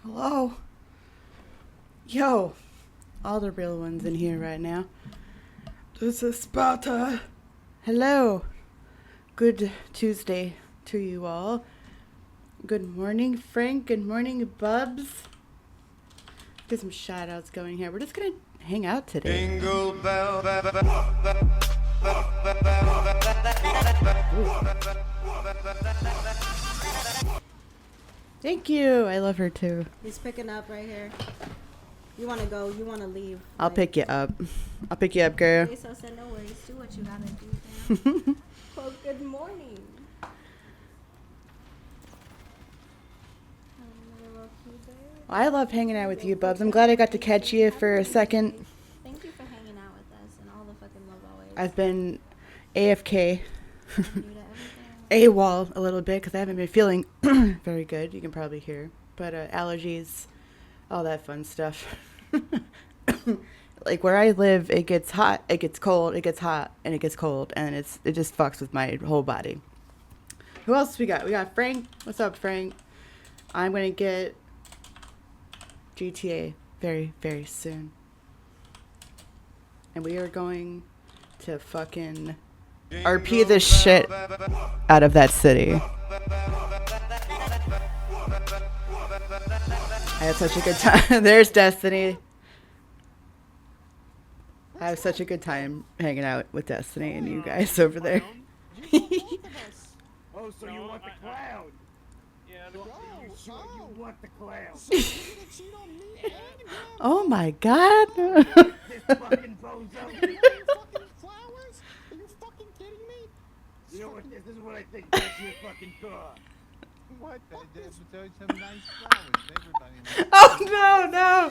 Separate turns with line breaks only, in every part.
Hello? Yo, all the real ones in here right now. This is Sparta. Hello. Good Tuesday to you all. Good morning, Frank. Good morning, Bubs. Get some shout outs going here. We're just gonna hang out today. Jingle bell. Thank you. I love her too.
He's picking up right here. You want to go? You want to leave?
I'll pick you up. I'll pick you up, girl.
Okay, so no worries. Do what you gotta do. Man. Well, good morning.
I love hanging out with you, Bubs. I'm glad I got to catch you for a second.
Thank you for hanging out with us and all the fucking love always.
I've been AFK. AWOL a little bit because I haven't been feeling very good. You can probably hear. But allergies, all that fun stuff. Like where I live, it gets hot, it gets cold, it gets hot, and it gets cold. And it just fucks with my whole body. Who else we got? We got Frank. What's up, Frank? I'm going to get GTA very, very soon. And we are going to fucking RP the shit out of that city. I had such a good time. There's Destiny. I have such a good time hanging out with Destiny and you guys over there.
Oh, so you want the clown? Yeah, the clown. You want the clown?
Oh my god.
This fucking bozo.
Flowers? Are you fucking kidding me?
You know what? This is what I think. That's your fucking car.
What?
There's some nice flowers. Everybody.
Oh no.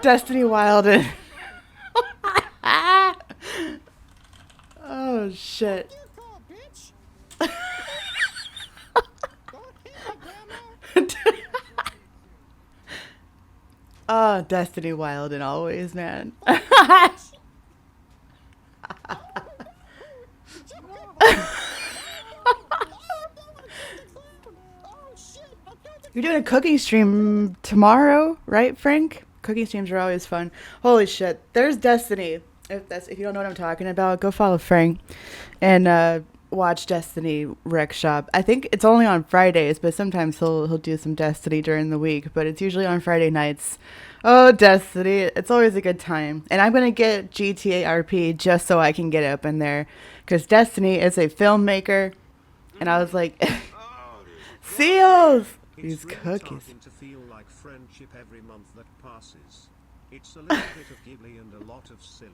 Destiny Wilden. Oh shit.
Your car, bitch. Don't hit me, Grandma.
Oh, Destiny Wilden always, man. You're doing a cooking stream tomorrow, right, Frank? Cooking streams are always fun. Holy shit. There's Destiny. If you don't know what I'm talking about, go follow Frank and watch Destiny Rec Shop. I think it's only on Fridays, but sometimes he'll do some Destiny during the week, but it's usually on Friday nights. Oh, Destiny. It's always a good time. And I'm going to get GTA RP just so I can get up in there because Destiny is a filmmaker. And I was like, Seals! These cookies.
To feel like friendship every month that passes. It's a little bit of giggly and a lot of silly.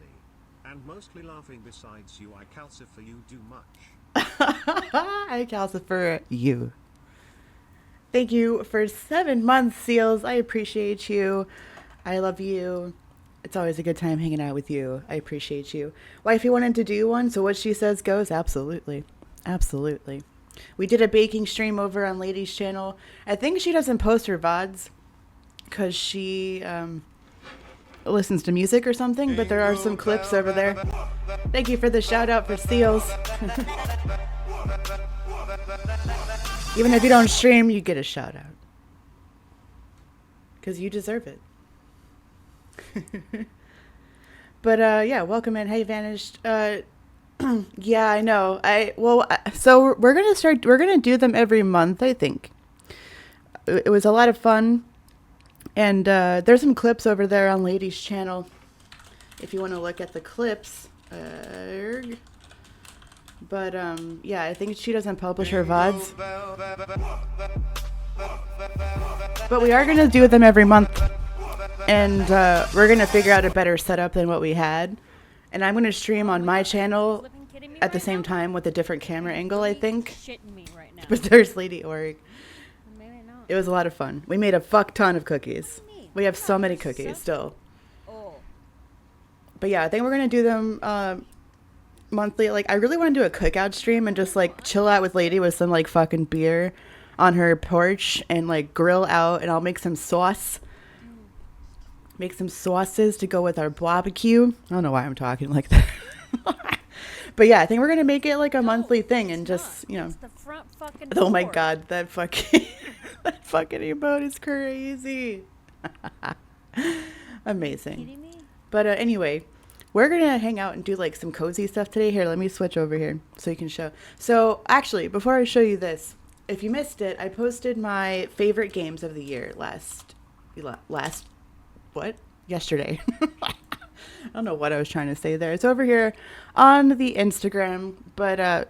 And mostly laughing besides you. I calcify you do much.
I calcify you. Thank you for 7 months, Seals. I appreciate you. I love you. It's always a good time hanging out with you. I appreciate you. Wifey wanted to do one, so what she says goes. Absolutely. Absolutely. We did a baking stream over on Lady's channel. I think she doesn't post her VODs because she listens to music or something, but there are some clips over there. Thank you for the shout out for Seals. Even if you don't stream, you get a shout out. Because you deserve it. But yeah, welcome in. Hey, Vanished. Yeah, I know. So we're gonna do them every month, I think. It was a lot of fun. And there's some clips over there on Lady's channel if you want to look at the clips. But yeah, I think she doesn't publish her VODs. But we are gonna do them every month. And we're gonna figure out a better setup than what we had. And I'm gonna stream on my channel at the same time with a different camera angle, I think. But there's Lady Org. It was a lot of fun. We made a fuck ton of cookies. We have so many cookies still. But yeah, I think we're gonna do them monthly. Like, I really want to do a cookout stream and just like chill out with Lady with some like fucking beer on her porch and like grill out, and I'll make some sauce. Make some sauces to go with our barbecue. I don't know why I'm talking like that. But yeah, I think we're gonna make it like a monthly thing and just, you know.
It's the front fucking
Oh my
door.
god, that fucking that fucking emote is crazy. Amazing.
Kidding me?
But anyway, we're gonna hang out and do like some cozy stuff today. Here, let me switch over here so you can show. So actually, before I show you this, if you missed it, I posted my favorite games of the year yesterday. I don't know what I was trying to say there. It's over here on the Instagram, but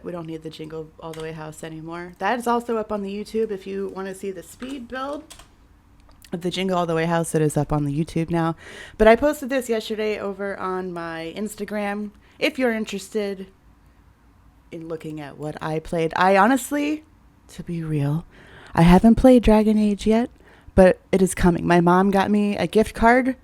we don't need the Jingle All the Way house anymore. That is also up on the YouTube if you want to see the speed build of the Jingle All the Way house. It is up on the YouTube now. But I posted this yesterday over on my Instagram. If you're interested in looking at what I played, I honestly, to be real, I haven't played Dragon Age yet, but it is coming. My mom got me a gift card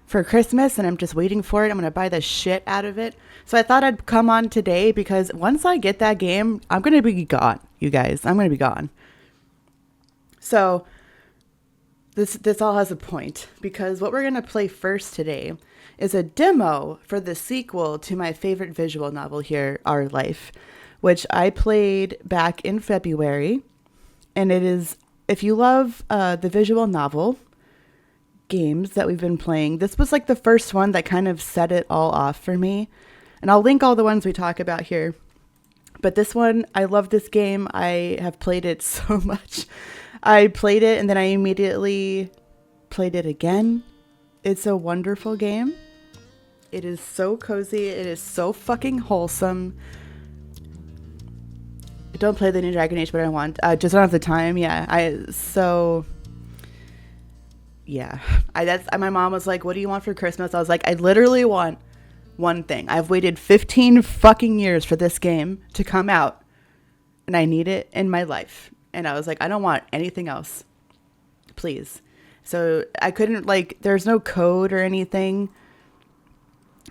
for Christmas and I'm just waiting for it. I'm going to buy the shit out of it. So I thought I'd come on today because once I get that game, I'm going to be gone, you guys. I'm going to be gone. So this all has a point because what we're going to play first today is a demo for the sequel to my favorite visual novel here, Our Life, which I played back in February. And it is, if you love the visual novel games that we've been playing, this was like the first one that kind of set it all off for me. And I'll link all the ones we talk about here. But this one, I love this game. I have played it so much. I played it and then I immediately played it again. It's a wonderful game. It is so cozy. It is so fucking wholesome. I don't play the new Dragon Age, but I want. Just don't have the time. Yeah. My mom was like, what do you want for Christmas? I was like, I literally want one thing. I've waited 15 fucking years for this game to come out and I need it in my life. And I was like, I don't want anything else. Please. So I couldn't there's no code or anything.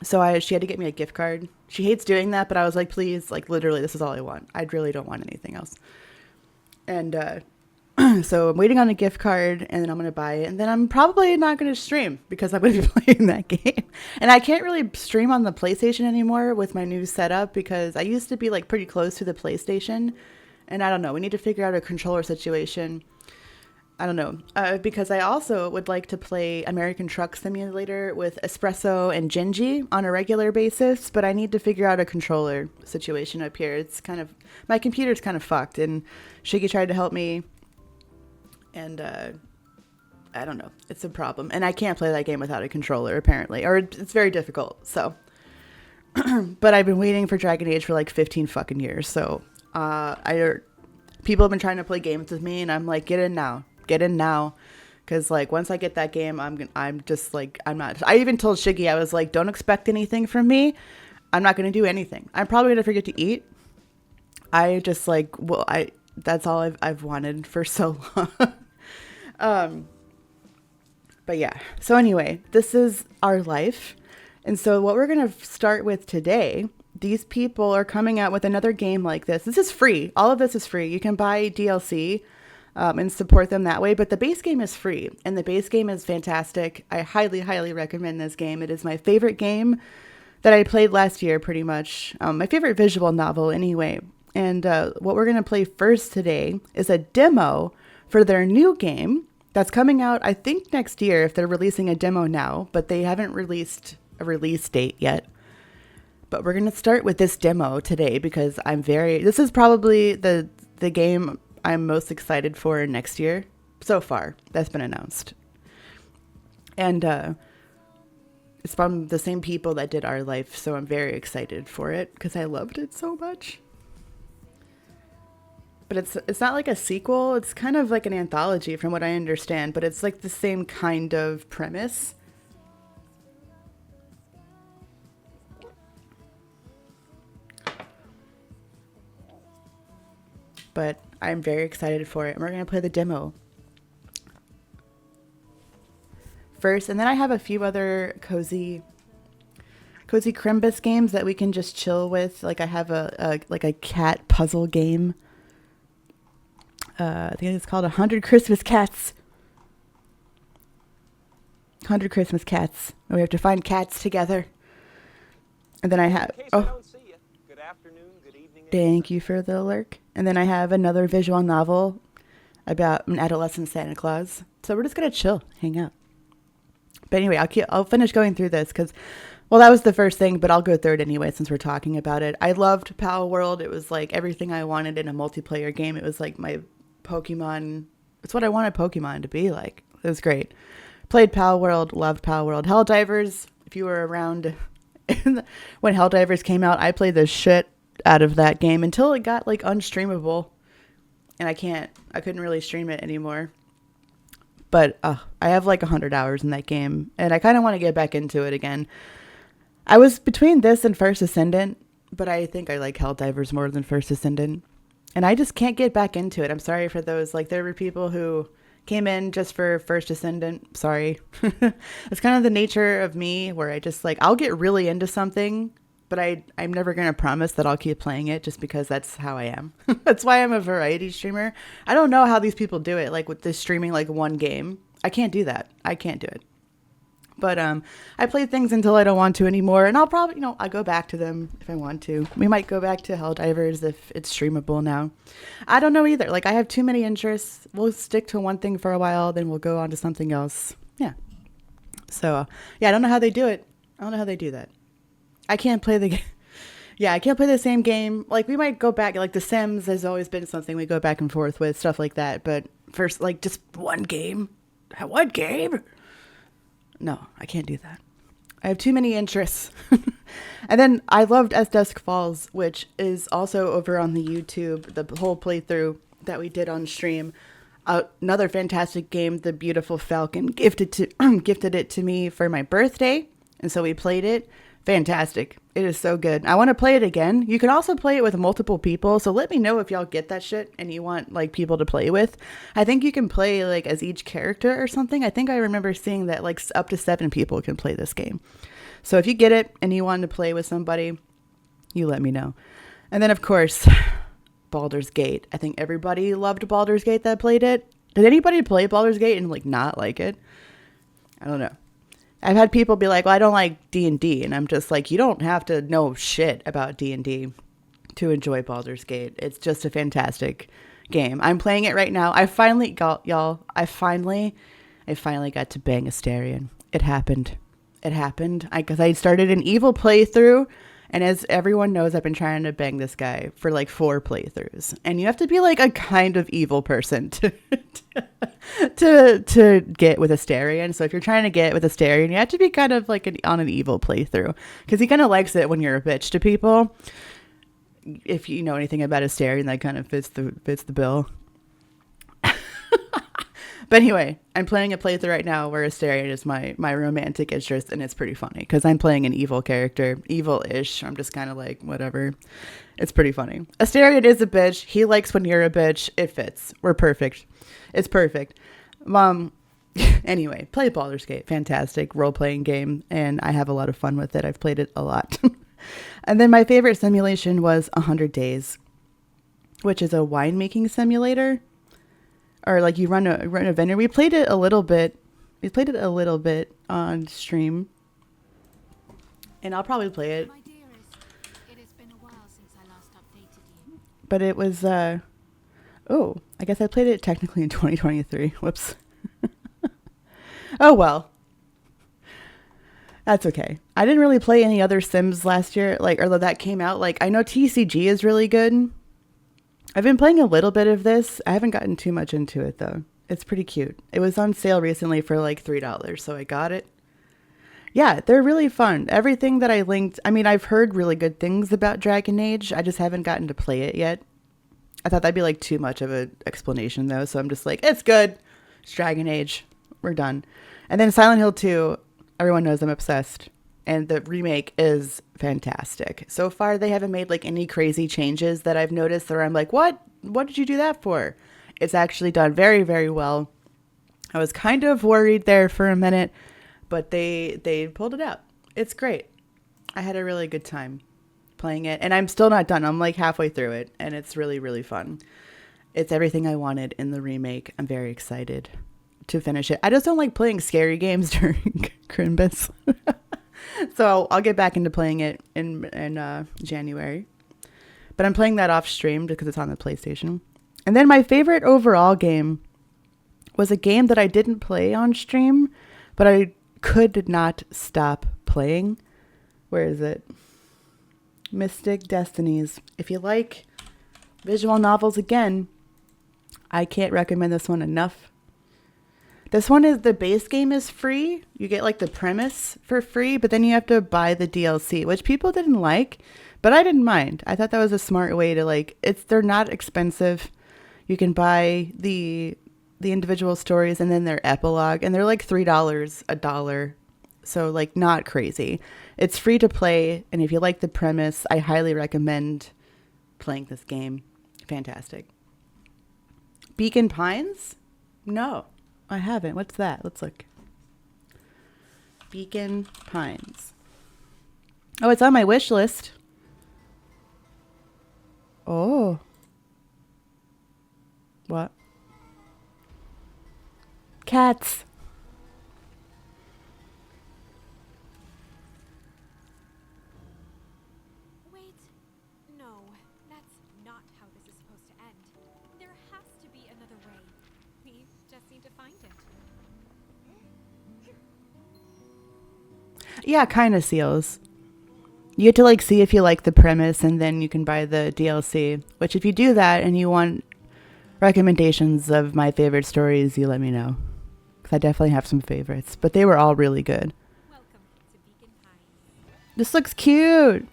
So she had to get me a gift card. She hates doing that, but I was like, please, literally, this is all I want. I really don't want anything else. And, so I'm waiting on a gift card and then I'm going to buy it. And then I'm probably not going to stream because I'm going to be playing that game. And I can't really stream on the PlayStation anymore with my new setup because I used to be pretty close to the PlayStation. And I don't know. We need to figure out a controller situation. I don't know. Because I also would like to play American Truck Simulator with Espresso and Gingy on a regular basis. But I need to figure out a controller situation up here. It's my computer's kind of fucked. And Shiggy tried to help me. And I don't know. It's a problem. And I can't play that game without a controller, apparently. Or it's very difficult. So, but I've been waiting for Dragon Age for 15 fucking years. So, people have been trying to play games with me. And I'm like, get in now. Get in now. Because, once I get that game, I'm just, I'm not. I even told Shiggy, I was like, don't expect anything from me. I'm not going to do anything. I'm probably going to forget to eat. I just, that's all I've wanted for so long. But yeah. So anyway, this is Our Life. And so what we're going to start with today, these people are coming out with another game like this. This is free. All of this is free. You can buy DLC and support them that way. But the base game is free. And the base game is fantastic. I highly, highly recommend this game. It is my favorite game that I played last year, pretty much. My favorite visual novel anyway. And what we're going to play first today is a demo for their new game that's coming out, I think, next year if they're releasing a demo now, but they haven't released a release date yet. But we're going to start with this demo today because this is probably the game I'm most excited for next year so far that's been announced. And it's from the same people that did Our Life, so I'm very excited for it because I loved it so much. But it's not like a sequel. It's kind of like an anthology from what I understand. But it's the same kind of premise. But I'm very excited for it. And we're going to play the demo first. And then I have a few other cozy Crimbus games that we can just chill with. I have a cat puzzle game. I think it's called 100 Christmas Cats. 100 Christmas Cats. We have to find cats together. And then I have,
In case I
oh,
don't see you, good afternoon, good evening. and
thank you for the lurk. And then I have another visual novel about an adolescent Santa Claus. So we're just going to chill, hang out. But anyway, I'll finish going through this because, well, that was the first thing, but I'll go through it anyway since we're talking about it. I loved Power World. It was like everything I wanted in a multiplayer game. It was like my Pokemon. It's what I wanted Pokemon to be like. It was great. Played Power World, loved Power World. Helldivers, if you were around when Helldivers came out, I played the shit out of that game until it got like unstreamable. And I couldn't really stream it anymore. But I have like 100 hours in that game, and I kind of want to get back into it again. I was between this and First Ascendant, but I think I like Helldivers more than First Ascendant. And I just can't get back into it. I'm sorry for those. Like, there were people who came in just for First Ascendant. Sorry. It's kind of the nature of me where I just like, I'll get really into something, but I'm never going to promise that I'll keep playing it just because that's how I am. That's why I'm a variety streamer. I don't know how these people do it, like with this streaming like one game. I can't do that. I can't do it. But I play things until I don't want to anymore, and I'll probably, I'll go back to them if I want to. We might go back to Helldivers if it's streamable now. I don't know either. Like, I have too many interests. We'll stick to one thing for a while, then we'll go on to something else. Yeah. So, yeah, I don't know how they do it. I don't know how they do that. I can't play the game. Yeah, I can't play the same game. Like, we might go back. Like, The Sims has always been something we go back and forth with, stuff like that. But first, like, just one game? One game? No, I can't do that. I have too many interests. And then I loved As Dusk Falls, which is also over on the YouTube, the whole playthrough that we did on stream. Another fantastic game. The beautiful Falcon gifted it to me for my birthday. And so we played it. Fantastic. It is so good. I want to play it again. You can also play it with multiple people. So let me know if y'all get that shit and you want like people to play with. I think you can play like as each character or something. I think I remember seeing that like up to 7 people can play this game. So if you get it and you want to play with somebody, you let me know. And then of course, Baldur's Gate. I think everybody loved Baldur's Gate that played it. Did anybody play Baldur's Gate and like not like it? I don't know. I've had people be like, well, I don't like D&D. And I'm just like, you don't have to know shit about D&D to enjoy Baldur's Gate. It's just a fantastic game. I'm playing it right now. I finally got to bang Astarion. It happened. Because I started an evil playthrough. And as everyone knows, I've been trying to bang this guy for like 4 playthroughs. And you have to be like a kind of evil person to get with Astarion. So if you're trying to get with Astarion, you have to be kind of like on an evil playthrough. Because he kind of likes it when you're a bitch to people. If you know anything about Astarion, that kind of fits the bill. But anyway, I'm playing a playthrough right now where Astarion is my romantic interest, and it's pretty funny because I'm playing an evil character, evil-ish. I'm just kind of like, whatever. It's pretty funny. Astarion is a bitch. He likes when you're a bitch. It fits. We're perfect. It's perfect. Anyway, play Baldur's Gate. Fantastic role-playing game, and I have a lot of fun with it. I've played it a lot. And then my favorite simulation was 100 Days, which is a winemaking simulator. Or like you run a vineyard. We played it a little bit. On stream. And I'll probably play it.
My dearest, it has been a while since I last updated you.
But it was I guess I played it technically in 2023. Whoops. Oh well. That's okay. I didn't really play any other Sims last year, or that came out. Like, I know TCG is really good. I've been playing a little bit of this. I haven't gotten too much into it, though. It's pretty cute. It was on sale recently for like $3, so I got it. Yeah, they're really fun. Everything that I linked, I mean, I've heard really good things about Dragon Age. I just haven't gotten to play it yet. I thought that'd be like too much of an explanation, though, so I'm just like, it's good. It's Dragon Age. We're done. And then Silent Hill 2, everyone knows I'm obsessed. And the remake is fantastic. So far, they haven't made like any crazy changes that I've noticed where I'm like, what? What did you do that for? It's actually done very, very well. I was kind of worried there for a minute, but they pulled it out. It's great. I had a really good time playing it. And I'm still not done. I'm like halfway through it. And it's really, really fun. It's everything I wanted in the remake. I'm very excited to finish it. I just don't like playing scary games during Crimbus. So I'll get back into playing it in January. But I'm playing that off stream because it's on the PlayStation. And then my favorite overall game was a game that I didn't play on stream, but I could not stop playing. Where is it? Mystic Destinies. If you like visual novels again, I can't recommend this one enough. This one is, the base game is free. You get like the premise for free, but then you have to buy the DLC, which people didn't like, but I didn't mind. I thought that was a smart way to they're not expensive. You can buy the individual stories and then their epilogue, and they're like $3 a dollar. So like not crazy. It's free to play, and if you like the premise, I highly recommend playing this game. Fantastic. Beacon Pines? No, I haven't. What's that? Let's look. Beacon Pines. Oh, it's on my wish list. Oh. What? Cats.
Wait. No, that's not how this is supposed to end. There has to be another way. We just need to find it.
Yeah, kind of seals. You get to like see if you like the premise, and then you can buy the DLC. Which, if you do that and you want recommendations of my favorite stories, you let me know. Because I definitely have some favorites, but they were all really good.
Welcome to Beacon Pines.
This looks cute.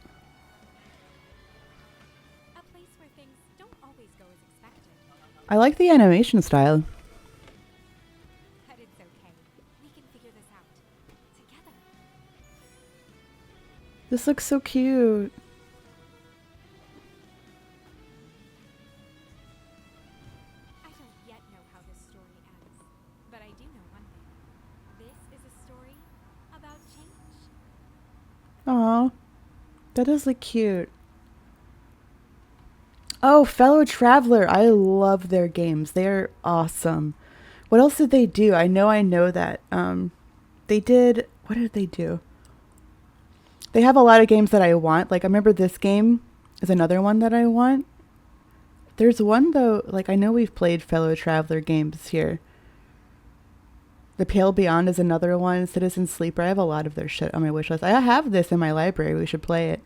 A place where things don't always go as expected.
I like the animation style.
But it's okay. We can figure this out. Together.
This looks so cute.
I don't yet know how this story ends, but I do know one thing. This is a story about change.
Aw, that does look cute. Oh, Fellow Traveler. I love their games. They're awesome. What else did they do? I know that. They did, what did they do? They have a lot of games that I want. Like, I remember this game is another one that I want. There's one, though, like, I know we've played Fellow Traveler games here. The Pale Beyond is another one. Citizen Sleeper. I have a lot of their shit on my wish list. I have this in my library. We should play it.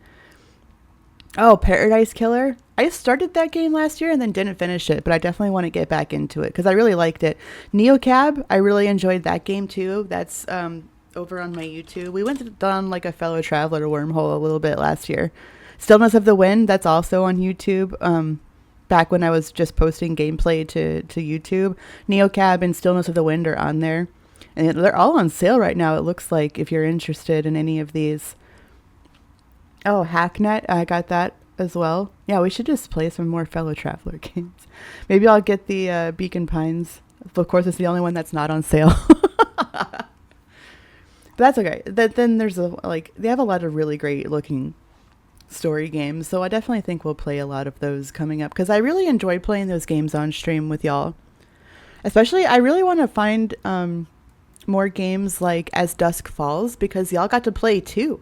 Oh, Paradise Killer. I started that game last year and then didn't finish it, but I definitely want to get back into it because I really liked it. Neocab, I really enjoyed that game too. That's over on my YouTube. We went down like a Fellow Traveler wormhole a little bit last year. Stillness of the Wind, that's also on YouTube. Back when I was just posting gameplay to YouTube. Neocab and Stillness of the Wind are on there. And they're all on sale right now, it looks like, if you're interested in any of these. Oh, Hacknet, I got that as well. Yeah, we should just play some more Fellow Traveler games. Maybe I'll get the Beacon Pines. Of course, it's the only one that's not on sale. But that's okay. Then there's they have a lot of really great looking story games. So I definitely think we'll play a lot of those coming up because I really enjoyed playing those games on stream with y'all. Especially, I really want to find more games like As Dusk Falls because y'all got to play too.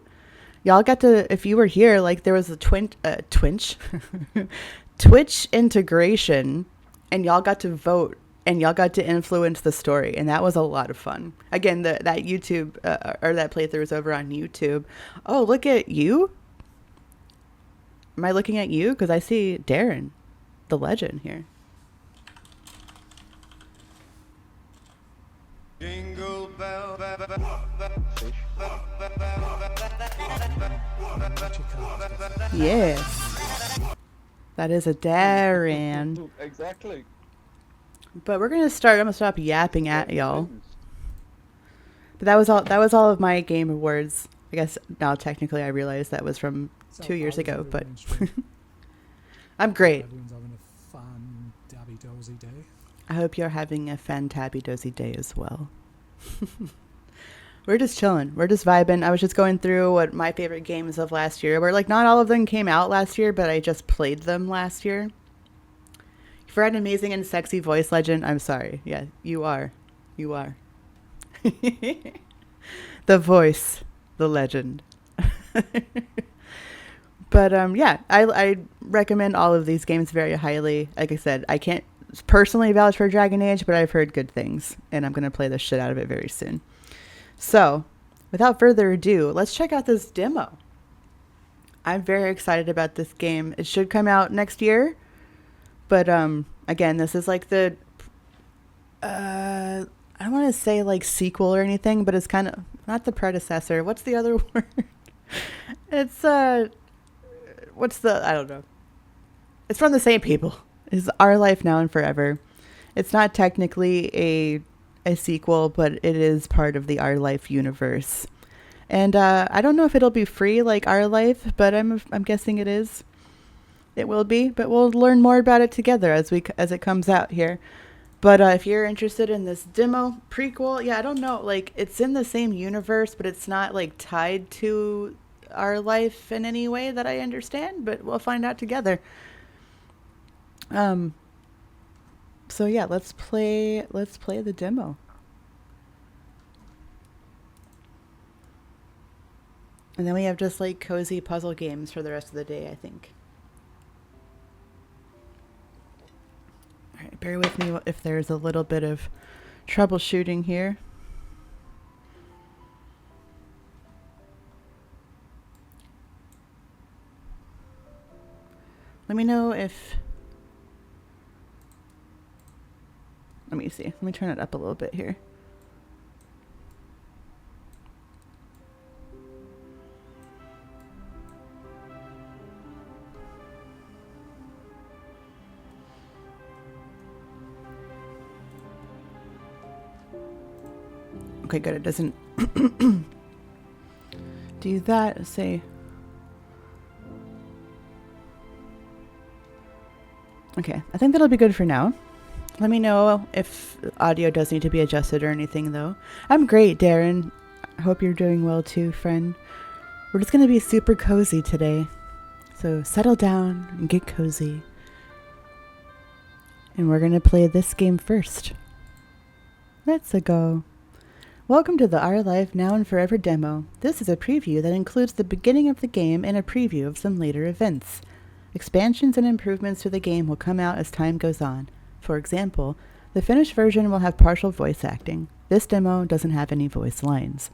Y'all got to, if you were here, like there was a Twitch integration, and y'all got to vote, and y'all got to influence the story, and that was a lot of fun. Again, that YouTube, or that playthrough is over on YouTube. Oh, look at you. Am I looking at you? Because I see Darren, the legend here.
Jingle bell,
Yes. That is a Darren.
Exactly.
But we're gonna start. I'm gonna stop yapping at y'all. But that was all of my Game Awards. I guess now technically I realize that was from 2 years ago, but I'm great.
Everyone's having a fun dabby dozy day.
I hope you're having a fantabby-dozy day as well. We're just chilling. We're just vibing. I was just going through what my favorite games of last year were. Like, not all of them came out last year, but I just played them last year. For an amazing and sexy voice legend, I'm sorry. Yeah, you are. You are. The voice, the legend. But yeah, I recommend all of these games very highly. Like I said, I can't personally vouch for Dragon Age, but I've heard good things, and I'm going to play the shit out of it very soon. So, without further ado, let's check out this demo. I'm very excited about this game. It should come out next year, but again, this is like the I don't want to say like sequel or anything, but it's kind of not the predecessor. What's the other word? It's what's the, I don't know. It's from the same people. It's Our Life Now and Forever. It's not technically a sequel, but it is part of the Our Life universe. And I don't know if it'll be free like Our Life, but I'm guessing it is. It will be, but we'll learn more about it together as it comes out here. But if you're interested in this demo prequel, yeah, I don't know, like it's in the same universe, but it's not like tied to Our Life in any way that I understand, but we'll find out together. So yeah, let's play the demo. And then we have just like cozy puzzle games for the rest of the day, I think. All right, bear with me if there's a little bit of troubleshooting here. Let me know if... Let me see. Let me turn it up a little bit here. Okay, good. It doesn't do that. Say. Okay, I think that'll be good for now. Let me know if audio does need to be adjusted or anything, though. I'm great, Darren. I hope you're doing well, too, friend. We're just going to be super cozy today. So settle down and get cozy. And we're going to play this game first. Let's go. Welcome to the Our Life Now and Forever demo. This is a preview that includes the beginning of the game and a preview of some later events. Expansions and improvements to the game will come out as time goes on. For example, the finished version will have partial voice acting. This demo doesn't have any voice lines.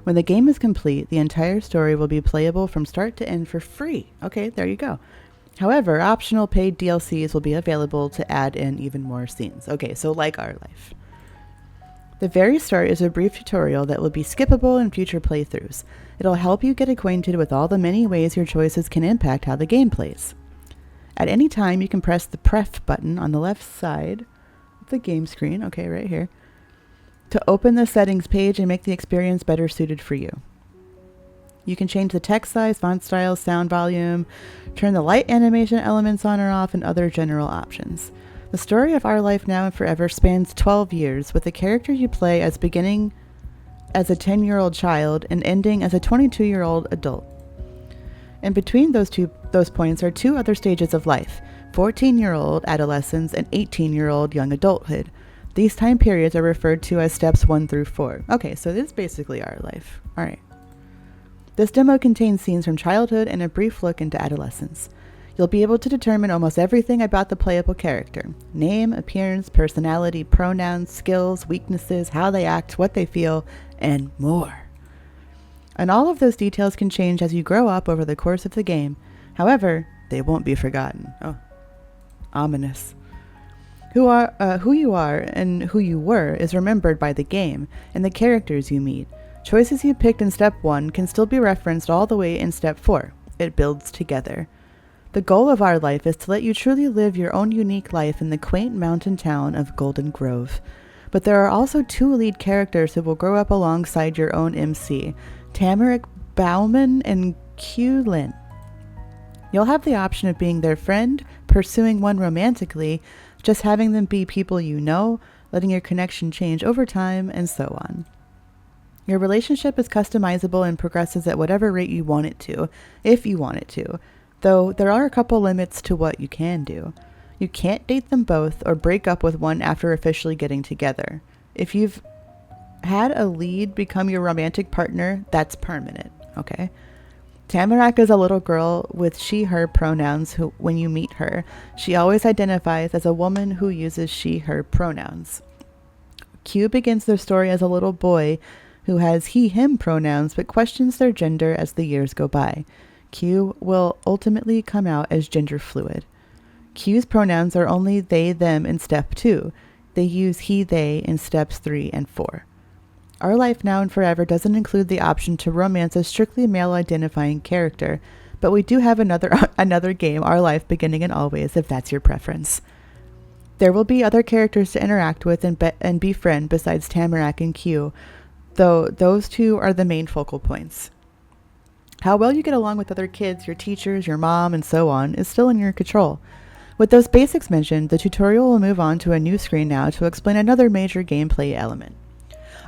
When the game is complete, the entire story will be playable from start to end for free. Okay, there you go. However, optional paid DLCs will be available to add in even more scenes. Okay, so like Our Life. The very start is a brief tutorial that will be skippable in future playthroughs. It'll help you get acquainted with all the many ways your choices can impact how the game plays. At any time, you can press the Pref button on the left side of the game screen, okay, right here, to open the settings page and make the experience better suited for you. You can change the text size, font style, sound volume, turn the light animation elements on or off, and other general options. The story of Our Life Now and Forever spans 12 years, with the character you play as beginning as a 10-year-old child and ending as a 22-year-old adult. And between those points are two other stages of life, 14-year-old adolescence and 18-year-old young adulthood. These time periods are referred to as steps 1 through 4. Okay, so this is basically Our Life. All right. This demo contains scenes from childhood and a brief look into adolescence. You'll be able to determine almost everything about the playable character: name, appearance, personality, pronouns, skills, weaknesses, how they act, what they feel, and more. And all of those details can change as you grow up over the course of the game. However, they won't be forgotten. Oh, ominous. Who you are and who you were is remembered by the game and the characters you meet. Choices you picked in Step 1 can still be referenced all the way in Step 4. It builds together. The goal of Our Life is to let you truly live your own unique life in the quaint mountain town of Golden Grove. But there are also two lead characters who will grow up alongside your own MC, Tamarick Bauman and Q Lin. You'll have the option of being their friend, pursuing one romantically, just having them be people you know, letting your connection change over time, and so on. Your relationship is customizable and progresses at whatever rate you want it to, if you want it to, though there are a couple limits to what you can do. You can't date them both or break up with one after officially getting together. If you've had a lead become your romantic partner, that's permanent, okay? Tamarack is a little girl with she/her pronouns who, when you meet her, she always identifies as a woman who uses she/her pronouns. Q begins their story as a little boy who has he/him pronouns but questions their gender as the years go by. Q will ultimately come out as gender fluid. Q's pronouns are only they/them in step 2. They use he/they in steps 3 and 4. Our Life Now and Forever doesn't include the option to romance a strictly male-identifying character, but we do have another game, Our Life Beginning and Always, if that's your preference. There will be other characters to interact with and befriend besides Tamarack and Q, though those two are the main focal points. How well you get along with other kids, your teachers, your mom, and so on is still in your control. With those basics mentioned, the tutorial will move on to a new screen now to explain another major gameplay element.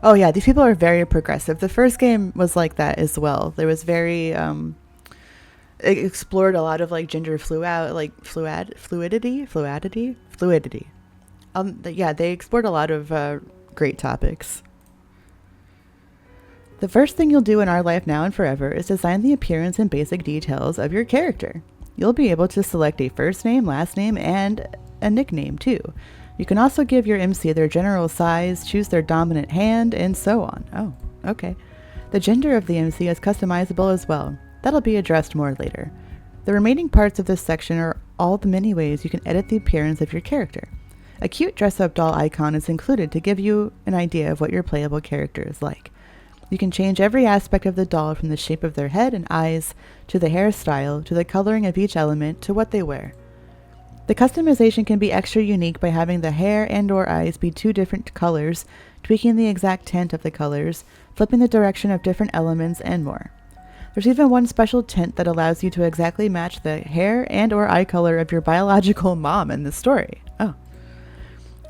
Oh yeah, these people are very progressive. The first game was like that as well. There was very, it explored a lot of like gender fluidity. Yeah, they explored a lot of great topics. The first thing you'll do in Our Life Now and Forever is design the appearance and basic details of your character. You'll be able to select a first name, last name, and a nickname too. You can also give your MC their general size, choose their dominant hand, and so on. Oh, okay. The gender of the MC is customizable as well. That'll be addressed more later. The remaining parts of this section are all the many ways you can edit the appearance of your character. A cute dress-up doll icon is included to give you an idea of what your playable character is like. You can change every aspect of the doll from the shape of their head and eyes, to the hairstyle, to the coloring of each element, to what they wear. The customization can be extra unique by having the hair and/or eyes be 2 different colors, tweaking the exact tint of the colors, flipping the direction of different elements, and more. There's even one special tint that allows you to exactly match the hair and/or eye color of your biological mom in the story. Oh.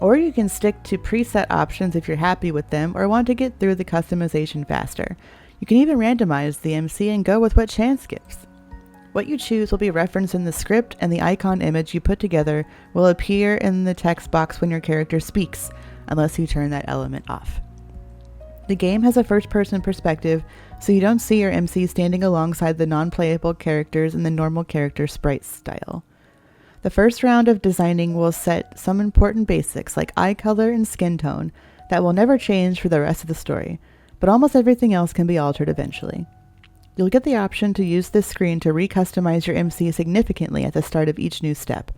Or you can stick to preset options if you're happy with them or want to get through the customization faster. You can even randomize the MC and go with what chance gives. What you choose will be referenced in the script, and the icon image you put together will appear in the text box when your character speaks, unless you turn that element off. The game has a first-person perspective, so you don't see your MC standing alongside the non-playable characters in the normal character sprite style. The first round of designing will set some important basics like eye color and skin tone that will never change for the rest of the story, but almost everything else can be altered eventually. You'll get the option to use this screen to re-customize your MC significantly at the start of each new step.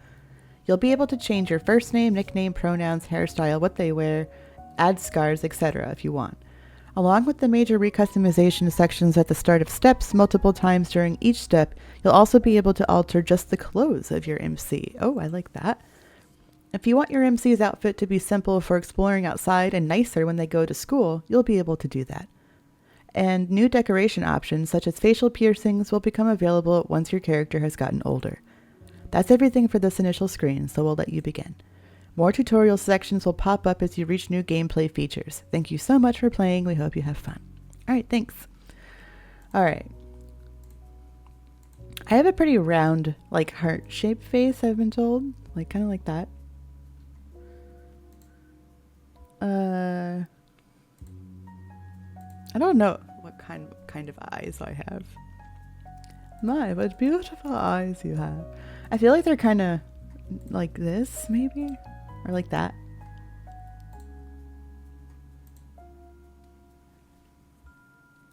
You'll be able to change your first name, nickname, pronouns, hairstyle, what they wear, add scars, etc. if you want. Along with the major recustomization sections at the start of steps multiple times during each step, you'll also be able to alter just the clothes of your MC. Oh, I like that. If you want your MC's outfit to be simple for exploring outside and nicer when they go to school, you'll be able to do that. And new decoration options such as facial piercings will become available once your character has gotten older. That's everything for this initial screen, so we'll let you begin. More tutorial sections will pop up as you reach new gameplay features. Thank you so much for playing. We hope you have fun. Alright, thanks. Alright. I have a pretty round, like, heart-shaped face, I've been told. Like, kind of like that. I don't know what kind of eyes I have. My, what beautiful eyes you have. I feel like they're kind of like this, maybe? Or like that.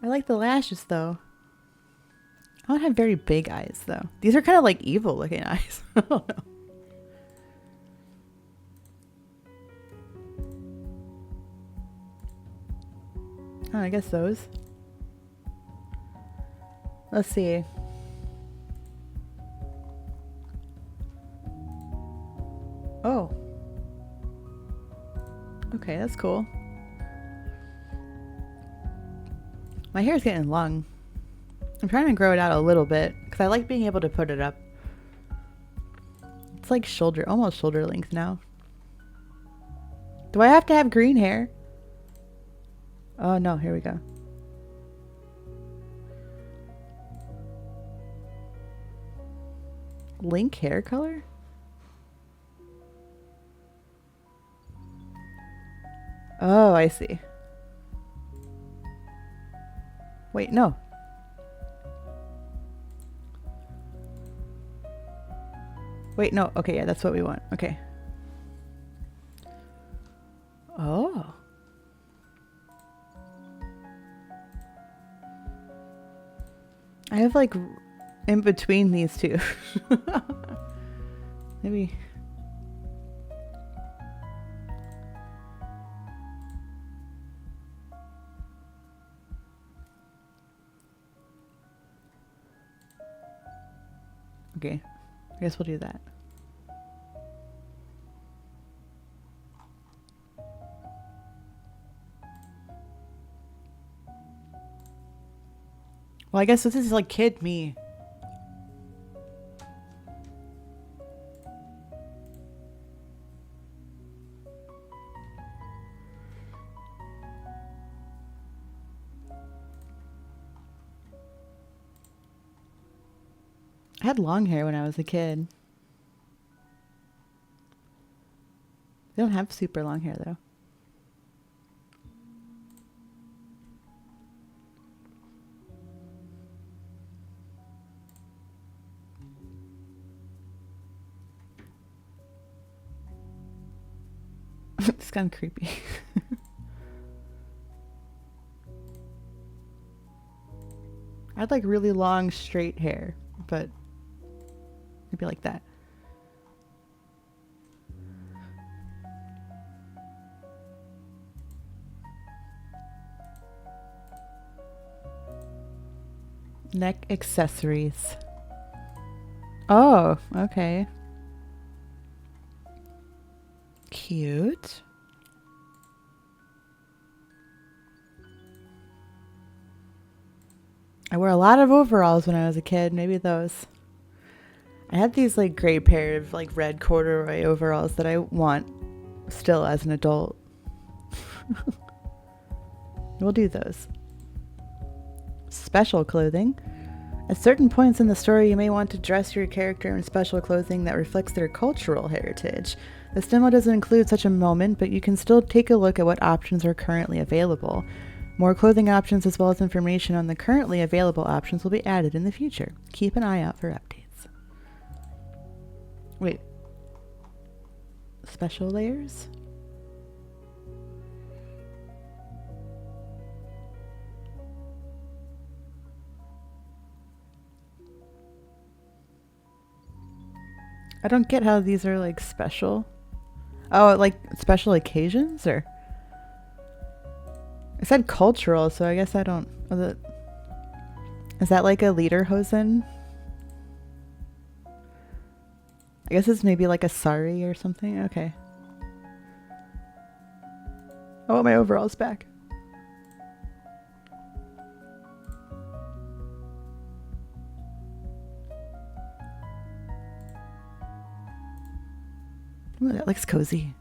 I like the lashes, though. I don't have very big eyes, though. These are kind of like evil looking eyes. I don't know. Oh, I guess those. Let's see. Oh. Okay, that's cool. My hair's getting long. I'm trying to grow it out a little bit because I like being able to put it up. It's like almost shoulder length now. Do I have to have green hair? Oh no, here we go. Link hair color? Oh, I see. Wait, no. Wait, no. Okay, yeah, that's what we want. Okay. Oh. I have like in between these two. Maybe. Okay. I guess we'll do that. Well, I guess this is like kid me. I had long hair when I was a kid. They don't have super long hair though. It's kind of creepy. I had like really long straight hair, but maybe like that. Neck accessories. Oh, okay. Cute. I wore a lot of overalls when I was a kid. Maybe those. I had these like gray pair of like red corduroy overalls that I want still as an adult. We'll do those. Special clothing. At certain points in the story, you may want to dress your character in special clothing that reflects their cultural heritage. This demo doesn't include such a moment, but you can still take a look at what options are currently available. More clothing options as well as information on the currently available options will be added in the future. Keep an eye out for updates. Wait. Special layers? I don't get how these are like special. Oh, like special occasions or? I said cultural, so I guess I don't. Is that like a lederhosen? I guess it's maybe like a sari or something. Okay. I want my overalls back. Ooh, that looks cozy.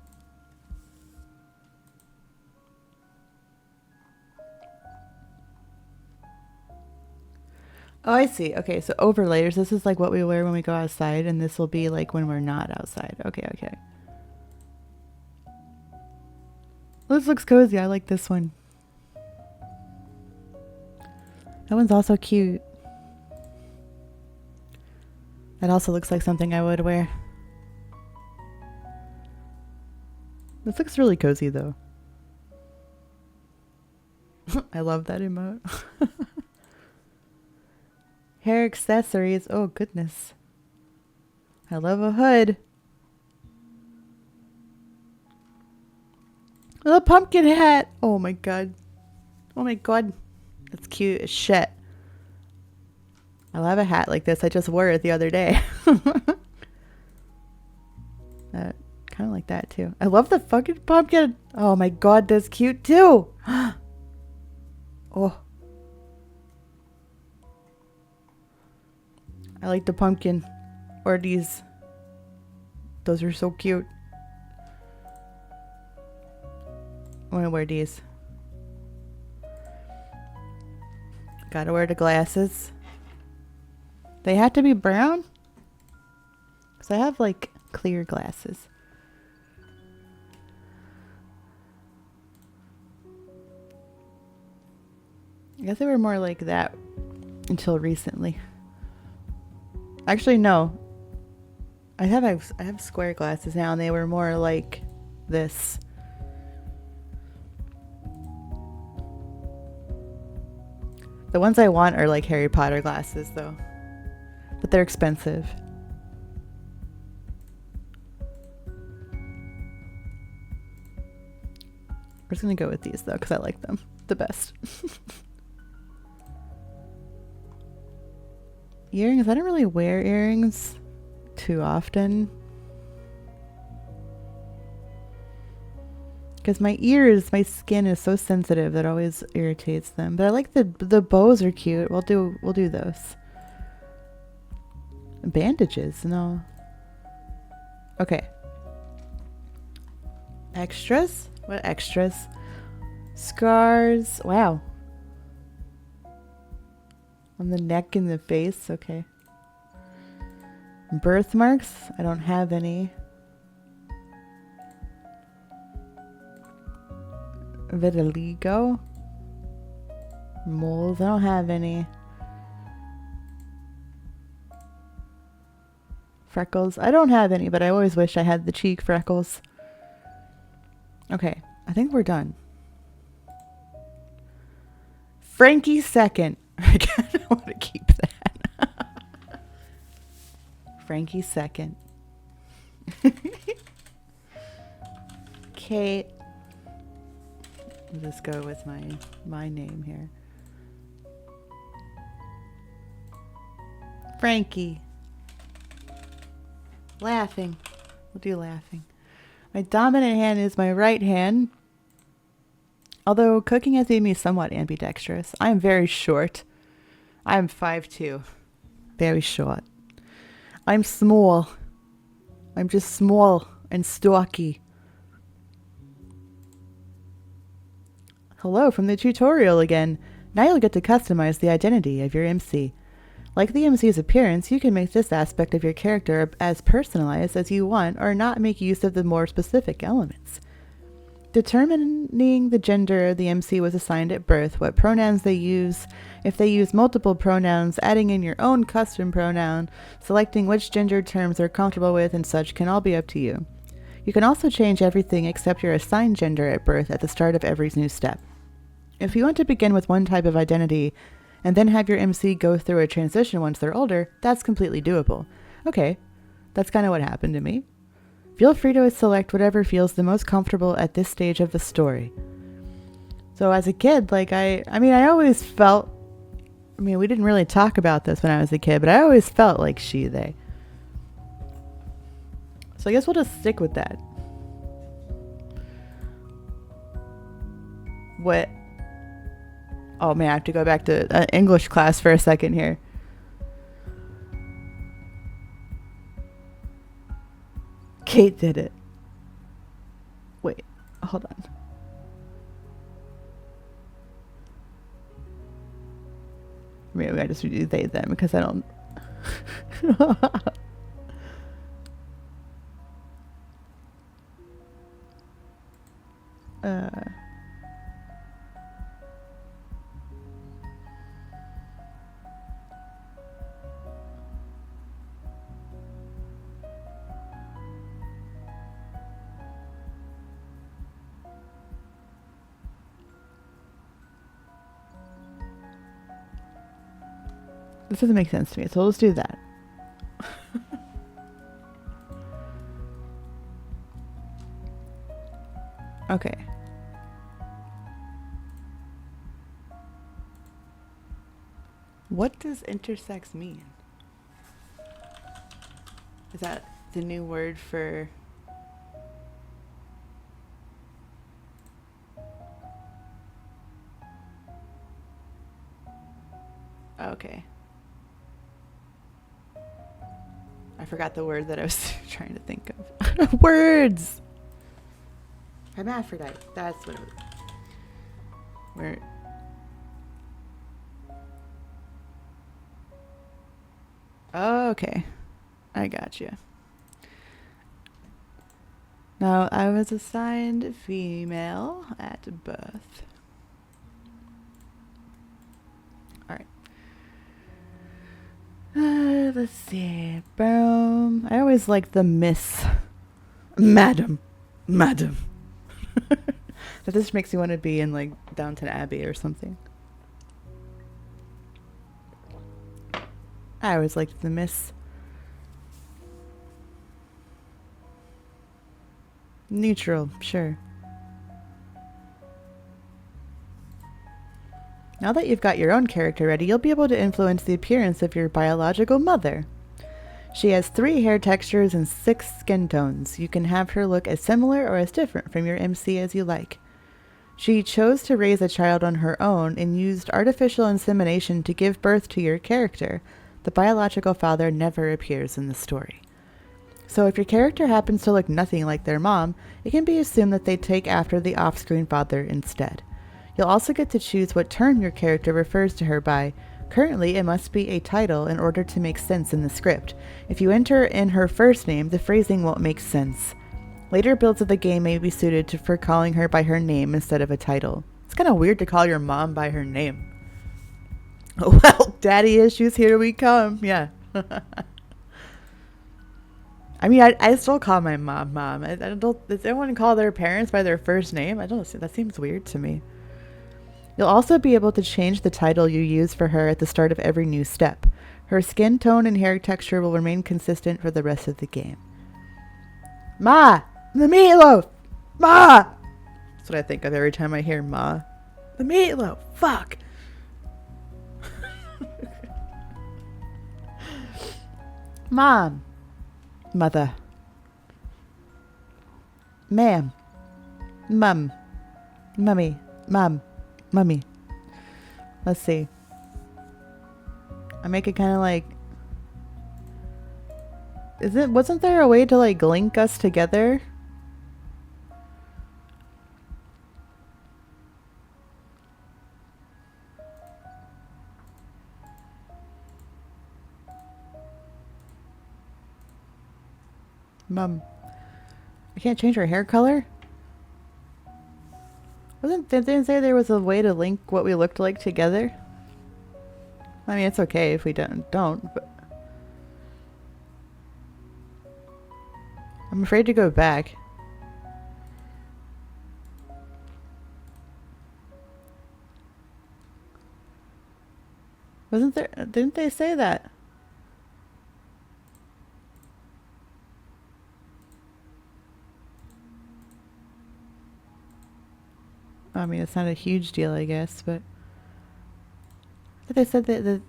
Oh, I see. Okay, so overlayers. This is like what we wear when we go outside, and this will be like when we're not outside. Okay, okay. This looks cozy. I like this one. That one's also cute. That also looks like something I would wear. This looks really cozy though. I love that emote. Hair accessories. Oh goodness. I love a hood. A pumpkin hat. Oh my god. Oh my god. That's cute as shit. I love a hat like this. I just wore it the other day. Kind of like that too. I love the fucking pumpkin. Oh my god, that's cute too. Oh. I like the pumpkin. Or these. Those are so cute. I want to wear these. Gotta wear the glasses. They have to be brown? Because I have like clear glasses. I guess they were more like that until recently. Actually, no. I have square glasses now, and they were more like this. The ones I want are like Harry Potter glasses, though, but they're expensive. We're just gonna go with these though, because I like them the best. Earrings, I don't really wear earrings too often. Because my ears, my skin is so sensitive that always irritates them. But I like the bows are cute. We'll do those. Bandages, no. Okay. Extras? What extras? Scars. Wow. On the neck and the face, okay. Birthmarks? I don't have any. Vitiligo? Moles? I don't have any. Freckles? I don't have any, but I always wish I had the cheek freckles. Okay, I think we're done. Frankie second. I kind of want to keep that. Frankie second. Kate. I'll just go with my name here. Frankie. Laughing. We'll do laughing. My dominant hand is my right hand. Although cooking has made me somewhat ambidextrous. I am very short. I am 5'2". Very short. I'm small. I'm just small and stocky. Hello from the tutorial again. Now you'll get to customize the identity of your MC. Like the MC's appearance, you can make this aspect of your character as personalized as you want or not make use of the more specific elements. Determining the gender the MC was assigned at birth, what pronouns they use, if they use multiple pronouns, adding in your own custom pronoun, selecting which gender terms they're comfortable with, and such can all be up to you. You can also change everything except your assigned gender at birth at the start of every new step. If you want to begin with one type of identity and then have your MC go through a transition once they're older, that's completely doable. Okay, that's kind of what happened to me. Feel free to select whatever feels the most comfortable at this stage of the story. So as a kid, like I always felt, we didn't really talk about this when I was a kid, but I always felt like she, they. So I guess we'll just stick with that. What? Oh man, I have to go back to English class for a second here. Kate did it. Wait, hold on. Maybe I just do they them because I don't. This doesn't make sense to me, so let's do that. Okay. What does intersex mean? Is that the new word for... Okay. I forgot the word that I was trying to think of. Words! Hermaphrodite. That's what it was. Where... Oh, okay. I gotcha. Now, I was assigned female at birth. Alright. Let's see. Boom. I always like the Miss. Madam. Madam. That just makes me want to be in like Downton Abbey or something. I always liked the Miss. Neutral, sure. Now that you've got your own character ready, you'll be able to influence the appearance of your biological mother. She has 3 hair textures and 6 skin tones. You can have her look as similar or as different from your MC as you like. She chose to raise a child on her own and used artificial insemination to give birth to your character. The biological father never appears in the story. So if your character happens to look nothing like their mom, it can be assumed that they take after the off-screen father instead. You'll also get to choose what term your character refers to her by. Currently, it must be a title in order to make sense in the script. If you enter in her first name, the phrasing won't make sense. Later builds of the game may be suited for calling her by her name instead of a title. It's kind of weird to call your mom by her name. Well, daddy issues, here we come. Yeah. I mean, I still call my mom mom. I don't. Does anyone call their parents by their first name? I don't. That seems weird to me. You'll also be able to change the title you use for her at the start of every new step. Her skin tone and hair texture will remain consistent for the rest of the game. Ma! The meatloaf! Ma! That's what I think of every time I hear Ma. The meatloaf! Fuck! Mom. Mother. Ma'am. Mum. Mummy. Mum. Mummy. Let's see. I make it kind of like... Wasn't there a way to like link us together? Mum. I can't change her hair color? Didn't they say there was a way to link what we looked like together? I mean, it's okay if we don't, but... I'm afraid to go back. Wasn't there... Didn't they say that? I mean, it's not a huge deal, I guess, but... They said that...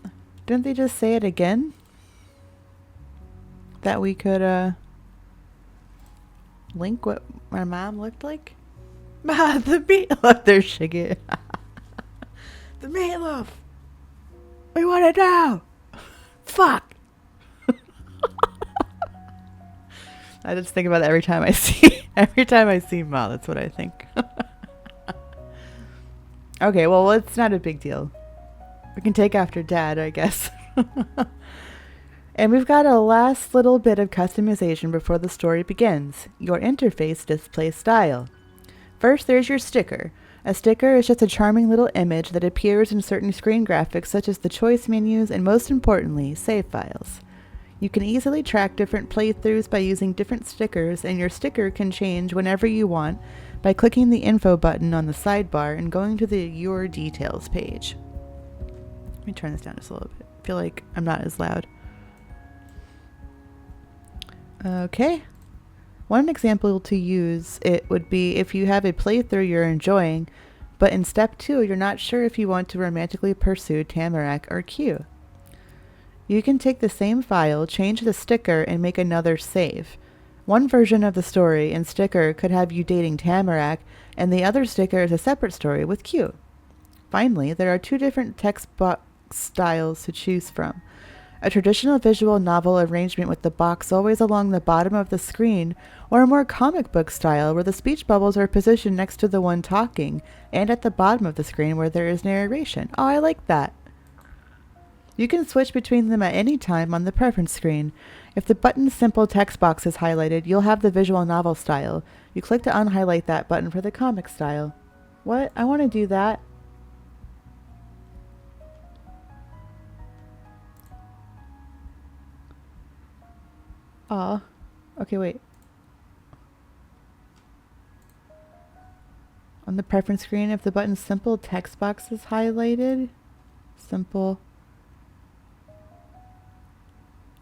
Didn't they just say it again? That we could, link what my mom looked like? Ah, the meatloaf! There's Shiggy. The meatloaf! We want it now! Fuck! I just think about it every time I see Ma, that's what I think. Okay, well, it's not a big deal. We can take after Dad, I guess. And we've got a last little bit of customization before the story begins. Your interface display style. First, there's your sticker. A sticker is just a charming little image that appears in certain screen graphics such as the choice menus and, most importantly, save files. You can easily track different playthroughs by using different stickers, and your sticker can change whenever you want by clicking the info button on the sidebar and going to the Your Details page. Let me turn this down just a little bit. I feel like I'm not as loud. Okay. One example to use it would be if you have a playthrough you're enjoying, but in step 2 you're not sure if you want to romantically pursue Tamarack or Q. You can take the same file, change the sticker, and make another save. One version of the story and sticker could have you dating Tamarack, and the other sticker is a separate story with Q. Finally, there are 2 different text box styles to choose from. A traditional visual novel arrangement with the box always along the bottom of the screen, or a more comic book style where the speech bubbles are positioned next to the one talking, and at the bottom of the screen where there is narration. Oh, I like that. You can switch between them at any time on the preference screen. If the button's simple text box is highlighted, you'll have the visual novel style. You click to unhighlight that button for the comic style. What? I want to do that. Aw. Okay, wait. On the preference screen, if the button simple text box is highlighted. Simple.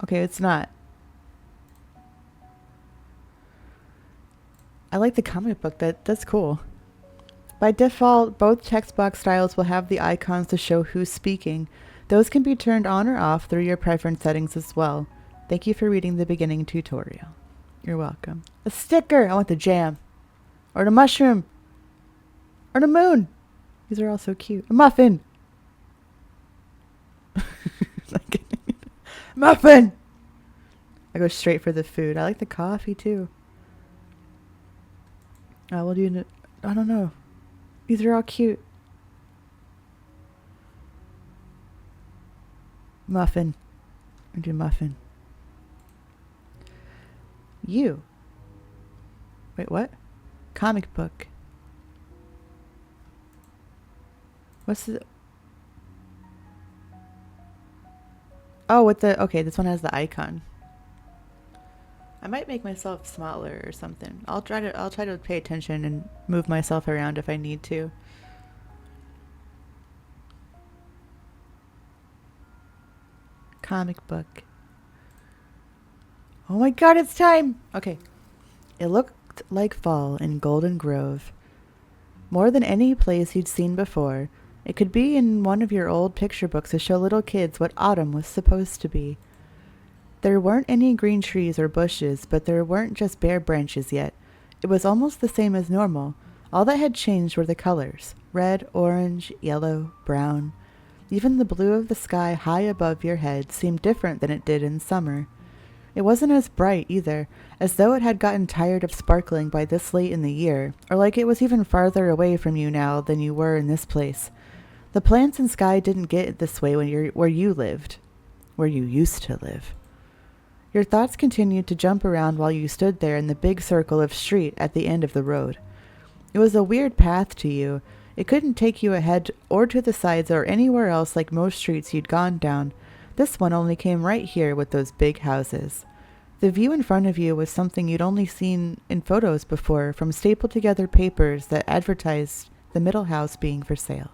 Okay, it's not. I like the comic book. That's cool. By default, both text box styles will have the icons to show who's speaking. Those can be turned on or off through your preference settings as well. Thank you for reading the beginning tutorial. You're welcome. A sticker! I want the jam. Or the mushroom. Or the moon. These are all so cute. A muffin. Muffin! I go straight for the food. I like the coffee too. We'll do... I don't know. These are all cute. Muffin. I'll do muffin. You. Wait, what? Comic book. What's the... Oh, with the... Okay, this one has the icon. I might make myself smaller or something. I'll try to pay attention and move myself around if I need to. Comic book. Oh my god, it's time! Okay. It looked like fall in Golden Grove. More than any place you'd seen before, it could be in one of your old picture books to show little kids what autumn was supposed to be. There weren't any green trees or bushes, but there weren't just bare branches yet. It was almost the same as normal. All that had changed were the colors. Red, orange, yellow, brown. Even the blue of the sky high above your head seemed different than it did in summer. It wasn't as bright either, as though it had gotten tired of sparkling by this late in the year, or like it was even farther away from you now than you were in this place. The plants and sky didn't get this way where you lived. Where you used to live. Your thoughts continued to jump around while you stood there in the big circle of street at the end of the road. It was a weird path to you. It couldn't take you ahead or to the sides or anywhere else like most streets you'd gone down. This one only came right here with those big houses. The view in front of you was something you'd only seen in photos before from stapled together papers that advertised the middle house being for sale.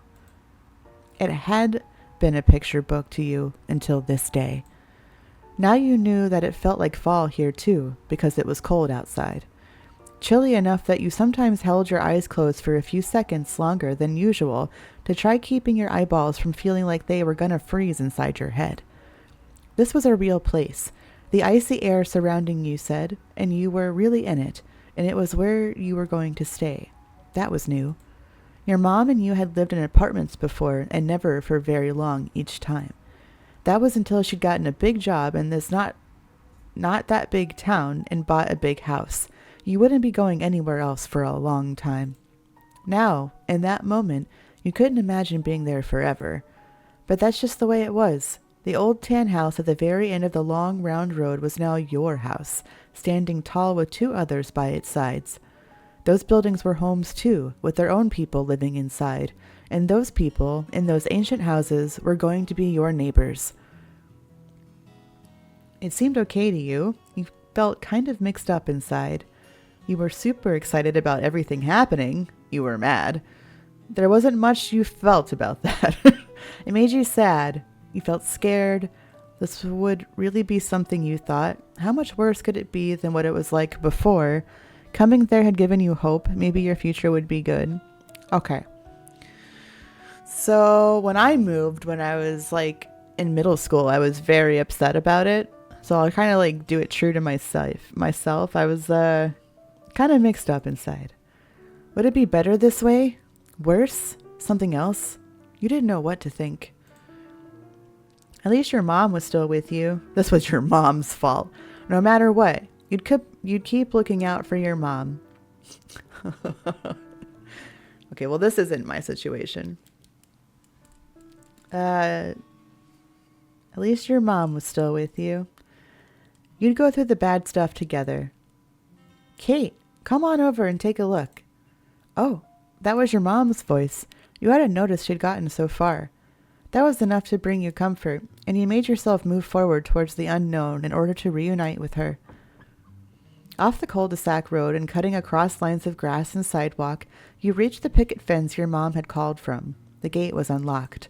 It had been a picture book to you until this day. Now you knew that it felt like fall here too, because it was cold outside. Chilly enough that you sometimes held your eyes closed for a few seconds longer than usual to try keeping your eyeballs from feeling like they were gonna freeze inside your head. This was a real place. The icy air surrounding you said, and you were really in it, and it was where you were going to stay. That was new. Your mom and you had lived in apartments before, and never for very long each time. That was until she'd gotten a big job in this not that big town and bought a big house. You wouldn't be going anywhere else for a long time. Now, in that moment, you couldn't imagine being there forever. But that's just the way it was. The old tan house at the very end of the long round road was now your house, standing tall with two others by its sides. Those buildings were homes too, with their own people living inside. And those people, in those ancient houses, were going to be your neighbors. It seemed okay to you. You felt kind of mixed up inside. You were super excited about everything happening. You were mad. There wasn't much you felt about that. It made you sad. You felt scared. This would really be something you thought. How much worse could it be than what it was like before? Coming there had given you hope. Maybe your future would be good. Okay. So when I moved, when I was like in middle school, I was very upset about it. So I'll kind of like do it true to myself. I was kind of mixed up inside. Would it be better this way? Worse? Something else? You didn't know what to think. At least your mom was still with you. This was your mom's fault. No matter what, you'd keep looking out for your mom. Okay, well this isn't my situation. At least your mom was still with you. You'd go through the bad stuff together. Kate, come on over and take a look. Oh, that was your mom's voice. You hadn't noticed she'd gotten so far. That was enough to bring you comfort, and you made yourself move forward towards the unknown in order to reunite with her. Off the cul-de-sac road and cutting across lines of grass and sidewalk, you reached the picket fence your mom had called from. The gate was unlocked.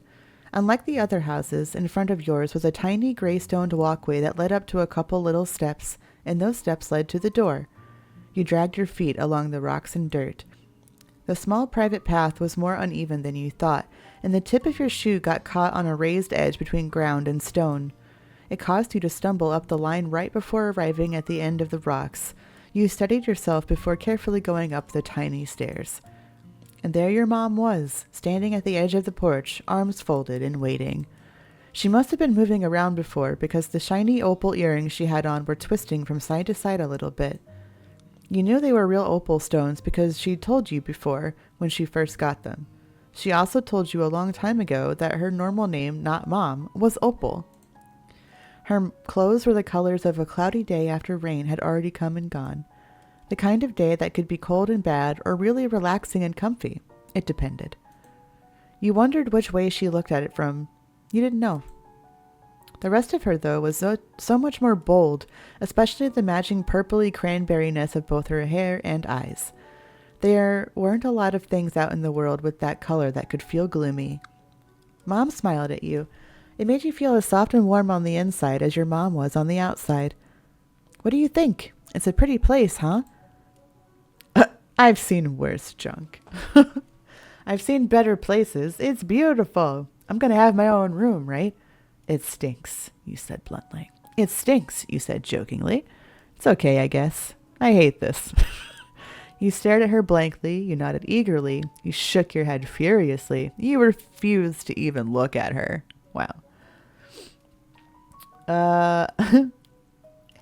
Unlike the other houses, in front of yours was a tiny gray-stoned walkway that led up to a couple little steps, and those steps led to the door. You dragged your feet along the rocks and dirt. The small private path was more uneven than you thought, and the tip of your shoe got caught on a raised edge between ground and stone. It caused you to stumble up the line right before arriving at the end of the rocks. You steadied yourself before carefully going up the tiny stairs. And there your mom was, standing at the edge of the porch, arms folded and waiting. She must have been moving around before, because the shiny opal earrings she had on were twisting from side to side a little bit. You knew they were real opal stones because she'd told you before when she first got them. She also told you a long time ago that her normal name, not Mom, was Opal. Her clothes were the colors of a cloudy day after rain had already come and gone. The kind of day that could be cold and bad or really relaxing and comfy. It depended. You wondered which way she looked at it from. You didn't know. The rest of her, though, was so much more bold, especially the matching purpley cranberryness of both her hair and eyes. There weren't a lot of things out in the world with that color that could feel gloomy. Mom smiled at you. It made you feel as soft and warm on the inside as your mom was on the outside. What do you think? It's a pretty place, huh? I've seen worse junk. I've seen better places. It's beautiful. I'm going to have my own room, right? It stinks, you said bluntly. It stinks, you said jokingly. It's okay, I guess. I hate this. You stared at her blankly. You nodded eagerly. You shook your head furiously. You refused to even look at her. Wow.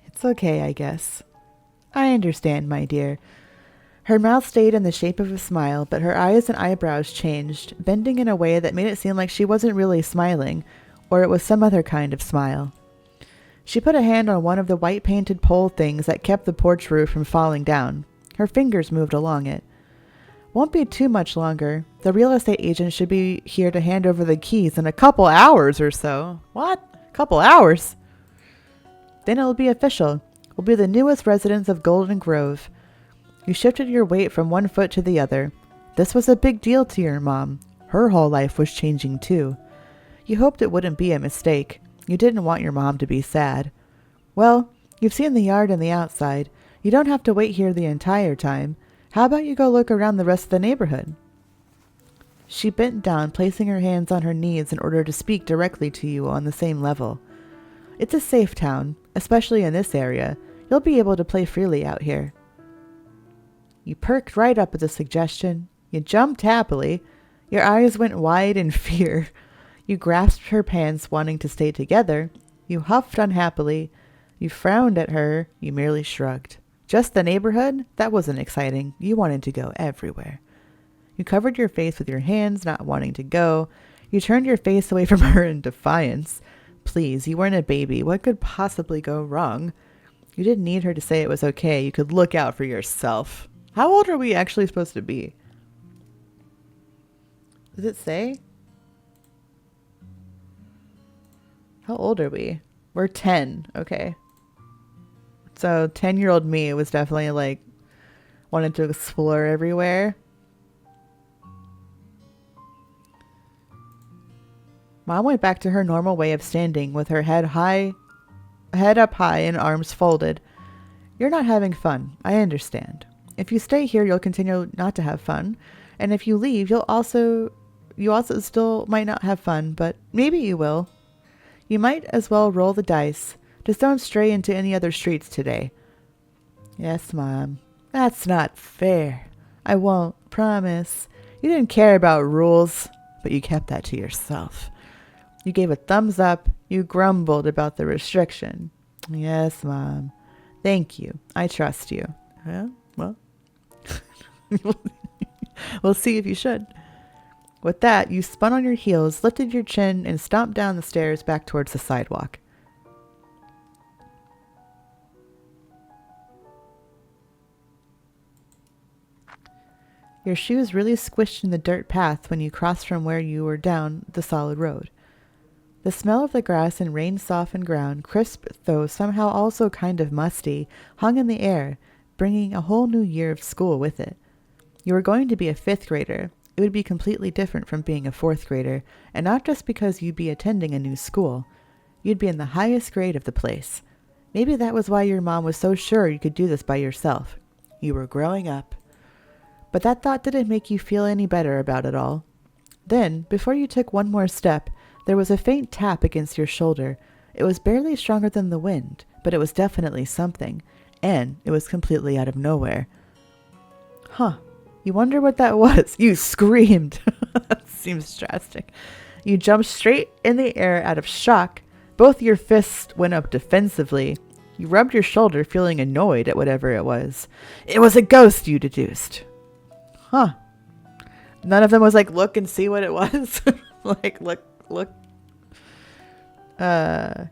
It's okay, I guess. I understand, my dear. Her mouth stayed in the shape of a smile, but her eyes and eyebrows changed, bending in a way that made it seem like she wasn't really smiling, or it was some other kind of smile. She put a hand on one of the white-painted pole things that kept the porch roof from falling down. Her fingers moved along it. Won't be too much longer. The real estate agent should be here to hand over the keys in a couple hours or so. What? Couple hours? Then it'll be official. We'll be the newest residents of Golden Grove. You shifted your weight from one foot to the other. This was a big deal to your mom. Her whole life was changing too. You hoped it wouldn't be a mistake. You didn't want your mom to be sad. Well, you've seen the yard and the outside. You don't have to wait here the entire time. How about you go look around the rest of the neighborhood? She bent down, placing her hands on her knees in order to speak directly to you on the same level. It's a safe town, especially in this area. You'll be able to play freely out here. You perked right up at the suggestion. You jumped happily. Your eyes went wide in fear. You grasped her pants, wanting to stay together. You huffed unhappily. You frowned at her. You merely shrugged. Just the neighborhood? That wasn't exciting. You wanted to go everywhere. You covered your face with your hands, not wanting to go. You turned your face away from her in defiance. Please, you weren't a baby. What could possibly go wrong? You didn't need her to say it was okay. You could look out for yourself. How old are we actually supposed to be? Does it say? How old are we? We're 10. Okay. So 10-year-old me was definitely like wanted to explore everywhere. Mom went back to her normal way of standing with her head up high and arms folded. You're not having fun. I understand. If you stay here, you'll continue not to have fun. And if you leave, you also still might not have fun, but maybe you will. You might as well roll the dice. Just don't stray into any other streets today. Yes, Mom. That's not fair. I won't, promise. You didn't care about rules, but you kept that to yourself. You gave a thumbs up. You grumbled about the restriction. Yes, Mom. Thank you. I trust you. Well, we'll see if you should. With that, you spun on your heels, lifted your chin, and stomped down the stairs back towards the sidewalk. Your shoes really squished in the dirt path when you crossed from where you were down the solid road. The smell of the grass and rain-softened ground, crisp though somehow also kind of musty, hung in the air, bringing a whole new year of school with it. You were going to be a 5th grader. It would be completely different from being a 4th grader, and not just because you'd be attending a new school. You'd be in the highest grade of the place. Maybe that was why your mom was so sure you could do this by yourself. You were growing up. But that thought didn't make you feel any better about it all. Then, before you took one more step, there was a faint tap against your shoulder. It was barely stronger than the wind, but it was definitely something, and it was completely out of nowhere. Huh. You wonder what that was. You screamed. That seems drastic. You jumped straight in the air out of shock. Both your fists went up defensively. You rubbed your shoulder, feeling annoyed at whatever it was. It was a ghost, you deduced. Huh. None of them was like, look and see what it was. Like, look. It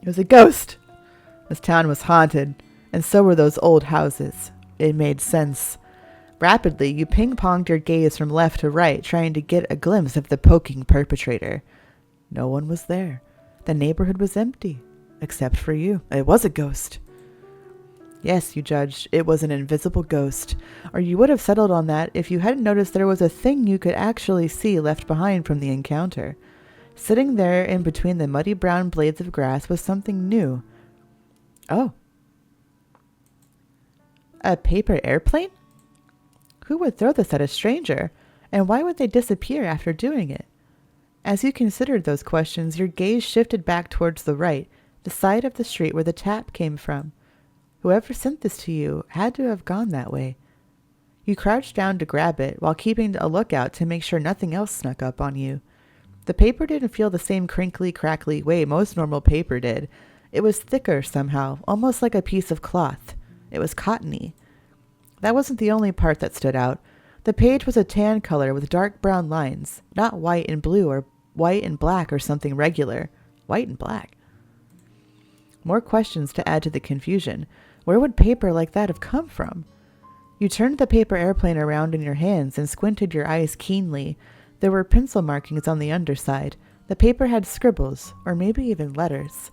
was a ghost. This town was haunted, and so were those old houses. It made sense. Rapidly, you ping-ponged your gaze from left to right, trying to get a glimpse of the poking perpetrator. No one was there. The neighborhood was empty, except for you. It was a ghost. Yes, you judged, it was an invisible ghost, or you would have settled on that if you hadn't noticed there was a thing you could actually see left behind from the encounter. Sitting there in between the muddy brown blades of grass was something new. Oh. A paper airplane? Who would throw this at a stranger? And why would they disappear after doing it? As you considered those questions, your gaze shifted back towards the right, the side of the street where the tap came from. Whoever sent this to you had to have gone that way. You crouched down to grab it, while keeping a lookout to make sure nothing else snuck up on you. The paper didn't feel the same crinkly, crackly way most normal paper did. It was thicker somehow, almost like a piece of cloth. It was cottony. That wasn't the only part that stood out. The page was a tan color with dark brown lines, not white and blue or white and black or something regular. White and black. More questions to add to the confusion. Where would paper like that have come from? You turned the paper airplane around in your hands and squinted your eyes keenly. There were pencil markings on the underside. The paper had scribbles, or maybe even letters.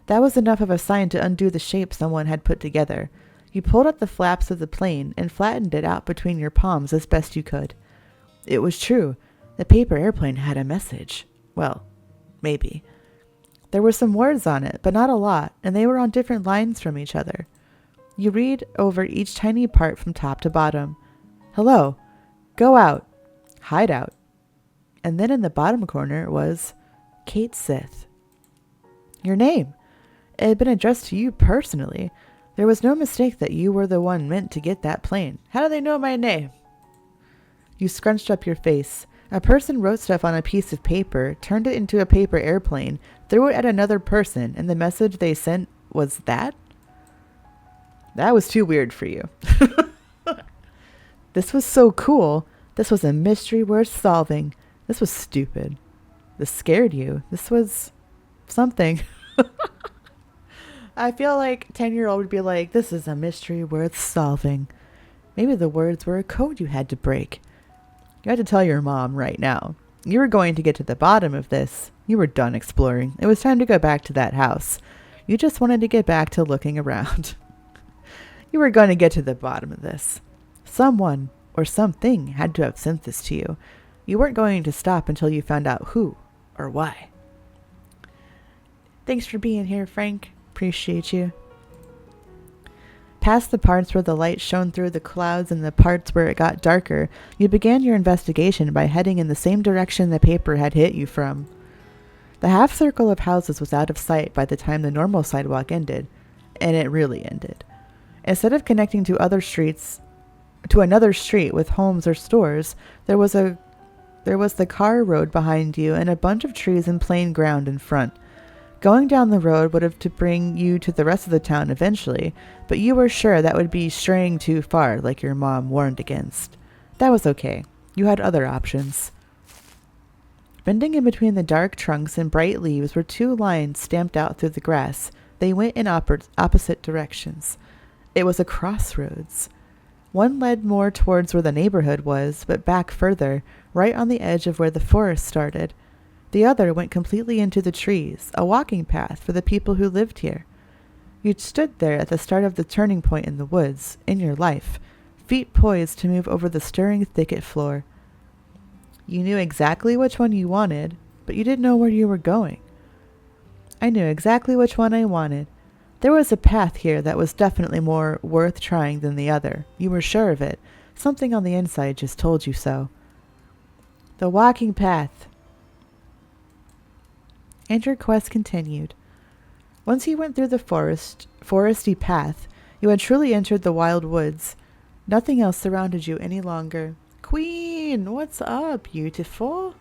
That was enough of a sign to undo the shape someone had put together. You pulled up the flaps of the plane and flattened it out between your palms as best you could. It was true. The paper airplane had a message. Well, maybe. There were some words on it, but not a lot, and they were on different lines from each other. You read over each tiny part from top to bottom. Hello. Go out. Hide out. And then in the bottom corner was Kate Sith. Your name. It had been addressed to you personally. There was no mistake that you were the one meant to get that plane. How do they know my name? You scrunched up your face. A person wrote stuff on a piece of paper, turned it into a paper airplane, threw it at another person, and the message they sent was that? That was too weird for you. This was so cool. This was a mystery worth solving. This was stupid. This scared you. This was something. I feel like 10-year-old would be like, this is a mystery worth solving. Maybe the words were a code you had to break. You had to tell your mom right now. You were going to get to the bottom of this. You were done exploring. It was time to go back to that house. You just wanted to get back to looking around. You were going to get to the bottom of this. Someone or something had to have sent this to you. You weren't going to stop until you found out who or why. Thanks for being here, Frank. Appreciate you. Past the parts where the light shone through the clouds and the parts where it got darker, you began your investigation by heading in the same direction the paper had hit you from. The half circle of houses was out of sight by the time the normal sidewalk ended, and it really ended. Instead of connecting to another street with homes or stores, there was the car road behind you and a bunch of trees and plain ground in front. Going down the road would have to bring you to the rest of the town eventually, but you were sure that would be straying too far, like your mom warned against. That was okay. You had other options. Bending in between the dark trunks and bright leaves were two lines stamped out through the grass. They went in opposite directions. It was a crossroads. One led more towards where the neighborhood was, but back further, right on the edge of where the forest started. The other went completely into the trees, a walking path for the people who lived here. You'd stood there at the start of the turning point in the woods, in your life, feet poised to move over the stirring thicket floor. You knew exactly which one you wanted, but you didn't know where you were going. I knew exactly which one I wanted. There was a path here that was definitely more worth trying than the other. You were sure of it. Something on the inside just told you so. The walking path. And your quest continued. Once you went through the foresty path, you had truly entered the wild woods. Nothing else surrounded you any longer. Queen, what's up, beautiful?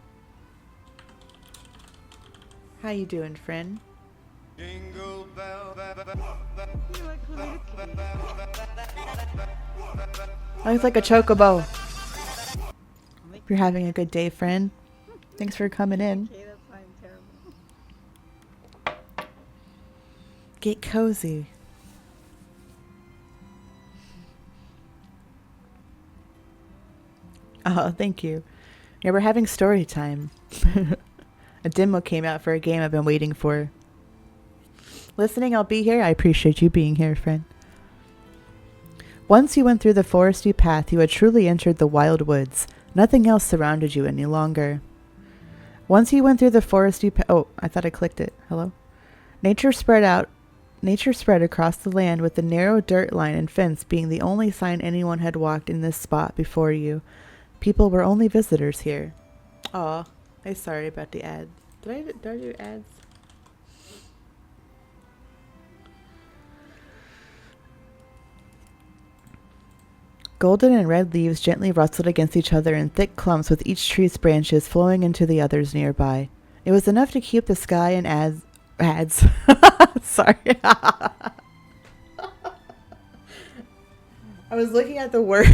How you doing, friend?
Jingle bell,
Looks like a chocobo. Hope you're having a good day, friend. Thanks for coming in.
Okay, that's fine. Terrible.
Get cozy. Oh, thank you. Yeah, we're having story time. A demo came out for a game I've been waiting for. Listening, I'll be here. I appreciate you being here, friend. Once you went through the foresty path, you had truly entered the wild woods. Nothing else surrounded you any longer. Once you went through the foresty oh, I thought I clicked it. Hello? Nature spread across the land, with the narrow dirt line and fence being the only sign anyone had walked in this spot before you. People were only visitors here. Aw, I'm sorry about the ad. Did I do ads? Golden and red leaves gently rustled against each other in thick clumps, with each tree's branches flowing into the others nearby. It was enough to keep the sky and ads. Sorry. I was looking at the word.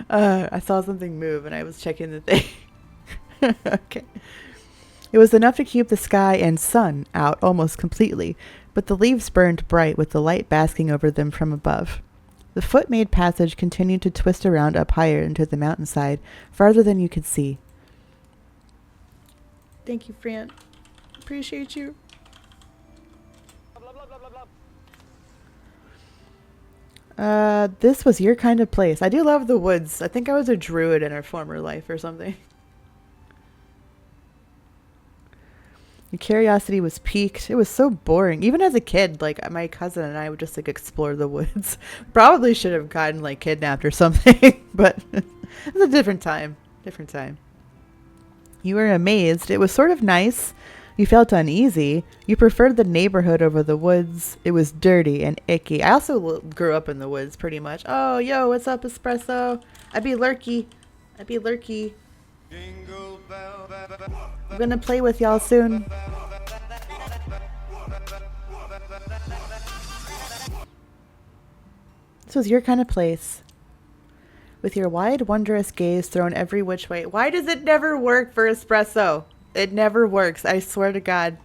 I saw something move and I was checking the thing. Okay. It was enough to keep the sky and sun out almost completely, but the leaves burned bright with the light basking over them from above. The foot-made passage continued to twist around up higher into the mountainside, farther than you could see. Thank you, Fran. Appreciate you. This was your kind of place. I do love the woods. I think I was a druid in a former life or something. Your curiosity was piqued. It was so boring. Even as a kid, like, my cousin and I would just, like, explore the woods. Probably should have gotten, like, kidnapped or something, but it was a different time. Different time. You were amazed. It was sort of nice. You felt uneasy. You preferred the neighborhood over the woods. It was dirty and icky. I also grew up in the woods pretty much. Oh, yo, what's up, Espresso? I be lurky. I'm gonna play with y'all soon. This was your kind of place. With your wide, wondrous gaze thrown every which way. Why does it never work for Espresso? It never works. I swear to God.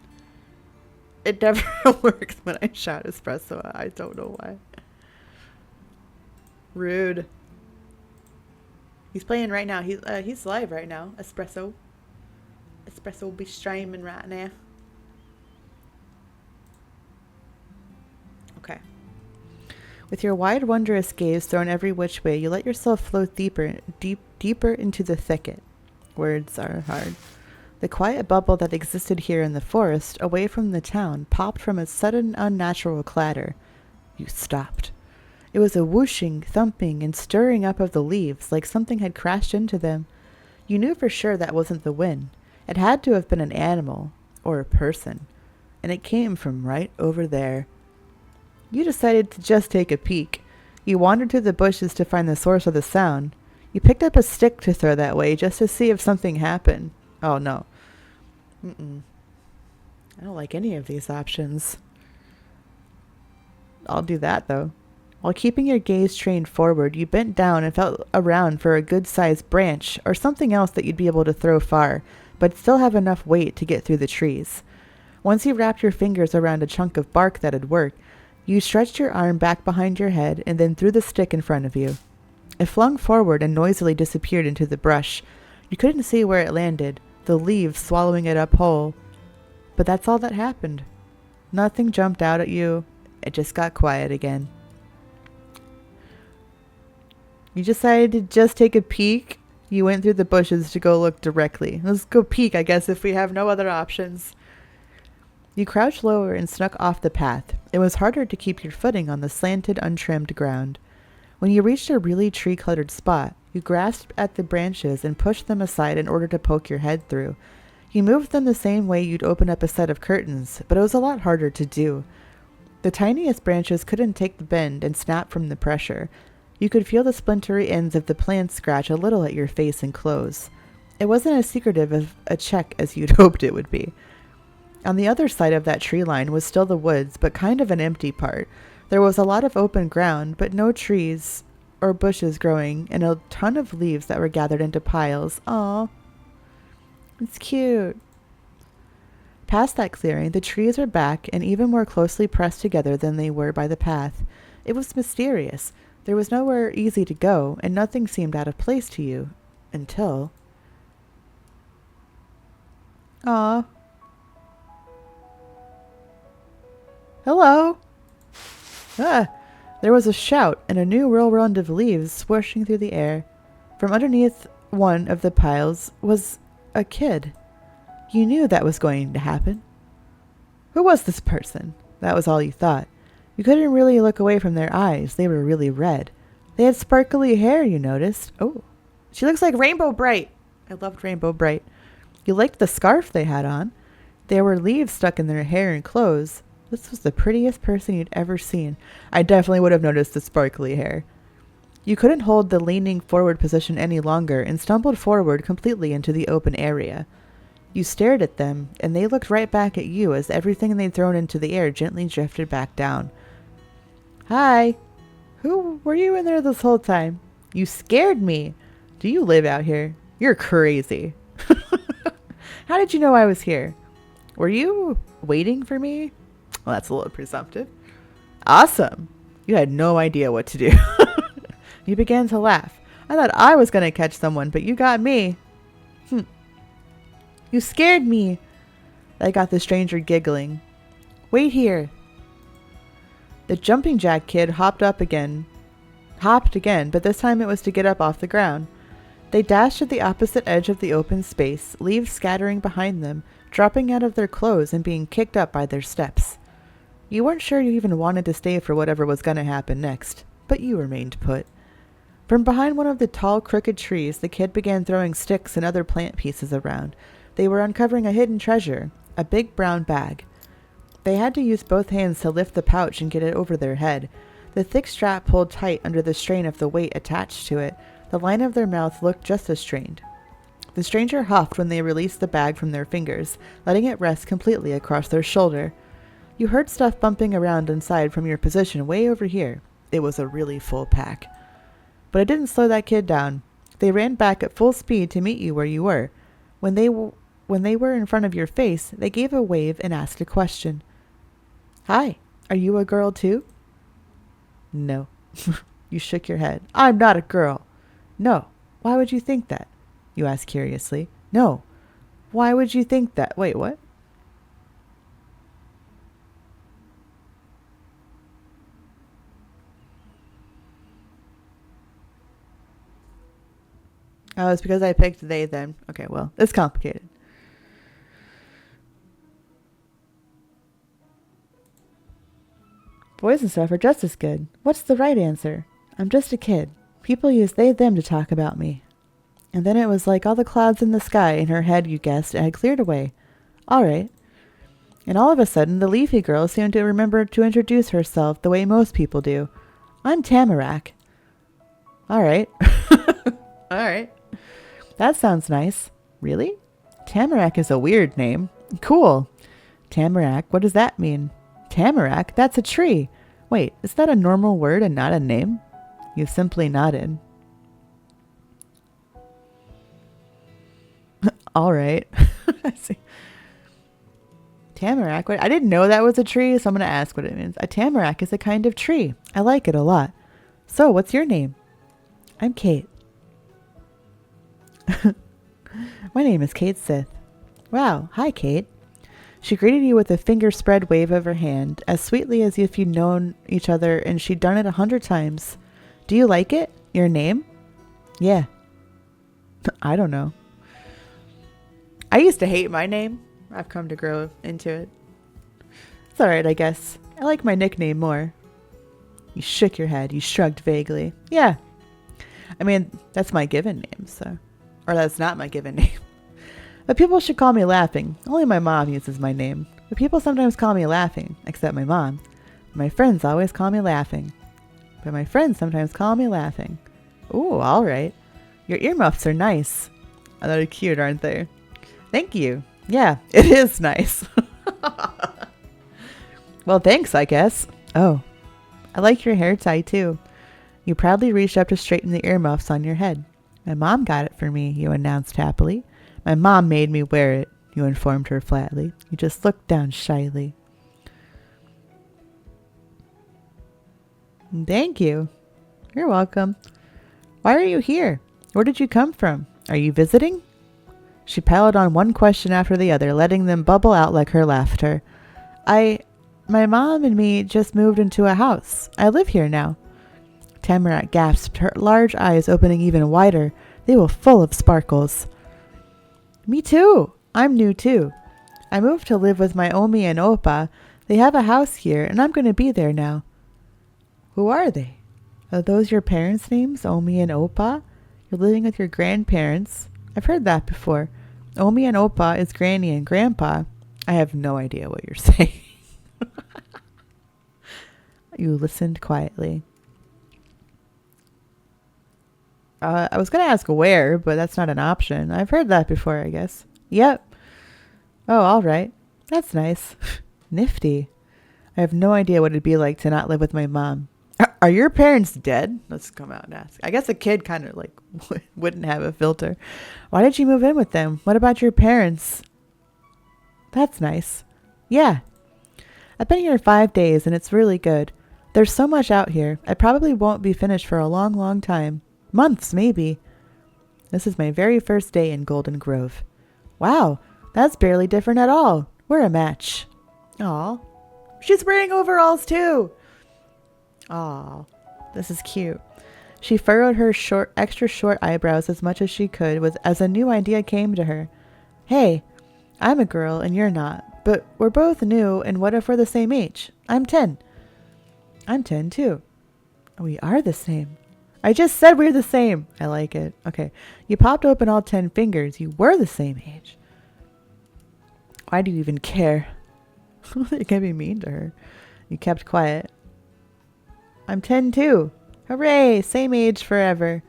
It never works when I shout Espresso. I don't know why. Rude. He's playing right now. He's live right now. Espresso will be streaming right now. Okay. With your wide, wondrous gaze thrown every which way, you let yourself float deeper into the thicket. Words are hard. The quiet bubble that existed here in the forest, away from the town, popped from a sudden unnatural clatter. You stopped. It was a whooshing, thumping, and stirring up of the leaves, like something had crashed into them. You knew for sure that wasn't the wind. It had to have been an animal, or a person, and it came from right over there. You decided to just take a peek. You wandered through the bushes to find the source of the sound. You picked up a stick to throw that way just to see if something happened. Oh, no. I don't like any of these options. I'll do that, though. While keeping your gaze trained forward, you bent down and felt around for a good-sized branch or something else that you'd be able to throw far, but still have enough weight to get through the trees. Once you wrapped your fingers around a chunk of bark that had worked, you stretched your arm back behind your head and then threw the stick in front of you. It flung forward and noisily disappeared into the brush. You couldn't see where it landed, the leaves swallowing it up whole. But that's all that happened. Nothing jumped out at you. It just got quiet again. You decided to just take a peek. You went through the bushes to go look directly. Let's go peek, I guess, if we have no other options. You crouched lower and snuck off the path. It was harder to keep your footing on the slanted, untrimmed ground. When you reached a really tree-cluttered spot, you grasped at the branches and pushed them aside in order to poke your head through. You moved them the same way you'd open up a set of curtains, but it was a lot harder to do. The tiniest branches couldn't take the bend and snap from the pressure. You could feel the splintery ends of the plants scratch a little at your face and clothes. It wasn't as secretive of a check as you'd hoped it would be. On the other side of that tree line was still the woods, but kind of an empty part. There was a lot of open ground, but no trees or bushes growing, and a ton of leaves that were gathered into piles. Aw. It's cute. Past that clearing, the trees were back and even more closely pressed together than they were by the path. It was mysterious. There was nowhere easy to go, and nothing seemed out of place to you. Until... Aw. Hello. There was a shout and a new whirlwind of leaves swooshing through the air. From underneath one of the piles was a kid. You knew that was going to happen. Who was this person? That was all you thought. You couldn't really look away from their eyes. They were really red. They had sparkly hair, you noticed. Oh, she looks like Rainbow Bright. I loved Rainbow Bright. You liked the scarf they had on. There were leaves stuck in their hair and clothes. This was the prettiest person you'd ever seen. I definitely would have noticed the sparkly hair. You couldn't hold the leaning forward position any longer and stumbled forward completely into the open area. You stared at them, and they looked right back at you as everything they'd thrown into the air gently drifted back down. Hi. Who were you in there this whole time? You scared me. Do you live out here? You're crazy. How did you know I was here? Were you waiting for me? Well, that's a little presumptive. Awesome. You had no idea what to do. You began to laugh. I thought I was going to catch someone, but you got me. You scared me. That got the stranger giggling. Wait here. The jumping jack kid hopped again, but this time it was to get up off the ground. They dashed at the opposite edge of the open space, leaves scattering behind them, dropping out of their clothes and being kicked up by their steps. You weren't sure you even wanted to stay for whatever was going to happen next, but you remained put. From behind one of the tall, crooked trees, the kid began throwing sticks and other plant pieces around. They were uncovering a hidden treasure, a big brown bag. They had to use both hands to lift the pouch and get it over their head. The thick strap pulled tight under the strain of the weight attached to it. The line of their mouth looked just as strained. The stranger huffed when they released the bag from their fingers, letting it rest completely across their shoulder. You heard stuff bumping around inside from your position way over here. It was a really full pack. But it didn't slow that kid down. They ran back at full speed to meet you where you were. When they were in front of your face, they gave a wave and asked a question. Hi, are you a girl too? No. You shook your head. I'm not a girl. No. Why would you think that? You asked curiously. No. Why would you think that? Wait, what? Oh, it's because I picked they then. Okay, well, it's complicated. Boys and stuff are just as good. What's the right answer? I'm just a kid. People use they them to talk about me. And then it was like all the clouds in the sky in her head, you guessed, had cleared away. All right. And all of a sudden, the leafy girl seemed to remember to introduce herself the way most people do. I'm Tamarack. All right. All right. That sounds nice. Really? Tamarack is a weird name. Cool. Tamarack, what does that mean? Tamarack? That's a tree. Wait, is that a normal word and not a name? You simply nodded. All right. I see. Tamarack. Wait, I didn't know that was a tree, so I'm going to ask what it means. A tamarack is a kind of tree. I like it a lot. So, what's your name? I'm Kate. My name is Kate Sith. Wow, hi, Kate. She greeted you with a finger spread wave of her hand, as sweetly as if you'd known each other and she'd done it 100 times. Do you like it? Your name? Yeah. I don't know. I used to hate my name. I've come to grow into it. It's alright, I guess. I like my nickname more. You shook your head. You shrugged vaguely. Yeah. I mean, that's my given name, so. Or that's not my given name. But people should call me Laughing. Only my mom uses my name. But people sometimes call me Laughing, except my mom. My friends always call me Laughing. But my friends sometimes call me Laughing. Ooh, alright. Your earmuffs are nice. Oh, they're cute, aren't they? Thank you. Yeah, it is nice. Well, thanks, I guess. Oh, I like your hair tie, too. You proudly reached up to straighten the earmuffs on your head. My mom got it for me, you announced happily. My mom made me wear it, you informed her flatly. You just looked down shyly. Thank you. You're welcome. Why are you here? Where did you come from? Are you visiting? She piled on one question after the other, letting them bubble out like her laughter. My mom and me just moved into a house. I live here now. Tamara gasped, her large eyes opening even wider. They were full of sparkles. Me too. I'm new too. I moved to live with my Omi and Opa. They have a house here, and I'm going to be there now. Who are they? Are those your parents' names, Omi and Opa? You're living with your grandparents. I've heard that before. Omi and Opa is Granny and Grandpa. I have no idea what you're saying. You listened quietly. I was going to ask where, but that's not an option. I've heard that before, I guess. Yep. Oh, all right. That's nice. Nifty. I have no idea what it'd be like to not live with my mom. Are your parents dead? Let's come out and ask. I guess a kid kind of like wouldn't have a filter. Why did you move in with them? What about your parents? That's nice. Yeah. I've been here 5 days and it's really good. There's so much out here. I probably won't be finished for a long, long time. Months, maybe. This is my very first day in Golden Grove. Wow, that's barely different at all. We're a match. Aw. She's wearing overalls too. Aw, this is cute. She furrowed her extra short eyebrows as much as she could as a new idea came to her. Hey, I'm a girl and you're not, but we're both new, and what if we're the same age? I'm 10. I'm 10 too. We are the same. I just said we're the same. I like it. Okay. You popped open all 10 fingers. You were the same age. Why do you even care? You can't be mean to her. You kept quiet. I'm 10 too. Hooray! Same age forever.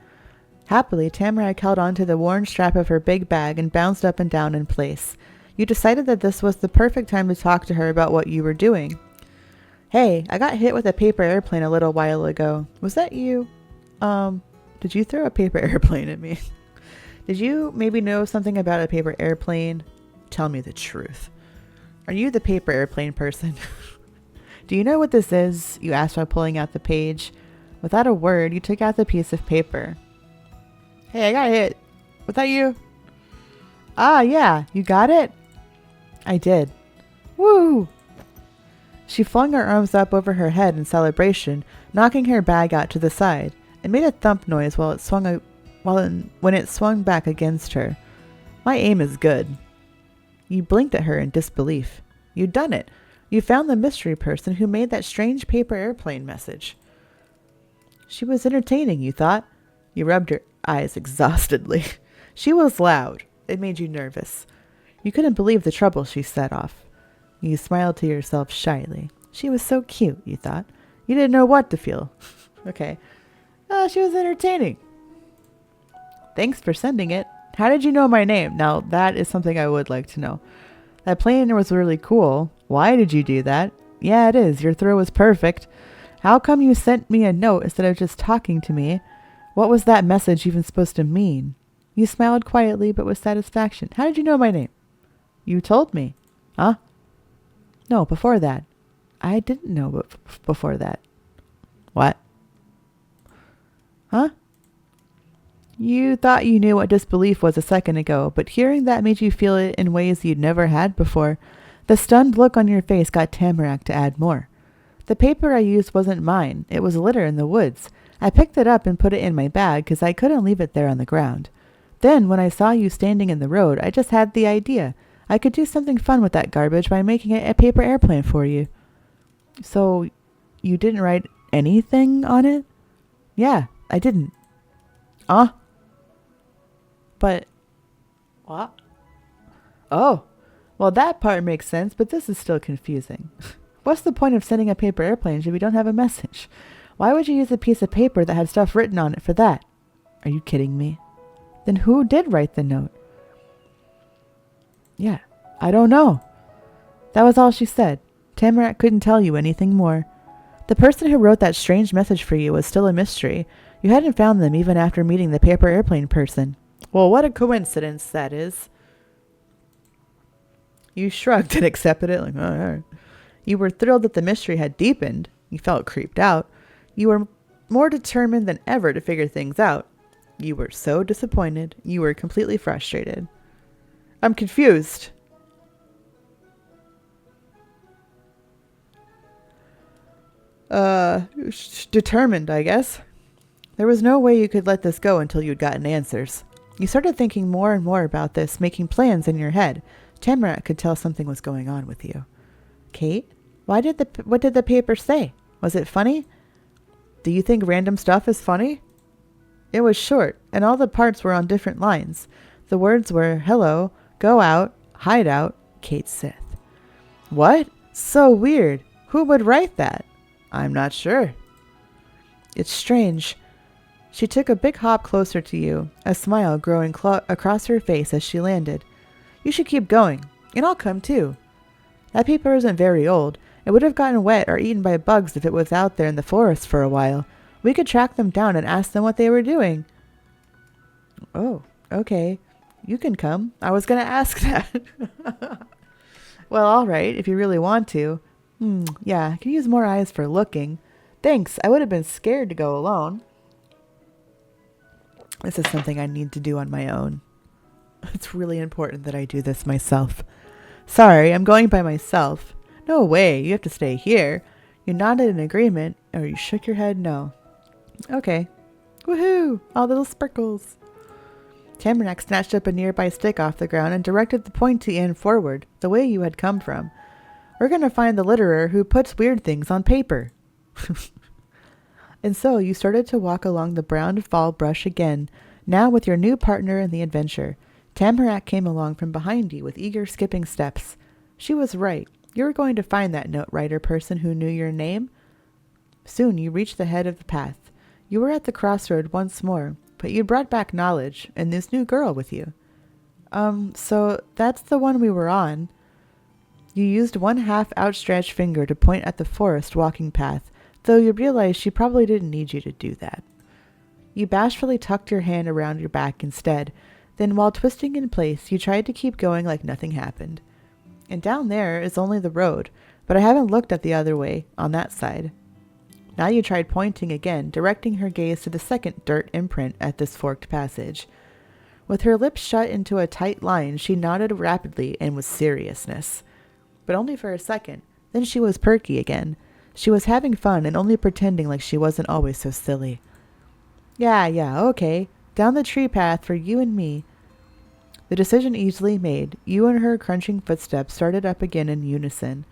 Happily, Tamara held onto the worn strap of her big bag and bounced up and down in place. You decided that this was the perfect time to talk to her about what you were doing. Hey, I got hit with a paper airplane a little while ago. Was that you? Did you throw a paper airplane at me? Did you maybe know something about a paper airplane? Tell me the truth. Are you the paper airplane person? Do you know what this is? You asked while pulling out the page. Without a word, you took out the piece of paper. Hey, I got hit. Was that you? Ah, yeah. You got it? I did. Woo! She flung her arms up over her head in celebration, knocking her bag out to the side. It made a thump noise when it swung back against her. My aim is good. You blinked at her in disbelief. You'd done it. You found the mystery person who made that strange paper airplane message. She was entertaining, you thought. You rubbed your eyes exhaustedly. She was loud. It made you nervous. You couldn't believe the trouble she set off. You smiled to yourself shyly. She was so cute, you thought. You didn't know what to feel. Okay. She was entertaining. Thanks for sending it. How did you know my name? Now, that is something I would like to know. That plane was really cool. Why did you do that? Yeah, it is. Your throw was perfect. How come you sent me a note instead of just talking to me? What was that message even supposed to mean? You smiled quietly but with satisfaction. How did you know my name? You told me. Huh? No, before that. I didn't know before that. What? Huh? You thought you knew what disbelief was a second ago, but hearing that made you feel it in ways you'd never had before. The stunned look on your face got Tamarack to add more. The paper I used wasn't mine. It was litter in the woods. I picked it up and put it in my bag because I couldn't leave it there on the ground. Then, when I saw you standing in the road, I just had the idea. I could do something fun with that garbage by making it a paper airplane for you. So, you didn't write anything on it? Yeah, I didn't. But, what? Oh, well that part makes sense, but this is still confusing. What's the point of sending a paper airplane if we don't have a message? Why would you use a piece of paper that had stuff written on it for that? Are you kidding me? Then who did write the note? Yeah, I don't know. That was all she said. Tamarack couldn't tell you anything more. The person who wrote that strange message for you was still a mystery. You hadn't found them even after meeting the paper airplane person. Well, what a coincidence that is. You shrugged and accepted it like, all right. You were thrilled that the mystery had deepened. You felt creeped out. You were more determined than ever to figure things out. You were so disappointed. You were completely frustrated. I'm confused. Determined, I guess. There was no way you could let this go until you'd gotten answers. You started thinking more and more about this, making plans in your head. Tamarack could tell something was going on with you. Kate, what did the paper say? Was it funny? Do you think random stuff is funny? It was short, and all the parts were on different lines. The words were, hello, go out, hide out, Kate Sith. What? So weird. Who would write that? I'm not sure. It's strange. She took a big hop closer to you, a smile growing across her face as she landed. You should keep going, and I'll come too. That paper isn't very old. It would have gotten wet or eaten by bugs if it was out there in the forest for a while. We could track them down and ask them what they were doing. Oh, okay. You can come. I was going to ask that. Well, all right, if you really want to. Yeah, I could use more eyes for looking. Thanks, I would have been scared to go alone. This is something I need to do on my own. It's really important that I do this myself. Sorry, I'm going by myself. No way, you have to stay here. You nodded in agreement, or you shook your head no. Okay. Woohoo! All little sparkles. Tamarack snatched up a nearby stick off the ground and directed the pointy end forward, the way you had come from. We're going to find the litterer who puts weird things on paper. And so you started to walk along the brown fall brush again, now with your new partner in the adventure. Tamarack came along from behind you with eager skipping steps. She was right. You were going to find that note writer person who knew your name. Soon you reached the head of the path. You were at the crossroad once more, but you brought back knowledge and this new girl with you. So that's the one we were on. You used one half outstretched finger to point at the forest walking path, though you realized she probably didn't need you to do that. You bashfully tucked your hand around your back instead. Then while twisting in place, you tried to keep going like nothing happened. And down there is only the road, but I haven't looked at the other way, on that side. Now you tried pointing again, directing her gaze to the second dirt imprint at this forked passage. With her lips shut into a tight line, she nodded rapidly and with seriousness. But only for a second. Then she was perky again. She was having fun and only pretending like she wasn't always so silly. Yeah, okay. Down the tree path for you and me. The decision easily made, you and her crunching footsteps started up again in unison.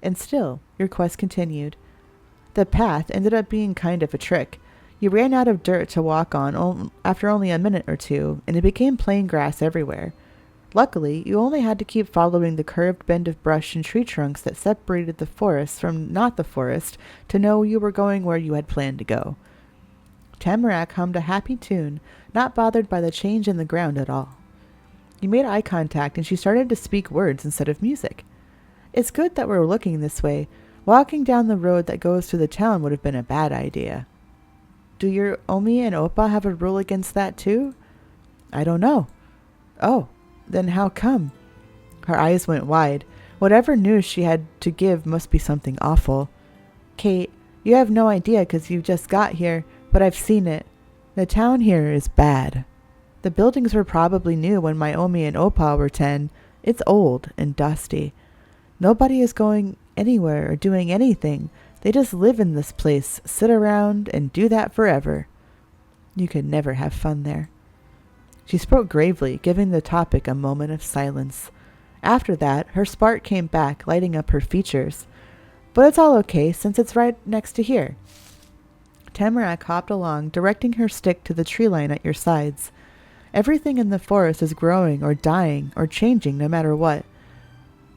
And still, your quest continued. The path ended up being kind of a trick. You ran out of dirt to walk on after only a minute or two, and it became plain grass everywhere. Luckily, you only had to keep following the curved bend of brush and tree trunks that separated the forest from not the forest to know you were going where you had planned to go. Tamarack hummed a happy tune, not bothered by the change in the ground at all. You made eye contact and she started to speak words instead of music. It's good that we're looking this way. Walking down the road that goes to the town would have been a bad idea. Do your Omi and Oppa have a rule against that too? I don't know. Oh, then how come? Her eyes went wide. Whatever news she had to give must be something awful. Kate, you have no idea because you just got here, but I've seen it. The town here is bad. The buildings were probably new when Myomi and Opal were 10. It's old and dusty. Nobody is going anywhere or doing anything. They just live in this place, sit around, and do that forever. You could never have fun there. She spoke gravely, giving the topic a moment of silence. After that, her spark came back, lighting up her features. But it's all okay, since it's right next to here. Tamarack hopped along, directing her stick to the tree line at your sides. Everything in the forest is growing or dying or changing no matter what.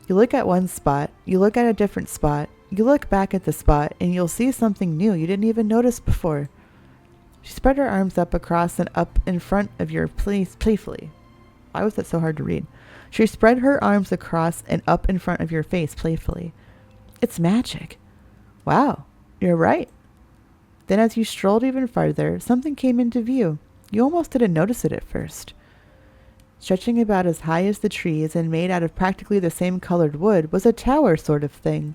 You look at one spot, you look at a different spot, you look back at the spot, and you'll see something new you didn't even notice before. She spread her arms up across and up in front of your face playfully. Why was that so hard to read? She spread her arms across and up in front of your face playfully. It's magic. Wow, you're right. Then as you strolled even farther, something came into view. You almost didn't notice it at first. Stretching about as high as the trees and made out of practically the same colored wood was a tower sort of thing.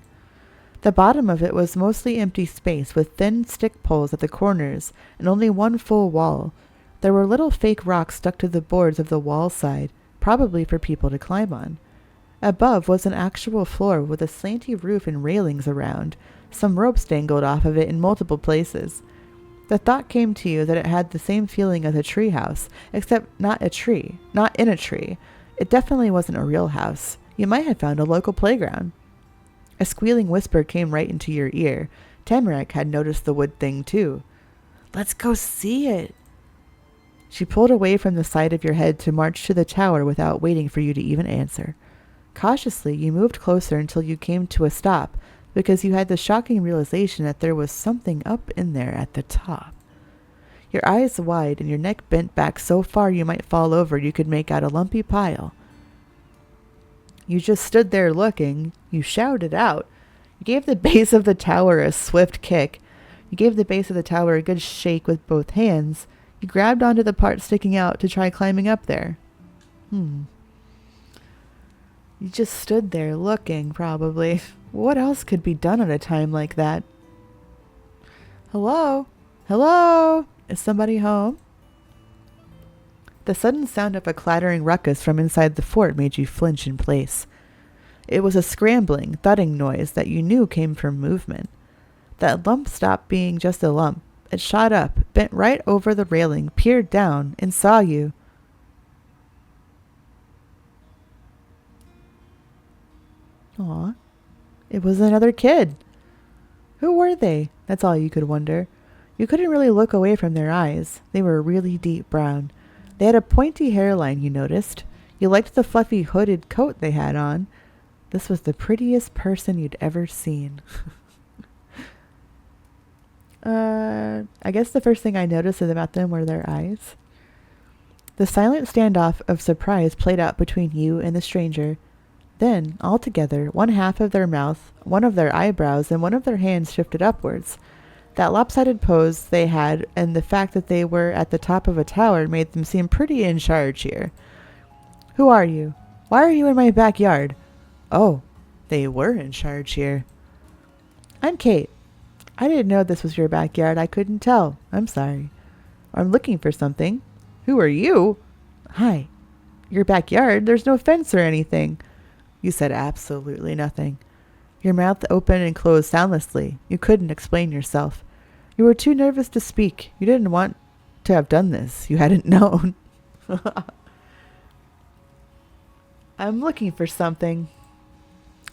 The bottom of it was mostly empty space with thin stick poles at the corners and only one full wall. There were little fake rocks stuck to the boards of the wall side, probably for people to climb on. Above was an actual floor with a slanty roof and railings around. Some ropes dangled off of it in multiple places. The thought came to you that it had the same feeling as a tree house, except not in a tree. It definitely wasn't a real house. You might have found a local playground. A squealing whisper came right into your ear. Tamarack had noticed the wood thing too. Let's go see it. She pulled away from the side of your head to march to the tower without waiting for you to even answer. Cautiously, you moved closer until you came to a stop, because you had the shocking realization that there was something up in there at the top. Your eyes wide and your neck bent back so far you might fall over you could make out a lumpy pile. You just stood there looking. You shouted out. You gave the base of the tower a swift kick. You gave the base of the tower a good shake with both hands. You grabbed onto the part sticking out to try climbing up there. You just stood there looking, probably. What else could be done at a time like that? Hello? Hello? Is somebody home? The sudden sound of a clattering ruckus from inside the fort made you flinch in place. It was a scrambling, thudding noise that you knew came from movement. That lump stopped being just a lump. It shot up, bent right over the railing, peered down, and saw you. Aw. It was another kid. Who were they? That's all you could wonder. You couldn't really look away from their eyes. They were really deep brown. They had a pointy hairline, you noticed. You liked the fluffy hooded coat they had on. This was the prettiest person you'd ever seen. I guess the first thing I noticed about them were their eyes. The silent standoff of surprise played out between you and the stranger. Then, all together, one half of their mouth, one of their eyebrows, and one of their hands shifted upwards. That lopsided pose they had and the fact that they were at the top of a tower made them seem pretty in charge here. Who are you? Why are you in my backyard? Oh, they were in charge here. I'm Kate. I didn't know this was your backyard. I couldn't tell. I'm sorry. I'm looking for something. Who are you? Hi. Your backyard? There's no fence or anything. You said absolutely nothing. Your mouth opened and closed soundlessly. You couldn't explain yourself. You were too nervous to speak. You didn't want to have done this. You hadn't known. I'm looking for something.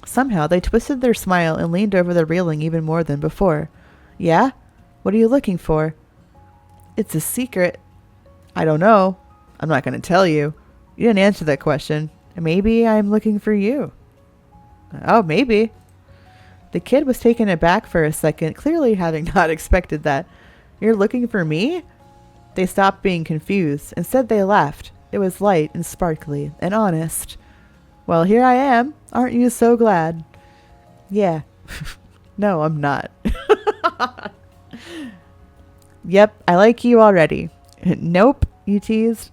Somehow they twisted their smile and leaned over the railing even more than before. Yeah? What are you looking for? It's a secret. I don't know. I'm not going to tell you. You didn't answer that question. Maybe I'm looking for you. Oh, maybe. The kid was taken aback for a second, clearly having not expected that. You're looking for me? They stopped being confused. Instead, they laughed. It was light and sparkly and honest. Well, here I am. Aren't you so glad? Yeah. No, I'm not. Yep, I like you already. Nope, you teased.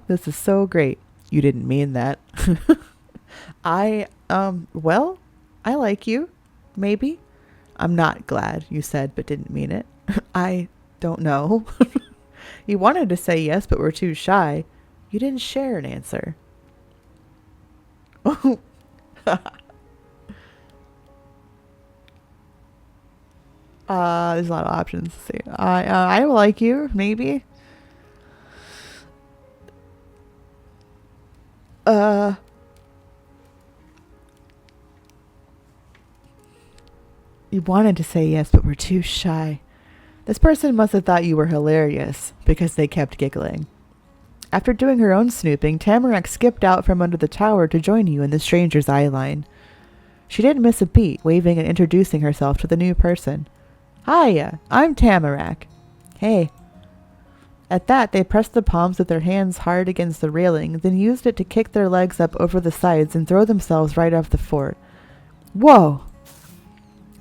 This is so great. You didn't mean that. Well, I like you. Maybe. I'm not glad, you said, but didn't mean it. I don't know. You wanted to say yes, but were too shy. You didn't share an answer. There's a lot of options to see. I like you, maybe. You wanted to say yes, but were too shy. This person must have thought you were hilarious, because they kept giggling. After doing her own snooping, Tamarack skipped out from under the tower to join you in the stranger's eye line. She didn't miss a beat, waving and introducing herself to the new person. Hiya, I'm Tamarack. Hey. At that, they pressed the palms of their hands hard against the railing, then used it to kick their legs up over the sides and throw themselves right off the fort. Whoa!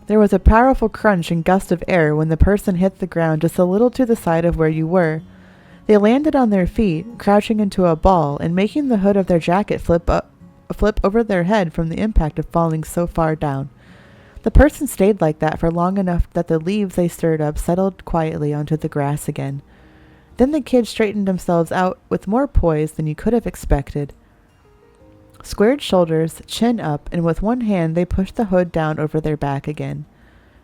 There was a powerful crunch and gust of air when the person hit the ground just a little to the side of where you were. They landed on their feet, crouching into a ball and making the hood of their jacket flip over their head from the impact of falling so far down. The person stayed like that for long enough that the leaves they stirred up settled quietly onto the grass again. Then the kids straightened themselves out with more poise than you could have expected. Squared shoulders, chin up, and with one hand they pushed the hood down over their back again.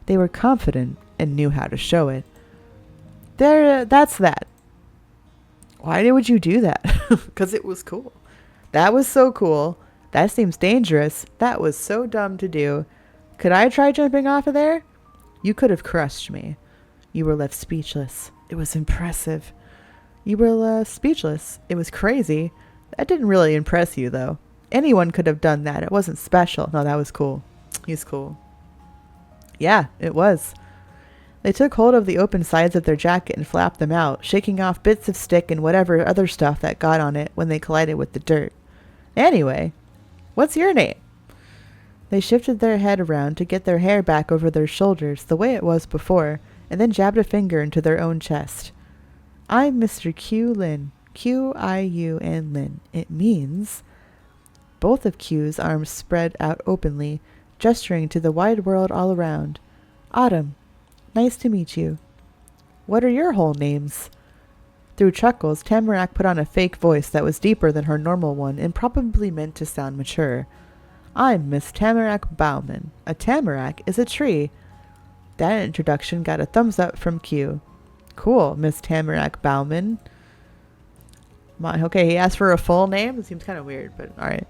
They were confident and knew how to show it. That's that. Why would you do that? Because it was cool. That was so cool. That seems dangerous. That was so dumb to do. Could I try jumping off of there? You could have crushed me. You were left speechless. It was impressive. You were speechless. It was crazy. That didn't really impress you, though. Anyone could have done that. It wasn't special. No, that was cool. He's cool. Yeah, it was. They took hold of the open sides of their jacket and flapped them out, shaking off bits of stick and whatever other stuff that got on it when they collided with the dirt. Anyway, what's your name? They shifted their head around to get their hair back over their shoulders the way it was before, and then jabbed a finger into their own chest. I'm Mr. Q Lin. Q-I-U-N Lin. It means... Both of Q's arms spread out openly, gesturing to the wide world all around. Autumn. Nice to meet you. What are your whole names? Through chuckles, Tamarack put on a fake voice that was deeper than her normal one and probably meant to sound mature. I'm Miss Tamarack Bauman. A tamarack is a tree. That introduction got a thumbs up from Q. Cool, Miss Tamarack Bauman. Okay, he asked for a full name? It seems kind of weird, but alright.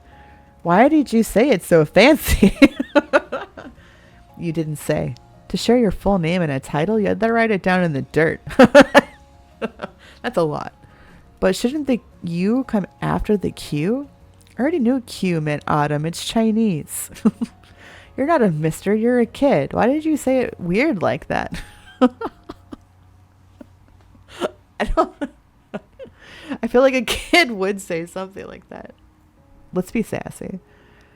Why did you say it so fancy? You didn't say. To share your full name and a title, you had to write it down in the dirt. That's a lot. But shouldn't the U come after the Q? I already knew Q meant autumn. It's Chinese. You're not a mister. You're a kid. Why did you say it weird like that? I feel like a kid would say something like that. Let's be sassy.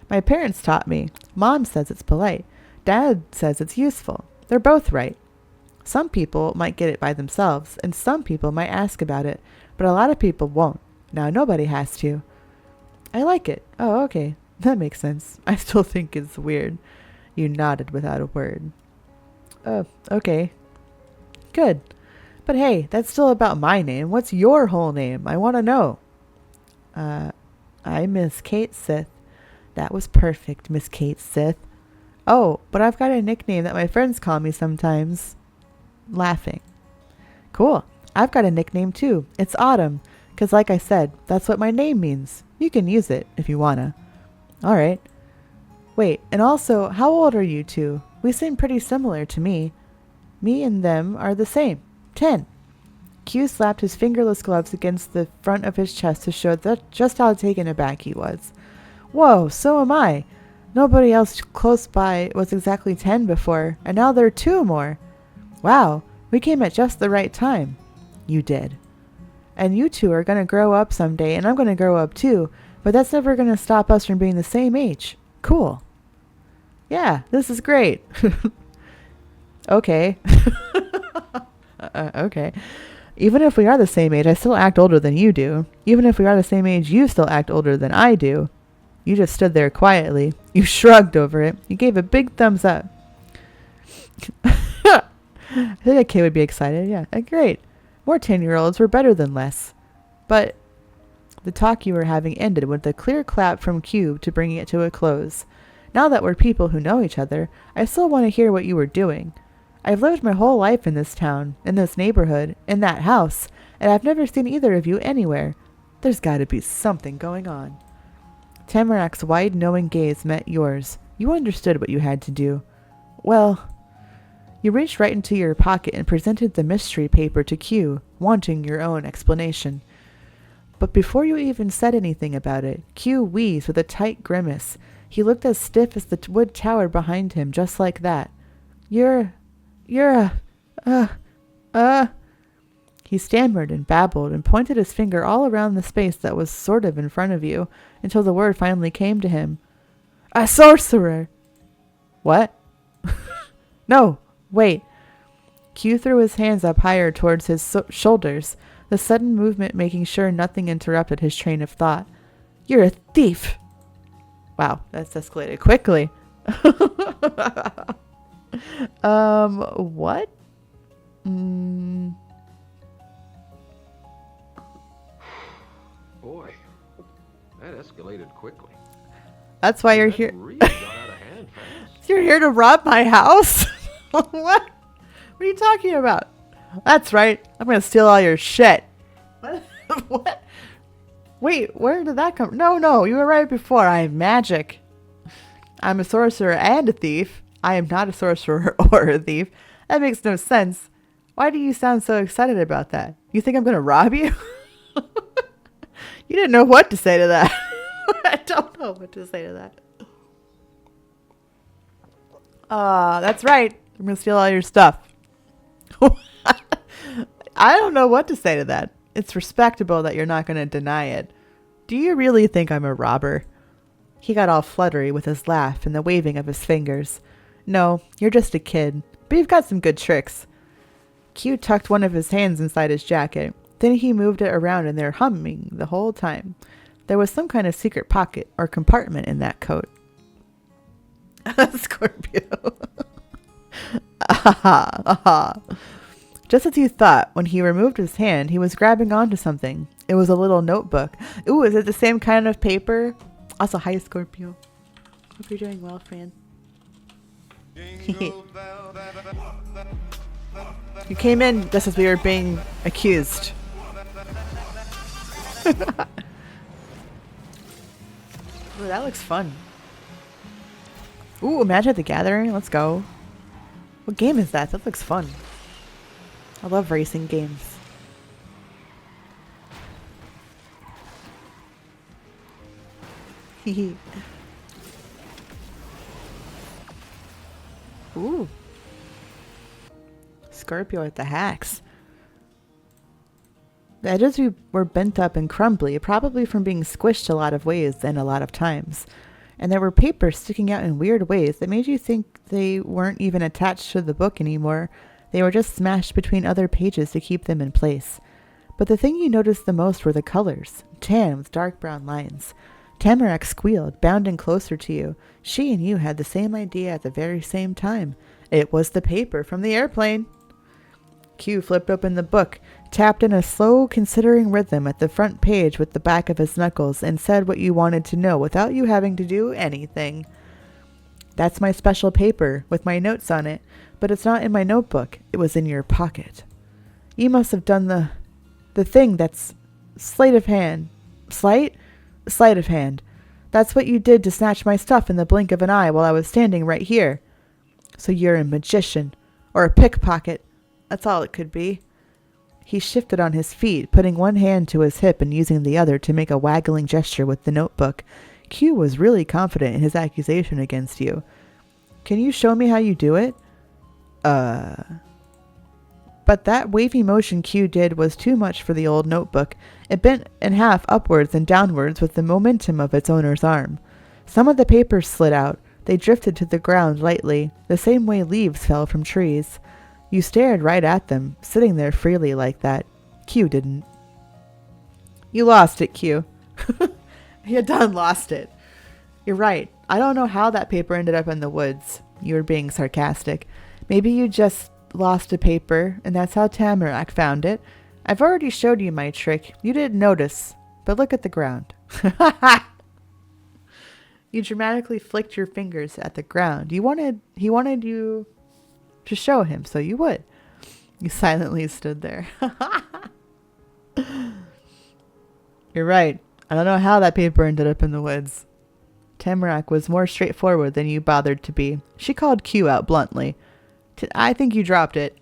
My parents taught me. Mom says it's polite. Dad says it's useful. They're both right. Some people might get it by themselves, and some people might ask about it, but a lot of people won't. Now nobody has to. I like it. Oh, okay. That makes sense. I still think it's weird. You nodded without a word. Oh, okay. Good. But hey, that's still about my name. What's your whole name? I want to know. I'm Miss Kate Sith. That was perfect, Miss Kate Sith. Oh, but I've got a nickname that my friends call me sometimes. Laughing. Cool. I've got a nickname too. It's Autumn. 'Cause like I said, that's what my name means. You can use it if you wanna. Alright. Wait, and also, how old are you two? We seem pretty similar to me. Me and them are the same. 10. Q slapped his fingerless gloves against the front of his chest to show just how taken aback he was. Whoa, so am I. Nobody else close by was exactly 10 before, and now there are 2 more. Wow, we came at just the right time. You did. And you two are going to grow up someday, and I'm going to grow up too, but that's never going to stop us from being the same age. Cool. Yeah, this is great. Okay. Okay. Even if we are the same age, I still act older than you do. Even if we are the same age, you still act older than I do. You just stood there quietly. You shrugged over it. You gave a big thumbs up. I think a kid would be excited. Yeah, great. More 10-year-olds were better than less. But The talk you were having ended with a clear clap from Q to bring it to a close. Now that we're people who know each other, I still want to hear what you were doing. I've lived my whole life in this town, in this neighborhood, in that house, and I've never seen either of you anywhere. There's got to be something going on. Tamarak's wide, knowing gaze met yours. You understood what you had to do. Well, you reached right into your pocket and presented the mystery paper to Q, wanting your own explanation. But before you even said anything about it, Q wheezed with a tight grimace. He looked as stiff as the wood tower behind him, just like that. You're He stammered and babbled and pointed his finger all around the space that was sort of in front of you, until the word finally came to him. A sorcerer! What? No, wait. Q threw his hands up higher towards his shoulders, the sudden movement making sure nothing interrupted his train of thought. You're a thief! Wow, that's escalated quickly. What?
Boy, that escalated quickly.
That's why you're here.
Really got out of hand fast.
You're here to rob my house? What? What are you talking about? That's right. I'm going to steal all your shit. What? What? Wait, where did that come? No, you were right before. I have magic. I'm a sorcerer and a thief. I am not a sorcerer or a thief. That makes no sense. Why do you sound so excited about that? You think I'm going to rob you? You didn't know what to say to that. I don't know what to say to that. That's right. I'm going to steal all your stuff. I don't know what to say to that. It's respectable that you're not going to deny it. Do you really think I'm a robber? He got all fluttery with his laugh and the waving of his fingers. No, you're just a kid, but you've got some good tricks. Q tucked one of his hands inside his jacket. Then he moved it around in there, humming the whole time. There was some kind of secret pocket or compartment in that coat. Scorpio. Just as you thought, when he removed his hand, he was grabbing onto something. It was a little notebook. Ooh, is it the same kind of paper? Also, hi, Scorpio. Hope you're doing well, friend. You came in just as we were being accused. Ooh, that looks fun. Ooh, Magic the Gathering. Let's go. What game is that? That looks fun. I love racing games. Hehe. Ooh. Scorpio at the hacks. The edges were bent up and crumbly, probably from being squished a lot of ways and a lot of times. And there were papers sticking out in weird ways that made you think they weren't even attached to the book anymore. They were just smashed between other pages to keep them in place. But the thing you noticed the most were the colors, tan with dark brown lines. Tamarak squealed, bounding closer to you. She and you had the same idea at the very same time. It was the paper from the airplane. Q flipped open the book, tapped in a slow, considering rhythm at the front page with the back of his knuckles, and said what you wanted to know without you having to do anything. That's my special paper, with my notes on it, but it's not in my notebook. It was in your pocket. You must have done the thing that's sleight of hand. Sleight? Sleight of hand. That's what you did to snatch my stuff in the blink of an eye while I was standing right here. So you're a magician. Or a pickpocket. That's all it could be. He shifted on his feet, putting one hand to his hip and using the other to make a waggling gesture with the notebook. Q was really confident in his accusation against you. Can you show me how you do it? But that wavy motion Q did was too much for the old notebook. It bent in half upwards and downwards with the momentum of its owner's arm. Some of the papers slid out. They drifted to the ground lightly, the same way leaves fell from trees. You stared right at them, sitting there freely like that. Q didn't. You lost it, Q. You done lost it. You're right. I don't know how that paper ended up in the woods. You were being sarcastic. Maybe you just lost a paper, and that's how Tamarak found it. I've already showed you my trick. You didn't notice. but look at the ground. You dramatically flicked your fingers at the ground. He wanted you to show him, so you would. You silently stood there. You're right. I don't know how that paper ended up in the woods. Tamarack was more straightforward than you bothered to be. She called Q out bluntly. I think you dropped it.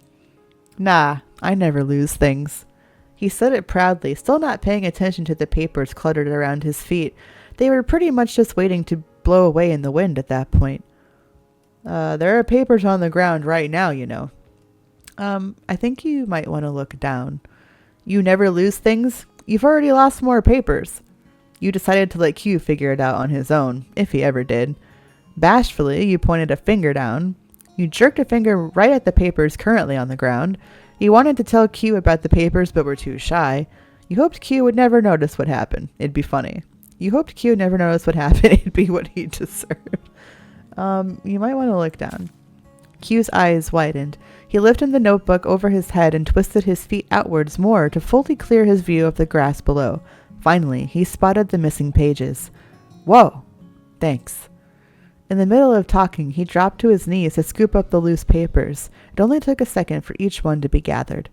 Nah, I never lose things. He said it proudly, still not paying attention to the papers cluttered around his feet. They were pretty much just waiting to blow away in the wind at that point. There are papers on the ground right now, you know. I think you might want to look down. You never lose things? You've already lost more papers. You decided to let Q figure it out on his own, if he ever did. Bashfully, you pointed a finger down. You jerked a finger right at the papers currently on the ground. You wanted to tell Q about the papers, but were too shy. You hoped Q would never notice what happened. It'd be funny. You hoped Q would never notice what happened. It'd be what he deserved. You might want to look down. Q's eyes widened. He lifted the notebook over his head and twisted his feet outwards more to fully clear his view of the grass below. Finally, he spotted the missing pages. Whoa! Thanks. In the middle of talking, he dropped to his knees to scoop up the loose papers. It only took a second for each one to be gathered.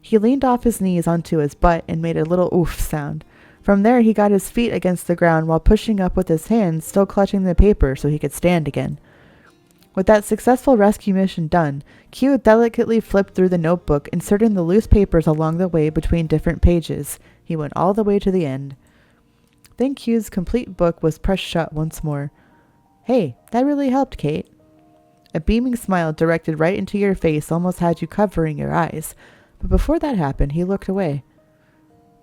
He leaned off his knees onto his butt and made a little oof sound. From there, he got his feet against the ground while pushing up with his hands, still clutching the paper so he could stand again. With that successful rescue mission done, Q delicately flipped through the notebook, inserting the loose papers along the way between different pages. He went all the way to the end. Then Q's complete book was pressed shut once more. Hey, that really helped, Kate. A beaming smile directed right into your face almost had you covering your eyes. But before that happened, he looked away.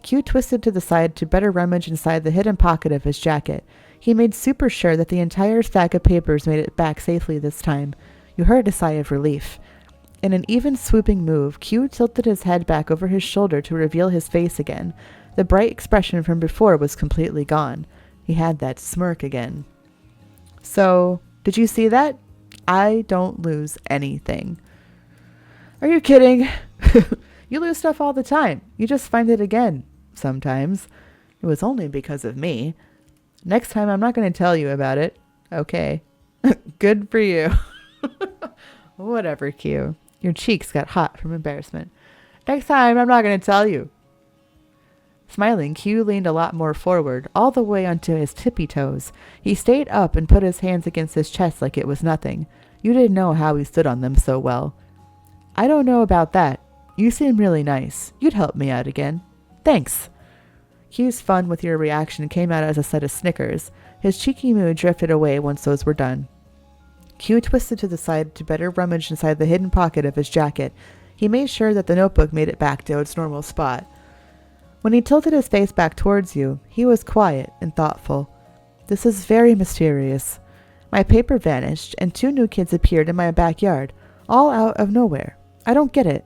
Q twisted to the side to better rummage inside the hidden pocket of his jacket. He made super sure that the entire stack of papers made it back safely this time. You heard a sigh of relief. In an even swooping move, Q tilted his head back over his shoulder to reveal his face again. The bright expression from before was completely gone. He had that smirk again. So, did you see that? I don't lose anything. Are you kidding? You lose stuff all the time. You just find it again. Sometimes. It was only because of me. Next time I'm not going to tell you about it. Okay. Good for you. Whatever, Q. Your cheeks got hot from embarrassment. Next time I'm not going to tell you. Smiling, Q leaned a lot more forward, all the way onto his tippy toes. He stayed up and put his hands against his chest like it was nothing. You didn't know how he stood on them so well. I don't know about that. You seem really nice. You'd help me out again. Thanks. Q's fun with your reaction came out as a set of snickers. His cheeky mood drifted away once those were done. Q twisted to the side to better rummage inside the hidden pocket of his jacket. He made sure that the notebook made it back to its normal spot. When he tilted his face back towards you, he was quiet and thoughtful. This is very mysterious. My paper vanished, and 2 new kids appeared in my backyard, all out of nowhere. I don't get it.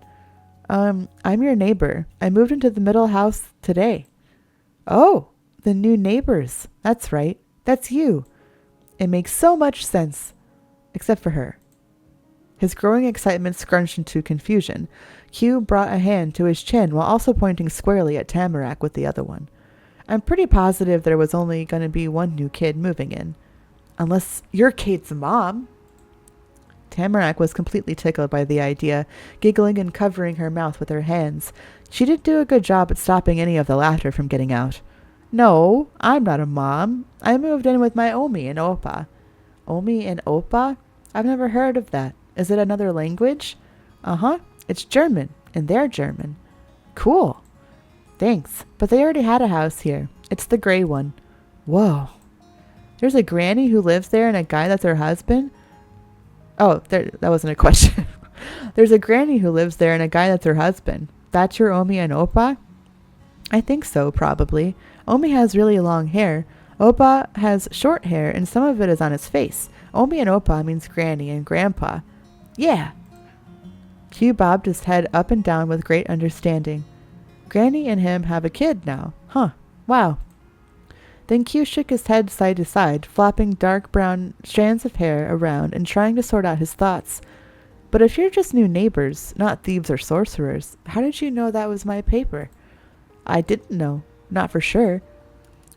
I'm your neighbor. I moved into the middle house today. Oh, the new neighbors. That's right. That's you. It makes so much sense. Except for her. His growing excitement scrunched into confusion. Q brought a hand to his chin while also pointing squarely at Tamarack with the other one. I'm pretty positive there was only going to be 1 new kid moving in. Unless you're Kate's mom. Tamarack was completely tickled by the idea, giggling and covering her mouth with her hands. She didn't do a good job at stopping any of the laughter from getting out. No, I'm not a mom. I moved in with my Omi and Opa. Omi and Opa? I've never heard of that. Is it another language? Uh-huh. It's German, and they're German. Cool. Thanks, but they already had a house here. It's the gray one. Whoa. There's a granny who lives there and a guy that's her husband? Oh, that wasn't a question. There's a granny who lives there and a guy that's her husband. That's your Omi and Opa? I think so, probably. Omi has really long hair. Opa has short hair, and some of it is on his face. Omi and Opa means granny and grandpa. Yeah. Q bobbed his head up and down with great understanding. Granny and him have a kid now. Huh. Wow. Then Q shook his head side to side, flopping dark brown strands of hair around and trying to sort out his thoughts. But if you're just new neighbors, not thieves or sorcerers, how did you know that was my paper? I didn't know. Not for sure.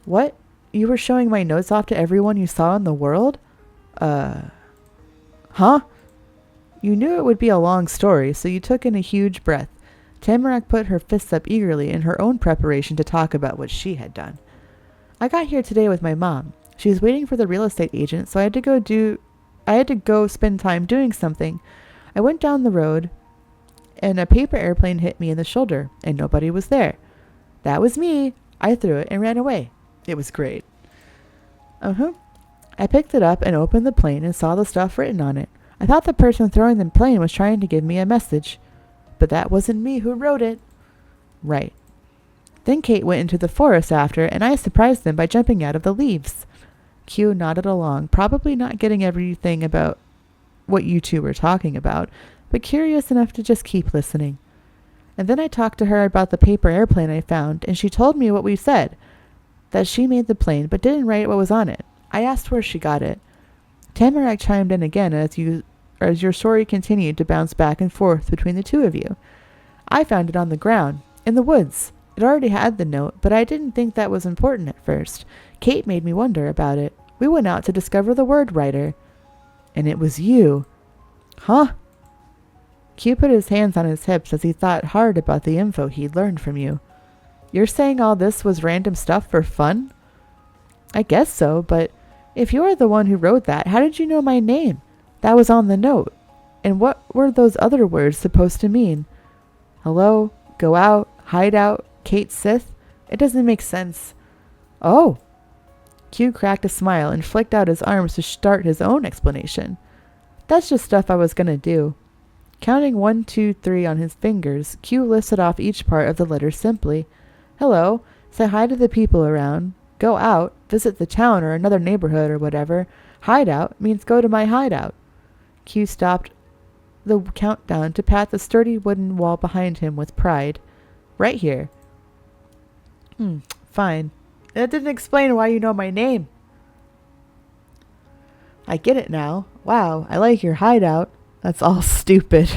What? You were showing my notes off to everyone you saw in the world? Huh? You knew it would be a long story, so you took in a huge breath. Tamarack put her fists up eagerly in her own preparation to talk about what she had done. I got here today with my mom. She was waiting for the real estate agent, so I had to go spend time doing something. I went down the road, and a paper airplane hit me in the shoulder, and nobody was there. That was me. I threw it and ran away. It was great. I picked it up and opened the plane and saw the stuff written on it. I thought the person throwing the plane was trying to give me a message. But that wasn't me who wrote it. Right. Then Kate went into the forest after, and I surprised them by jumping out of the leaves. Q nodded along, probably not getting everything about what you two were talking about, but curious enough to just keep listening. And then I talked to her about the paper airplane I found, and she told me what we said, that she made the plane but didn't write what was on it. I asked where she got it. Tamarack chimed in again as your story continued to bounce back and forth between the two of you. I found it on the ground, in the woods. It already had the note, but I didn't think that was important at first. Kate made me wonder about it. We went out to discover the word writer. And it was you. Huh? Q put his hands on his hips as he thought hard about the info he'd learned from you. You're saying all this was random stuff for fun? I guess so, but if you're the one who wrote that, how did you know my name? That was on the note. And what were those other words supposed to mean? Hello? Go out? Hide out? Kate Sith? It doesn't make sense. Oh. Q cracked a smile and flicked out his arms to start his own explanation. That's just stuff I was gonna do. Counting 1, 2, 3 on his fingers, Q listed off each part of the letter simply. Hello. Say hi to the people around. Go out. Visit the town or another neighborhood or whatever. Hideout means go to my hideout. Q stopped the countdown to pat the sturdy wooden wall behind him with pride. Right here. Fine. That didn't explain why you know my name. I get it now. Wow, I like your hideout. That's all stupid.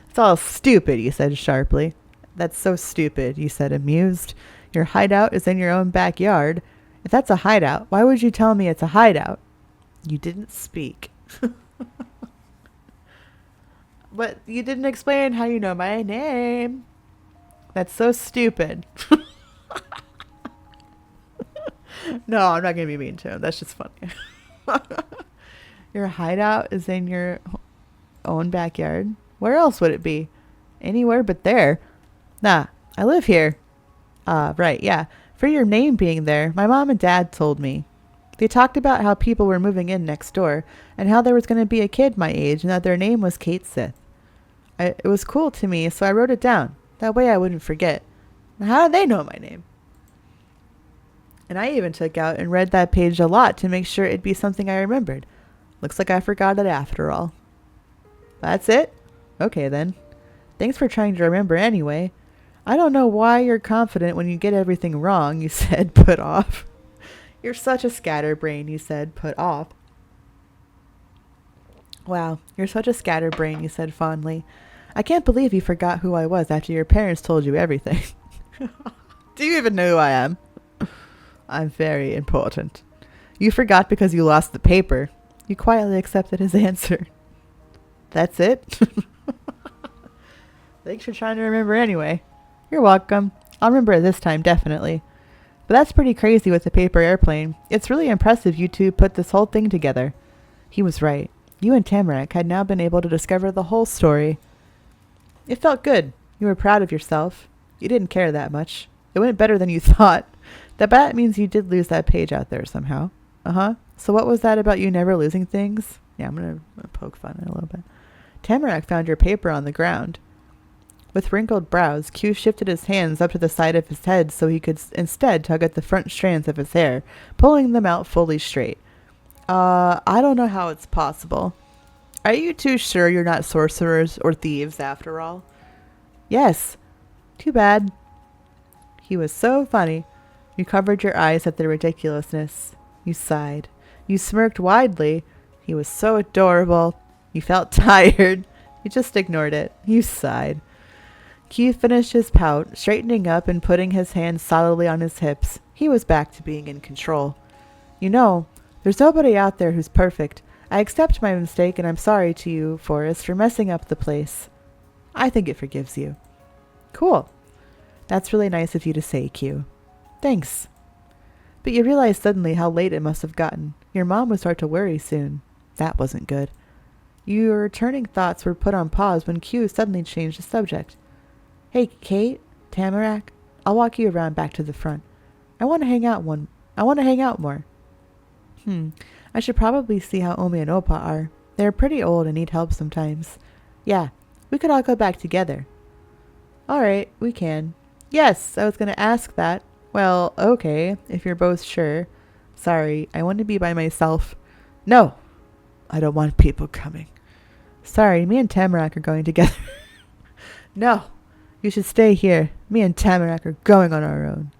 It's all stupid, you said sharply. That's so stupid, you said amused. Your hideout is in your own backyard. If that's a hideout, why would you tell me it's a hideout? You didn't speak. But you didn't explain how you know my name. That's so stupid. No, I'm not going to be mean to him. That's just funny. Your hideout is in your own backyard. Where else would it be? Anywhere but there. Nah, I live here. Right, yeah. For your name being there, my mom and dad told me. They talked about how people were moving in next door and how there was going to be a kid my age and that their name was Kate Sith. It was cool to me, so I wrote it down. That way I wouldn't forget. How did they know my name? And I even took out and read that page a lot to make sure it'd be something I remembered. Looks like I forgot it after all. That's it? Okay then. Thanks for trying to remember anyway. I don't know why you're confident when you get everything wrong, you said, put off. You're such a scatterbrain, you said, put off. Wow, you're such a scatterbrain, you said fondly. I can't believe you forgot who I was after your parents told you everything. Do you even know who I am? I'm very important. You forgot because you lost the paper. You quietly accepted his answer. That's it? Thanks for trying to remember anyway. You're welcome. I'll remember it this time, definitely. But that's pretty crazy with the paper airplane. It's really impressive you two put this whole thing together. He was right. You and Tamarack had now been able to discover the whole story. It felt good. You were proud of yourself. You didn't care that much. It went better than you thought. That means you did lose that page out there somehow. So what was that about you never losing things? Yeah, I'm going to poke fun at it a little bit. Tamarack found your paper on the ground. With wrinkled brows, Q shifted his hands up to the side of his head so he could instead tug at the front strands of his hair, pulling them out fully straight. I don't know how it's possible. Are you two sure you're not sorcerers or thieves after all? Yes. Too bad. He was so funny. You covered your eyes at the ridiculousness. You sighed. You smirked widely. He was so adorable. You felt tired. You just ignored it. You sighed. Q finished his pout, straightening up and putting his hands solidly on his hips. He was back to being in control. You know, there's nobody out there who's perfect. I accept my mistake and I'm sorry to you, Forrest, for messing up the place. I think it forgives you. Cool. That's really nice of you to say, Q. Thanks. But you realize suddenly how late it must have gotten. Your mom would start to worry soon. That wasn't good. Your returning thoughts were put on pause when Q suddenly changed the subject. Hey, Kate, Tamarack, I'll walk you around back to the front. I want to hang out more. I should probably see how Omi and Opa are. They're pretty old and need help sometimes. Yeah, we could all go back together. All right, we can. Yes, I was going to ask that. Well, okay, if you're both sure. Sorry, I want to be by myself. No, I don't want people coming. Sorry, me and Tamarack are going together. No, you should stay here. Me and Tamarack are going on our own.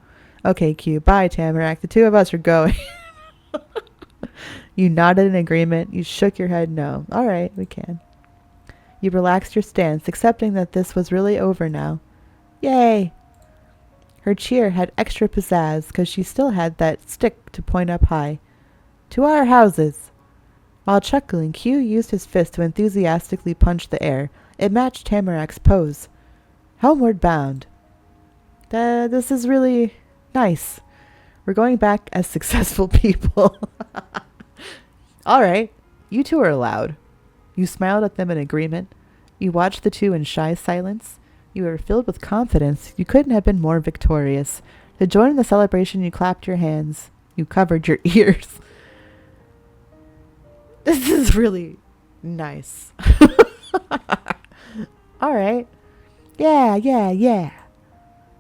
Okay, Q, bye, Tamarack. The two of us are going. You nodded in agreement. You shook your head no. All right, we can. You relaxed your stance, accepting that this was really over now. Yay! Her cheer had extra pizzazz because she still had that stick to point up high. To our houses! While chuckling, Q used his fist to enthusiastically punch the air. It matched Tamarack's pose. Homeward bound. This is really nice. We're going back as successful people. All right, you two are allowed. You smiled at them in agreement. You watched the two in shy silence. You were filled with confidence. You couldn't have been more victorious. To join in the celebration, you clapped your hands. You covered your ears. This is really nice. All right. Yeah.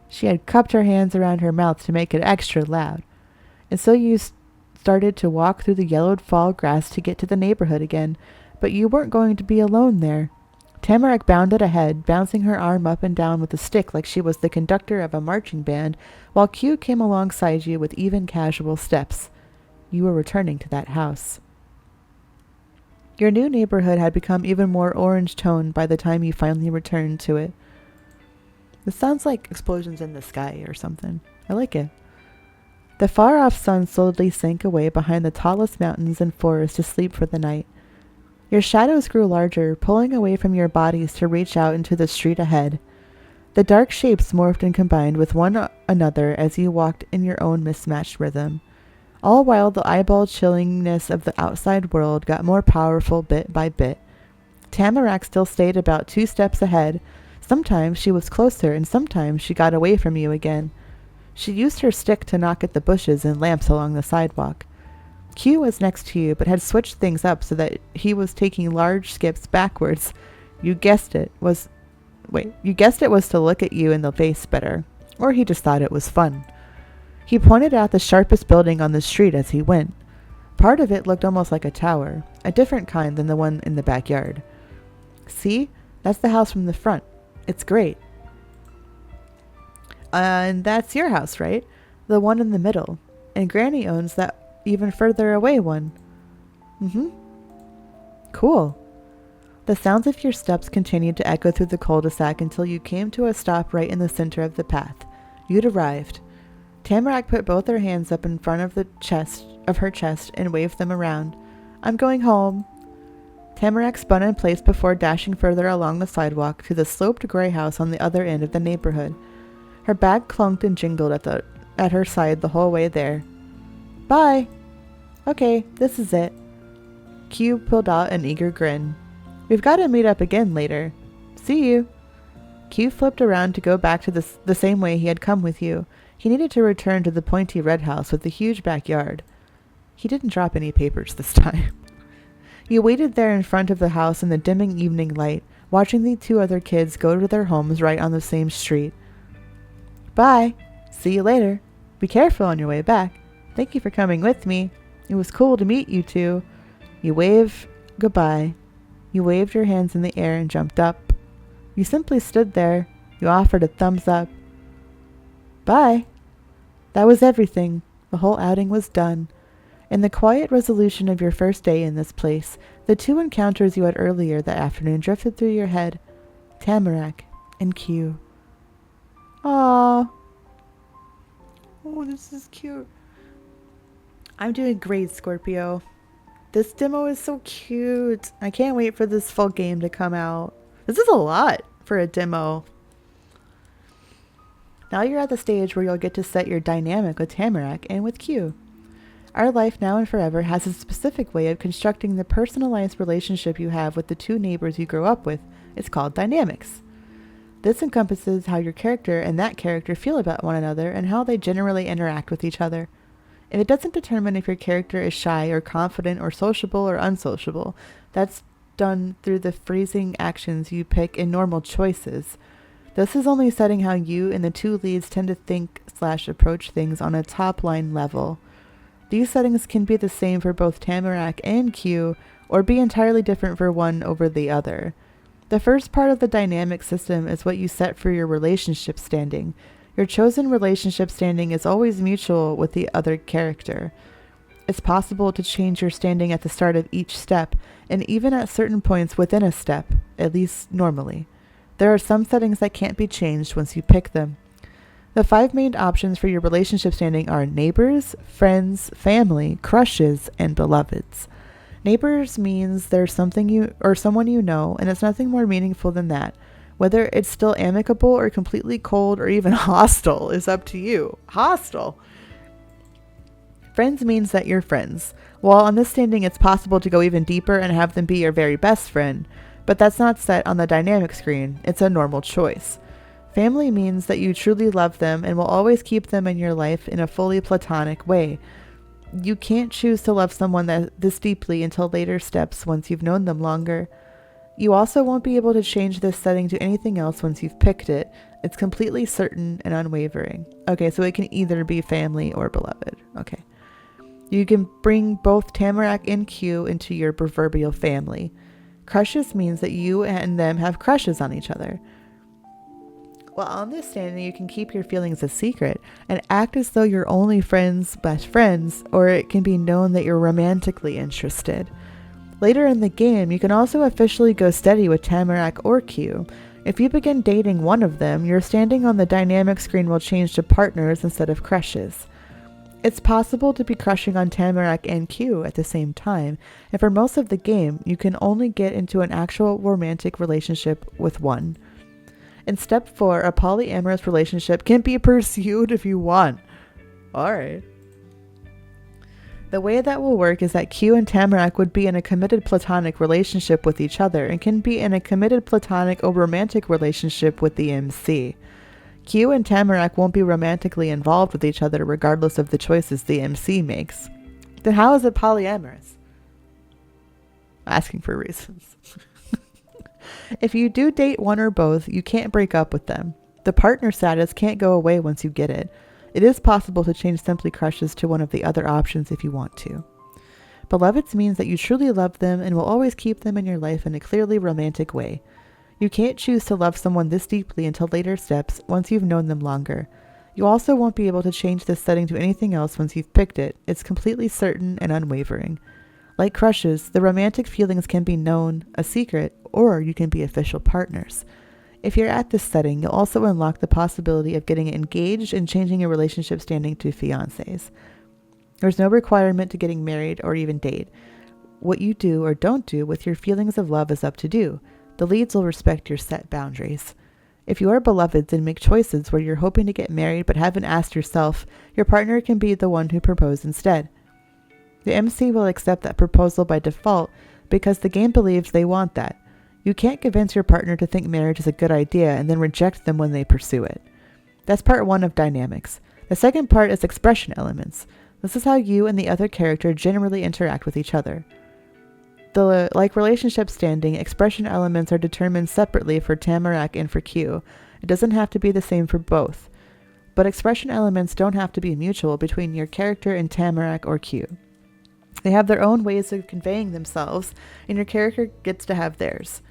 She had cupped her hands around her mouth to make it extra loud. And so you started to walk through the yellowed fall grass to get to the neighborhood again, but you weren't going to be alone there. Tamarack bounded ahead, bouncing her arm up and down with a stick like she was the conductor of a marching band, while Q came alongside you with even casual steps. You were returning to that house. Your new neighborhood had become even more orange-toned by the time you finally returned to it. This sounds like explosions in the sky or something. I like it. The far-off sun slowly sank away behind the tallest mountains and forests to sleep for the night. Your shadows grew larger, pulling away from your bodies to reach out into the street ahead. The dark shapes morphed and combined with one another as you walked in your own mismatched rhythm. All while the eyeball chillingness of the outside world got more powerful bit by bit. Tamarack still stayed about 2 steps ahead. Sometimes she was closer and sometimes she got away from you again. She used her stick to knock at the bushes and lamps along the sidewalk. Q was next to you, but had switched things up so that he was taking large skips backwards. You guessed it was to look at you in the face better, or he just thought it was fun. He pointed out the sharpest building on the street as he went. Part of it looked almost like a tower, a different kind than the one in the backyard. See? That's the house from the front. It's great. And that's your house, right? The one in the middle. And Granny owns that even further away one. Cool. The sounds of your steps continued to echo through the cul-de-sac until you came to a stop right in the center of the path. You'd arrived. Tamarack put both her hands up in front of her chest and waved them around. I'm going home. Tamarack spun in place before dashing further along the sidewalk to the sloped gray house on the other end of the neighborhood. Her bag clunked and jingled at her side the whole way there. Bye. Okay, this is it. Q pulled out an eager grin. We've got to meet up again later. See you. Q flipped around to go back to the same way he had come with you. He needed to return to the pointy red house with the huge backyard. He didn't drop any papers this time. You waited there in front of the house in the dimming evening light, watching the 2 other kids go to their homes right on the same street. Bye. See you later. Be careful on your way back. Thank you for coming with me. It was cool to meet you 2. You waved goodbye. You waved your hands in the air and jumped up. You simply stood there. You offered a thumbs up. Bye. That was everything. The whole outing was done. In the quiet resolution of your first day in this place, the 2 encounters you had earlier that afternoon drifted through your head. Tamarack and Q. Aw. Oh, this is cute. I'm doing great, Scorpio. This demo is so cute. I can't wait for this full game to come out. This is a lot for a demo. Now you're at the stage where you'll get to set your dynamic with Tamarack and with Q. Our life now and forever has a specific way of constructing the personalized relationship you have with the two neighbors you grow up with. It's called dynamics. This encompasses how your character and that character feel about one another and how they generally interact with each other. If it doesn't determine if your character is shy or confident or sociable or unsociable, that's done through the freezing actions you pick in normal choices. This is only setting how you and the two leads tend to think/approach things on a top-line level. These settings can be the same for both Tamarack and Q, or be entirely different for one over the other. The first part of the dynamic system is what you set for your relationship standing. Your chosen relationship standing is always mutual with the other character. It's possible to change your standing at the start of each step, and even at certain points within a step, at least normally. There are some settings that can't be changed once you pick them. The 5 main options for your relationship standing are neighbors, friends, family, crushes, and beloveds. Neighbors means there's something you or someone you know, and it's nothing more meaningful than that. Whether it's still amicable or completely cold or even hostile is up to you. Hostile. Friends means that you're friends. While on this standing it's possible to go even deeper and have them be your very best friend, but that's not set on the dynamic screen. It's a normal choice. Family means that you truly love them and will always keep them in your life in a fully platonic way. You can't choose to love someone this deeply until later steps once you've known them longer. You also won't be able to change this setting to anything else once you've picked it. It's completely certain and unwavering. Okay, so it can either be family or beloved. Okay. You can bring both Tamarack and Q into your proverbial family. Crushes means that you and them have crushes on each other. While on this standing, you can keep your feelings a secret and act as though you're only best friends, or it can be known that you're romantically interested. Later in the game, you can also officially go steady with Tamarack or Q. If you begin dating one of them, your standing on the dynamic screen will change to partners instead of crushes. It's possible to be crushing on Tamarack and Q at the same time, and for most of the game, you can only get into an actual romantic relationship with one. In step 4, a polyamorous relationship can be pursued if you want. Alright. The way that will work is that Q and Tamarack would be in a committed platonic relationship with each other and can be in a committed platonic or romantic relationship with the MC. Q and Tamarack won't be romantically involved with each other regardless of the choices the MC makes. Then how is it polyamorous? Asking for reasons. If you do date one or both, you can't break up with them. The partner status can't go away once you get it. It is possible to change simply crushes to one of the other options if you want to. Beloveds means that you truly love them and will always keep them in your life in a clearly romantic way. You can't choose to love someone this deeply until later steps once you've known them longer. You also won't be able to change this setting to anything else once you've picked it. It's completely certain and unwavering. Like crushes, the romantic feelings can be known, a secret, or you can be official partners. If you're at this setting, you'll also unlock the possibility of getting engaged and changing your relationship standing to fiancés. There's no requirement to getting married or even date. What you do or don't do with your feelings of love is up to you. The leads will respect your set boundaries. If you are beloveds and make choices where you're hoping to get married but haven't asked yourself, your partner can be the one who proposed instead. The MC will accept that proposal by default because the game believes they want that. You can't convince your partner to think marriage is a good idea and then reject them when they pursue it. That's part 1 of dynamics. The second part is expression elements. This is how you and the other character generally interact with each other. Like relationship standing, expression elements are determined separately for Tamarack and for Q. It doesn't have to be the same for both. But expression elements don't have to be mutual between your character and Tamarack or Q. They have their own ways of conveying themselves, and your character gets to have theirs.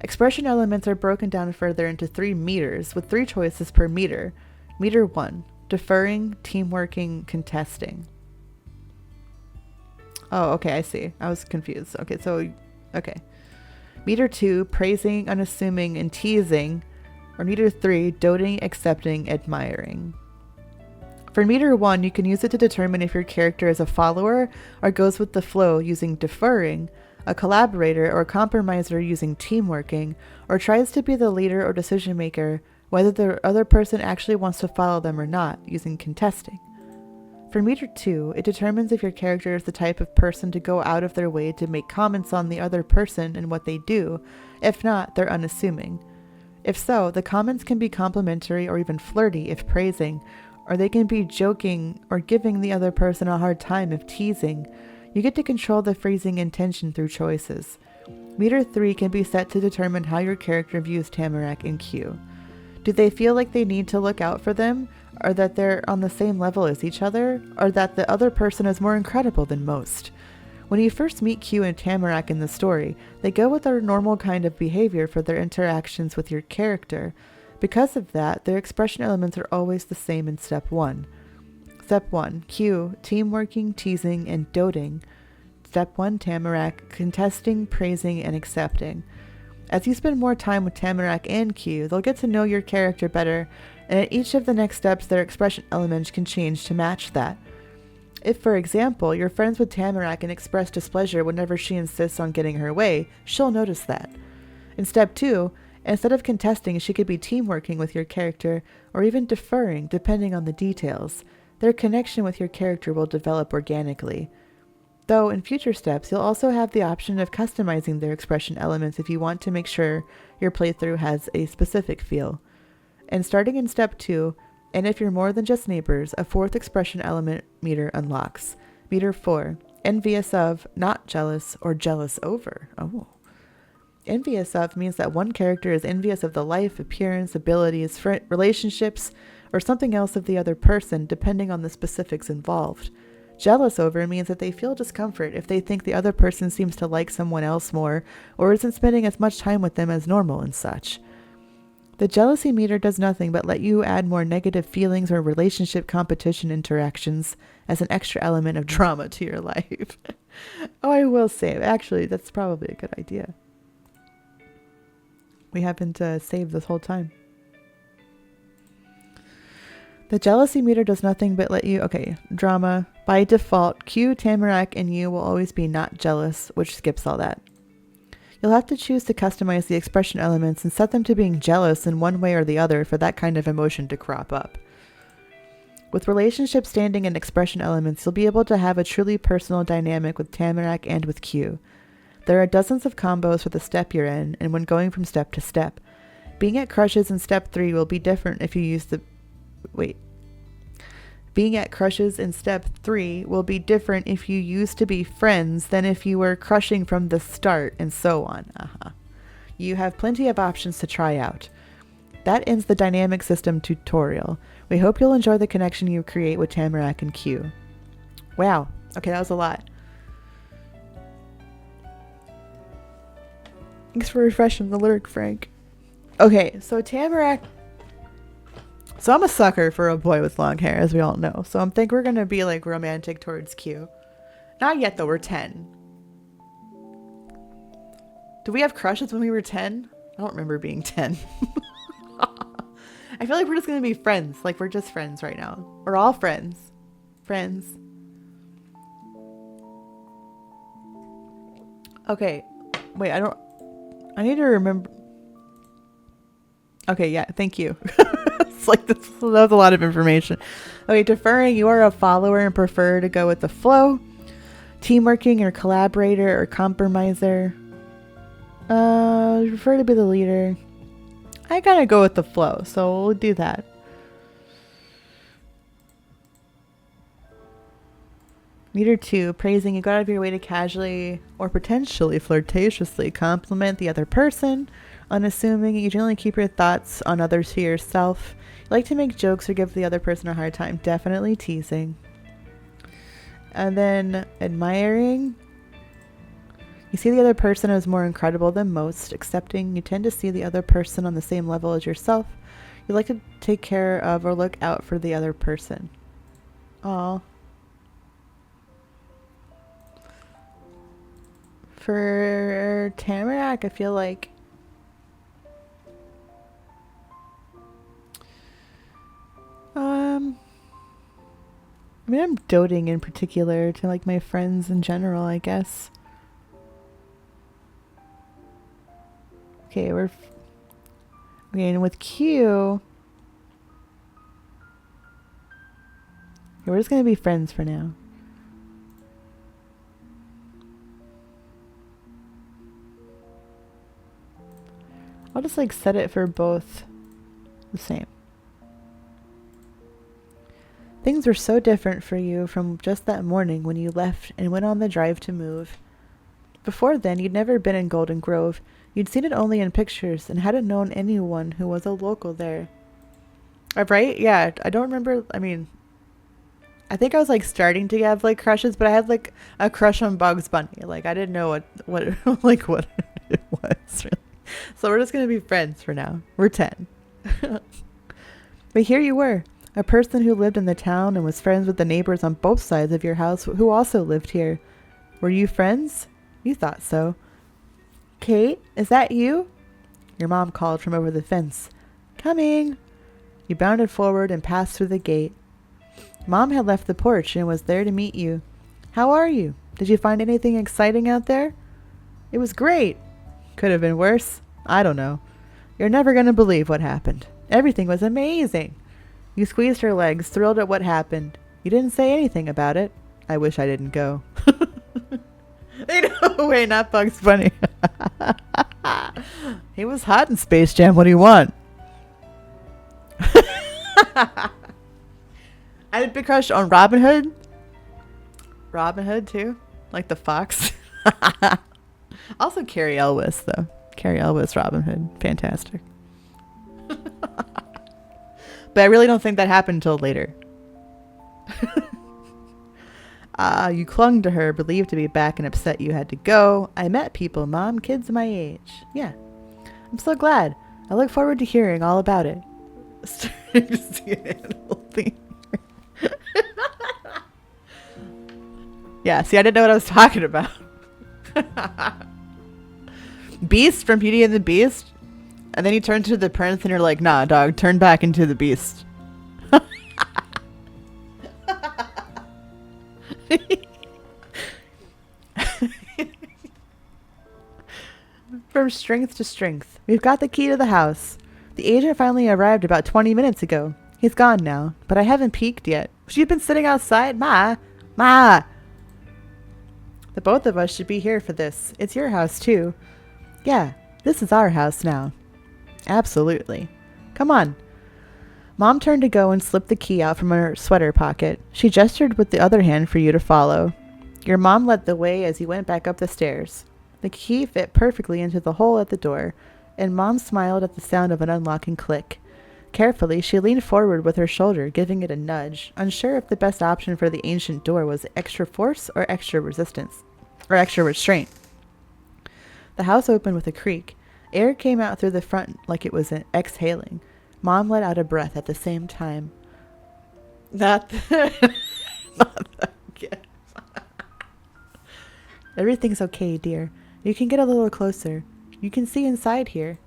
Expression elements are broken down further into 3 meters, with 3 choices per meter. Meter 1, deferring, teamworking, contesting. Oh, okay, I see. I was confused. Okay. Meter 2, praising, unassuming, and teasing. Or meter 3, doting, accepting, admiring. For meter 1, you can use it to determine if your character is a follower or goes with the flow using deferring, a collaborator or compromiser using teamworking, or tries to be the leader or decision maker, whether the other person actually wants to follow them or not, using contesting. For meter 2, it determines if your character is the type of person to go out of their way to make comments on the other person and what they do. If not, they're unassuming. If so, the comments can be complimentary or even flirty if praising, or they can be joking or giving the other person a hard time if teasing. You get to control the phrasing intention through choices. Meter 3 can be set to determine how your character views Tamarack and Q. Do they feel like they need to look out for them, or that they're on the same level as each other, or that the other person is more incredible than most? When you first meet Q and Tamarack in the story, they go with their normal kind of behavior for their interactions with your character. Because of that, their expression elements are always the same in Step 1. Step 1, Q, teamworking, teasing, and doting. Step 1, Tamarack, contesting, praising, and accepting. As you spend more time with Tamarack and Q, they'll get to know your character better, and at each of the next steps, their expression elements can change to match that. If, for example, you're friends with Tamarack and express displeasure whenever she insists on getting her way, she'll notice that. In Step 2, instead of contesting, she could be teamworking with your character, or even deferring, depending on the details. Their connection with your character will develop organically. Though, in future steps, you'll also have the option of customizing their expression elements if you want to make sure your playthrough has a specific feel. And starting in Step 2, and if you're more than just neighbors, a fourth expression element meter unlocks. Meter 4, envious of, not jealous, or jealous over. Oh. Envious of means that one character is envious of the life, appearance, abilities, relationships, or something else of the other person, depending on the specifics involved. Jealous over means that they feel discomfort if they think the other person seems to like someone else more, or isn't spending as much time with them as normal and such. The jealousy meter does nothing but let you add more negative feelings or relationship competition interactions as an extra element of drama to your life. Oh, I will say, actually, that's probably a good idea. We haven't saved this whole time. The jealousy meter does nothing but let you... Okay, drama. By default, Q, Tamarack, and you will always be not jealous, which skips all that. You'll have to choose to customize the expression elements and set them to being jealous in one way or the other for that kind of emotion to crop up. With relationship standing and expression elements, you'll be able to have a truly personal dynamic with Tamarack and with Q. There are dozens of combos for the step you're in, and when going from step to step. Being at crushes in Step 3 will be different if you use the... Being at crushes in Step 3 will be different if you used to be friends than if you were crushing from the start, and so on. You have plenty of options to try out. That ends the dynamic system tutorial. We hope you'll enjoy the connection you create with Tamarack and Q. Wow. Okay, that was a lot. Thanks for refreshing the lyric, Frank. Okay, so Tamarack... So I'm a sucker for a boy with long hair, as we all know. So I think we're going to be like romantic towards Q. Not yet, though. We're 10. Do we have crushes when we were 10? I don't remember being 10. I feel like we're just going to be friends. Like, we're just friends right now. We're all friends. Friends. Okay. Wait, I need to remember. Okay, yeah, thank you. It's like that was a lot of information. Okay, deferring, you are a follower and prefer to go with the flow. Teamworking or collaborator or compromiser. You prefer to be the leader. I gotta go with the flow, so we'll do that. Meter 2, praising, you go out of your way to casually or potentially flirtatiously compliment the other person. Unassuming, you generally keep your thoughts on others to yourself. You like to make jokes or give the other person a hard time. Definitely teasing. And then admiring. You see the other person as more incredible than most. Accepting, you tend to see the other person on the same level as yourself. You like to take care of or look out for the other person. Aww. For Tamarack, I feel like mean, I'm doting in particular to like my friends in general, I guess. Okay, okay, and with Q, okay, we're just gonna be friends for now. I'll just like set it for both the same. Things were so different for you from just that morning when you left and went on the drive to move. Before then, you'd never been in Golden Grove. You'd seen it only in pictures and hadn't known anyone who was a local there. Right? Yeah, I don't remember. I mean, I think I was like starting to have like crushes, but I had like a crush on Bugs Bunny. Like I didn't know what like what it was. Really. So we're just gonna be friends for now. We're 10. But here you were, a person who lived in the town and was friends with the neighbors on both sides of your house who also lived here. Were you friends? You thought so. Kate, is that you? Your mom called from over the fence. Coming. You bounded forward and passed through the gate. Mom had left the porch and was there to meet you. How are you? Did you find anything exciting out there? It was great. Could have been worse. I don't know. You're never going to believe what happened. Everything was amazing. You squeezed her legs, thrilled at what happened. You didn't say anything about it. I wish I didn't go. No way, not Bugs Bunny. He was hot in Space Jam. What do you want? I had a big crush on Robin Hood. Robin Hood too, like the fox. Also Carrie Elwes though. Carrie Elwes, Robin Hood, fantastic. But I really don't think that happened until later. You clung to her, believed to be back and upset you had to go. I met people, Mom, kids my age. Yeah. I'm so glad. I look forward to hearing all about it. Starting to see an animal theme. Yeah, see, I didn't know what I was talking about. Beast from Beauty and the Beast? And then you turn to the prince and you're like, nah, dog, turn back into the beast. From strength to strength. We've got the key to the house. The agent finally arrived about 20 minutes ago. He's gone now, but I haven't peeked yet. She's been sitting outside. Ma! The both of us should be here for this. It's your house, too. Yeah, this is our house now. Absolutely. Come on. Mom turned to go and slipped the key out from her sweater pocket. She gestured with the other hand for you to follow. Your mom led the way as you went back up the stairs. The key fit perfectly into the hole at the door, and Mom smiled at the sound of an unlocking click. Carefully, she leaned forward with her shoulder, giving it a nudge, unsure if the best option for the ancient door was extra force or extra resistance, or extra restraint. The house opened with a creak. Air came out through the front like it was exhaling. Mom let out a breath at the same time. Not the gift. Everything's okay, dear. You can get a little closer. You can see inside here.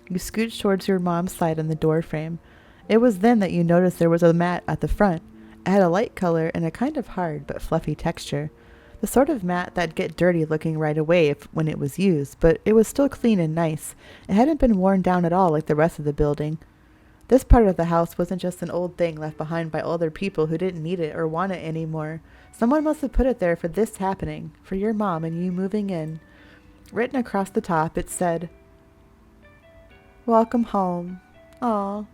You scooched towards your mom's side on the door frame. It was then that you noticed there was a mat at the front. It had a light color and a kind of hard but fluffy texture. The sort of mat that'd get dirty looking right away when it was used, but it was still clean and nice. It hadn't been worn down at all like the rest of the building. This part of the house wasn't just an old thing left behind by older people who didn't need it or want it anymore. Someone must have put it there for this happening, for your mom and you moving in. Written across the top, it said, "Welcome home. Aw."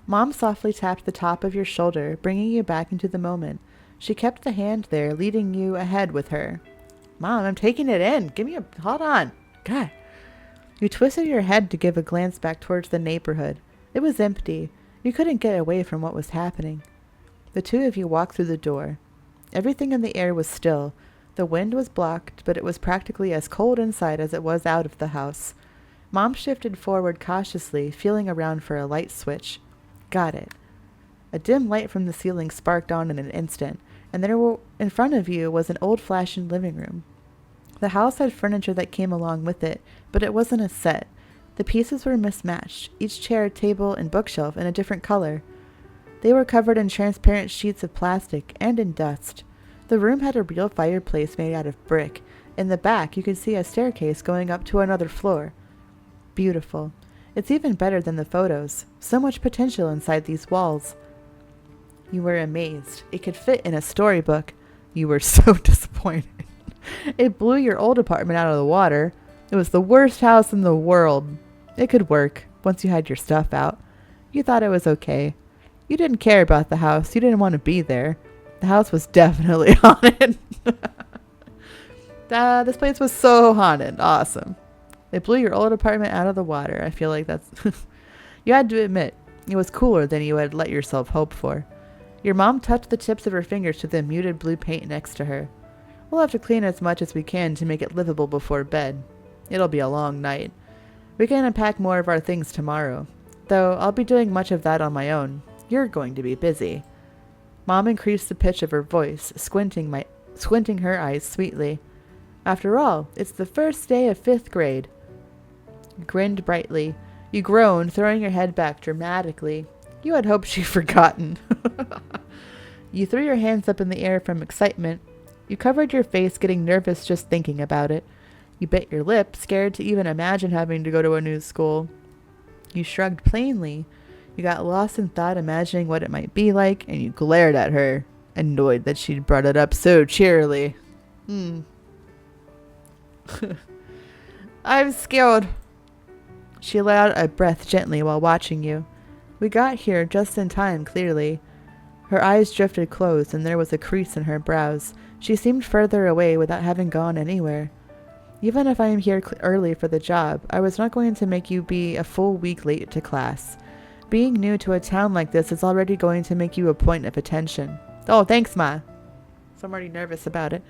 Mom softly tapped the top of your shoulder, bringing you back into the moment. She kept the hand there, leading you ahead with her. Mom, I'm taking it in. Hold on. God. You twisted your head to give a glance back towards the neighborhood. It was empty. You couldn't get away from what was happening. The two of you walked through the door. Everything in the air was still. The wind was blocked, but it was practically as cold inside as it was out of the house. Mom shifted forward cautiously, feeling around for a light switch. Got it. A dim light from the ceiling sparked on in an instant, and there in front of you was an old-fashioned living room. The house had furniture that came along with it, but it wasn't a set. The pieces were mismatched, each chair, table, and bookshelf in a different color. They were covered in transparent sheets of plastic and in dust. The room had a real fireplace made out of brick. In the back, you could see a staircase going up to another floor. Beautiful. It's even better than the photos. So much potential inside these walls. You were amazed. It could fit in a storybook. You were so disappointed. It blew your old apartment out of the water. It was the worst house in the world. It could work once you had your stuff out. You thought it was okay. You didn't care about the house. You didn't want to be there. The house was definitely haunted. This place was so haunted. Awesome. It blew your old apartment out of the water. I feel like that's... You had to admit, it was cooler than you had let yourself hope for. Your mom touched the tips of her fingers to the muted blue paint next to her. We'll have to clean as much as we can to make it livable before bed. It'll be a long night. We can unpack more of our things tomorrow. Though I'll be doing much of that on my own. You're going to be busy. Mom increased the pitch of her voice, squinting her eyes sweetly. After all, it's the first day of 5th grade. You grinned brightly. You groaned, throwing your head back dramatically. You had hoped she'd forgotten. You threw your hands up in the air from excitement. You covered your face, getting nervous just thinking about it. You bit your lip, scared to even imagine having to go to a new school. You shrugged plainly. You got lost in thought, imagining what it might be like, and you glared at her, annoyed that she'd brought it up so cheerily. I'm scared. She let out a breath gently while watching you. We got here just in time, clearly. Her eyes drifted closed, and there was a crease in her brows. She seemed further away without having gone anywhere. Even if I am here early for the job, I was not going to make you be a full week late to class. Being new to a town like this is already going to make you a point of attention. Oh, thanks, Ma. So I'm already nervous about it.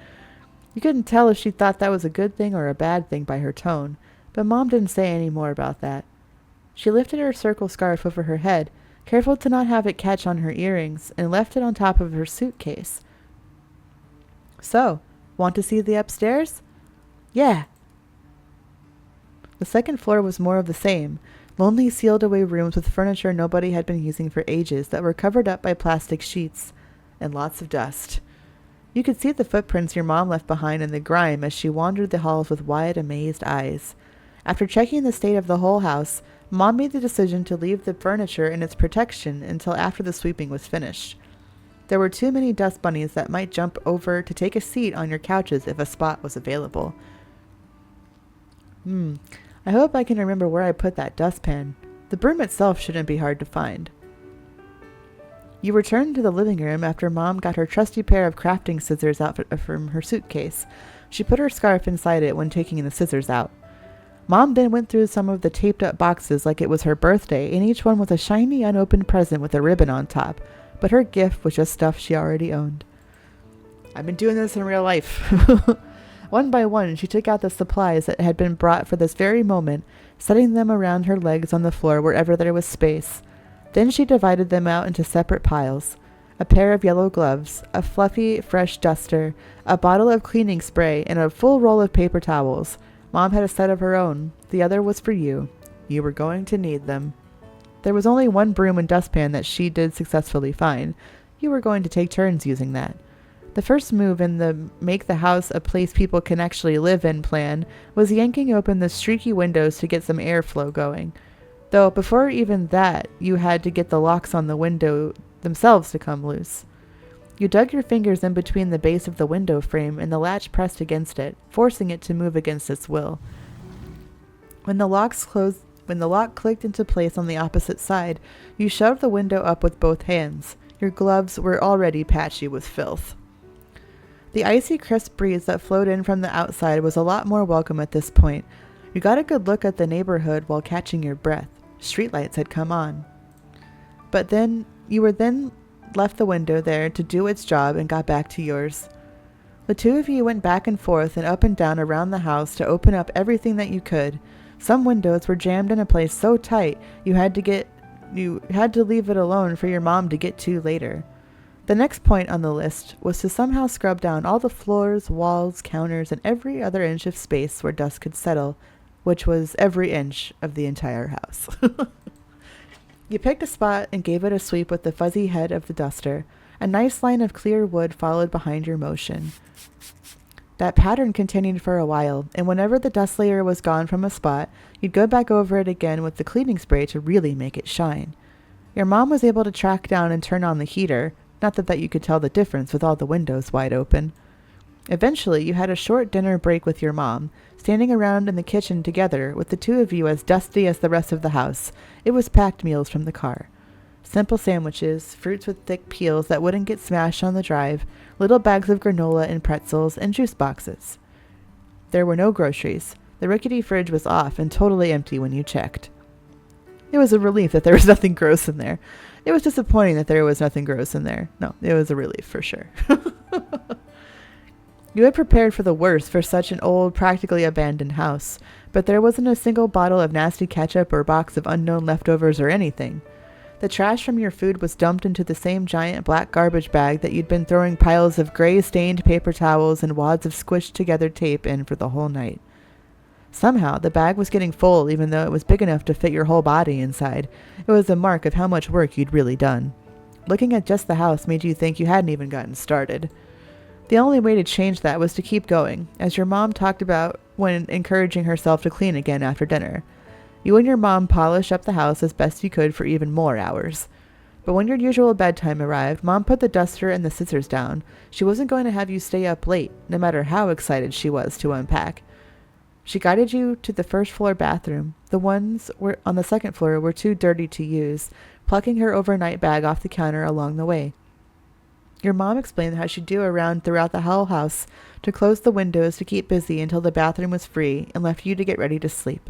You couldn't tell if she thought that was a good thing or a bad thing by her tone, but Mom didn't say any more about that. She lifted her circle scarf over her head, careful to not have it catch on her earrings, and left it on top of her suitcase. So, want to see the upstairs? Yeah. The second floor was more of the same. Lonely, sealed-away rooms with furniture nobody had been using for ages that were covered up by plastic sheets, and lots of dust. You could see the footprints your mom left behind in the grime as she wandered the halls with wide, amazed eyes. After checking the state of the whole house, Mom made the decision to leave the furniture in its protection until after the sweeping was finished. There were too many dust bunnies that might jump over to take a seat on your couches if a spot was available. I hope I can remember where I put that dustpan. The broom itself shouldn't be hard to find. You returned to the living room after Mom got her trusty pair of crafting scissors out from her suitcase. She put her scarf inside it when taking the scissors out. Mom then went through some of the taped-up boxes like it was her birthday, and each one was a shiny, unopened present with a ribbon on top, but her gift was just stuff she already owned. I've been doing this in real life. One by one, she took out the supplies that had been brought for this very moment, setting them around her legs on the floor wherever there was space. Then she divided them out into separate piles. A pair of yellow gloves, a fluffy, fresh duster, a bottle of cleaning spray, and a full roll of paper towels. Mom had a set of her own. The other was for you. You were going to need them. There was only one broom and dustpan that she did successfully find. You were going to take turns using that. The first move in the make the house a place people can actually live in plan was yanking open the streaky windows to get some airflow going. Though before even that, you had to get the locks on the window themselves to come loose. You dug your fingers in between the base of the window frame and the latch pressed against it, forcing it to move against its will. When the lock clicked into place on the opposite side, you shoved the window up with both hands. Your gloves were already patchy with filth. The icy, crisp breeze that flowed in from the outside was a lot more welcome at this point. You got a good look at the neighborhood while catching your breath. Streetlights had come on. But then, you were left the window there to do its job and got back to yours. The two of you went back and forth and up and down around the house to open up everything that you could. Some windows were jammed in a place so tight you had to leave it alone for your mom to get to later. The next point on the list was to somehow scrub down all the floors, walls, counters, and every other inch of space where dust could settle, which was every inch of the entire house. You picked a spot and gave it a sweep with the fuzzy head of the duster. A nice line of clear wood followed behind your motion. That pattern continued for a while, and whenever the dust layer was gone from a spot, you'd go back over it again with the cleaning spray to really make it shine. Your mom was able to track down and turn on the heater, not that you could tell the difference with all the windows wide open. Eventually, you had a short dinner break with your mom, standing around in the kitchen together with the two of you as dusty as the rest of the house. It was packed meals from the car. Simple sandwiches, fruits with thick peels that wouldn't get smashed on the drive, little bags of granola and pretzels, and juice boxes. There were no groceries. The rickety fridge was off and totally empty when you checked. It was a relief that there was nothing gross in there. It was disappointing that there was nothing gross in there. No, it was a relief for sure. You had prepared for the worst for such an old, practically abandoned house, but there wasn't a single bottle of nasty ketchup or box of unknown leftovers or anything. The trash from your food was dumped into the same giant black garbage bag that you'd been throwing piles of gray-stained paper towels and wads of squished-together tape in for the whole night. Somehow, the bag was getting full even though it was big enough to fit your whole body inside. It was a mark of how much work you'd really done. Looking at just the house made you think you hadn't even gotten started. The only way to change that was to keep going, as your mom talked about when encouraging herself to clean again after dinner. You and your mom polished up the house as best you could for even more hours. But when your usual bedtime arrived, Mom put the duster and the scissors down. She wasn't going to have you stay up late, no matter how excited she was to unpack. She guided you to the first floor bathroom. The ones on the second floor were too dirty to use, plucking her overnight bag off the counter along the way. Your mom explained how she'd do a round throughout the whole house to close the windows to keep busy until the bathroom was free and left you to get ready to sleep.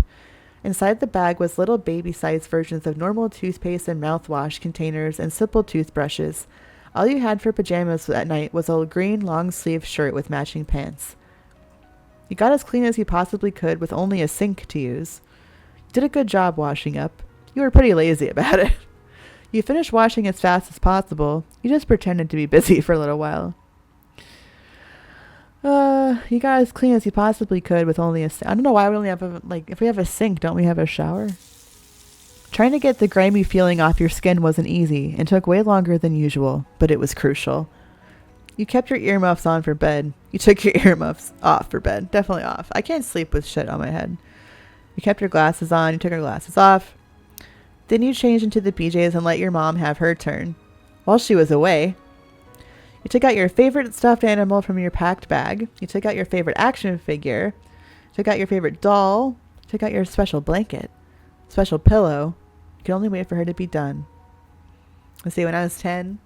Inside the bag was little baby-sized versions of normal toothpaste and mouthwash containers and simple toothbrushes. All you had for pajamas at night was a green long-sleeved shirt with matching pants. You got as clean as you possibly could with only a sink to use. You did a good job washing up. You were pretty lazy about it. You finished washing as fast as possible. You just pretended to be busy for a little while. You got as clean as you possibly could with only a sink. I don't know why we only have if we have a sink, don't we have a shower? Trying to get the grimy feeling off your skin wasn't easy and took way longer than usual, but it was crucial. You kept your earmuffs on for bed. You took your earmuffs off for bed. Definitely off. I can't sleep with shit on my head. You kept your glasses on. You took your glasses off. Then you changed into the PJs and let your mom have her turn. While she was away, you took out your favorite stuffed animal from your packed bag. You took out your favorite action figure. You took out your favorite doll. You took out your special blanket. Special pillow. You could only wait for her to be done. Let's see, when I was 10,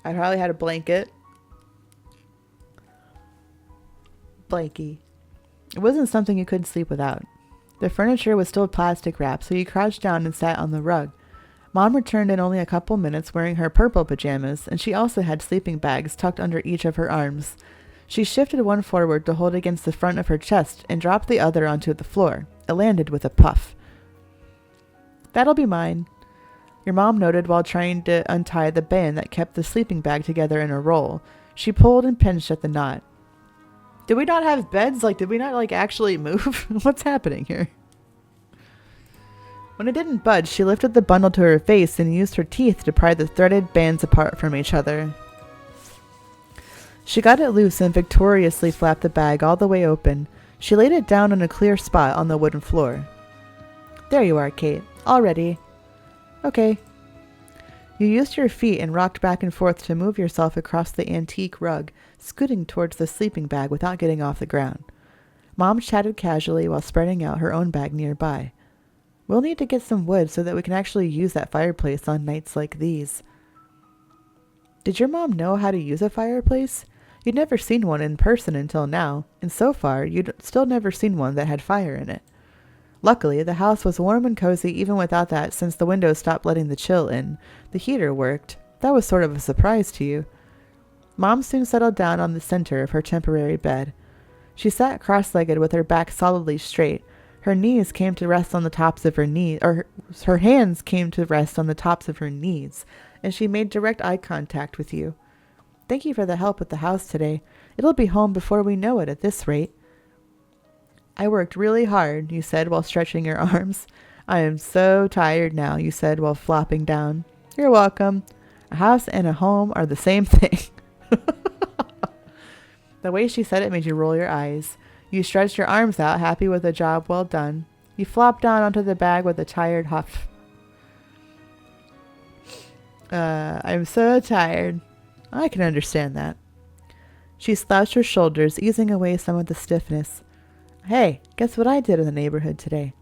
I probably had a blanket. Blankie. It wasn't something you couldn't sleep without. The furniture was still plastic wrapped, so you crouched down and sat on the rug. Mom returned in only a couple minutes wearing her purple pajamas, and she also had sleeping bags tucked under each of her arms. She shifted one forward to hold against the front of her chest and dropped the other onto the floor. It landed with a puff. "That'll be mine," your mom noted while trying to untie the band that kept the sleeping bag together in a roll. She pulled and pinched at the knot. Did we not have beds? Did we not, actually move? What's happening here? When it didn't budge, she lifted the bundle to her face and used her teeth to pry the threaded bands apart from each other. She got it loose and victoriously flapped the bag all the way open. She laid it down in a clear spot on the wooden floor. "There you are, Kate. All ready." "Okay." You used your feet and rocked back and forth to move yourself across the antique rug, scooting towards the sleeping bag without getting off the ground. Mom chatted casually while spreading out her own bag nearby. "We'll need to get some wood so that we can actually use that fireplace on nights like these." Did your mom know how to use a fireplace? You'd never seen one in person until now, and so far you'd still never seen one that had fire in it. Luckily, the house was warm and cozy even without that, since the windows stopped letting the chill in. The heater worked. That was sort of a surprise to you. Mom soon settled down on the center of her temporary bed. She sat cross-legged with her back solidly straight. Her knees came to rest on the tops of her knees, or her hands came to rest on the tops of her knees, and she made direct eye contact with you. "Thank you for the help with the house today. It'll be home before we know it at this rate." "I worked really hard," you said while stretching your arms. I am so tired now, you said while flopping down. You're welcome. A house and a home are the same thing. The way she said it made you roll your eyes. You stretched your arms out, happy with a job well done. You flopped down onto the bag with a tired huff. I'm so tired. I can understand that. She slouched her shoulders, easing away some of the stiffness. Hey, guess what I did in the neighborhood today?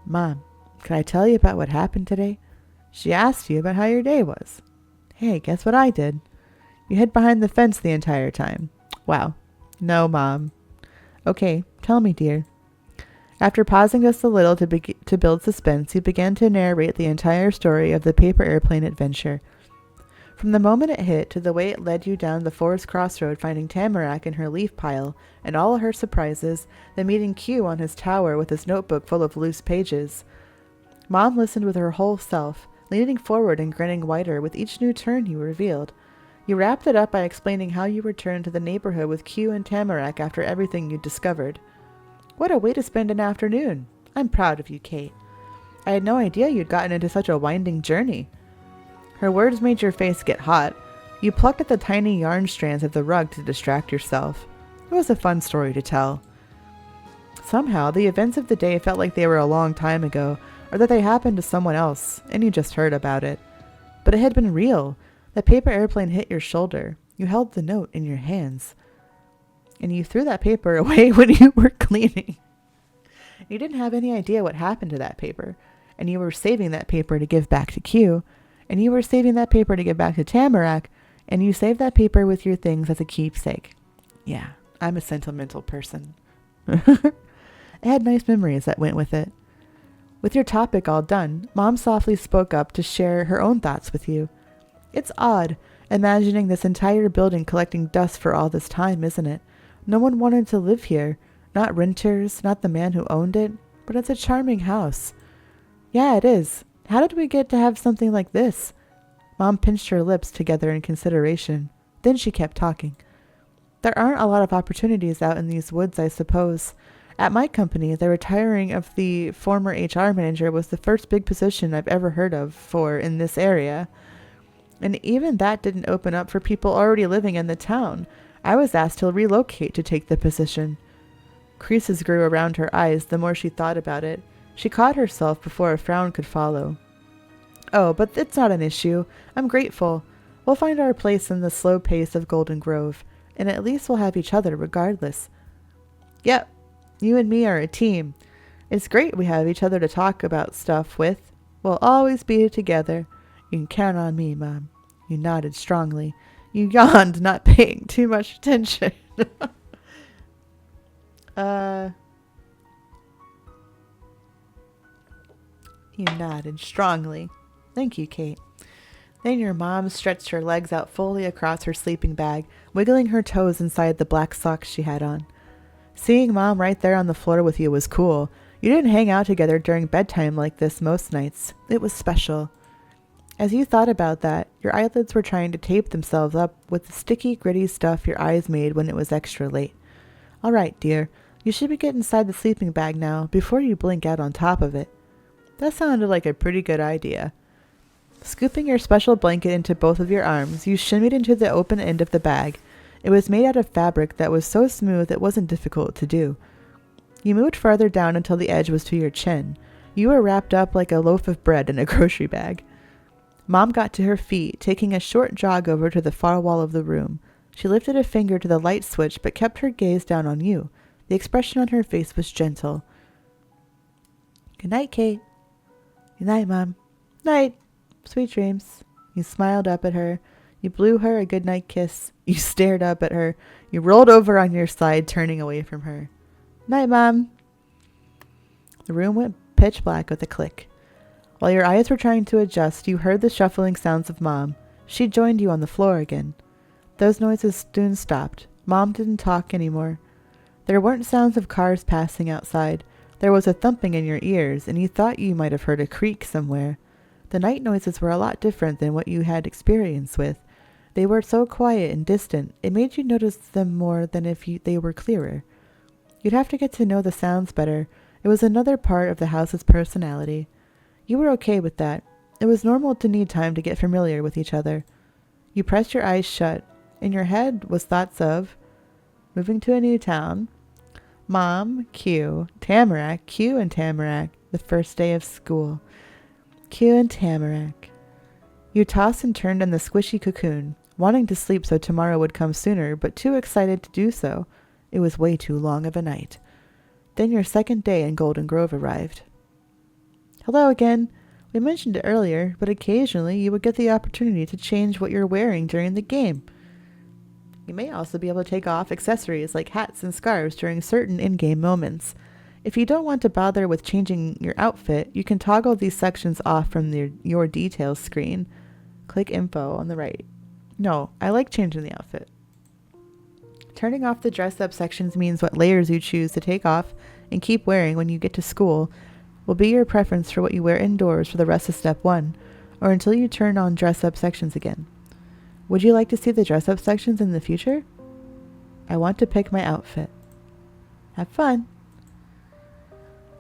Mom, can I tell you about what happened today? She asked you about how your day was. Hey, guess what I did? You hid behind the fence the entire time. Wow. No, Mom. Okay, tell me, dear. After pausing just a little to build suspense, you began to narrate the entire story of the paper airplane adventure. From the moment it hit to the way it led you down the forest crossroad finding Tamarack in her leaf pile and all her surprises, then meeting Q on his tower with his notebook full of loose pages. Mom listened with her whole self, leaning forward and grinning wider with each new turn you revealed. You wrapped it up by explaining how you returned to the neighborhood with Q and Tamarack after everything you'd discovered. What a way to spend an afternoon. I'm proud of you, Kate. I had no idea you'd gotten into such a winding journey. Her words made your face get hot. You plucked at the tiny yarn strands of the rug to distract yourself. It was a fun story to tell. Somehow, the events of the day felt like they were a long time ago, or that they happened to someone else, and you just heard about it. But it had been real. The paper airplane hit your shoulder. You held the note in your hands. And you threw that paper away when you were cleaning. You didn't have any idea what happened to that paper. And you were saving that paper to give back to Q. And you were saving that paper to give back to Tamarack. And you saved that paper with your things as a keepsake. Yeah, I'm a sentimental person. It had nice memories that went with it. With your topic all done, Mom softly spoke up to share her own thoughts with you. It's odd, imagining this entire building collecting dust for all this time, isn't it? No one wanted to live here. Not renters, not the man who owned it, but it's a charming house. Yeah, it is. How did we get to have something like this? Mom pinched her lips together in consideration. Then she kept talking. There aren't a lot of opportunities out in these woods, I suppose. At my company, the retiring of the former HR manager was the first big position I've ever heard of for in this area. And even that didn't open up for people already living in the town. I was asked to relocate to take the position. Creases grew around her eyes the more she thought about it. She caught herself before a frown could follow. Oh, but it's not an issue. I'm grateful. We'll find our place in the slow pace of Golden Grove, and at least we'll have each other regardless. Yep, you and me are a team. It's great we have each other to talk about stuff with. We'll always be together. You can count on me, Mom. You nodded strongly. You yawned, not paying too much attention. You nodded strongly. Thank you, Kate. Then your mom stretched her legs out fully across her sleeping bag, wiggling her toes inside the black socks she had on. Seeing Mom right there on the floor with you was cool. You didn't hang out together during bedtime like this most nights. It was special. As you thought about that, your eyelids were trying to tape themselves up with the sticky, gritty stuff your eyes made when it was extra late. All right, dear. You should be getting inside the sleeping bag now before you blink out on top of it. That sounded like a pretty good idea. Scooping your special blanket into both of your arms, you shimmied into the open end of the bag. It was made out of fabric that was so smooth it wasn't difficult to do. You moved farther down until the edge was to your chin. You were wrapped up like a loaf of bread in a grocery bag. Mom got to her feet, taking a short jog over to the far wall of the room. She lifted a finger to the light switch but kept her gaze down on you. The expression on her face was gentle. Good night, Kate. Good night, Mom. Night. Sweet dreams. You smiled up at her. You blew her a good-night kiss. You stared up at her. You rolled over on your side, turning away from her. Night, Mom. The room went pitch black with a click. While your eyes were trying to adjust, you heard the shuffling sounds of Mom. She joined you on the floor again. Those noises soon stopped. Mom didn't talk anymore. There weren't sounds of cars passing outside. There was a thumping in your ears, and you thought you might have heard a creak somewhere. The night noises were a lot different than what you had experience with. They were so quiet and distant, it made you notice them more than if they were clearer. You'd have to get to know the sounds better. It was another part of the house's personality. You were okay with that. It was normal to need time to get familiar with each other. You pressed your eyes shut. In your head was thoughts of moving to a new town, Mom, Q, Tamarack, Q and Tamarack, the first day of school. Q and Tamarack. You tossed and turned in the squishy cocoon, wanting to sleep so tomorrow would come sooner, but too excited to do so. It was way too long of a night. Then your second day in Golden Grove arrived. Hello again. We mentioned it earlier, but occasionally you would get the opportunity to change what you're wearing during the game. You may also be able to take off accessories like hats and scarves during certain in-game moments. If you don't want to bother with changing your outfit, you can toggle these sections off from your details screen. Click info on the right. No, I like changing the outfit. Turning off the dress-up sections means what layers you choose to take off and keep wearing when you get to school will be your preference for what you wear indoors for the rest of Step 1, or until you turn on dress-up sections again. Would you like to see the dress-up sections in the future? I want to pick my outfit. Have fun.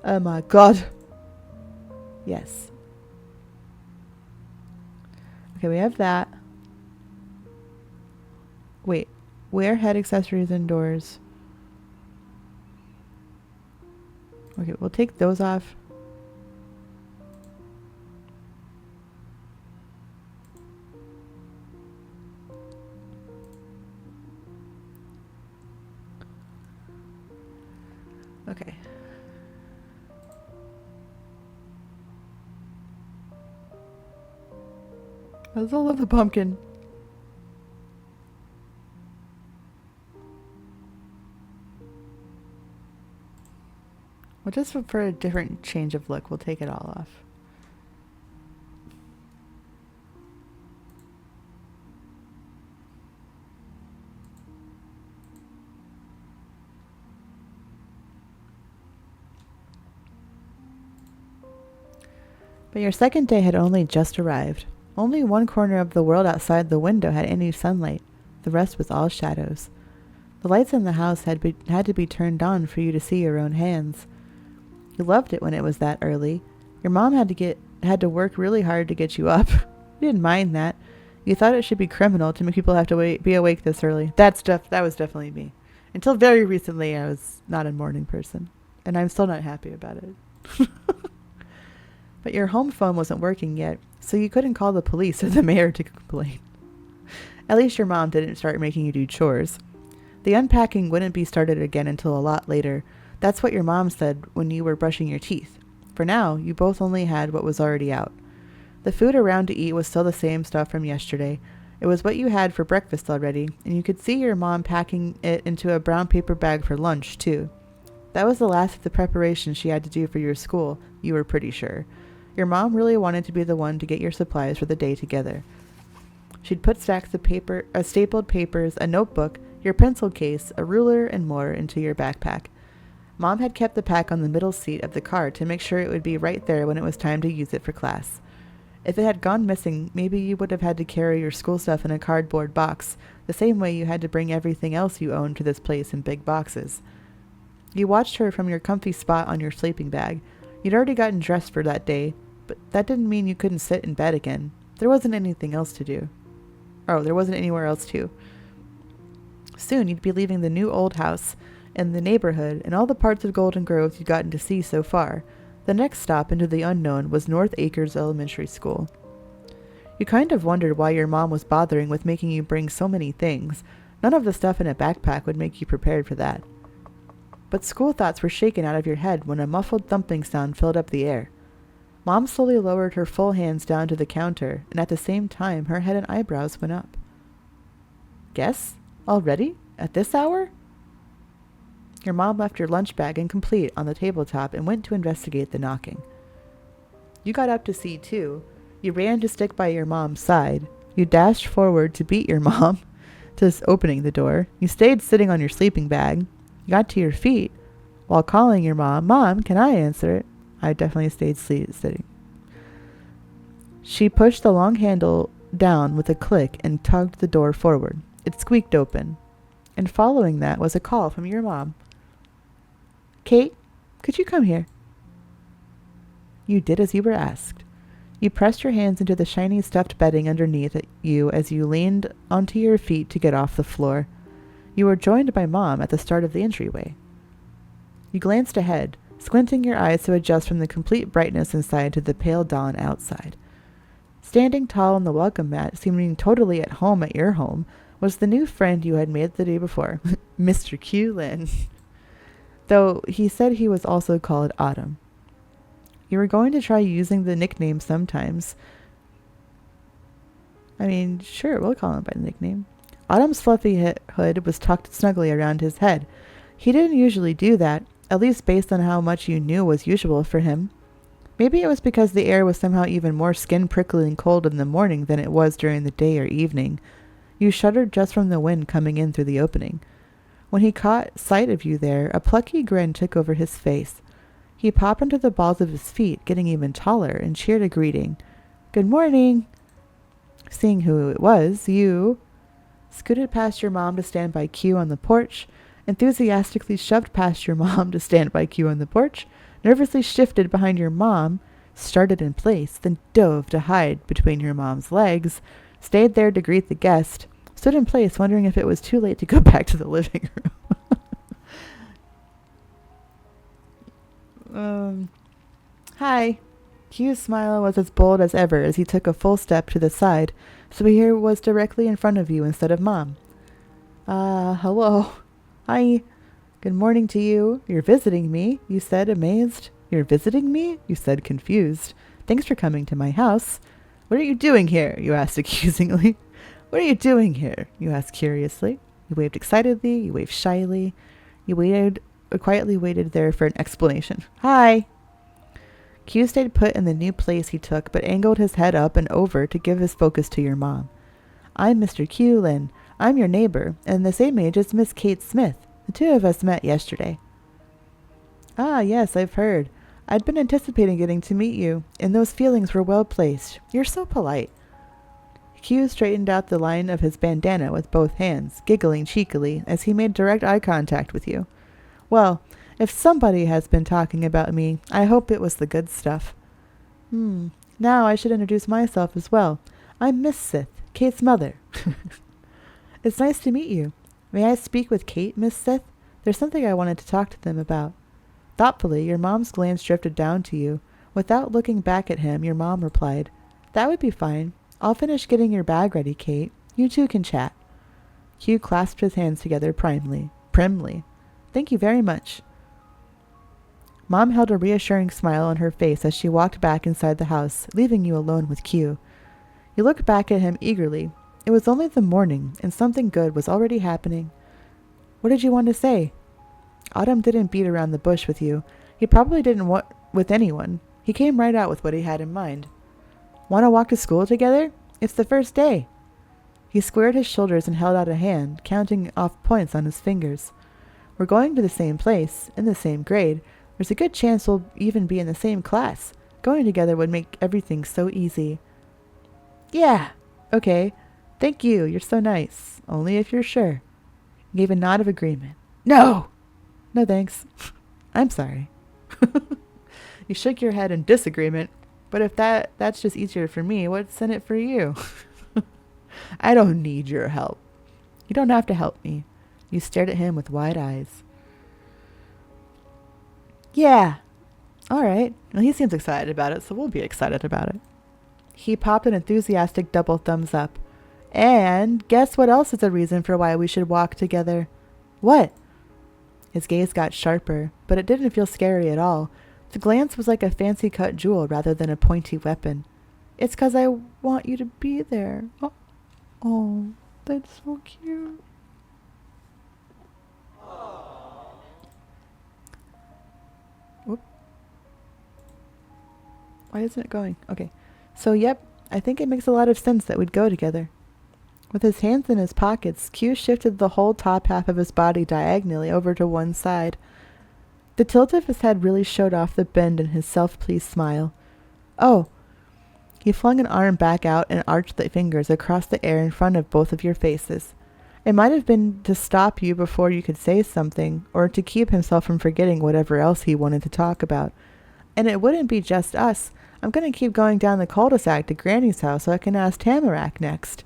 Oh my god. Yes. Okay, we have that. Wait. Wear head accessories indoors. Okay, we'll take those off. Okay. I still love the pumpkin. Well, just for a different change of look, we'll take it all off. But your second day had only just arrived. Only one corner of the world outside the window had any sunlight. The rest was all shadows. The lights in the house had to be turned on for you to see your own hands. You loved it when it was that early. Your mom had to work really hard to get you up. You didn't mind that. You thought it should be criminal to make people have to be awake this early. That was definitely me. Until very recently, I was not a morning person. And I'm still not happy about it. But your home phone wasn't working yet, so you couldn't call the police or the mayor to complain. At least your mom didn't start making you do chores. The unpacking wouldn't be started again until a lot later. That's what your mom said when you were brushing your teeth. For now, you both only had what was already out. The food around to eat was still the same stuff from yesterday. It was what you had for breakfast already, and you could see your mom packing it into a brown paper bag for lunch, too. That was the last of the preparation she had to do for your school, you were pretty sure. Your mom really wanted to be the one to get your supplies for the day together. She'd put stacks of paper, stapled papers, a notebook, your pencil case, a ruler, and more into your backpack. Mom had kept the pack on the middle seat of the car to make sure it would be right there when it was time to use it for class. If it had gone missing, maybe you would have had to carry your school stuff in a cardboard box, the same way you had to bring everything else you owned to this place in big boxes. You watched her from your comfy spot on your sleeping bag. You'd already gotten dressed for that day, but that didn't mean you couldn't sit in bed again. There wasn't anything else to do. Oh, there wasn't anywhere else to. Soon you'd be leaving the new old house and the neighborhood and all the parts of Golden Grove you'd gotten to see so far. The next stop into the unknown was North Acres Elementary School. You kind of wondered why your mom was bothering with making you bring so many things. None of the stuff in a backpack would make you prepared for that. But school thoughts were shaken out of your head when a muffled thumping sound filled up the air. Mom slowly lowered her full hands down to the counter, and at the same time her head and eyebrows went up. Guess? Already? At this hour? Your mom left your lunch bag incomplete on the tabletop and went to investigate the knocking. You got up to see, too. You ran to stick by your mom's side. You dashed forward to beat your mom to opening the door. You stayed sitting on your sleeping bag. You got to your feet while calling your mom. Mom, can I answer it? I definitely stayed sitting. She pushed the long handle down with a click and tugged the door forward. It squeaked open. And following that was a call from your mom. Kate, could you come here? You did as you were asked. You pressed your hands into the shiny stuffed bedding underneath you as you leaned onto your feet to get off the floor. You were joined by Mom at the start of the entryway. You glanced ahead, squinting your eyes to adjust from the complete brightness inside to the pale dawn outside. Standing tall on the welcome mat, seeming totally at home at your home, was the new friend you had made the day before, Mr. Q Lin. Though he said he was also called Autumn. You were going to try using the nickname sometimes. I mean, sure, we'll call him by the nickname. Autumn's fluffy hood was tucked snugly around his head. He didn't usually do that, at least based on how much you knew was usual for him. Maybe it was because the air was somehow even more skin-prickling cold in the morning than it was during the day or evening. You shuddered just from the wind coming in through the opening. When he caught sight of you there, a plucky grin took over his face. He popped onto the balls of his feet, getting even taller, and cheered a greeting. "Good morning." Seeing who it was, you scooted past your mom to stand by Q on the porch, enthusiastically shoved past your mom to stand by Q on the porch, nervously shifted behind your mom, started in place, then dove to hide between your mom's legs, stayed there to greet the guest, stood in place wondering if it was too late to go back to the living room. Hi. Q's smile was as bold as ever as he took a full step to the side, so he was directly in front of you instead of Mom. Hello. Hi. Good morning to you. You're visiting me, you said, amazed. You're visiting me? You said, confused. Thanks for coming to my house. What are you doing here? You asked accusingly. What are you doing here? You asked curiously. You waved excitedly. You waved shyly. You quietly waited there for an explanation. Hi. Q stayed put in the new place he took, but angled his head up and over to give his focus to your mom. I'm Mr. Q Lin. I'm your neighbor, and the same age as Miss Kate Smith. The two of us met yesterday. Ah, yes, I've heard. I'd been anticipating getting to meet you, and those feelings were well placed. You're so polite. Q straightened out the line of his bandana with both hands, giggling cheekily as he made direct eye contact with you. Well, if somebody has been talking about me, I hope it was the good stuff. Now I should introduce myself as well. I'm Miss Sith, Kate's mother. It's nice to meet you. May I speak with Kate, Miss Sith? There's something I wanted to talk to them about. Thoughtfully, your mom's glance drifted down to you. Without looking back at him, your mom replied, That would be fine. I'll finish getting your bag ready, Kate. You two can chat. Q clasped his hands together primly. Thank you very much. Mom held a reassuring smile on her face as she walked back inside the house, leaving you alone with Q. You looked back at him eagerly. It was only the morning, and something good was already happening. What did you want to say? Autumn didn't beat around the bush with you. He probably didn't want with anyone. He came right out with what he had in mind. Want to walk to school together? It's the first day. He squared his shoulders and held out a hand, counting off points on his fingers. We're going to the same place, in the same grade. There's a good chance we'll even be in the same class. Going together would make everything so easy. Yeah. Okay. Thank you. You're so nice. Only if you're sure. He gave a nod of agreement. No! No thanks. I'm sorry. You shook your head in disagreement. But if that's just easier for me, what's in it for you? I don't need your help. You don't have to help me. You stared at him with wide eyes. Yeah. All right. Well, he seems excited about it, so we'll be excited about it. He popped an enthusiastic double thumbs up. And guess what else is a reason for why we should walk together? What? His gaze got sharper, but it didn't feel scary at all. The glance was like a fancy-cut jewel rather than a pointy weapon. It's 'cause I want you to be there. Oh, that's so cute. Whoop. Why isn't it going? Okay. So, yep, I think it makes a lot of sense that we'd go together. With his hands in his pockets, Q shifted the whole top half of his body diagonally over to one side. The tilt of his head really showed off the bend in his self-pleased smile. Oh. He flung an arm back out and arched the fingers across the air in front of both of your faces. It might have been to stop you before you could say something, or to keep himself from forgetting whatever else he wanted to talk about. And it wouldn't be just us. I'm going to keep going down the cul-de-sac to Granny's house so I can ask Tamarack next.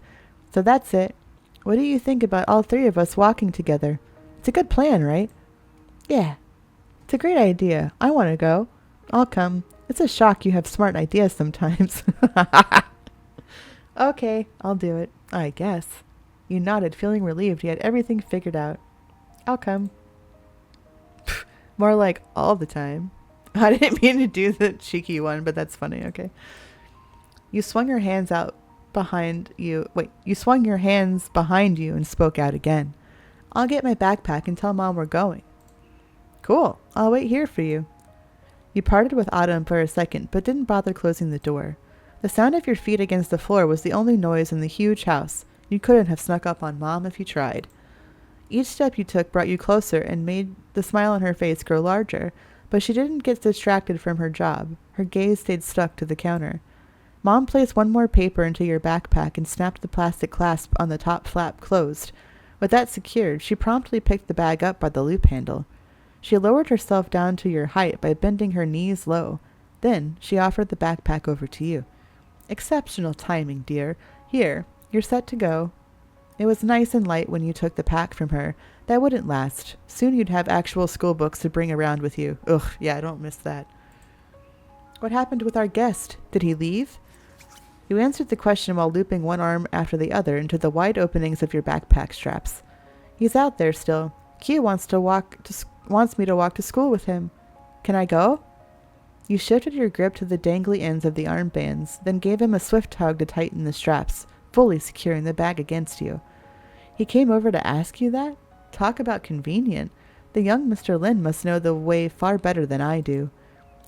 So that's it. What do you think about all three of us walking together? It's a good plan, right? Yeah. It's a great idea. I want to go. I'll come. It's a shock you have smart ideas sometimes. Okay, I'll do it. I guess. You nodded, feeling relieved you had everything figured out. I'll come. More like all the time. I didn't mean to do the cheeky one, but that's funny. Okay. You swung your hands out behind you. Wait, you swung your hands behind you and spoke out again. I'll get my backpack and tell Mom we're going. Cool. I'll wait here for you. You parted with Autumn for a second, but didn't bother closing the door. The sound of your feet against the floor was the only noise in the huge house. You couldn't have snuck up on Mom if you tried. Each step you took brought you closer and made the smile on her face grow larger, but she didn't get distracted from her job. Her gaze stayed stuck to the counter. Mom placed one more paper into your backpack and snapped the plastic clasp on the top flap closed. With that secured, she promptly picked the bag up by the loop handle. She lowered herself down to your height by bending her knees low. Then she offered the backpack over to you. Exceptional timing, dear. Here, you're set to go. It was nice and light when you took the pack from her. That wouldn't last. Soon you'd have actual school books to bring around with you. Ugh, yeah, I don't miss that. What happened with our guest? Did he leave? You answered the question while looping one arm after the other into the wide openings of your backpack straps. He's out there still. Q wants me to walk to school with him. Can I go? You shifted your grip to the dangly ends of the armbands, then gave him a swift tug to tighten the straps, fully securing the bag against you. He came over to ask you that? Talk about convenient. The young Mr. Lin must know the way far better than I do.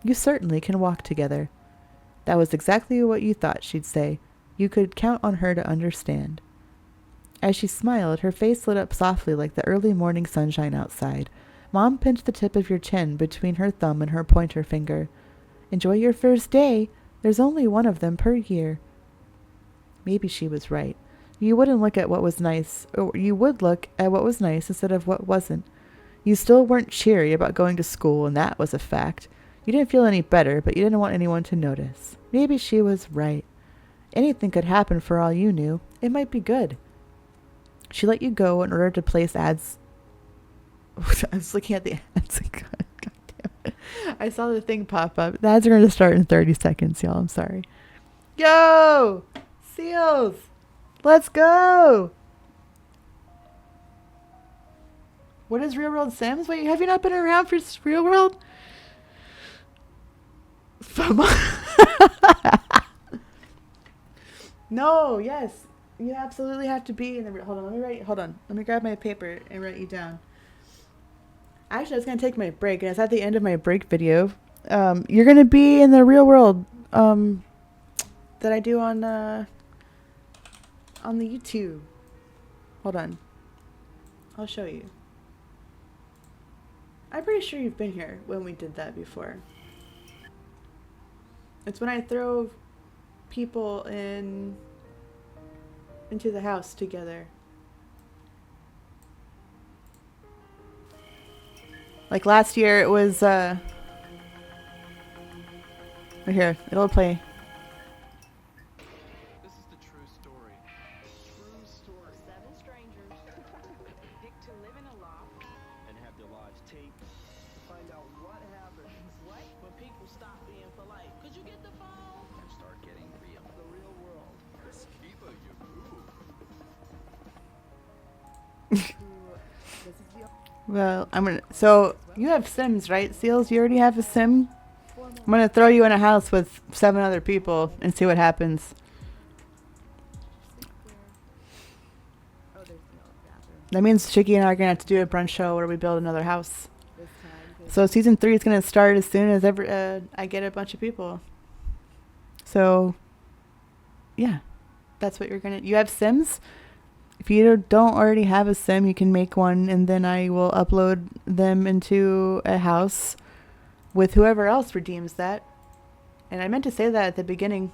You certainly can walk together. That was exactly what you thought she'd say. You could count on her to understand. As she smiled, her face lit up softly like the early morning sunshine outside. Mom pinched the tip of your chin between her thumb and her pointer finger. Enjoy your first day. There's only one of them per year. Maybe she was right. You wouldn't look at what was nice, or you would look at what was nice instead of what wasn't. You still weren't cheery about going to school, and that was a fact. You didn't feel any better, but you didn't want anyone to notice. Maybe she was right. Anything could happen for all you knew. It might be good. She let you go in order to place ads. I was looking at the ads. God damn it. I saw the thing pop up. The ads are going to start in 30 seconds, y'all. I'm sorry. Yo! Seals! Let's go! What is Real World Sims? Wait, have you not been around for Real World? No, yes. You absolutely have to be in the... Hold on. Let me grab my paper and write you down. Actually, I was going to take my break, and it's at the end of my break video. You're going to be in the Real World that I do on the YouTube. Hold on. I'll show you. I'm pretty sure you've been here when we did that before. It's when I throw people into the house together. Like last year it was right here, it'll play.
This is the true story. True story.
7 strangers pick to live in a loft
And have their lives taped to find out what happens
when people stop being polite. Could you get the phone?
and start getting real. The real world. Skiba, you move.
Well, so you have Sims, right, Seals? You already have a Sim? I'm gonna throw you in a house with 7 other people and see what happens. That means Chicky and I are gonna have to do a brunch show where we build another house. So season 3 is gonna start as soon as I get a bunch of people. So, yeah, that's what you have Sims? If you don't already have a Sim, you can make one, and then I will upload them into a house with whoever else redeems that. And I meant to say that at the beginning.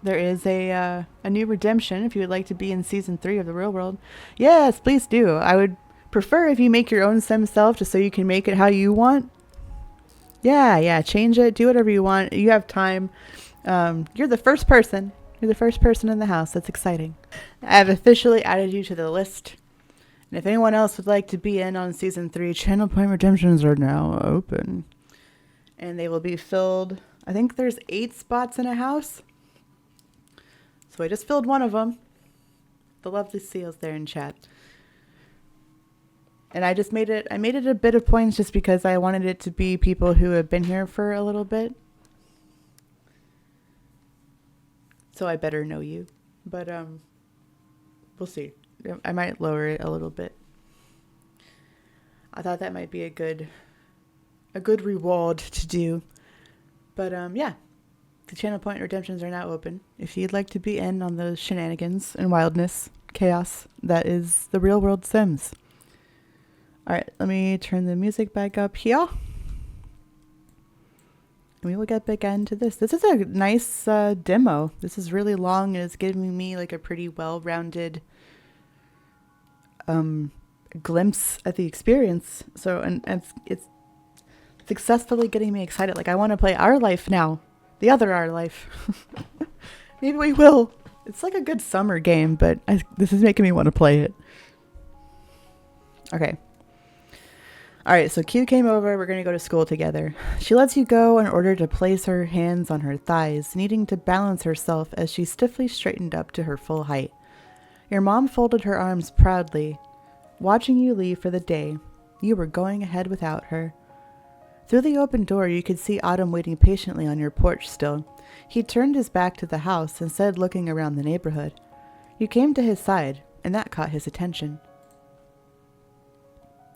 There is a new redemption if you would like to be in season 3 of the Real World. Yes, please do. I would prefer if you make your own Sim self just so you can make it how you want. Yeah, change it. Do whatever you want. You have time. You're the first person. You're the first person in the house. That's exciting. I have officially added you to the list. And if anyone else would like to be in on season 3, channel point redemptions are now open. And they will be filled. I think there's 8 spots in a house. So I just filled one of them. The lovely seals there in chat. And I just made it a bit of points just because I wanted it to be people who have been here for a little bit. So I better know you. But we'll see. I might lower it a little bit. I thought that might be a good reward to do. But yeah. The channel point redemptions are now open. If you'd like to be in on those shenanigans and wildness, chaos, that is the real world Sims. Alright, let me turn the music back up here. And we will get back into this. This is a nice demo. This is really long and it's giving me like a pretty well-rounded glimpse at the experience. So, and it's successfully getting me excited. Like, I want to play Our Life now. The other Our Life. Maybe we will. It's like a good summer game, but this is making me want to play it. Okay. Alright, so Q came over. We're going to go to school together. She lets you go in order to place her hands on her thighs, needing to balance herself as she stiffly straightened up to her full height. Your mom folded her arms proudly, watching you leave for the day. You were going ahead without her. Through the open door, you could see Autumn waiting patiently on your porch still. He turned his back to the house, instead looking around the neighborhood. You came to his side, and that caught his attention.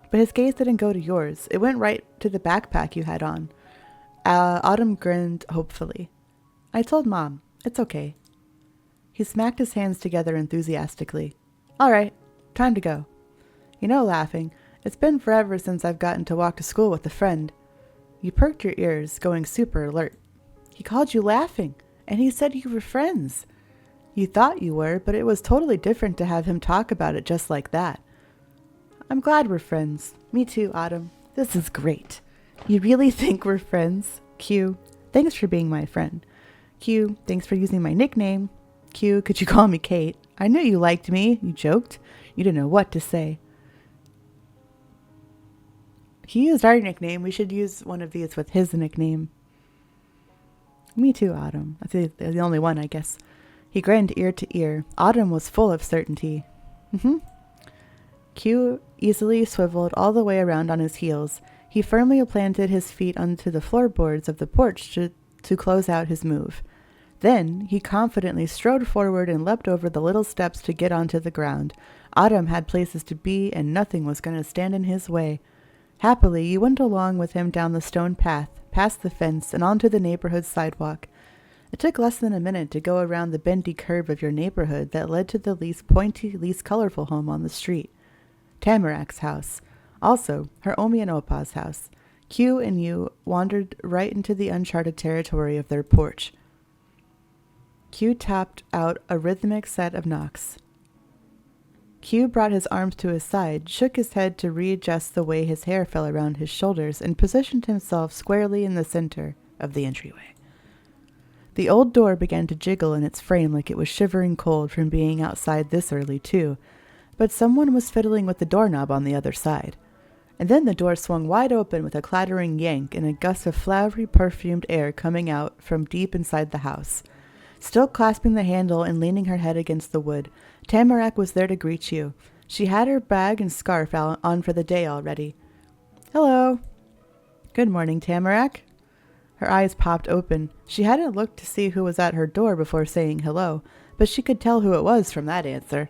But his gaze didn't go to yours. It went right to the backpack you had on. Autumn grinned hopefully. I told Mom. It's okay. He smacked his hands together enthusiastically. All right, time to go. You know, laughing, it's been forever since I've gotten to walk to school with a friend. You perked your ears, going super alert. He called you laughing, and he said you were friends. You thought you were, but it was totally different to have him talk about it just like that. I'm glad we're friends. Me too, Autumn. This is great. You really think we're friends? Q, thanks for being my friend. Q, thanks for using my nickname. Q, could you call me Kate? I knew you liked me, you joked. You didn't know what to say. He used our nickname. We should use one of these with his nickname. Me too, Autumn. That's the only one, I guess. He grinned ear to ear. Autumn was full of certainty. Q easily swiveled all the way around on his heels. He firmly planted his feet onto the floorboards of the porch to close out his move. Then he confidently strode forward and leapt over the little steps to get onto the ground. Autumn had places to be, and nothing was going to stand in his way. Happily, you went along with him down the stone path, past the fence, and onto the neighborhood sidewalk. It took less than a minute to go around the bendy curve of your neighborhood that led to the least pointy, least colorful home on the street. Tamarak's house. Also, her Omi and Opa's house. Q and you wandered right into the uncharted territory of their porch. Q tapped out a rhythmic set of knocks. Q brought his arms to his side, shook his head to readjust the way his hair fell around his shoulders, and positioned himself squarely in the center of the entryway. The old door began to jiggle in its frame like it was shivering cold from being outside this early, too. But someone was fiddling with the doorknob on the other side. And then the door swung wide open with a clattering yank and a gust of flowery, perfumed air coming out from deep inside the house. Still clasping the handle and leaning her head against the wood, Tamarak was there to greet you. She had her bag and scarf on for the day already. Hello. Good morning, Tamarak. Her eyes popped open. She hadn't looked to see who was at her door before saying hello, but she could tell who it was from that answer.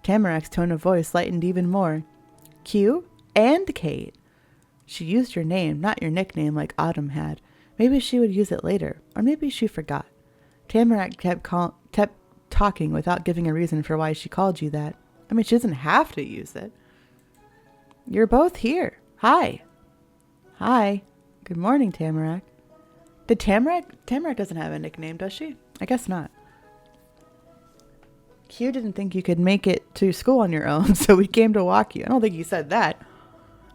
Tamarak's tone of voice lightened even more. Q and Kate. She used your name, not your nickname like Autumn had. Maybe she would use it later, or maybe she forgot. Tamarak kept talking without giving a reason for why she called you that. I mean, she doesn't have to use it. You're both here. Hi. Hi. Good morning, Tamarak. Did Tamarak doesn't have a nickname, does she? I guess not. Q didn't think you could make it to school on your own, so we came to walk you. I don't think you said that.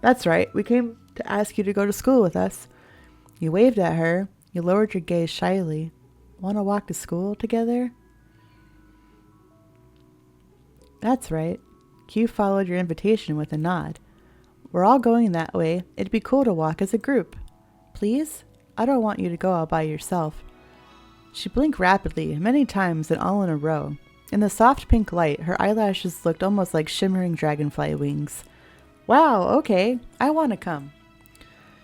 That's right. We came to ask you to go to school with us. You waved at her. You lowered your gaze shyly. Want to walk to school together? That's right. Q followed your invitation with a nod. We're all going that way. It'd be cool to walk as a group. Please? I don't want you to go all by yourself. She blinked rapidly, many times and all in a row. In the soft pink light, her eyelashes looked almost like shimmering dragonfly wings. Wow, okay. I want to come.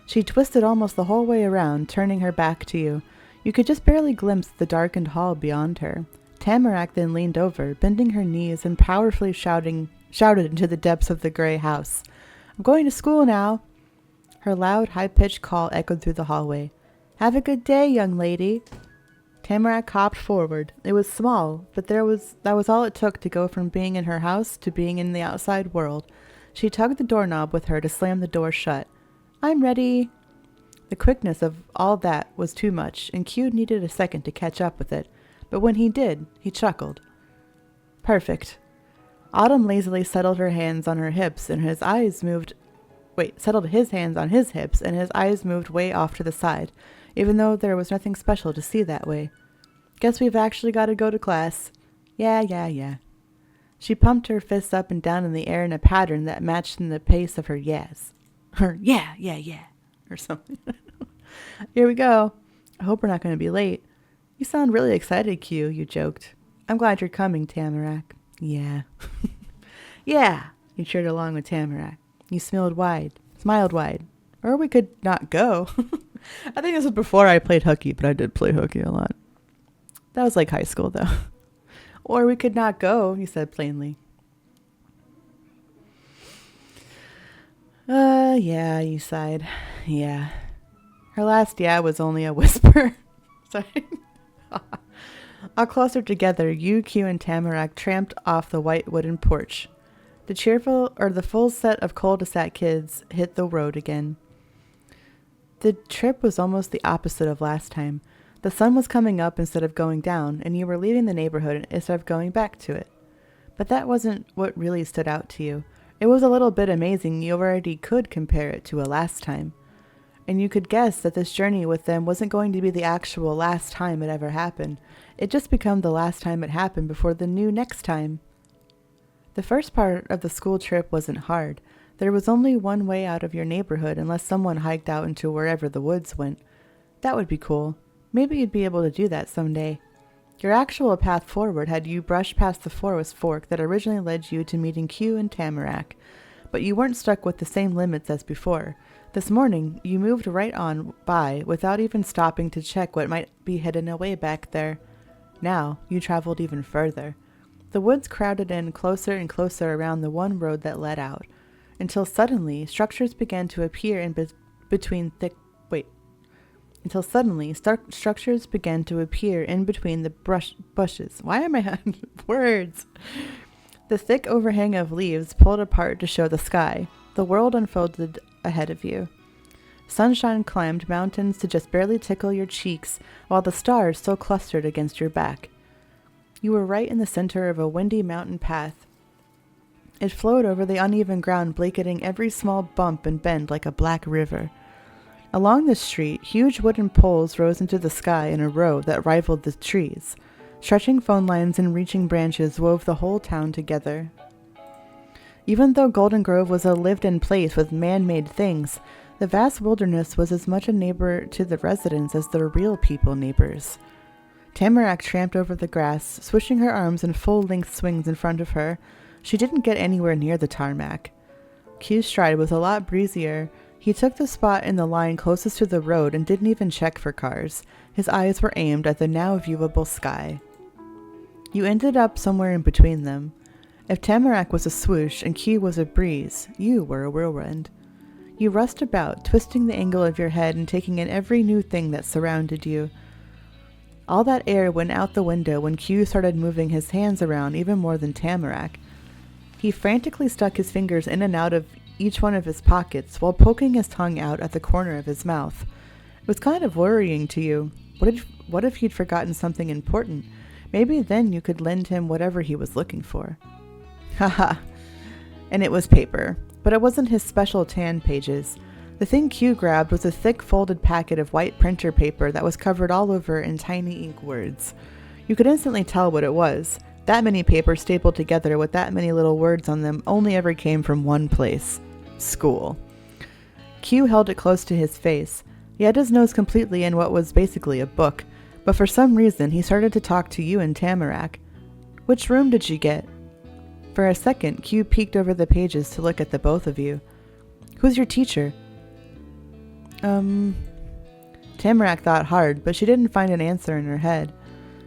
She twisted almost the whole way around, turning her back to you. You could just barely glimpse the darkened hall beyond her. Tamarack then leaned over, bending her knees and powerfully shouted into the depths of the gray house. I'm going to school now. Her loud, high-pitched call echoed through the hallway. Have a good day, young lady. Tamarack hopped forward. It was small, but that was all it took to go from being in her house to being in the outside world. She tugged the doorknob with her to slam the door shut. I'm ready. The quickness of all that was too much, and Q needed a second to catch up with it. But when he did, he chuckled. Perfect. Autumn lazily settled her hands on her hips, and his eyes moved... settled his hands on his hips, and his eyes moved way off to the side, even though there was nothing special to see that way. Guess we've actually got to go to class. Yeah. She pumped her fists up and down in the air in a pattern that matched in the pace of her yes. Her yeah, or something. Here we go. I hope we're not going to be late. You sound really excited, Q, you joked. I'm glad you're coming, Tamarack. Yeah. Yeah, you cheered along with Tamarack. You smiled wide. Or we could not go. I think this was before I played hooky, but I did play hooky a lot. That was like high school, though. Or we could not go, he said plainly. Yeah, you sighed. Yeah. Her last yeah was only a whisper. Sorry. All closer together, you, Q, and Tamarack tramped off the white wooden porch. The full set of cul-de-sac kids hit the road again. The trip was almost the opposite of last time. The sun was coming up instead of going down, and you were leaving the neighborhood instead of going back to it. But that wasn't what really stood out to you. It was a little bit amazing you already could compare it to a last time. And you could guess that this journey with them wasn't going to be the actual last time it ever happened. It just became the last time it happened before the new next time. The first part of the school trip wasn't hard. There was only one way out of your neighborhood unless someone hiked out into wherever the woods went. That would be cool. Maybe you'd be able to do that someday. Your actual path forward had you brushed past the forest fork that originally led you to meeting Q and Tamarack. But you weren't stuck with the same limits as before. This morning, you moved right on by without even stopping to check what might be hidden away back there. Now, you traveled even further. The woods crowded in closer and closer around the one road that led out, until suddenly structures began to appear in between the bushes. Why am I on words? The thick overhang of leaves pulled apart to show the sky. The world unfolded ahead of you. Sunshine climbed mountains to just barely tickle your cheeks, while the stars still clustered against your back. You were right in the center of a windy mountain path. It flowed over the uneven ground, blanketing every small bump and bend like a black river. Along the street, huge wooden poles rose into the sky in a row that rivaled the trees. Stretching phone lines and reaching branches wove the whole town together. Even though Golden Grove was a lived-in place with man-made things, the vast wilderness was as much a neighbor to the residents as the real people neighbors. Tamarack tramped over the grass, swishing her arms in full-length swings in front of her. She didn't get anywhere near the tarmac. Q's stride was a lot breezier. He took the spot in the line closest to the road and didn't even check for cars. His eyes were aimed at the now viewable sky. You ended up somewhere in between them. If Tamarack was a swoosh and Q was a breeze, you were a whirlwind. You rushed about, twisting the angle of your head and taking in every new thing that surrounded you. All that air went out the window when Q started moving his hands around even more than Tamarack. He frantically stuck his fingers in and out of each one of his pockets while poking his tongue out at the corner of his mouth. It was kind of worrying to you. What if he'd forgotten something important? Maybe then you could lend him whatever he was looking for. Haha. And it was paper. But it wasn't his special tan pages. The thing Q grabbed was a thick folded packet of white printer paper that was covered all over in tiny ink words. You could instantly tell what it was. That many papers stapled together with that many little words on them only ever came from one place: school. Q held it close to his face. He had his nose completely in what was basically a book, but for some reason he started to talk to you and Tamarack. Which room did you get? For a second, Q peeked over the pages to look at the both of you. Who's your teacher? Tamarack thought hard, but she didn't find an answer in her head.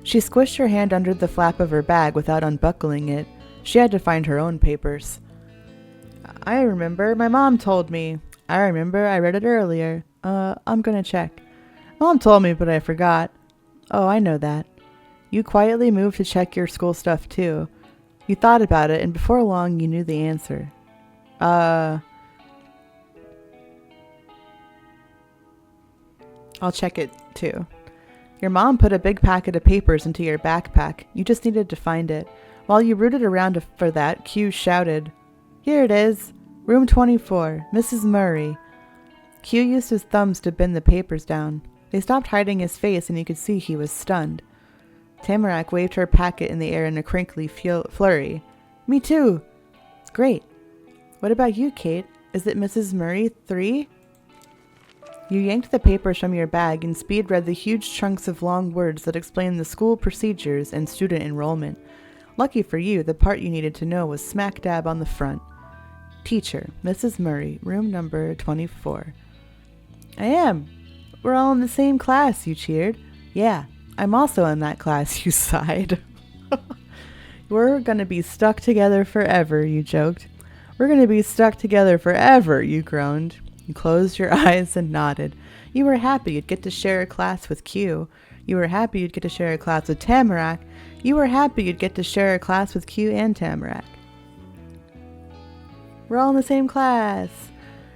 She squished her hand under the flap of her bag without unbuckling it. She had to find her own papers. I remember. My mom told me. I remember. I read it earlier. I'm gonna check. Mom told me, but I forgot. Oh, I know that. You quietly moved to check your school stuff, too. You thought about it, and before long, you knew the answer. I'll check it, too. Your mom put a big packet of papers into your backpack. You just needed to find it. While you rooted around for that, Q shouted, "Here it is! Room 24, Mrs. Murray." Q used his thumbs to bend the papers down. They stopped hiding his face, and you could see he was stunned. Tamarack waved her packet in the air in a crinkly flurry. "Me too!" "Great. What about you, Kate? Is it Mrs. Murray 3? You yanked the papers from your bag and speed read the huge chunks of long words that explained the school procedures and student enrollment. Lucky for you, the part you needed to know was smack dab on the front. Teacher, Mrs. Murray, room number 24. I am. We're all in the same class, you cheered. Yeah, I'm also in that class, you sighed. We're gonna be stuck together forever, you joked. We're gonna be stuck together forever, you groaned. You closed your eyes and nodded. You were happy you'd get to share a class with Q. You were happy you'd get to share a class with Tamarack. You were happy you'd get to share a class with Q and Tamarack. We're all in the same class.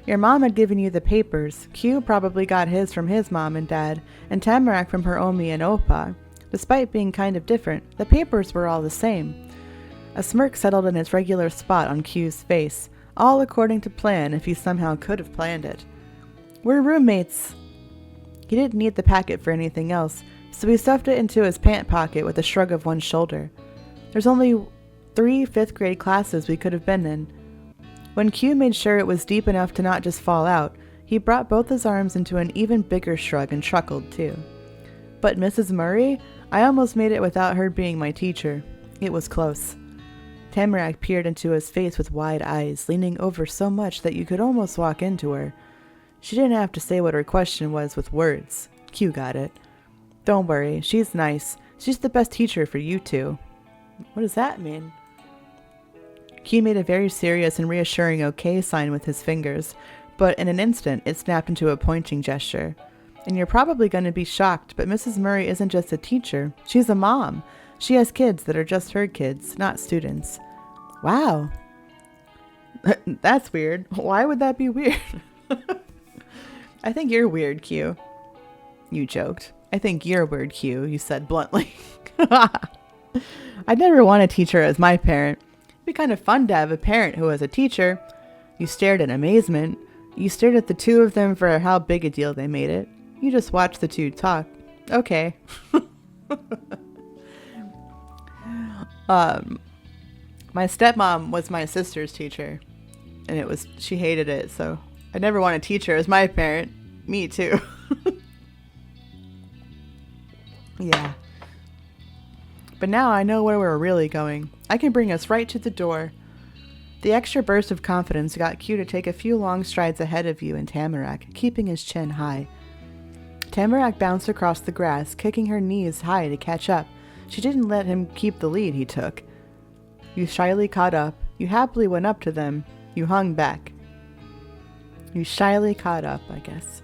Your mom had given you the papers. Q probably got his from his mom and dad, and Tamarack from her Omi and Opa. Despite being kind of different, the papers were all the same. A smirk settled in its regular spot on Q's face, all according to plan if he somehow could have planned it. We're roommates. He didn't need the packet for anything else, so he stuffed it into his pant pocket with a shrug of one shoulder. There's only 3 fifth-grade classes we could have been in. When Q made sure it was deep enough to not just fall out, he brought both his arms into an even bigger shrug and chuckled, too. But Mrs. Murray, I almost made it without her being my teacher. It was close. Tamarack peered into his face with wide eyes, leaning over so much that you could almost walk into her. She didn't have to say what her question was with words. Q got it. Don't worry, she's nice. She's the best teacher for you two. What does that mean? Q made a very serious and reassuring okay sign with his fingers, but in an instant it snapped into a pointing gesture. And you're probably going to be shocked, but Mrs. Murray isn't just a teacher. She's a mom. She has kids that are just her kids, not students. Wow. That's weird. Why would that be weird? I think you're weird, Q. You joked. I think you're weird, Q, you said bluntly. I'd never want a teacher as my parent. It'd be kind of fun to have a parent who was a teacher. You stared in amazement. You stared at the two of them for how big a deal they made it. You just watched the two talk. Okay. My stepmom was my sister's teacher, and she hated it, so I never want a teacher as my parent. Me too. Yeah. But now I know where we're really going. I can bring us right to the door. The extra burst of confidence got Q to take a few long strides ahead of you and Tamarack, keeping his chin high. Tamarack bounced across the grass, kicking her knees high to catch up. She didn't let him keep the lead he took. You shyly caught up. You happily went up to them. You hung back. You shyly caught up, I guess.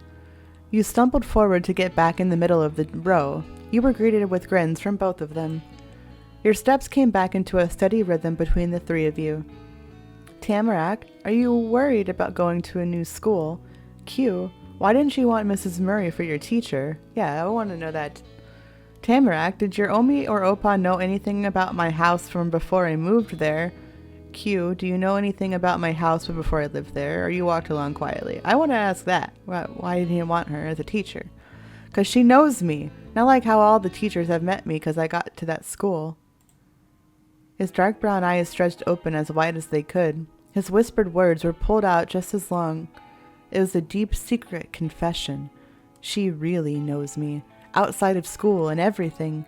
You stumbled forward to get back in the middle of the row. You were greeted with grins from both of them. Your steps came back into a steady rhythm between the three of you. Tamarack, are you worried about going to a new school? Q, why didn't you want Mrs. Murray for your teacher? Yeah, I want to know that. Tamarack, did your Omi or Opa know anything about my house from before I moved there? Q, do you know anything about my house from before I lived there, or you walked along quietly? I want to ask that. Why didn't you want her as a teacher? Because she knows me. Not like how all the teachers have met me because I got to that school. His dark brown eyes stretched open as wide as they could. His whispered words were pulled out just as long. It was a deep secret confession. She really knows me. Outside of school and everything.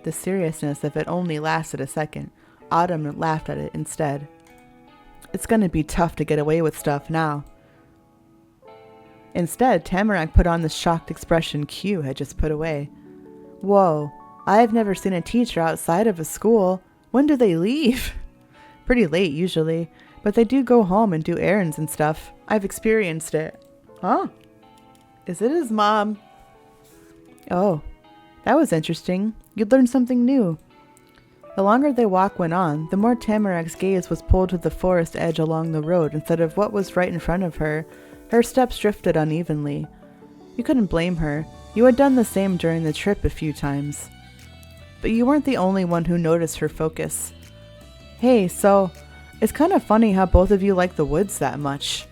The seriousness of it only lasted a second. Autumn laughed at it instead. It's gonna be tough to get away with stuff now. Instead, Tamarack put on the shocked expression Q had just put away. Whoa, I've never seen a teacher outside of a school. When do they leave? Pretty late usually, but they do go home and do errands and stuff. I've experienced it. Huh? Is it his mom? Oh, that was interesting. You'd learn something new. The longer their walk went on, the more Tamarack's gaze was pulled to the forest edge along the road instead of what was right in front of her. Her steps drifted unevenly. You couldn't blame her. You had done the same during the trip a few times. But you weren't the only one who noticed her focus. Hey, so, it's kind of funny how both of you like the woods that much.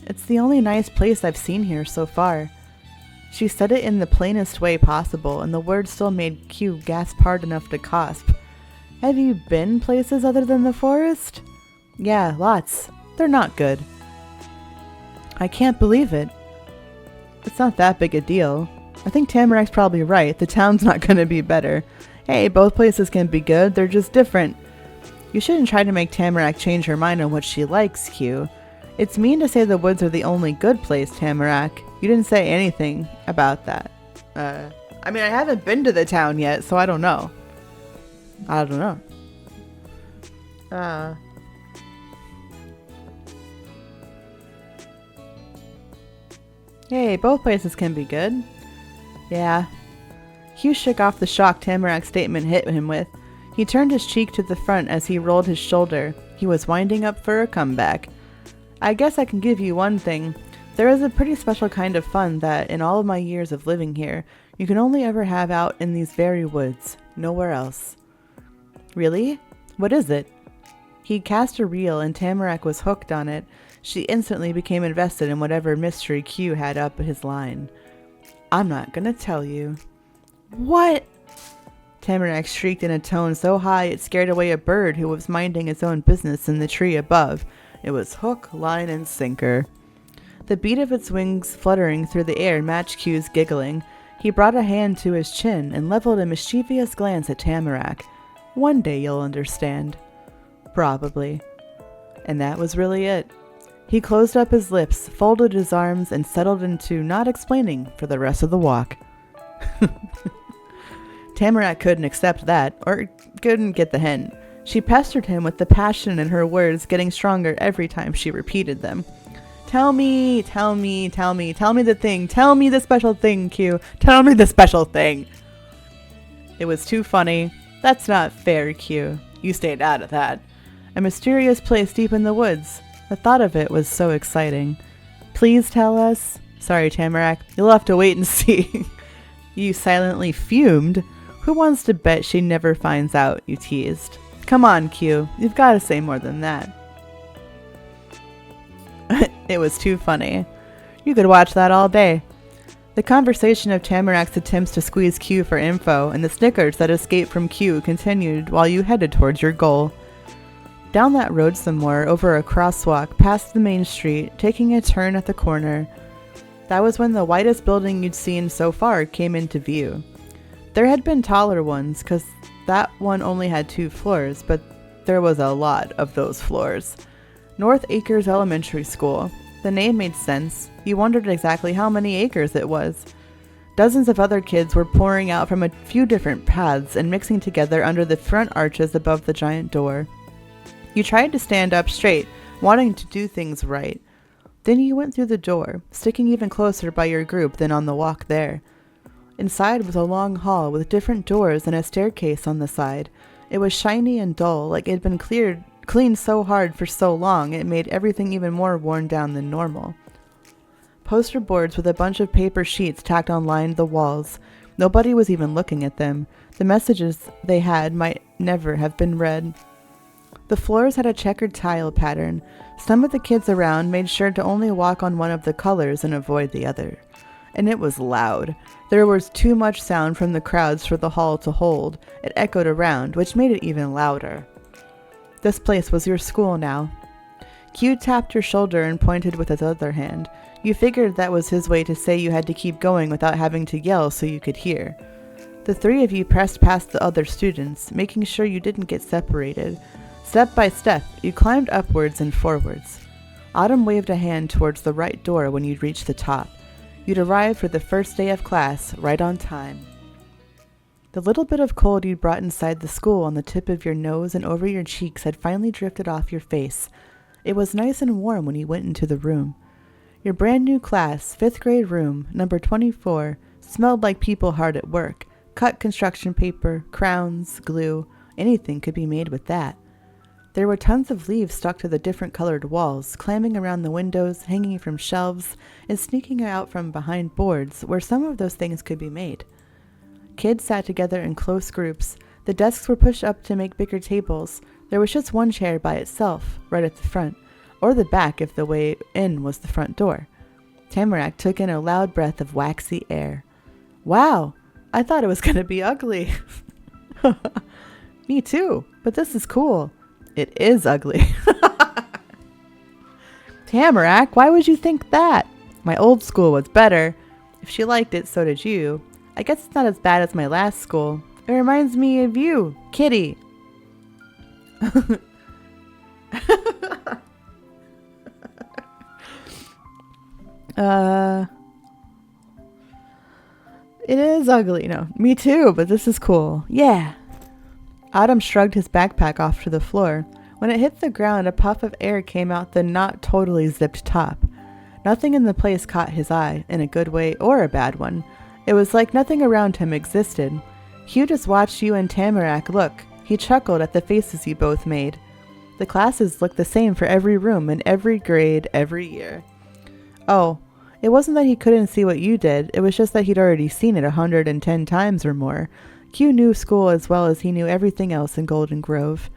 It's the only nice place I've seen here so far. She said it in the plainest way possible, and the words still made Q gasp hard enough to cusp. Have you been places other than the forest? Yeah, lots. They're not good. I can't believe it. It's not that big a deal. I think Tamarack's probably right. The town's not going to be better. Hey, both places can be good. They're just different. You shouldn't try to make Tamarack change her mind on what she likes, Q. It's mean to say the woods are the only good place, Tamarack. You didn't say anything about that. I mean, I haven't been to the town yet, so I don't know. Hey, both places can be good. Yeah. Hugh shook off the shock Tamarack's statement hit him with. He turned his cheek to the front as he rolled his shoulder. He was winding up for a comeback. I guess I can give you one thing. There is a pretty special kind of fun that, in all of my years of living here, you can only ever have out in these very woods. Nowhere else. Really? What is it? He cast a reel and Tamarack was hooked on it. She instantly became invested in whatever mystery Q had up his line. I'm not gonna tell you. What? Tamarack shrieked in a tone so high it scared away a bird who was minding its own business in the tree above. It was hook, line, and sinker. The beat of its wings fluttering through the air matched Q's giggling. He brought a hand to his chin and leveled a mischievous glance at Tamarack. One day you'll understand. Probably. And that was really it. He closed up his lips, folded his arms, and settled into not explaining for the rest of the walk. Tamarack couldn't accept that, or couldn't get the hint. She pestered him with the passion in her words getting stronger every time she repeated them. Tell me, tell me, tell me, tell me the thing, tell me the special thing, Q, tell me the special thing. It was too funny. That's not fair, Q. You stayed out of that. A mysterious place deep in the woods. The thought of it was so exciting. Please tell us. Sorry, Tamarack. You'll have to wait and see. You silently fumed. Who wants to bet she never finds out, you teased. Come on, Q. You've got to say more than that. It was too funny. You could watch that all day. The conversation of Tamarack's attempts to squeeze Q for info and the snickers that escaped from Q continued while you headed towards your goal. Down that road some more, over a crosswalk, past the main street, taking a turn at the corner. That was when the whitest building you'd seen so far came into view. There had been taller ones, because that one only had 2 floors, but there was a lot of those floors. North Acres Elementary School. The name made sense. You wondered exactly how many acres it was. Dozens of other kids were pouring out from a few different paths and mixing together under the front arches above the giant door. You tried to stand up straight, wanting to do things right. Then you went through the door, sticking even closer by your group than on the walk there. Inside was a long hall with different doors and a staircase on the side. It was shiny and dull, like it had been cleaned so hard for so long it made everything even more worn down than normal. Poster boards with a bunch of paper sheets tacked on lined the walls. Nobody was even looking at them. The messages they had might never have been read. The floors had a checkered tile pattern. Some of the kids around made sure to only walk on one of the colors and avoid the other. And it was loud. There was too much sound from the crowds for the hall to hold. It echoed around, which made it even louder. This place was your school now. Q tapped your shoulder and pointed with his other hand. You figured that was his way to say you had to keep going without having to yell so you could hear. The three of you pressed past the other students, making sure you didn't get separated. Step by step, you climbed upwards and forwards. Autumn waved a hand towards the right door when you'd reached the top. You'd arrived for the first day of class, right on time. The little bit of cold you'd brought inside the school on the tip of your nose and over your cheeks had finally drifted off your face. It was nice and warm when you went into the room. Your brand new class, 5th grade room, number 24, smelled like people hard at work. Cut construction paper, crowns, glue, anything could be made with that. There were tons of leaves stuck to the different colored walls, climbing around the windows, hanging from shelves, and sneaking out from behind boards where some of those things could be made. Kids sat together in close groups. The desks were pushed up to make bigger tables. There was just one chair by itself, right at the front, or the back if the way in was the front door. Tamarack took in a loud breath of waxy air. Wow, I thought it was going to be ugly. Me too, but this is cool. It is ugly. Tamarack, why would you think that? My old school was better. If she liked it, so did you. I guess it's not as bad as my last school. It reminds me of you, Kitty. It is ugly. No, me too, but this is cool. Yeah. Autumn shrugged his backpack off to the floor. When it hit the ground, a puff of air came out the not totally zipped top. Nothing in the place caught his eye, in a good way or a bad one. It was like nothing around him existed. Hugh just watched you and Tamarack look. He chuckled at the faces you both made. The classes looked the same for every room in every grade every year. Oh, it wasn't that he couldn't see what you did. It was just that he'd already seen it 110 times or more. Q knew school as well as he knew everything else in Golden Grove.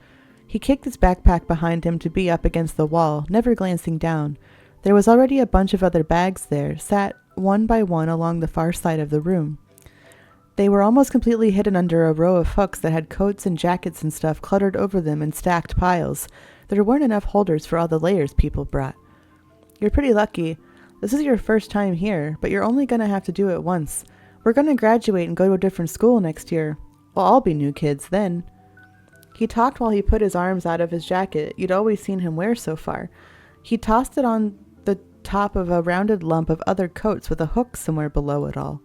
He kicked his backpack behind him to be up against the wall, never glancing down. There was already a bunch of other bags there, sat one by one along the far side of the room. They were almost completely hidden under a row of hooks that had coats and jackets and stuff cluttered over them in stacked piles. There weren't enough holders for all the layers people brought. You're pretty lucky. This is your first time here, but you're only going to have to do it once. We're going to graduate and go to a different school next year. We'll all be new kids then. He talked while he put his arms out of his jacket you'd always seen him wear so far. He tossed it on the top of a rounded lump of other coats with a hook somewhere below it all.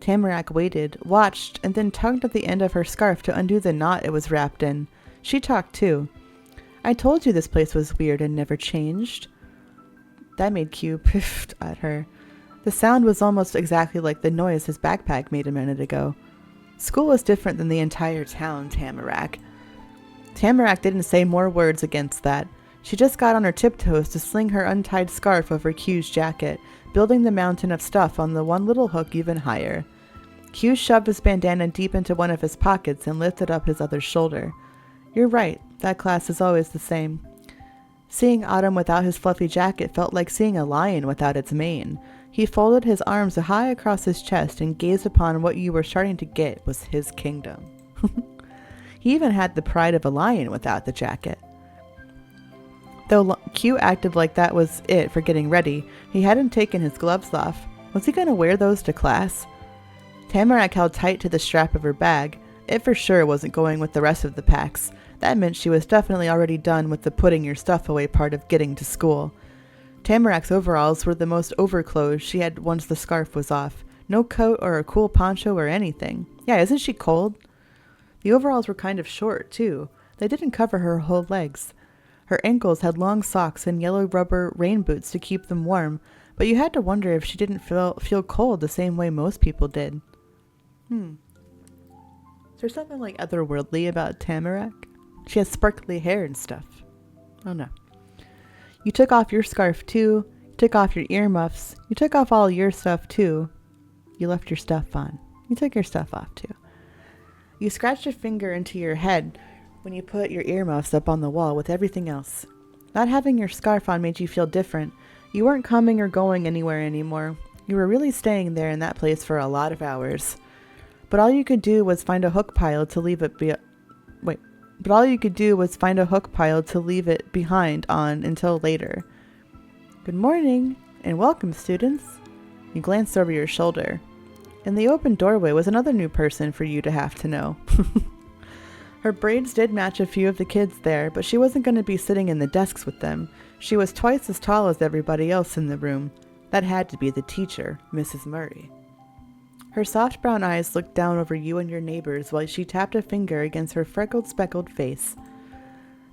Tamarack waited, watched, and then tugged at the end of her scarf to undo the knot it was wrapped in. She talked too. I told you this place was weird and never changed. That made Q piffed at her. The sound was almost exactly like the noise his backpack made a minute ago. School was different than the entire town, Tamarack. Tamarack didn't say more words against that. She just got on her tiptoes to sling her untied scarf over Q's jacket, building the mountain of stuff on the one little hook even higher. Q shoved his bandana deep into one of his pockets and lifted up his other shoulder. You're right, that class is always the same. Seeing Autumn without his fluffy jacket felt like seeing a lion without its mane. He folded his arms high across his chest and gazed upon what you were starting to get was his kingdom. He even had the pride of a lion without the jacket. Though Q acted like that was it for getting ready, he hadn't taken his gloves off. Was he going to wear those to class? Tamarack held tight to the strap of her bag. It for sure wasn't going with the rest of the packs. That meant she was definitely already done with the putting your stuff away part of getting to school. Tamarack's overalls were the most overclothes she had once the scarf was off. No coat or a cool poncho or anything. Yeah, isn't she cold? The overalls were kind of short, too. They didn't cover her whole legs. Her ankles had long socks and yellow rubber rain boots to keep them warm, but you had to wonder if she didn't feel cold the same way most people did. Is there something like otherworldly about Tamarack? She has sparkly hair and stuff. Oh no. You took off your scarf too. You took off your earmuffs. You took off all your stuff too. You left your stuff on. You took your stuff off too. You scratched your finger into your head, when you put your earmuffs up on the wall with everything else. Not having your scarf on made you feel different. You weren't coming or going anywhere anymore. You were really staying there in that place for a lot of hours. But all you could do was find a hook pile to leave it behind on until later. Good morning, and welcome, students. You glanced over your shoulder. In the open doorway was another new person for you to have to know. Her braids did match a few of the kids there, but she wasn't going to be sitting in the desks with them. She was twice as tall as everybody else in the room. That had to be the teacher, Mrs. Murray. Her soft brown eyes looked down over you and your neighbors while she tapped a finger against her freckled, speckled face.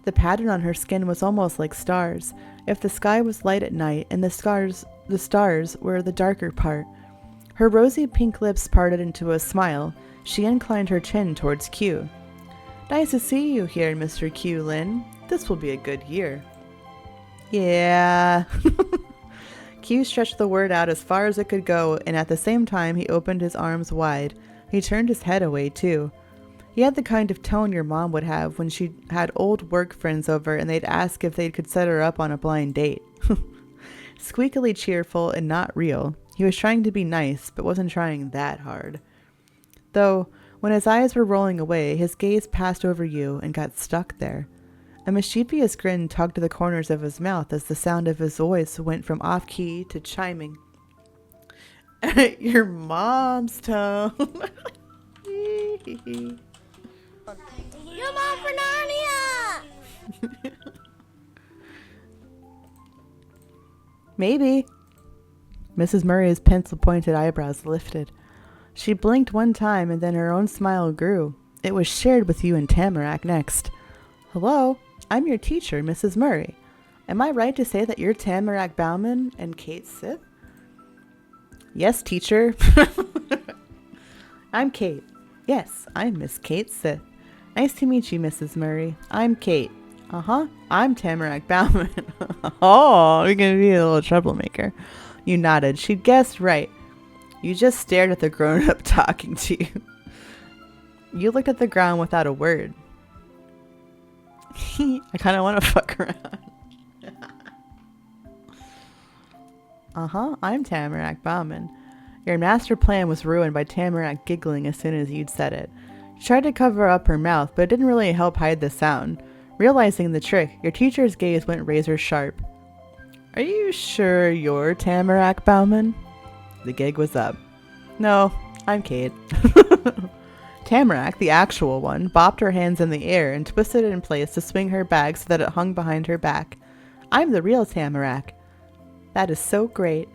The pattern on her skin was almost like stars, if the sky was light at night and the stars were the darker part. Her rosy pink lips parted into a smile. She inclined her chin towards Q. Nice to see you here, Mr. Q Lin. This will be a good year. Yeah. Q stretched the word out as far as it could go, and at the same time he opened his arms wide. He turned his head away, too. He had the kind of tone your mom would have when she had old work friends over and they'd ask if they could set her up on a blind date. Squeakily cheerful and not real. He was trying to be nice, but wasn't trying that hard. Though, when his eyes were rolling away, his gaze passed over you and got stuck there. A mischievous grin tugged the corners of his mouth as the sound of his voice went from off-key to chiming. Your mom's tone.
Your mom for Narnia!
Maybe. Mrs. Murray's pencil-pointed eyebrows lifted. She blinked one time and then her own smile grew. It was shared with you and Tamarack next. Hello, I'm your teacher, Mrs. Murray. Am I right to say that you're Tamarack Bauman and Kate Sith? Yes, teacher. I'm Kate. Yes, I'm Miss Kate Sith. Nice to meet you, Mrs. Murray. I'm Kate. Uh-huh, I'm Tamarack Bauman. Oh, you're gonna be a little troublemaker. You nodded. She'd guessed right. You just stared at the grown-up talking to you. You looked at the ground without a word. I kind of want to fuck around. Uh-huh, I'm Tamarack Bauman. Your master plan was ruined by Tamarack giggling as soon as you'd said it. She tried to cover up her mouth, but it didn't really help hide the sound. Realizing the trick, your teacher's gaze went razor sharp. Are you sure you're Tamarack Bauman? The gig was up. No, I'm Kate. Tamarack, the actual one, bopped her hands in the air and twisted it in place to swing her bag so that it hung behind her back. I'm the real Tamarack. That is so great.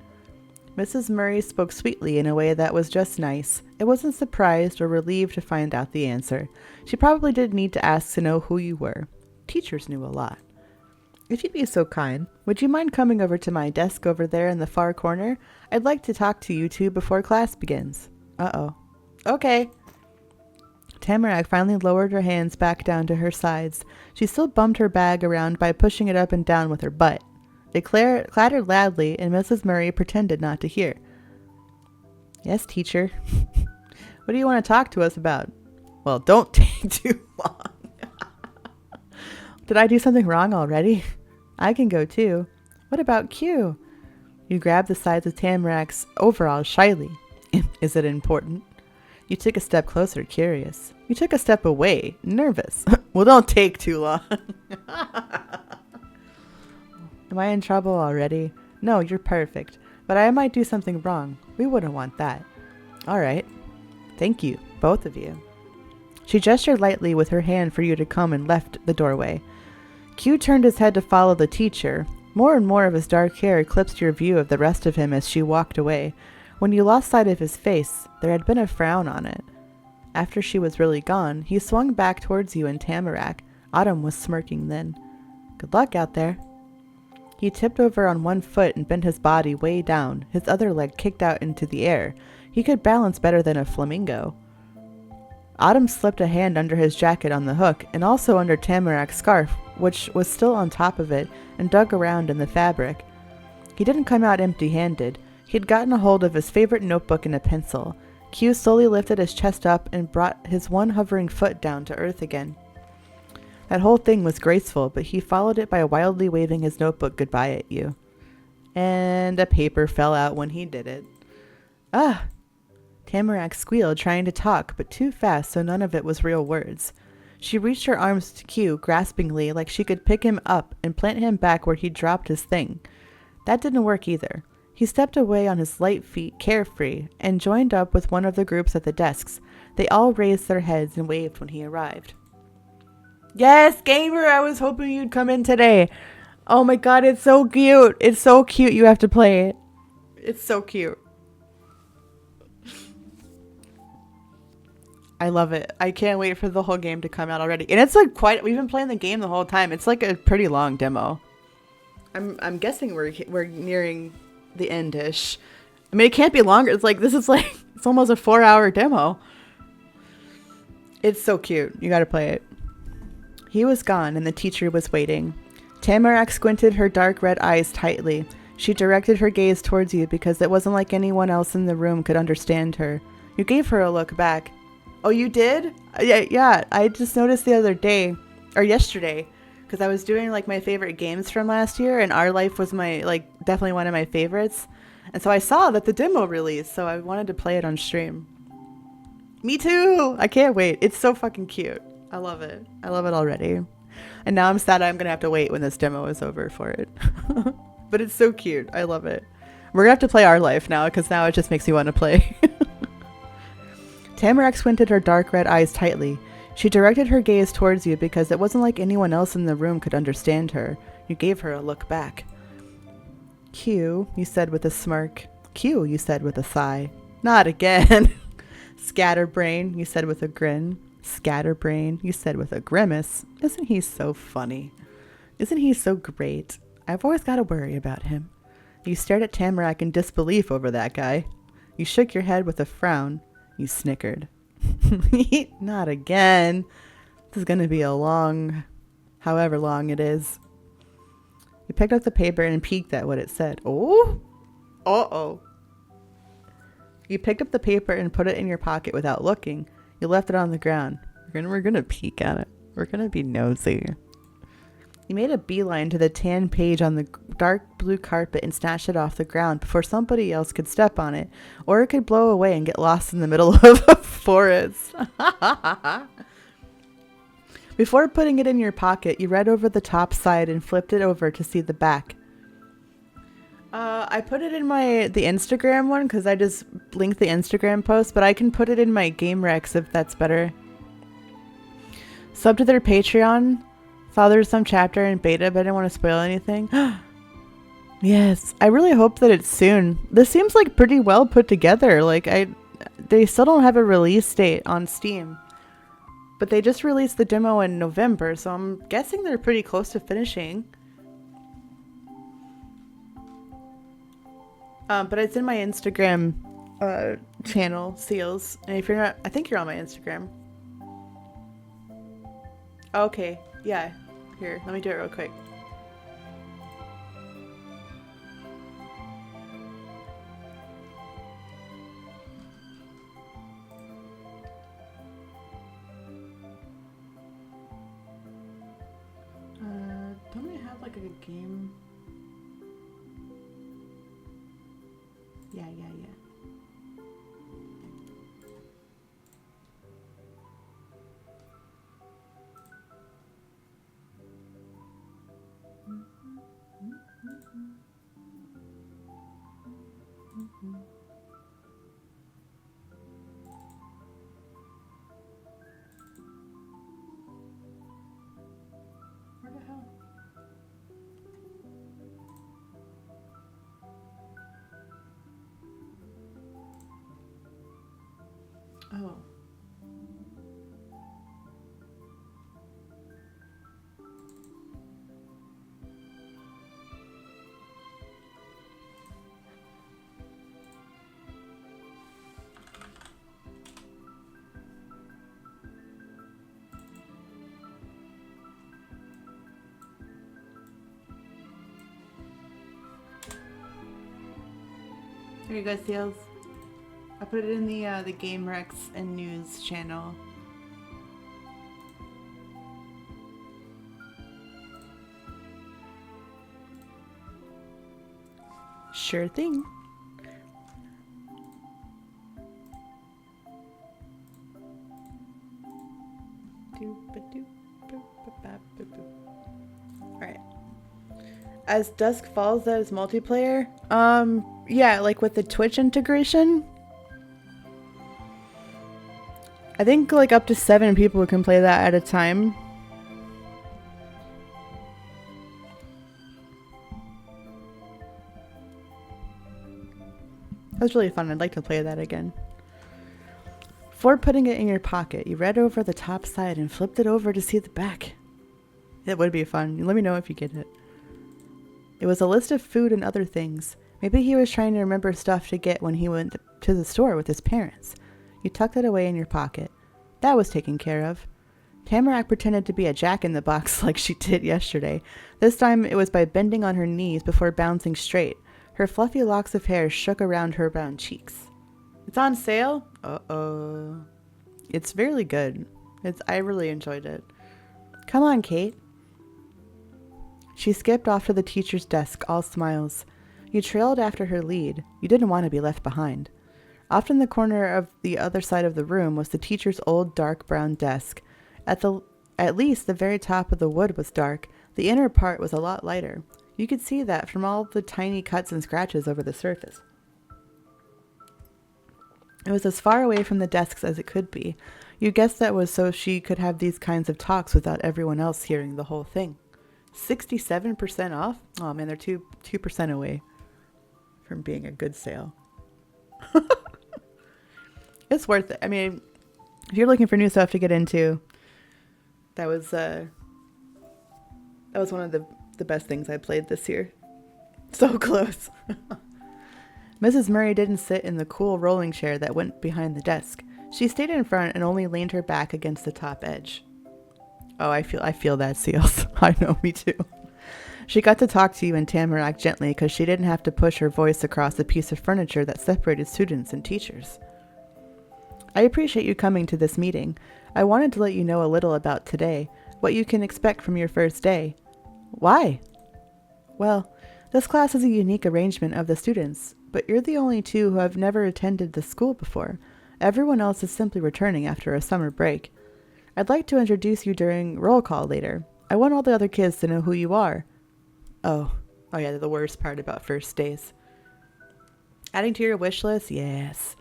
Mrs. Murray spoke sweetly in a way that was just nice. It wasn't surprised or relieved to find out the answer. She probably didn't need to ask to know who you were. Teachers knew a lot. If you'd be so kind, would you mind coming over to my desk over there in the far corner? I'd like to talk to you two before class begins. Uh-oh. Okay. Tamarack finally lowered her hands back down to her sides. She still bummed her bag around by pushing it up and down with her butt. It clattered loudly, and Mrs. Murray pretended not to hear. Yes, teacher. What do you want to talk to us about? Well, don't take too long. Did I do something wrong already? I can go too. What about Q? You grabbed the sides of Tamarack's overalls shyly. Is it important? You took a step closer, curious. You took a step away, nervous. Well, don't take too long. Am I in trouble already? No, you're perfect. But I might do something wrong. We wouldn't want that. All right. Thank you, both of you. She gestured lightly with her hand for you to come and left the doorway. Q turned his head to follow the teacher. More and more of his dark hair eclipsed your view of the rest of him as she walked away. When you lost sight of his face, there had been a frown on it. After she was really gone, he swung back towards you and Tamarack. Autumn was smirking then. Good luck out there. He tipped over on one foot and bent his body way down, his other leg kicked out into the air. He could balance better than a flamingo. Autumn slipped a hand under his jacket on the hook, and also under Tamarack's scarf, which was still on top of it, and dug around in the fabric. He didn't come out empty-handed. He'd gotten a hold of his favorite notebook and a pencil. Q slowly lifted his chest up and brought his one hovering foot down to earth again. That whole thing was graceful, but he followed it by wildly waving his notebook goodbye at you. And a paper fell out when he did it. Ah! Tamarack squealed, trying to talk, but too fast so none of it was real words. She reached her arms to Q, graspingly, like she could pick him up and plant him back where he'd dropped his thing. That didn't work either. He stepped away on his light feet, carefree, and joined up with one of the groups at the desks. They all raised their heads and waved when he arrived. Yes, gamer! I was hoping you'd come in today. Oh my god, it's so cute. It's so cute. You have to play it. It's so cute. I love it. I can't wait for the whole game to come out already. And it's like we've been playing the game the whole time. It's like a pretty long demo. I'm guessing we're nearing the end-ish. I mean, it can't be longer. It's like, it's almost a 4-hour demo. It's so cute. You gotta play it. He was gone and the teacher was waiting. Tamarack squinted her dark red eyes tightly. She directed her gaze towards you because it wasn't like anyone else in the room could understand her. You gave her a look back. Oh, you did? Yeah, I just noticed the other day, or yesterday, because I was doing like my favorite games from last year, and Our Life was definitely one of my favorites. And so I saw that the demo released, so I wanted to play it on stream. Me too! I can't wait. It's so fucking cute. I love it. I love it already. And now I'm sad I'm gonna have to wait when this demo is over for it. But it's so cute. I love it. We're gonna have to play Our Life now, because now it just makes me want to play. Tamarack squinted her dark red eyes tightly. She directed her gaze towards you because it wasn't like anyone else in the room could understand her. You gave her a look back. Q, you said with a smirk. Q, you said with a sigh. Not again. Scatterbrain, you said with a grin. Scatterbrain, you said with a grimace. Isn't he so funny? Isn't he so great? I've always got to worry about him. You stared at Tamarack in disbelief over that guy. You shook your head with a frown. You snickered. Not again. This is going to be a long, however long it is. You picked up the paper and peeked at what it said. Oh? Uh-oh. You picked up the paper and put it in your pocket without looking. You left it on the ground. We're gonna peek at it. We're gonna be nosy. You made a beeline to the tan page on the dark blue carpet and snatched it off the ground before somebody else could step on it, or it could blow away and get lost in the middle of a forest. Before putting it in your pocket, you read over the top side and flipped it over to see the back. I put it in the Instagram one because I just linked the Instagram post, but I can put it in my Game Rex if that's better. Sub to their Patreon. Saw there's some chapter in beta, but I didn't want to spoil anything. Yes, I really hope that it's soon. This seems like pretty well put together. They still don't have a release date on Steam, but they just released the demo in November, so I'm guessing they're pretty close to finishing. But it's in my Instagram channel, Seals. And if you're not, I think you're on my Instagram. Okay, yeah. Here, let me do it real quick. Don't we have like a game? Yeah. Where the hell? Oh. Here you go, Seals. I put it in the Game Rex and News channel. Sure thing. Alright. As dusk falls, that is multiplayer? Yeah, like with the Twitch integration. I think like up to 7 people can play that at a time. That was really fun. I'd like to play that again. Before putting it in your pocket, you read over the top side and flipped it over to see the back. It would be fun. Let me know if you get it. It was a list of food and other things. Maybe he was trying to remember stuff to get when he went to the store with his parents. You tucked it away in your pocket. That was taken care of. Tamarack pretended to be a jack-in-the-box like she did yesterday. This time it was by bending on her knees before bouncing straight. Her fluffy locks of hair shook around her round cheeks. It's on sale? Uh-oh. It's really good. I really enjoyed it. Come on, Kate. She skipped off to the teacher's desk, all smiles. You trailed after her lead. You didn't want to be left behind. Off in the corner of the other side of the room was the teacher's old dark brown desk. At least the very top of the wood was dark. The inner part was a lot lighter. You could see that from all the tiny cuts and scratches over the surface. It was as far away from the desks as it could be. You guessed that was so she could have these kinds of talks without everyone else hearing the whole thing. 67% off? Oh man, they're 2% away from being a good sale. It's worth it. I mean, if you're looking for new stuff to get into, that was one of the best things I played this year. So close. Mrs. Murray didn't sit in the cool rolling chair that went behind the desk. She stayed in front and only leaned her back against the top edge. Oh, I feel that, Seals. I know, me too. She got to talk to you and Tamarack gently because she didn't have to push her voice across the piece of furniture that separated students and teachers. I appreciate you coming to this meeting. I wanted to let you know a little about today, what you can expect from your first day. Why? Well, this class is a unique arrangement of the students, but you're the only two who have never attended the school before. Everyone else is simply returning after a summer break. I'd like to introduce you during roll call later. I want all the other kids to know who you are. Oh yeah, the worst part about first days. Adding to your wish list? Yes.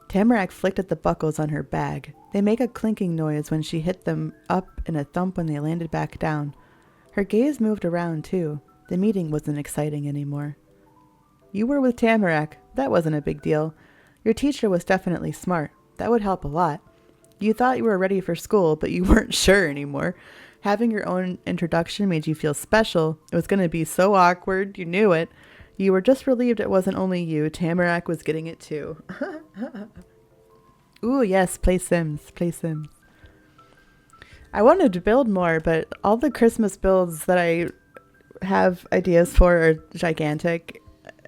Tamarack flicked at the buckles on her bag. They make a clinking noise when she hit them up and a thump when they landed back down. Her gaze moved around too. The meeting wasn't exciting anymore. You were with Tamarack. That wasn't a big deal. Your teacher was definitely smart. That would help a lot. You thought you were ready for school, but you weren't sure anymore. Having your own introduction made you feel special. It was going to be so awkward. You knew it. You were just relieved it wasn't only you. Tamarack was getting it too. Ooh, yes, play Sims. Play Sims. I wanted to build more, but all the Christmas builds that I have ideas for are gigantic.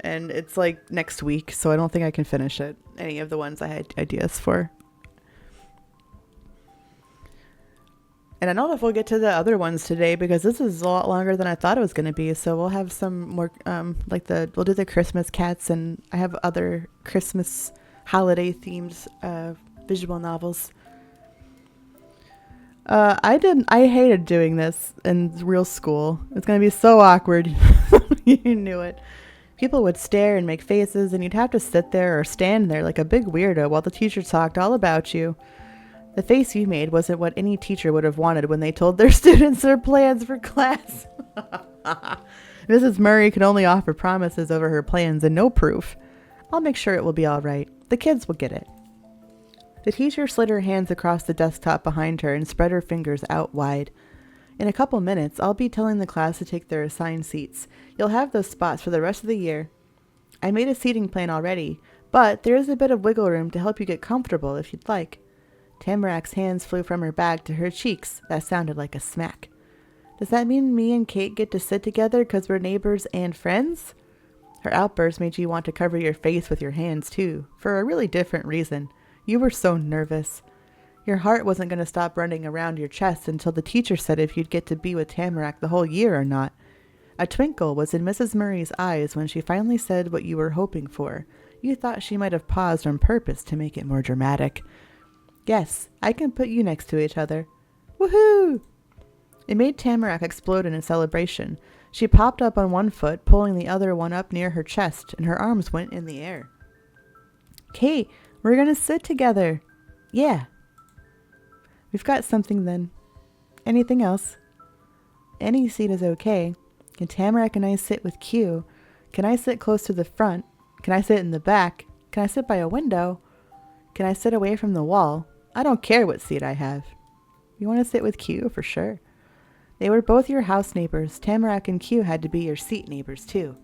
And it's like next week, so I don't think I can finish it. Any of the ones I had ideas for. And I don't know if we'll get to the other ones today because this is a lot longer than I thought it was going to be. So we'll have some more, we'll do the Christmas cats, and I have other Christmas holiday themed visual novels. I hated doing this in real school. It's going to be so awkward. You knew it. People would stare and make faces, and you'd have to sit there or stand there like a big weirdo while the teacher talked all about you. The face you made wasn't what any teacher would have wanted when they told their students their plans for class. Mrs. Murray could only offer promises over her plans and no proof. I'll make sure it will be all right. The kids will get it. The teacher slid her hands across the desktop behind her and spread her fingers out wide. In a couple minutes, I'll be telling the class to take their assigned seats. You'll have those spots for the rest of the year. I made a seating plan already, but there is a bit of wiggle room to help you get comfortable if you'd like. Tamarack's hands flew from her bag to her cheeks. That sounded like a smack. Does that mean me and Kate get to sit together because we're neighbors and friends? Her outburst made you want to cover your face with your hands too, for a really different reason. You were so nervous. Your heart wasn't going to stop running around your chest until the teacher said if you'd get to be with Tamarack the whole year or not. A twinkle was in Mrs. Murray's eyes when she finally said what you were hoping for. You thought she might have paused on purpose to make it more dramatic. Yes, I can put you next to each other. Woohoo! It made Tamarack explode in a celebration. She popped up on one foot, pulling the other one up near her chest, and her arms went in the air. Kate, we're gonna sit together. Yeah. We've got something then. Anything else? Any seat is okay. Can Tamarack and I sit with Q? Can I sit close to the front? Can I sit in the back? Can I sit by a window? Can I sit away from the wall? I don't care what seat I have. You want to sit with Q for sure. They were both your house neighbors. Tamarack and Q had to be your seat neighbors too.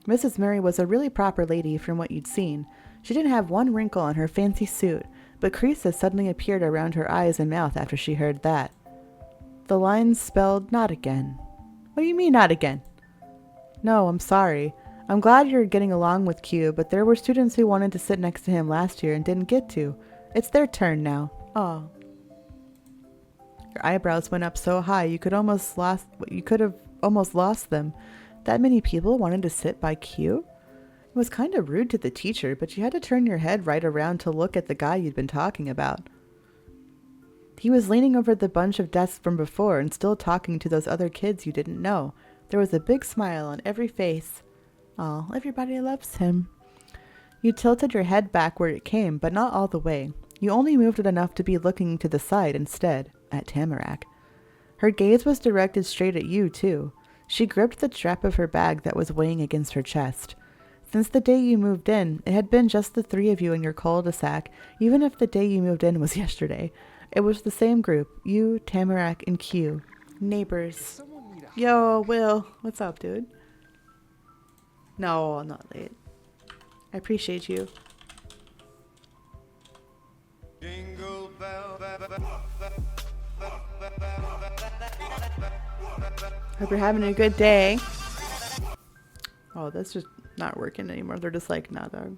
Mrs. Murray was a really proper lady from what you'd seen. She didn't have one wrinkle on her fancy suit, but creases suddenly appeared around her eyes and mouth after she heard that. The lines spelled not again. What do you mean not again? No, I'm sorry. I'm glad you're getting along with Q, but there were students who wanted to sit next to him last year and didn't get to. It's their turn now. Aw. Your eyebrows went up so high you could have almost lost them. That many people wanted to sit by Q? It was kind of rude to the teacher, but you had to turn your head right around to look at the guy you'd been talking about. He was leaning over the bunch of desks from before and still talking to those other kids you didn't know. There was a big smile on every face. Aw, everybody loves him. You tilted your head back where it came, but not all the way. You only moved it enough to be looking to the side instead, at Tamarack. Her gaze was directed straight at you, too. She gripped the strap of her bag that was weighing against her chest. Since the day you moved in, it had been just the three of you in your cul-de-sac, even if the day you moved in was yesterday. It was the same group, you, Tamarack, and Q. Neighbors. Yo, Will. What's up, dude? No, I'm not late. I appreciate you.
Jingle bell.
Hope you're having a good day. Oh, that's just not working anymore. They're just like, nah, dog.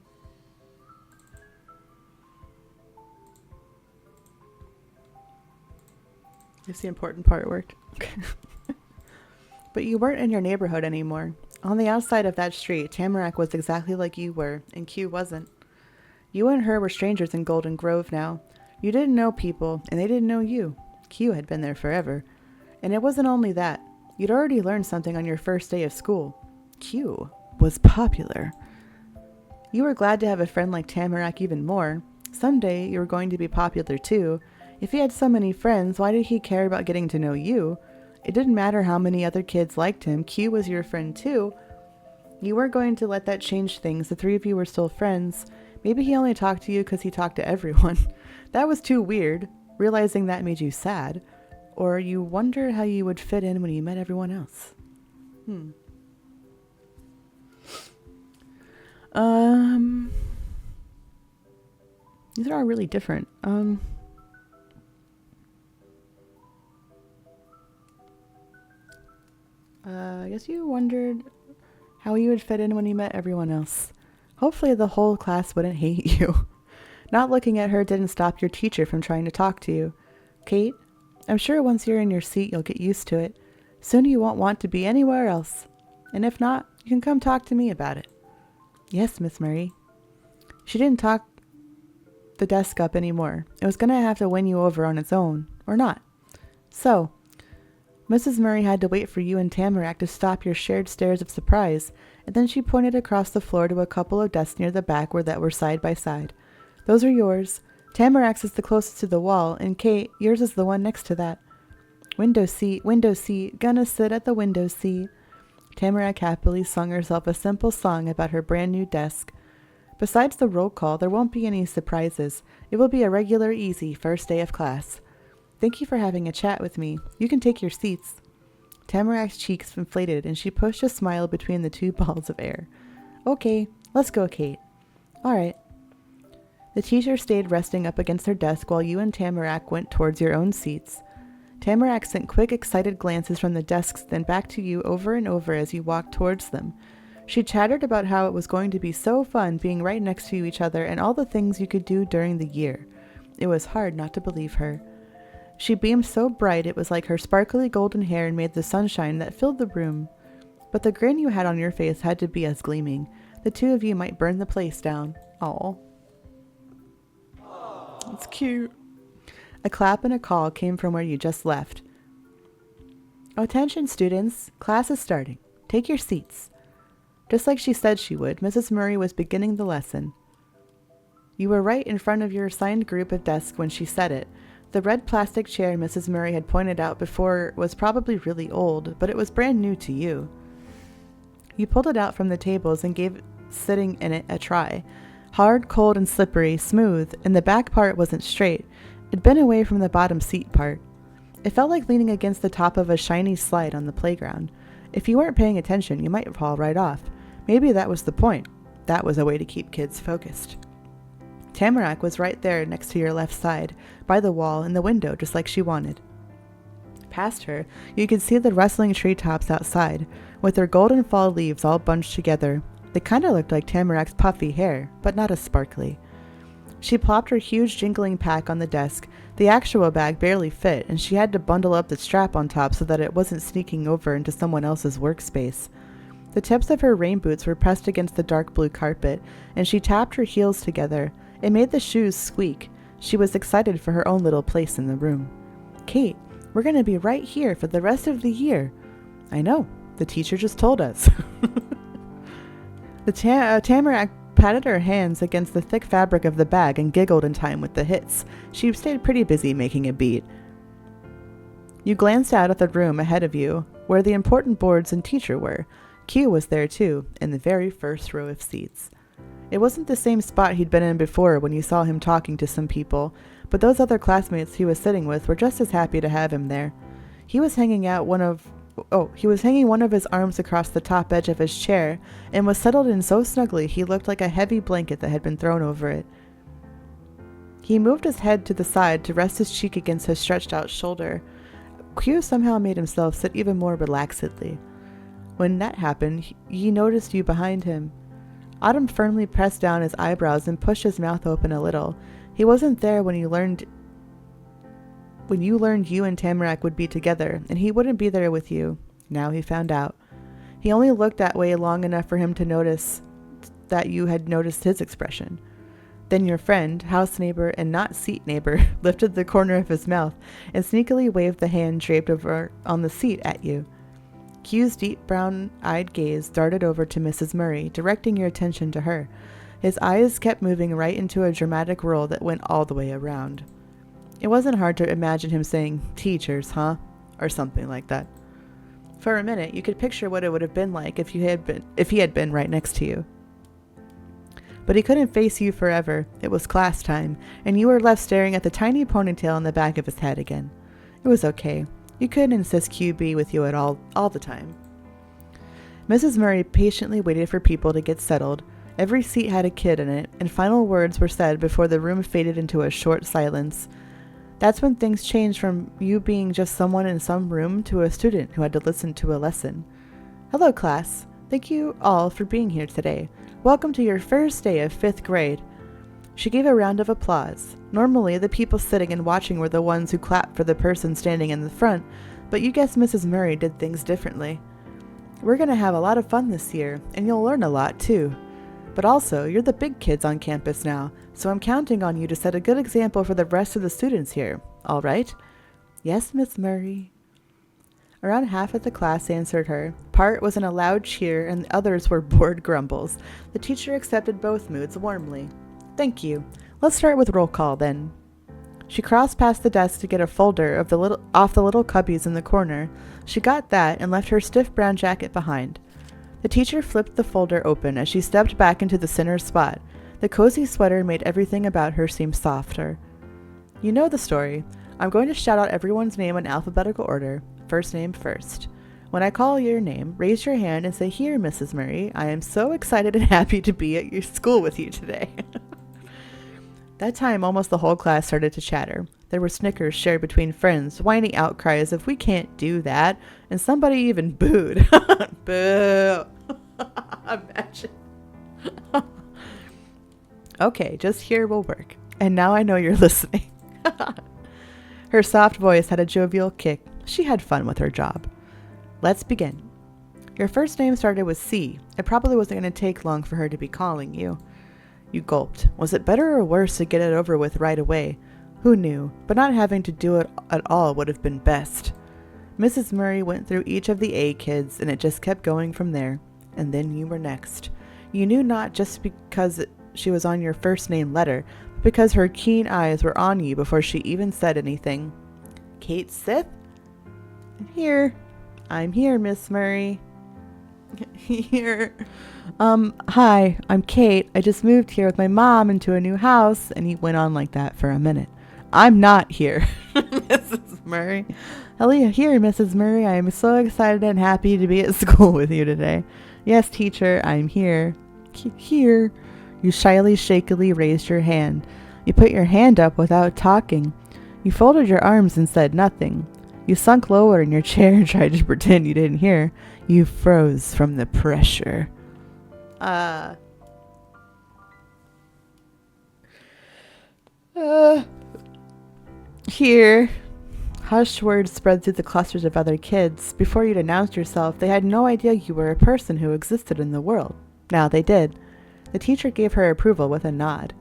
Guess the important part worked. But you weren't in your neighborhood anymore. On the outside of that street, Tamarack was exactly like you were, and Q wasn't. You and her were strangers in Golden Grove now. You didn't know people, and they didn't know you. Q had been there forever. And it wasn't only that. You'd already learned something on your first day of school. Q was popular. You were glad to have a friend like Tamarack even more. Someday you were going to be popular too. If he had so many friends, why did he care about getting to know you? It didn't matter how many other kids liked him. Q was your friend too. You weren't going to let that change things. The three of you were still friends. Maybe he only talked to you because he talked to everyone. That was too weird. Realizing that made you sad. Or you wonder how you would fit in when you met everyone else. These are all really different. I guess you wondered how you would fit in when you met everyone else. Hopefully the whole class wouldn't hate you. Not looking at her didn't stop your teacher from trying to talk to you. Kate, I'm sure once you're in your seat you'll get used to it. Soon you won't want to be anywhere else. And if not, you can come talk to me about it. Yes, Miss Murray. She didn't talk the desk up anymore. It was going to have to win you over on its own, or not. So, Mrs. Murray had to wait for you and Tamarack to stop your shared stares of surprise, and then she pointed across the floor to a couple of desks near the back that were side by side. Those are yours. Tamarack's is the closest to the wall, and Kate, yours is the one next to that. Window seat, gonna sit at the window seat. Tamarack happily sung herself a simple song about her brand new desk. Besides the roll call, there won't be any surprises. It will be a regular, easy first day of class. Thank you for having a chat with me. You can take your seats. Tamarack's cheeks inflated, and she pushed a smile between the two balls of air. Okay, let's go, Kate. All right. The teacher stayed resting up against her desk while you and Tamarack went towards your own seats. Tamarack sent quick, excited glances from the desks, then back to you over and over as you walked towards them. She chattered about how it was going to be so fun being right next to each other and all the things you could do during the year. It was hard not to believe her. She beamed so bright it was like her sparkly golden hair made the sunshine that filled the room. but the grin you had on your face had to be as gleaming. The two of you might burn the place down. Aw. It's cute. A clap and a call came from where you just left. Attention, students. Class is starting. Take your seats. Just like she said she would, Mrs. Murray was beginning the lesson. You were right in front of your assigned group of desks when she said it. The red plastic chair Mrs. Murray had pointed out before was probably really old, but it was brand new to you. You pulled it out from the tables and gave sitting in it a try. Hard, cold, and slippery, smooth, and the back part wasn't straight. It'd been away from the bottom seat part. It felt like leaning against the top of a shiny slide on the playground. If you weren't paying attention, you might fall right off. Maybe that was the point. That was a way to keep kids focused. Tamarack was right there next to your left side, by the wall in the window, just like she wanted. Past her, you could see the rustling treetops outside, with their golden fall leaves all bunched together. They kind of looked like Tamarack's puffy hair, but not as sparkly. She plopped her huge jingling pack on the desk. The actual bag barely fit, and she had to bundle up the strap on top so that it wasn't sneaking over into someone else's workspace. The tips of her rain boots were pressed against the dark blue carpet, and she tapped her heels together. It made the shoes squeak. She was excited for her own little place in the room. Kate, we're going to be right here for the rest of the year. I know. The teacher just told us. Tamarack patted her hands against the thick fabric of the bag and giggled in time with the hits. She stayed pretty busy making a beat. You glanced out at the room ahead of you, where the important boards and teacher were. Q was there too, in the very first row of seats. It wasn't the same spot he'd been in before when you saw him talking to some people, but those other classmates he was sitting with were just as happy to have him there. He was hanging one of his arms across the top edge of his chair and was settled in so snugly he looked like a heavy blanket that had been thrown over it. He moved his head to the side to rest his cheek against his stretched out shoulder. Q somehow made himself sit even more relaxedly. When that happened, he noticed you behind him. Autumn firmly pressed down his eyebrows and pushed his mouth open a little. He wasn't there when you learned you and Tamarack would be together, and he wouldn't be there with you. Now he found out. He only looked that way long enough for him to notice that you had noticed his expression. Then your friend, house neighbor and not seat neighbor, lifted the corner of his mouth and sneakily waved the hand draped over on the seat at you. Q's deep brown-eyed gaze darted over to Mrs. Murray, directing your attention to her. His eyes kept moving right into a dramatic roll that went all the way around. It wasn't hard to imagine him saying, "Teachers, huh?" or something like that. For a minute, you could picture what it would have been like if he had been right next to you. But he couldn't face you forever. It was class time, and you were left staring at the tiny ponytail on the back of his head again. It was okay. You couldn't insist Q be with you at all the time. Mrs. Murray patiently waited for people to get settled. Every seat had a kid in it, and final words were said before the room faded into a short silence. That's when things changed from you being just someone in some room to a student who had to listen to a lesson. Hello, class. Thank you all for being here today. Welcome to your first day of 5th grade. She gave a round of applause. Normally, the people sitting and watching were the ones who clapped for the person standing in the front, but you guess Mrs. Murray did things differently. We're going to have a lot of fun this year, and you'll learn a lot, too. But also, you're the big kids on campus now, so I'm counting on you to set a good example for the rest of the students here. All right? Yes, Miss Murray. Around half of the class answered her. Part was in a loud cheer, and the others were bored grumbles. The teacher accepted both moods warmly. Thank you. Let's start with roll call, then. She crossed past the desk to get a folder off the little cubbies in the corner. She got that and left her stiff brown jacket behind. The teacher flipped the folder open as she stepped back into the center spot. The cozy sweater made everything about her seem softer. You know the story. I'm going to shout out everyone's name in alphabetical order, first name first. When I call your name, raise your hand and say, "Here, Mrs. Murray, I am so excited and happy to be at your school with you today." That time, almost the whole class started to chatter. There were snickers shared between friends, whiny outcries of "we can't do that," and somebody even booed. Boo! Imagine. Okay, just here will work. And now I know you're listening. Her soft voice had a jovial kick. She had fun with her job. Let's begin. Your first name started with C. It probably wasn't going to take long for her to be calling you. You gulped. Was it better or worse to get it over with right away? Who knew? But not having to do it at all would have been best. Mrs. Murray went through each of the A kids, and it just kept going from there. And then you were next. You knew not just because she was on your first name letter, but because her keen eyes were on you before she even said anything. Kate Sith? Here. I'm here, Miss Murray. Here. Hi, I'm Kate. I just moved here with my mom into a new house. And he went on like that for a minute. I'm not here, Mrs. Murray. Hello, here, Mrs. Murray. I am so excited and happy to be at school with you today. Yes, teacher, I'm here. Here. You shyly, shakily raised your hand. You put your hand up without talking. You folded your arms and said nothing. You sunk lower in your chair and tried to pretend you didn't hear. You froze from the pressure. Here. Hushed words spread through the clusters of other kids. Before you'd announced yourself, they had no idea you were a person who existed in the world. Now they did. The teacher gave her approval with a nod.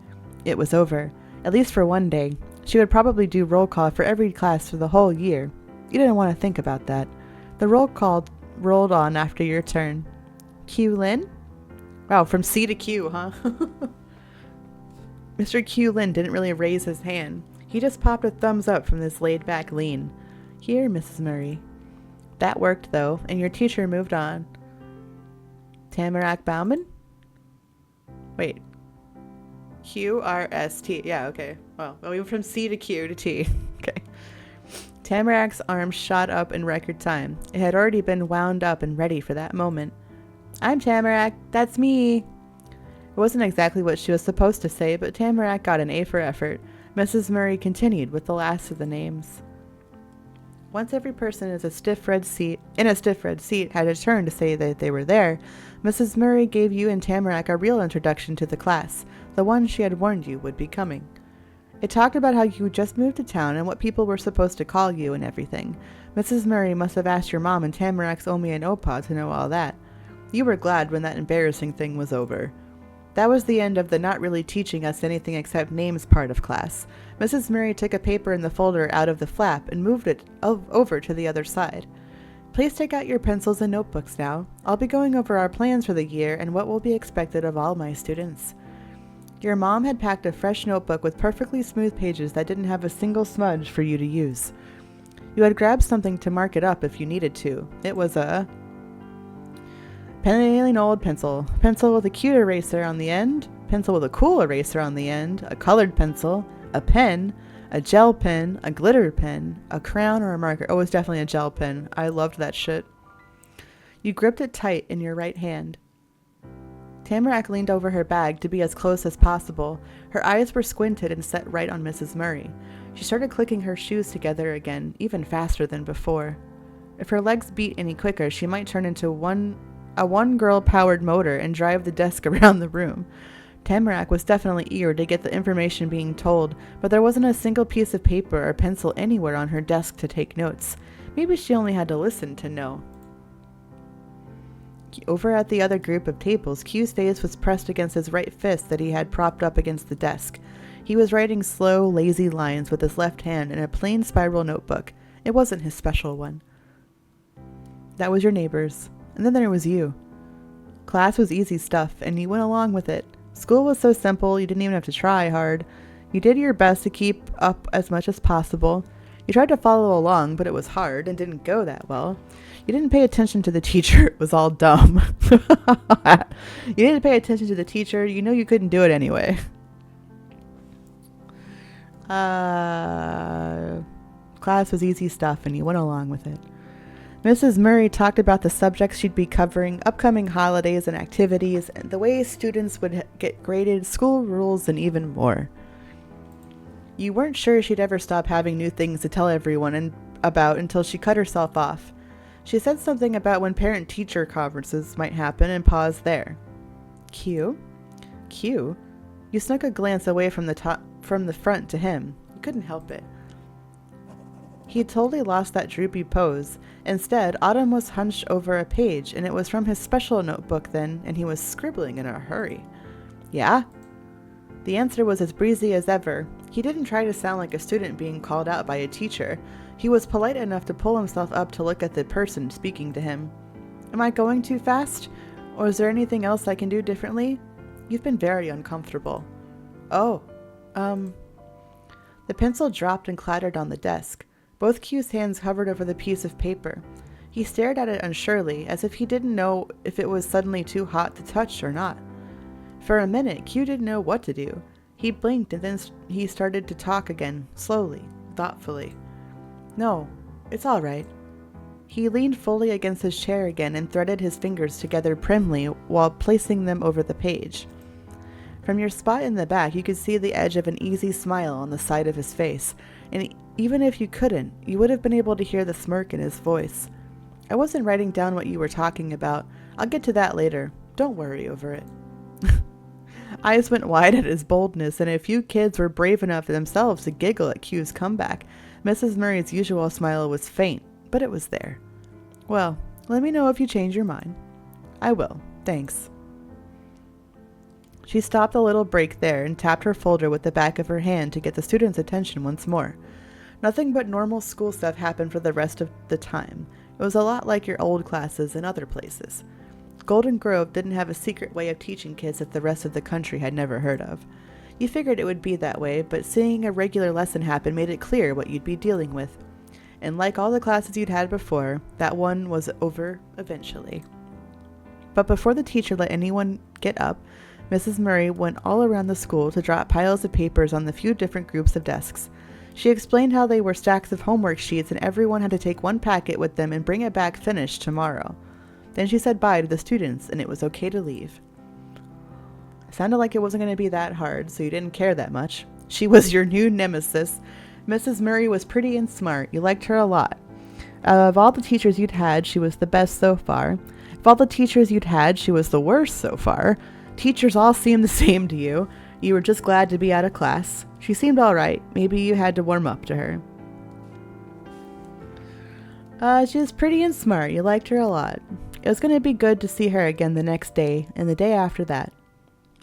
It was over, at least for one day. She would probably do roll call for every class for the whole year. You didn't want to think about that. The roll call rolled on after your turn. Q Lin? Wow, from C to Q, huh? Mr. Q Lin didn't really raise his hand. He just popped a thumbs up from this laid-back lean. Here, Mrs. Murray. That worked, though, and your teacher moved on. Tamarack Bauman? Wait. Q-R-S-T. Yeah, okay. Well, we went from C to Q to T. Okay. Tamarack's arm shot up in record time. It had already been wound up and ready for that moment. I'm Tamarack. That's me. It wasn't exactly what she was supposed to say, but Tamarack got an A for effort. Mrs. Murray continued with the last of the names. Once every person in a stiff red seat had a turn to say that they were there, Mrs. Murray gave you and Tamarack a real introduction to the class, the one she had warned you would be coming. It talked about how you just moved to town and what people were supposed to call you and everything. Mrs. Murray must have asked your mom and Tamarack's Omi and Opa to know all that. You were glad when that embarrassing thing was over. That was the end of the not really teaching us anything except names part of class. Mrs. Murray took a paper in the folder out of the flap and moved it over to the other side. Please take out your pencils and notebooks now. I'll be going over our plans for the year and what will be expected of all my students. Your mom had packed a fresh notebook with perfectly smooth pages that didn't have a single smudge for you to use. You had grabbed something to mark it up if you needed to. It was a plain old pencil. Pencil with a cute eraser on the end. Pencil with a cool eraser on the end. A colored pencil. A pen. A gel pen. A glitter pen. A crayon or a marker. Oh, it was definitely a gel pen. I loved that shit. You gripped it tight in your right hand. Tamarack leaned over her bag to be as close as possible. Her eyes were squinted and set right on Mrs. Murray. She started clicking her shoes together again, even faster than before. If her legs beat any quicker, she might turn into a one-girl-powered motor and drive the desk around the room. Tamarack was definitely eager to get the information being told, but there wasn't a single piece of paper or pencil anywhere on her desk to take notes. Maybe she only had to listen to know. Over at the other group of tables, Q's face was pressed against his right fist that he had propped up against the desk. He was writing slow, lazy lines with his left hand in a plain spiral notebook. It wasn't his special one. That was your neighbors. And then there was you. Class was easy stuff, and you went along with it. School was so simple, you didn't even have to try hard. You did your best to keep up as much as possible. You tried to follow along, but it was hard and didn't go that well. You didn't pay attention to the teacher. It was all dumb. You didn't pay attention to the teacher. You know you couldn't do it anyway. Class was easy stuff, and you went along with it. Mrs. Murray talked about the subjects she'd be covering, upcoming holidays and activities, and the way students would get graded, school rules, and even more. You weren't sure she'd ever stop having new things to tell everyone about until she cut herself off. She said something about when parent-teacher conferences might happen and paused there. Q? Q? You snuck a glance away from the front to him. You couldn't help it. He had totally lost that droopy pose. Instead, Autumn was hunched over a page, and it was from his special notebook then, and he was scribbling in a hurry. Yeah? The answer was as breezy as ever. He didn't try to sound like a student being called out by a teacher. He was polite enough to pull himself up to look at the person speaking to him. Am I going too fast? Or is there anything else I can do differently? You've been very uncomfortable. Oh, The pencil dropped and clattered on the desk. Both Q's hands hovered over the piece of paper. He stared at it unsurely, as if he didn't know if it was suddenly too hot to touch or not. For a minute, Q didn't know what to do. He blinked and then he started to talk again, slowly, thoughtfully. No, it's all right. He leaned fully against his chair again and threaded his fingers together primly while placing them over the page. From your spot in the back, you could see the edge of an easy smile on the side of his face, and even if you couldn't, you would have been able to hear the smirk in his voice. I wasn't writing down what you were talking about. I'll get to that later. Don't worry over it. Eyes went wide at his boldness, and a few kids were brave enough themselves to giggle at Q's comeback. Mrs. Murray's usual smile was faint, but it was there. Well, let me know if you change your mind. I will. Thanks. She stopped a little break there and tapped her folder with the back of her hand to get the students' attention once more. Nothing but normal school stuff happened for the rest of the time. It was a lot like your old classes in other places. Golden Grove didn't have a secret way of teaching kids that the rest of the country had never heard of. You figured it would be that way, but seeing a regular lesson happen made it clear what you'd be dealing with. And like all the classes you'd had before, that one was over eventually. But before the teacher let anyone get up, Mrs. Murray went all around the school to drop piles of papers on the few different groups of desks. She explained how they were stacks of homework sheets and everyone had to take one packet with them and bring it back finished tomorrow. Then she said bye to the students and it was okay to leave. It sounded like it wasn't going to be that hard, so you didn't care that much. She was your new nemesis. Mrs. Murray was pretty and smart. You liked her a lot. Of all the teachers you'd had, she was the best so far. Of all the teachers you'd had, she was the worst so far. Teachers all seemed the same to you. You were just glad to be out of class. She seemed all right. Maybe you had to warm up to her. She was pretty and smart. You liked her a lot. It was going to be good to see her again the next day, and the day after that.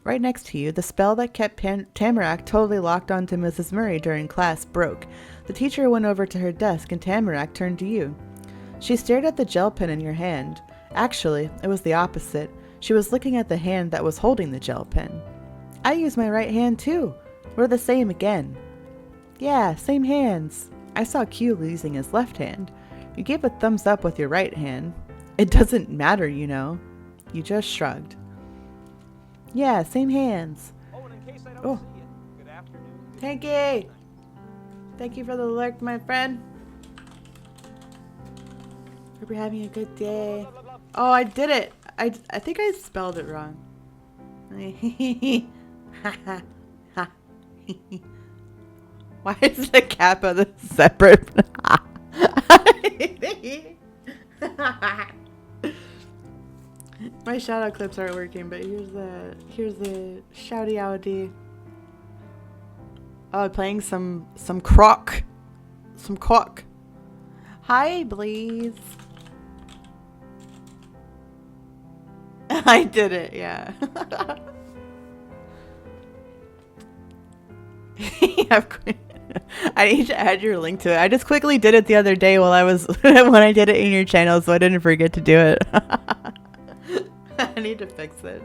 Right next to you, the spell that kept Tamarack totally locked onto Mrs. Murray during class broke. The teacher went over to her desk, and Tamarack turned to you. She stared at the gel pen in your hand. Actually, it was the opposite. She was looking at the hand that was holding the gel pen. I use my right hand too. We're the same again. Yeah, same hands. I saw Q using his left hand. You gave a thumbs up with your right hand. It doesn't matter, you know. You just shrugged. Yeah, same hands.
Oh, and in case I don't see you, good afternoon.
Thank you. Thank you for the alert, my friend. Hope you're having a good day. Oh, I did it. I think I spelled it wrong. Why is the kappa the separate? My shadow clips aren't working, but here's the shouty outy. Oh, playing some croc. Some croc. Hi, Blaze. I did it, yeah. I need to add your link to it. I just quickly did it the other day while I was when I did it in your channel, so I didn't forget to do it. I need to fix it.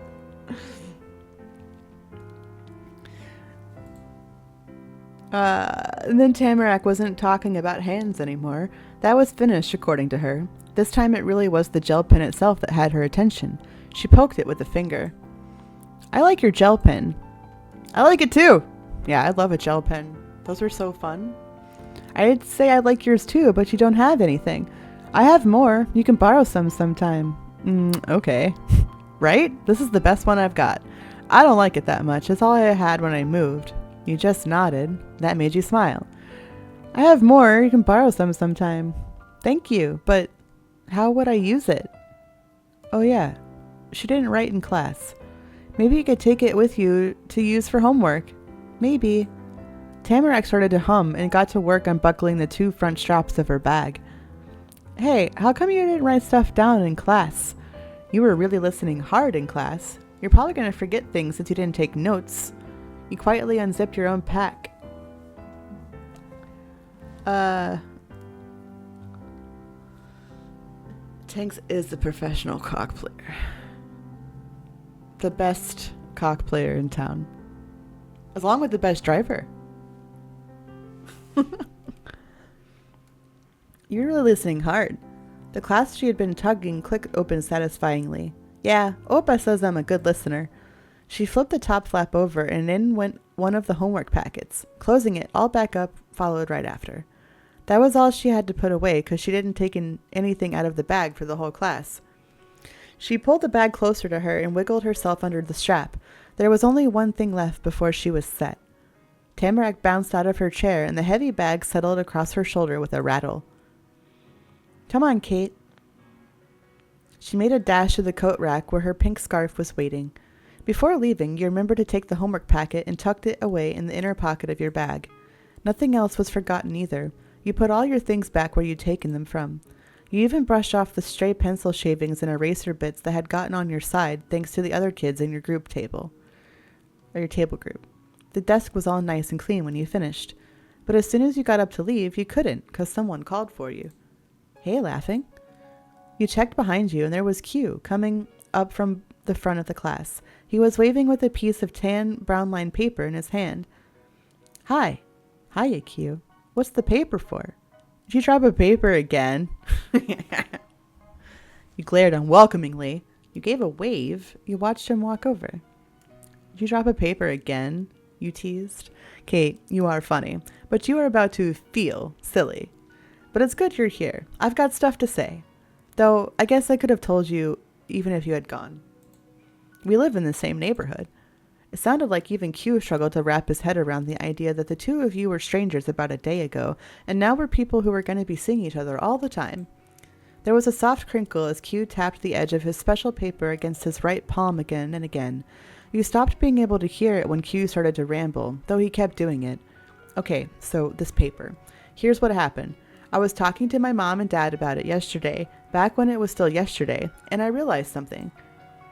And then Tamarack wasn't talking about hands anymore. That was finished, according to her. This time it really was the gel pen itself that had her attention. She poked it with a finger. I like your gel pen. I like it too. Yeah, I love a gel pen. Those are so fun. I'd say I like yours too, but you don't have anything. I have more. You can borrow some sometime. Okay. Right? This is the best one I've got. I don't like it that much. It's all I had when I moved. You just nodded. That made you smile. I have more. You can borrow some sometime. Thank you, but how would I use it? Oh yeah. She didn't write in class. Maybe you could take it with you to use for homework. Maybe. Tamarack started to hum and got to work unbuckling the 2 front straps of her bag. Hey, how come you didn't write stuff down in class? You were really listening hard in class. You're probably going to forget things since you didn't take notes. You quietly unzipped your own pack. Tanks is the professional cock player. The best cock player in town. Along with the best driver. You're really listening hard. The class she had been tugging clicked open satisfyingly. Yeah, Opa says I'm a good listener. She flipped the top flap over and in went one of the homework packets. Closing it, all back up, followed right after. That was all she had to put away because she didn't take anything out of the bag for the whole class. She pulled the bag closer to her and wiggled herself under the strap. There was only one thing left before she was set. Tamarack bounced out of her chair and the heavy bag settled across her shoulder with a rattle. Come on, Kate. She made a dash to the coat rack where her pink scarf was waiting. Before leaving, you remembered to take the homework packet and tucked it away in the inner pocket of your bag. Nothing else was forgotten either. You put all your things back where you'd taken them from. You even brushed off the stray pencil shavings and eraser bits that had gotten on your side thanks to the other kids in your group table. Or your table group. The desk was all nice and clean when you finished. But as soon as you got up to leave, you couldn't, because someone called for you. Hey, laughing. You checked behind you, and there was Q coming up from the front of the class. He was waving with a piece of tan brown-lined paper in his hand. Hi. Hiya, Q. What's the paper for? Did you drop a paper again? You glared unwelcomingly. You gave a wave. You watched him walk over. Did you drop a paper again? You teased. Kate, you are funny, but you are about to feel silly. But it's good you're here. I've got stuff to say. Though, I guess I could have told you even if you had gone. We live in the same neighborhood. It sounded like even Q struggled to wrap his head around the idea that the two of you were strangers about a day ago, and now were people who were going to be seeing each other all the time. There was a soft crinkle as Q tapped the edge of his special paper against his right palm again and again. You stopped being able to hear it when Q started to ramble, though he kept doing it. Okay, so this paper. Here's what happened. I was talking to my mom and dad about it yesterday, back when it was still yesterday, and I realized something.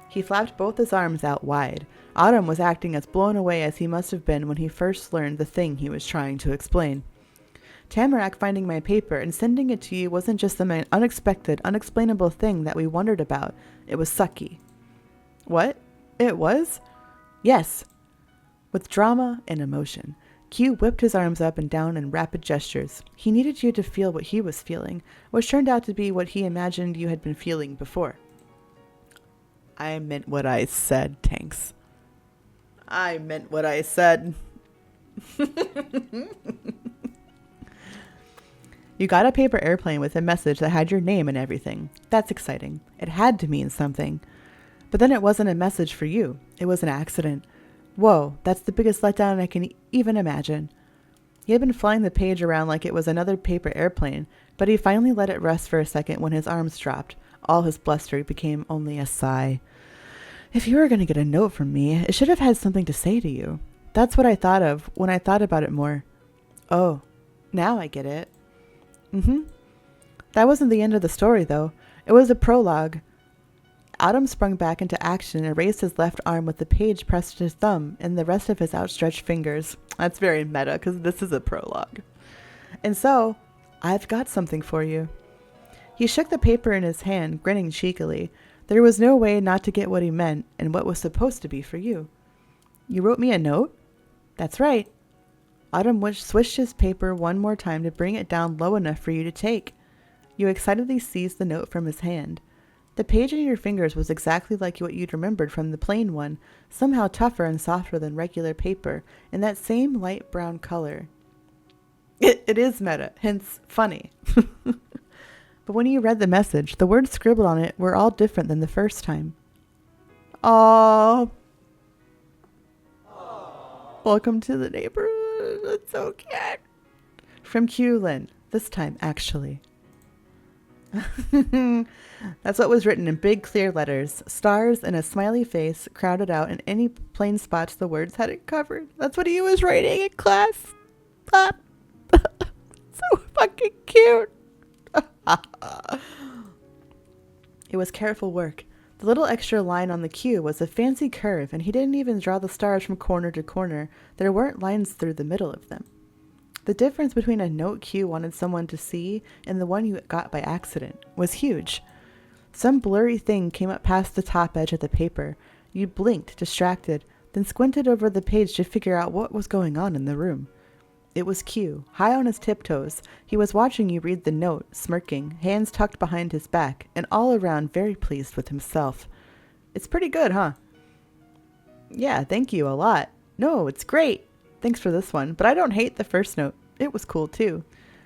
He flapped both his arms out wide. Autumn was acting as blown away as he must have been when he first learned the thing he was trying to explain. Tamarack finding my paper and sending it to you wasn't just some unexpected, unexplainable thing that we wondered about. It was sucky. What? It was? Yes. With drama and emotion. Q whipped his arms up and down in rapid gestures. He needed you to feel what he was feeling, which turned out to be what he imagined you had been feeling before. I meant what I said, Tanks. I meant what I said. You got a paper airplane with a message that had your name and everything. That's exciting. It had to mean something. But then it wasn't a message for you. It was an accident. Whoa, that's the biggest letdown I can even imagine. He had been flying the page around like it was another paper airplane, but he finally let it rest for a second when his arms dropped. All his bluster became only a sigh. If you were going to get a note from me, it should have had something to say to you. That's what I thought of when I thought about it more. Oh, now I get it. That wasn't the end of the story, though. It was a prologue. Autumn sprung back into action and raised his left arm with the page pressed to his thumb and the rest of his outstretched fingers. That's very meta, because this is a prologue. And so, I've got something for you. He shook the paper in his hand, grinning cheekily. There was no way not to get what he meant and what was supposed to be for you. You wrote me a note? That's right. Autumn swished his paper one more time to bring it down low enough for you to take. You excitedly seized the note from his hand. The page in your fingers was exactly like what you'd remembered from the plain one, somehow tougher and softer than regular paper, in that same light brown color. It is meta, hence funny. But when you read the message, the words scribbled on it were all different than the first time. Aww. Welcome to the neighborhood. That's so cute. From Q Lin. This time, actually. That's what was written in big clear letters. Stars and a smiley face crowded out in any plain spots the words hadn't covered. That's what he was writing in class. So fucking cute. It was careful work. The little extra line on the cue was a fancy curve, and he didn't even draw the stars from corner to corner. There weren't lines through the middle of them. The difference between a note Q wanted someone to see and the one you got by accident was huge. Some blurry thing came up past the top edge of the paper. You blinked, distracted, then squinted over the page to figure out what was going on in the room. It was Q, high on his tiptoes. He was watching you read the note, smirking, hands tucked behind his back, and all around very pleased with himself. It's pretty good, huh? Yeah, thank you a lot. No, it's great. Thanks for this one, but I don't hate the first note. It was cool too.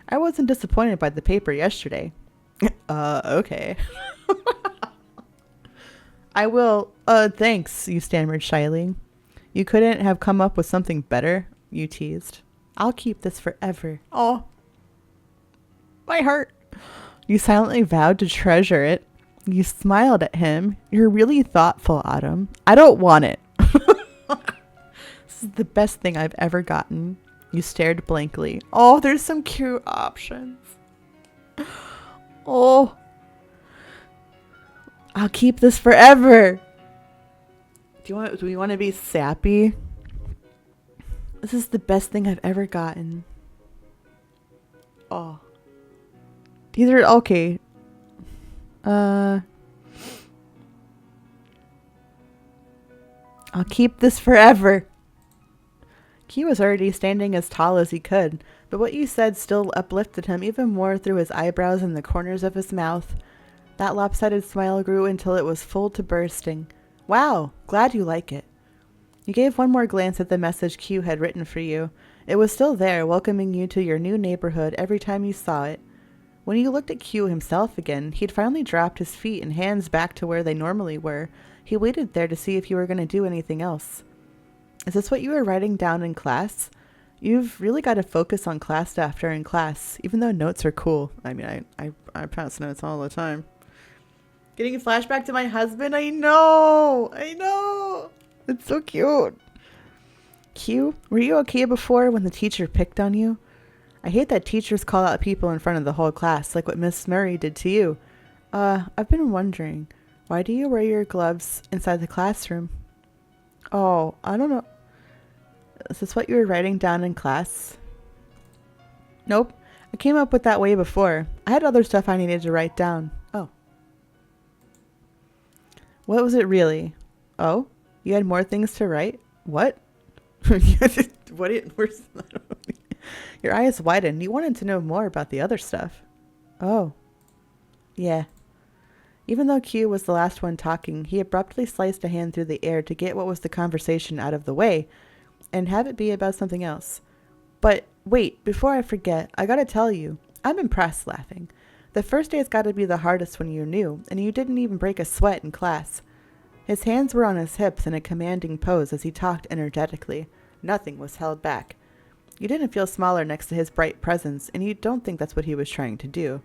I wasn't disappointed by the paper yesterday. Okay. I will, thanks, you stammered shyly. You couldn't have come up with something better? You teased. I'll keep this forever. Oh, my heart. You silently vowed to treasure it. You smiled at him. You're really thoughtful, Autumn. I don't want it. This is the best thing I've ever gotten. You stared blankly. Oh, there's some cute options. Oh. I'll keep this forever. Do we want to be sappy? This is the best thing I've ever gotten. Oh. These are okay. I'll keep this forever. He was already standing as tall as he could, but what you said still uplifted him even more through his eyebrows and the corners of his mouth. That lopsided smile grew until it was full to bursting. Wow, glad you like it. You gave one more glance at the message Q had written for you. It was still there, welcoming you to your new neighborhood every time you saw it. When you looked at Q himself again, he'd finally dropped his feet and hands back to where they normally were. He waited there to see if you were going to do anything else. Is this what you were writing down in class? You've really got to focus on class stuff during class, even though notes are cool. I mean, I pass notes all the time. Getting a flashback to my husband? I know! It's so cute. Q, were you okay before when the teacher picked on you? I hate that teachers call out people in front of the whole class, like what Miss Murray did to you. I've been wondering, why do you wear your gloves inside the classroom? Oh, I don't know. Is this what you were writing down in class? Nope. I came up with that way before. I had other stuff I needed to write down. Oh. What was it really? Oh? You had more things to write? What? Where's your eyes widened. You wanted to know more about the other stuff. Oh. Yeah. Even though Q was the last one talking, he abruptly sliced a hand through the air to get what was the conversation out of the way and have it be about something else. But wait, before I forget, I gotta tell you, I'm impressed, laughing. The first day's gotta be the hardest when you're new, and you didn't even break a sweat in class. His hands were on his hips in a commanding pose as he talked energetically. Nothing was held back. You didn't feel smaller next to his bright presence, and you don't think that's what he was trying to do.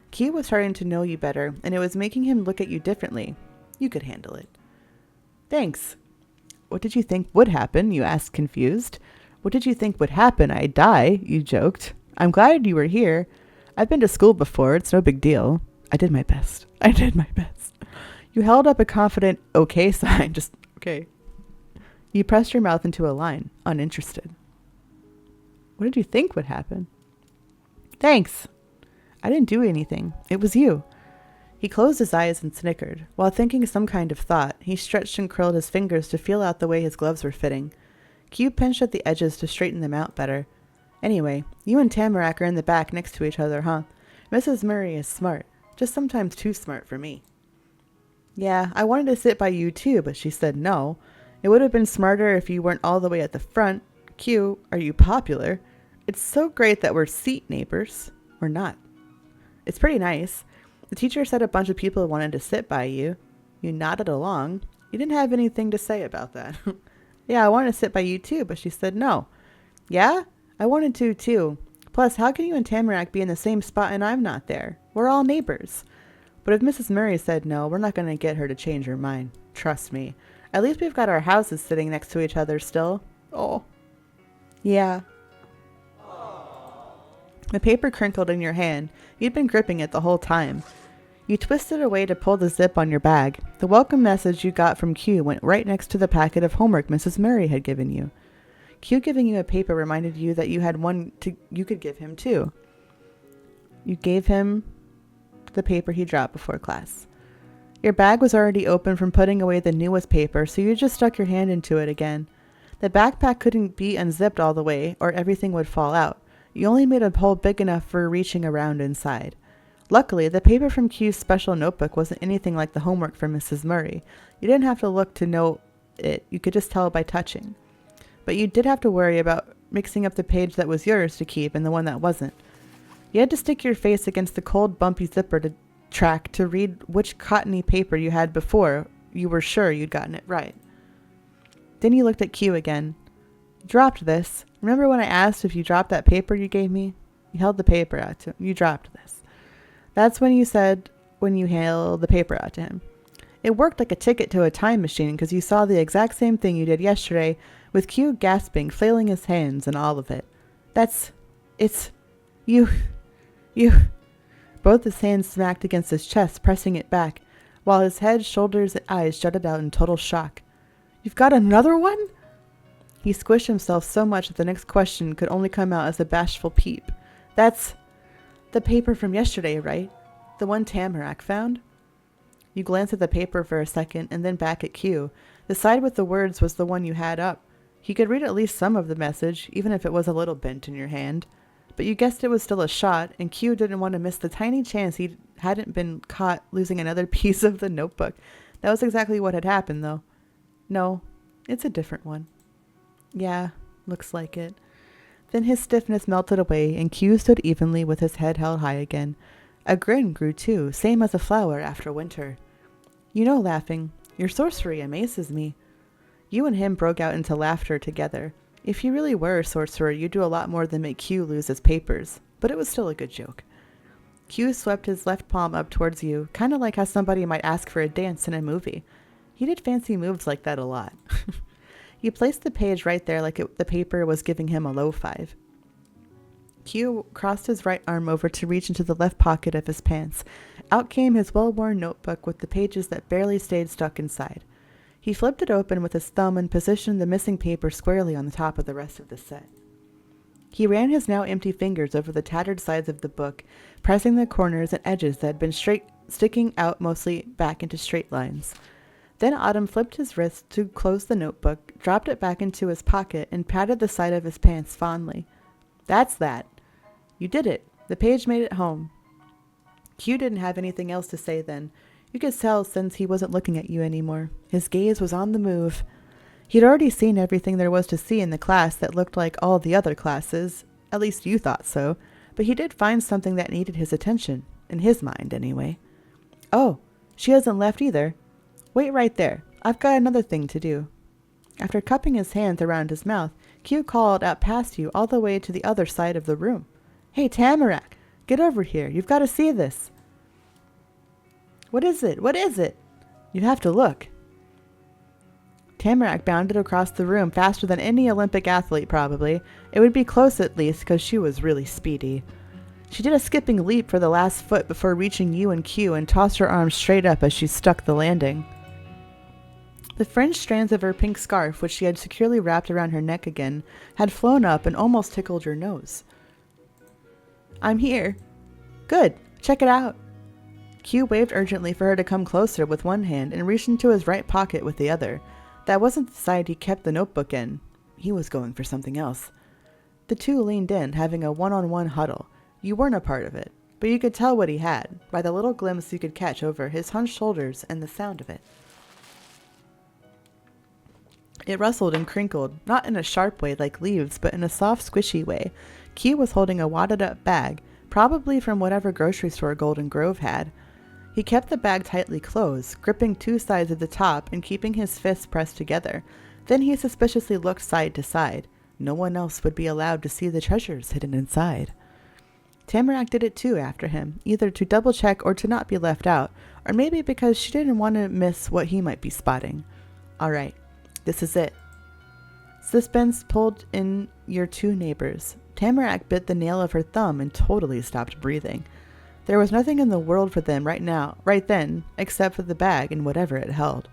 Q was starting to know you better, and it was making him look at you differently. You could handle it. Thanks. What did you think would happen? You asked, confused. What did you think would happen? I'd die, you joked. I'm glad you were here. I've been to school before. It's no big deal. I did my best. You held up a confident okay sign. Just okay. You pressed your mouth into a line, uninterested. What did you think would happen? Thanks. I didn't do anything. It was you. He closed his eyes and snickered. While thinking some kind of thought, he stretched and curled his fingers to feel out the way his gloves were fitting. Q pinched at the edges to straighten them out better. Anyway, you and Tamarack are in the back next to each other, huh? Mrs. Murray is smart. Just sometimes too smart for me. Yeah, I wanted to sit by you too, but she said no. It would have been smarter if you weren't all the way at the front. Q, are you popular? It's so great that we're seat neighbors. We're not. It's pretty nice. The teacher said a bunch of people wanted to sit by you. You nodded along. You didn't have anything to say about that. Yeah, I wanted to sit by you too, but she said no. Yeah? I wanted to too. Plus, how can you and Tamarack be in the same spot and I'm not there? We're all neighbors. But if Mrs. Murray said no, we're not going to get her to change her mind. Trust me. At least we've got our houses sitting next to each other still. Oh. Yeah. The paper crinkled in your hand. You'd been gripping it the whole time. You twisted away to pull the zip on your bag. The welcome message you got from Q went right next to the packet of homework Mrs. Murray had given you. Q giving you a paper reminded you that you had one you could give him too. You gave him the paper he dropped before class. Your bag was already open from putting away the newest paper, so you just stuck your hand into it again. The backpack couldn't be unzipped all the way, or everything would fall out. You only made a hole big enough for reaching around inside. Luckily, the paper from Q's special notebook wasn't anything like the homework from Mrs. Murray. You didn't have to look to know it. You could just tell by touching. But you did have to worry about mixing up the page that was yours to keep and the one that wasn't. You had to stick your face against the cold, bumpy zipper track to read which cottony paper you had before you were sure you'd gotten it right. Then you looked at Q again. Dropped this. Remember when I asked if you dropped that paper you gave me? You held the paper out to him. You dropped this. That's when you said when you held the paper out to him. It worked like a ticket to a time machine because you saw the exact same thing you did yesterday with Q gasping, flailing his hands and all of it. You. Both his hands smacked against his chest, pressing it back, while his head, shoulders, and eyes jutted out in total shock. You've got another one? He squished himself so much that the next question could only come out as a bashful peep. That's the paper from yesterday, right? The one Tamarack found? You glanced at the paper for a second and then back at Q. The side with the words was the one you had up. He could read at least some of the message, even if it was a little bent in your hand. But you guessed it was still a shot, and Q didn't want to miss the tiny chance he hadn't been caught losing another piece of the notebook. That was exactly what had happened, though. No, it's a different one. Yeah, looks like it. Then his stiffness melted away, and Q stood evenly with his head held high again. A grin grew too, same as a flower after winter. You know, laughing, your sorcery amazes me. You and him broke out into laughter together. If you really were a sorcerer, you'd do a lot more than make Q lose his papers, but it was still a good joke. Q swept his left palm up towards you, kind of like how somebody might ask for a dance in a movie. He did fancy moves like that a lot. He placed the page right there like the paper was giving him a low five. Q crossed his right arm over to reach into the left pocket of his pants. Out came his well-worn notebook with the pages that barely stayed stuck inside. He flipped it open with his thumb and positioned the missing paper squarely on the top of the rest of the set. He ran his now empty fingers over the tattered sides of the book, pressing the corners and edges that had been sticking out mostly back into straight lines. Then Autumn flipped his wrist to close the notebook, dropped it back into his pocket, and patted the side of his pants fondly. That's that. You did it. The page made it home. Q didn't have anything else to say then. You could tell since he wasn't looking at you anymore. His gaze was on the move. He'd already seen everything there was to see in the class that looked like all the other classes. At least you thought so. But he did find something that needed his attention. In his mind, anyway. Oh, she hasn't left either. Wait right there. I've got another thing to do. After cupping his hands around his mouth, Q called out past you all the way to the other side of the room. Hey, Tamarack, get over here. You've got to see this. What is it? What is it? You have to look. Tamarack bounded across the room faster than any Olympic athlete, probably. It would be close at least, because she was really speedy. She did a skipping leap for the last foot before reaching you and Q and tossed her arms straight up as she stuck the landing. The fringed strands of her pink scarf, which she had securely wrapped around her neck again, had flown up and almost tickled your nose. I'm here. Good. Check it out. Q waved urgently for her to come closer with one hand and reached into his right pocket with the other. That wasn't the side he kept the notebook in. He was going for something else. The two leaned in, having a one-on-one huddle. You weren't a part of it, but you could tell what he had, by the little glimpse you could catch over his hunched shoulders and the sound of it. It rustled and crinkled, not in a sharp way like leaves, but in a soft, squishy way. Q was holding a wadded-up bag, probably from whatever grocery store Golden Grove had. He kept the bag tightly closed, gripping two sides of the top and keeping his fists pressed together. Then he suspiciously looked side to side. No one else would be allowed to see the treasures hidden inside. Tamarack did it too after him, either to double-check or to not be left out, or maybe because she didn't want to miss what he might be spotting. All right, this is it. Suspense pulled in your two neighbors, Tamarack bit the nail of her thumb and totally stopped breathing. There was nothing in the world for them right then, except for the bag and whatever it held.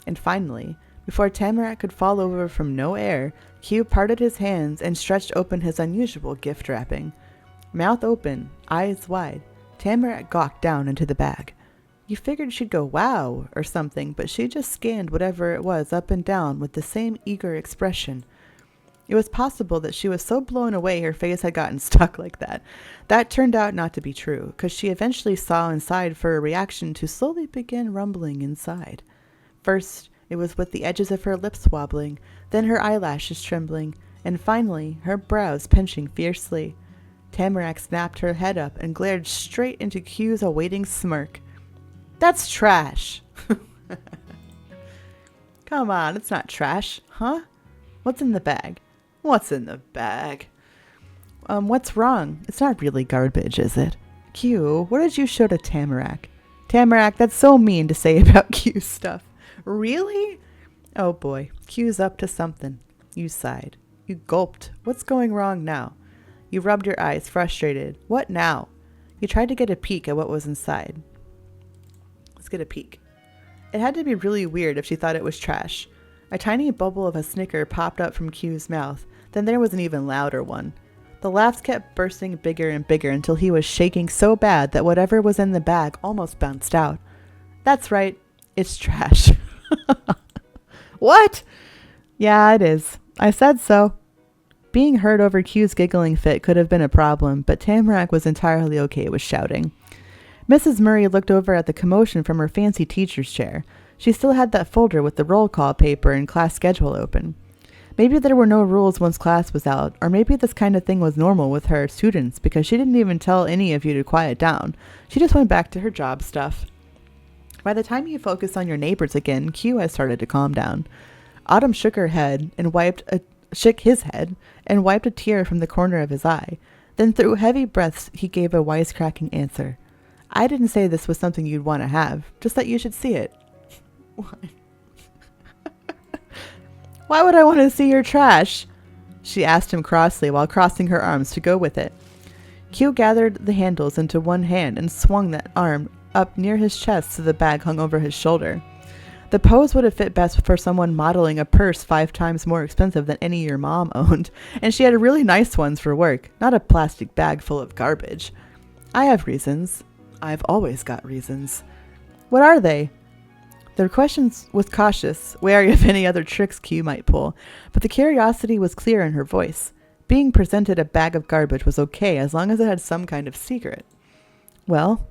And finally, before Tamarack could fall over from no air, Q parted his hands and stretched open his unusual gift wrapping. Mouth open, eyes wide, Tamarack gawked down into the bag. You figured she'd go wow or something, but she just scanned whatever it was up and down with the same eager expression. It was possible that she was so blown away her face had gotten stuck like that. That turned out not to be true, because she eventually saw inside for a reaction to slowly begin rumbling inside. First, it was with the edges of her lips wobbling, then her eyelashes trembling, and finally, her brows pinching fiercely. Tamarack snapped her head up and glared straight into Q's awaiting smirk. That's trash! Come on, it's not trash, huh? What's in the bag? What's in the bag? What's wrong? It's not really garbage, is it? Q, what did you show to Tamarack? Tamarack, that's so mean to say about Q's stuff. Really? Oh boy, Q's up to something. You sighed. You gulped. What's going wrong now? You rubbed your eyes, frustrated. What now? You tried to get a peek at what was inside. Let's get a peek. It had to be really weird if she thought it was trash. A tiny bubble of a snicker popped up from Q's mouth. Then there was an even louder one. The laughs kept bursting bigger and bigger until he was shaking so bad that whatever was in the bag almost bounced out. That's right. It's trash. What? Yeah, it is. I said so. Being heard over Q's giggling fit could have been a problem, but Tamarack was entirely okay with shouting. Mrs. Murray looked over at the commotion from her fancy teacher's chair. She still had that folder with the roll call paper and class schedule open. Maybe there were no rules once class was out, or maybe this kind of thing was normal with her students because she didn't even tell any of you to quiet down. She just went back to her job stuff. By the time you focused on your neighbors again, Q had started to calm down. Autumn shook his head and wiped a tear from the corner of his eye. Then through heavy breaths, he gave a wisecracking answer. I didn't say this was something you'd want to have, just that you should see it. What? Why would I want to see your trash? She asked him crossly while crossing her arms to go with it. Q gathered the handles into one hand and swung that arm up near his chest so the bag hung over his shoulder. The pose would have fit best for someone modeling a purse 5 times more expensive than any your mom owned, and she had really nice ones for work, not a plastic bag full of garbage. I have reasons. I've always got reasons. What are they? The question was cautious, wary of any other tricks Q might pull, but the curiosity was clear in her voice. Being presented a bag of garbage was okay as long as it had some kind of secret. Well,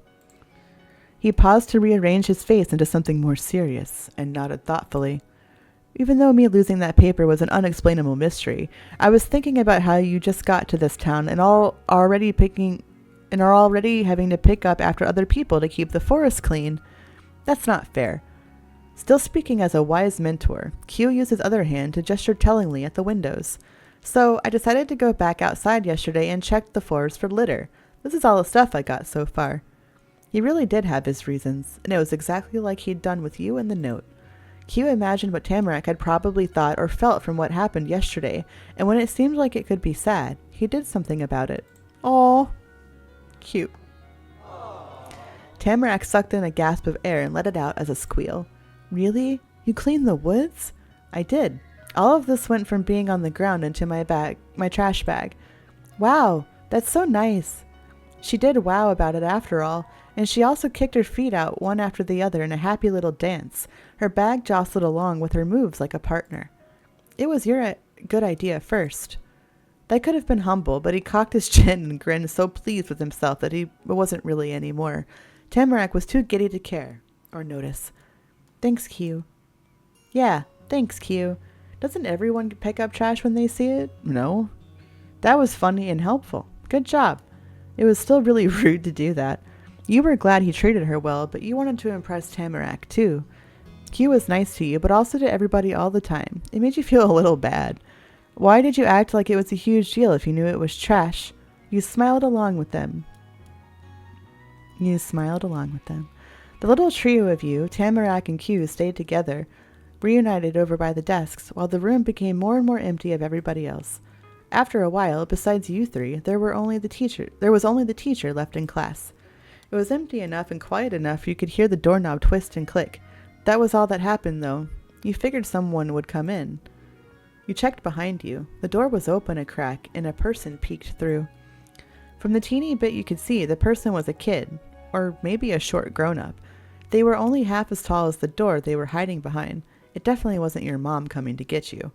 he paused to rearrange his face into something more serious, and nodded thoughtfully. Even though me losing that paper was an unexplainable mystery, I was thinking about how you just got to this town and are already having to pick up after other people to keep the forest clean. That's not fair. Still speaking as a wise mentor, Q used his other hand to gesture tellingly at the windows. So I decided to go back outside yesterday and check the forest for litter. This is all the stuff I got so far. He really did have his reasons, and it was exactly like he'd done with you in the note. Q imagined what Tamarack had probably thought or felt from what happened yesterday, and when it seemed like it could be sad, he did something about it. Aww. Cute. Tamarack sucked in a gasp of air and let it out as a squeal. Really? You cleaned the woods? I did. All of this went from being on the ground into my trash bag. Wow, that's so nice. She did wow about it after all, and she also kicked her feet out one after the other in a happy little dance. Her bag jostled along with her moves like a partner. It was your good idea first. That could have been humble, but he cocked his chin and grinned so pleased with himself that he wasn't really anymore. Tamarack was too giddy to care or notice. Thanks, Q. Yeah, thanks, Q. Doesn't everyone pick up trash when they see it? No. That was funny and helpful. Good job. It was still really rude to do that. You were glad he treated her well, but you wanted to impress Tamarack, too. Q was nice to you, but also to everybody all the time. It made you feel a little bad. Why did you act like it was a huge deal if you knew it was trash? You smiled along with them. The little trio of you, Tamarack and Q, stayed together, reunited over by the desks, while the room became more and more empty of everybody else. After a while, besides you three, there was only the teacher left in class. It was empty enough and quiet enough you could hear the doorknob twist and click. That was all that happened, though. You figured someone would come in. You checked behind you. The door was open a crack, and a person peeked through. From the teeny bit you could see, the person was a kid, or maybe a short grown-up. They were only half as tall as the door they were hiding behind. It definitely wasn't your mom coming to get you.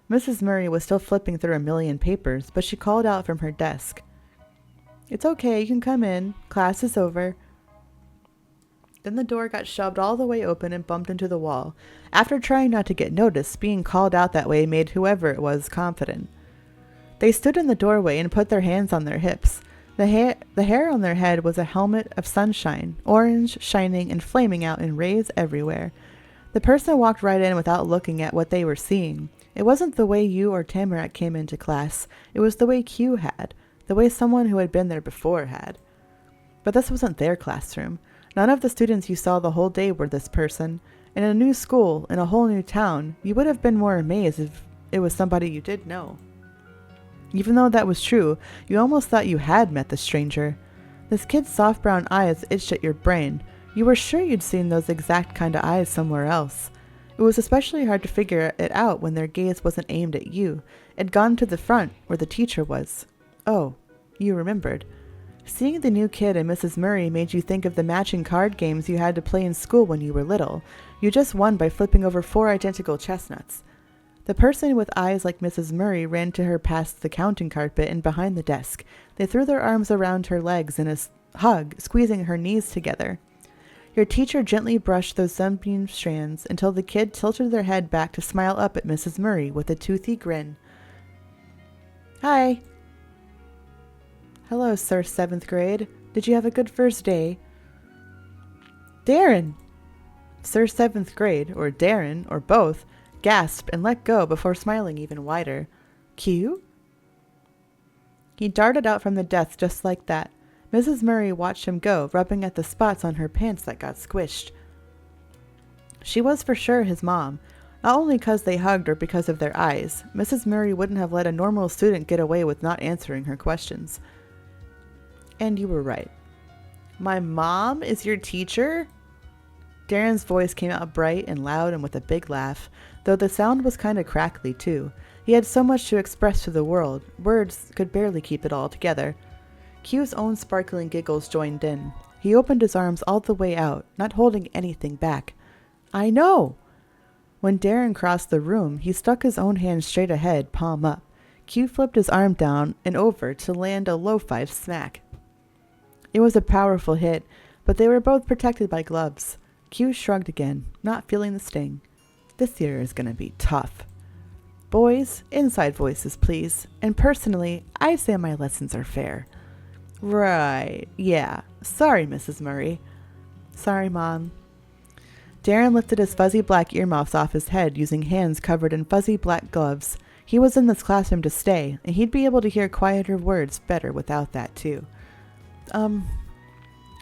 Mrs. Murray was still flipping through a million papers, but she called out from her desk. "It's okay, you can come in. Class is over." Then the door got shoved all the way open and bumped into the wall. After trying not to get noticed, being called out that way made whoever it was confident. They stood in the doorway and put their hands on their hips. The hair on their head was a helmet of sunshine, orange, shining, and flaming out in rays everywhere. The person walked right in without looking at what they were seeing. It wasn't the way you or Tamarack came into class. It was the way Q had. The way someone who had been there before had. But this wasn't their classroom. None of the students you saw the whole day were this person. In a new school, in a whole new town, you would have been more amazed if it was somebody you did know. Even though that was true, you almost thought you had met the stranger. This kid's soft brown eyes itched at your brain. You were sure you'd seen those exact kind of eyes somewhere else. It was especially hard to figure it out when their gaze wasn't aimed at you. It'd gone to the front, where the teacher was. Oh, you remembered. Seeing the new kid and Mrs. Murray made you think of the matching card games you had to play in school when you were little. You just won by flipping over 4 identical chestnuts. The person with eyes like Mrs. Murray ran to her past the counting carpet and behind the desk. They threw their arms around her legs in a hug, squeezing her knees together. Your teacher gently brushed those sunbeam strands until the kid tilted their head back to smile up at Mrs. Murray with a toothy grin. "Hi." "Hello, Sir 7th grade. Did you have a good first day?" "Darren!" Sir 7th grade, or Darren, or both, gasped and let go before smiling even wider. "Q?" He darted out from the desk just like that. Mrs. Murray watched him go, rubbing at the spots on her pants that got squished. She was for sure his mom, not only because they hugged or because of their eyes. Mrs. Murray wouldn't have let a normal student get away with not answering her questions. And you were right. "My mom is your teacher?" Darren's voice came out bright and loud and with a big laugh, though the sound was kind of crackly too. He had so much to express to the world, words could barely keep it all together. Q's own sparkling giggles joined in. He opened his arms all the way out, not holding anything back. "I know!" When Darren crossed the room, he stuck his own hand straight ahead, palm up. Q flipped his arm down and over to land a low 5 smack. It was a powerful hit, but they were both protected by gloves. Q shrugged again, not feeling the sting. This year is gonna be tough. "Boys, inside voices, please. And personally, I say my lessons are fair." "Right, yeah. Sorry, Mrs. Murray." "Sorry, Mom." Darren lifted his fuzzy black earmuffs off his head using hands covered in fuzzy black gloves. He was in this classroom to stay, and he'd be able to hear quieter words better without that, too.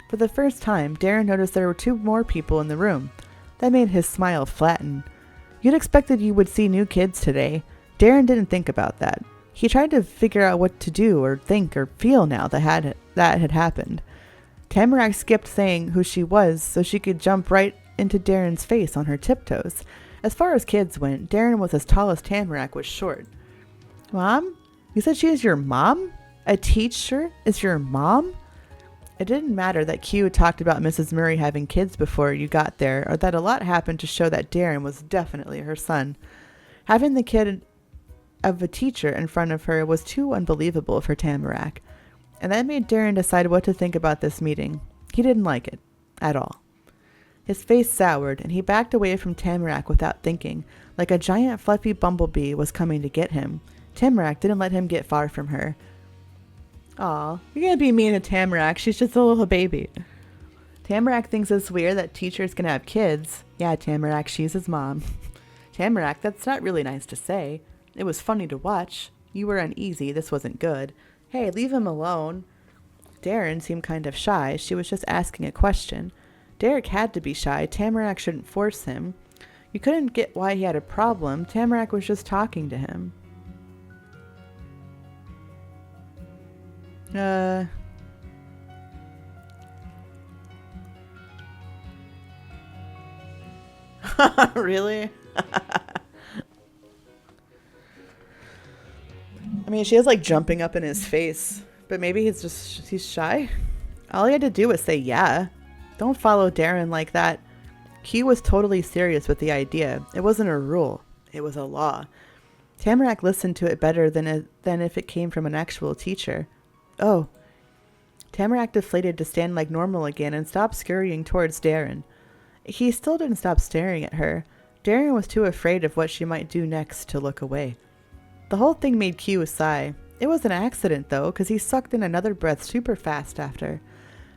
For the first time, Darren noticed there were 2 more people in the room. That made his smile flatten. You'd expected you would see new kids today. Darren didn't think about that. He tried to figure out what to do or think or feel now that had happened. Tamarack skipped saying who she was so she could jump right into Darren's face on her tiptoes. As far as kids went, Darren was as tall as Tamarack was short. "Mom? You said she is your mom? A teacher is your mom?" It didn't matter that Q talked about Mrs. Murray having kids before you got there, or that a lot happened to show that Darren was definitely her son. Having the kid of a teacher in front of her was too unbelievable for Tamarack, and that made Darren decide what to think about this meeting. He didn't like it. At all. His face soured, and he backed away from Tamarack without thinking, like a giant fluffy bumblebee was coming to get him. Tamarack didn't let him get far from her. "Aw, you're gonna be mean to Tamarack. She's just a little baby." "Tamarack thinks it's weird that teachers can have kids." "Yeah, Tamarack, she's his mom." "Tamarack, that's not really nice to say. It was funny to watch. You were uneasy. This wasn't good. Hey, leave him alone." Darren seemed kind of shy. She was just asking a question. Derek had to be shy. Tamarack shouldn't force him. You couldn't get why he had a problem. Tamarack was just talking to him. Really? I mean, she is like jumping up in his face, but maybe he's shy. All he had to do was say yeah. Don't follow Darren like that. Q was totally serious with the idea. It wasn't a rule. It was a law. Tamarack listened to it better than if it came from an actual teacher. Oh. Tamarack deflated to stand like normal again and stopped scurrying towards Darren. He still didn't stop staring at her. Darren was too afraid of what she might do next to look away. The whole thing made Q sigh. It was an accident, though, because he sucked in another breath super fast after.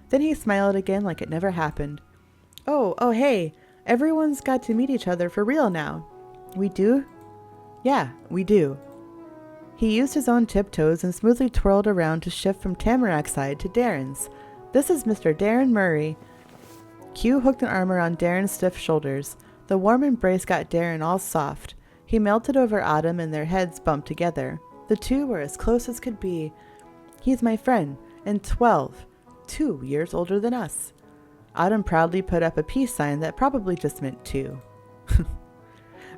Then he smiled again like it never happened. Oh, hey, everyone's got to meet each other for real now. We do? Yeah, we do. He used his own tiptoes and smoothly twirled around to shift from Tamarack's side to Darren's. This is Mr. Darren Murray. Q hooked an arm around Darren's stiff shoulders. The warm embrace got Darren all soft. He melted over Autumn and their heads bumped together. The two were as close as could be. He's my friend, and 12. 2 years older than us. Autumn proudly put up a peace sign that probably just meant 2.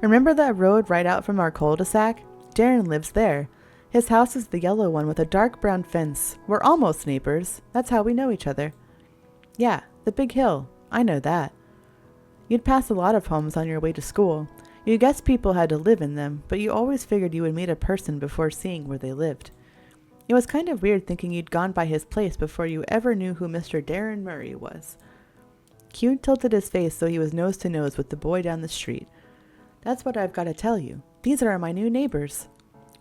Remember that road right out from our cul-de-sac? Darren lives there. His house is the yellow one with a dark brown fence. We're almost neighbors. That's how we know each other. Yeah, the big hill. I know that. You'd pass a lot of homes on your way to school. You guessed people had to live in them, but you always figured you would meet a person before seeing where they lived. It was kind of weird thinking you'd gone by his place before you ever knew who Mr. Darren Murray was. Q tilted his face so he was nose to nose with the boy down the street. That's what I've got to tell you. These are my new neighbors.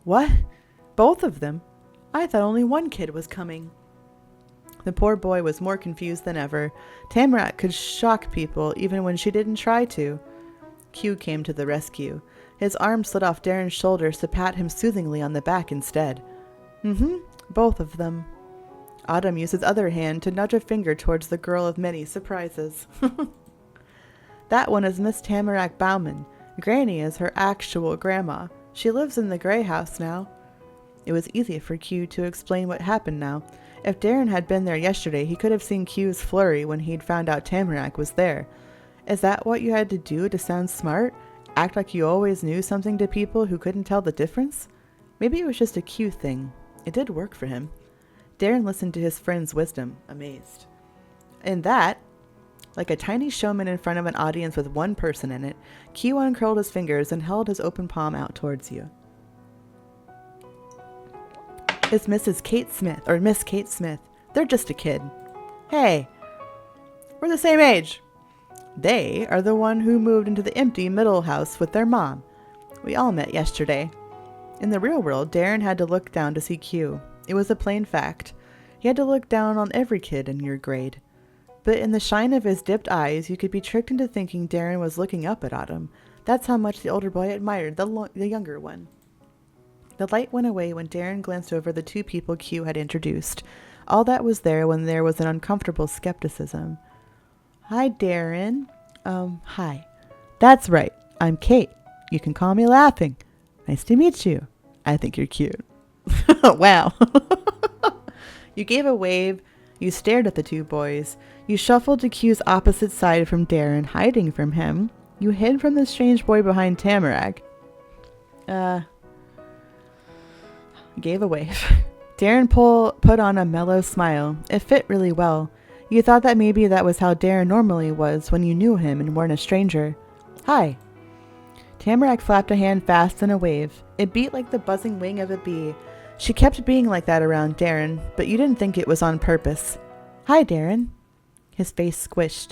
What? Both of them? I thought only one kid was coming. The poor boy was more confused than ever. Tamarack could shock people even when she didn't try to. Q came to the rescue. His arm slid off Darren's shoulders to pat him soothingly on the back instead. Both of them. Autumn used his other hand to nudge a finger towards the girl of many surprises. That one is Miss Tamarack Bauman. Granny is her actual grandma. She lives in the gray house now. It was easy for Q to explain what happened now. If Darren had been there yesterday, he could have seen Q's flurry when he'd found out Tamarack was there. Is that what you had to do to sound smart? Act like you always knew something to people who couldn't tell the difference? Maybe it was just a Q thing. It did work for him. Darren listened to his friend's wisdom, amazed. In that, like a tiny showman in front of an audience with one person in it, Q uncurled his fingers and held his open palm out towards you. It's Mrs. Kate Smith, or Miss Kate Smith. They're just a kid. Hey, we're the same age. They are the one who moved into the empty middle house with their mom. We all met yesterday. In the real world, Darren had to look down to see Q. It was a plain fact. He had to look down on every kid in your grade. But in the shine of his dipped eyes, you could be tricked into thinking Darren was looking up at Autumn. That's how much the older boy admired the younger one. The light went away when Darren glanced over the two people Q had introduced. All that was there when there was an uncomfortable skepticism. Hi, Darren. Hi. That's right. I'm Kate. You can call me Laughing. Nice to meet you. I think you're cute. Wow. You gave a wave. You stared at the two boys. You shuffled to Q's opposite side from Darren, hiding from him. You hid from the strange boy behind Tamarack. Gave a wave. Darren put on a mellow smile. It fit really well. You thought that maybe that was how Darren normally was when you knew him and weren't a stranger. Hi. Tamarack flapped a hand fast in a wave. It beat like the buzzing wing of a bee. She kept being like that around Darren, but you didn't think it was on purpose. Hi, Darren. His face squished.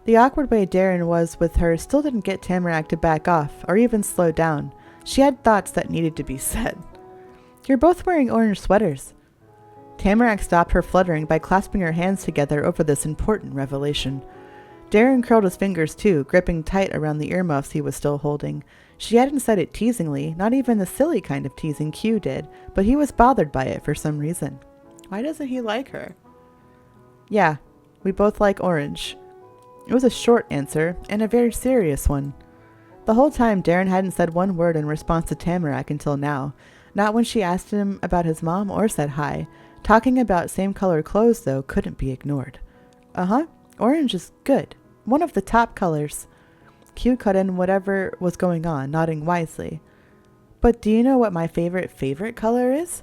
The awkward way Darren was with her still didn't get Tamarack to back off or even slow down. She had thoughts that needed to be said. You're both wearing orange sweaters. Tamarack stopped her fluttering by clasping her hands together over this important revelation. Darren curled his fingers too, gripping tight around the earmuffs he was still holding. She hadn't said it teasingly, not even the silly kind of teasing Q did, but he was bothered by it for some reason. Why doesn't he like her? Yeah, we both like orange. It was a short answer, and a very serious one. The whole time Darren hadn't said one word in response to Tamarack until now. Not when she asked him about his mom or said hi. Talking about same color clothes, though, couldn't be ignored. Uh-huh. Orange is good. One of the top colors. Q cut in whatever was going on, nodding wisely. But do you know what my favorite color is?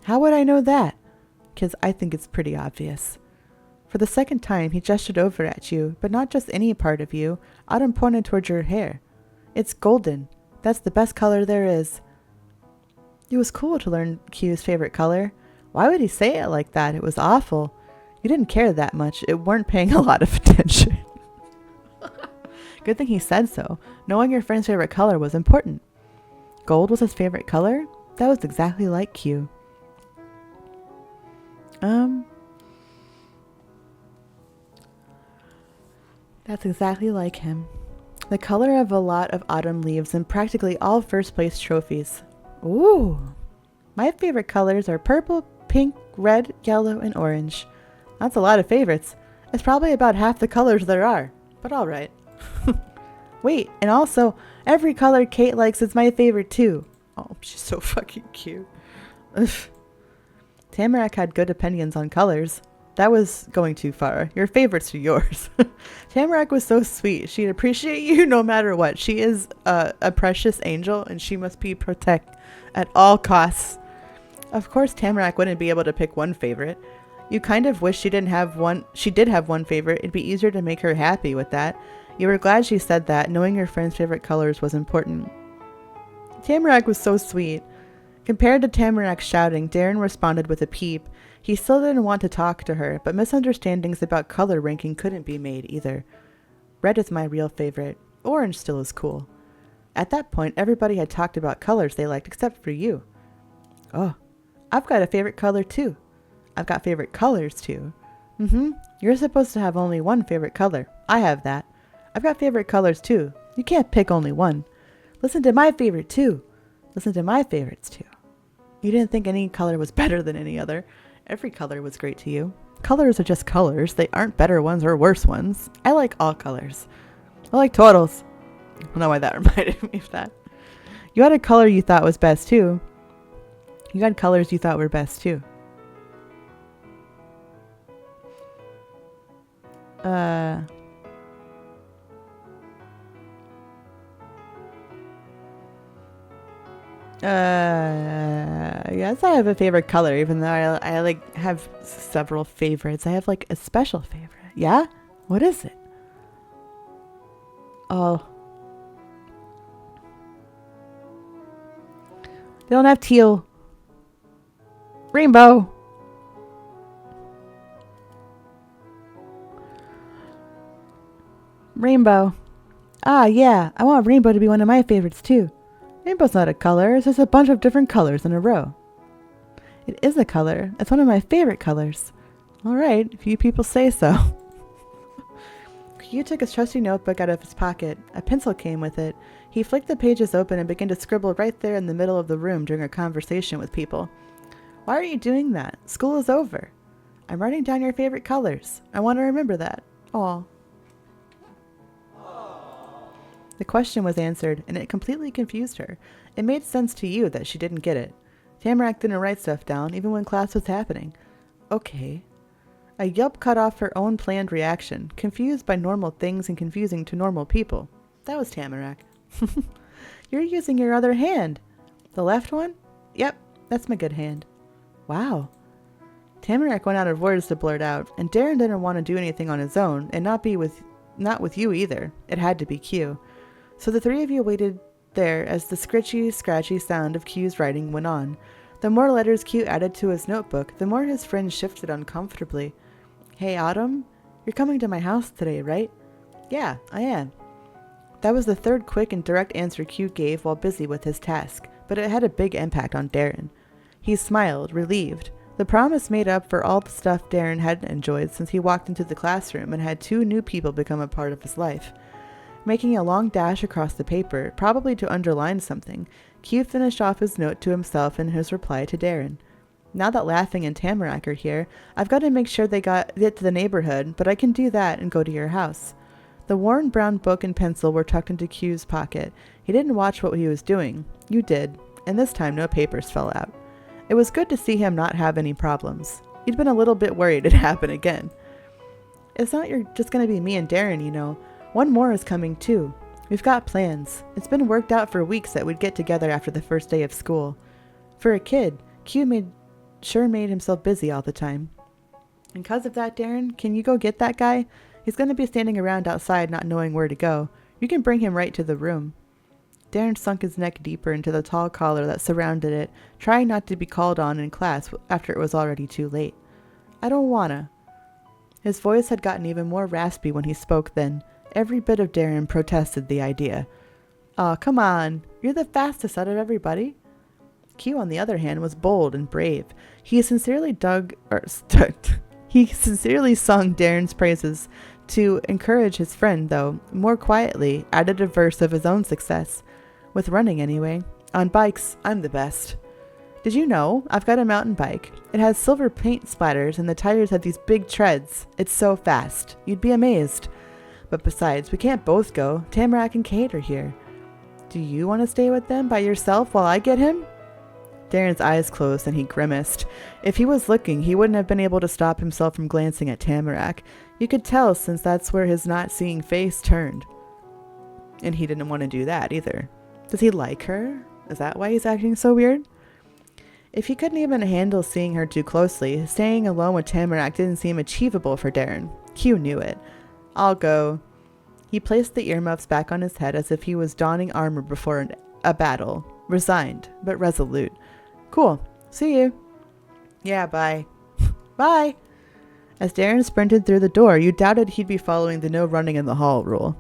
How would I know that? 'Cause I think it's pretty obvious. For the second time, he gestured over at you, but not just any part of you. Autumn pointed towards your hair. It's golden. That's the best color there is. It was cool to learn Q's favorite color. Why would he say it like that? It was awful. You didn't care that much. It weren't paying a lot of attention. Good thing he said so. Knowing your friend's favorite color was important. Gold was his favorite color? That was exactly like Q. That's exactly like him. The color of a lot of autumn leaves and practically all first place trophies. Ooh. My favorite colors are purple, pink, red, yellow, and orange. That's a lot of favorites. It's probably about half the colors there are, but alright. Wait, and also, every color Kate likes is my favorite too. Oh, she's so fucking cute. Ugh. Tamarack had good opinions on colors. That was going too far. Your favorites are yours. Tamarack was so sweet. She'd appreciate you no matter what. She is a precious angel, and she must be protected at all costs. Of course, Tamarack wouldn't be able to pick one favorite. You kind of wish she didn't have one. She did have one favorite. It'd be easier to make her happy with that. You were glad she said that. Knowing your friend's favorite colors was important. Tamarack was so sweet. Compared to Tamarack shouting, Darren responded with a peep. He still didn't want to talk to her, but misunderstandings about color ranking couldn't be made either. Red is my real favorite. Orange still is cool. At that point, everybody had talked about colors they liked except for you. Oh, I've got a favorite color too. I've got favorite colors too. You're supposed to have only one favorite color. I have that. I've got favorite colors too. You can't pick only one. Listen to my favorite too. Listen to my favorites too. You didn't think any color was better than any other. Every color was great to you. Colors are just colors. They aren't better ones or worse ones. I like all colors. I like turtles. I don't know why that reminded me of that. You had a color you thought was best too. You had colors you thought were best too. Yes, I have a favorite color, even though I like have several favorites. I have like a special favorite. Yeah? What is it? Oh. They don't have teal. Rainbow. Rainbow. Ah, yeah. I want rainbow to be one of my favorites too. Rainbow's not a color. It's just a bunch of different colors in a row. It is a color. It's one of my favorite colors. All right, if you people say so. Q took his trusty notebook out of his pocket. A pencil came with it. He flicked the pages open and began to scribble right there in the middle of the room during a conversation with people. Why are you doing that? School is over. I'm writing down your favorite colors. I want to remember that. Aw. The question was answered, and it completely confused her. It made sense to you that she didn't get it. Tamarack didn't write stuff down, even when class was happening. Okay. A yelp cut off her own planned reaction, confused by normal things and confusing to normal people. That was Tamarack. You're using your other hand. The left one? Yep, that's my good hand. Wow. Tamarack went out of words to blurt out, and Darren didn't want to do anything on his own, and not with you either. It had to be Q. So the three of you waited there as the scritchy, scratchy sound of Q's writing went on. The more letters Q added to his notebook, the more his friend shifted uncomfortably. Hey, Autumn, you're coming to my house today, right? Yeah, I am. That was the third quick and direct answer Q gave while busy with his task, but it had a big impact on Darren. He smiled, relieved. The promise made up for all the stuff Darren hadn't enjoyed since he walked into the classroom and had two new people become a part of his life. Making a long dash across the paper, probably to underline something, Q finished off his note to himself in his reply to Darren. Now that Laughing and Tamarack are here, I've got to make sure they get to the neighborhood, but I can do that and go to your house. The worn brown book and pencil were tucked into Q's pocket. He didn't watch what he was doing. You did, and this time no papers fell out. It was good to see him not have any problems. He'd been a little bit worried it'd happen again. It's not just gonna be me and Darren, you know. One more is coming too. We've got plans. It's been worked out for weeks that we'd get together after the first day of school. For a kid, Q made himself busy all the time. And because of that, Darren, can you go get that guy? He's going to be standing around outside not knowing where to go. You can bring him right to the room. Darren sunk his neck deeper into the tall collar that surrounded it, trying not to be called on in class after it was already too late. I don't wanna. His voice had gotten even more raspy when he spoke then. Every bit of Darren protested the idea. Aw, come on. You're the fastest out of everybody. Q, on the other hand, was bold and brave. He sincerely sung Darren's praises. To encourage his friend, though, more quietly, added a verse of his own success. With running, anyway. On bikes, I'm the best. Did you know? I've got a mountain bike. It has silver paint splatters and the tires have these big treads. It's so fast. You'd be amazed. But besides, we can't both go. Tamarack and Kate are here. Do you want to stay with them by yourself while I get him? Darren's eyes closed and he grimaced. If he was looking, he wouldn't have been able to stop himself from glancing at Tamarack. You could tell, since that's where his not-seeing face turned. And he didn't want to do that either. Does he like her? Is that why he's acting so weird? If he couldn't even handle seeing her too closely, staying alone with Tamarack didn't seem achievable for Darren. Q knew it. I'll go. He placed the earmuffs back on his head as if he was donning armor before a battle. Resigned, but resolute. Cool. See you. Yeah, bye. Bye. As Darren sprinted through the door, you doubted he'd be following the no running in the hall rule.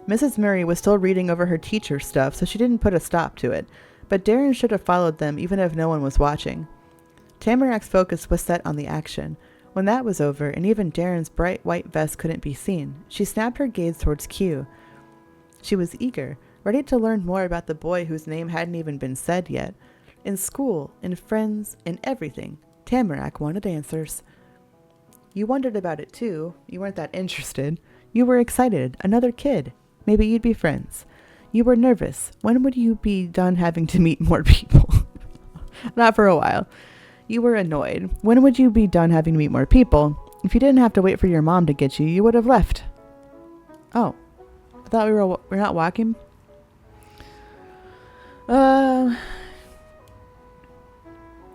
Mrs. Murray was still reading over her teacher stuff, so she didn't put a stop to it, but Darren should have followed them even if no one was watching. Tamarack's focus was set on the action. When that was over, and even Darren's bright white vest couldn't be seen, she snapped her gaze towards Q. She was eager, ready to learn more about the boy whose name hadn't even been said yet. In school, in friends, in everything, Tamarack wanted answers. You wondered about it too. You weren't that interested. You were excited. Another kid. Maybe you'd be friends. You were nervous. When would you be done having to meet more people? Not for a while. You were annoyed. When would you be done having to meet more people? If you didn't have to wait for your mom to get you, you would have left. Oh. I thought we're not walking.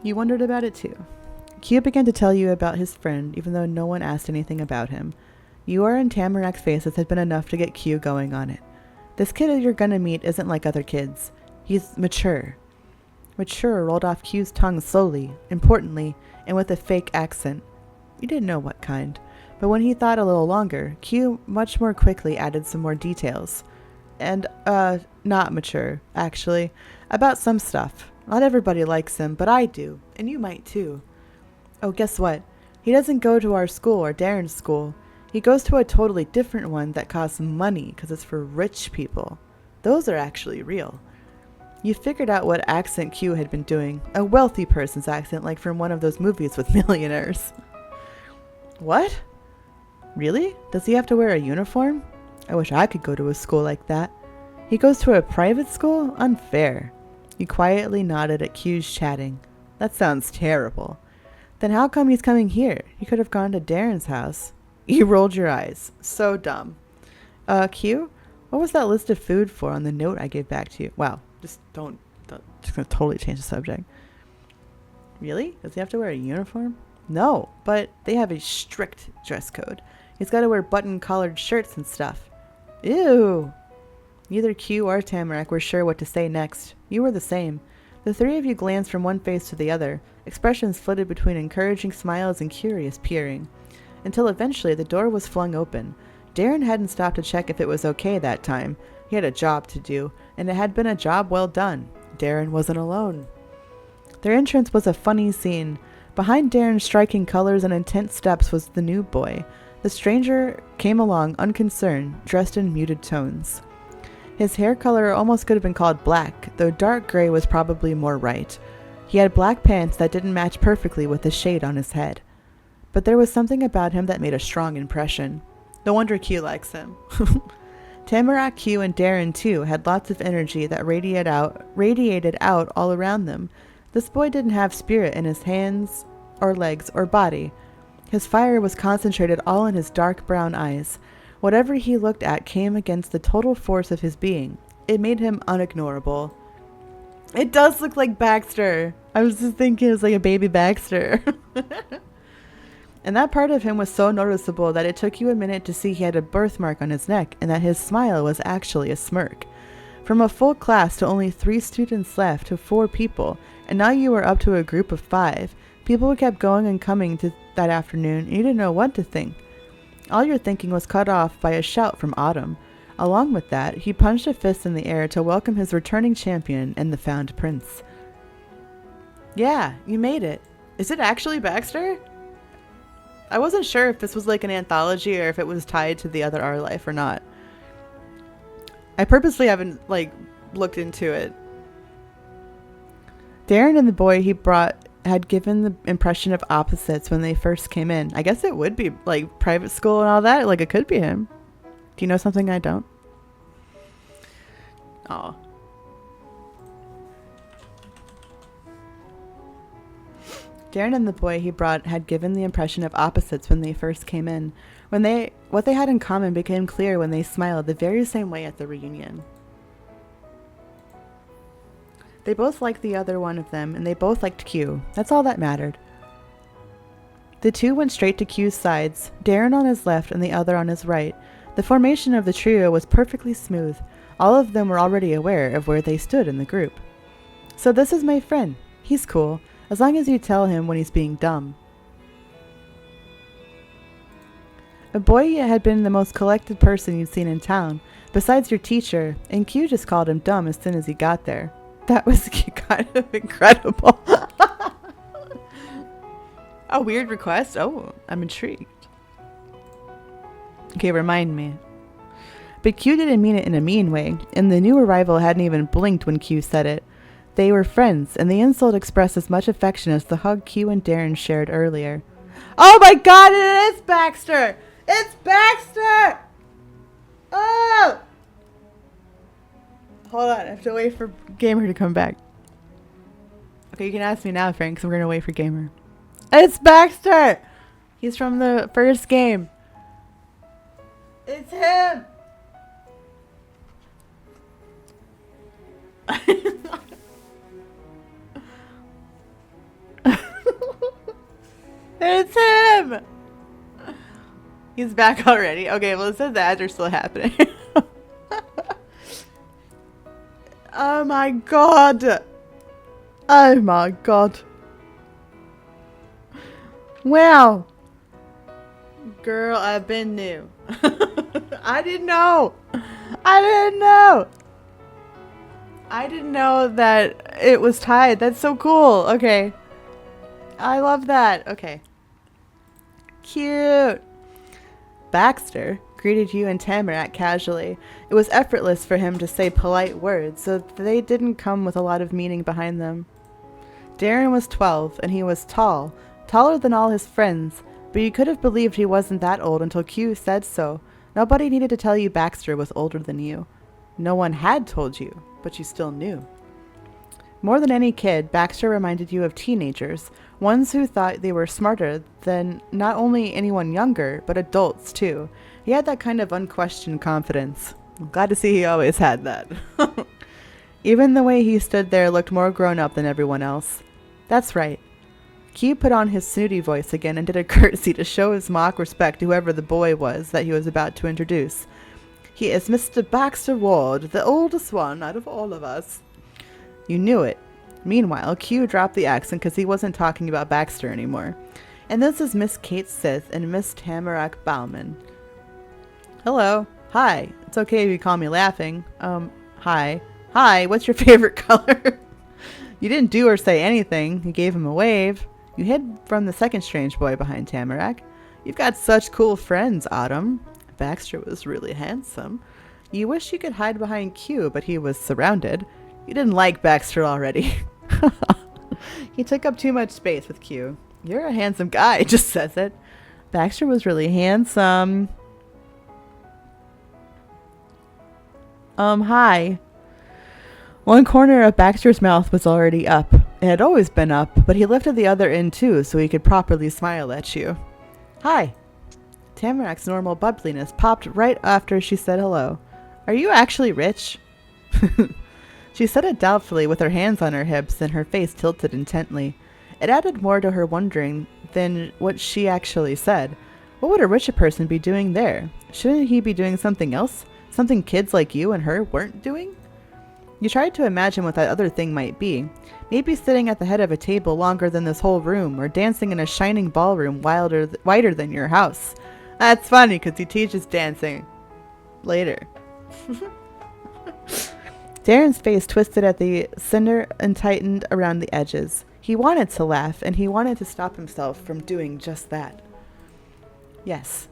You wondered about it too. Q began to tell you about his friend, even though no one asked anything about him. Your and Tamarack's faces had been enough to get Q going on it. This kid you're gonna meet isn't like other kids. He's mature. Mature rolled off Q's tongue slowly, importantly, and with a fake accent. You didn't know what kind. But when he thought a little longer, Q much more quickly added some more details. And, not mature, actually. About some stuff. Not everybody likes him, but I do. And you might too. Oh, guess what? He doesn't go to our school or Darren's school. He goes to a totally different one that costs money because it's for rich people. Those are actually real. You figured out what accent Q had been doing. A wealthy person's accent, like from one of those movies with millionaires. What? Really? Does he have to wear a uniform? I wish I could go to a school like that. He goes to a private school? Unfair. You quietly nodded at Q's chatting. That sounds terrible. Then how come he's coming here? He could have gone to Darren's house. You rolled your eyes. So dumb. Q? What was that list of food for on the note I gave back to you? Wow. Just don't just gonna totally change the subject. Really? Does he have to wear a uniform? No, but they have a strict dress code. He's got to wear button-collared shirts and stuff. Ew. Neither Q or Tamarack were sure what to say next. You were the same. The three of you glanced from one face to the other, expressions flitted between encouraging smiles and curious peering, until eventually the door was flung open. Darren hadn't stopped to check if it was okay that time. He had a job to do, and it had been a job well done. Darren wasn't alone. Their entrance was a funny scene. Behind Darren's striking colors and intense steps was the new boy. The stranger came along unconcerned, dressed in muted tones. His hair color almost could have been called black, though dark gray was probably more right. He had black pants that didn't match perfectly with the shade on his head. But there was something about him that made a strong impression. No wonder Q likes him. Tamarack, Q, and Darren, too, had lots of energy that radiated out all around them. This boy didn't have spirit in his hands or legs or body. His fire was concentrated all in his dark brown eyes. Whatever he looked at came against the total force of his being. It made him unignorable. It does look like Baxter. I was just thinking it's like a baby Baxter. And that part of him was so noticeable that it took you a minute to see he had a birthmark on his neck and that his smile was actually a smirk. From a full class to only 3 students left to 4 people, and now you were up to a group of 5. People kept going and coming to that afternoon, and you didn't know what to think. All your thinking was cut off by a shout from Autumn. Along with that, he punched a fist in the air to welcome his returning champion and the found prince. Yeah, you made it. Is it actually Baxter? I wasn't sure if this was like an anthology or if it was tied to the other R Life or not. I purposely haven't like looked into it. Darren and the boy he brought had given the impression of opposites when they first came in. I guess it would be like private school and all that. Like it could be him. Do you know something I don't? Oh. Darren and the boy he brought had given the impression of opposites when they first came in. What they had in common became clear when they smiled the very same way at the reunion. They both liked the other one of them, and they both liked Q. That's all that mattered. The two went straight to Q's sides, Darren on his left and the other on his right. The formation of the trio was perfectly smooth. All of them were already aware of where they stood in the group. So this is my friend. He's cool. As long as you tell him when he's being dumb. A boy had been the most collected person you'd seen in town, besides your teacher, and Q just called him dumb as soon as he got there. That was kind of incredible. A weird request? Oh, I'm intrigued. Okay, remind me. But Q didn't mean it in a mean way, and the new arrival hadn't even blinked when Q said it. They were friends, and the insult expressed as much affection as the hug Q and Darren shared earlier. Oh my god, it is Baxter! It's Baxter! Oh! Hold on, I have to wait for Gamer to come back. Okay, you can ask me now, Frank, because we're going to wait for Gamer. It's Baxter! He's from the first game. It's him! It's him! He's back already. Okay, well it says the ads are still happening. Oh my god! Oh my god. Wow! Girl, I've been new. I didn't know! I didn't know! I didn't know that it was tied. That's so cool. Okay. I love that. Okay. Cute. Baxter greeted you and Tamarack casually. It was effortless for him to say polite words, so they didn't come with a lot of meaning behind them. Darren was 12, and he was tall, taller than all his friends, but you could have believed he wasn't that old until Q said so. Nobody needed to tell you Baxter was older than you. No one had told you, but you still knew. More than any kid, Baxter reminded you of teenagers, ones who thought they were smarter than not only anyone younger, but adults too. He had that kind of unquestioned confidence. I'm glad to see he always had that. Even the way he stood there looked more grown up than everyone else. That's right. Q put on his snooty voice again and did a curtsy to show his mock respect to whoever the boy was that he was about to introduce. He is Mr. Baxter Ward, the oldest one out of all of us. You knew it. Meanwhile, Q dropped the accent because he wasn't talking about Baxter anymore. And this is Miss Kate Sith and Miss Tamarack Bauman. Hello. Hi. It's okay if you call me laughing. Hi. Hi, what's your favorite color? You didn't do or say anything. You gave him a wave. You hid from the second strange boy behind Tamarack. You've got such cool friends, Autumn. Baxter was really handsome. You wish you could hide behind Q, but he was surrounded. You didn't like Baxter already. He took up too much space with Q. You're a handsome guy, just says it. Baxter was really handsome. Hi. One corner of Baxter's mouth was already up. It had always been up, but he lifted the other end too so he could properly smile at you. Hi. Tamarac's normal bubbliness popped right after she said hello. Are you actually rich? She said it doubtfully with her hands on her hips and her face tilted intently. It added more to her wondering than what she actually said. What would a richer person be doing there? Shouldn't he be doing something else? Something kids like you and her weren't doing? You tried to imagine what that other thing might be. Maybe sitting at the head of a table longer than this whole room, or dancing in a shining ballroom wider than your house. That's funny because he teaches dancing later. Darren's face twisted at the center and tightened around the edges. He wanted to laugh, and he wanted to stop himself from doing just that. Yes.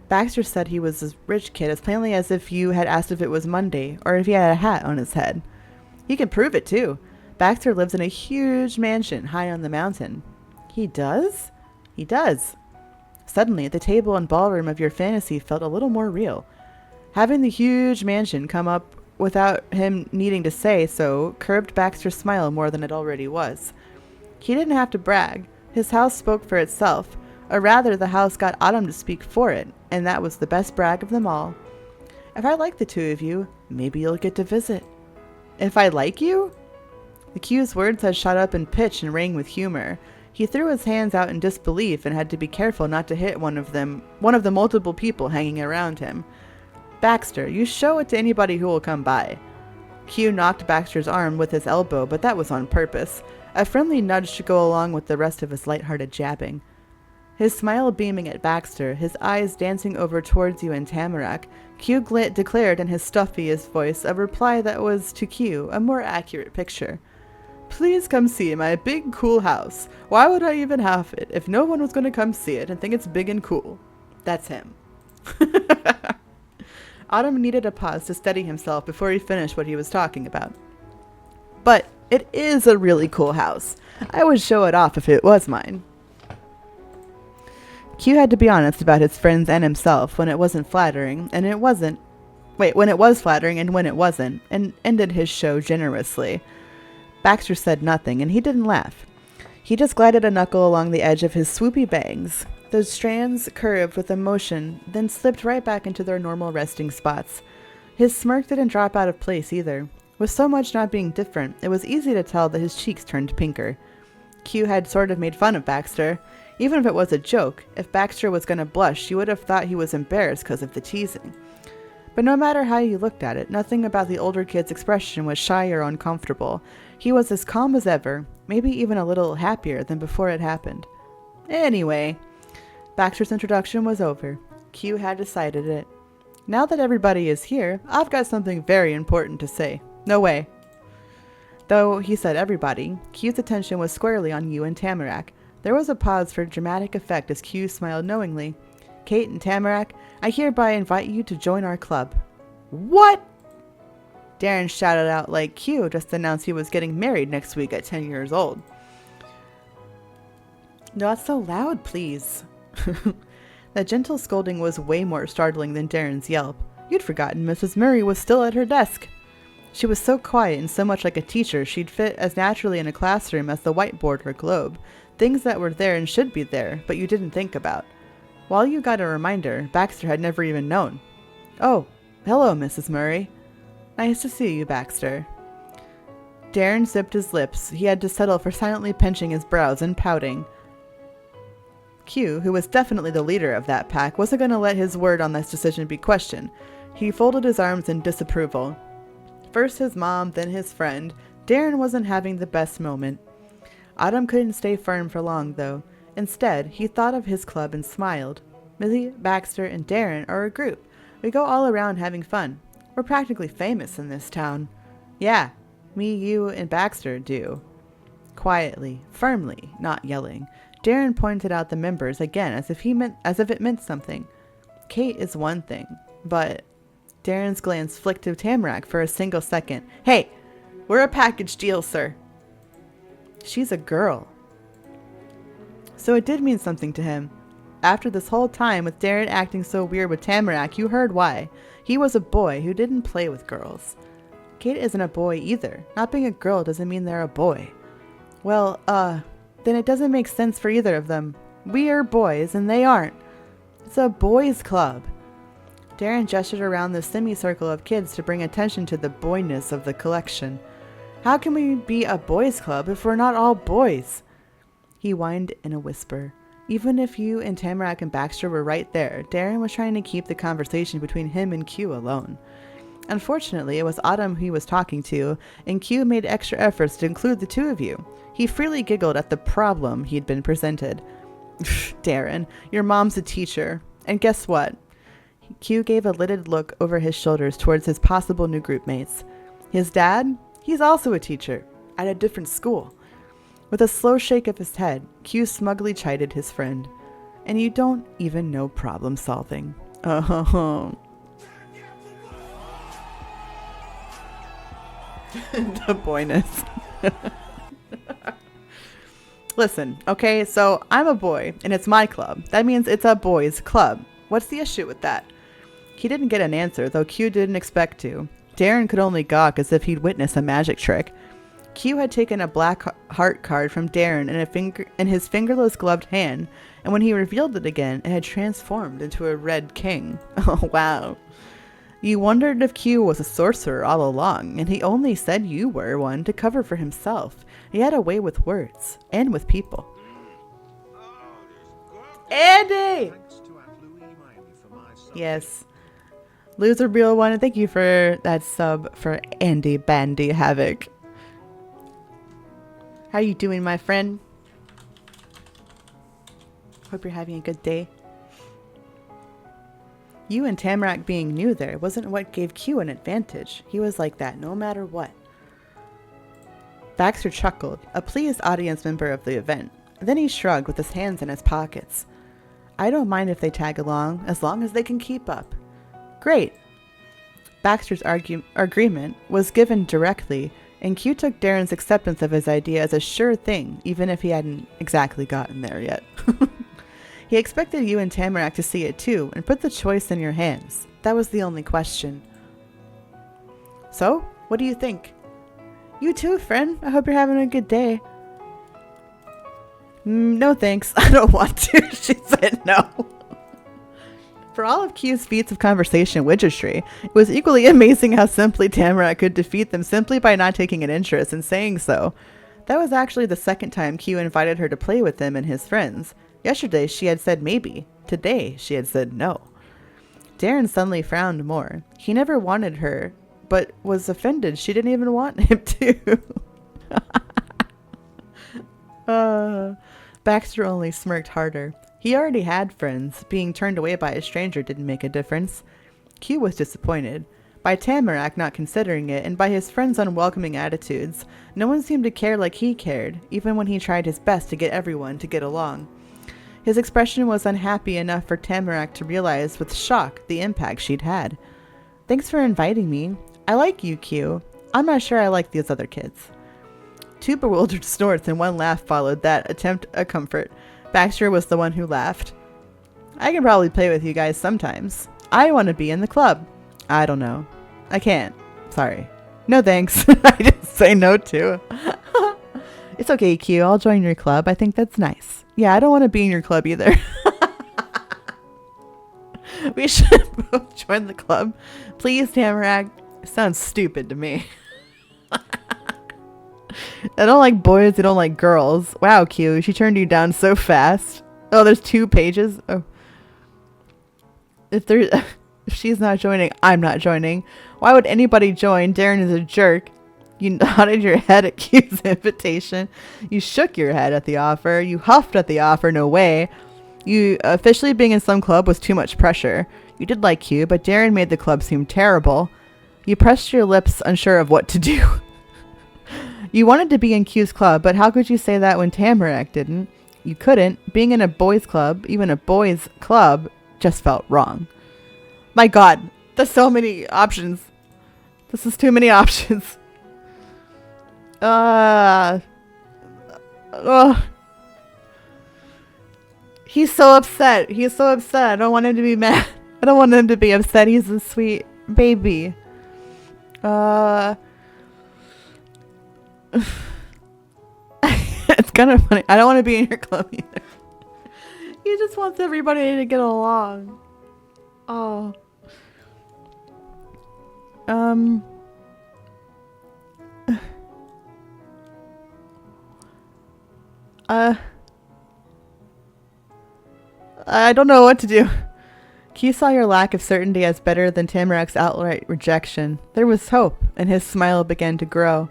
Baxter said he was a rich kid as plainly as if you had asked if it was Monday, or if he had a hat on his head. He can prove it, too. Baxter lives in a huge mansion high on the mountain. He does? He does. Suddenly, the table and ballroom of your fantasy felt a little more real. Having the huge mansion come up without him needing to say so curbed Baxter's smile more than it already was. He didn't have to brag. His house spoke for itself, or rather the house got Autumn to speak for it, and that was the best brag of them all. If I like the two of you, maybe you'll get to visit. If I like you? The Q's words had shot up in pitch and rang with humor. He threw his hands out in disbelief and had to be careful not to hit one of the multiple people hanging around him. Baxter, you show it to anybody who will come by. Q knocked Baxter's arm with his elbow, but that was on purpose. A friendly nudge to go along with the rest of his light-hearted jabbing. His smile beaming at Baxter, his eyes dancing over towards you and Tamarack, Q declared in his stuffiest voice a reply that was, to Q, a more accurate picture. Please come see my big, cool house. Why would I even have it if no one was going to come see it and think it's big and cool? That's him. Autumn needed a pause to steady himself before he finished what he was talking about. But it is a really cool house. I would show it off if it was mine. Q had to be honest about his friends and himself when it wasn't flattering, and it wasn't. When it was flattering and when it wasn't, and ended his show generously. Baxter said nothing, and he didn't laugh. He just glided a knuckle along the edge of his swoopy bangs. Those strands curved with emotion, then slipped right back into their normal resting spots. His smirk didn't drop out of place either. With so much not being different, it was easy to tell that his cheeks turned pinker. Q had sort of made fun of Baxter. Even if it was a joke, if Baxter was going to blush, you would have thought he was embarrassed because of the teasing. But no matter how you looked at it, nothing about the older kid's expression was shy or uncomfortable. He was as calm as ever, maybe even a little happier than before it happened. Anyway, Baxter's introduction was over. Q had decided it. Now that everybody is here, I've got something very important to say. No way. Though he said everybody, Q's attention was squarely on you and Tamarack. There was a pause for dramatic effect as Q smiled knowingly. Kate and Tamarack, I hereby invite you to join our club. What? Darren shouted out like Q just announced he was getting married next week at 10 years old. Not so loud, please. That gentle scolding was way more startling than Darren's yelp. You'd forgotten Mrs. Murray was still at her desk. She was so quiet and so much like a teacher she'd fit as naturally in a classroom as the whiteboard or globe. Things that were there and should be there, but you didn't think about. While you got a reminder, Baxter had never even known. Oh, hello, Mrs. Murray. Nice to see you, Baxter. Darren zipped his lips. He had to settle for silently pinching his brows and pouting. Q, who was definitely the leader of that pack, wasn't going to let his word on this decision be questioned. He folded his arms in disapproval. First his mom, then his friend. Darren wasn't having the best moment. Autumn couldn't stay firm for long, though. Instead, he thought of his club and smiled. Millie, Baxter, and Darren are a group. We go all around having fun. We're practically famous in this town. Yeah, me, you, and Baxter do. Quietly, firmly, not yelling, Darren pointed out the members again as if it meant something. Kate is one thing, but Darren's glance flicked to Tamarack for a single second. Hey, we're a package deal, sir. She's a girl. So it did mean something to him. After this whole time with Darren acting so weird with Tamarack, you heard why. He was a boy who didn't play with girls. Kate isn't a boy either. Not being a girl doesn't mean they're a boy. Well, then it doesn't make sense for either of them. We are boys and they aren't. It's a boys' club. Darren gestured around the semicircle of kids to bring attention to the boyness of the collection. How can we be a boys' club if we're not all boys? He whined in a whisper. Even if you and Tamarack and Baxter were right there, Darren was trying to keep the conversation between him and Q alone. Unfortunately, it was Autumn he was talking to, and Q made extra efforts to include the two of you. He freely giggled at the problem he'd been presented. Darren, your mom's a teacher. And guess what? Q gave a lidded look over his shoulders towards his possible new group mates. His dad? He's also a teacher, at a different school. With a slow shake of his head, Q smugly chided his friend. And you don't even know problem solving. The boyness. Listen, okay, so I'm a boy, and it's my club. That means it's a boys' club. What's the issue with that? He didn't get an answer, though Q didn't expect to. Darren could only gawk as if he'd witnessed a magic trick. Q had taken a black heart card from Darren in his fingerless gloved hand, and when he revealed it again, it had transformed into a red king. Oh, wow. You wondered if Q was a sorcerer all along, and he only said you were one to cover for himself. He had a way with words, and with people. Andy! Yes. Lou's a real one, and thank you for that sub for Andy Bandy Havoc. How you doing, my friend? Hope you're having a good day. You and Tamarack being new there wasn't what gave Q an advantage. He was like that no matter what. Baxter chuckled, a pleased audience member of the event. Then he shrugged with his hands in his pockets. I don't mind if they tag along, as long as they can keep up. Great. Baxter's agreement was given directly, and Q took Darren's acceptance of his idea as a sure thing, even if he hadn't exactly gotten there yet. He expected you and Tamarack to see it too, and put the choice in your hands. That was the only question. So, what do you think? You too, friend. I hope you're having a good day. No thanks. I don't want to. She said no. For all of Q's feats of conversation wizardry, it was equally amazing how simply Tamarack could defeat them simply by not taking an interest in saying so. That was actually the second time Q invited her to play with him and his friends. Yesterday she had said maybe. Today she had said no. Darren suddenly frowned more. He never wanted her, but was offended she didn't even want him to. Baxter only smirked harder. He already had friends. Being turned away by a stranger didn't make a difference. Q was disappointed. By Tamarack not considering it, and by his friends' unwelcoming attitudes. No one seemed to care like he cared, even when he tried his best to get everyone to get along. His expression was unhappy enough for Tamarack to realize with shock the impact she'd had. Thanks for inviting me. I like you, Q. I'm not sure I like these other kids. Two bewildered snorts and one laugh followed that attempt at comfort. Baxter was the one who laughed. I can probably play with you guys sometimes. I want to be in the club. I don't know. I can't. Sorry. No thanks. I didn't say no to. It's okay, Q. I'll join your club. I think that's nice. Yeah, I don't want to be in your club either. We should both join the club. Please, Tamarack. Sounds stupid to me. I don't like boys. I don't like girls. Wow, Q. She turned you down so fast. Oh, there's 2 pages? Oh. If she's not joining, I'm not joining. Why would anybody join? Darren is a jerk. You nodded your head at Q's invitation. You shook your head at the offer. You huffed at the offer. No way. You officially being in some club was too much pressure. You did like Q, but Darren made the club seem terrible. You pressed your lips, unsure of what to do. You wanted to be in Q's club, but how could you say that when Tamarack didn't? You couldn't. Being in a boys' club, even a boys' club, just felt wrong. My God, there's so many options. This is too many options. He's so upset. He's so upset. I don't want him to be mad. I don't want him to be upset. He's a sweet baby. It's kind of funny. I don't want to be in your club either. He just wants everybody to get along. Oh. I don't know what to do. Q saw your lack of certainty as better than Tamarak's outright rejection. There was hope, and his smile began to grow.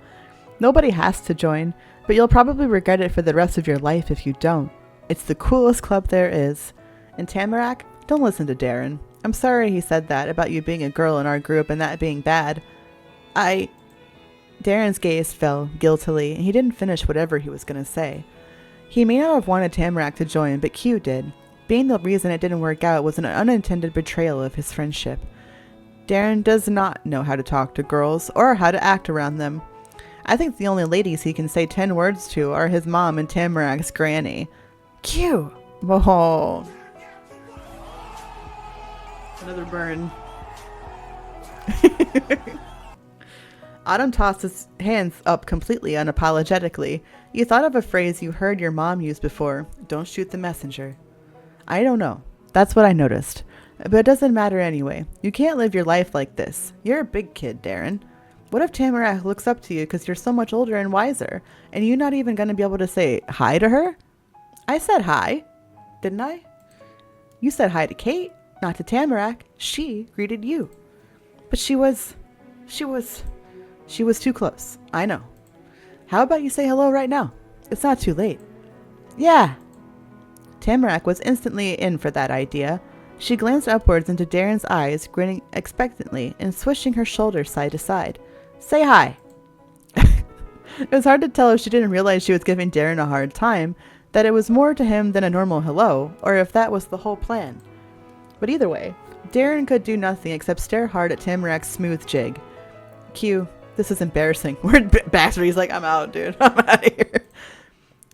Nobody has to join, but you'll probably regret it for the rest of your life if you don't. It's the coolest club there is. And Tamarak, don't listen to Darren. I'm sorry he said that about you being a girl in our group and that being bad. Darren's gaze fell guiltily, and he didn't finish whatever he was going to say. He may not have wanted Tamarak to join, but Q did. Being the reason it didn't work out was an unintended betrayal of his friendship. Darren does not know how to talk to girls or how to act around them. I think the only ladies he can say 10 words to are his mom and Tamarak's granny. Q! Oh. Another burn. Autumn tossed his hands up completely unapologetically. You thought of a phrase you heard your mom use before. Don't shoot the messenger. I don't know. That's what I noticed. But it doesn't matter anyway. You can't live your life like this. You're a big kid, Darren. What if Tamarak looks up to you because you're so much older and wiser, and you're not even going to be able to say hi to her? I said hi, didn't I? You said hi to Kate, not to Tamarak. She greeted you. But she was too close. I know. How about you say hello right now? It's not too late. Yeah. Tamarak was instantly in for that idea. She glanced upwards into Darren's eyes, grinning expectantly and swishing her shoulders side to side. Say hi. It was hard to tell if she didn't realize she was giving Darren a hard time, that it was more to him than a normal hello, or if that was the whole plan. But either way, Darren could do nothing except stare hard at Tamarak's smooth jig. Q, this is embarrassing. We're Baxter. He's like, I'm out, dude. I'm out of here.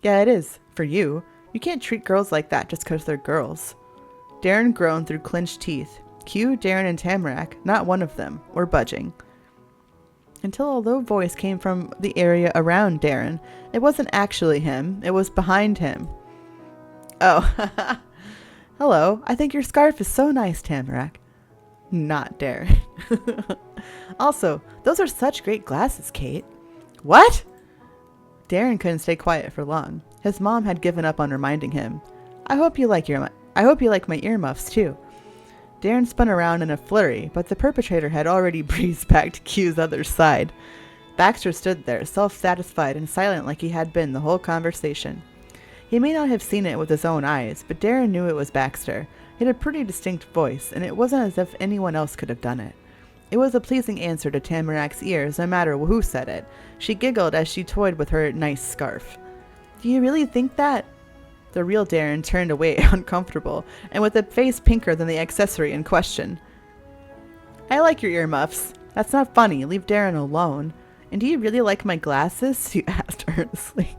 Yeah, it is. For you. You can't treat girls like that just because they're girls. Darren groaned through clenched teeth. Q, Darren, and Tamarak, not one of them, were budging. Until a low voice came from the area around Darren. It wasn't actually him. It was behind him. Oh. Hello. I think your scarf is so nice, Tamarak. Not Darren. Also, those are such great glasses, Kate. What? Darren couldn't stay quiet for long. His mom had given up on reminding him. I hope you like my earmuffs too. Darren spun around in a flurry, but the perpetrator had already breezed back to Q's other side. Baxter stood there, self-satisfied and silent like he had been the whole conversation. He may not have seen it with his own eyes, but Darren knew it was Baxter. He had a pretty distinct voice, and it wasn't as if anyone else could have done it. It was a pleasing answer to Tamarak's ears, no matter who said it. She giggled as she toyed with her nice scarf. Do you really think that? The real Darren turned away, uncomfortable, and with a face pinker than the accessory in question. I like your earmuffs. That's not funny. Leave Darren alone. And do you really like my glasses? She asked earnestly.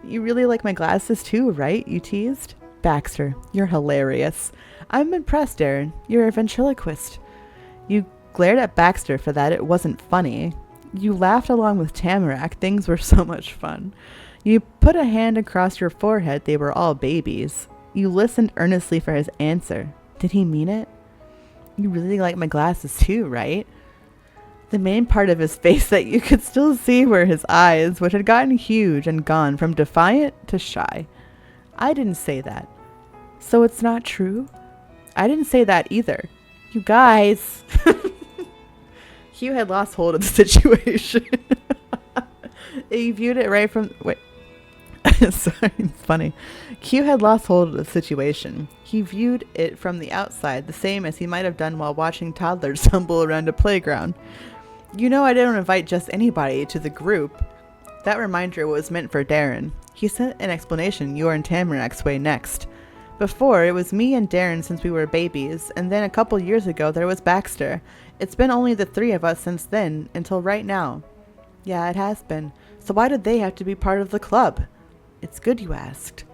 You really like my glasses too, right? You teased. Baxter, you're hilarious. I'm impressed, Darren. You're a ventriloquist. You glared at Baxter for that. It wasn't funny. You laughed along with Tamarak. Things were so much fun. You put a hand across your forehead. They were all babies. You listened earnestly for his answer. Did he mean it? You really like my glasses too, right? The main part of his face that you could still see were his eyes, which had gotten huge and gone from defiant to shy. I didn't say that. So it's not true? I didn't say that either. You guys. Hugh had lost hold of the situation. He viewed it right from... Wait. Sorry, it's funny. Q had lost hold of the situation. He viewed it from the outside, the same as he might have done while watching toddlers tumble around a playground. You know I didn't invite just anybody to the group. That reminder was meant for Darren. He sent an explanation you and Tamarak's way next. Before, it was me and Darren since we were babies, and then a couple years ago there was Baxter. It's been only the three of us since then, until right now. Yeah, it has been. So why did they have to be part of the club? It's good you asked.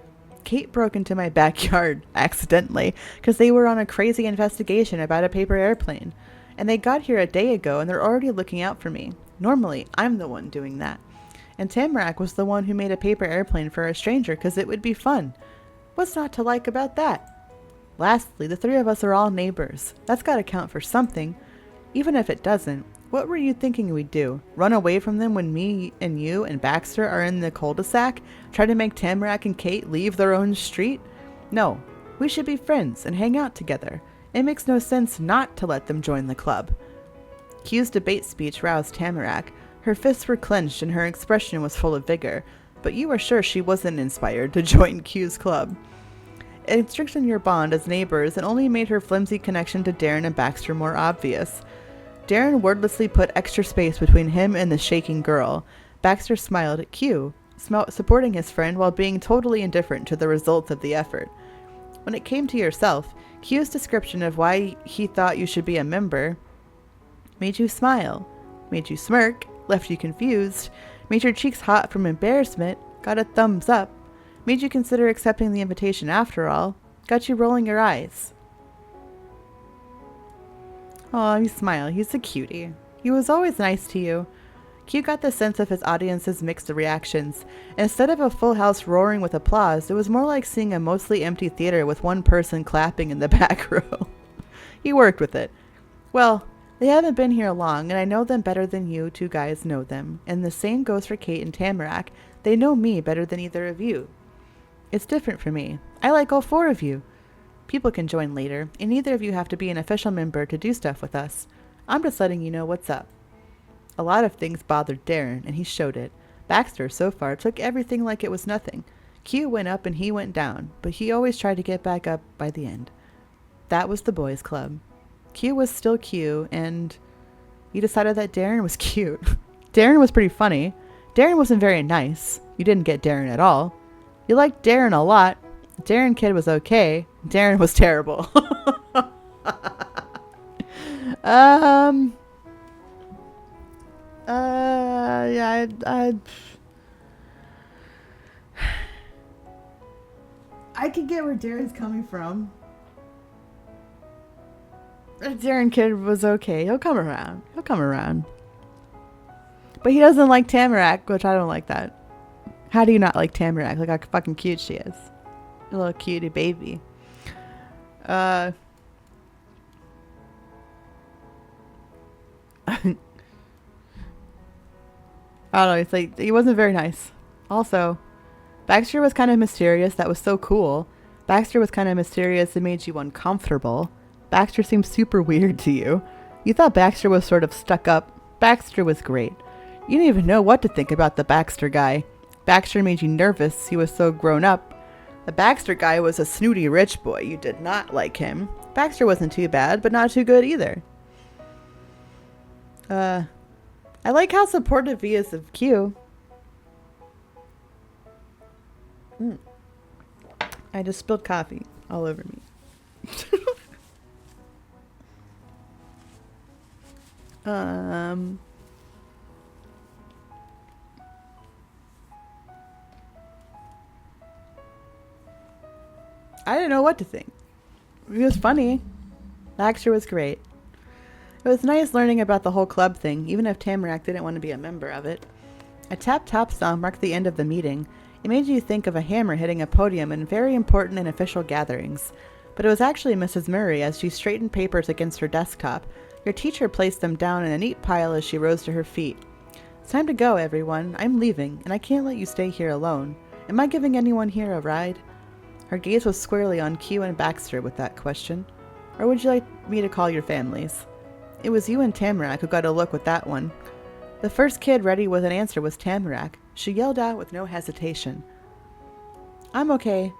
Kate broke into my backyard, accidentally, because they were on a crazy investigation about a paper airplane. And they got here a day ago, and they're already looking out for me. Normally, I'm the one doing that. And Tamarack was the one who made a paper airplane for a stranger because it would be fun. What's not to like about that? Lastly, the three of us are all neighbors. That's got to count for something. Even if it doesn't, what were you thinking we'd do? Run away from them when me and you and Baxter are in the cul-de-sac? Try to make Tamarack and Kate leave their own street? No, we should be friends and hang out together. It makes no sense not to let them join the club. Q's debate speech roused Tamarack. Her fists were clenched and her expression was full of vigor, but you were sure she wasn't inspired to join Q's club. It strengthened your bond as neighbors and only made her flimsy connection to Darren and Baxter more obvious. Darren wordlessly put extra space between him and the shaking girl. Baxter smiled at Q, supporting his friend while being totally indifferent to the results of the effort. When it came to yourself, Q's description of why he thought you should be a member made you smile, made you smirk, left you confused, made your cheeks hot from embarrassment, got a thumbs up, made you consider accepting the invitation after all, got you rolling your eyes. Aw, you smile. He's a cutie. He was always nice to you. Q got the sense of his audience's mixed reactions. Instead of a full house roaring with applause, it was more like seeing a mostly empty theater with one person clapping in the back row. He worked with it. Well, they haven't been here long, and I know them better than you two guys know them. And the same goes for Kate and Tamarack. They know me better than either of you. It's different for me. I like all four of you. People can join later, and neither of you have to be an official member to do stuff with us. I'm just letting you know what's up. A lot of things bothered Darren, and he showed it. Baxter, so far, took everything like it was nothing. Q went up and he went down, but he always tried to get back up by the end. That was the boys' club. Q was still Q, and you decided that Darren was cute. Darren was pretty funny. Darren wasn't very nice. You didn't get Darren at all. You liked Darren a lot. Darren kid was okay. Darren was terrible. Yeah, I can get where Darren's coming from. Darren kid was okay. He'll come around. He'll come around. But he doesn't like Tamarack, which I don't like that. How do you not like Tamarack? Look how fucking cute she is. A little cutie baby. I don't know, it's like, he wasn't very nice. Also, Baxter was kind of mysterious. That was so cool. Baxter was kind of mysterious. It made you uncomfortable. Baxter seemed super weird to you. You thought Baxter was sort of stuck up. Baxter was great. You didn't even know what to think about the Baxter guy. Baxter made you nervous. He was so grown up. The Baxter guy was a snooty rich boy. You did not like him. Baxter wasn't too bad, but not too good either. I like how supportive he is of Q. I just spilled coffee all over me. I didn't know what to think. He was funny. Baxter was great. It was nice learning about the whole club thing, even if Tamarack didn't want to be a member of it. A tap-tap song marked the end of the meeting. It made you think of a hammer hitting a podium in very important and official gatherings. But it was actually Mrs. Murray as she straightened papers against her desktop. Your teacher placed them down in a neat pile as she rose to her feet. It's time to go, everyone. I'm leaving, and I can't let you stay here alone. Am I giving anyone here a ride? Her gaze was squarely on Q and Baxter with that question. Or would you like me to call your families? It was you and Tamarack who got a look with that one. The first kid ready with an answer was Tamarack. She yelled out with no hesitation. I'm okay.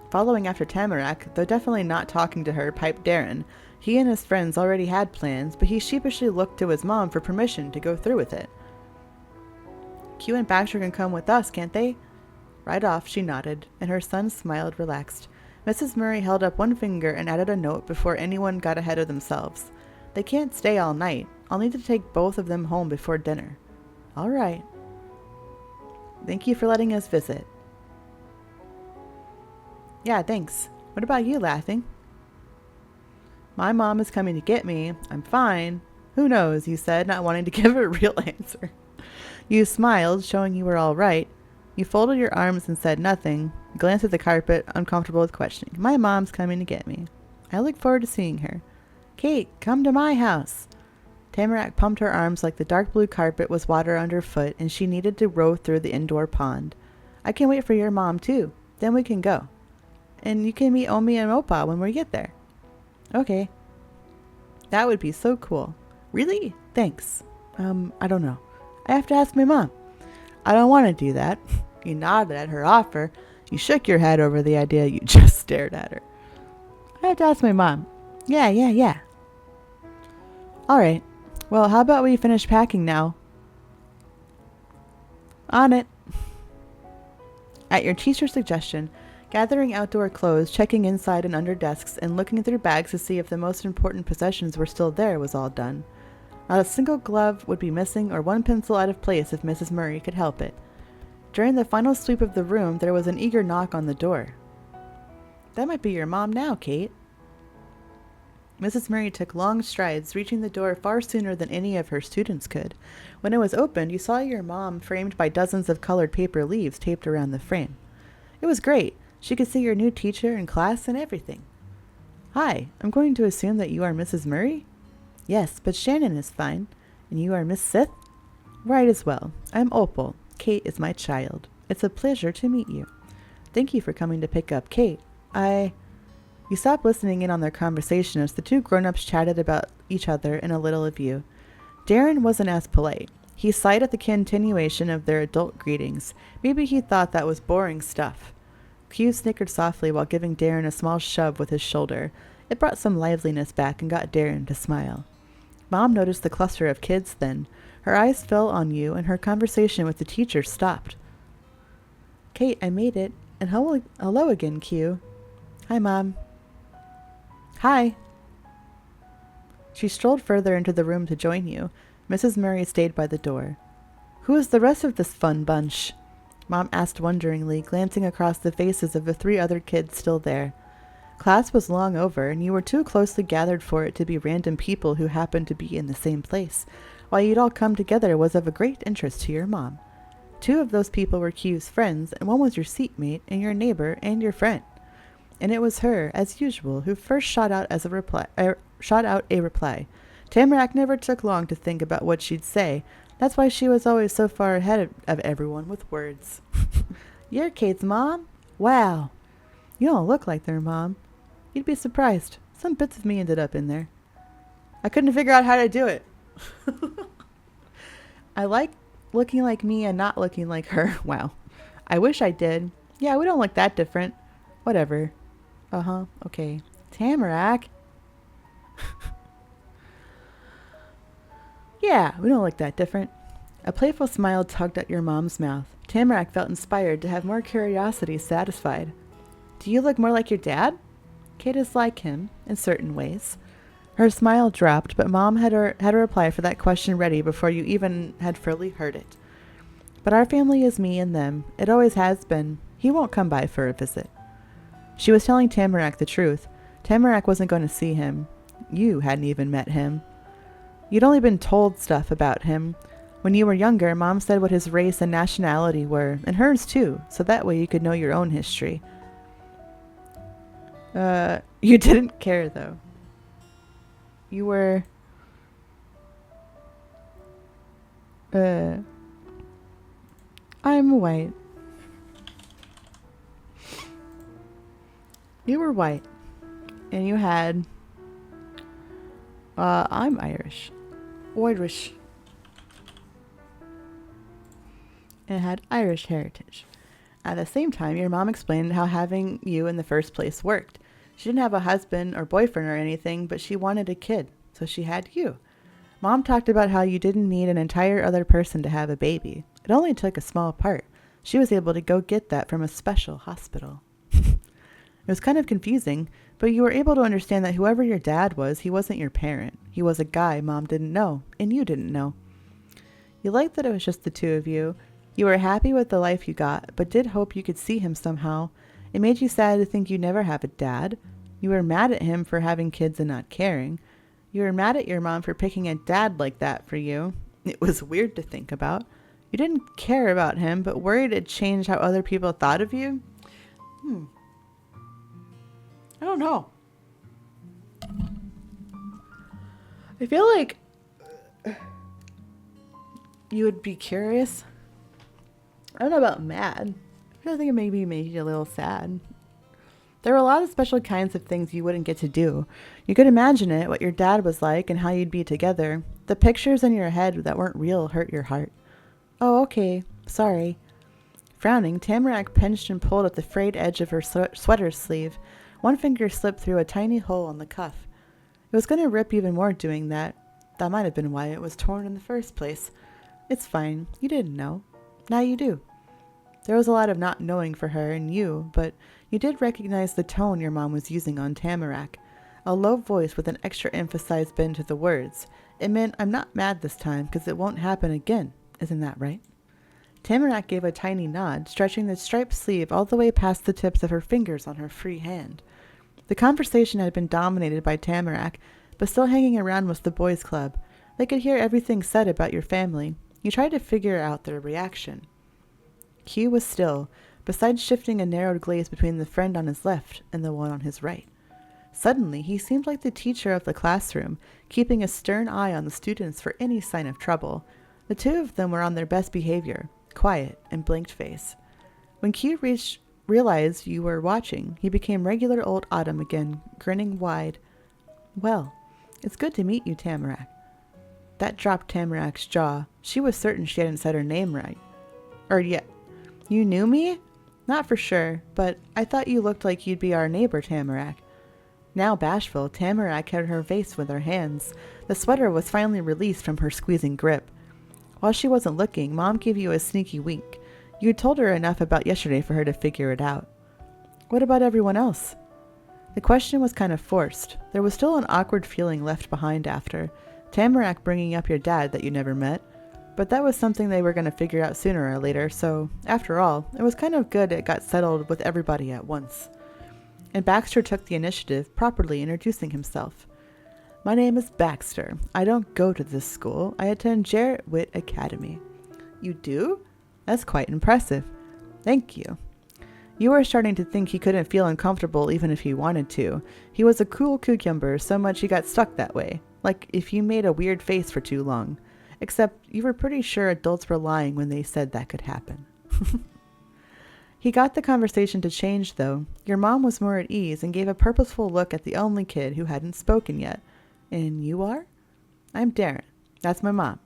Following after Tamarack, though definitely not talking to her, piped Darren. He and his friends already had plans, but he sheepishly looked to his mom for permission to go through with it. Q and Baxter can come with us, can't they? Right off, she nodded, and her son smiled relaxed. Mrs. Murray held up one finger and added a note before anyone got ahead of themselves. They can't stay all night. I'll need to take both of them home before dinner. All right. Thank you for letting us visit. Yeah, thanks. What about you, Laughing? My mom is coming to get me. I'm fine. Who knows, you said, not wanting to give a real answer. You smiled, showing you were all right. You folded your arms and said nothing, glanced at the carpet, uncomfortable with questioning. My mom's coming to get me. I look forward to seeing her. Kate, come to my house. Tamarack pumped her arms like the dark blue carpet was water underfoot, and she needed to row through the indoor pond. I can wait for your mom, too. Then we can go. And you can meet Omi and Opa when we get there. Okay. That would be so cool. Really? Thanks. I don't know. I have to ask my mom. I don't want to do that. You nodded at her offer. You shook your head over the idea. You just stared at her. I have to ask my mom. Yeah. All right. Well, how about we finish packing now? On it. At your teacher's suggestion, gathering outdoor clothes, checking inside and under desks, and looking through bags to see if the most important possessions were still there was all done. Not a single glove would be missing or one pencil out of place if Mrs. Murray could help it. During the final sweep of the room, there was an eager knock on the door. That might be your mom now, Kate. Mrs. Murray took long strides, reaching the door far sooner than any of her students could. When it was opened, you saw your mom framed by dozens of colored paper leaves taped around the frame. It was great. She could see your new teacher and class and everything. Hi, I'm going to assume that you are Mrs. Murray? Yes, but Shannon is fine. And you are Miss Sith? Right as well. I'm Opal. Kate is my child. It's a pleasure to meet you. Thank you for coming to pick up Kate. You stopped listening in on their conversation as the two grown-ups chatted about each other and a little of you. Darren wasn't as polite. He sighed at the continuation of their adult greetings. Maybe he thought that was boring stuff. Q snickered softly while giving Darren a small shove with his shoulder. It brought some liveliness back and got Darren to smile. Mom noticed the cluster of kids then. Her eyes fell on you and her conversation with the teacher stopped. Kate, I made it. And hello again, Q. Hi, Mom. Hi. She strolled further into the room to join you. Mrs. Murray stayed by the door. Who is the rest of this fun bunch? Mom asked wonderingly, glancing across the faces of the 3 other kids still there. Class was long over, and you were too closely gathered for it to be random people who happened to be in the same place. Why you'd all come together was of a great interest to your mom. 2 of those people were Q's friends, and one was your seatmate, and your neighbor, and your friend. And it was her, as usual, who first shot out a reply. Tamarack never took long to think about what she'd say. That's why she was always so far ahead of everyone with words. You're Kate's mom? Wow. You don't look like their mom. You'd be surprised. Some bits of me ended up in there. I couldn't figure out how to do it. I like looking like me and not looking like her. Wow. I wish I did. Yeah, we don't look that different. Whatever. Uh-huh. Okay. Tamarack. Yeah, we don't look that different. A playful smile tugged at your mom's mouth. Tamarack felt inspired to have more curiosity satisfied. Do you look more like your dad? Kate is like him, in certain ways. Her smile dropped, but Mom had a reply for that question ready before you even had fully heard it. But our family is me and them. It always has been. He won't come by for a visit. She was telling Tamarack the truth. Tamarack wasn't going to see him. You hadn't even met him. You'd only been told stuff about him. When you were younger, Mom said what his race and nationality were, and hers too, so that way you could know your own history. You didn't care, though. You were... I'm white. You were white. And you had... I'm Irish. Irish. And had Irish heritage. At the same time, your mom explained how having you in the first place worked. She didn't have a husband or boyfriend or anything, but she wanted a kid, so she had you. Mom talked about how you didn't need an entire other person to have a baby. It only took a small part. She was able to go get that from a special hospital. It was kind of confusing, but you were able to understand that whoever your dad was, he wasn't your parent. He was a guy Mom didn't know, and you didn't know. You liked that it was just the 2 of you. You were happy with the life you got, but did hope you could see him somehow. It made you sad to think you'd never have a dad. You were mad at him for having kids and not caring. You were mad at your mom for picking a dad like that for you. It was weird to think about. You didn't care about him, but worried it'd change how other people thought of you? I don't know. I feel like you would be curious. I don't know about mad. I think it maybe made you a little sad. There were a lot of special kinds of things you wouldn't get to do. You could imagine it, what your dad was like and how you'd be together. The pictures in your head that weren't real hurt your heart. Oh, okay. Sorry. Frowning, Tamarack pinched and pulled at the frayed edge of her sweater sleeve. One finger slipped through a tiny hole on the cuff. It was going to rip even more doing that. That might have been why it was torn in the first place. It's fine. You didn't know. Now you do. There was a lot of not knowing for her and you, but you did recognize the tone your mom was using on Tamarack. A low voice with an extra emphasized bend to the words. It meant, I'm not mad this time because it won't happen again. Isn't that right? Tamarack gave a tiny nod, stretching the striped sleeve all the way past the tips of her fingers on her free hand. The conversation had been dominated by Tamarack, but still hanging around was the boys' club. They could hear everything said about your family. You tried to figure out their reaction. Q was still, besides shifting a narrowed glaze between the friend on his left and the one on his right. Suddenly, he seemed like the teacher of the classroom, keeping a stern eye on the students for any sign of trouble. The two of them were on their best behavior, quiet and blinked face. When Q realized you were watching, he became regular old Autumn again, grinning wide. Well, it's good to meet you, Tamarack. That dropped Tamarack's jaw. She was certain she hadn't said her name right. You knew me? Not for sure, but I thought you looked like you'd be our neighbor, Tamarack. Now bashful, Tamarack hid her face with her hands. The sweater was finally released from her squeezing grip. While she wasn't looking, Mom gave you a sneaky wink. You told her enough about yesterday for her to figure it out. What about everyone else? The question was kind of forced. There was still an awkward feeling left behind after. Tamarack bringing up your dad that you never met. But that was something they were going to figure out sooner or later, so, after all, it was kind of good it got settled with everybody at once. And Baxter took the initiative, properly introducing himself. My name is Baxter. I don't go to this school. I attend Jarrett Witt Academy. You do? That's quite impressive. Thank you. You were starting to think he couldn't feel uncomfortable even if he wanted to. He was a cool cucumber, so much he got stuck that way. Like if you made a weird face for too long. Except you were pretty sure adults were lying when they said that could happen. He got the conversation to change, though. Your mom was more at ease and gave a purposeful look at the only kid who hadn't spoken yet. And you are? I'm Darren. That's my mom.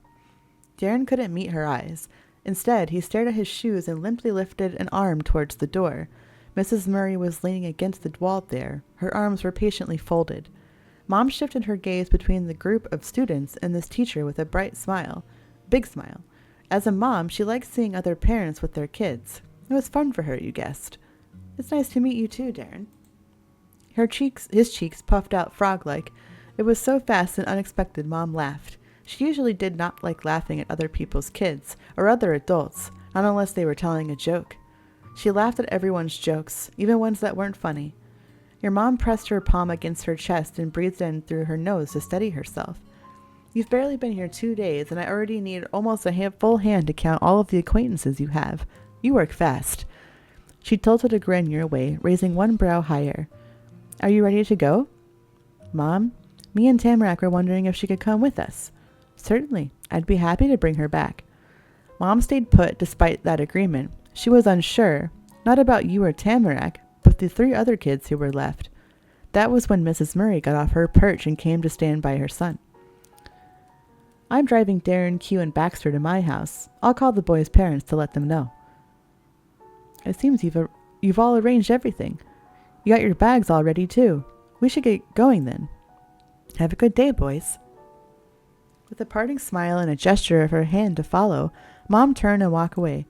Darren couldn't meet her eyes. Instead, he stared at his shoes and limply lifted an arm towards the door. Mrs. Murray was leaning against the wall there. Her arms were patiently folded. Mom shifted her gaze between the group of students and this teacher with a bright smile. Big smile. As a mom, she liked seeing other parents with their kids. It was fun for her, you guessed. It's nice to meet you too, Darren. His cheeks puffed out frog-like. It was so fast and unexpected, Mom laughed. She usually did not like laughing at other people's kids, or other adults, not unless they were telling a joke. She laughed at everyone's jokes, even ones that weren't funny. Your mom pressed her palm against her chest and breathed in through her nose to steady herself. You've barely been here 2 days, and I already need almost a full hand to count all of the acquaintances you have. You work fast. She tilted a grin your way, raising one brow higher. Are you ready to go? Mom, me and Tamarack were wondering if she could come with us. Certainly. I'd be happy to bring her back. Mom stayed put despite that agreement. She was unsure, not about you or Tamarack, but the 3 other kids who were left. That was when Mrs. Murray got off her perch and came to stand by her son. I'm driving Darren, Q, and Baxter to my house. I'll call the boys' parents to let them know. It seems you've all arranged everything. You got your bags all ready, too. We should get going then. Have a good day, boys. With a parting smile and a gesture of her hand to follow, Mom turned and walked away.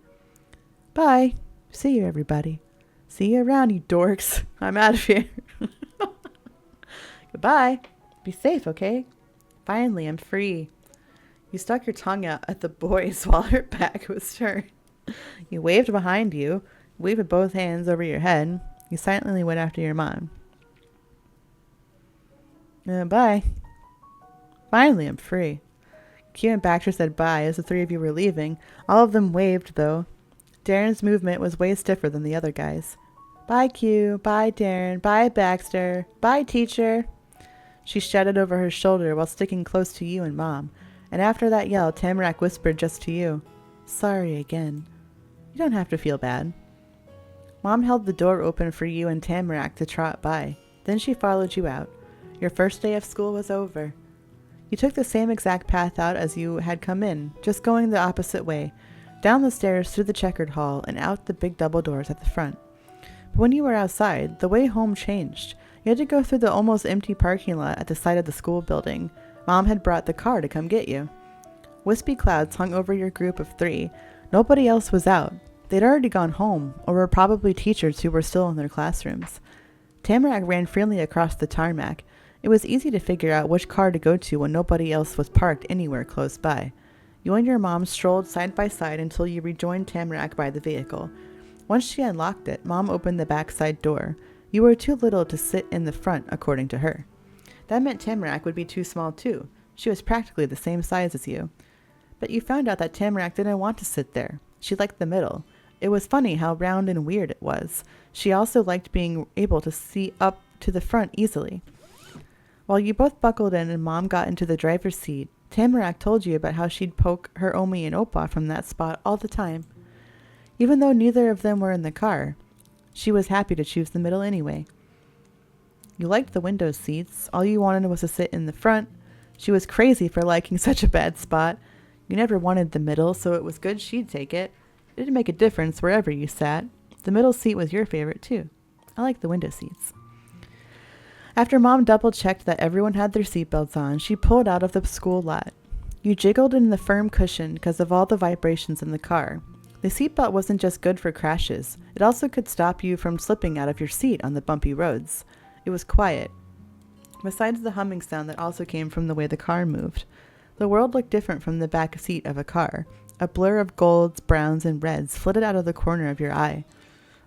Bye. See you, everybody. See you around, you dorks. I'm out of here. Goodbye. Be safe, okay? Finally, I'm free. You stuck your tongue out at the boys while her back was turned. You waved behind you, waved with both hands over your head. You silently went after your mom. Bye. Finally, I'm free. Q and Baxter said bye as the three of you were leaving. All of them waved, though. Darren's movement was way stiffer than the other guys. Bye, Q. Bye, Darren. Bye, Baxter. Bye, teacher. She shouted over her shoulder while sticking close to you and Mom. And after that yell, Tamarack whispered just to you. Sorry again. You don't have to feel bad. Mom held the door open for you and Tamarack to trot by. Then she followed you out. Your first day of school was over. You took the same exact path out as you had come in, just going the opposite way, down the stairs through the checkered hall and out the big double doors at the front. But when you were outside, the way home changed. You had to go through the almost empty parking lot at the side of the school building. Mom had brought the car to come get you. Wispy clouds hung over your group of 3. Nobody else was out. They'd already gone home, or were probably teachers who were still in their classrooms. Tamarack ran freely across the tarmac. It was easy to figure out which car to go to when nobody else was parked anywhere close by. You and your mom strolled side by side until you rejoined Tamarack by the vehicle. Once she unlocked it, Mom opened the back side door. You were too little to sit in the front, according to her. That meant Tamarack would be too small, too. She was practically the same size as you. But you found out that Tamarack didn't want to sit there. She liked the middle. It was funny how round and weird it was. She also liked being able to see up to the front easily. While you both buckled in and Mom got into the driver's seat, Tamarack told you about how she'd poke her Omi and Opa from that spot all the time. Even though neither of them were in the car, she was happy to choose the middle anyway. You liked the window seats. All you wanted was to sit in the front. She was crazy for liking such a bad spot. You never wanted the middle, so it was good she'd take it. It didn't make a difference wherever you sat. The middle seat was your favorite, too. I like the window seats. After Mom double-checked that everyone had their seatbelts on, she pulled out of the school lot. You jiggled in the firm cushion because of all the vibrations in the car. The seatbelt wasn't just good for crashes. It also could stop you from slipping out of your seat on the bumpy roads. It was quiet, besides the humming sound that also came from the way the car moved. The world looked different from the back seat of a car. A blur of golds, browns, and reds flitted out of the corner of your eye.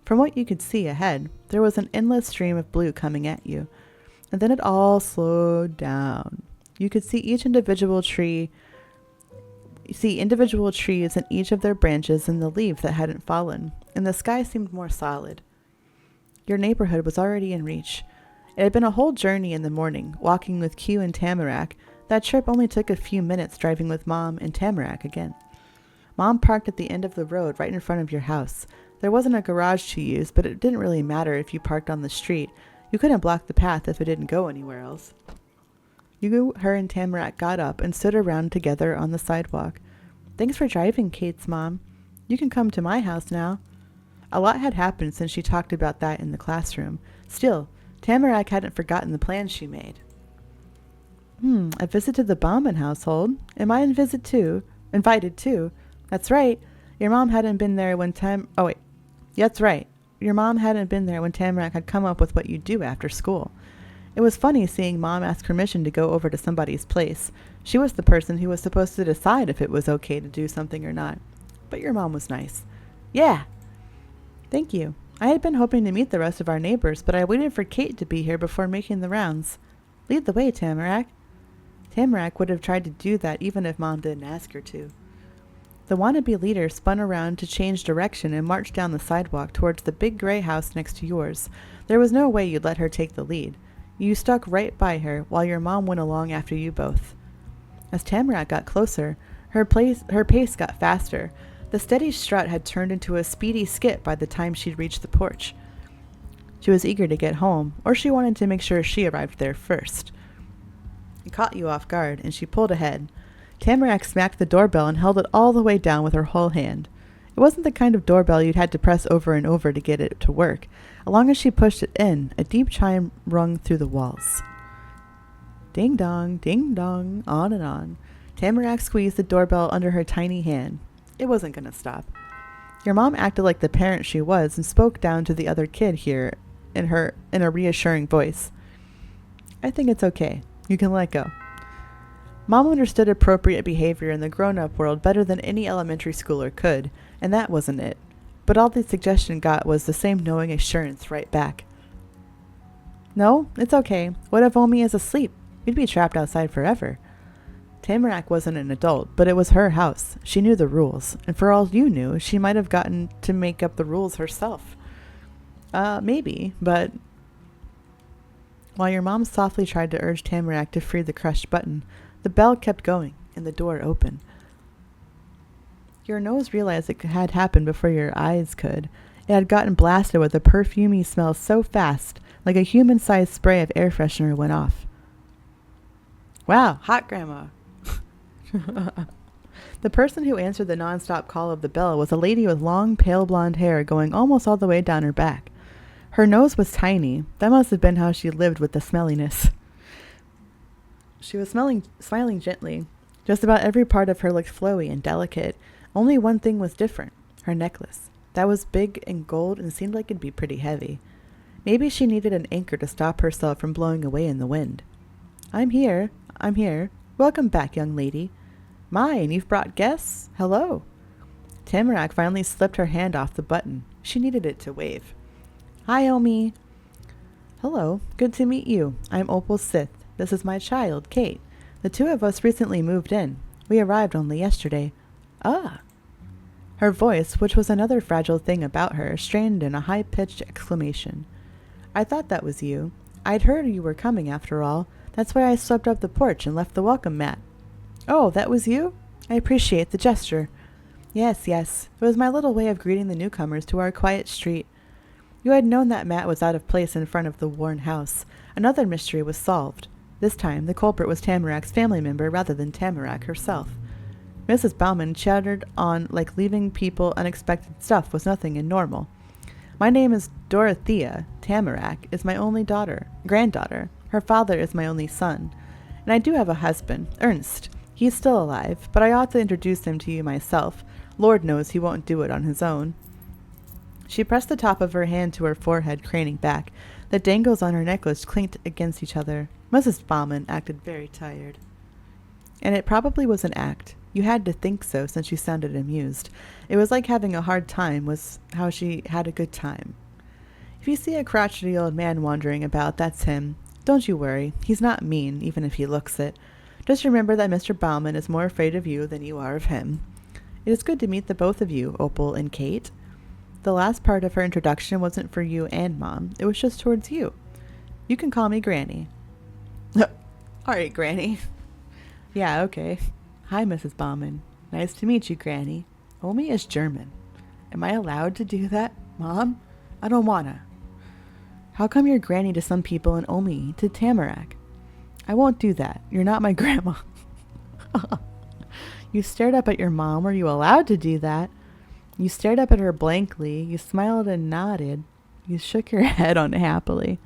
From what you could see ahead, there was an endless stream of blue coming at you. And then it all slowed down. You could see individual trees in each of their branches and the leaves that hadn't fallen, and the sky seemed more solid. Your neighborhood was already in reach. It had been a whole journey in the morning, walking with Q and Tamarack. That trip only took a few minutes driving with Mom and Tamarack again. Mom parked at the end of the road right in front of your house. There wasn't a garage to use, but it didn't really matter if you parked on the street. You couldn't block the path if it didn't go anywhere else. Her and Tamarack got up and stood around together on the sidewalk. Thanks for driving, Kate's mom. You can come to my house now. A lot had happened since she talked about that in the classroom. Still, Tamarack hadn't forgotten the plans she made. A visit to the Bauman household. Am I invited too? That's right. Your mom hadn't been there when That's right. Your mom hadn't been there when Tamarack had come up with what you'd do after school. It was funny seeing Mom ask permission to go over to somebody's place. She was the person who was supposed to decide if it was okay to do something or not. But your mom was nice. Yeah. Thank you. I had been hoping to meet the rest of our neighbors, but I waited for Kate to be here before making the rounds. Lead the way, Tamarack. Tamarack would have tried to do that even if Mom didn't ask her to. The wannabe leader spun around to change direction and marched down the sidewalk towards the big gray house next to yours. There was no way you'd let her take the lead. You stuck right by her while your mom went along after you both. As Tamarack got closer, her pace got faster. The steady strut had turned into a speedy skip by the time she'd reached the porch. She was eager to get home, or she wanted to make sure she arrived there first. It caught you off guard, and she pulled ahead. Tamarack smacked the doorbell and held it all the way down with her whole hand. It wasn't the kind of doorbell you'd had to press over and over to get it to work. As long as she pushed it in, a deep chime rung through the walls. Ding dong, on and on. Tamarack squeezed the doorbell under her tiny hand. It wasn't going to stop. Your mom acted like the parent she was and spoke down to the other kid here in a reassuring voice. I think it's okay. You can let go. Mom understood appropriate behavior in the grown-up world better than any elementary schooler could, and that wasn't it. But all the suggestion got was the same knowing assurance right back. No, it's okay. What if Omi is asleep? We'd be trapped outside forever. Tamarack wasn't an adult, but it was her house. She knew the rules, and for all you knew, she might have gotten to make up the rules herself. Maybe, but... While your mom softly tried to urge Tamarack to free the crushed button, the bell kept going, and the door opened. Your nose realized it had happened before your eyes could. It had gotten blasted with a perfumey smell so fast, like a human-sized spray of air freshener went off. Wow, hot grandma. The person who answered the non-stop call of the bell was a lady with long, pale blonde hair going almost all the way down her back. Her nose was tiny. That must have been how she lived with the smelliness. She was smiling gently. Just about every part of her looked flowy and delicate. Only one thing was different. Her necklace. That was big and gold and seemed like it'd be pretty heavy. Maybe she needed an anchor to stop herself from blowing away in the wind. I'm here. Welcome back, young lady. My, and you've brought guests? Hello. Tamarack finally slipped her hand off the button. She needed it to wave. Hi, Omi. Hello. Good to meet you. I'm Opal Sith. This is my child, Kate. The two of us recently moved in. We arrived only yesterday. Ah. Her voice, which was another fragile thing about her, strained in a high-pitched exclamation. I thought that was you. I'd heard you were coming after all. That's why I swept up the porch and left the welcome mat. Oh, that was you? I appreciate the gesture. Yes. It was my little way of greeting the newcomers to our quiet street. You had known that mat was out of place in front of the worn house. Another mystery was solved. This time, the culprit was Tamarack's family member rather than Tamarack herself. Mrs. Bauman chattered on like leaving people unexpected stuff was nothing abnormal. My name is Dorothea. Tamarack is my only granddaughter. Her father is my only son. And I do have a husband, Ernst. He's still alive, but I ought to introduce him to you myself. Lord knows he won't do it on his own. She pressed the top of her hand to her forehead, craning back. The dangles on her necklace clinked against each other. Mrs. Bauman acted very tired. And it probably was an act. You had to think so, since you sounded amused. It was like having a hard time was how she had a good time. If you see a crotchety old man wandering about, that's him. Don't you worry. He's not mean, even if he looks it. Just remember that Mr. Bauman is more afraid of you than you are of him. It is good to meet the both of you, Opal and Kate. The last part of her introduction wasn't for you and Mom. It was just towards you. You can call me Granny. All right, Granny. Yeah, okay. Hi, Mrs. Bauman. Nice to meet you, Granny. Omi is German. Am I allowed to do that, Mom? I don't wanna. How come you're Granny to some people and Omi to Tamarack? I won't do that. You're not my grandma. You stared up at your mom. Were you allowed to do that? You stared up at her blankly. You smiled and nodded. You shook your head unhappily.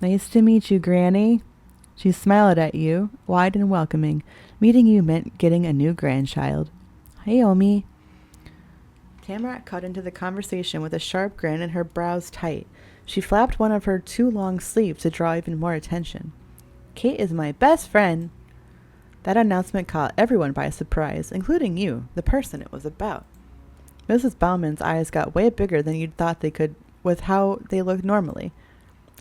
Nice to meet you, Granny. She smiled at you, wide and welcoming. Meeting you meant getting a new grandchild. Hey, Omi. Tamarack cut into the conversation with a sharp grin and her brows tight. She flapped one of her too long sleeves to draw even more attention. Kate is my best friend. That announcement caught everyone by surprise, including you, the person it was about. Mrs. Bauman's eyes got way bigger than you'd thought they could with how they looked normally.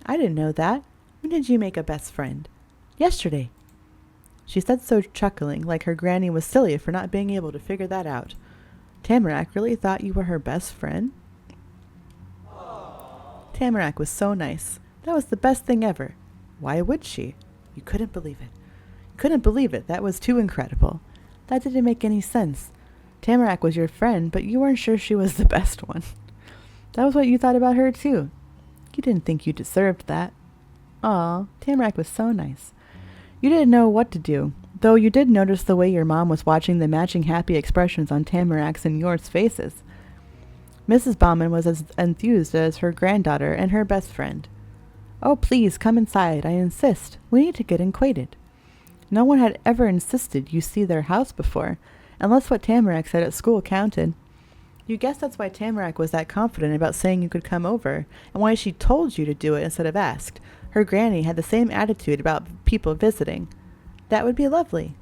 I didn't know that. When did you make a best friend? Yesterday. She said so, chuckling, like her granny was silly for not being able to figure that out. Tamarack really thought you were her best friend? Tamarack was so nice. That was the best thing ever. Why would she? You couldn't believe it. Couldn't believe it. That was too incredible. That didn't make any sense. Tamarack was your friend, but you weren't sure she was the best one. That was what you thought about her, too. You didn't think you deserved that. Aw, Tamarack was so nice. You didn't know what to do, though you did notice the way your mom was watching the matching happy expressions on Tamarack's and yours faces. Mrs. Bauman was as enthused as her granddaughter and her best friend. Oh, please, come inside, I insist. We need to get acquainted. No one had ever insisted you see their house before, unless what Tamarack said at school counted. You guess that's why Tamarack was that confident about saying you could come over, and why she told you to do it instead of asked. Her granny had the same attitude about people visiting. That would be lovely.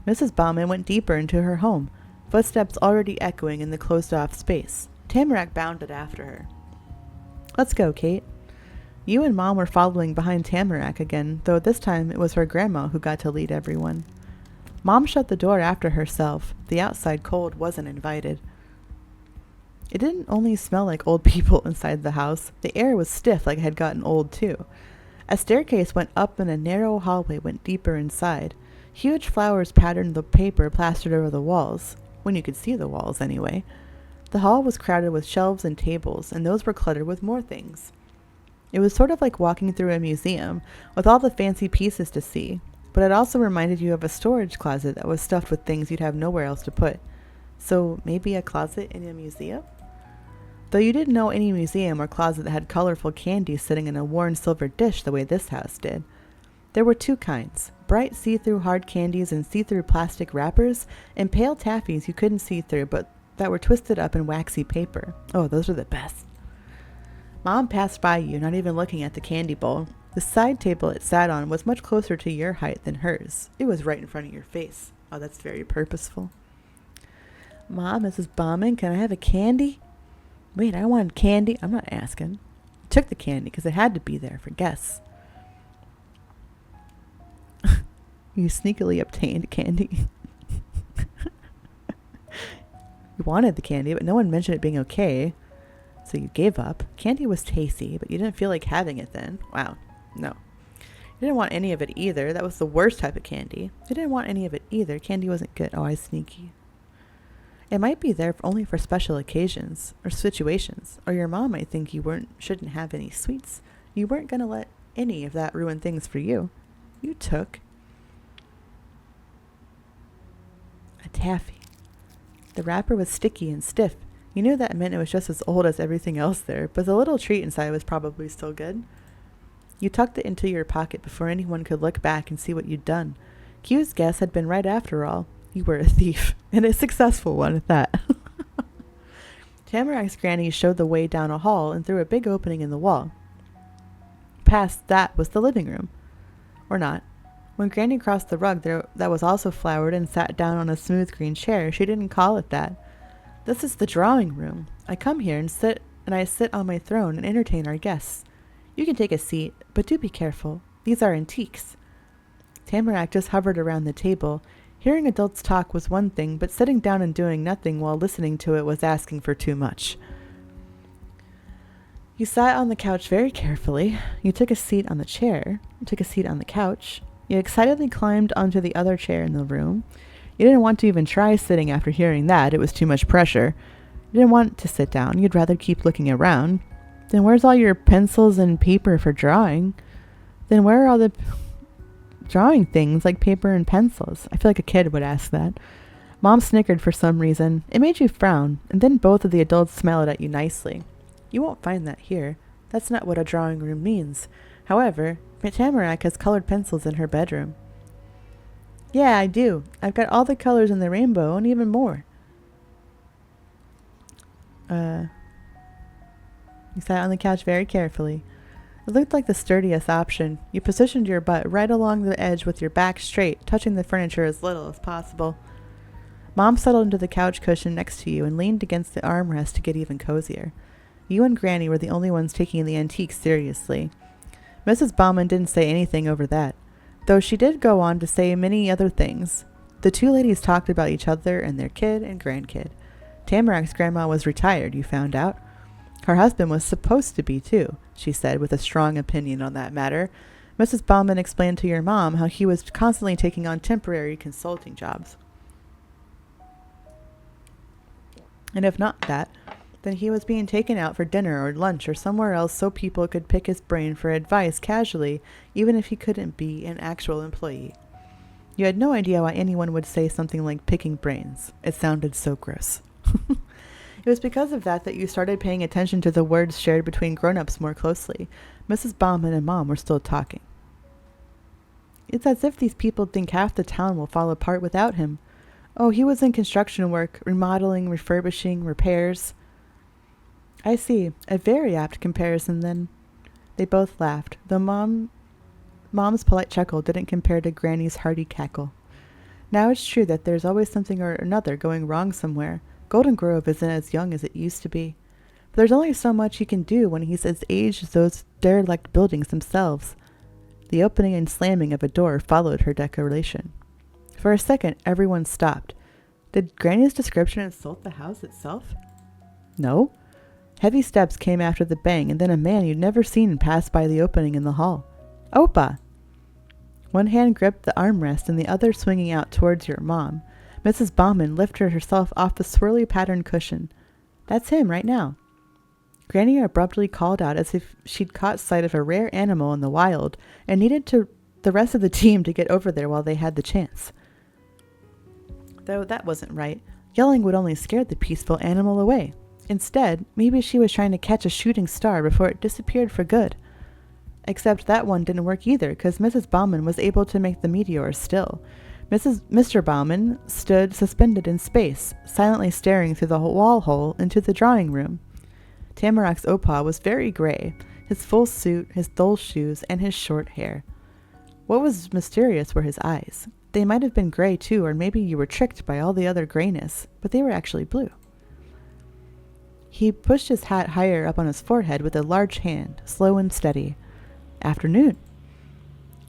Mrs. Bauman went deeper into her home, footsteps already echoing in the closed-off space. Tamarack bounded after her. Let's go, Kate. You and Mom were following behind Tamarack again, though this time it was her grandma who got to lead everyone. Mom shut the door after herself. The outside cold wasn't invited. It didn't only smell like old people inside the house. The air was stiff like it had gotten old too. A staircase went up and a narrow hallway went deeper inside. Huge flowers patterned the paper plastered over the walls, when you could see the walls anyway. The hall was crowded with shelves and tables, and those were cluttered with more things. It was sort of like walking through a museum, with all the fancy pieces to see, but it also reminded you of a storage closet that was stuffed with things you'd have nowhere else to put. So maybe a closet in a museum? Though you didn't know any museum or closet that had colorful candy sitting in a worn silver dish the way this house did. There were two kinds, bright see-through hard candies in see-through plastic wrappers, and pale taffies you couldn't see through but that were twisted up in waxy paper. Oh, those are the best. Mom passed by you, not even looking at the candy bowl. The side table it sat on was much closer to your height than hers. It was right in front of your face. Oh, that's very purposeful. Mom, Mrs. Bauman, can I have a candy? Wait, I want candy. I'm not asking. I took the candy because it had to be there for guests. You sneakily obtained candy. You wanted the candy, but no one mentioned it being okay. So you gave up. Candy was tasty, but you didn't feel like having it then. Wow. No. You didn't want any of it either. That was the worst type of candy. You didn't want any of it either. Candy wasn't good. Oh, I sneaky. It might be there only for special occasions or situations. Or your mom might think you shouldn't have any sweets. You weren't going to let any of that ruin things for you. You took a taffy. The wrapper was sticky and stiff. You knew that meant it was just as old as everything else there, but the little treat inside was probably still good. You tucked it into your pocket before anyone could look back and see what you'd done. Q's guess had been right after all. You were a thief, and a successful one at that. Tamarack's granny showed the way down a hall and through a big opening in the wall. Past that was the living room. Or not. When Granny crossed the rug that was also flowered and sat down on a smooth green chair, she didn't call it that. This is the drawing room. I come here and I sit on my throne and entertain our guests. You can take a seat, but do be careful. These are antiques. Tamarack just hovered around the table. Hearing adults talk was one thing, but sitting down and doing nothing while listening to it was asking for too much. You sat on the couch very carefully. You took a seat on the chair. You took a seat on the couch. You excitedly climbed onto the other chair in the room. You didn't want to even try sitting after hearing that. It was too much pressure. You didn't want to sit down. You'd rather keep looking around. Then where's all your pencils and paper for drawing? Then where are all the drawing things like paper and pencils? I feel like a kid would ask that. Mom snickered for some reason. It made you frown, and then both of the adults smiled at you nicely. You won't find that here. That's not what a drawing room means. However, Tamarack has colored pencils in her bedroom. Yeah, I do. I've got all the colors in the rainbow and even more. You sat on the couch very carefully. It looked like the sturdiest option. You positioned your butt right along the edge with your back straight, touching the furniture as little as possible. Mom settled into the couch cushion next to you and leaned against the armrest to get even cozier. You and Granny were the only ones taking the antique seriously. Mrs. Bauman didn't say anything over that, though she did go on to say many other things. The two ladies talked about each other and their kid and grandkid. Tamarack's grandma was retired, you found out. Her husband was supposed to be, too, she said, with a strong opinion on that matter. Mrs. Bauman explained to your mom how he was constantly taking on temporary consulting jobs. And if not that, then he was being taken out for dinner or lunch or somewhere else so people could pick his brain for advice casually, even if he couldn't be an actual employee. You had no idea why anyone would say something like picking brains. It sounded so gross. It was because of that you started paying attention to the words shared between grown-ups more closely. Mrs. Bauman and Mom were still talking. It's as if these people think half the town will fall apart without him. Oh, he was in construction work, remodeling, refurbishing, repairs. I see. A very apt comparison, then. They both laughed, though Mom's polite chuckle didn't compare to Granny's hearty cackle. Now it's true that there's always something or another going wrong somewhere. Golden Grove isn't as young as it used to be. But there's only so much he can do when he's as aged as those derelict buildings themselves. The opening and slamming of a door followed her declaration. For a second, everyone stopped. Did Granny's description insult the house itself? No. Heavy steps came after the bang, and then a man you'd never seen passed by the opening in the hall. Opa! One hand gripped the armrest and the other swinging out towards your mom. Mrs. Bauman lifted herself off the swirly patterned cushion. That's him right now. Granny abruptly called out as if she'd caught sight of a rare animal in the wild and needed the rest of the team to get over there while they had the chance. Though that wasn't right. Yelling would only scare the peaceful animal away. Instead, maybe she was trying to catch a shooting star before it disappeared for good. Except that one didn't work either, because Mrs. Bauman was able to make the meteor still. Mr. Bauman stood suspended in space, silently staring through the wall hole into the drawing room. Tamarac's opa was very gray, his full suit, his dull shoes, and his short hair. What was mysterious were his eyes. They might have been gray too, or maybe you were tricked by all the other grayness, but they were actually blue. He pushed his hat higher up on his forehead with a large hand, slow and steady. Afternoon.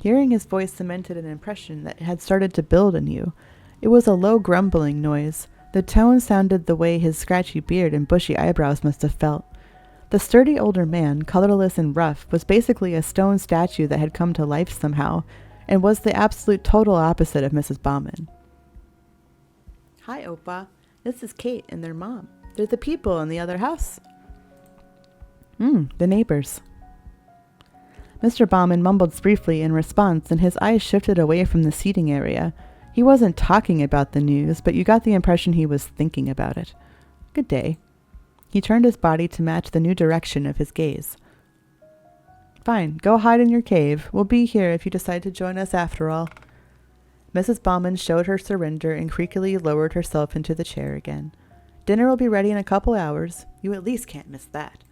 Hearing his voice cemented an impression that had started to build in you. It was a low grumbling noise. The tone sounded the way his scratchy beard and bushy eyebrows must have felt. The sturdy older man, colorless and rough, was basically a stone statue that had come to life somehow, and was the absolute total opposite of Mrs. Bauman. Hi, Opa. This is Kate and their mom. They're the people in the other house. The neighbors. Mr. Bauman mumbled briefly in response, and his eyes shifted away from the seating area. He wasn't talking about the news, but you got the impression he was thinking about it. Good day. He turned his body to match the new direction of his gaze. Fine, go hide in your cave. We'll be here if you decide to join us after all. Mrs. Bauman showed her surrender and creakily lowered herself into the chair again. Dinner will be ready in a couple hours. You at least can't miss that.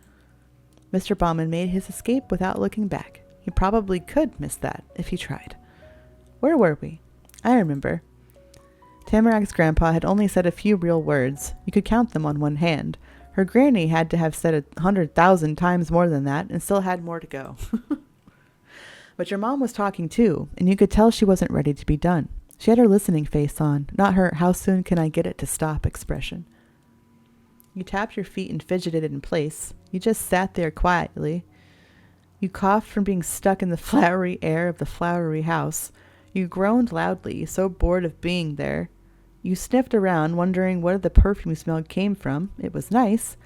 Mr. Bauman made his escape without looking back. He probably could miss that if he tried. Where were we? I remember. Tamarac's grandpa had only said a few real words. You could count them on one hand. Her granny had to have said 100,000 times more than that and still had more to go. But your mom was talking too, and you could tell she wasn't ready to be done. She had her listening face on, not her how soon can I get it to stop expression. You tapped your feet and fidgeted in place. You just sat there quietly. You coughed from being stuck in the flowery air of the flowery house. You groaned loudly, so bored of being there. You sniffed around, wondering where the perfume smell came from. It was nice.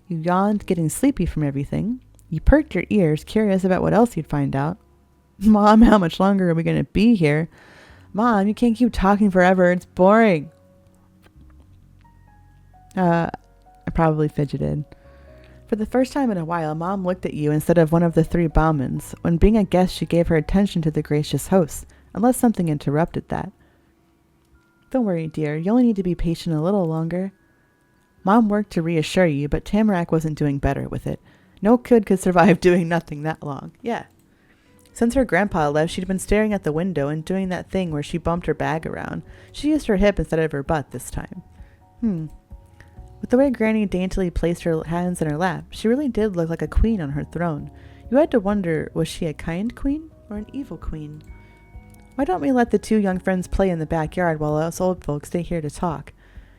You yawned, getting sleepy from everything. You perked your ears, curious about what else you'd find out. Mom, how much longer are we going to be here? Mom, you can't keep talking forever. It's boring. I probably fidgeted. For the first time in a while, Mom looked at you instead of one of the three Baumans. When being a guest, she gave her attention to the gracious host, unless something interrupted that. Don't worry, dear. You only need to be patient a little longer. Mom worked to reassure you, but Tamarack wasn't doing better with it. No kid could survive doing nothing that long. Yeah. Since her grandpa left, she'd been staring at the window and doing that thing where she bumped her bag around. She used her hip instead of her butt this time. With the way Granny daintily placed her hands in her lap, she really did look like a queen on her throne. You had to wonder, was she a kind queen or an evil queen? Why don't we let the two young friends play in the backyard while us old folks stay here to talk?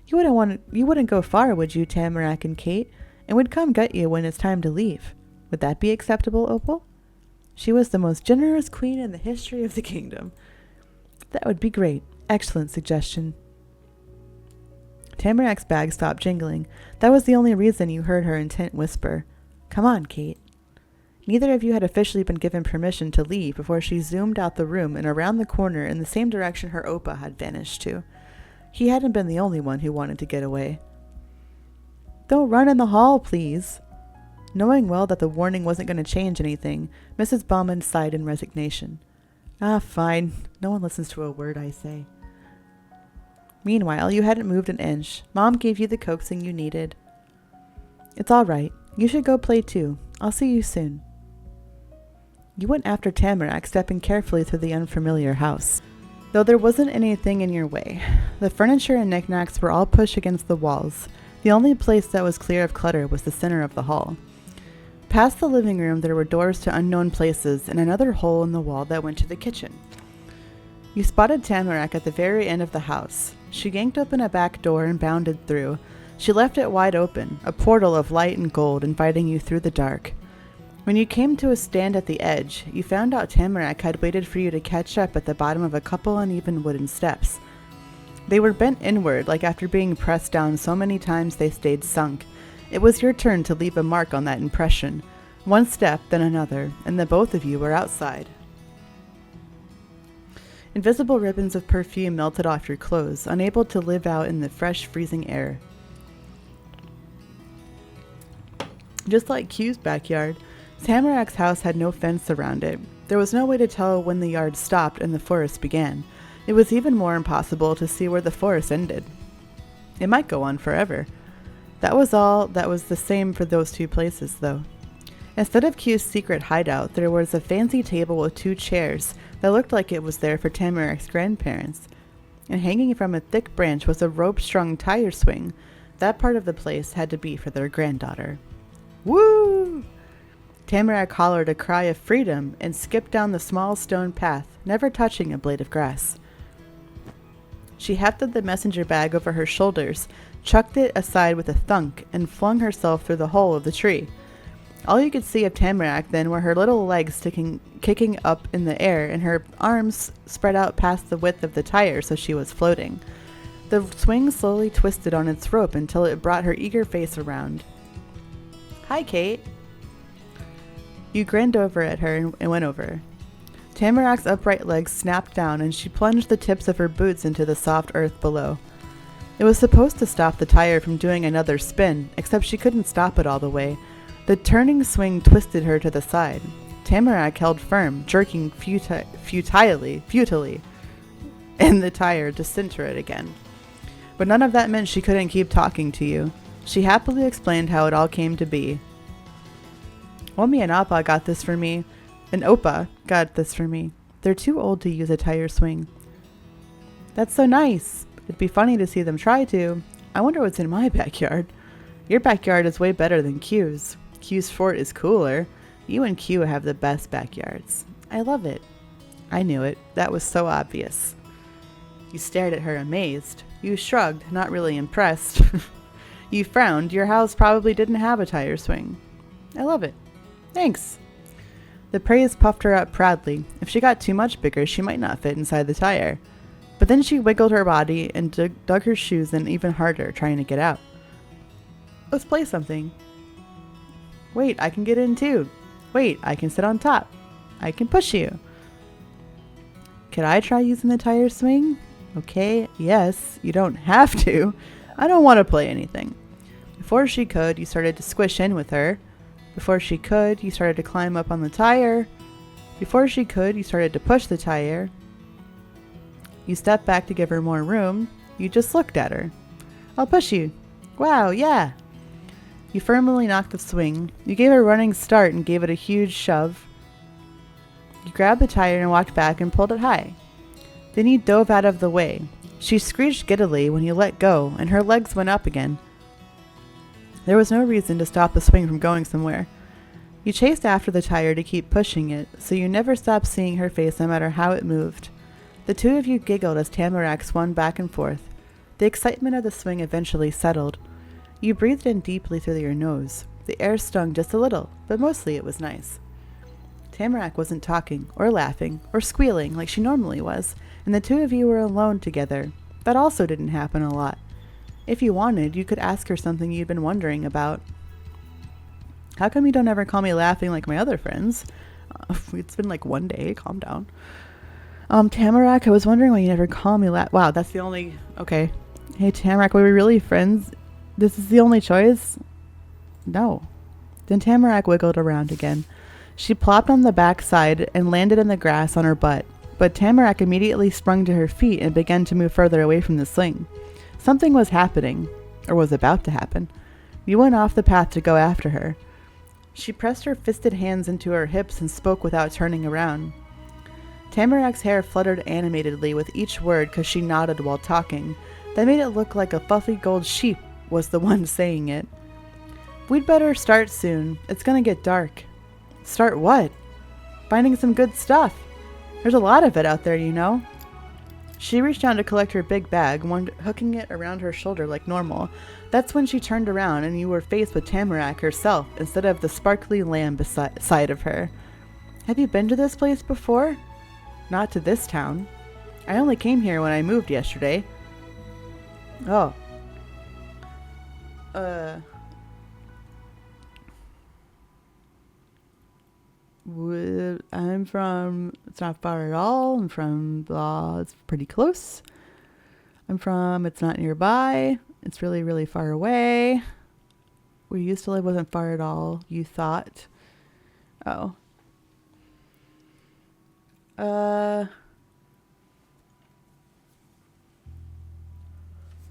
You wouldn't go far, would you, Tamarack and Kate? And would come get you when it's time to leave. Would that be acceptable, Opal? She was the most generous queen in the history of the kingdom. That would be great. Excellent suggestion. Tamarack's bag stopped jingling. That was the only reason you heard her intent whisper. Come on, Kate. Neither of you had officially been given permission to leave before she zoomed out the room and around the corner in the same direction her Opa had vanished to. He hadn't been the only one who wanted to get away. Don't run in the hall, please. Knowing well that the warning wasn't going to change anything, Mrs. Bauman sighed in resignation. Ah, fine. No one listens to a word I say. Meanwhile, you hadn't moved an inch. Mom gave you the coaxing you needed. It's all right. You should go play too. I'll see you soon. You went after Tamarack, stepping carefully through the unfamiliar house. Though there wasn't anything in your way. The furniture and knickknacks were all pushed against the walls. The only place that was clear of clutter was the center of the hall. Past the living room, there were doors to unknown places and another hole in the wall that went to the kitchen. You spotted Tamarack at the very end of the house. She yanked open a back door and bounded through. She left it wide open, a portal of light and gold inviting you through the dark. When you came to a stand at the edge, you found out Tamarack had waited for you to catch up at the bottom of a couple uneven wooden steps. They were bent inward, like after being pressed down so many times they stayed sunk. It was your turn to leave a mark on that impression. One step, then another, and the both of you were outside. Invisible ribbons of perfume melted off your clothes, unable to live out in the fresh, freezing air. Just like Q's backyard, Tamarack's house had no fence around it. There was no way to tell when the yard stopped and the forest began. It was even more impossible to see where the forest ended. It might go on forever. That was all that was the same for those two places, though. Instead of Q's secret hideout, there was a fancy table with 2 chairs that looked like it was there for Tamarack's grandparents. And hanging from a thick branch was a rope-strung tire swing. That part of the place had to be for their granddaughter. Woo! Tamarack hollered a cry of freedom and skipped down the small stone path, never touching a blade of grass. She hefted the messenger bag over her shoulders, chucked it aside with a thunk, and flung herself through the hole of the tree. All you could see of Tamarack then were her little legs kicking up in the air, and her arms spread out past the width of the tire so she was floating. The swing slowly twisted on its rope until it brought her eager face around. "Hi, Kate." You grinned over at her and went over. Tamarack's upright legs snapped down, and she plunged the tips of her boots into the soft earth below. It was supposed to stop the tire from doing another spin, except she couldn't stop it all the way. The turning swing twisted her to the side. Tamarack held firm, jerking futilely, and the tire to center it again. But none of that meant she couldn't keep talking to you. She happily explained how it all came to be. Omi and Appa got this for me, and Opa got this for me. They're too old to use a tire swing. That's so nice. It'd be funny to see them try to. I wonder what's in my backyard. Your backyard is way better than Q's. Q's fort is cooler. You and Q have the best backyards. I love it. I knew it. That was so obvious. You stared at her amazed. You shrugged, not really impressed. You frowned. Your house probably didn't have a tire swing. I love it. Thanks. The praise puffed her up proudly. If she got too much bigger, she might not fit inside the tire. But then she wiggled her body and dug her shoes in even harder, trying to get out. Let's play something. Wait, I can get in too. Wait, I can sit on top. I can push you. Could I try using the tire swing? Okay, yes, you don't have to. I don't want to play anything. Before she could, you started to squish in with her. Before she could, you started to climb up on the tire. Before she could, you started to push the tire. You stepped back to give her more room. You just looked at her. I'll push you. Wow, yeah. You firmly knocked the swing. You gave a running start and gave it a huge shove. You grabbed the tire and walked back and pulled it high. Then you dove out of the way. She screeched giddily when you let go, and her legs went up again. There was no reason to stop the swing from going somewhere. You chased after the tire to keep pushing it, so you never stopped seeing her face no matter how it moved. The two of you giggled as Tamarack swung back and forth. The excitement of the swing eventually settled. You breathed in deeply through your nose. The air stung just a little, but mostly it was nice. Tamarack wasn't talking, or laughing, or squealing like she normally was, and the two of you were alone together. That also didn't happen a lot. If you wanted, you could ask her something you'd been wondering about. How come you don't ever call me laughing like my other friends? It's been like one day. Calm down. Tamarack, I was wondering why you never call me Wow, that's the only... Okay. Hey, Tamarack, were we really friends? This is the only choice? No. Then Tamarack wiggled around again. She plopped on the back side and landed in the grass on her butt. But Tamarack immediately sprung to her feet and began to move further away from the sling. Something was happening, or was about to happen. You went off the path to go after her. She pressed her fisted hands into her hips and spoke without turning around. Tamarack's hair fluttered animatedly with each word because she nodded while talking. That made it look like a fluffy gold sheep was the one saying it. We'd better start soon. It's gonna get dark. Start what? Finding some good stuff. There's a lot of it out there, you know. She reached down to collect her big bag, hooking it around her shoulder like normal. That's when she turned around and you were faced with Tamarack herself instead of the sparkly lamb beside of her. Have you been to this place before? Not to this town. I only came here when I moved yesterday. Oh. I'm from, it's not far at all. I'm from, it's pretty close. I'm from, it's not nearby. It's really, really far away. Where you used to live wasn't far at all, you thought. Oh. Oh,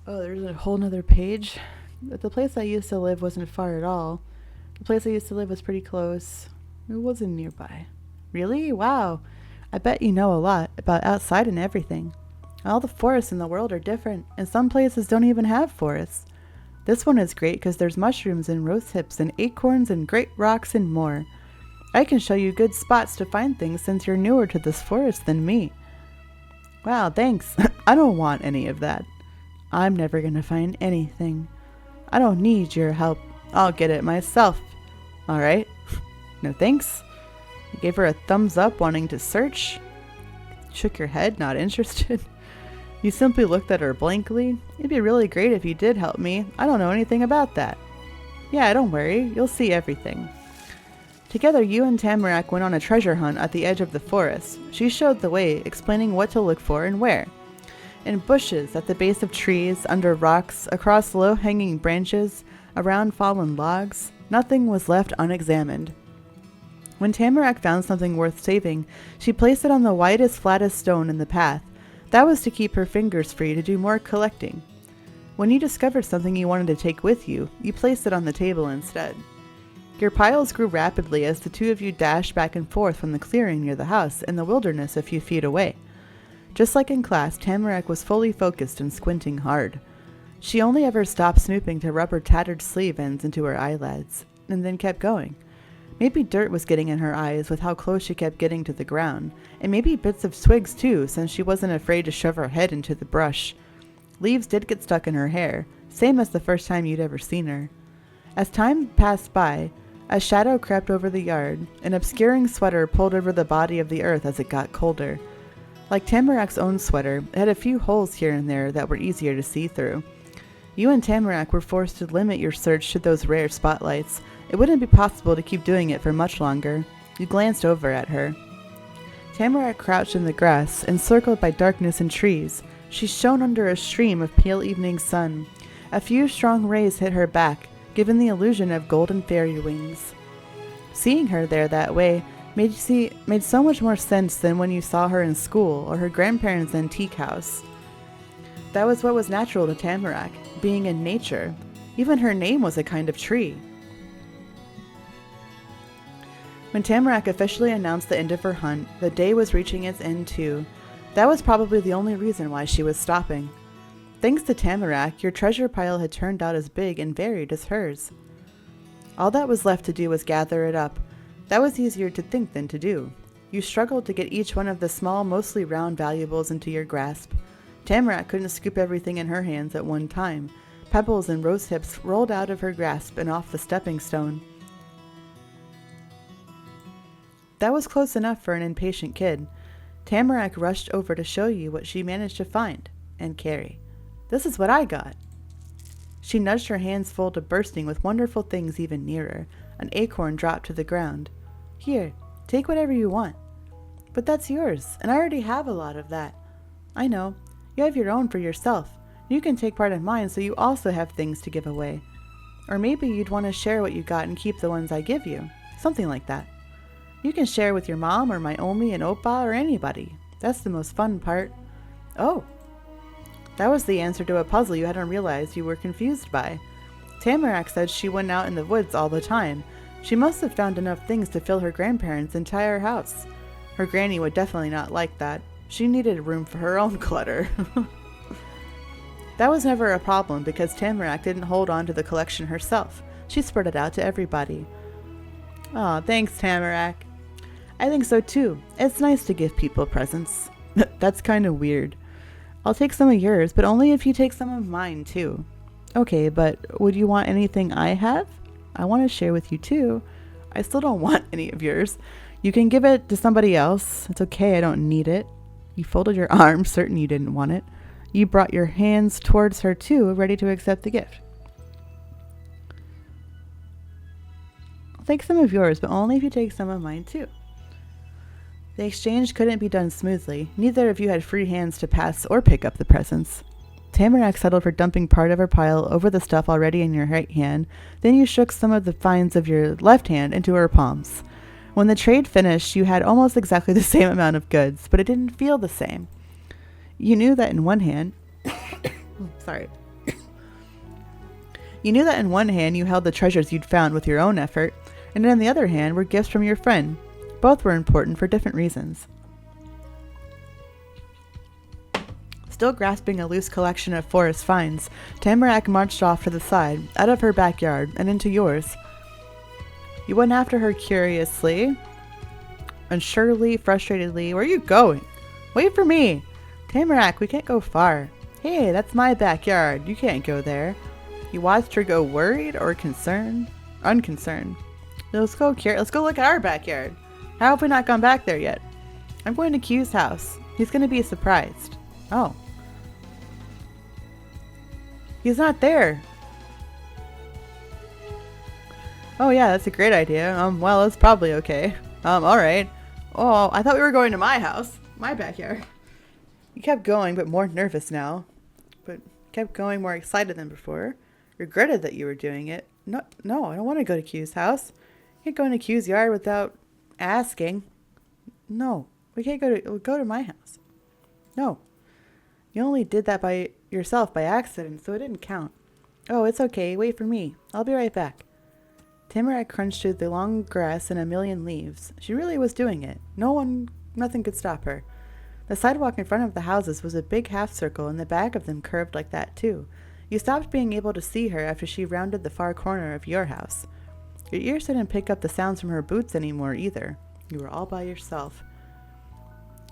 there's a whole nother page. But the place I used to live wasn't far at all. The place I used to live was pretty close. It wasn't nearby. Really? Wow. I bet you know a lot about outside and everything. All the forests in the world are different, and some places don't even have forests. This one is great because there's mushrooms and rose hips and acorns and great rocks and more. I can show you good spots to find things since you're newer to this forest than me. Wow, thanks. I don't want any of that. I'm never gonna find anything. I don't need your help. I'll get it myself. Alright. No thanks. You gave her a thumbs up wanting to search. Shook your head, not interested. You simply looked at her blankly. It'd be really great if you did help me. I don't know anything about that. Yeah, don't worry. You'll see everything. Together, you and Tamarack went on a treasure hunt at the edge of the forest. She showed the way, explaining what to look for and where. In bushes, at the base of trees, under rocks, across low-hanging branches, around fallen logs, nothing was left unexamined. When Tamarack found something worth saving, she placed it on the widest, flattest stone in the path. That was to keep her fingers free to do more collecting. When you discovered something you wanted to take with you, you placed it on the table instead. Your piles grew rapidly as the two of you dashed back and forth from the clearing near the house and the wilderness a few feet away. Just like in class, Tamarack was fully focused and squinting hard. She only ever stopped snooping to rub her tattered sleeve ends into her eyelids, and then kept going. Maybe dirt was getting in her eyes with how close she kept getting to the ground, and maybe bits of twigs too, since she wasn't afraid to shove her head into the brush. Leaves did get stuck in her hair, same as the first time you'd ever seen her. As time passed by, a shadow crept over the yard, an obscuring sweater pulled over the body of the earth as it got colder. Like Tamarack's own sweater, it had a few holes here and there that were easier to see through. You and Tamarack were forced to limit your search to those rare spotlights. It wouldn't be possible to keep doing it for much longer. You glanced over at her. Tamarack crouched in the grass, encircled by darkness and trees. She shone under a stream of pale evening sun. A few strong rays hit her back, giving the illusion of golden fairy wings. Seeing her there that way made so much more sense than when you saw her in school or her grandparents' antique house. That was what was natural to Tamarack, being in nature. Even her name was a kind of tree. When Tamarack officially announced the end of her hunt, the day was reaching its end too. That was probably the only reason why she was stopping. Thanks to Tamarack, your treasure pile had turned out as big and varied as hers. All that was left to do was gather it up. That was easier to think than to do. You struggled to get each one of the small, mostly round valuables into your grasp. Tamarack couldn't scoop everything in her hands at one time. Pebbles and rose hips rolled out of her grasp and off the stepping stone. That was close enough for an impatient kid. Tamarack rushed over to show you what she managed to find and carry. This is what I got. She nudged her hands full to bursting with wonderful things even nearer. An acorn dropped to the ground. Here, take whatever you want. But that's yours, and I already have a lot of that. I know. You have your own for yourself. You can take part in mine so you also have things to give away. Or maybe you'd want to share what you got and keep the ones I give you. Something like that. You can share with your mom or my Omi and Oppa or anybody. That's the most fun part. Oh. That was the answer to a puzzle you hadn't realized you were confused by. Tamarack said she went out in the woods all the time. She must have found enough things to fill her grandparents' entire house. Her granny would definitely not like that. She needed room for her own clutter. That was never a problem because Tamarack didn't hold on to the collection herself. She spread it out to everybody. Aw, thanks, Tamarack. I think so too. It's nice to give people presents. That's kind of weird. I'll take some of yours, but only if you take some of mine too. Okay, but would you want anything I have? I want to share with you too. I still don't want any of yours. You can give it to somebody else. It's okay, I don't need it. You folded your arms, certain you didn't want it. You brought your hands towards her too, ready to accept the gift. I'll take some of yours, but only if you take some of mine too. The exchange couldn't be done smoothly. Neither of you had free hands to pass or pick up the presents. Tamarack settled for dumping part of her pile over the stuff already in your right hand. Then you shook some of the finds of your left hand into her palms. When the trade finished, you had almost exactly the same amount of goods, but it didn't feel the same. You knew that in one hand... Sorry. You knew that in one hand you held the treasures you'd found with your own effort, and in the other hand were gifts from your friend. Both were important for different reasons. Still grasping a loose collection of forest finds, Tamarack marched off to the side, out of her backyard, and into yours. You went after her curiously, unsurely, frustratedly. Where are you going? Wait for me! Tamarack, we can't go far. Hey, that's my backyard. You can't go there. You watched her go worried or concerned? Unconcerned. Let's go look at our backyard. How have we not gone back there yet? I'm going to Q's house. He's going to be surprised. Oh. He's not there. Oh yeah, that's a great idea. Well, it's probably okay. Alright. Oh, I thought we were going to my house. My backyard. You kept going, but more nervous now. But kept going more excited than before. Regretted that you were doing it. No, I don't want to go to Q's house. You can't go into Q's yard without asking. No, we can't we'll go to my house. No. You only did that by yourself by accident, so it didn't count. Oh, it's okay. Wait for me. I'll be right back. Tamarack crunched through the long grass and a million leaves. She really was doing it. Nothing could stop her. The sidewalk in front of the houses was a big half circle, and the back of them curved like that too. You stopped being able to see her after she rounded the far corner of your house. Your ears didn't pick up the sounds from her boots anymore either. You were all by yourself.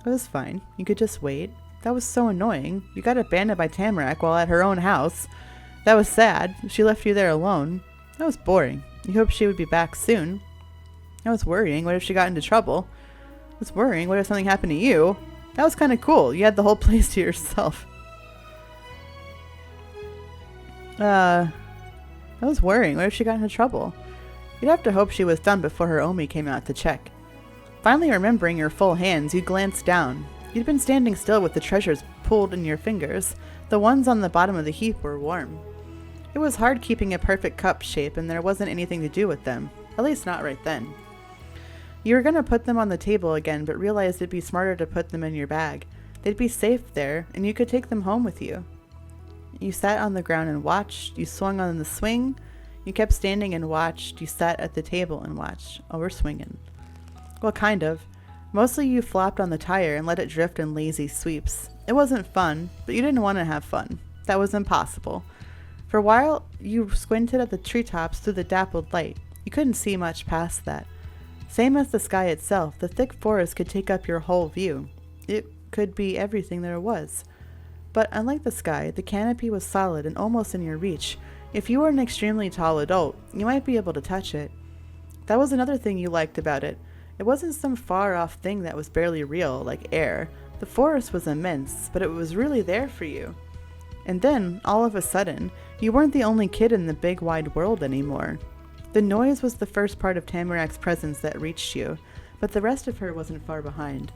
It was fine. You could just wait. That was so annoying. You got abandoned by Tamarack while at her own house. That was sad. She left you there alone. That was boring. You hoped she would be back soon. That was worrying. What if she got into trouble? That was worrying. What if something happened to you? That was kind of cool. You had the whole place to yourself. That was worrying. What if she got into trouble? You'd have to hope she was done before her Omi came out to check. Finally remembering your full hands, you glanced down. You'd been standing still with the treasures pulled in your fingers. The ones on the bottom of the heap were warm. It was hard keeping a perfect cup shape, and there wasn't anything to do with them. At least not right then. You were going to put them on the table again, but realized it'd be smarter to put them in your bag. They'd be safe there, and you could take them home with you. You sat on the ground and watched. You swung on the swing. You kept standing and watched. You sat at the table and watched. Oh, we're swinging. Well, kind of. Mostly you flopped on the tire and let it drift in lazy sweeps. It wasn't fun, but you didn't want to have fun. That was impossible. For a while, you squinted at the treetops through the dappled light. You couldn't see much past that. Same as the sky itself, the thick forest could take up your whole view. It could be everything there was. But unlike the sky, the canopy was solid and almost in your reach. If you were an extremely tall adult, you might be able to touch it. That was another thing you liked about it. It wasn't some far-off thing that was barely real, like air. The forest was immense, but it was really there for you. And then, all of a sudden, you weren't the only kid in the big wide world anymore. The noise was the first part of Tamarack's presence that reached you, but the rest of her wasn't far behind.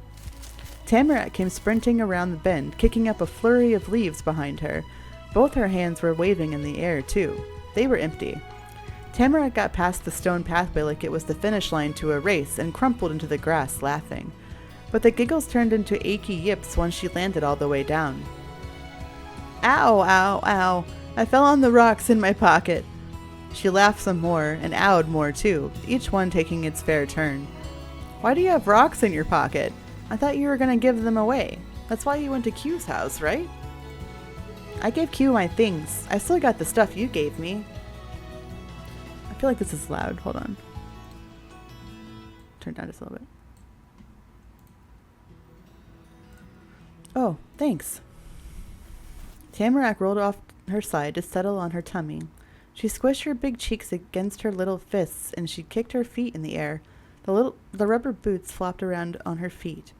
Tamarack came sprinting around the bend, kicking up a flurry of leaves behind her. Both her hands were waving in the air, too. They were empty. Tamarack got past the stone pathway like it was the finish line to a race and crumpled into the grass, laughing. But the giggles turned into achy yips once she landed all the way down. Ow, ow, ow. I fell on the rocks in my pocket. She laughed some more, and owed more too, each one taking its fair turn. Why do you have rocks in your pocket? I thought you were going to give them away. That's why you went to Q's house, right? I gave Q my things. I still got the stuff you gave me. I feel like this is loud. Hold on. Turn down just a little bit. Oh, thanks. Tamarack rolled off her side to settle on her tummy. She squished her big cheeks against her little fists, and she kicked her feet in the air. The rubber boots flopped around on her feet.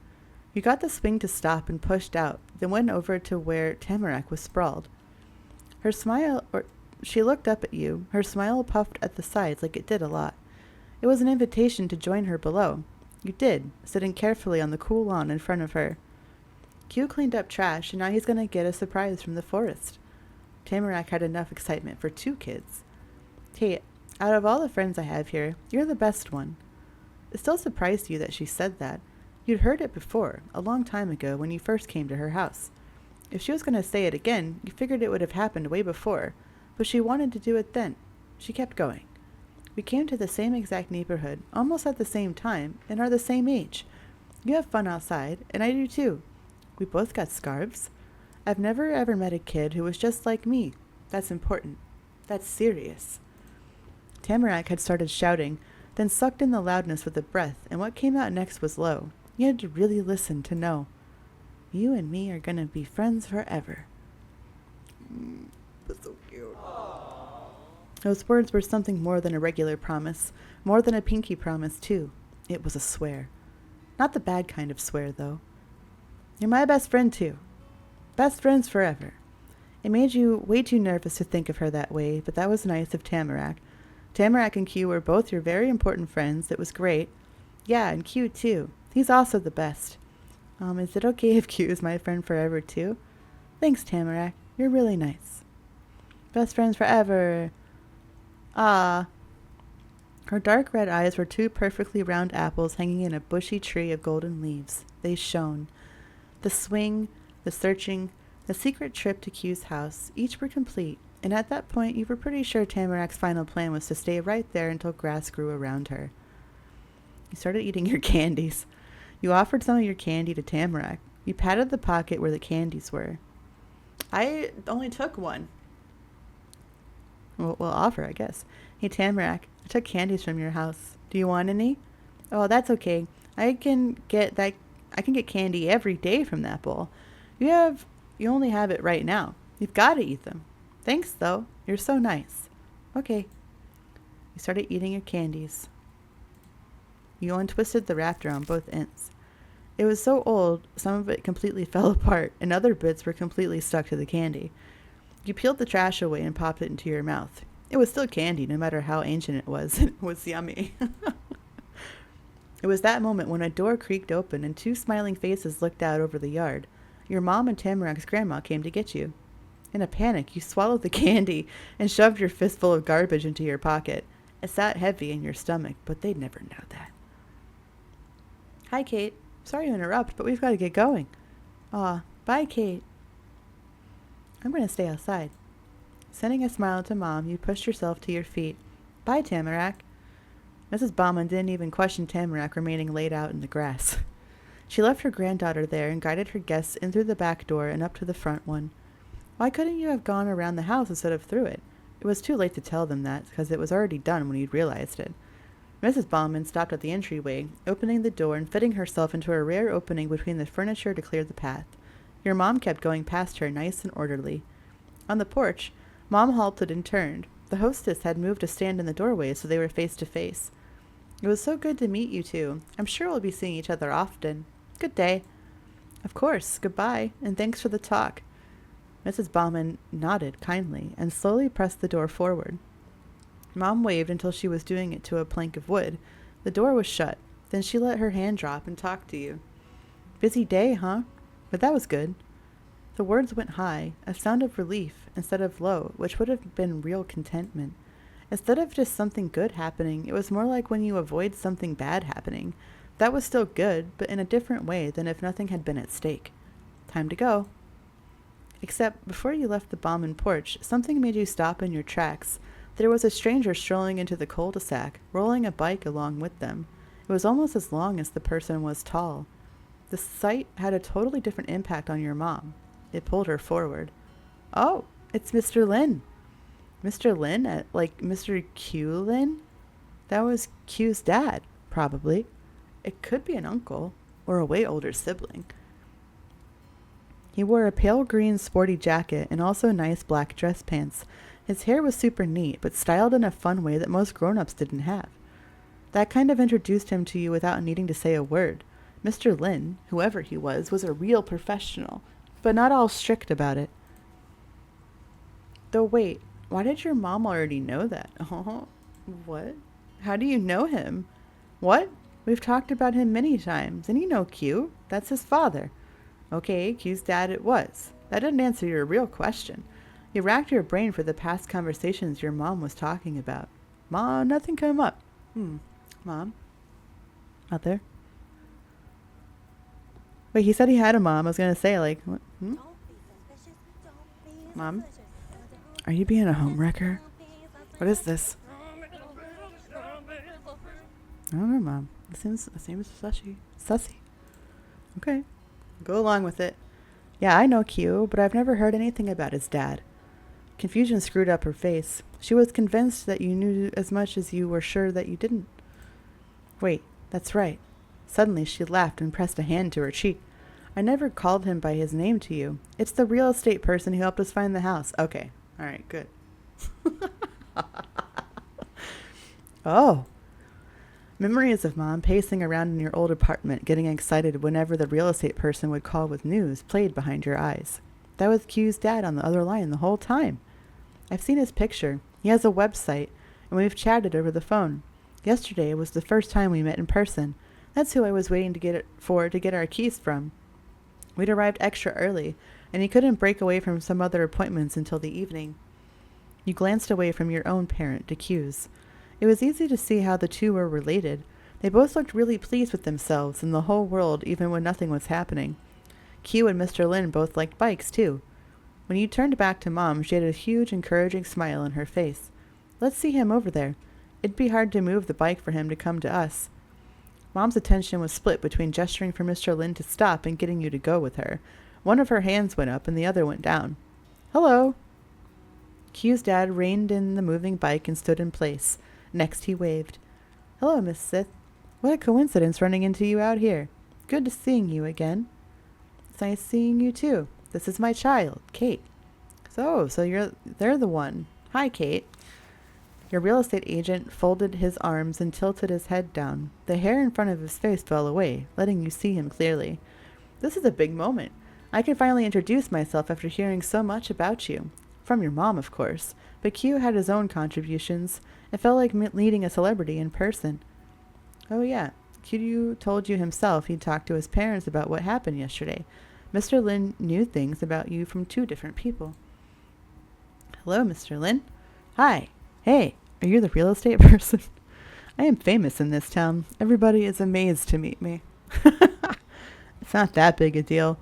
You got the swing to stop and pushed out, then went over to where Tamarack was sprawled. She looked up at you. Her smile puffed at the sides like it did a lot. It was an invitation to join her below. You did, sitting carefully on the cool lawn in front of her. Q cleaned up trash, and now he's going to get a surprise from the forest. Tamarack had enough excitement for 2 kids. Kate, out of all the friends I have here, you're the best one. It still surprised you that she said that. You'd heard it before, a long time ago when you first came to her house. If she was going to say it again, you figured it would have happened way before, but she wanted to do it then. She kept going. We came to the same exact neighborhood, almost at the same time, and are the same age. You have fun outside, and I do too. We both got scarves. I've never ever met a kid who was just like me. That's important. That's serious. Tamarack had started shouting, then sucked in the loudness with a breath, and what came out next was low. You had to really listen to know. You and me are gonna be friends forever. That's so cute. Those words were something more than a regular promise, more than a pinky promise, too. It was a swear. Not the bad kind of swear, though. You're my best friend, too. Best friends forever. It made you way too nervous to think of her that way, but that was nice of Tamarack. Tamarack and Q were both your very important friends. It was great. Yeah, and Q, too. He's also the best. Is it okay if Q is my friend forever, too? Thanks, Tamarack. You're really nice. Best friends forever. Ah. Her dark red eyes were 2 perfectly round apples hanging in a bushy tree of golden leaves. They shone. The swing, the searching, the secret trip to Q's house, each were complete, and at that point you were pretty sure Tamarack's final plan was to stay right there until grass grew around her. You started eating your candies. You offered some of your candy to Tamarack. You patted the pocket where the candies were. I only took one. Well, offer, I guess. Hey, Tamarack, I took candies from your house. Do you want any? Oh, that's okay. I can get candy every day from that bowl. You only have it right now. You've got to eat them. Thanks, though. You're so nice. Okay. You started eating your candies. You untwisted the wrapper on both ends. It was so old, some of it completely fell apart, and other bits were completely stuck to the candy. You peeled the trash away and popped it into your mouth. It was still candy, no matter how ancient it was. It was yummy. It was that moment when a door creaked open and 2 smiling faces looked out over the yard. Your mom and Tamarack's grandma came to get you. In a panic, you swallowed the candy and shoved your fistful of garbage into your pocket. It sat heavy in your stomach, but they'd never know that. Hi, Kate. Sorry to interrupt, but we've got to get going. Aw, bye, Kate. I'm going to stay outside. Sending a smile to Mom, you pushed yourself to your feet. Bye, Tamarack. Mrs. Bauman didn't even question Tamarack remaining laid out in the grass. She left her granddaughter there and guided her guests in through the back door and up to the front one. Why couldn't you have gone around the house instead of through it? It was too late to tell them that, because it was already done when you'd realized it. Mrs. Bauman stopped at the entryway, opening the door and fitting herself into a rare opening between the furniture to clear the path. Your mom kept going past her, nice and orderly. On the porch, Mom halted and turned. The hostess had moved to stand in the doorway, so they were face to face. It was so good to meet you two. I'm sure we'll be seeing each other often. Good day. Of course. Goodbye, and thanks for the talk. Mrs. Bauman nodded kindly and slowly pressed the door forward. Mom waved until she was doing it to a plank of wood. The door was shut. Then she let her hand drop and talked to you. Busy day, huh? But that was good. The words went high, a sound of relief instead of low, which would have been real contentment. Instead of just something good happening, it was more like when you avoid something bad happening. That was still good, but in a different way than if nothing had been at stake. Time to go. Except, before you left the Bauman porch, something made you stop in your tracks. There was a stranger strolling into the cul-de-sac, rolling a bike along with them. It was almost as long as the person was tall. The sight had a totally different impact on your mom. It pulled her forward. Oh, it's Mr. Lin. Mr. Lin? Like Mr. Q Lin? That was Q's dad, probably. It could be an uncle or a way older sibling. He wore a pale green sporty jacket and also nice black dress pants. His hair was super neat, but styled in a fun way that most grown-ups didn't have. That kind of introduced him to you without needing to say a word. Mr. Lin, whoever he was a real professional, but not all strict about it. Though wait, why did your mom already know that? Oh, what? How do you know him? What? We've talked about him many times, and you know Q. That's his father. Okay, Q's dad it was. That didn't answer your real question. You racked your brain for the past conversations your mom was talking about. Ma, nothing come up. Mom? Mother? Wait, he said he had a mom. I was gonna say, like, what? Mom? Are you being a homewrecker? What is this? I don't know, Mom. It seems sussy. Okay. Go along with it. Yeah, I know Q, but I've never heard anything about his dad. Confusion screwed up her face. She was convinced that you knew as much as you were sure that you didn't. Wait, that's right. Suddenly she laughed and pressed a hand to her cheek. I never called him by his name to you. It's the real estate person who helped us find the house. Okay. All right, good. Oh. Memories of Mom pacing around in your old apartment, getting excited whenever the real estate person would call with news, played behind your eyes. That was Q's dad on the other line the whole time. I've seen his picture. He has a website, and we've chatted over the phone. Yesterday was the first time we met in person. That's who I was waiting to get our keys from. We'd arrived extra early, and he couldn't break away from some other appointments until the evening. You glanced away from your own parent to Q's. It was easy to see how the two were related. They both looked really pleased with themselves and the whole world, even when nothing was happening. Q and Mr. Lin both liked bikes, too. When you turned back to Mom, she had a huge, encouraging smile on her face. Let's see him over there. It'd be hard to move the bike for him to come to us. Mom's attention was split between gesturing for Mr. Lin to stop and getting you to go with her. One of her hands went up and the other went down. Hello. Q's dad reined in the moving bike and stood in place. Next he waved. Hello, Miss Sith. What a coincidence running into you out here. Good to seeing you again. It's nice seeing you too. This is my child, Kate. So they're the one. Hi, Kate. Your real estate agent folded his arms and tilted his head down. The hair in front of his face fell away, letting you see him clearly. This is a big moment. I can finally introduce myself after hearing so much about you. From your mom, of course. But Q had his own contributions. It felt like meeting a celebrity in person. Oh yeah, Q told you himself he'd talked to his parents about what happened yesterday. Mr. Lin knew things about you from 2 different people. Hello, Mr. Lin. Hi. Hey, are you the real estate person? I am famous in this town. Everybody is amazed to meet me. It's not that big a deal.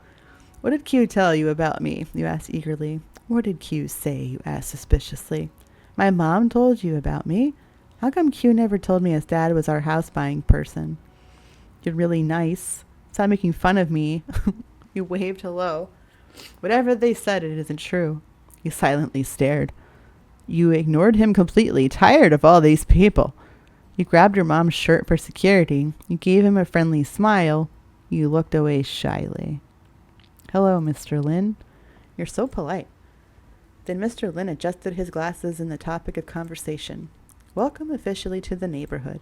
What did Q tell you about me? You asked eagerly. What did Q say? You asked suspiciously. My mom told you about me? How come Q never told me his dad was our house buying person? You're really nice. Stop making fun of me. You waved hello. Whatever they said, it isn't true. You silently stared. You ignored him completely, tired of all these people. You grabbed your mom's shirt for security. You gave him a friendly smile. You looked away shyly. Hello, Mr. Lin. You're so polite. Then Mr. Lin adjusted his glasses in the topic of conversation. Welcome officially to the neighborhood.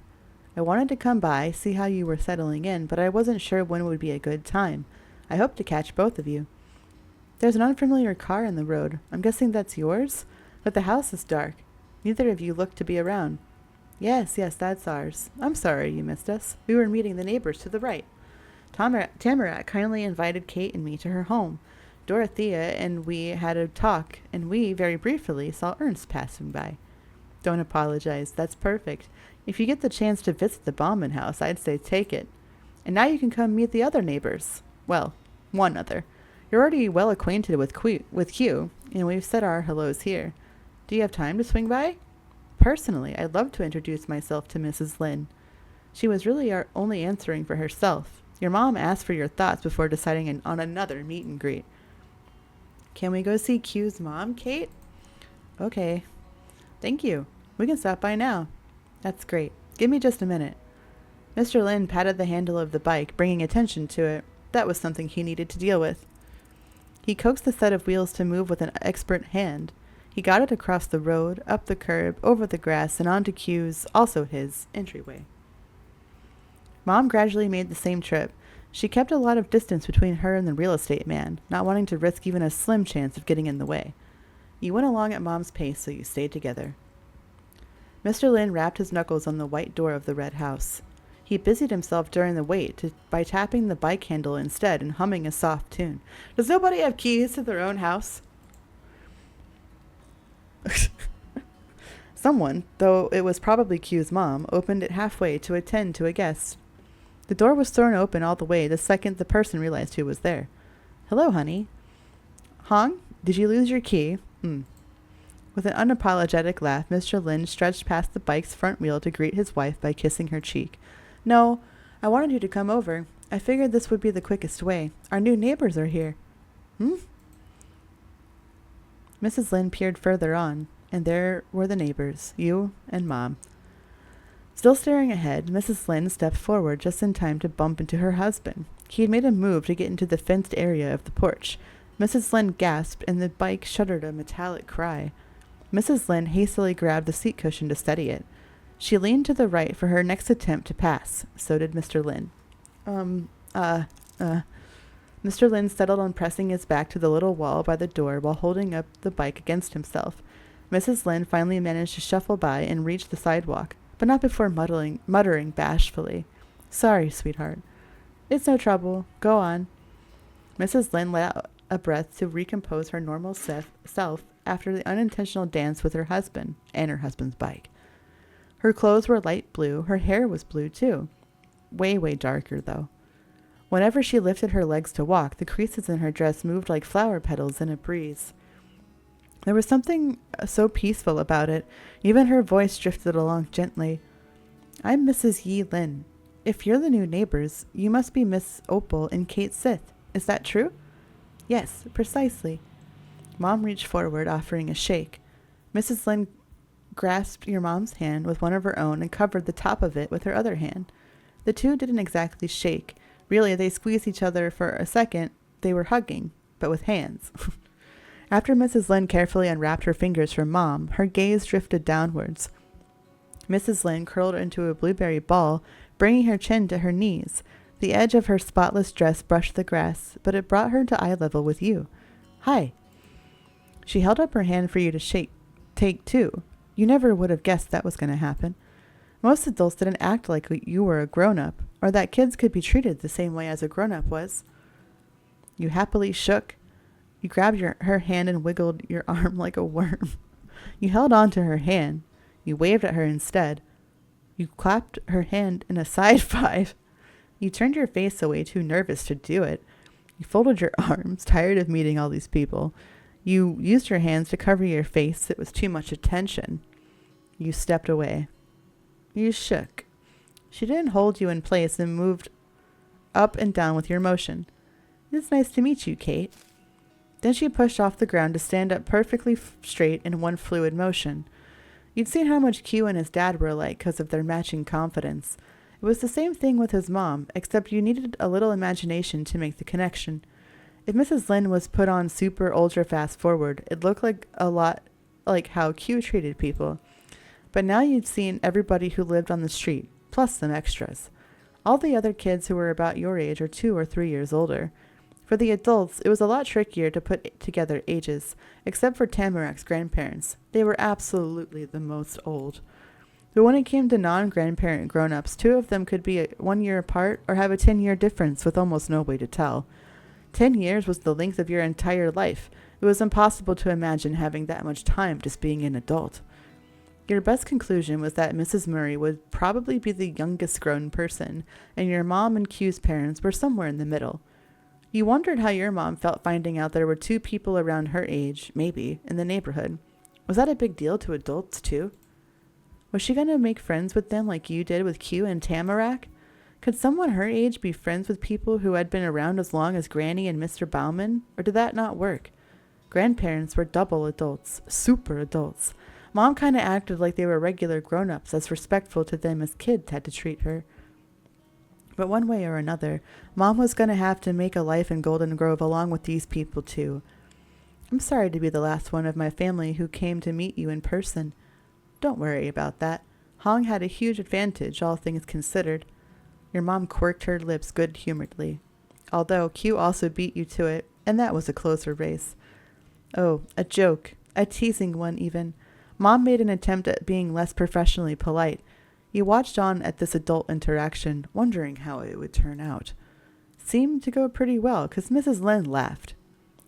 I wanted to come by, see how you were settling in, but I wasn't sure when would be a good time. I hope to catch both of you. There's an unfamiliar car in the road. I'm guessing that's yours? But the house is dark. Neither of you look to be around. Yes, that's ours. I'm sorry you missed us. We were meeting the neighbors to the right. Tamarat kindly invited Kate and me to her home. Dorothea and we had a talk, and we, very briefly, saw Ernst passing by. Don't apologize. That's perfect. If you get the chance to visit the Bauman house, I'd say take it. And now you can come meet the other neighbors. Well, one other. You're already well acquainted with Q, and we've said our hellos here. Do you have time to swing by? Personally, I'd love to introduce myself to Mrs. Lin. She was really only answering for herself. Your mom asked for your thoughts before deciding on another meet and greet. Can we go see Q's mom, Kate? Okay. Thank you. We can stop by now. That's great. Give me just a minute. Mr. Lin patted the handle of the bike, bringing attention to it. That was something he needed to deal with. He coaxed the set of wheels to move with an expert hand. He got it across the road, up the curb, over the grass, and onto Q's, also his, entryway. Mom gradually made the same trip. She kept a lot of distance between her and the real estate man, not wanting to risk even a slim chance of getting in the way. You went along at Mom's pace, so you stayed together. Mr. Lin rapped his knuckles on the white door of the red house. He busied himself during the wait by tapping the bike handle instead and humming a soft tune. Does nobody have keys to their own house? Someone, though it was probably Q's mom, opened it halfway to attend to a guest. The door was thrown open all the way the second the person realized who was there. Hello, honey. Hong, did you lose your key? With an unapologetic laugh, Mr. Lin stretched past the bike's front wheel to greet his wife by kissing her cheek. No, I wanted you to come over. I figured this would be the quickest way. Our new neighbors are here. Mrs. Lin peered further on, and there were the neighbors, you and Mom. Still staring ahead, Mrs. Lin stepped forward just in time to bump into her husband. He had made a move to get into the fenced area of the porch. Mrs. Lin gasped, and the bike shuddered a metallic cry. Mrs. Lin hastily grabbed the seat cushion to steady it. She leaned to the right for her next attempt to pass. So did Mr. Lin. Mr. Lin settled on pressing his back to the little wall by the door while holding up the bike against himself. Mrs. Lin finally managed to shuffle by and reach the sidewalk, but not before muttering bashfully, "Sorry, sweetheart." "It's no trouble. Go on." Mrs. Lin let out a breath to recompose her normal self after the unintentional dance with her husband and her husband's bike. Her clothes were light blue. Her hair was blue, too. Way, way darker, though. Whenever she lifted her legs to walk, the creases in her dress moved like flower petals in a breeze. There was something so peaceful about it. Even her voice drifted along gently. "I'm Mrs. Yi Lin. If you're the new neighbors, you must be Miss Opal and Kate Sith. Is that true?" "Yes, precisely." Mom reached forward, offering a shake. Mrs. Lin grasped your mom's hand with one of her own and covered the top of it with her other hand. The two didn't exactly shake. Really, they squeezed each other for a second. They were hugging, but with hands. After Mrs. Lin carefully unwrapped her fingers from Mom, her gaze drifted downwards. Mrs. Lin curled into a blueberry ball, bringing her chin to her knees. The edge of her spotless dress brushed the grass, but it brought her to eye level with you. "Hi." She held up her hand for you to take too. You never would have guessed that was going to happen. Most adults didn't act like you were a grown-up, or that kids could be treated the same way as a grown-up was. You happily shook. You grabbed her hand and wiggled your arm like a worm. You held on to her hand. You waved at her instead. You clapped her hand in a side five. You turned your face away, too nervous to do it. You folded your arms, tired of meeting all these people. You used your hands to cover your face. It was too much attention. You stepped away. You shook. She didn't hold you in place and moved up and down with your motion. "It's nice to meet you, Kate." Then she pushed off the ground to stand up perfectly straight in one fluid motion. You'd seen how much Q and his dad were alike because of their matching confidence. It was the same thing with his mom, except you needed a little imagination to make the connection. If Mrs. Lin was put on super ultra fast forward, it looked like a lot like how Q treated people. But now you'd seen everybody who lived on the street, plus some extras. All the other kids who were about your age or 2 or 3 years older. For the adults, it was a lot trickier to put together ages, except for Tamarak's grandparents. They were absolutely the most old. But when it came to non-grandparent grown-ups, 2 of them could be 1 year apart or have a 10-year difference with almost no way to tell. 10 years was the length of your entire life. It was impossible to imagine having that much time just being an adult. Your best conclusion was that Mrs. Murray would probably be the youngest grown person, and your mom and Q's parents were somewhere in the middle. You wondered how your mom felt finding out there were 2 people around her age, maybe, in the neighborhood. Was that a big deal to adults, too? Was she going to make friends with them like you did with Q and Tamarak? Could someone her age be friends with people who had been around as long as Granny and Mr. Bauman, or did that not work? Grandparents were double adults, super adults. Mom kind of acted like they were regular grown-ups, as respectful to them as kids had to treat her. But one way or another, Mom was going to have to make a life in Golden Grove along with these people too. I'm sorry to be the last one of my family who came to meet you in person. Don't worry about that. Hong had a huge advantage, all things considered. Your mom quirked her lips good-humoredly. Although Q also beat you to it, and that was a closer race. Oh, a joke. A teasing one, even. Mom made an attempt at being less professionally polite. You watched on at this adult interaction, wondering how it would turn out. Seemed to go pretty well, 'cause Mrs. Lin laughed.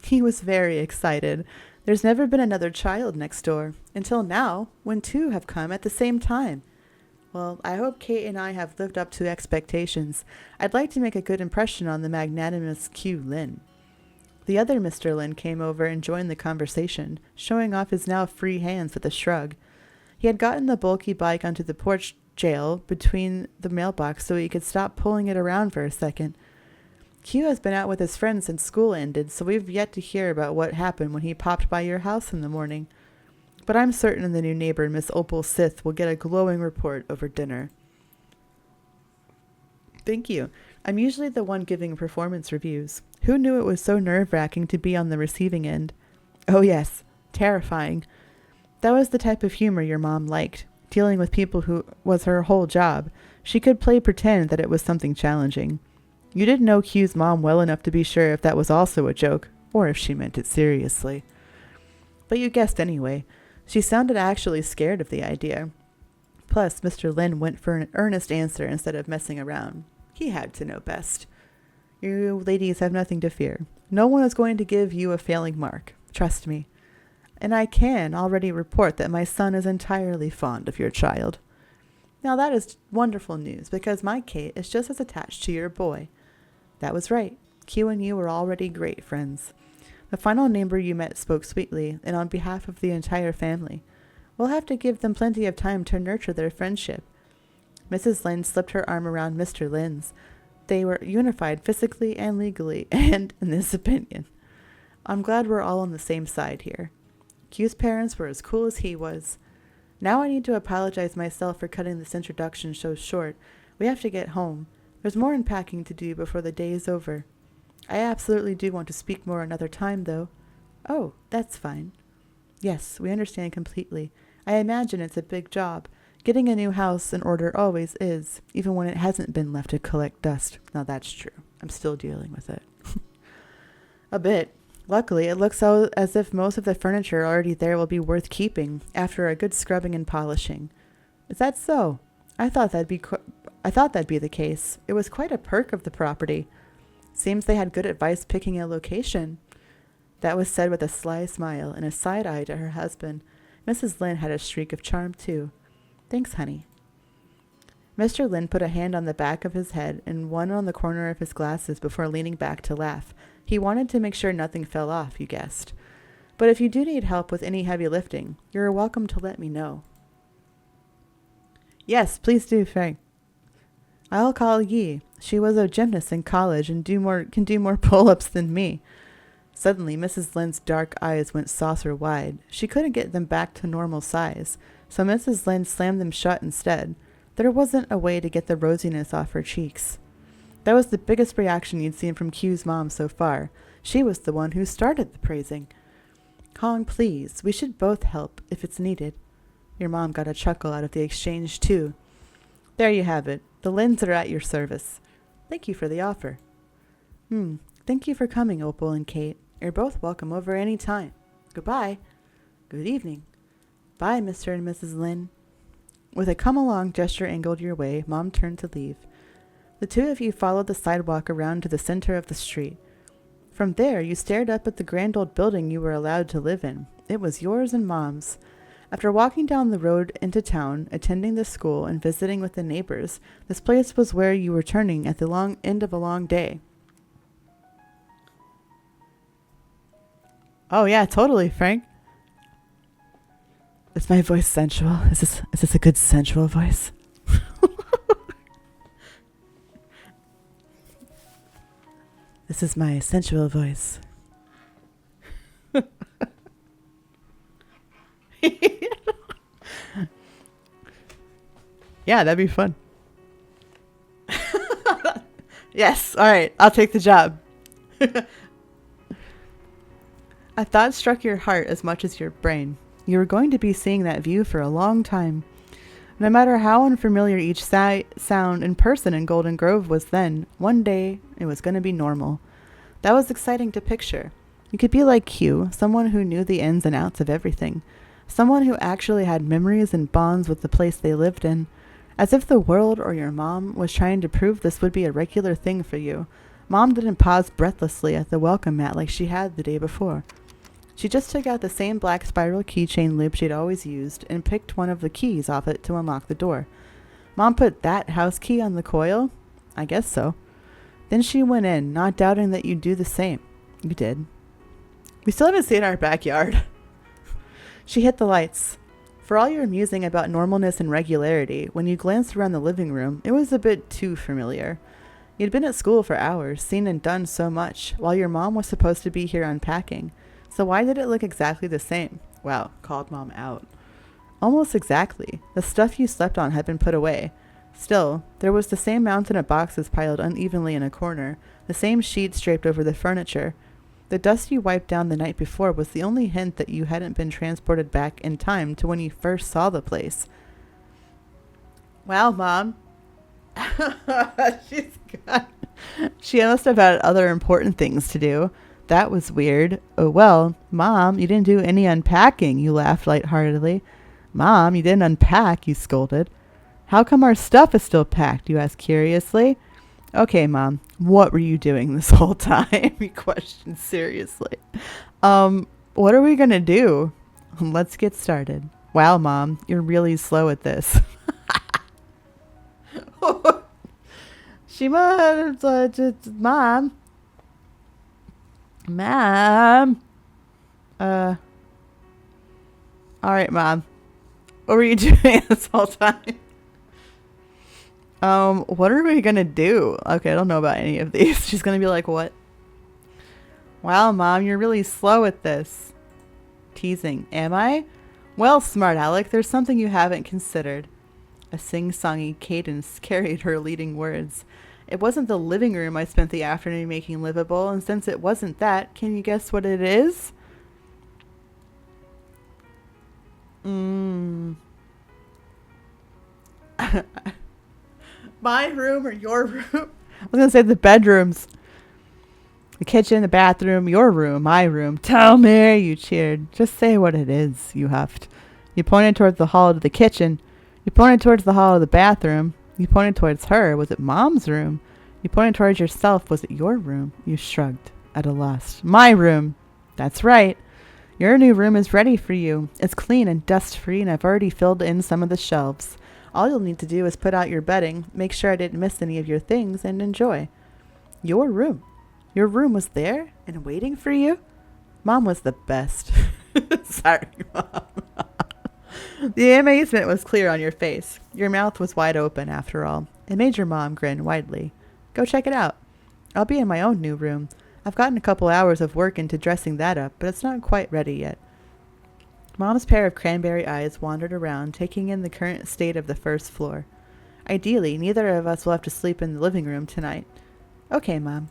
He was very excited. There's never been another child next door, until now, when two have come at the same time. Well, I hope Kate and I have lived up to expectations. I'd like to make a good impression on the magnanimous Q Lin. The other Mr. Lin came over and joined the conversation, showing off his now free hands with a shrug. He had gotten the bulky bike onto the porch jail between the mailbox so he could stop pulling it around for a second. Q has been out with his friends since school ended, so we've yet to hear about what happened when he popped by your house in the morning. But I'm certain the new neighbor, Miss Opal Sith, will get a glowing report over dinner. Thank you. I'm usually the one giving performance reviews. Who knew it was so nerve-wracking to be on the receiving end? Oh yes, terrifying. That was the type of humor your mom liked. Dealing with people who was her whole job. She could play pretend that it was something challenging. You didn't know Q's mom well enough to be sure if that was also a joke, or if she meant it seriously. But you guessed anyway. She sounded actually scared of the idea. Plus, Mr. Lin went for an earnest answer instead of messing around. He had to know best. You ladies have nothing to fear. No one is going to give you a failing mark. Trust me. And I can already report that my son is entirely fond of your child. Now that is wonderful news, because my Kate is just as attached to your boy. That was right. Q and you were already great friends. The final neighbor you met spoke sweetly, and on behalf of the entire family. We'll have to give them plenty of time to nurture their friendship. Mrs. Lin slipped her arm around Mr. Lin's. They were unified physically and legally, and in this opinion. I'm glad we're all on the same side here. Q's parents were as cool as he was. Now I need to apologize myself for cutting this introduction so short. We have to get home. There's more unpacking to do before the day is over. I absolutely do want to speak more another time, though. Oh, that's fine. Yes, we understand completely. I imagine it's a big job. Getting a new house in order always is, even when it hasn't been left to collect dust. Now that's true. I'm still dealing with it. A bit. Luckily, it looks as if most of the furniture already there will be worth keeping after a good scrubbing and polishing. Is that so? I thought that'd be the case. It was quite a perk of the property. Seems they had good advice picking a location. That was said with a sly smile and a side eye to her husband. Mrs. Lin had a streak of charm, too. Thanks, honey. Mr. Lin put a hand on the back of his head and one on the corner of his glasses before leaning back to laugh. He wanted to make sure nothing fell off, you guessed. But if you do need help with any heavy lifting, you're welcome to let me know. Yes, please do, Frank. I'll call Yi. She was a gymnast in college and can do more pull-ups than me. Suddenly, Mrs. Lin's dark eyes went saucer-wide. She couldn't get them back to normal size, so Mrs. Lin slammed them shut instead. There wasn't a way to get the rosiness off her cheeks. That was the biggest reaction you'd seen from Q's mom so far. She was the one who started the praising. Hong, please, we should both help if it's needed. Your mom got a chuckle out of the exchange, too. There you have it. The Lins are at your service. Thank you for the offer. Thank you for coming, Opal and Kate. You're both welcome over any time. Goodbye. Good evening. Bye, Mr. and Mrs. Lin. With a come-along gesture angled your way, Mom turned to leave. The two of you followed the sidewalk around to the center of the street. From there, you stared up at the grand old building you were allowed to live in. It was yours and Mom's. After walking down the road into town, attending the school, and visiting with the neighbors, this place was where you were turning at the end of a long day. Oh yeah, totally, Frank. Is my voice sensual? Is this a good sensual voice? This is my sensual voice. Yeah, that'd be fun. Yes, alright, I'll take the job. A thought struck your heart as much as your brain. You were going to be seeing that view for a long time. No matter how unfamiliar each sound and person in Golden Grove was then, one day it was going to be normal. That was exciting to picture. You could be like Q, someone who knew the ins and outs of everything. Someone who actually had memories and bonds with the place they lived in. As if the world or your mom was trying to prove this would be a regular thing for you. Mom didn't pause breathlessly at the welcome mat like she had the day before. She just took out the same black spiral keychain loop she'd always used and picked one of the keys off it to unlock the door. Mom put that house key on the coil? I guess so. Then she went in, not doubting that you'd do the same. You did. We still haven't seen our backyard. She hit the lights. For all your musing about normalness and regularity, when you glanced around the living room, it was a bit too familiar. You'd been at school for hours, seen and done so much, while your mom was supposed to be here unpacking. So why did it look exactly the same? Wow, called Mom out. Almost exactly. The stuff you slept on had been put away. Still, there was the same mountain of boxes piled unevenly in a corner, the same sheets draped over the furniture. The dust you wiped down the night before was the only hint that you hadn't been transported back in time to when you first saw the place. Wow, Mom. She must have had other important things to do. That was weird. Oh, well, Mom, you didn't do any unpacking, you laughed lightheartedly. Mom, you didn't unpack, you scolded. How come our stuff is still packed, you asked curiously. Okay, Mom, what were you doing this whole time? He questioned seriously. What are we gonna do? Let's get started. Wow, Mom, you're really slow at this. She must, Mom. Mom. Alright, Mom. What were you doing this whole time? What are we gonna do? Okay, I don't know about any of these. She's gonna be like, what? Wow, Mom, you're really slow at this. Teasing. Am I? Well, smart Alec, there's something you haven't considered. A sing-songy cadence carried her leading words. It wasn't the living room I spent the afternoon making livable, and since it wasn't that, can you guess what it is? My room or your room? I was gonna say the bedrooms. The kitchen, the bathroom, your room, my room. Tell me, you cheered. Just say what it is, you huffed. You pointed towards the hall to the kitchen. You pointed towards the hall of the bathroom. You pointed towards her. Was it Mom's room? You pointed towards yourself. Was it your room? You shrugged, at a loss. My room. That's right. Your new room is ready for you. It's clean and dust-free, and I've already filled in some of the shelves. All you'll need to do is put out your bedding, make sure I didn't miss any of your things, and enjoy. Your room. Your room was there and waiting for you? Mom was the best. Sorry, Mom. The amazement was clear on your face. Your mouth was wide open, after all. It made your mom grin widely. Go check it out. I'll be in my own new room. I've gotten a couple hours of work into dressing that up, but it's not quite ready yet. Mom's pair of cranberry eyes wandered around, taking in the current state of the first floor. Ideally, neither of us will have to sleep in the living room tonight. Okay, Mom.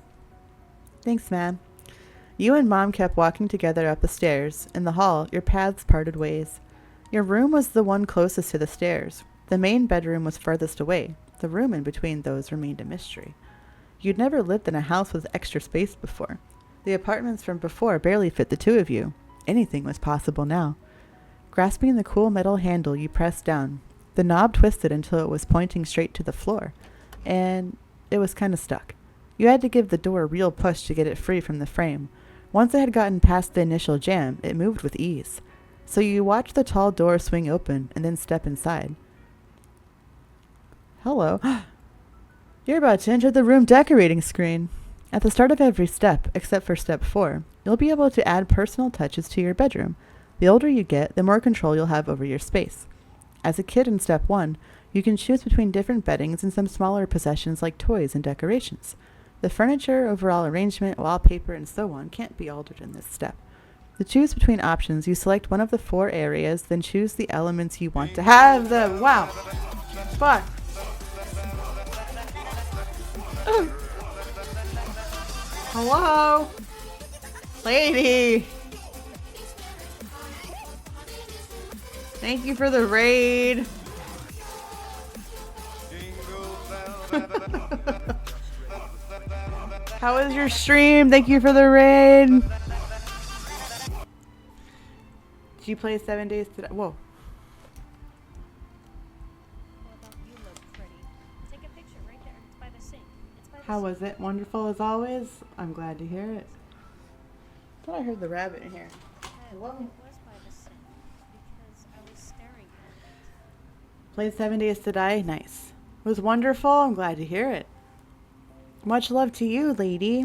Thanks, Ma'am. You and Mom kept walking together up the stairs. In the hall, your paths parted ways. Your room was the one closest to the stairs. The main bedroom was farthest away. The room in between those remained a mystery. You'd never lived in a house with extra space before. The apartments from before barely fit the two of you. Anything was possible now. Grasping the cool metal handle, you pressed down. The knob twisted until it was pointing straight to the floor, and it was kind of stuck. You had to give the door a real push to get it free from the frame. Once it had gotten past the initial jam, it moved with ease. So you watched the tall door swing open and then step inside. Hello. You're about to enter the room decorating screen. At the start of every step, except for step 4, you'll be able to add personal touches to your bedroom. The older you get, the more control you'll have over your space. As a kid in step 1, you can choose between different beddings and some smaller possessions like toys and decorations. The furniture, overall arrangement, wallpaper, and so on can't be altered in this step. To choose between options, you select one of the 4 areas, then choose the elements you want to have them. Wow. Fuck. Hello? Lady. Thank you for the raid. How was your stream? Thank you for the raid. Did you play 7 days today? Whoa. How was it? Wonderful as always? I'm glad to hear it. I thought I heard the rabbit in here. Hello? Played 7 days to die? Nice. It was wonderful. I'm glad to hear it. Much love to you, lady.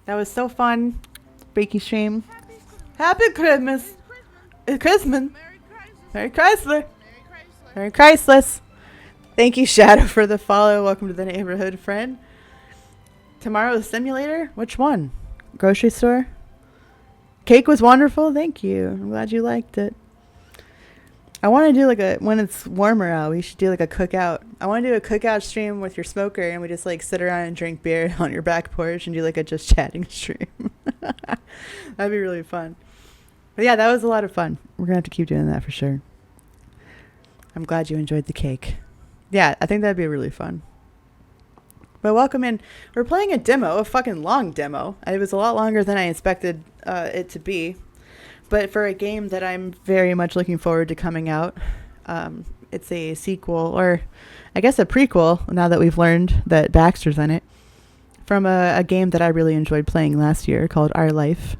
That was so fun. Breaky stream. Happy Christmas. It's Christmas. Merry Chrysler. Merry Chrysler. Thank you, Shadow, for the follow. Welcome to the neighborhood, friend. Tomorrow's simulator? Which one? Grocery store? Cake was wonderful. Thank you. I'm glad you liked it. I want to do like a, when it's warmer out, we should do like a cookout. I want to do a cookout stream with your smoker and we just like sit around and drink beer on your back porch and do like a just chatting stream. That'd be really fun. But yeah, that was a lot of fun. We're going to have to keep doing that for sure. I'm glad you enjoyed the cake. Yeah, I think that'd be really fun. But welcome in. We're playing a demo, a fucking long demo. It was a lot longer than I expected it to be. But for a game that I'm very much looking forward to coming out, it's a sequel, or I guess a prequel, now that we've learned that Baxter's in it, from a game that I really enjoyed playing last year called Our Life.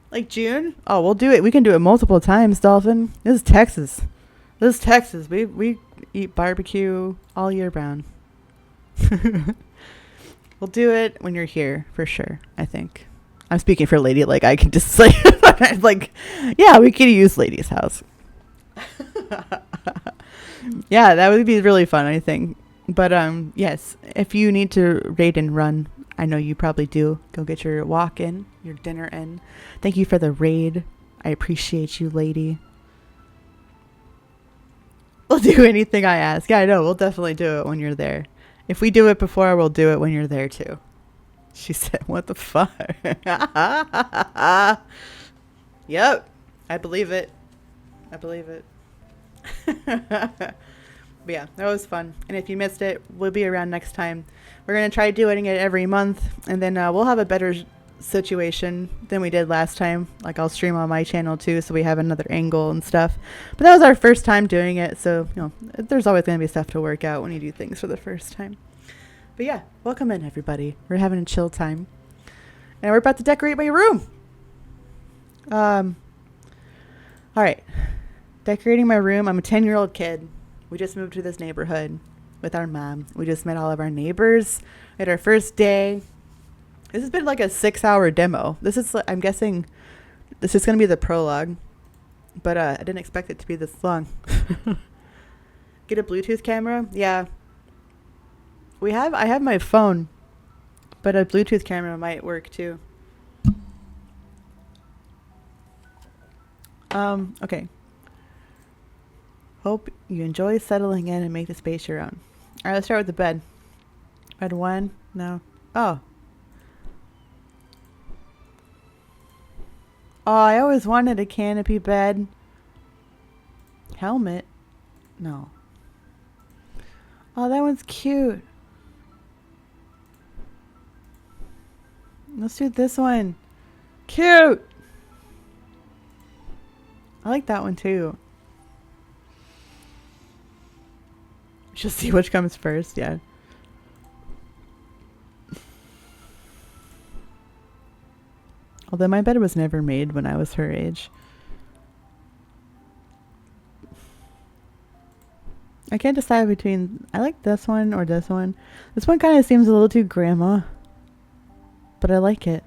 Like June? Oh, we'll do it. We can do it multiple times, Dolphin. This is Texas. This is Texas. We eat barbecue all year round. We'll do it when you're here, for sure, I think. I'm speaking for Lady, like I can just like, yeah, we could use Lady's house. Yeah, that would be really fun, I think. But yes, if you need to raid and run, I know you probably do. Go get your walk in, your dinner in. Thank you for the raid. I appreciate you, Lady. We'll do anything I ask. Yeah, I know. We'll definitely do it when you're there. If we do it before, we'll do it when you're there too. She said, what the fuck? Yep. I believe it. I believe it. But yeah, that was fun. And if you missed it, we'll be around next time. We're going to try doing it every month. And then we'll have a better situation than we did last time. Like I'll stream on my channel too, so we have another angle and stuff. But that was our first time doing it. So, you know, there's always going to be stuff to work out when you do things for the first time. But yeah, welcome in, everybody. We're having a chill time. And we're about to decorate my room. All right. Decorating my room. I'm a 10-year-old kid. We just moved to this neighborhood with our mom. We just met all of our neighbors. We had our first day. This has been like a 6-hour demo. This is, I'm guessing, this is going to be the prologue. But I didn't expect it to be this long. Get a Bluetooth camera? Yeah. I have my phone, but a Bluetooth camera might work too. Okay. Hope you enjoy settling in and make the space your own. All right, let's start with the bed. Bed 1? No. Oh. Oh, I always wanted a canopy bed. Helmet? No. Oh, that one's cute. Let's do this one. Cute! I like that one too. Just see which comes first, yeah. Although my bed was never made when I was her age. I can't decide between, I like this one or this one. This one kind of seems a little too grandma. But I like it.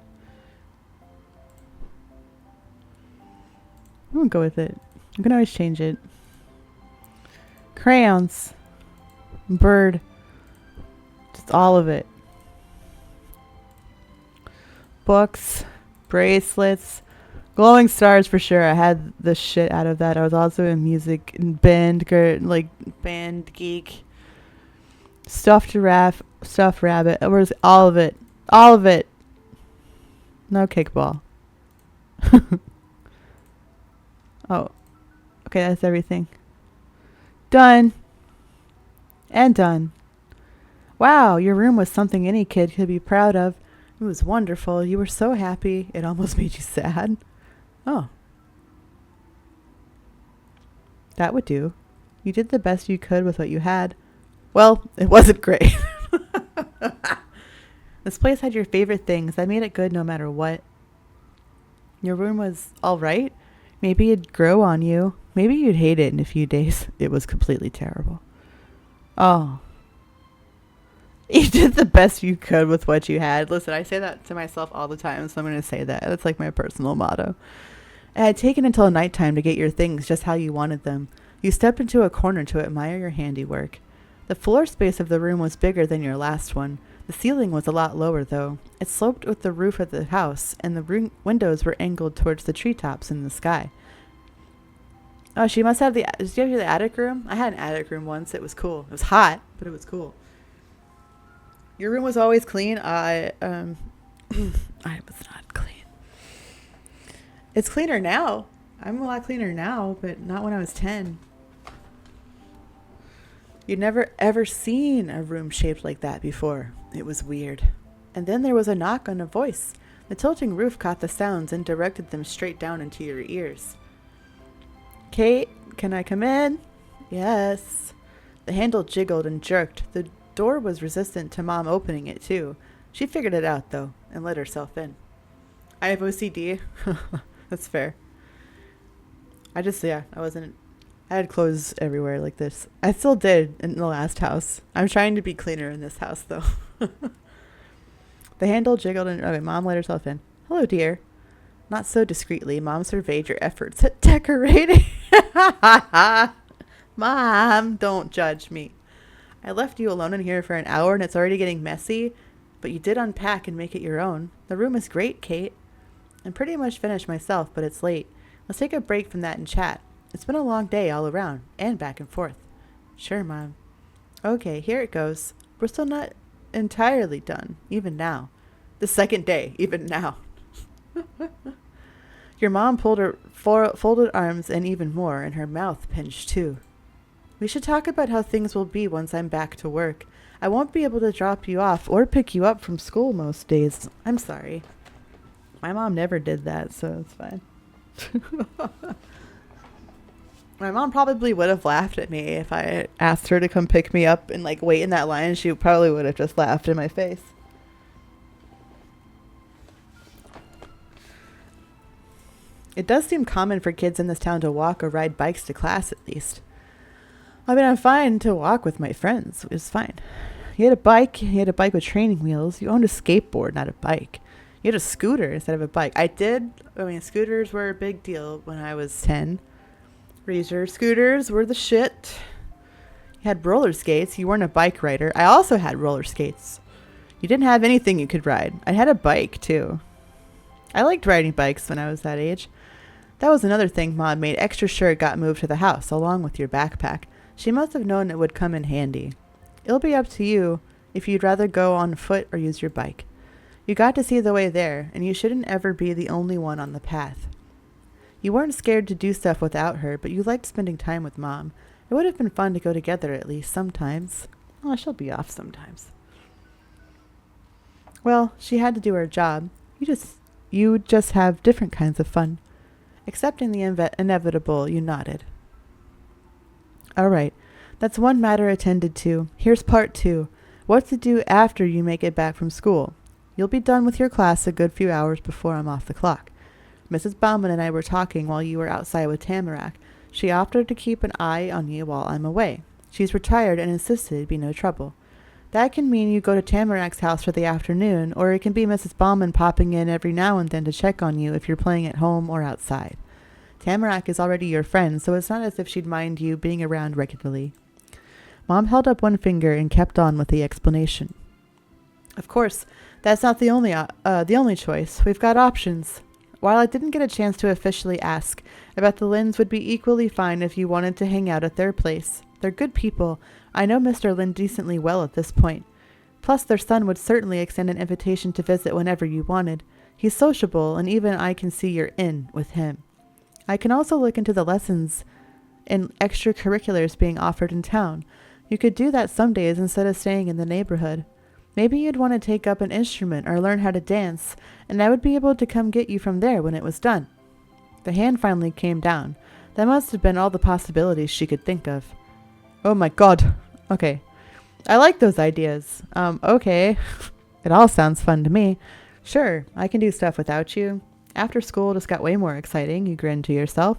I'm gonna go with it. You can always change it. Crayons. Bird. Just all of it. Books. bracelets, glowing stars for sure. I had the shit out of that. I was also in music and band geek. Stuffed rabbit. It was all of it. All of it. No kickball. Oh. Okay, that's everything. Done. And done. Wow, your room was something any kid could be proud of. It was wonderful. You were so happy. It almost made you sad. Oh. That would do. You did the best you could with what you had. Well, it wasn't great. This place had your favorite things. I made it good no matter what. Your room was all right. Maybe it'd grow on you. Maybe you'd hate it in a few days. It was completely terrible. Oh. You did the best you could with what you had. Listen, I say that to myself all the time, so I'm going to say that. That's like my personal motto. It had taken until nighttime to get your things just how you wanted them. You stepped into a corner to admire your handiwork. The floor space of the room was bigger than your last one. The ceiling was a lot lower, though. It sloped with the roof of the house, and the windows were angled towards the treetops in the sky. Oh, she must have did you have the attic room? I had an attic room once. It was cool. It was hot, but it was cool. Your room was always clean. I was not clean. It's cleaner now. I'm a lot cleaner now, but not when I was 10. You'd never ever seen a room shaped like that before. It was weird. And then there was a knock on a voice. The tilting roof caught the sounds and directed them straight down into your ears. Kate, can I come in? Yes. The handle jiggled and jerked. The door was resistant to Mom opening it, too. She figured it out, though, and let herself in. I have OCD. That's fair. I had clothes everywhere like this. I still did in the last house. I'm trying to be cleaner in this house, though. The handle jiggled and... Okay, Mom let herself in. Hello, dear. Not so discreetly, Mom surveyed your efforts at decorating. Mom, don't judge me. I left you alone in here for an hour and it's already getting messy, but you did unpack and make it your own. The room is great, Kate. I'm pretty much finished myself, but it's late. Let's take a break from that and chat. It's been a long day all around, and back and forth. Sure, Mom. Okay, here it goes. We're still not entirely done, even now. The second day, even now. Your mom pulled her folded arms and even more, and her mouth pinched too. We should talk about how things will be once I'm back to work. I won't be able to drop you off or pick you up from school most days. I'm sorry. My mom never did that, so it's fine. My mom probably would have laughed at me if I asked her to come pick me up and like wait in that line. She probably would have just laughed in my face. It does seem common for kids in this town to walk or ride bikes to class, at least. I mean, I'm fine to walk with my friends. It's fine. You had a bike with training wheels. You owned a skateboard, not a bike. You had a scooter instead of a bike. Scooters were a big deal when I was 10. Razor scooters were the shit. You had roller skates. You weren't a bike rider. I also had roller skates. You didn't have anything you could ride. I had a bike, too. I liked riding bikes when I was that age. That was another thing Mom made extra sure it got moved to the house, along with your backpack. She must have known it would come in handy. It'll be up to you if you'd rather go on foot or use your bike. You got to see the way there, and you shouldn't ever be the only one on the path. You weren't scared to do stuff without her, but you liked spending time with Mom. It would have been fun to go together at least sometimes. Oh, she'll be off sometimes. Well, she had to do her job. You just have different kinds of fun. Accepting the inevitable, you nodded. All right. That's one matter attended to. Here's part 2. What to do after you make it back from school. You'll be done with your class a good few hours before I'm off the clock. Mrs. Bauman and I were talking while you were outside with Tamarack. She offered to keep an eye on you while I'm away. She's retired and insisted it'd be no trouble. That can mean you go to Tamarack's house for the afternoon, or it can be Mrs. Bauman popping in every now and then to check on you if you're playing at home or outside. Tamarack is already your friend, so it's not as if she'd mind you being around regularly. Mom held up one finger and kept on with the explanation. Of course, That's not the only choice. We've got options. While I didn't get a chance to officially ask, I bet the Lynns would be equally fine if you wanted to hang out at their place. They're good people. I know Mr. Lynn decently well at this point. Plus, their son would certainly extend an invitation to visit whenever you wanted. He's sociable, and even I can see you're in with him. I can also look into the lessons and extracurriculars being offered in town. You could do that some days instead of staying in the neighborhood. Maybe you'd want to take up an instrument or learn how to dance, and I would be able to come get you from there when it was done. The hand finally came down. That must have been all the possibilities she could think of. Oh my god. Okay. I like those ideas. Okay. It all sounds fun to me. Sure, I can do stuff without you. After school just got way more exciting, you grinned to yourself.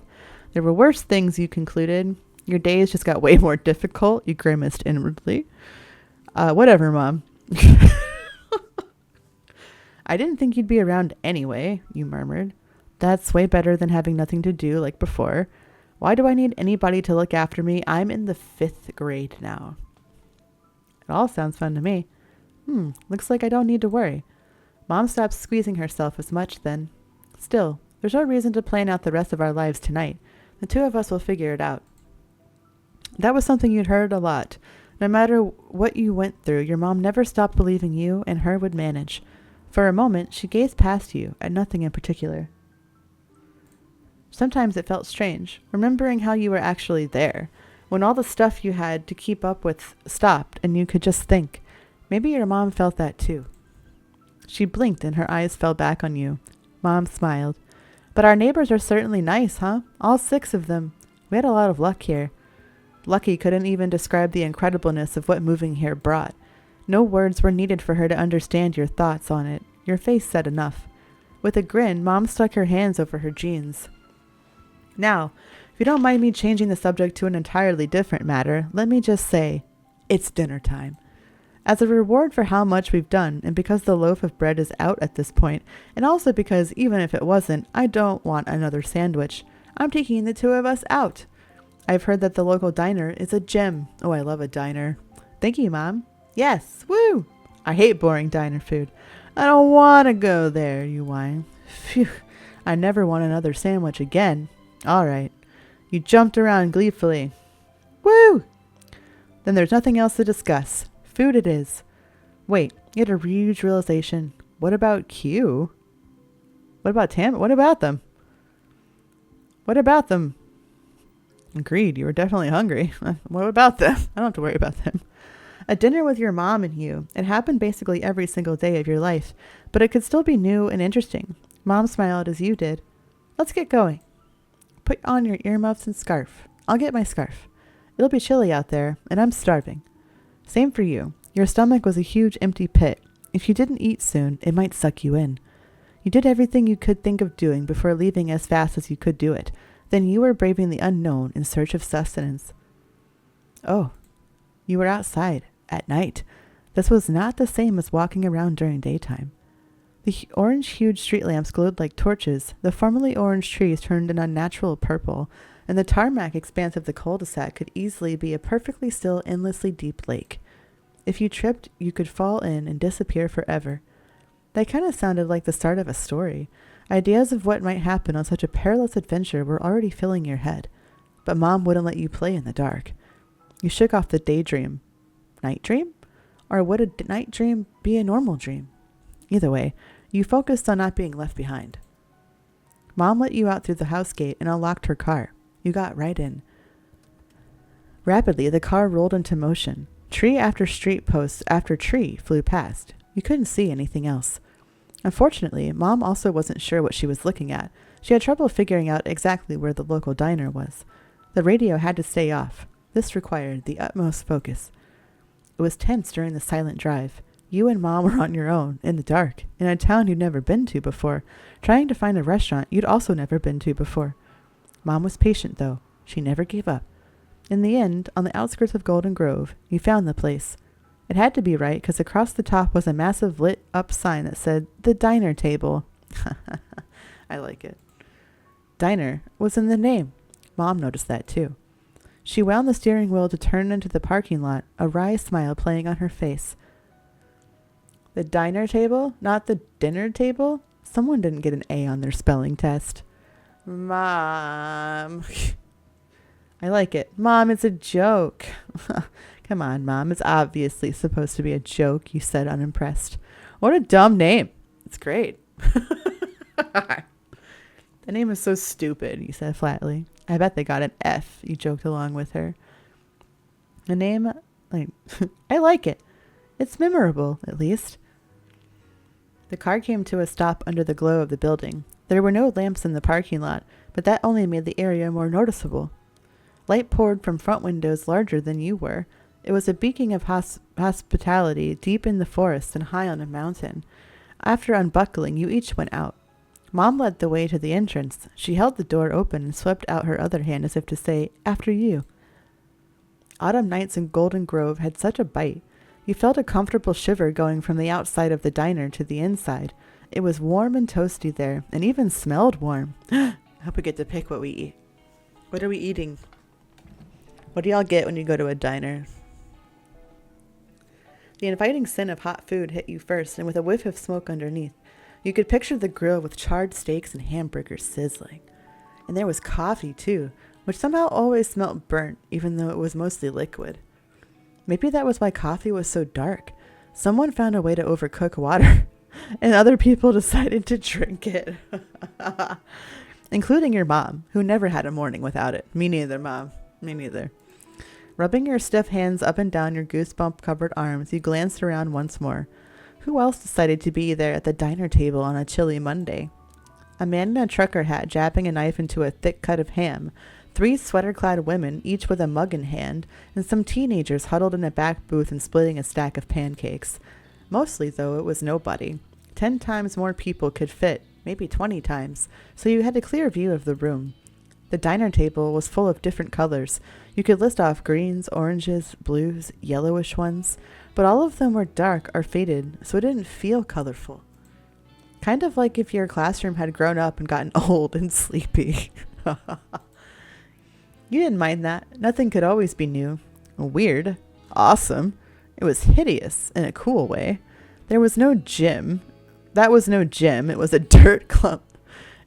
There were worse things, you concluded. Your days just got way more difficult, you grimaced inwardly. Whatever, Mom. I didn't think you'd be around anyway, you murmured. That's way better than having nothing to do like before. Why do I need anybody to look after me? I'm in the 5th grade now. It all sounds fun to me. Looks like I don't need to worry. Mom stopped squeezing herself as much then. Still, there's no reason to plan out the rest of our lives tonight. The two of us will figure it out. That was something you'd heard a lot. No matter what you went through, your mom never stopped believing you and her would manage. For a moment, she gazed past you at nothing in particular. Sometimes it felt strange, remembering how you were actually there, when all the stuff you had to keep up with stopped and you could just think. Maybe your mom felt that too. She blinked and her eyes fell back on you. Mom smiled. But our neighbors are certainly nice, huh? All 6 of them. We had a lot of luck here. Lucky couldn't even describe the incredibleness of what moving here brought. No words were needed for her to understand your thoughts on it. Your face said enough. With a grin, Mom stuck her hands over her jeans. Now, if you don't mind me changing the subject to an entirely different matter, let me just say, it's dinner time. As a reward for how much we've done, and because the loaf of bread is out at this point, and also because even if it wasn't, I don't want another sandwich, I'm taking the 2 of us out. I've heard that the local diner is a gem. Oh, I love a diner. Thank you, Mom. Yes, woo! I hate boring diner food. I don't want to go there, you whine. Phew, I never want another sandwich again. All right. You jumped around gleefully. Woo! Then there's nothing else to discuss. Food it is. Wait, you had a huge realization. What about Q? What about Tam? What about them? What about them? Agreed, you were definitely hungry. What about them? I don't have to worry about them. A dinner with your mom and you. It happened basically every single day of your life, but it could still be new and interesting. Mom smiled as you did. Let's get going. Put on your earmuffs and scarf. I'll get my scarf. It'll be chilly out there, and I'm starving. Same for you. Your stomach was a huge empty pit. If you didn't eat soon, it might suck you in. You did everything you could think of doing before leaving as fast as you could do it. Then you were braving the unknown in search of sustenance. Oh, you were outside, at night. This was not the same as walking around during daytime. The orange huge street lamps glowed like torches, the formerly orange trees turned an unnatural purple, and the tarmac expanse of the cul-de-sac could easily be a perfectly still, endlessly deep lake. If you tripped, you could fall in and disappear forever. That kind of sounded like the start of a story. Ideas of what might happen on such a perilous adventure were already filling your head. But Mom wouldn't let you play in the dark. You shook off the daydream. Night dream? Or would a night dream be a normal dream? Either way, you focused on not being left behind. Mom let you out through the house gate and unlocked her car. You got right in. Rapidly, the car rolled into motion. Tree after street post after tree flew past. You couldn't see anything else. Unfortunately, Mom also wasn't sure what she was looking at. She had trouble figuring out exactly where the local diner was. The radio had to stay off. This required the utmost focus. It was tense during the silent drive. You and Mom were on your own, in the dark, in a town you'd never been to before, trying to find a restaurant you'd also never been to before. Mom was patient, though. She never gave up. In the end, on the outskirts of Golden Grove, you found the place. It had to be right, because across the top was a massive lit-up sign that said, "The Diner Table." I like it. Diner was in the name. Mom noticed that, too. She wound the steering wheel to turn into the parking lot, a wry smile playing on her face. The diner table, not the dinner table? Someone didn't get an A on their spelling test. Mom. I like it. Mom, it's a joke. Come on, Mom. It's obviously supposed to be a joke, you said, unimpressed. What a dumb name. It's great. The name is so stupid, you said flatly. I bet they got an F, you joked along with her. The name, I like it. It's memorable, at least. The car came to a stop under the glow of the building. There were no lamps in the parking lot, but that only made the area more noticeable. Light poured from front windows larger than you were. It was a beacon of hospitality deep in the forest and high on a mountain. After unbuckling, you each went out. Mom led the way to the entrance. She held the door open and swept out her other hand as if to say, "After you." Autumn nights in Golden Grove had such a bite. You felt a comfortable shiver going from the outside of the diner to the inside. It was warm and toasty there, and even smelled warm. I hope we get to pick what we eat. What are we eating? What do y'all get when you go to a diner? The inviting scent of hot food hit you first, and with a whiff of smoke underneath, you could picture the grill with charred steaks and hamburgers sizzling. And there was coffee, too, which somehow always smelt burnt, even though it was mostly liquid. Maybe that was why coffee was so dark. Someone found a way to overcook water, and other people decided to drink it. Including your mom, who never had a morning without it. Me neither, Mom. Me neither. Rubbing your stiff hands up and down your goosebump-covered arms, you glanced around once more. Who else decided to be there at the diner table on a chilly Monday? A man in a trucker hat jabbing a knife into a thick cut of ham, 3 sweater-clad women, each with a mug in hand, and some teenagers huddled in a back booth and splitting a stack of pancakes. Mostly, though, it was nobody. 10 times more people could fit, maybe 20 times, so you had a clear view of the room. The diner table was full of different colors. You could list off greens, oranges, blues, yellowish ones, but all of them were dark or faded, so it didn't feel colorful. Kind of like if your classroom had grown up and gotten old and sleepy. You didn't mind that. Nothing could always be new. Weird. Awesome. It was hideous in a cool way. There was no gym. That was no gym. It was a dirt clump.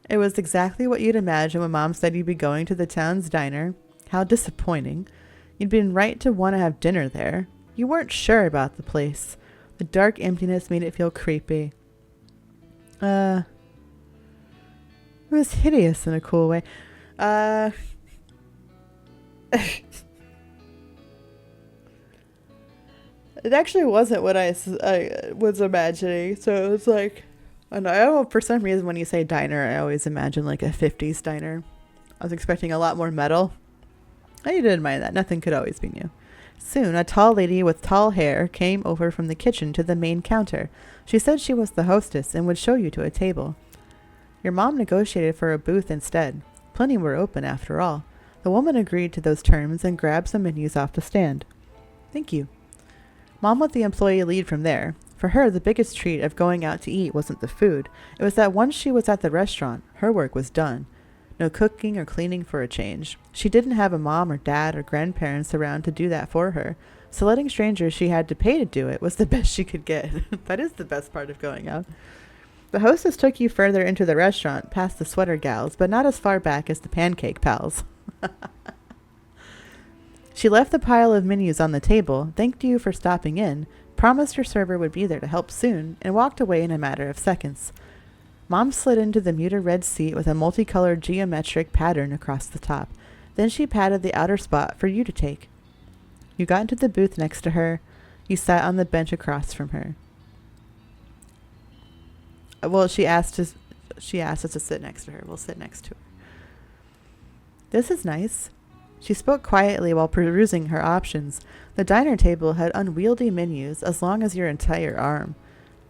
It was exactly what you'd imagine when Mom said you'd be going to the town's diner. How disappointing. You'd been right to want to have dinner there. You weren't sure about the place. The dark emptiness made it feel creepy. It was hideous in a cool way. It actually wasn't what I was imagining. So it was like, I don't know, for some reason when you say diner, I always imagine like a 50s diner. I was expecting a lot more metal. I didn't mind that. Nothing could always be new. Soon, a tall lady with tall hair came over from the kitchen to the main counter. She said she was the hostess and would show you to a table. Your mom negotiated for a booth instead. Plenty were open after all. The woman agreed to those terms and grabbed some menus off the stand. Thank you. Mom let the employee lead from there. For her, the biggest treat of going out to eat wasn't the food. It was that once she was at the restaurant, her work was done. No cooking or cleaning for a change. She didn't have a mom or dad or grandparents around to do that for her, so letting strangers she had to pay to do it was the best she could get. That is the best part of going out. The hostess took you further into the restaurant, past the sweater gals, but not as far back as the pancake pals. She left the pile of menus on the table, thanked you for stopping in, promised your server would be there to help soon, and walked away in a matter of seconds. Mom slid into the muted red seat with a multicolored geometric pattern across the top. Then she patted the outer spot for you to take. You got into the booth next to her. You sat on the bench across from her. Well, she asked us to sit next to her. We'll sit next to her. This is nice. She spoke quietly while perusing her options. The diner table had unwieldy menus as long as your entire arm.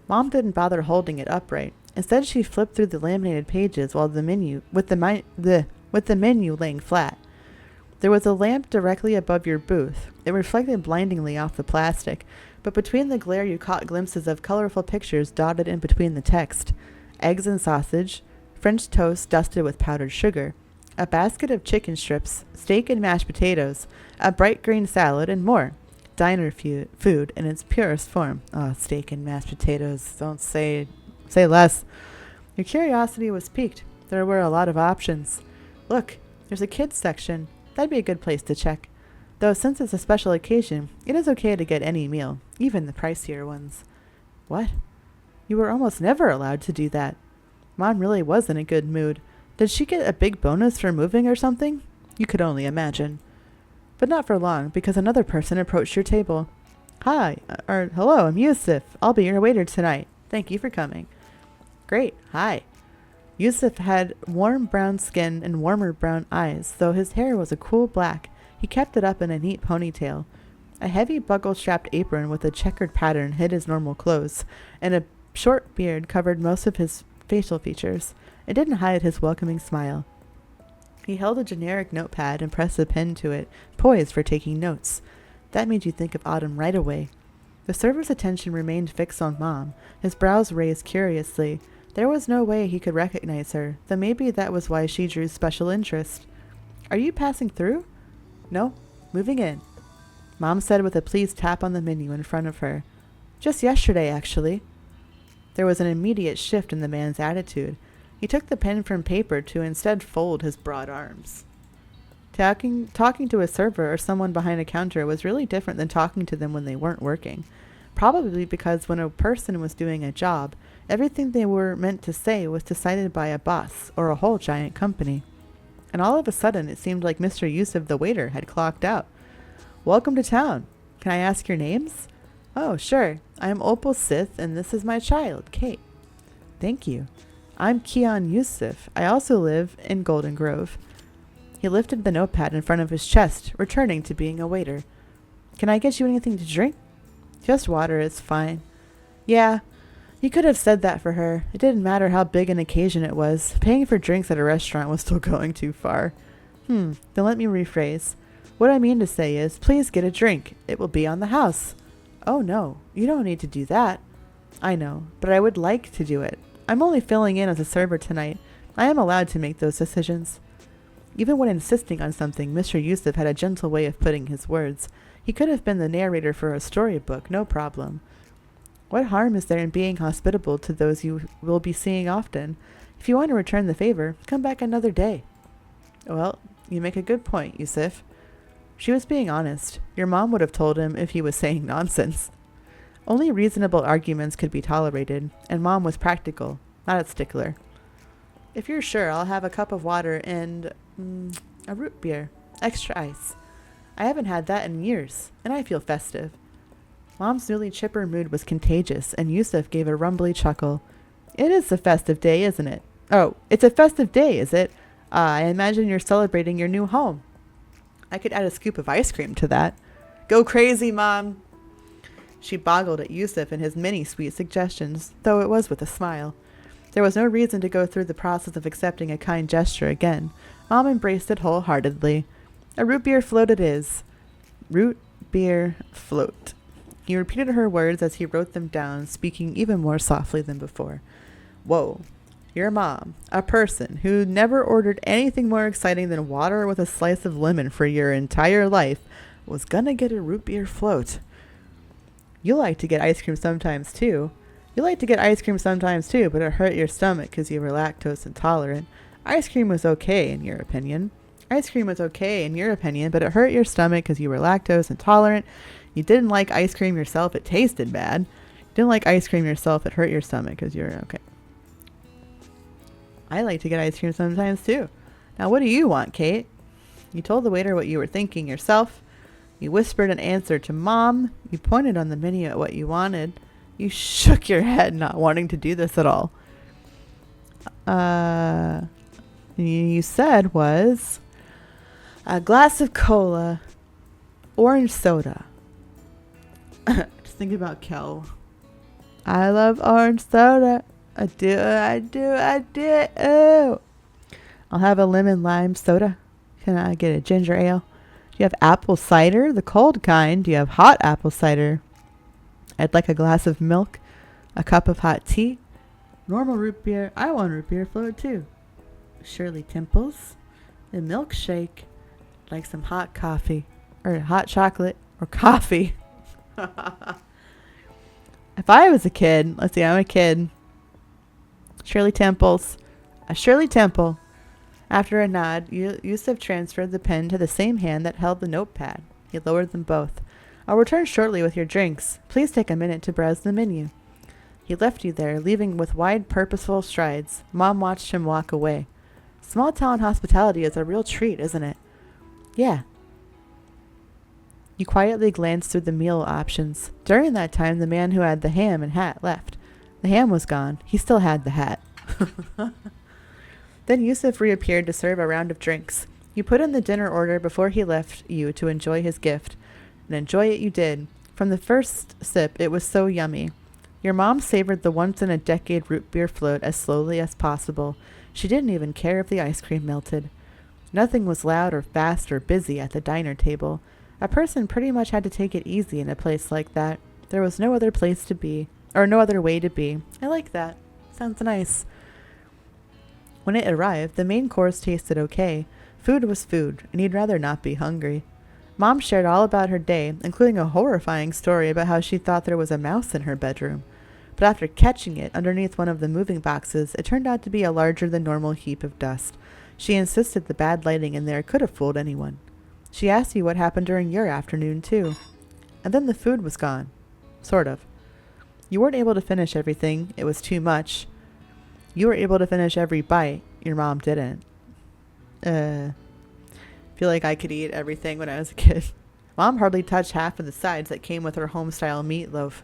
Mom didn't bother holding it upright. Instead, she flipped through the laminated pages while with the menu laying flat. There was a lamp directly above your booth. It reflected blindingly off the plastic, but between the glare you caught glimpses of colorful pictures dotted in between the text. Eggs and sausage, French toast dusted with powdered sugar, a basket of chicken strips, steak and mashed potatoes, a bright green salad, and more. diner food in its purest form. Oh, steak and mashed potatoes. Don't say less. Your curiosity was piqued. There were a lot of options. Look, there's a kids section. That'd be a good place to check. Though since it's a special occasion, it is okay to get any meal, even the pricier ones. What? You were almost never allowed to do that. Mom really was in a good mood. Did she get a big bonus for moving or something? You could only imagine. But not for long, because another person approached your table. Hi, or hello, I'm Yusuf. I'll be your waiter tonight. Thank you for coming. Great, hi. Yusuf had warm brown skin and warmer brown eyes, though his hair was a cool black. He kept it up in a neat ponytail. A heavy buckle-strapped apron with a checkered pattern hid his normal clothes, and a short beard covered most of his facial features. It didn't hide his welcoming smile. He held a generic notepad and pressed a pen to it, poised for taking notes. That made you think of Autumn right away. The server's attention remained fixed on Mom, his brows raised curiously. There was no way he could recognize her, though maybe that was why she drew special interest. Are you passing through? No, moving in. Mom said with a pleased tap on the menu in front of her. Just yesterday, actually. There was an immediate shift in the man's attitude. He took the pen from paper to instead fold his broad arms. Talking to a server or someone behind a counter was really different than talking to them when they weren't working. Probably because when a person was doing a job, everything they were meant to say was decided by a boss or a whole giant company. And all of a sudden it seemed like Mr. Yusuf the waiter had clocked out. Welcome to town. Can I ask your names? Oh, sure. I'm Opal Sith, and this is my child, Kate. Thank you. I'm Keon Yusuf. I also live in Golden Grove. He lifted the notepad in front of his chest, returning to being a waiter. Can I get you anything to drink? Just water is fine. Yeah, you could have said that for her. It didn't matter how big an occasion it was. Paying for drinks at a restaurant was still going too far. Then let me rephrase. What I mean to say is, please get a drink. It will be on the house. Oh no, you don't need to do that. I know, but I would like to do it. I'm only filling in as a server tonight. I am allowed to make those decisions. Even when insisting on something, Mr. Yusuf had a gentle way of putting his words. He could have been the narrator for a storybook, no problem. What harm is there in being hospitable to those you will be seeing often? If you want to return the favor, come back another day. Well, you make a good point, Yusuf. She was being honest. Your mom would have told him if he was saying nonsense. Only reasonable arguments could be tolerated, and Mom was practical, not a stickler. If you're sure, I'll have a cup of water and a root beer, extra ice. I haven't had that in years, and I feel festive. Mom's newly chipper mood was contagious, and Yusuf gave a rumbly chuckle. It is a festive day, isn't it? Oh, it's a festive day, is it? I imagine you're celebrating your new home. I could add a scoop of ice cream to that. Go crazy, Mom! She boggled at Yusuf and his many sweet suggestions, though it was with a smile. There was no reason to go through the process of accepting a kind gesture again. Mom embraced it wholeheartedly. A root beer float it is. Root beer float. He repeated her words as he wrote them down, speaking even more softly than before. Whoa. Your mom, a person who never ordered anything more exciting than water with a slice of lemon for your entire life, was gonna get a root beer float. You like to get ice cream sometimes too. But it hurt your stomach because you were lactose intolerant. Ice cream was okay in your opinion. But it hurt your stomach because you were lactose intolerant. You didn't like ice cream yourself. It tasted bad. You didn't like ice cream yourself. It hurt your stomach because you're okay. I like to get ice cream sometimes too. Now what do you want, Kate? You told the waiter what you were thinking yourself. You whispered an answer to Mom. You pointed on the menu at what you wanted. You shook your head, not wanting to do this at all. You said was a glass of cola, orange soda. Just think about Kel. I love orange soda. I do. I'll have a lemon lime soda. Can I get a ginger ale? Do you have apple cider? The cold kind. Do you have hot apple cider? I'd like a glass of milk, a cup of hot tea, normal root beer. I want root beer float too. Shirley Temples, a milkshake, like some hot coffee, or hot chocolate, or coffee. If I was a kid, let's see, I'm a kid. Shirley Temples. Shirley Temple. After a nod, Yusuf transferred the pen to the same hand that held the notepad. He lowered them both. I'll return shortly with your drinks. Please take a minute to browse the menu. He left you there, leaving with wide, purposeful strides. Mom watched him walk away. Small town hospitality is a real treat, isn't it? Yeah. You quietly glanced through the meal options. During that time, the man who had the ham and hat left. The ham was gone. He still had the hat. Then Yusuf reappeared to serve a round of drinks. You put in the dinner order before he left you to enjoy his gift. And enjoy it you did. From the first sip, it was so yummy. Your mom savored the once-in-a-decade root beer float as slowly as possible. She didn't even care if the ice cream melted. Nothing was loud or fast or busy at the diner table. A person pretty much had to take it easy in a place like that. There was no other place to be, or no other way to be. I like that. Sounds nice. When it arrived, the main course tasted okay. Food was food, and you'd rather not be hungry. Mom shared all about her day, including a horrifying story about how she thought there was a mouse in her bedroom. But after catching it underneath one of the moving boxes, it turned out to be a larger than normal heap of dust. She insisted the bad lighting in there could have fooled anyone. She asked you what happened during your afternoon, too. And then the food was gone. Sort of. You weren't able to finish everything. It was too much. You were able to finish every bite. Your mom didn't. Feel like I could eat everything when I was a kid. Mom hardly touched half of the sides that came with her home-style meatloaf.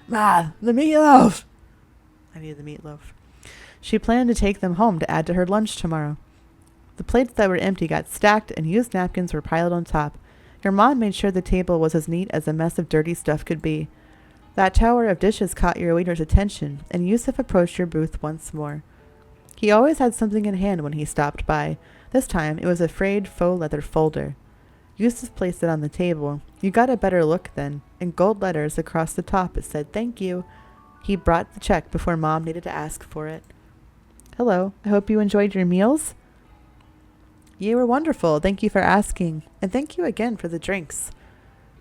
Ma, the meatloaf! I need the meatloaf. She planned to take them home to add to her lunch tomorrow. The plates that were empty got stacked and used napkins were piled on top. Your mom made sure the table was as neat as a mess of dirty stuff could be. That tower of dishes caught your waiter's attention, and Yusuf approached your booth once more. He always had something in hand when he stopped by. This time, it was a frayed faux leather folder. Yusuf placed it on the table. You got a better look then. In gold letters across the top, it said, "Thank you." He brought the check before Mom needed to ask for it. "Hello, I hope you enjoyed your meals." "You were wonderful. Thank you for asking. And thank you again for the drinks."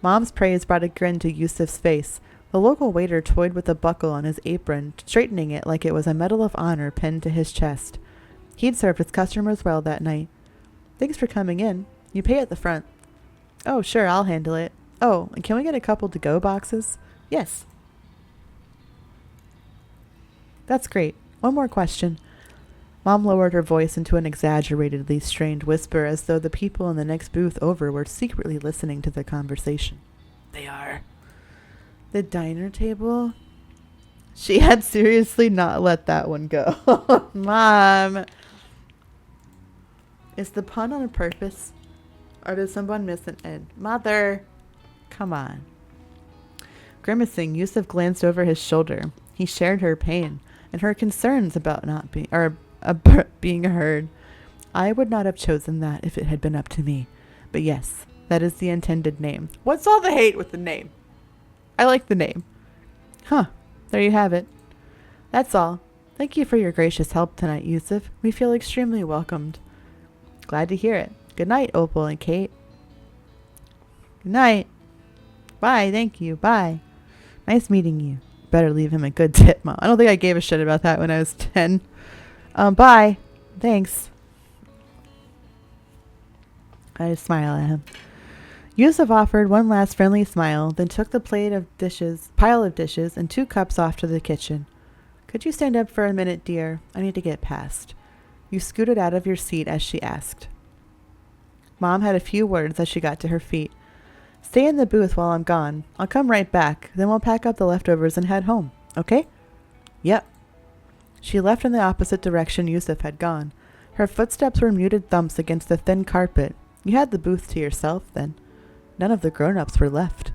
Mom's praise brought a grin to Yusuf's face. The local waiter toyed with a buckle on his apron, straightening it like it was a Medal of Honor pinned to his chest. He'd served his customers well that night. "Thanks for coming in. You pay at the front." "Oh, sure, I'll handle it. Oh, and can we get a couple to-go boxes?" "Yes." "That's great. One more question." Mom lowered her voice into an exaggeratedly strained whisper as though the people in the next booth over were secretly listening to the conversation. "They are." "The diner table?" She had seriously not let that one go. Mom! Is the pun on purpose? Or did someone miss an end? Mother! Come on. Grimacing, Yusuf glanced over his shoulder. He shared her pain and her concerns about not being heard. "I would not have chosen that if it had been up to me. But yes, that is the intended name." What's all the hate with the name? I like the name. Huh. There you have it. That's all. Thank you for your gracious help tonight, Yusuf. We feel extremely welcomed. Glad to hear it. Good night, Opal and Kate. Good night. Bye, thank you. Bye. Nice meeting you. Better leave him a good tip, Mom. I don't think I gave a shit about that when I was 10. Bye. Thanks. I just smile at him. Yusuf offered one last friendly smile, then took the pile of dishes, and 2 cups off to the kitchen. "Could you stand up for a minute, dear? I need to get past." You scooted out of your seat as she asked. Mom had a few words as she got to her feet. "Stay in the booth while I'm gone. I'll come right back. Then we'll pack up the leftovers and head home. Okay?" "Yep." She left in the opposite direction Yusuf had gone. Her footsteps were muted thumps against the thin carpet. You had the booth to yourself then. None of the grown-ups were left.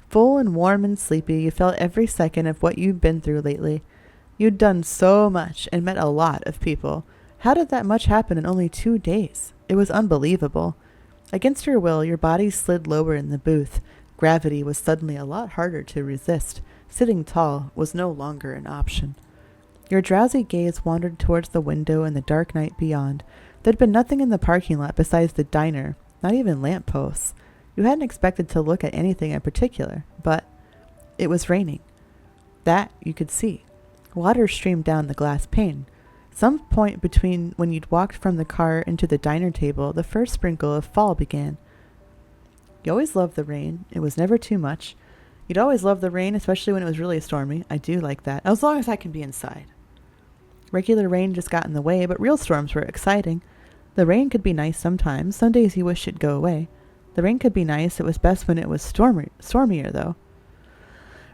Full and warm and sleepy, you felt every second of what you'd been through lately. You'd done so much and met a lot of people. How did that much happen in only 2 days? It was unbelievable. Against your will, your body slid lower in the booth. Gravity was suddenly a lot harder to resist. Sitting tall was no longer an option. Your drowsy gaze wandered towards the window and the dark night beyond. There'd been nothing in the parking lot besides the diner, not even lampposts. You hadn't expected to look at anything in particular, but it was raining. That you could see. Water streamed down the glass pane. Some point between when you'd walked from the car into the diner table, the first sprinkle of fall began. You always loved the rain. It was never too much. You'd always loved the rain, especially when it was really stormy. I do like that, as long as I can be inside. Regular rain just got in the way, but real storms were exciting. The rain could be nice sometimes. Some days you wish it'd go away. The rain could be nice. It was best when it was stormier, though.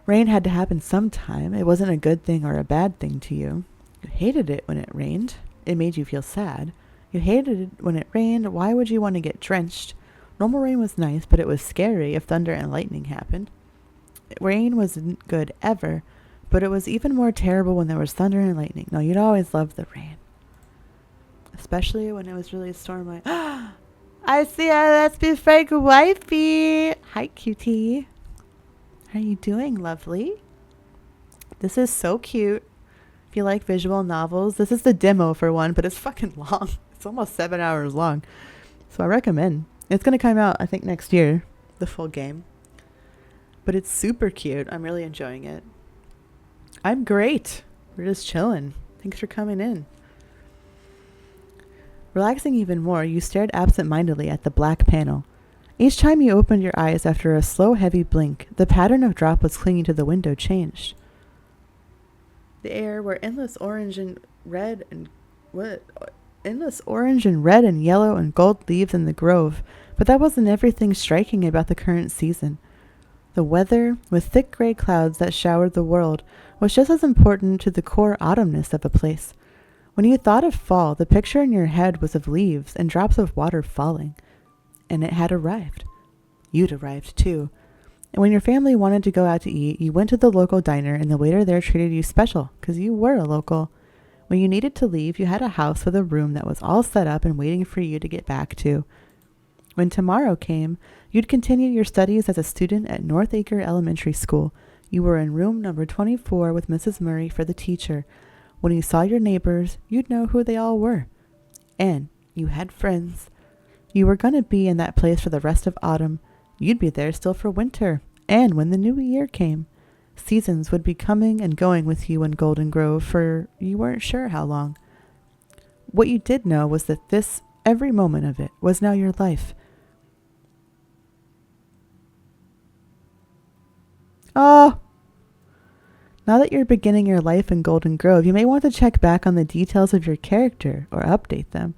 Rain had to happen sometime. It wasn't a good thing or a bad thing to you. You hated it when it rained. It made you feel sad. You hated it when it rained. Why would you want to get drenched? Normal rain was nice, but it was scary if thunder and lightning happened. Rain wasn't good ever, but it was even more terrible when there was thunder and lightning. No, you'd always love the rain. Especially when it was really stormy. I see her. Let's be fake wifey. Hi, cutie. How are you doing, lovely? This is so cute. If you like visual novels, this is the demo for one, but it's fucking long. It's almost 7 hours long. So I recommend. It's going to come out, I think, next year, the full game. But it's super cute. I'm really enjoying it. I'm great. We're just chilling. Thanks for coming in. Relaxing even more, you stared absent-mindedly at the black panel. Each time you opened your eyes after a slow, heavy blink, the pattern of droplets clinging to the window changed. The air were endless orange and red and yellow and gold leaves in the grove, but that wasn't everything striking about the current season. The weather, with thick gray clouds that showered the world, was just as important to the core autumnness of a place. When you thought of fall, the picture in your head was of leaves and drops of water falling. And it had arrived. You'd arrived, too. And when your family wanted to go out to eat, you went to the local diner, and the waiter there treated you special, because you were a local. When you needed to leave, you had a house with a room that was all set up and waiting for you to get back to. When tomorrow came, you'd continue your studies as a student at North Acre Elementary School. You were in room number 24 with Mrs. Murray for the teacher. When you saw your neighbors, you'd know who they all were. And you had friends. You were going to be in that place for the rest of autumn. You'd be there still for winter. And when the new year came, seasons would be coming and going with you in Golden Grove for you weren't sure how long. What you did know was that this, every moment of it, was now your life. Oh! Now that you're beginning your life in Golden Grove, you may want to check back on the details of your character or update them.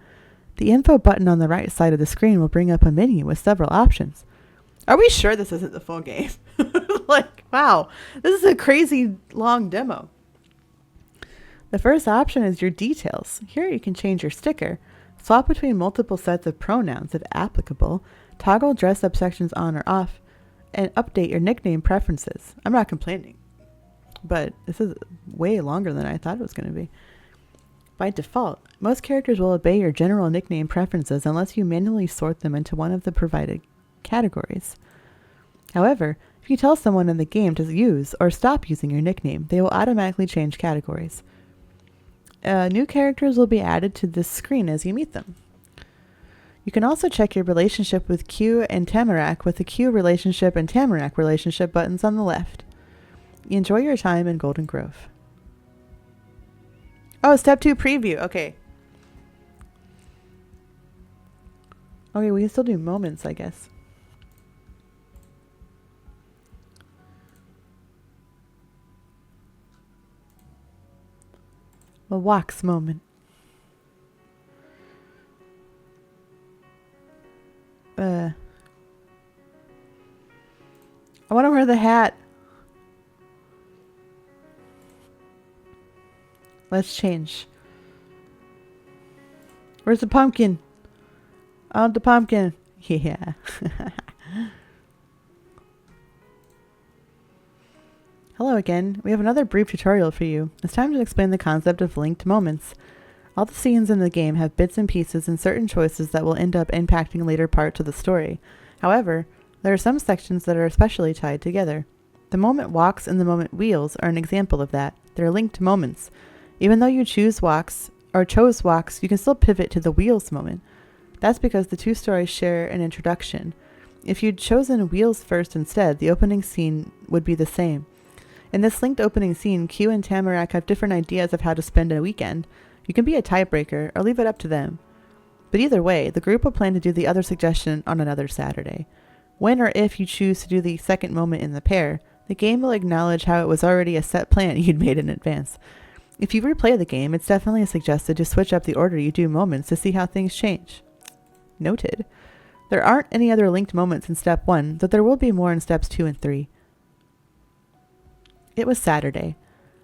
The info button on the right side of the screen will bring up a menu with several options. Are we sure this isn't the full game? Like, wow, this is a crazy long demo. The first option is your details. Here you can change your sticker, swap between multiple sets of pronouns if applicable, toggle dress-up sections on or off, and update your nickname preferences. I'm not complaining, but this is way longer than I thought it was going to be. By default, most characters will obey your general nickname preferences unless you manually sort them into one of the provided categories. However, if you tell someone in the game to use or stop using your nickname, they will automatically change categories. New characters will be added to this screen as you meet them. You can also check your relationship with Q and Tamarack with the Q relationship and Tamarack relationship buttons on the left. Enjoy your time in Golden Grove. Oh, step 2 preview. Okay. Okay, we can still do moments, I guess. A wax moment. I want to wear the hat. Let's change. Where's the pumpkin? I want the pumpkin. Yeah. Hello again. We have another brief tutorial for you. It's time to explain the concept of linked moments. All the scenes in the game have bits and pieces and certain choices that will end up impacting later parts of the story. However, there are some sections that are especially tied together. The moment walks and the moment wheels are an example of that. They're linked moments. Even though you chose walks, you can still pivot to the wheels moment. That's because the two stories share an introduction. If you'd chosen Wheels first instead, the opening scene would be the same. In this linked opening scene, Q and Tamarack have different ideas of how to spend a weekend. You can be a tiebreaker or leave it up to them. But either way, the group will plan to do the other suggestion on another Saturday. When or if you choose to do the second moment in the pair, the game will acknowledge how it was already a set plan you'd made in advance. If you replay the game, it's definitely suggested to switch up the order you do moments to see how things change. Noted. There aren't any other linked moments in Step 1, though there will be more in Steps 2 and 3. It was Saturday,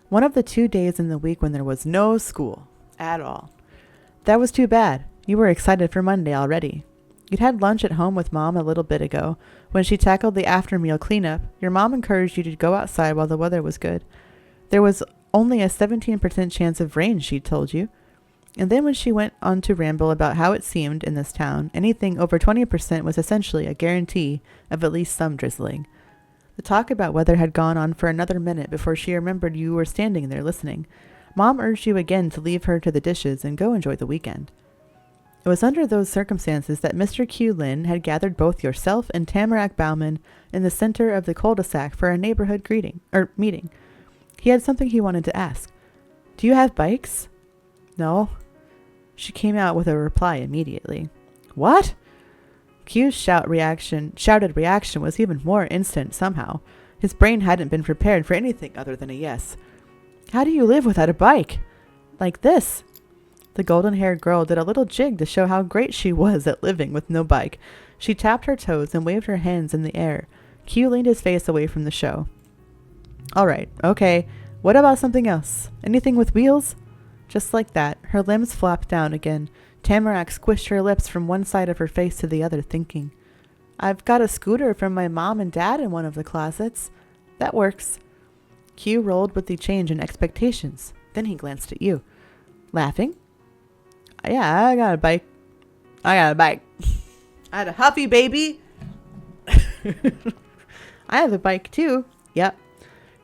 one of the 2 days in the week when there was no school at all. That was too bad. You were excited for Monday already. You'd had lunch at home with Mom a little bit ago. When she tackled the after-meal cleanup, your mom encouraged you to go outside while the weather was good. There was only a 17% chance of rain, she'd told you. And then when she went on to ramble about how it seemed in this town, anything over 20% was essentially a guarantee of at least some drizzling. The talk about weather had gone on for another minute before she remembered you were standing there listening. Mom urged you again to leave her to the dishes and go enjoy the weekend. It was under those circumstances that Mr. Q Lin had gathered both yourself and Tamarack Bauman in the center of the cul-de-sac for a neighborhood meeting. He had something he wanted to ask. Do you have bikes? No. She came out with a reply immediately. What? Q's shouted reaction was even more instant somehow. His brain hadn't been prepared for anything other than a yes. How do you live without a bike? Like this. The golden-haired girl did a little jig to show how great she was at living with no bike. She tapped her toes and waved her hands in the air. Q leaned his face away from the show. All right, okay. What about something else? Anything with wheels? Just like that, her limbs flopped down again. Tamarack squished her lips from one side of her face to the other, thinking. I've got a scooter from my mom and dad in one of the closets. That works. Q rolled with the change in expectations. Then he glanced at you. Laughing? Yeah, I got a bike. I had a Huffy, baby. I have a bike, too. Yep.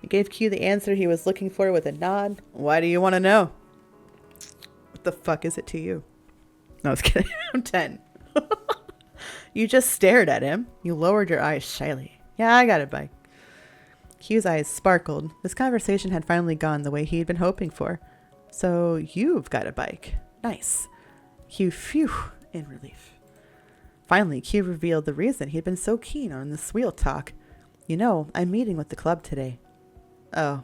He gave Q the answer he was looking for with a nod. Why do you want to know? What the fuck is it to you? No, I was kidding. I'm 10. You just stared at him. You lowered your eyes shyly. Yeah, I got a bike. Q's eyes sparkled. This conversation had finally gone the way he'd been hoping for. So you've got a bike. Nice. Q phew in relief. Finally, Q revealed the reason he'd been so keen on this wheel talk. You know, I'm meeting with the club today. Oh.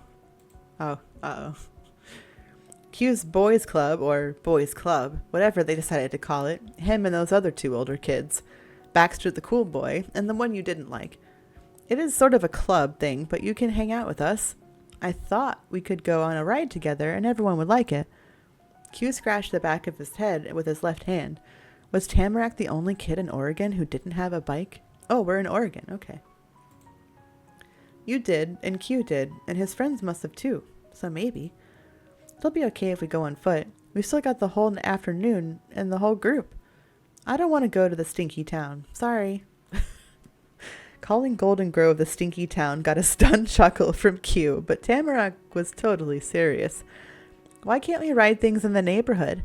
Q's boys club, or boys club, whatever they decided to call it, him and those other 2 older kids, Baxter the cool boy, and the one you didn't like. It is sort of a club thing, but you can hang out with us. I thought we could go on a ride together and everyone would like it. Q scratched the back of his head with his left hand. Was Tamarack the only kid in Oregon who didn't have a bike? Oh, we're in Oregon, okay. You did, and Q did, and his friends must have too, so maybe. It'll be okay if we go on foot. We've still got the whole afternoon and the whole group. I don't want to go to the stinky town. Sorry. Calling Golden Grove the stinky town got a stunned chuckle from Q, but Tamarack was totally serious. Why can't we ride things in the neighborhood?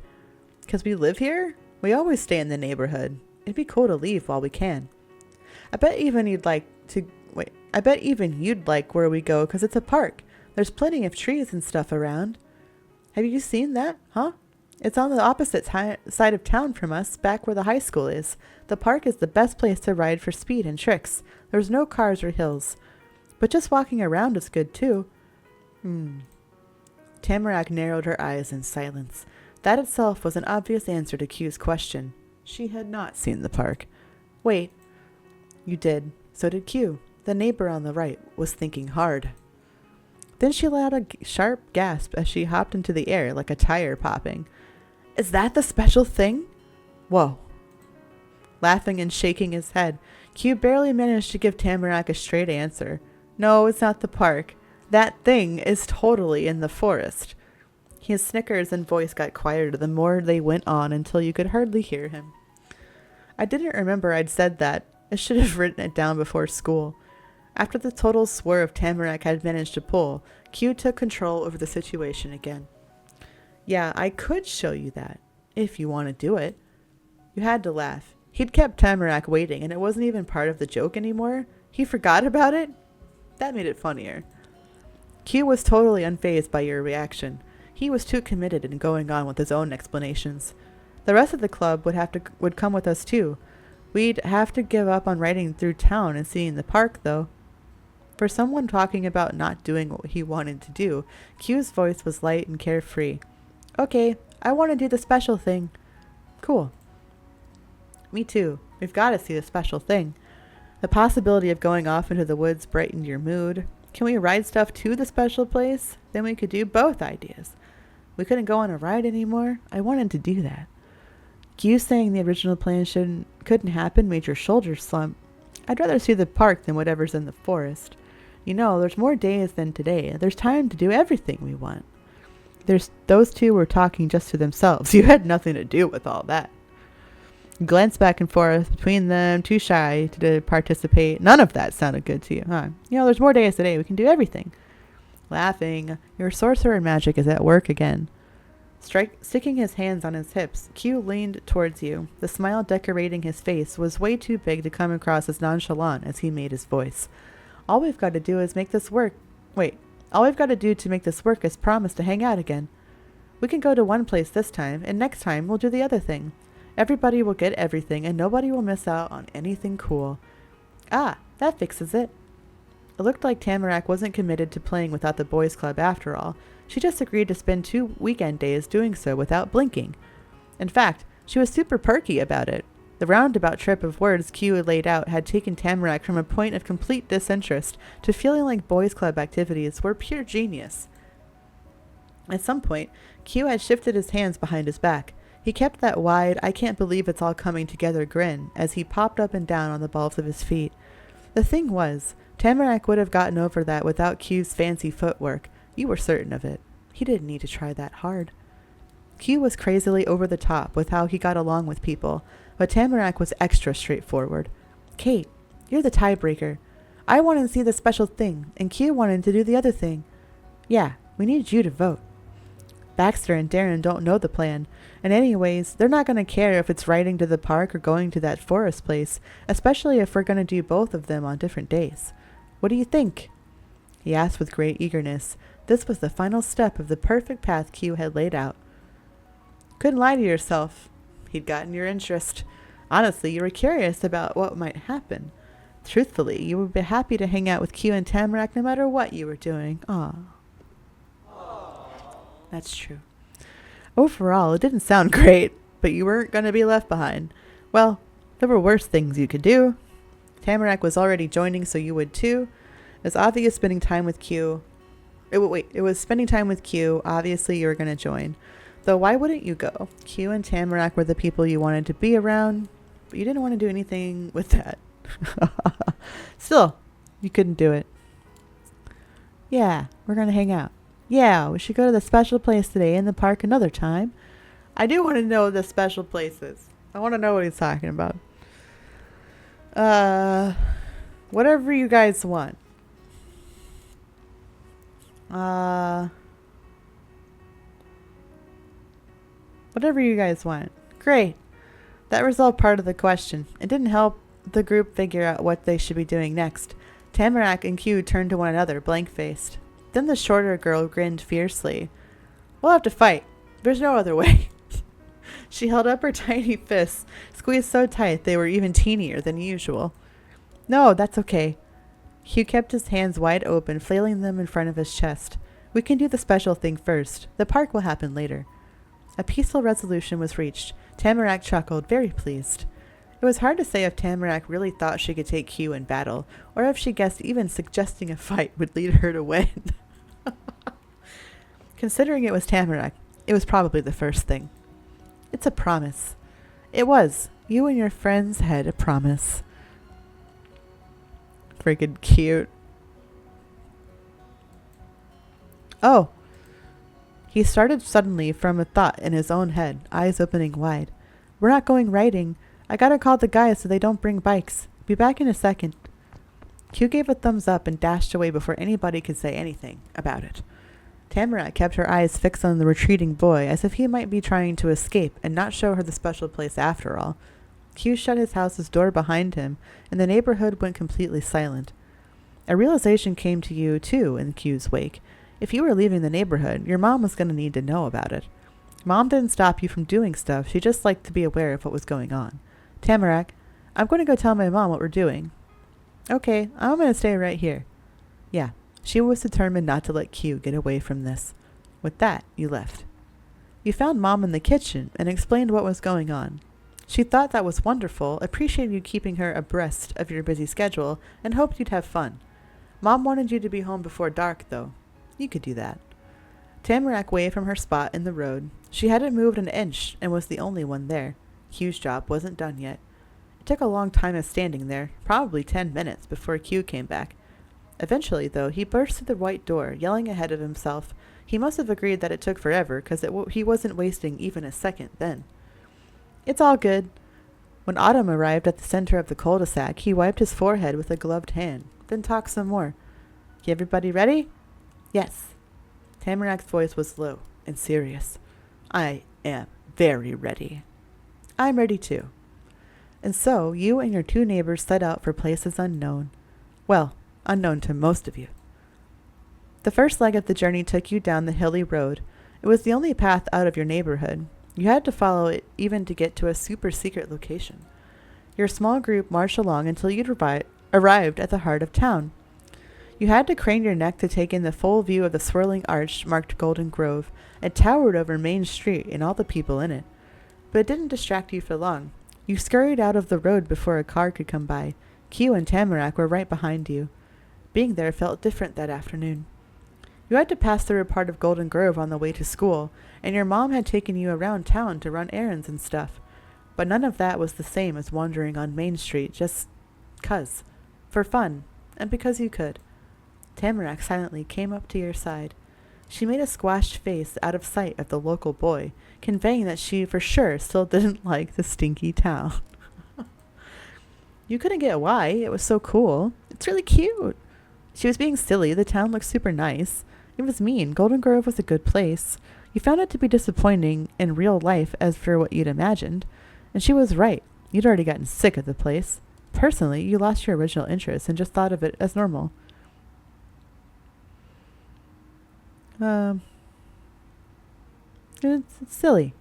'Cause we live here? We always stay in the neighborhood. It'd be cool to leave while we can. I bet even you'd like where we go 'cause it's a park. There's plenty of trees and stuff around. Have you seen that, huh? It's on the opposite side of town from us, back where the high school is. The park is the best place to ride for speed and tricks. There's no cars or hills. But just walking around is good, too. Tamarack narrowed her eyes in silence. That itself was an obvious answer to Q's question. She had not seen the park. Wait. You did. So did Q. The neighbor on the right was thinking hard. Then she let out a sharp gasp as she hopped into the air like a tire popping. Is that the special thing? Whoa. Laughing and shaking his head, Q barely managed to give Tamarack a straight answer. No, it's not the park. That thing is totally in the forest. His snickers and voice got quieter the more they went on until you could hardly hear him. I didn't remember I'd said that. I should have written it down before school. After the total swerve Tamarack had managed to pull, Q took control over the situation again. Yeah, I could show you that, if you want to do it. You had to laugh. He'd kept Tamarack waiting, and it wasn't even part of the joke anymore. He forgot about it? That made it funnier. Q was totally unfazed by your reaction. He was too committed in going on with his own explanations. The rest of the club would come with us too. We'd have to give up on riding through town and seeing the park, though. For someone talking about not doing what he wanted to do, Q's voice was light and carefree. Okay, I want to do the special thing. Cool. Me too. We've got to see the special thing. The possibility of going off into the woods brightened your mood. Can we ride stuff to the special place? Then we could do both ideas. We couldn't go on a ride anymore. I wanted to do that. Q saying the original plan couldn't happen made your shoulders slump. I'd rather see the park than whatever's in the forest. You know, there's more days than today. There's time to do everything we want. Those two were talking just to themselves. You had nothing to do with all that. Glanced back and forth between them, too shy to participate. None of that sounded good to you, huh? You know, there's more days today. We can do everything. Laughing. Your sorcerer magic is at work again. Sticking his hands on his hips, Q leaned towards you. The smile decorating his face was way too big to come across as nonchalant as he made his voice. All we've got to do is make this work. All we've got to do to make this work is promise to hang out again. We can go to one place this time, and next time we'll do the other thing. Everybody will get everything, and nobody will miss out on anything cool. Ah, that fixes it. It looked like Tamarack wasn't committed to playing without the boys' club after all. She just agreed to spend 2 weekend days doing so without blinking. In fact, she was super perky about it. The roundabout trip of words Q had laid out had taken Tamarack from a point of complete disinterest to feeling like boys' club activities were pure genius. At some point, Q had shifted his hands behind his back. He kept that wide, I can't believe it's all coming together grin as he popped up and down on the balls of his feet. The thing was, Tamarack would have gotten over that without Q's fancy footwork. You were certain of it. He didn't need to try that hard. Q was crazily over the top with how he got along with people, but Tamarack was extra straightforward. Kate, you're the tiebreaker. I wanted to see the special thing, and Q wanted to do the other thing. Yeah, we need you to vote. Baxter and Darren don't know the plan, and anyways, they're not going to care if it's riding to the park or going to that forest place, especially if we're going to do both of them on different days. What do you think? He asked with great eagerness. This was the final step of the perfect path Q had laid out. Couldn't lie to yourself. He'd gotten your interest. Honestly, you were curious about what might happen. Truthfully, you would be happy to hang out with Q and Tamarack no matter what you were doing. Aw. That's true. Overall, it didn't sound great, but you weren't going to be left behind. Well, there were worse things you could do. Tamarack was already joining, so you would too. It was obvious spending time with Q. It was spending time with Q. Obviously, you were going to join. Though why wouldn't you go? Q and Tamarack were the people you wanted to be around, but you didn't want to do anything with that. Still, you couldn't do it. Yeah, we're going to hang out. Yeah, we should go to the special place today in the park another time. I do want to know the special places. I want to know what he's talking about. Whatever you guys want. Whatever you guys want. Great. That was all part of the question. It didn't help the group figure out what they should be doing next. Tamarack and Q turned to one another, blank-faced. Then the shorter girl grinned fiercely. We'll have to fight. There's no other way. She held up her tiny fists, squeezed so tight they were even teenier than usual. No, that's okay. Hugh kept his hands wide open, flailing them in front of his chest. We can do the special thing first. The park will happen later. A peaceful resolution was reached. Tamarack chuckled, very pleased. It was hard to say if Tamarack really thought she could take Q in battle, or if she guessed even suggesting a fight would lead her to win. Considering it was Tamarack, it was probably the first thing. It's a promise. It was. You and your friends had a promise. Freaking cute. Oh. He started suddenly from a thought in his own head, eyes opening wide. We're not going riding. I gotta call the guys so they don't bring bikes. Be back in a second. Q gave a thumbs up and dashed away before anybody could say anything about it. Tamarack kept her eyes fixed on the retreating boy as if he might be trying to escape and not show her the special place after all. Q shut his house's door behind him, and the neighborhood went completely silent. A realization came to you, too, in Q's wake. If you were leaving the neighborhood, your mom was going to need to know about it. Mom didn't stop you from doing stuff. She just liked to be aware of what was going on. Tamarack, I'm going to go tell my mom what we're doing. Okay, I'm going to stay right here. Yeah, she was determined not to let Q get away from this. With that, you left. You found Mom in the kitchen and explained what was going on. She thought that was wonderful, appreciated you keeping her abreast of your busy schedule, and hoped you'd have fun. Mom wanted you to be home before dark, though. You could do that. Tamarack waved from her spot in the road. She hadn't moved an inch and was the only one there. Q's job wasn't done yet. It took a long time of standing there, probably 10 minutes, before Q came back. Eventually, though, he burst through the white door, yelling ahead of himself. He must have agreed that it took forever, because he wasn't wasting even a second then. It's all good. When Autumn arrived at the center of the cul-de-sac, he wiped his forehead with a gloved hand, then talked some more. Everybody ready? Yes. Tamarack's voice was low and serious. I am very ready. I'm ready too. And so, you and your two neighbors set out for places unknown. Well, unknown to most of you. The first leg of the journey took you down the hilly road. It was the only path out of your neighborhood. You had to follow it even to get to a super secret location. Your small group marched along until you'd arrived at the heart of town. You had to crane your neck to take in the full view of the swirling arch marked Golden Grove. It towered over Main Street and all the people in it. But it didn't distract you for long. You scurried out of the road before a car could come by. Q and Tamarack were right behind you. Being there felt different that afternoon. You had to pass through a part of Golden Grove on the way to school, and your mom had taken you around town to run errands and stuff. But none of that was the same as wandering on Main Street just 'cause. For fun, and because you could. Tamarack silently came up to your side. She made a squashed face out of sight of the local boy, conveying that she for sure still didn't like the stinky town. You couldn't get why. It was so cool. It's really cute. She was being silly. The town looked super nice. It was mean. Golden Grove was a good place. You found it to be disappointing in real life as for what you'd imagined. And she was right. You'd already gotten sick of the place. Personally, you lost your original interest and just thought of it as normal. It's silly.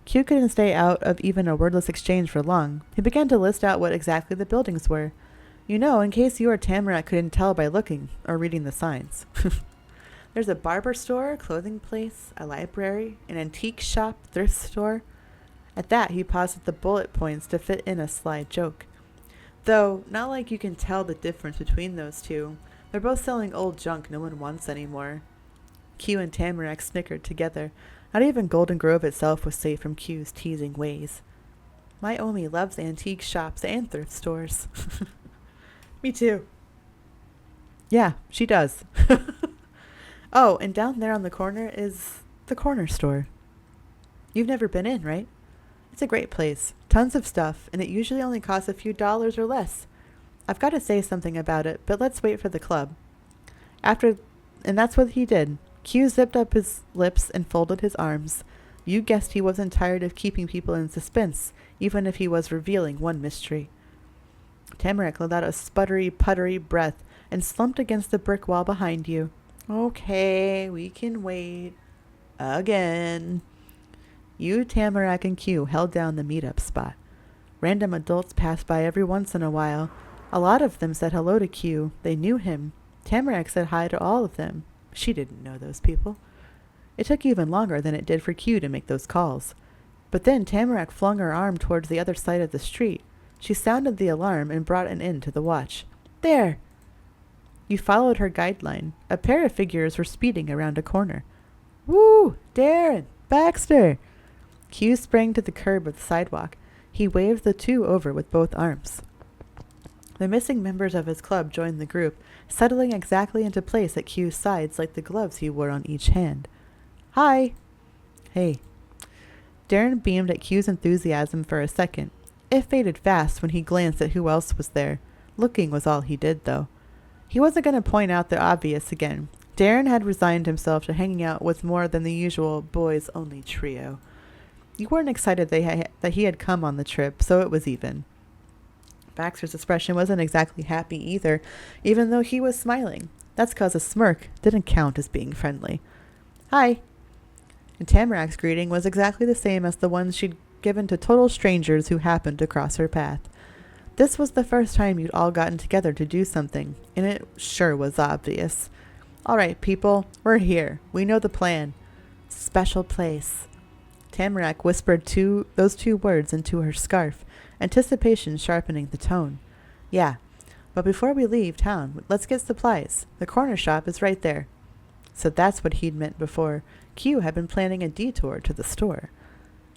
Q couldn't stay out of even a wordless exchange for long. He began to list out what exactly the buildings were. You know, in case you or Tamarack couldn't tell by looking or reading the signs. There's a barber store, clothing place, a library, an antique shop, thrift store. At that, he paused at the bullet points to fit in a sly joke. Though, not like you can tell the difference between those two. They're both selling old junk no one wants anymore. Q and Tamarack snickered together. Not even Golden Grove itself was safe from Q's teasing ways. My Omi loves antique shops and thrift stores. Me too. Yeah, she does. Oh, and down there on the corner is the corner store. You've never been in, right? It's a great place. Tons of stuff, and it usually only costs a few dollars or less. I've got to say something about it, but let's wait for the club. And that's what he did. Q zipped up his lips and folded his arms. You guessed he wasn't tired of keeping people in suspense, even if he was revealing one mystery. Tamarack let out a sputtery, puttery breath and slumped against the brick wall behind you. Okay, we can wait. Again. You, Tamarack, and Q held down the meet-up spot. Random adults passed by every once in a while. A lot of them said hello to Q. They knew him. Tamarack said hi to all of them. She didn't know those people. It took even longer than it did for Q to make those calls. But then Tamarack flung her arm towards the other side of the street. She sounded the alarm and brought an end to the watch. There! You followed her guideline. A pair of figures were speeding around a corner. Woo! Darren! Baxter! Q sprang to the curb of the sidewalk. He waved the two over with both arms. The missing members of his club joined the group, settling exactly into place at Q's sides like the gloves he wore on each hand. Hi! Hey. Darren beamed at Q's enthusiasm for a second. It faded fast when he glanced at who else was there. Looking was all he did, though. He wasn't going to point out the obvious again. Darren had resigned himself to hanging out with more than the usual boys-only trio. You weren't excited that he had come on the trip, so it was even. Baxter's expression wasn't exactly happy either, even though he was smiling. That's because a smirk didn't count as being friendly. Hi. And Tamarac's greeting was exactly the same as the ones she'd given to total strangers who happened to cross her path. This was the first time you'd all gotten together to do something, and it sure was obvious. All right, people, we're here. We know the plan. Special place. Tamarack whispered those two words into her scarf, anticipation sharpening the tone. Yeah, but before we leave town, let's get supplies. The corner shop is right there. So that's what he'd meant before. Q had been planning a detour to the store.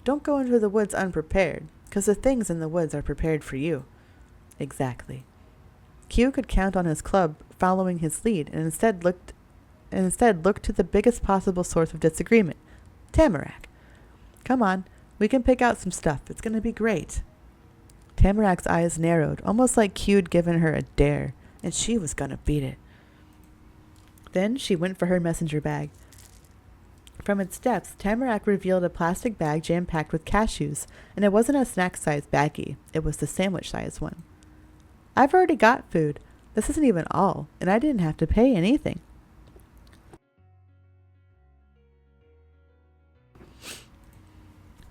Don't go into the woods unprepared, 'cause the things in the woods are prepared for you. Exactly. Q could count on his club following his lead and instead looked to the biggest possible source of disagreement. Tamarack. Come on, we can pick out some stuff. It's going to be great. Tamarac's eyes narrowed, almost like Q'd given her a dare, and she was going to beat it. Then she went for her messenger bag. From its depths, Tamarack revealed a plastic bag jam-packed with cashews, and it wasn't a snack-sized baggie. It was the sandwich-sized one. I've already got food. This isn't even all, and I didn't have to pay anything.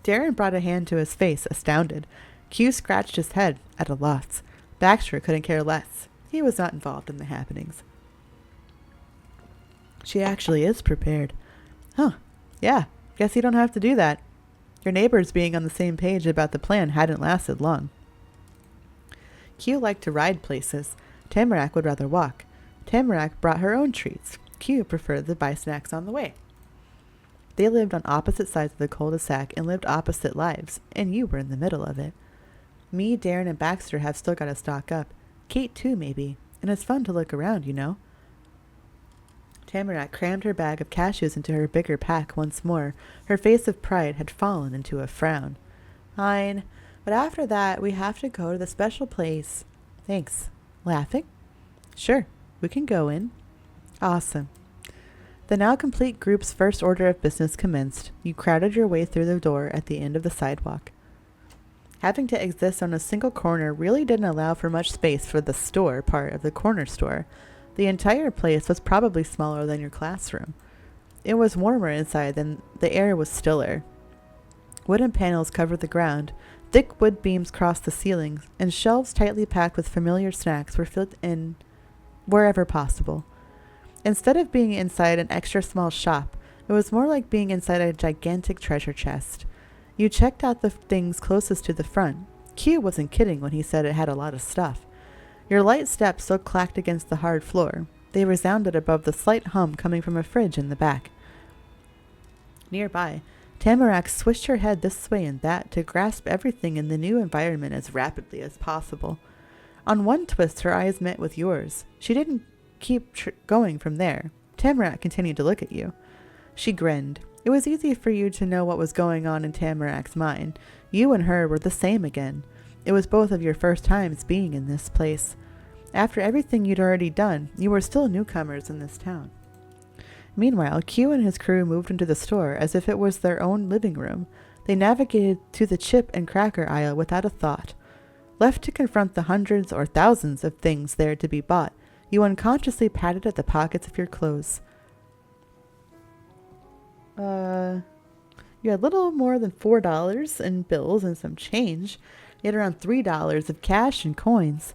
Darren brought a hand to his face, astounded. Q scratched his head, at a loss. Baxter couldn't care less. He was not involved in the happenings. She actually is prepared. Huh. Yeah, guess you don't have to do that. Your neighbors being on the same page about the plan hadn't lasted long. Q liked to ride places. Tamarack would rather walk. Tamarack brought her own treats. Q preferred to buy snacks on the way. They lived on opposite sides of the cul-de-sac and lived opposite lives, and you were in the middle of it. Me, Darren, and Baxter have still got to stock up. Kate, too, maybe. And it's fun to look around, you know. Tamarack crammed her bag of cashews into her bigger pack once more. Her face of pride had fallen into a frown. Fine, but after that, we have to go to the special place. Thanks. Laughing? Sure, we can go in. Awesome. The now complete group's first order of business commenced. You crowded your way through the door at the end of the sidewalk. Having to exist on a single corner really didn't allow for much space for the store part of the corner store. The entire place was probably smaller than your classroom. It was warmer inside than the air was stiller. Wooden panels covered the ground, thick wood beams crossed the ceilings, and shelves tightly packed with familiar snacks were filled in wherever possible. Instead of being inside an extra small shop, it was more like being inside a gigantic treasure chest. You checked out the things closest to the front. Q wasn't kidding when he said it had a lot of stuff. Your light steps still clacked against the hard floor. They resounded above the slight hum coming from a fridge in the back. Nearby, Tamarack swished her head this way and that to grasp everything in the new environment as rapidly as possible. On one twist, her eyes met with yours. She didn't keep going from there. Tamarack continued to look at you. She grinned. It was easy for you to know what was going on in Tamarack's mind. You and her were the same again. It was both of your first times being in this place. After everything you'd already done, you were still newcomers in this town. Meanwhile, Q and his crew moved into the store as if it was their own living room. They navigated to the chip and cracker aisle without a thought. Left to confront the hundreds or thousands of things there to be bought, you unconsciously patted at the pockets of your clothes. You had little more than $4 in bills and some change. You had around $3 of cash and coins.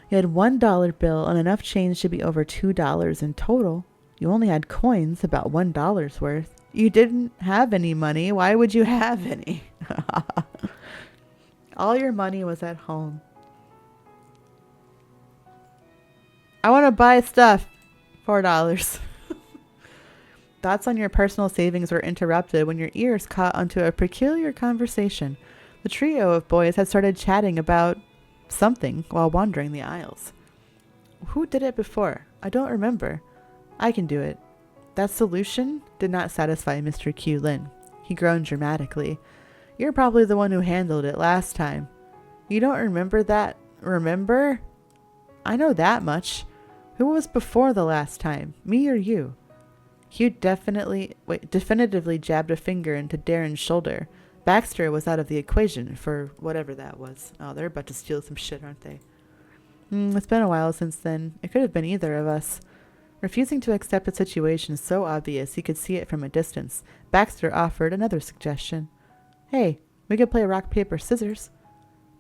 You had $1 bill and enough change to be over $2 in total. You only had coins, about $1 worth. You didn't have any money. Why would you have any? All your money was at home. I want to buy stuff. $4. Thoughts on your personal savings were interrupted when your ears caught onto a peculiar conversation. The trio of boys had started chatting about something while wandering the aisles. Who did it before? I don't remember. I can do it. That solution did not satisfy Mr. Q Lin. He groaned dramatically. You're probably the one who handled it last time. You don't remember that? Remember? I know that much. Who was before the last time? Me or you? Hugh definitively jabbed a finger into Darren's shoulder. Baxter was out of the equation for whatever that was. Oh, they're about to steal some shit, aren't they? It's been a while since then. It could have been either of us. Refusing to accept a situation so obvious he could see it from a distance, Baxter offered another suggestion. Hey, we could play rock, paper, scissors.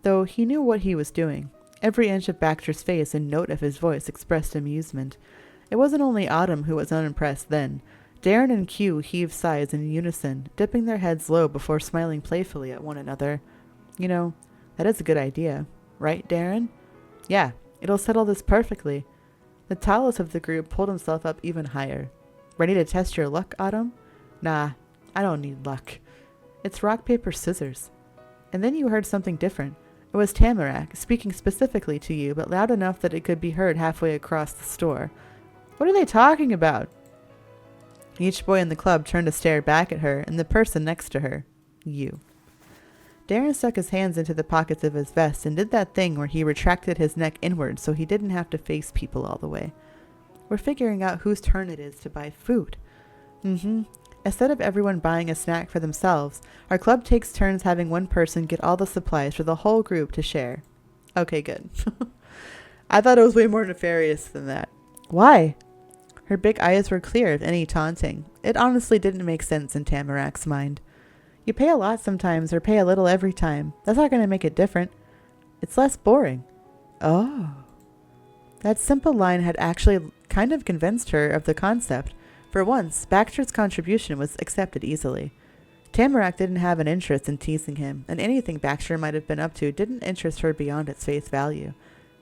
Though he knew what he was doing. Every inch of Baxter's face and note of his voice expressed amusement. It wasn't only Autumn who was unimpressed then. Darren and Q heaved sighs in unison, dipping their heads low before smiling playfully at one another. You know, that is a good idea. Right, Darren? Yeah, it'll settle this perfectly. The tallest of the group pulled himself up even higher. Ready to test your luck, Autumn? Nah, I don't need luck. It's rock, paper, scissors. And then you heard something different. It was Tamarack, speaking specifically to you, but loud enough that it could be heard halfway across the store. What are they talking about? Each boy in the club turned to stare back at her and the person next to her. You. Darren stuck his hands into the pockets of his vest and did that thing where he retracted his neck inward so he didn't have to face people all the way. We're figuring out whose turn it is to buy food. Instead of everyone buying a snack for themselves, our club takes turns having one person get all the supplies for the whole group to share. Okay, good. I thought it was way more nefarious than that. Why? Her big eyes were clear of any taunting. It honestly didn't make sense in Tamarack's mind. You pay a lot sometimes or pay a little every time. That's not going to make it different. It's less boring. Oh. That simple line had actually kind of convinced her of the concept. For once, Baxter's contribution was accepted easily. Tamarack didn't have an interest in teasing him, and anything Baxter might have been up to didn't interest her beyond its face value.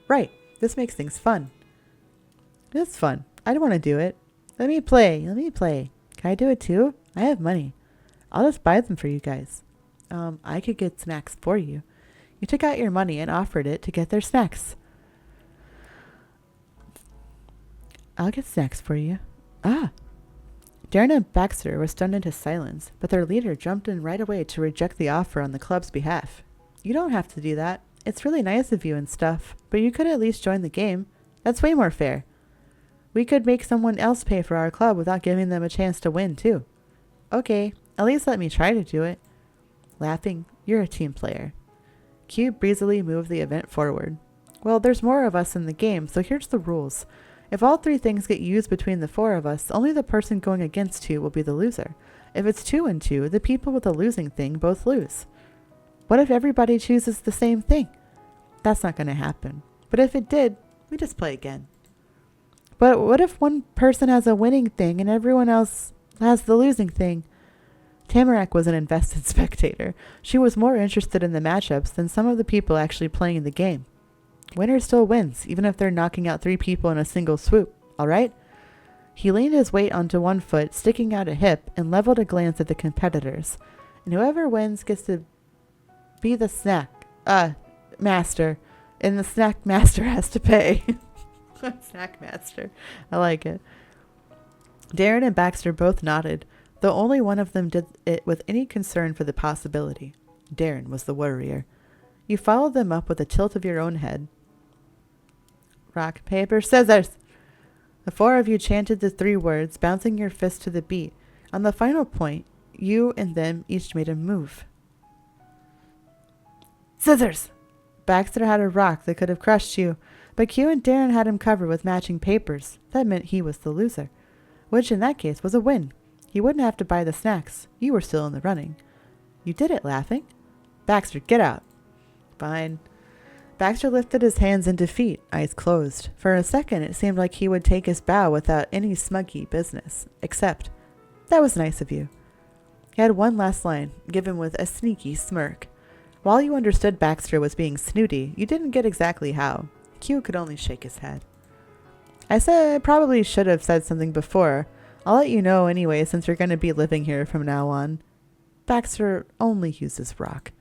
Right, this makes things fun. It's fun. I don't want to do it. Let me play. Can I do it too? I have money. I'll just buy them for you guys. I could get snacks for you. You took out your money and offered it to get their snacks. I'll get snacks for you. Ah. Darren and Baxter were stunned into silence, but their leader jumped in right away to reject the offer on the club's behalf. You don't have to do that. It's really nice of you and stuff, but you could at least join the game. That's way more fair. We could make someone else pay for our club without giving them a chance to win, too. Okay, at least let me try to do it. Laughing, you're a team player. Q breezily moved the event forward. Well, there's more of us in the game, so here's the rules. If all three things get used between the four of us, only the person going against two will be the loser. If it's 2 and 2, the people with the losing thing both lose. What if everybody chooses the same thing? That's not going to happen. But if it did, we just play again. But what if one person has a winning thing and everyone else has the losing thing? Tamarack was an invested spectator. She was more interested in the matchups than some of the people actually playing the game. Winner still wins, even if they're knocking out 3 people in a single swoop, all right? He leaned his weight onto one foot, sticking out a hip, and leveled a glance at the competitors. And whoever wins gets to be the master. And the snack master has to pay. Snack master. I like it. Darren and Baxter both nodded, though only one of them did it with any concern for the possibility. Darren was the worrier. You followed them up with a tilt of your own head. Rock, paper, scissors! The 4 of you chanted the 3 words, bouncing your fist to the beat. On the final point, you and them each made a move. Scissors! Baxter had a rock that could have crushed you, but Q and Darren had him covered with matching papers. That meant he was the loser, which in that case was a win. He wouldn't have to buy the snacks. You were still in the running. You did it, laughing. Baxter, get out. Fine. Baxter lifted his hands in defeat, eyes closed. For a second, it seemed like he would take his bow without any smuggy business. Except, that was nice of you. He had one last line, given with a sneaky smirk. While you understood Baxter was being snooty, you didn't get exactly how. Q could only shake his head. I said I probably should have said something before. I'll let you know anyway, since you're going to be living here from now on. Baxter only uses rock.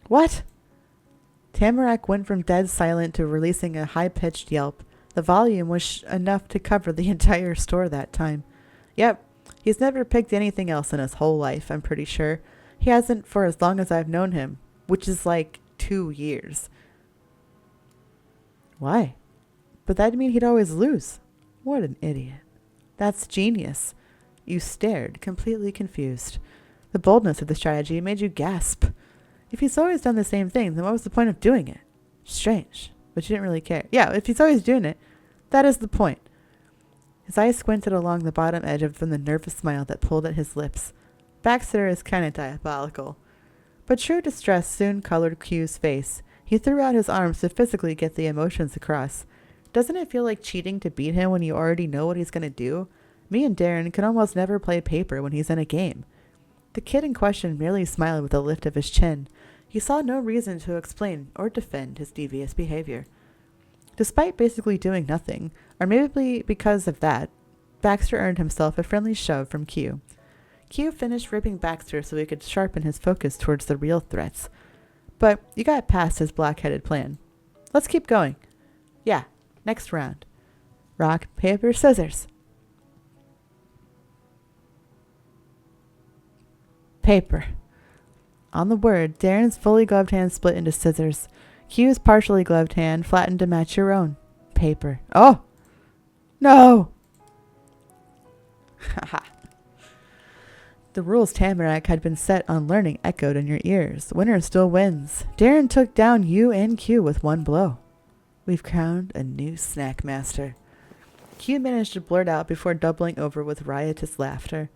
What? Tamarack went from dead silent to releasing a high-pitched yelp. The volume was enough to cover the entire store that time. Yep, he's never picked anything else in his whole life, I'm pretty sure. He hasn't for as long as I've known him, which is like 2 years. Why? But that'd mean he'd always lose. What an idiot. That's genius. You stared, completely confused. The boldness of the strategy made you gasp. If he's always done the same thing, then what was the point of doing it? Strange, but you didn't really care. Yeah, if he's always doing it, that is the point. His eyes squinted along the bottom edge from the nervous smile that pulled at his lips. Baxter is kind of diabolical. But true distress soon colored Q's face. He threw out his arms to physically get the emotions across. Doesn't it feel like cheating to beat him when you already know what he's going to do? Me and Darren can almost never play paper when he's in a game. The kid in question merely smiled with a lift of his chin. He saw no reason to explain or defend his devious behavior. Despite basically doing nothing, or maybe because of that, Baxter earned himself a friendly shove from Q. Q finished ribbing Baxter so he could sharpen his focus towards the real threats. But you got past his blockheaded plan. Let's keep going. Yeah, next round. Rock, paper, scissors. Paper. On the word, Darren's fully gloved hand split into scissors. Q's partially gloved hand flattened to match your own. Paper. Oh! No! Haha. The rules Tamarack had been set on learning echoed in your ears. Winner still wins. Darren took down you and Q with one blow. We've crowned a new snack master. Q managed to blurt out before doubling over with riotous laughter.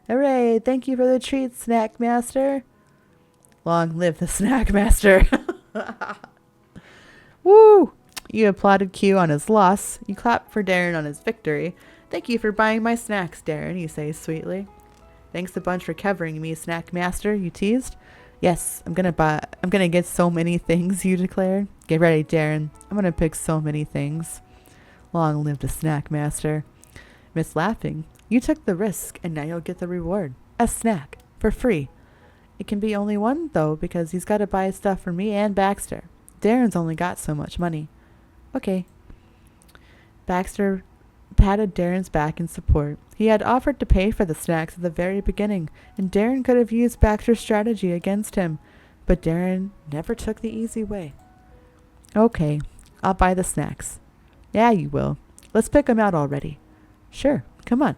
Hooray! Thank you for the treat, snack master. Long live the snack master. Woo! You applauded Q on his loss. You clapped for Darren on his victory. Thank you for buying my snacks, Darren, you say sweetly. Thanks a bunch for covering me, snack master, you teased. Yes, I'm gonna get so many things, you declared. Get ready, Darren. I'm gonna pick so many things. Long live the snack master. Miss laughing. You took the risk, and now you'll get the reward. A snack. For free. It can be only one, though, because he's got to buy stuff for me and Baxter. Darren's only got so much money. Okay. Baxter patted Darren's back in support. He had offered to pay for the snacks at the very beginning, and Darren could have used Baxter's strategy against him. But Darren never took the easy way. Okay, I'll buy the snacks. Yeah, you will. Let's pick 'em out already. Sure, come on.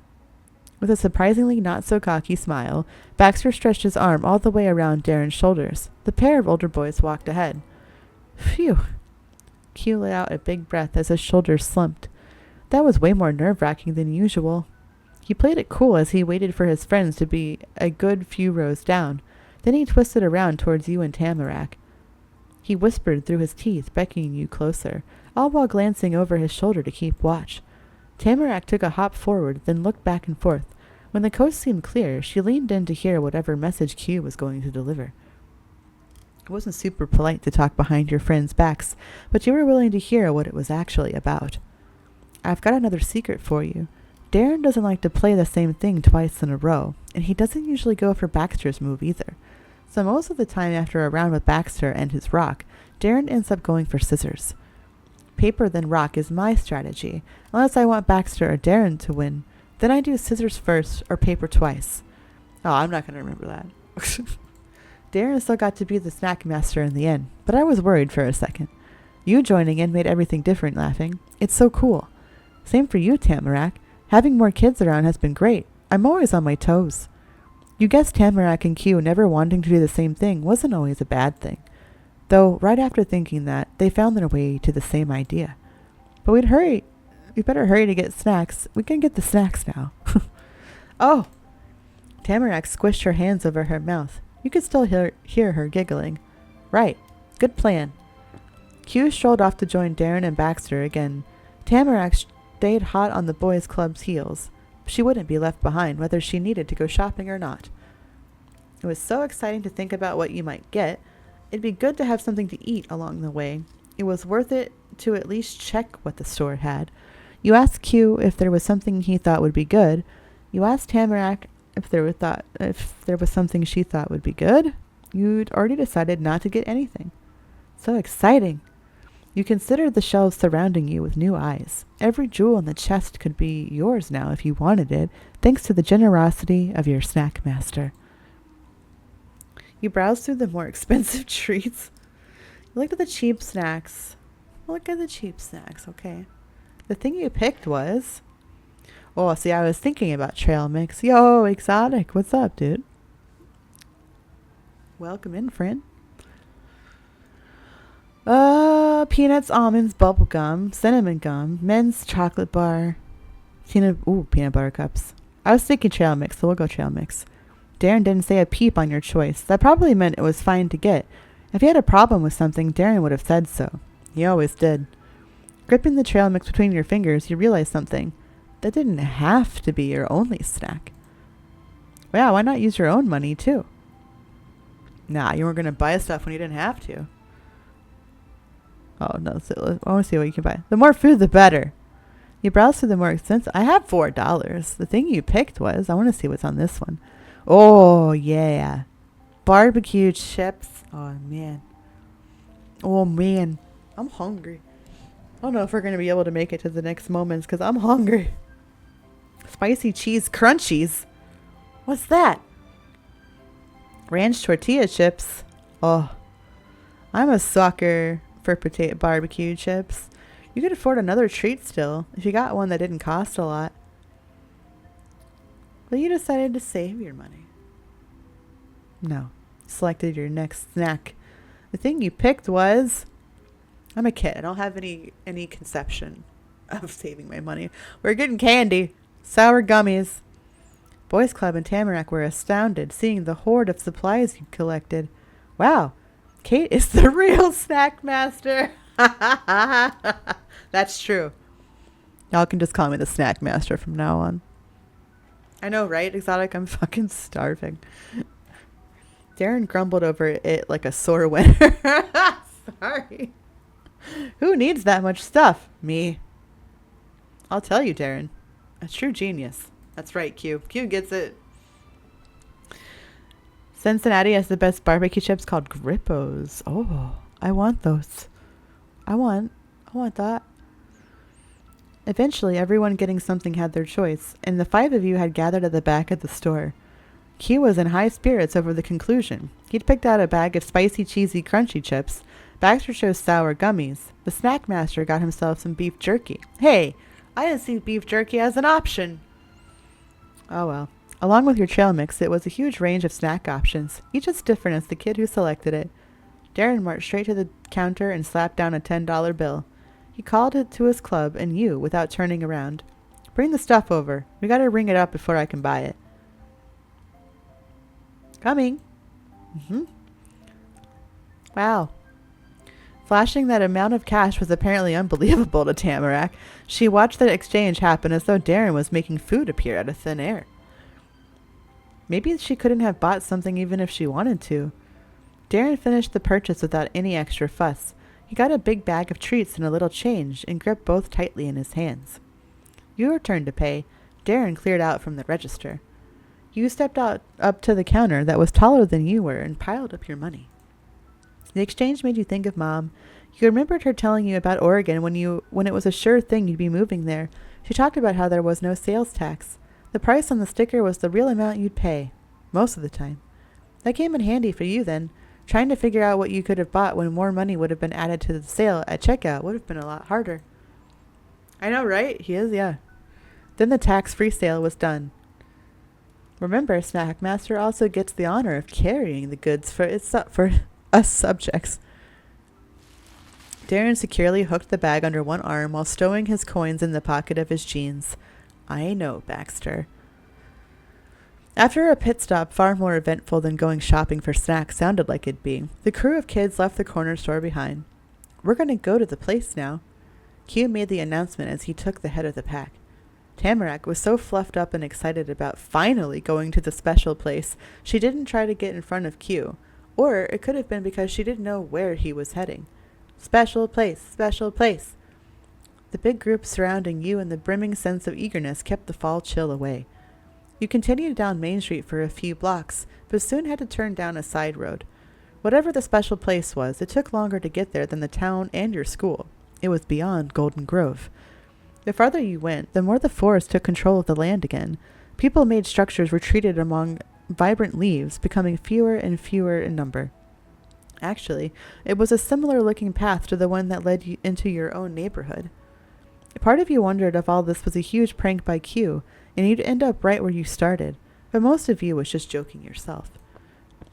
With a surprisingly not-so-cocky smile, Baxter stretched his arm all the way around Darren's shoulders. The pair of older boys walked ahead. Phew. Q let out a big breath as his shoulders slumped. That was way more nerve-wracking than usual. He played it cool as he waited for his friends to be a good few rows down. Then he twisted around towards you and Tamarack. He whispered through his teeth, beckoning you closer, all while glancing over his shoulder to keep watch. Tamarack took a hop forward, then looked back and forth. When the coast seemed clear, she leaned in to hear whatever message Q was going to deliver. It wasn't super polite to talk behind your friends' backs, but you were willing to hear what it was actually about. I've got another secret for you. Darren doesn't like to play the same thing twice in a row, and he doesn't usually go for Baxter's move either. So most of the time after a round with Baxter and his rock, Darren ends up going for scissors. Paper then rock is my strategy, unless I want Baxter or Darren to win. Then I do scissors first or paper twice. Oh, I'm not going to remember that. Darren still got to be the snack master in the end, but I was worried for a second. You joining in made everything different, laughing. It's so cool. Same for you, Tamarack. Having more kids around has been great. I'm always on my toes. You guessed Tamarack and Q never wanting to do the same thing wasn't always a bad thing. Though, right after thinking that, they found their way to the same idea. But we'd better hurry to get snacks. We can get the snacks now. Oh! Tamarack squished her hands over her mouth. You could still hear her giggling. Right. Good plan. Q strolled off to join Darren and Baxter again. Tamarack stayed hot on the boys' club's heels. She wouldn't be left behind, whether she needed to go shopping or not. It was so exciting to think about what you might get. It'd be good to have something to eat along the way. It was worth it to at least check what the store had. You asked Q if there was something he thought would be good. You asked Tamarack if there was something she thought would be good. You'd already decided not to get anything. So exciting. You considered the shelves surrounding you with new eyes. Every jewel in the chest could be yours now if you wanted it, thanks to the generosity of your snack master. You browsed through the more expensive treats. You looked at the cheap snacks. Look at the cheap snacks, okay. The thing you picked was... Oh, see, I was thinking about trail mix. Yo, Exotic, what's up, dude? Welcome in, friend. Peanuts, almonds, bubble gum, cinnamon gum, men's chocolate bar, peanut butter cups. I was thinking trail mix, so we'll go trail mix. Darren didn't say a peep on your choice. That probably meant it was fine to get. If he had a problem with something, Darren would have said so. He always did. Gripping the trail mix between your fingers, you realize something. That didn't have to be your only snack. Wow, why not use your own money, too? Nah, you weren't going to buy stuff when you didn't have to. Oh, no. I want to see what you can buy. The more food, the better. You browse through the more expensive. I have $4. The thing you picked was, I want to see what's on this one. Oh, yeah. Barbecue chips. Oh, man. Oh, man. I'm hungry. I don't know if we're going to be able to make it to the next moments because I'm hungry. Spicy cheese crunchies. What's that? Ranch tortilla chips. Oh, I'm a sucker for potato barbecue chips. You could afford another treat still if you got one that didn't cost a lot. But you decided to save your money. No. Selected your next snack. The thing you picked was... I'm a kid. I don't have any conception of saving my money. We're getting candy. Sour gummies. Boys Club and Tamarack were astounded seeing the hoard of supplies you collected. Wow. Kate is the real snack master. That's true. Y'all can just call me the snack master from now on. I know, right, Exotic? I'm fucking starving. Darren grumbled over it like a sore winner. Sorry. Who needs that much stuff? Me. I'll tell you, Darren. A true genius. That's right, Q. Q gets it. Cincinnati has the best barbecue chips called Grippos. Oh, I want those. I want that. Eventually, everyone getting something had their choice, and the 5 of you had gathered at the back of the store. Q was in high spirits over the conclusion. He'd picked out a bag of spicy, cheesy, crunchy chips. Baxter chose sour gummies. The snack master got himself some beef jerky. Hey, I didn't see beef jerky as an option. Oh well. Along with your trail mix, it was a huge range of snack options, each as different as the kid who selected it. Darren marched straight to the counter and slapped down a $10 bill. He called it to his club and you without turning around. Bring the stuff over. We gotta ring it up before I can buy it. Coming. Wow. Flashing that amount of cash was apparently unbelievable to Tamarack. She watched that exchange happen as though Darren was making food appear out of thin air. Maybe she couldn't have bought something even if she wanted to. Darren finished the purchase without any extra fuss. He got a big bag of treats and a little change and gripped both tightly in his hands. Your turn to pay. Darren cleared out from the register. You stepped up to the counter that was taller than you were and piled up your money. The exchange made you think of Mom. You remembered her telling you about Oregon when it was a sure thing you'd be moving there. She talked about how there was no sales tax. The price on the sticker was the real amount you'd pay. Most of the time. That came in handy for you then. Trying to figure out what you could have bought when more money would have been added to the sale at checkout would have been a lot harder. I know, right? He is, yeah. Then the tax-free sale was done. Remember, Snack Master also gets the honor of carrying the goods for us subjects. Darren securely hooked the bag under one arm while stowing his coins in the pocket of his jeans. I know, Baxter. After a pit stop far more eventful than going shopping for snacks sounded like it'd be, the crew of kids left the corner store behind. We're going to go to the place now. Q made the announcement as he took the head of the pack. Tamarack was so fluffed up and excited about finally going to the special place, she didn't try to get in front of Q. Or it could have been because she didn't know where he was heading. Special place, special place. The big group surrounding you and the brimming sense of eagerness kept the fall chill away. You continued down Main Street for a few blocks, but soon had to turn down a side road. Whatever the special place was, it took longer to get there than the town and your school. It was beyond Golden Grove. The farther you went, the more the forest took control of the land again. People-made structures retreated among vibrant leaves, becoming fewer and fewer in number. Actually, it was a similar-looking path to the one that led you into your own neighborhood. Part of you wondered if all this was a huge prank by Q, and you'd end up right where you started, but most of you was just joking yourself.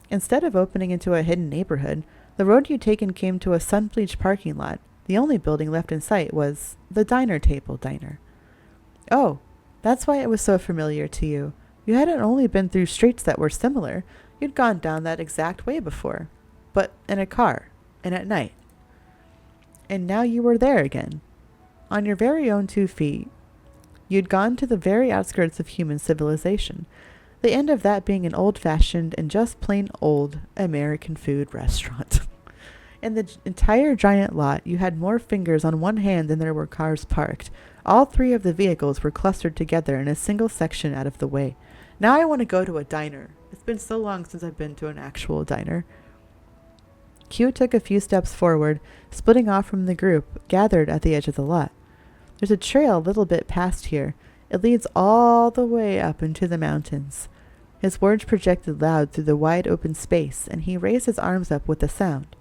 Instead of opening into a hidden neighborhood, the road you'd taken came to a sun-bleached parking lot. The only building left in sight was the diner table diner. Oh, that's why it was so familiar to you. You hadn't only been through streets that were similar, you'd gone down that exact way before, but in a car, and at night. And now you were there again, on your very own 2 feet. You'd gone to the very outskirts of human civilization, the end of that being an old-fashioned and just plain old American food restaurant. In the entire giant lot, you had more fingers on one hand than there were cars parked. All 3 of the vehicles were clustered together in a single section out of the way. Now I want to go to a diner. It's been so long since I've been to an actual diner. Q took a few steps forward, splitting off from the group gathered at the edge of the lot. There's a trail a little bit past here. It leads all the way up into the mountains. His words projected loud through the wide open space, and he raised his arms up with a sound.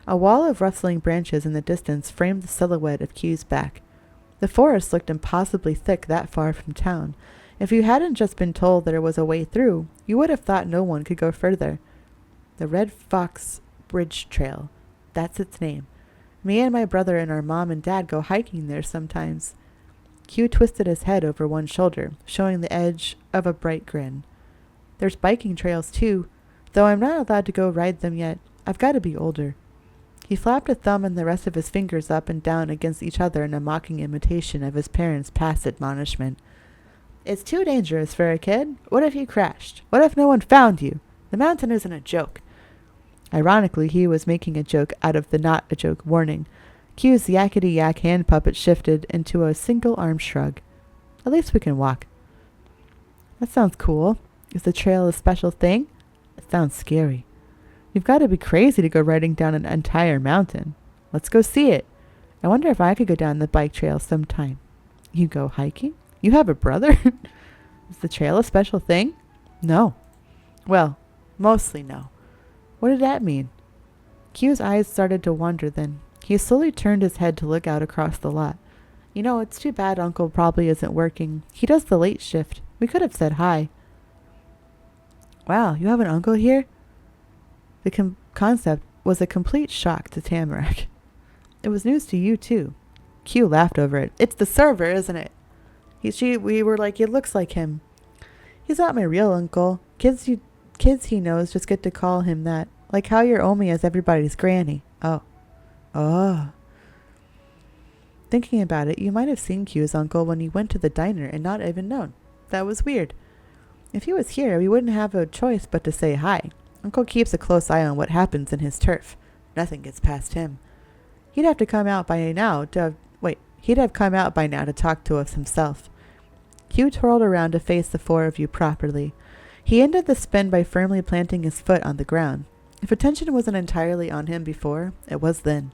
A wall of rustling branches in the distance framed the silhouette of Q's back. The forest looked impossibly thick that far from town. If you hadn't just been told there was a way through, you would have thought no one could go further. The Red Fox Bridge Trail. That's its name. Me and my brother and our mom and dad go hiking there sometimes. Q twisted his head over one shoulder, showing the edge of a bright grin. There's biking trails too, though I'm not allowed to go ride them yet. I've got to be older. He flapped a thumb and the rest of his fingers up and down against each other in a mocking imitation of his parents' past admonishment. It's too dangerous for a kid. What if you crashed? What if no one found you? The mountain isn't a joke. Ironically, he was making a joke out of the not a joke warning. Q's yakety-yak hand puppet shifted into a single arm shrug. At least we can walk. That sounds cool. Is the trail a special thing? It sounds scary. You've got to be crazy to go riding down an entire mountain. Let's go see it. I wonder if I could go down the bike trail sometime. You go hiking? You have a brother? Is the trail a special thing? No. Well, mostly no. What did that mean? Q's eyes started to wander then. He slowly turned his head to look out across the lot. You know, it's too bad Uncle probably isn't working. He does the late shift. We could have said hi. Wow, you have an uncle here? The concept was a complete shock to Tamarack. It was news to you, too. Q laughed over it. It's the server, isn't it? We were like, it looks like him. He's not my real uncle. Kids he knows just get to call him that. Like how your Omi is everybody's granny. Oh. Thinking about it, you might have seen Q's uncle when he went to the diner and not even known. That was weird. If he was here, we wouldn't have a choice but to say hi. Uncle keeps a close eye on what happens in his turf. Nothing gets past him. He'd have come out by now to talk to us himself. Q twirled around to face the 4 of you properly. He ended the spin by firmly planting his foot on the ground. If attention wasn't entirely on him before, it was then.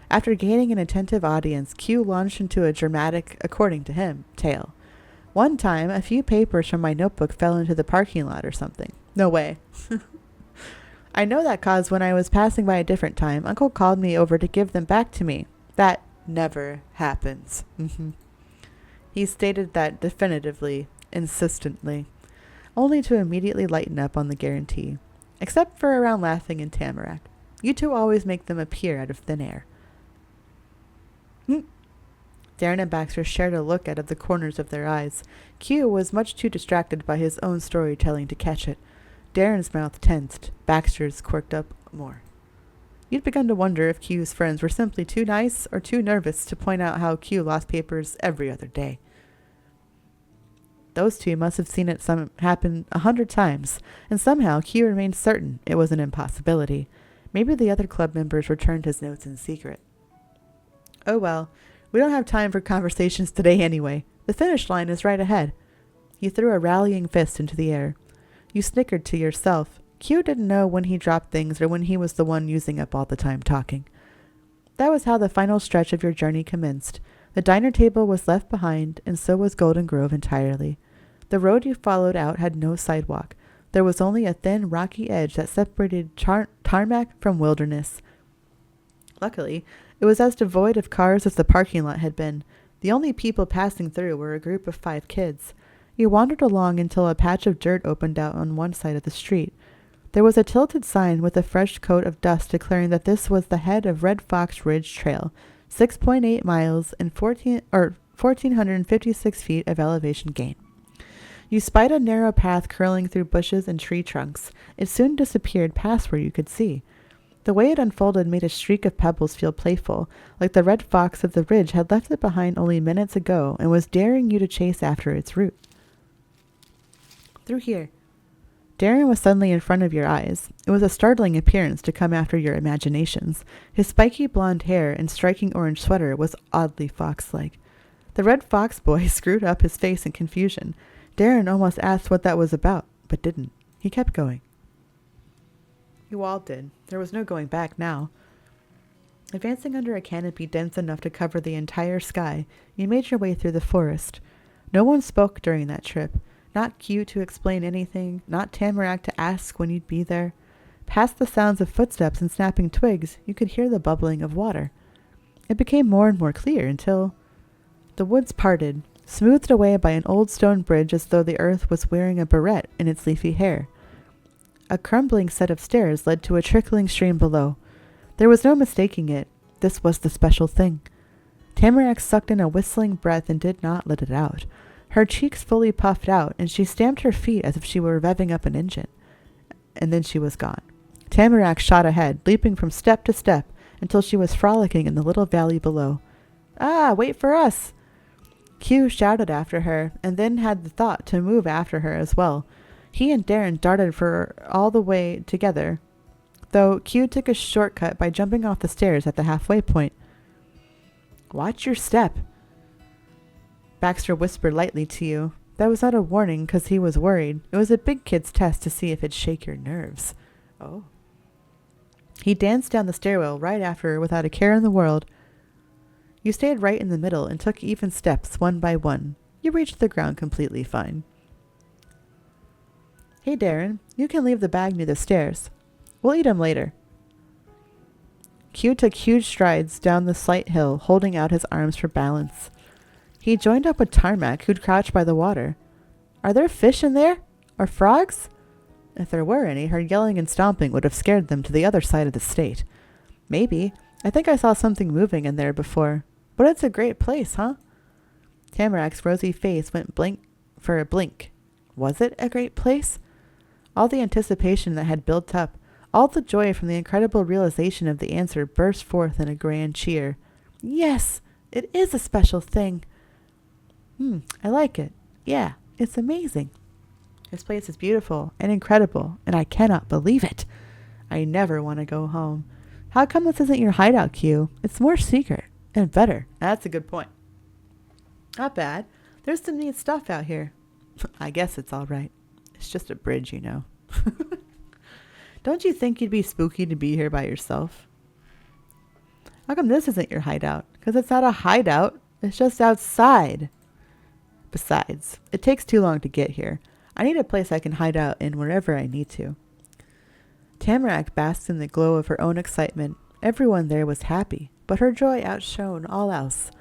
After gaining an attentive audience, Q launched into a dramatic, according to him, tale. One time, a few papers from my notebook fell into the parking lot or something. No way. I know that cause when I was passing by a different time, Uncle called me over to give them back to me. That never happens. He stated that definitively, insistently, only to immediately lighten up on the guarantee. Except for around laughing and Tamarack. You two always make them appear out of thin air. Darren and Baxter shared a look out of the corners of their eyes. Q was much too distracted by his own storytelling to catch it. Darren's mouth tensed. Baxter's quirked up more. You'd begun to wonder if Q's friends were simply too nice or too nervous to point out how Q lost papers every other day. Those two must have seen it happen 100 times, and somehow Q remained certain it was an impossibility. Maybe the other club members returned his notes in secret. Oh well, we don't have time for conversations today anyway. The finish line is right ahead. He threw a rallying fist into the air. You snickered to yourself. Q didn't know when he dropped things or when he was the one using up all the time talking. That was how the final stretch of your journey commenced. The diner table was left behind, and so was Golden Grove entirely. The road you followed out had no sidewalk. There was only a thin, rocky edge that separated tarmac from wilderness. Luckily, it was as devoid of cars as the parking lot had been. The only people passing through were a group of 5 kids. You wandered along until a patch of dirt opened out on one side of the street. There was a tilted sign with a fresh coat of dust declaring that this was the head of Red Fox Ridge Trail, 6.8 miles and 1,456 feet of elevation gain. You spied a narrow path curling through bushes and tree trunks. It soon disappeared past where you could see. The way it unfolded made a streak of pebbles feel playful, like the red fox of the ridge had left it behind only minutes ago and was daring you to chase after its route. Through here. Darren was suddenly in front of your eyes. It was a startling appearance to come after your imaginations. His spiky blonde hair and striking orange sweater was oddly fox-like. The red fox boy screwed up his face in confusion. Darren almost asked what that was about, but didn't. He kept going. You all did. There was no going back now. Advancing under a canopy dense enough to cover the entire sky, you made your way through the forest. No one spoke during that trip. Not Q to explain anything, not Tamarack to ask when you'd be there. Past the sounds of footsteps and snapping twigs, you could hear the bubbling of water. It became more and more clear until the woods parted, smoothed away by an old stone bridge as though the earth was wearing a barrette in its leafy hair. A crumbling set of stairs led to a trickling stream below. There was no mistaking it. This was the special thing. Tamarack sucked in a whistling breath and did not let it out. Her cheeks fully puffed out, and she stamped her feet as if she were revving up an engine. And then she was gone. Tamarack shot ahead, leaping from step to step, until she was frolicking in the little valley below. Ah, wait for us! Q shouted after her, and then had the thought to move after her as well. He and Darren darted for all the way together, though Q took a shortcut by jumping off the stairs at the halfway point. Watch your step, Baxter whispered lightly to you. That was not a warning because he was worried. It was a big kid's test to see if it'd shake your nerves. Oh. He danced down the stairwell right after her without a care in the world. You stayed right in the middle and took even steps one by one. You reached the ground completely fine. Hey, Darren, you can leave the bag near the stairs. We'll eat 'em later. Q took huge strides down the slight hill, holding out his arms for balance. He joined up with Tarmac, who'd crouched by the water. Are there fish in there? Or frogs? If there were any, her yelling and stomping would have scared them to the other side of the state. Maybe. I think I saw something moving in there before. But it's a great place, huh? Tamarack's rosy face went blank for a blink. Was it a great place? All the anticipation that had built up, all the joy from the incredible realization of the answer burst forth in a grand cheer. Yes, it is a special thing. I like it. Yeah, it's amazing. This place is beautiful and incredible, and I cannot believe it. I never want to go home. How come this isn't your hideout, Q? It's more secret and better. That's a good point. Not bad. There's some neat stuff out here. I guess it's all right. It's just a bridge, you know. Don't you think you'd be spooky to be here by yourself? How come this isn't your hideout? Because it's not a hideout. It's just outside. Besides, it takes too long to get here. I need a place I can hide out in wherever I need to. Tamarack basked in the glow of her own excitement. Everyone there was happy, but her joy outshone all else.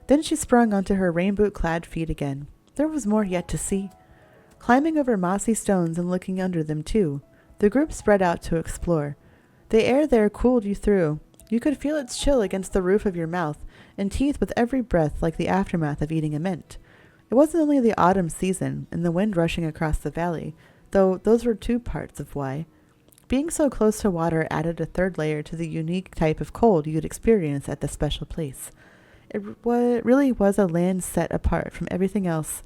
Then she sprung onto her rain-boot-clad feet again. There was more yet to see. Climbing over mossy stones and looking under them, too, the group spread out to explore. The air there cooled you through. You could feel its chill against the roof of your mouth and teeth with every breath like the aftermath of eating a mint. It wasn't only the autumn season and the wind rushing across the valley, though those were two parts of why. Being so close to water added a third layer to the unique type of cold you'd experience at this special place. It really was a land set apart from everything else.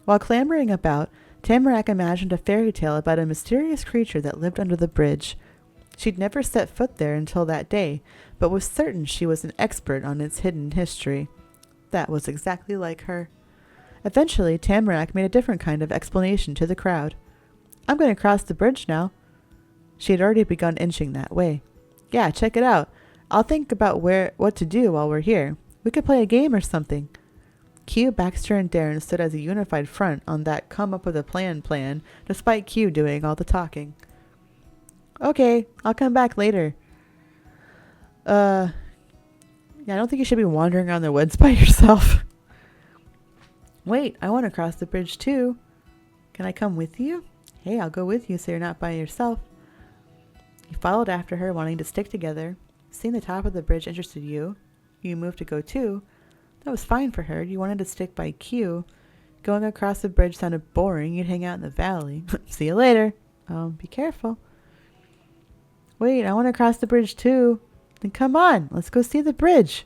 While clambering about, Tamarack imagined a fairy tale about a mysterious creature that lived under the bridge. She'd never set foot there until that day, but was certain she was an expert on its hidden history. That was exactly like her. Eventually, Tamarack made a different kind of explanation to the crowd. I'm going to cross the bridge now. She had already begun inching that way. Yeah, check it out. I'll think about what to do while we're here. We could play a game or something. Q, Baxter, and Darren stood as a unified front on that come-up-with-a-plan, despite Q doing all the talking. Okay, I'll come back later. Yeah, I don't think you should be wandering around the woods by yourself. Wait, I want to cross the bridge too. Can I come with you? Hey, I'll go with you so you're not by yourself. You followed after her, wanting to stick together. Seeing the top of the bridge interested you. You moved to go too. That was fine for her. You wanted to stick by Q. Going across the bridge sounded boring. You'd hang out in the valley. See you later. Be careful. Wait, I want to cross the bridge too. Then come on, let's go see the bridge.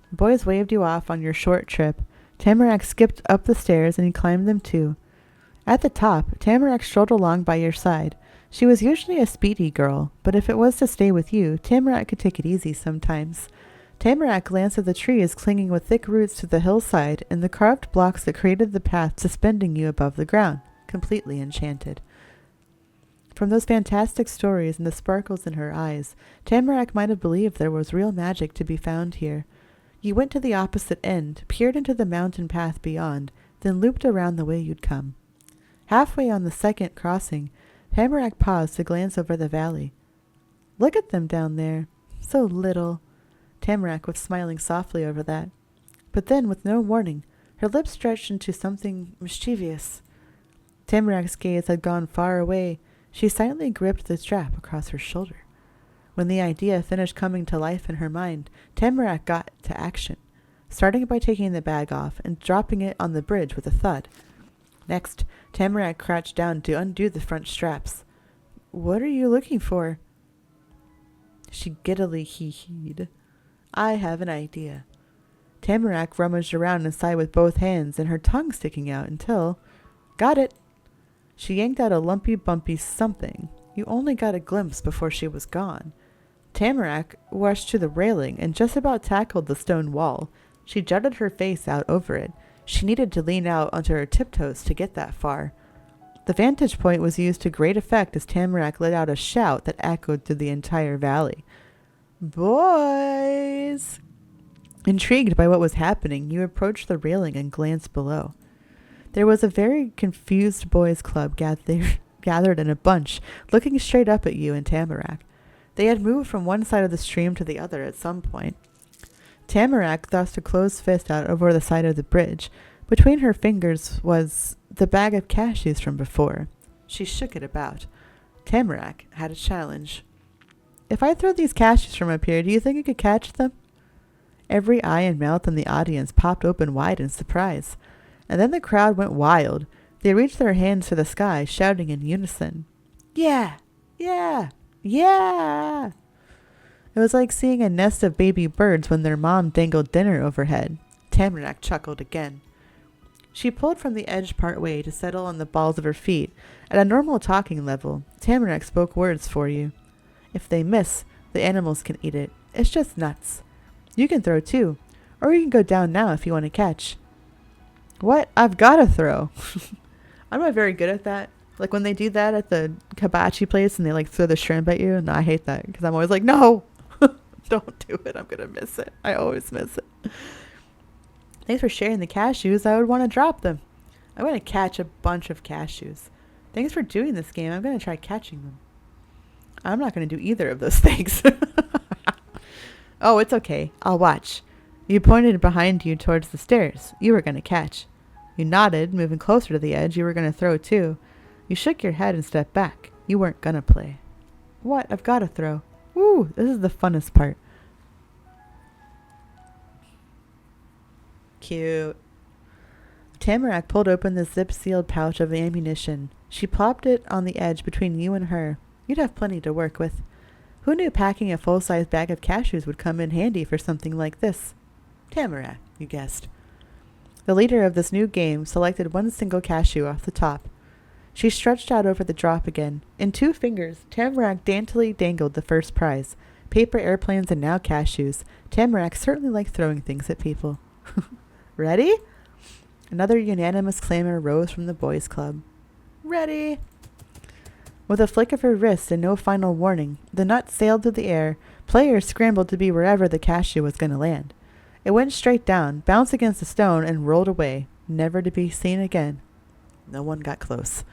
The boys waved you off on your short trip. Tamarack skipped up the stairs and he climbed them too. At the top, Tamarack strolled along by your side. She was usually a speedy girl, but if it was to stay with you, Tamarack could take it easy sometimes. Tamarack glanced at the trees clinging with thick roots to the hillside and the carved blocks that created the path suspending you above the ground, completely enchanted. From those fantastic stories and the sparkles in her eyes, Tamarack might have believed there was real magic to be found here. You went to the opposite end, peered into the mountain path beyond, then looped around the way you'd come. Halfway on the second crossing, Tamarack paused to glance over the valley. Look at them down there. So little. Tamarack was smiling softly over that. But then, with no warning, her lips stretched into something mischievous. Tamarack's gaze had gone far away. She silently gripped the strap across her shoulder. When the idea finished coming to life in her mind, Tamarack got to action, starting by taking the bag off and dropping it on the bridge with a thud. Next, Tamarack crouched down to undo the front straps. What are you looking for? She giddily hee-heed. I have an idea. Tamarack rummaged around inside with both hands and her tongue sticking out until... Got it! She yanked out a lumpy, bumpy something. You only got a glimpse before she was gone. Tamarack rushed to the railing and just about tackled the stone wall. She jutted her face out over it. She needed to lean out onto her tiptoes to get that far. The vantage point was used to great effect as Tamarack let out a shout that echoed through the entire valley. Boys! Intrigued by what was happening, you approached the railing and glanced below. There was a very confused boys' club gathered in a bunch, looking straight up at you and Tamarack. They had moved from one side of the stream to the other at some point. Tamarack thrust a closed fist out over the side of the bridge. Between her fingers was the bag of cashews from before. She shook it about. Tamarack had a challenge. If I throw these cashews from up here, do you think you could catch them? Every eye and mouth in the audience popped open wide in surprise. And then the crowd went wild. They reached their hands to the sky, shouting in unison. Yeah! Yeah! Yeah! It was like seeing a nest of baby birds when their mom dangled dinner overhead. Tamarack chuckled again. She pulled from the edge part way to settle on the balls of her feet. At a normal talking level, Tamarack spoke words for you. If they miss, the animals can eat it. It's just nuts. You can throw too. Or you can go down now if you want to catch. What? I've got to throw. I'm not very good at that. Like when they do that at the hibachi place and they like throw the shrimp at you. And I hate that because I'm always like, no, don't do it. I'm going to miss it. I always miss it. Thanks for sharing the cashews. I would want to drop them. I'm going to catch a bunch of cashews. Thanks for doing this game. I'm going to try catching them. I'm not going to do either of those things. Oh, it's okay. I'll watch. You pointed behind you towards the stairs. You were going to catch. You nodded, moving closer to the edge. You were going to throw too. You shook your head and stepped back. You weren't going to play. What? I've got to throw. Woo, this is the funnest part. Cute. Tamarack pulled open the zip-sealed pouch of ammunition. She plopped it on the edge between you and her. You'd have plenty to work with. Who knew packing a full-size bag of cashews would come in handy for something like this? Tamarack, you guessed. The leader of this new game selected one single cashew off the top. She stretched out over the drop again. In 2 fingers, Tamarack daintily dangled the first prize. Paper airplanes and now cashews. Tamarack certainly liked throwing things at people. Ready? Another unanimous clamor rose from the boys' club. Ready! With a flick of her wrist and no final warning, the nut sailed through the air. Players scrambled to be wherever the cashew was going to land. It went straight down, bounced against a stone, and rolled away, never to be seen again. No one got close.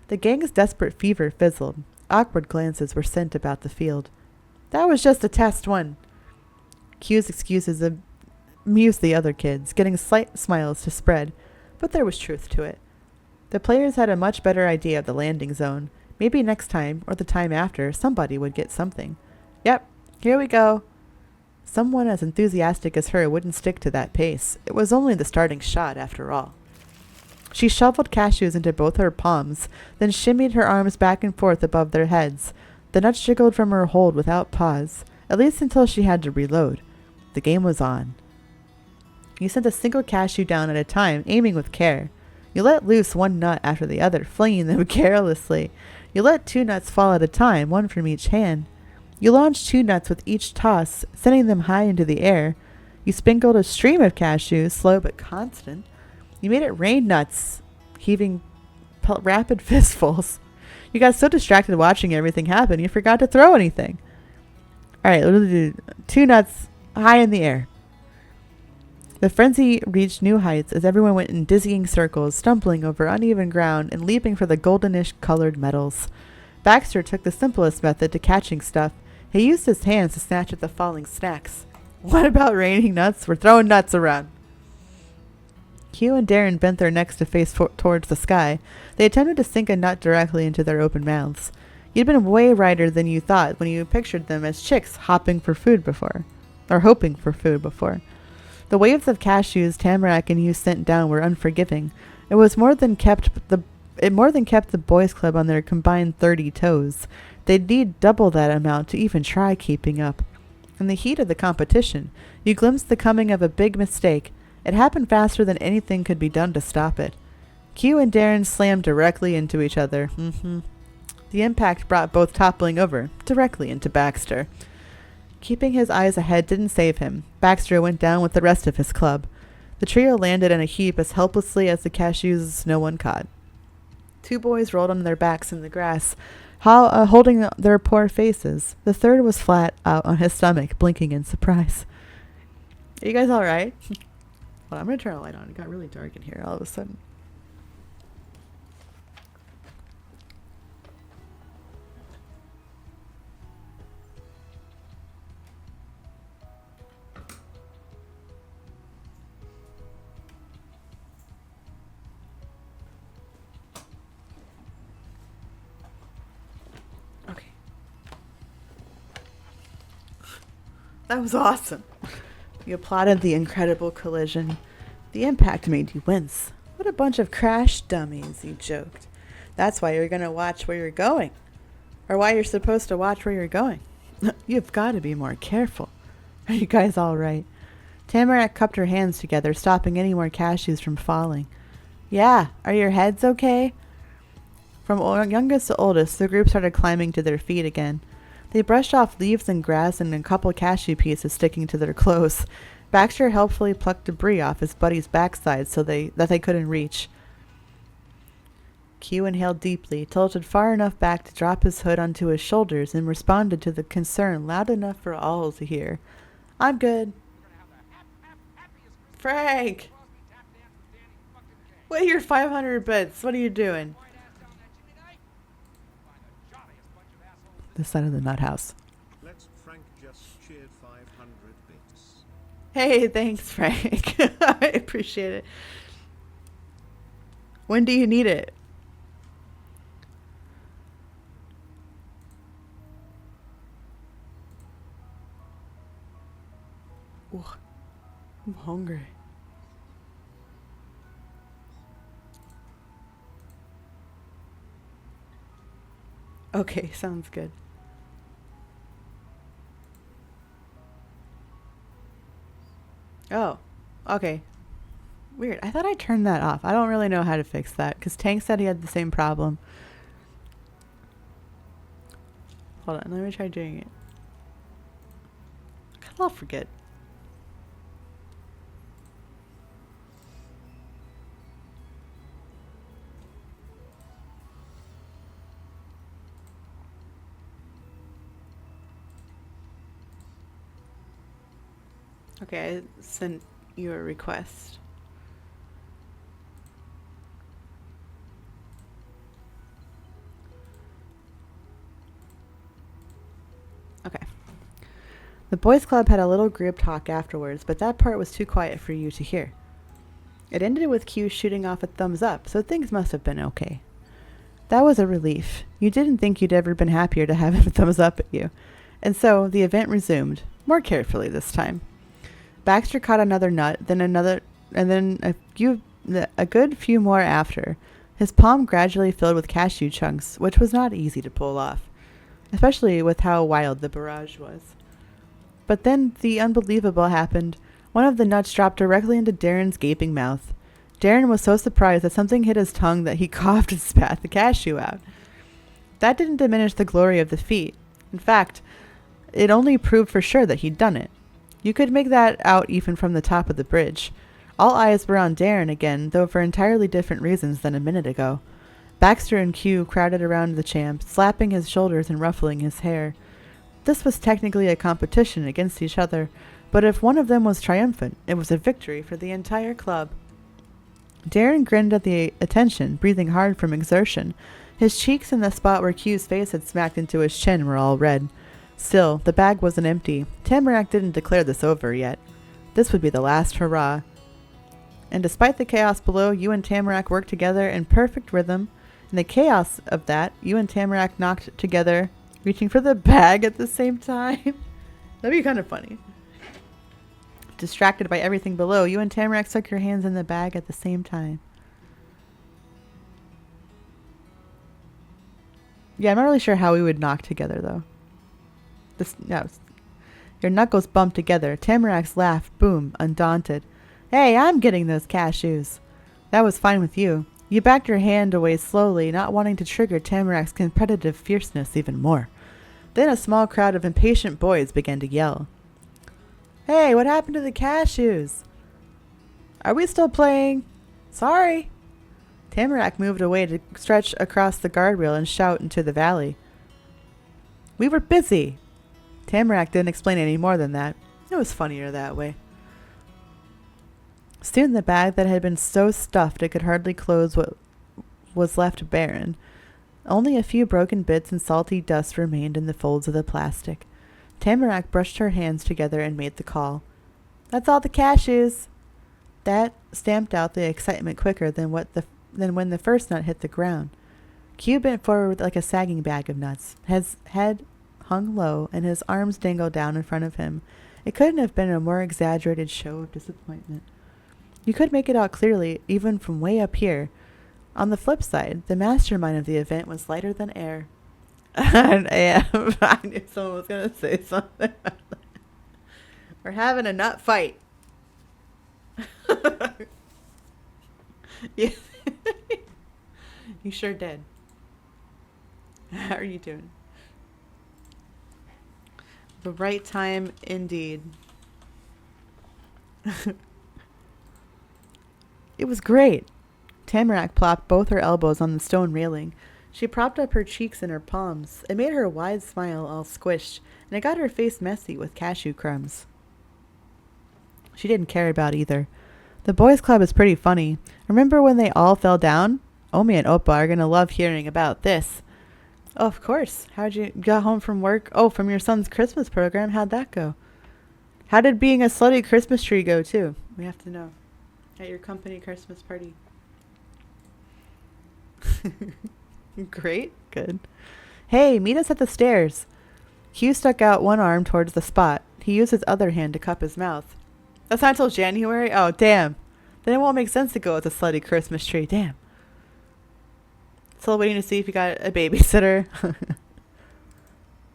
The gang's desperate fever fizzled. Awkward glances were sent about the field. That was just a test one. Q's excuses amused the other kids, getting slight smiles to spread, but there was truth to it. The players had a much better idea of the landing zone. Maybe next time, or the time after, somebody would get something. Yep, here we go. Someone as enthusiastic as her wouldn't stick to that pace. It was only the starting shot, after all. She shoveled cashews into both her palms, then shimmied her arms back and forth above their heads. The nuts jiggled from her hold without pause, at least until she had to reload. The game was on. You sent a single cashew down at a time, aiming with care. You let loose one nut after the other, flinging them carelessly. You let 2 nuts fall at a time, one from each hand. You launched 2 nuts with each toss, sending them high into the air. You sprinkled a stream of cashews, slow but constant. You made it rain nuts, heaving rapid fistfuls. You got so distracted watching everything happen, you forgot to throw anything. All right, let's do 2 nuts high in the air. The frenzy reached new heights as everyone went in dizzying circles, stumbling over uneven ground and leaping for the goldenish colored metals. Baxter took the simplest method to catching stuff. He used his hands to snatch at the falling snacks. What about raining nuts? We're throwing nuts around. Hugh and Darren bent their necks to face towards the sky. They attempted to sink a nut directly into their open mouths. You'd been way righter than you thought when you pictured them as chicks hopping for food before. Or hoping for food before. The waves of cashews Tamarack and Hugh sent down were unforgiving. It more than kept the boys' club on their combined 30 toes. They'd need double that amount to even try keeping up. In the heat of the competition, you glimpsed the coming of a big mistake. It happened faster than anything could be done to stop it. Q and Darren slammed directly into each other. The impact brought both toppling over, directly into Baxter. Keeping his eyes ahead didn't save him. Baxter went down with the rest of his club. The trio landed in a heap as helplessly as the cashews no one caught. 2 boys rolled on their backs in the grass, holding their poor faces. The third was flat out on his stomach, blinking in surprise. Are you guys all right? Well, I'm going to turn a light on. It got really dark in here all of a sudden. Okay. That was awesome. You applauded the incredible collision. The impact made you wince. What a bunch of crash dummies, you joked. That's why you're going to watch where you're going. Or why you're supposed to watch where you're going. You've got to be more careful. Are you guys all right? Tamarack cupped her hands together, stopping any more cashews from falling. Yeah, are your heads okay? From youngest to oldest, the group started climbing to their feet again. They brushed off leaves and grass and a couple cashew pieces sticking to their clothes. Baxter helpfully plucked debris off his buddy's backside so that they couldn't reach. Q inhaled deeply, tilted far enough back to drop his hood onto his shoulders, and responded to the concern loud enough for all to hear. I'm good. Frank! What are your 500 bits? What are you doing? This side of the nut house.
Let's Frank just cheered 500 bits.
Hey, thanks, Frank. I appreciate it. When do you need it? Ooh, I'm hungry. Okay, sounds good. Oh, okay. Weird. I thought I turned that off. I don't really know how to fix that because Tank said he had the same problem. Hold on, let me try doing it. I'll forget. Okay, I sent you a request. Okay. The boys' club had a little group talk afterwards, but that part was too quiet for you to hear. It ended with Q shooting off a thumbs up, so things must have been okay. That was a relief. You didn't think you'd ever been happier to have him thumbs up at you. And so the event resumed, more carefully this time. Baxter caught another nut, then another, and then a good few more after. His palm gradually filled with cashew chunks, which was not easy to pull off, especially with how wild the barrage was. But then the unbelievable happened. One of the nuts dropped directly into Darren's gaping mouth. Darren was so surprised that something hit his tongue that he coughed and spat the cashew out. That didn't diminish the glory of the feat. In fact, it only proved for sure that he'd done it. You could make that out even from the top of the bridge. All eyes were on Darren again, though for entirely different reasons than a minute ago. Baxter and Q crowded around the champ, slapping his shoulders and ruffling his hair. This was technically a competition against each other, but if one of them was triumphant, it was a victory for the entire club. Darren grinned at the attention, breathing hard from exertion. His cheeks and the spot where Q's face had smacked into his chin were all red. Still, the bag wasn't empty. Tamarack didn't declare this over yet. This would be the last hurrah. And despite the chaos below, you and Tamarack worked together in perfect rhythm. In the chaos of that, you and Tamarack knocked together, reaching for the bag at the same time. That'd be kind of funny. Distracted by everything below, you and Tamarack stuck your hands in the bag at the same time. Yeah, I'm not really sure how we would knock together, though. Your knuckles bumped together. Tamarack's laugh, boom, undaunted. Hey, I'm getting those cashews. That was fine with you. You backed your hand away slowly, not wanting to trigger Tamarack's competitive fierceness even more. Then a small crowd of impatient boys began to yell. Hey, what happened to the cashews? Are we still playing? Sorry. Tamarack moved away to stretch across the guardrail and shout into the valley. We were busy. Tamarack didn't explain any more than that. It was funnier that way. Soon the bag that had been so stuffed it could hardly close what was left barren. Only a few broken bits and salty dust remained in the folds of the plastic. Tamarack brushed her hands together and made the call. That's all the cashews. That stamped out the excitement quicker than when the first nut hit the ground. Q bent forward like a sagging bag of nuts. His head hung low and his arms dangled down in front of him. It couldn't have been a more exaggerated show of disappointment. You could make it out clearly, even from way up here. On the flip side, the mastermind of the event was lighter than air. I knew someone was going to say something. We're having a nut fight. You sure did. How are you doing? The right time, indeed. It was great. Tamarack plopped both her elbows on the stone railing. She propped up her cheeks in her palms. It made her wide smile all squished, and it got her face messy with cashew crumbs. She didn't care about either. The boys' club is pretty funny. Remember when they all fell down? Omi and Oppa are going to love hearing about this. Oh, of course. How'd you get home from work? Oh, from your son's Christmas program. How'd that go? How did being a slutty Christmas tree go, too? We have to know. At your company Christmas party. Great. Good. Hey, meet us at the stairs. Hugh stuck out one arm towards the spot. He used his other hand to cup his mouth. That's not until January? Oh, damn. Then it won't make sense to go with a slutty Christmas tree. Damn. Still waiting to see if you got a babysitter.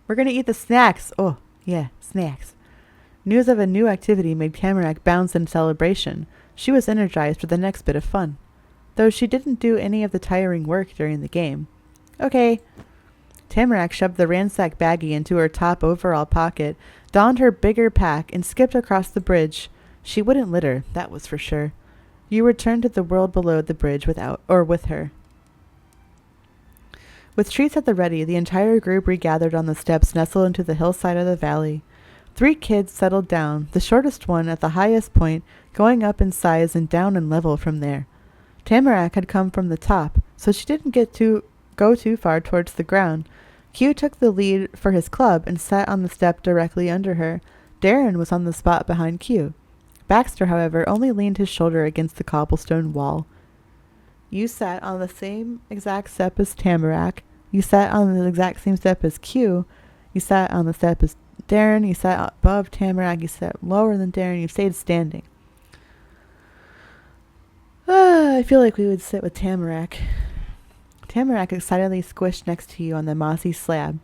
We're going to eat the snacks. Oh, yeah, snacks. News of a new activity made Tamarack bounce in celebration. She was energized for the next bit of fun, though she didn't do any of the tiring work during the game. Okay. Tamarack shoved the ransack baggie into her top overall pocket, donned her bigger pack, and skipped across the bridge. She wouldn't litter, that was for sure. You returned to the world below the bridge with her. With treats at the ready, the entire group regathered on the steps nestled into the hillside of the valley. 3 kids settled down, the shortest one at the highest point, going up in size and down in level from there. Tamarack had come from the top, so she didn't go too far towards the ground. Q took the lead for his club and sat on the step directly under her. Darren was on the spot behind Q. Baxter, however, only leaned his shoulder against the cobblestone wall. You sat on the same exact step as Tamarack. You sat on the exact same step as Q. You sat on the step as Darren. You sat above Tamarack. You sat lower than Darren. You stayed standing. I feel like we would sit with Tamarack. Tamarack excitedly squished next to you on the mossy slab.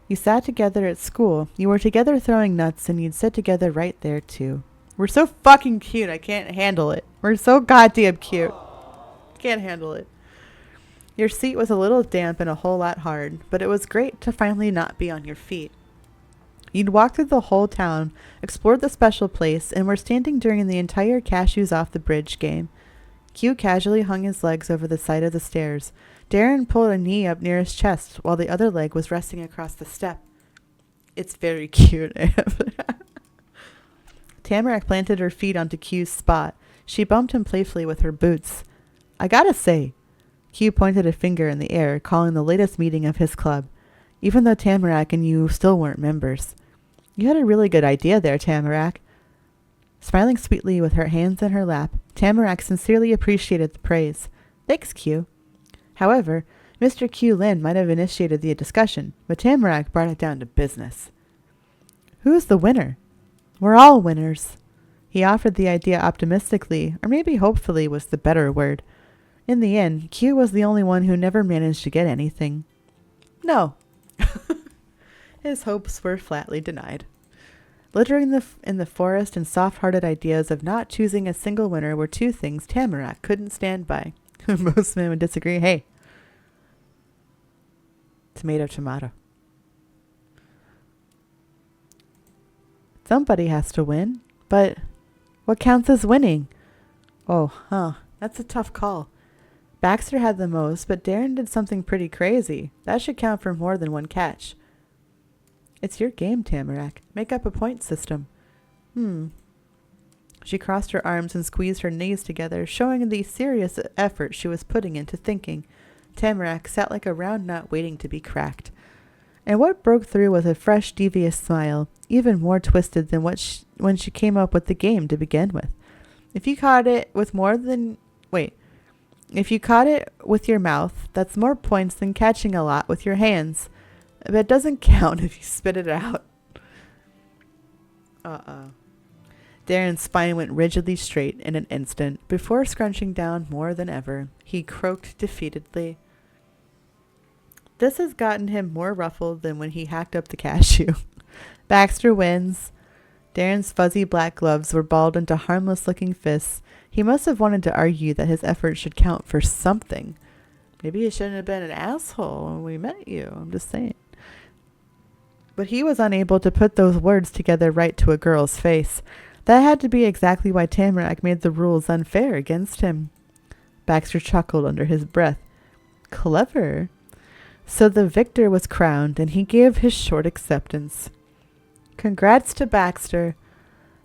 You sat together at school. You were together throwing nuts, and you'd sit together right there, too. We're so fucking cute. I can't handle it. We're so goddamn cute. Can't handle it. Your seat was a little damp and a whole lot hard, but it was great to finally not be on your feet. You'd walked through the whole town, explored the special place, and were standing during the entire cashews off the bridge game. Q casually hung his legs over the side of the stairs. Darren pulled a knee up near his chest while the other leg was resting across the step. It's very cute. Tamarack planted her feet onto Q's spot. She bumped him playfully with her boots. I gotta say, Q pointed a finger in the air, calling the latest meeting of his club, even though Tamarack and you still weren't members. You had a really good idea there, Tamarack. Smiling sweetly with her hands in her lap, Tamarack sincerely appreciated the praise. Thanks, Q. However, Mr. Q Lin might have initiated the discussion, but Tamarack brought it down to business. Who's the winner? We're all winners. He offered the idea optimistically, or maybe hopefully was the better word. In the end, Q was the only one who never managed to get anything. No. His hopes were flatly denied. Littering in the forest and soft-hearted ideas of not choosing a single winner were two things Tamarack couldn't stand by. Most men would disagree. Hey. Tomato, tomato. Somebody has to win, but what counts as winning? Oh, that's a tough call. Baxter had the most, but Darren did something pretty crazy. That should count for more than one catch. It's your game, Tamarack. Make up a point system. She crossed her arms and squeezed her knees together, showing the serious effort she was putting into thinking. Tamarack sat like a round nut waiting to be cracked. And what broke through was a fresh, devious smile, even more twisted than when she came up with the game to begin with. If you caught it with your mouth, that's more points than catching a lot with your hands. But it doesn't count if you spit it out. Darren's spine went rigidly straight in an instant. Before scrunching down more than ever, he croaked defeatedly. This has gotten him more ruffled than when he hacked up the cashew. Baxter wins. Darren's fuzzy black gloves were balled into harmless-looking fists. He must have wanted to argue that his efforts should count for something. Maybe he shouldn't have been an asshole when we met you. I'm just saying. But he was unable to put those words together right to a girl's face. That had to be exactly why Tamarack made the rules unfair against him. Baxter chuckled under his breath. Clever. So the victor was crowned, and he gave his short acceptance. Congrats to Baxter.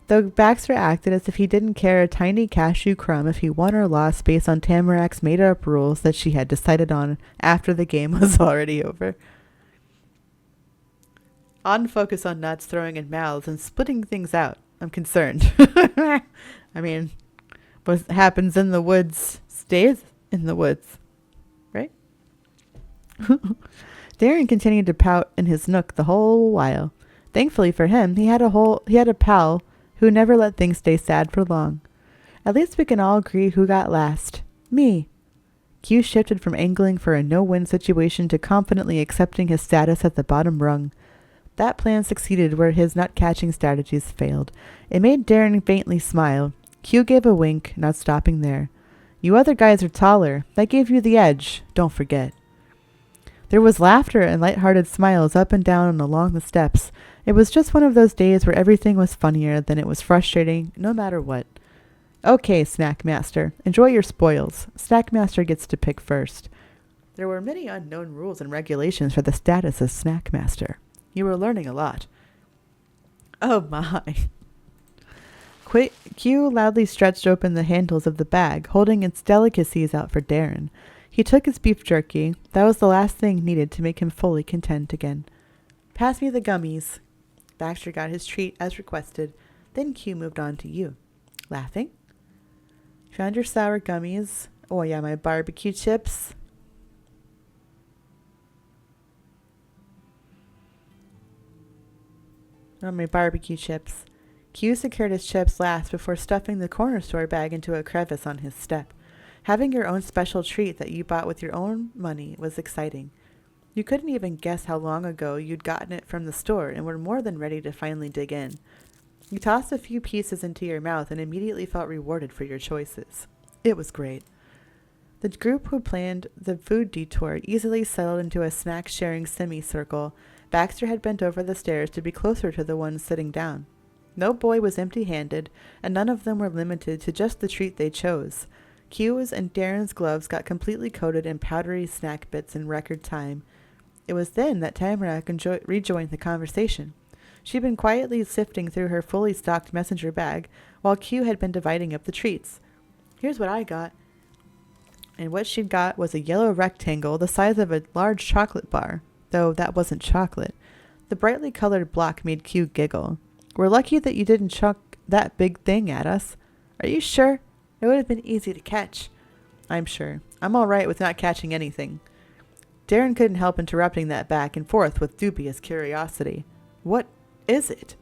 Though Baxter acted as if he didn't care a tiny cashew crumb if he won or lost based on Tamarack's made-up rules that she had decided on after the game was already over. On focus on nuts throwing in mouths and splitting things out. I'm concerned. I mean, what happens in the woods stays in the woods, right? Darren continued to pout in his nook the whole while. Thankfully for him, he had a pal who never let things stay sad for long. At least we can all agree who got last. Me. Q shifted from angling for a no-win situation to confidently accepting his status at the bottom rung. That plan succeeded where his nut-catching strategies failed. It made Darren faintly smile. Q gave a wink, not stopping there. You other guys are taller. That gave you the edge. Don't forget. There was laughter and light-hearted smiles up and down and along the steps. It was just one of those days where everything was funnier than it was frustrating, no matter what. Okay, Snackmaster. Enjoy your spoils. Snackmaster gets to pick first. There were many unknown rules and regulations for the status of Snackmaster. You were learning a lot. Oh my. Q loudly stretched open the handles of the bag, holding its delicacies out for Darren. He took his beef jerky. That was the last thing needed to make him fully content again. Pass me the gummies. Baxter got his treat as requested. Then Q moved on to you. Laughing? Found your sour gummies? Oh yeah, my barbecue chips. Oh, my barbecue chips. Q secured his chips last before stuffing the corner store bag into a crevice on his step. Having your own special treat that you bought with your own money was exciting. You couldn't even guess how long ago you'd gotten it from the store and were more than ready to finally dig in. You tossed a few pieces into your mouth and immediately felt rewarded for your choices. It was great. The group who planned the food detour easily settled into a snack-sharing semicircle. Baxter had bent over the stairs to be closer to the ones sitting down. No boy was empty-handed, and none of them were limited to just the treat they chose. Q's and Darren's gloves got completely coated in powdery snack bits in record time. It was then that Tamarack rejoined the conversation. She'd been quietly sifting through her fully stocked messenger bag, while Q had been dividing up the treats. Here's what I got. And what she'd got was a yellow rectangle the size of a large chocolate bar, though that wasn't chocolate. The brightly colored block made Q giggle. We're lucky that you didn't chuck that big thing at us. Are you sure? It would have been easy to catch. I'm sure. I'm all right with not catching anything. Darren couldn't help interrupting that back and forth with dubious curiosity. What is it?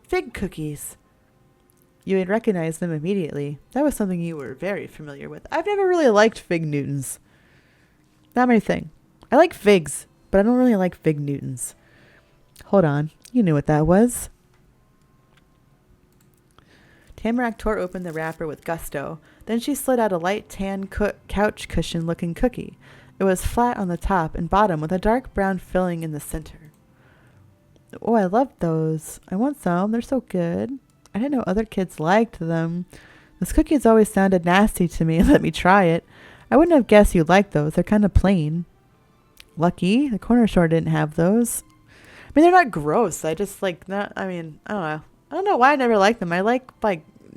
Fig cookies. You had recognized them immediately. That was something you were very familiar with. I've never really liked fig Newtons. Not my thing. I like figs, but I don't really like fig Newtons. Hold on. You knew what that was. Tamarack tore open the wrapper with gusto. Then she slid out a light tan couch cushion looking cookie. It was flat on the top and bottom with a dark brown filling in the center. Oh, I love those. I want some. They're so good. I didn't know other kids liked them. Those cookies always sounded nasty to me. Let me try it. I wouldn't have guessed you'd like those. They're kind of plain. Lucky. The corner store didn't have those. I mean, they're not gross. I just like not. I mean, I don't know. I don't know why I never liked them. I like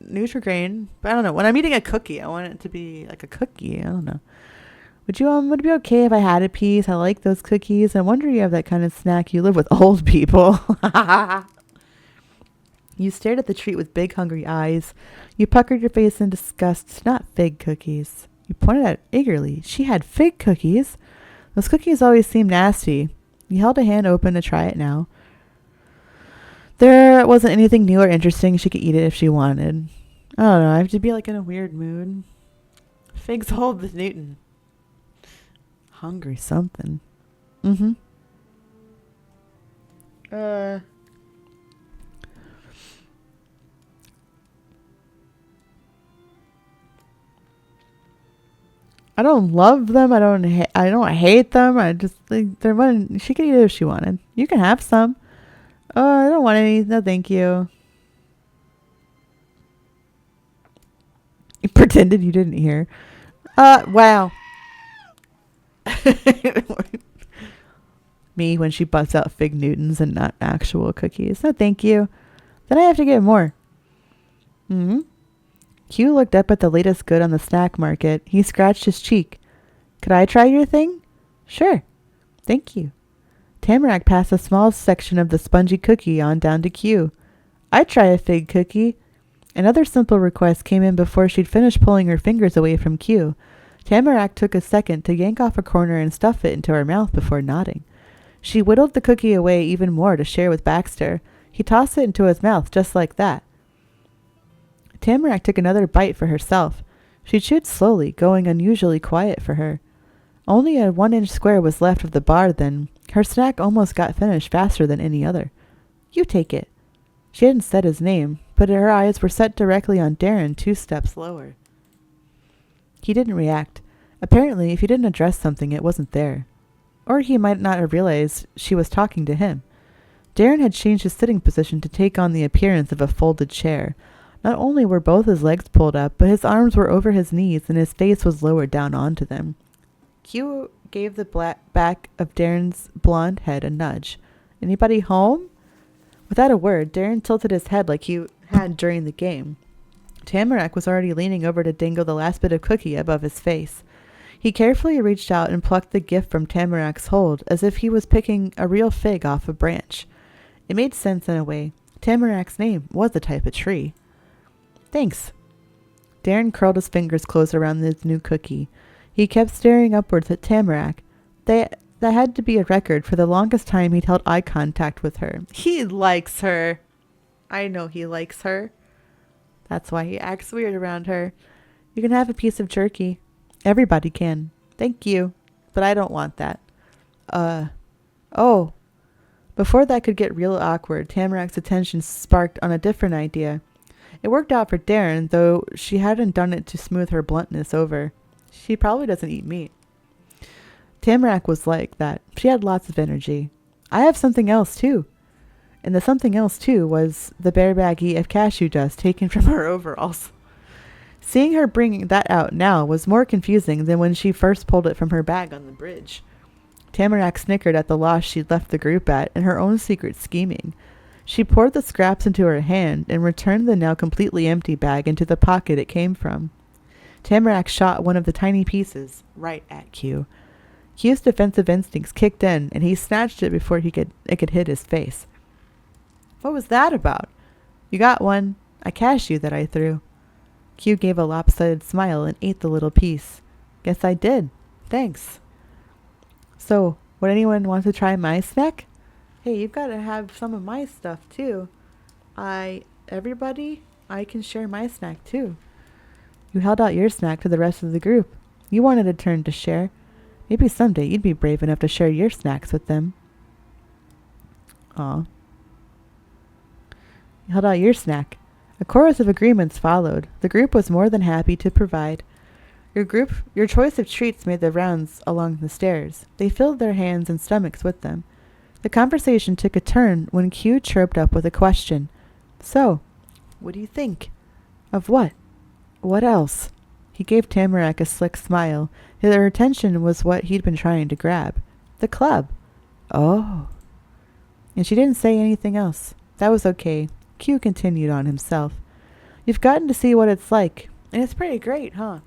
Nutri-Grain, but I don't know. When I'm eating a cookie, I want it to be like a cookie. I don't know. Would it be okay if I had a piece? I like those cookies. I wonder you have that kind of snack. You live with old people. You stared at the treat with big, hungry eyes. You puckered your face in disgust. Not fig cookies. You pointed at it eagerly. She had fig cookies. Those cookies always seemed nasty. You held a hand open to try it now. There wasn't anything new or interesting. She could eat it if she wanted. I don't know. I have to be like in a weird mood. Figs hold the Newton. Hungry something. Mm-hmm. I don't love them. I don't hate them. I just think they're fun. She could eat it if she wanted. You can have some. I don't want any. No, thank you. You pretended you didn't hear. Wow. Me when she busts out fig Newtons and not actual cookies. No, thank you. Then I have to get more. Mm-hmm. Q looked up at the latest good on the snack market. He scratched his cheek. Could I try your thing? Sure. Thank you. Tamarack passed a small section of the spongy cookie on down to Q. I'd try a fig cookie. Another simple request came in before she'd finished pulling her fingers away from Q. Tamarack took a second to yank off a corner and stuff it into her mouth before nodding. She whittled the cookie away even more to share with Baxter. He tossed it into his mouth just like that. Tamarack took another bite for herself. She chewed slowly, going unusually quiet for her. Only a 1-inch square was left of the bar then. Her snack almost got finished faster than any other. You take it. She hadn't said his name, but her eyes were set directly on Darren 2 steps lower. He didn't react. Apparently, if he didn't address something, it wasn't there. Or he might not have realized she was talking to him. Darren had changed his sitting position to take on the appearance of a folded chair. Not only were both his legs pulled up, but his arms were over his knees and his face was lowered down onto them. Q gave the back of Darren's blonde head a nudge. Anybody home? Without a word, Darren tilted his head like he had during the game. Tamarack was already leaning over to dangle the last bit of cookie above his face. He carefully reached out and plucked the gift from Tamarack's hold as if he was picking a real fig off a branch. It made sense in a way. Tamarack's name was a type of tree. Thanks. Darren curled his fingers close around his new cookie. He kept staring upwards at Tamarack. That had to be a record. For the longest time, he'd held eye contact with her. He likes her. I know he likes her. That's why he acts weird around her. You can have a piece of jerky. Everybody can. Thank you. But I don't want that. Oh. Before that could get real awkward, Tamarack's attention sparked on a different idea. It worked out for Darren, though she hadn't done it to smooth her bluntness over. She probably doesn't eat meat. Tamarack was like that. She had lots of energy. I have something else, too. And the something else, too, was the bare baggie of cashew dust taken from her overalls. Seeing her bring that out now was more confusing than when she first pulled it from her bag on the bridge. Tamarack snickered at the loss she'd left the group at and her own secret scheming. She poured the scraps into her hand and returned the now completely empty bag into the pocket it came from. Tamarack shot one of the tiny pieces right at Q. Q's defensive instincts kicked in, and he snatched it before it could hit his face. What was that about? You got one. A cashew that I threw. Q gave a lopsided smile and ate the little piece. Guess I did. Thanks. So, would anyone want to try my snack? Hey, you've got to have some of my stuff, too. Everybody, I can share my snack, too. You held out your snack to the rest of the group. You wanted a turn to share. Maybe someday you'd be brave enough to share your snacks with them. Aw. You held out your snack. A chorus of agreements followed. The group was more than happy to provide. Your choice of treats made the rounds along the stairs. They filled their hands and stomachs with them. The conversation took a turn when Q chirped up with a question. So, what do you think? Of what? What else? He gave Tamarack a slick smile. Her attention was what he'd been trying to grab. The club. Oh. And she didn't say anything else. That was okay. Q continued on himself. You've gotten to see what it's like, and it's pretty great, huh?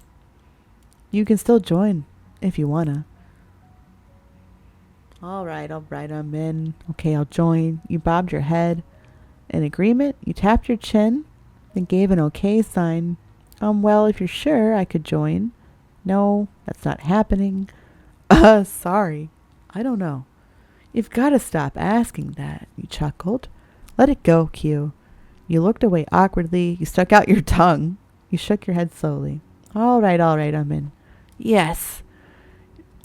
You can still join, if you wanna. All right, I'm in. Okay, I'll join. You bobbed your head. In agreement, you tapped your chin, then gave an okay sign. Well, if you're sure, I could join. No, that's not happening. Sorry. I don't know. You've got to stop asking that, you chuckled. Let it go, Q. You looked away awkwardly. You stuck out your tongue. You shook your head slowly. All right, I'm in. Yes.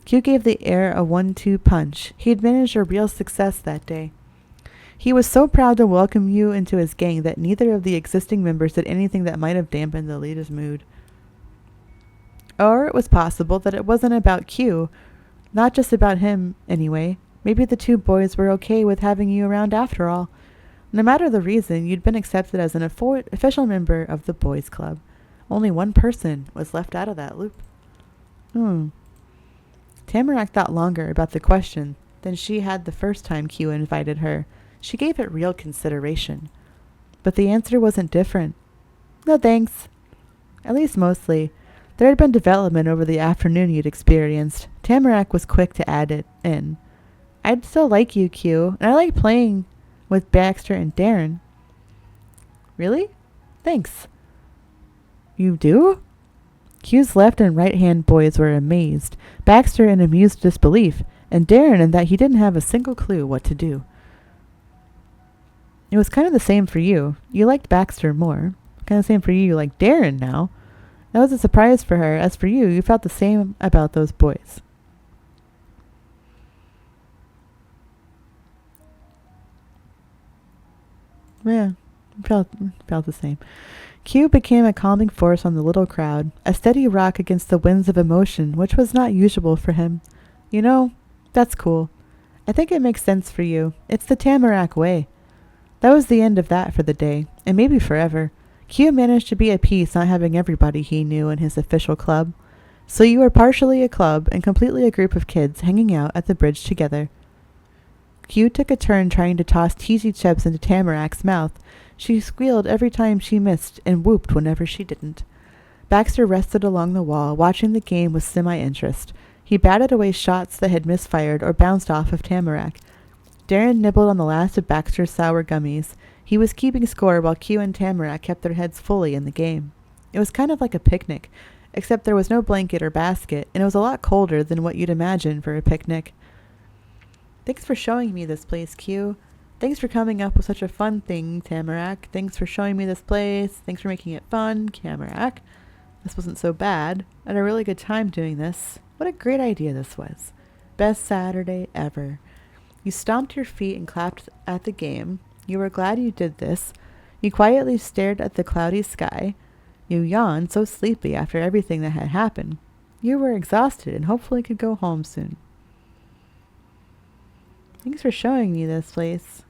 Q gave the air a 1-2 punch. He'd managed a real success that day. He was so proud to welcome you into his gang that neither of the existing members did anything that might have dampened the leader's mood. Or it was possible that it wasn't about Q, not just about him, anyway. Maybe the two boys were okay with having you around after all. No matter the reason, you'd been accepted as an official member of the boys' club. Only one person was left out of that loop. Tamarack thought longer about the question than she had the first time Q invited her. She gave it real consideration. But the answer wasn't different. No thanks. At least mostly. There had been development over the afternoon you'd experienced. Tamarack was quick to add it in. I'd still like you, Q, and I like playing with Baxter and Darren. Really? Thanks. You do? Q's left and right-hand boys were amazed, Baxter in amused disbelief, and Darren in that he didn't have a single clue what to do. It was kind of the same for you. You liked Baxter more. Kind of the same for you. You like Darren now. That was a surprise for her. As for you, you felt the same about those boys. Yeah, felt the same. Q became a calming force on the little crowd, a steady rock against the winds of emotion, which was not usual for him. You know, that's cool. I think it makes sense for you. It's the Tamarack way. That was the end of that for the day, and maybe forever. Q managed to be at peace not having everybody he knew in his official club. So you were partially a club and completely a group of kids hanging out at the bridge together. Q took a turn trying to toss teasy chips into Tamarack's mouth. She squealed every time she missed and whooped whenever she didn't. Baxter rested along the wall, watching the game with semi-interest. He batted away shots that had misfired or bounced off of Tamarack. Darren nibbled on the last of Baxter's sour gummies. He was keeping score while Q and Tamarack kept their heads fully in the game. It was kind of like a picnic, except there was no blanket or basket, and it was a lot colder than what you'd imagine for a picnic. Thanks for showing me this place, Q. Thanks for coming up with such a fun thing, Tamarack. Thanks for showing me this place. Thanks for making it fun, Tamarack. This wasn't so bad. I had a really good time doing this. What a great idea this was. Best Saturday ever. You stomped your feet and clapped at the game. You were glad you did this. You quietly stared at the cloudy sky. You yawned, so sleepy after everything that had happened. You were exhausted and hopefully could go home soon. Thanks for showing me this place.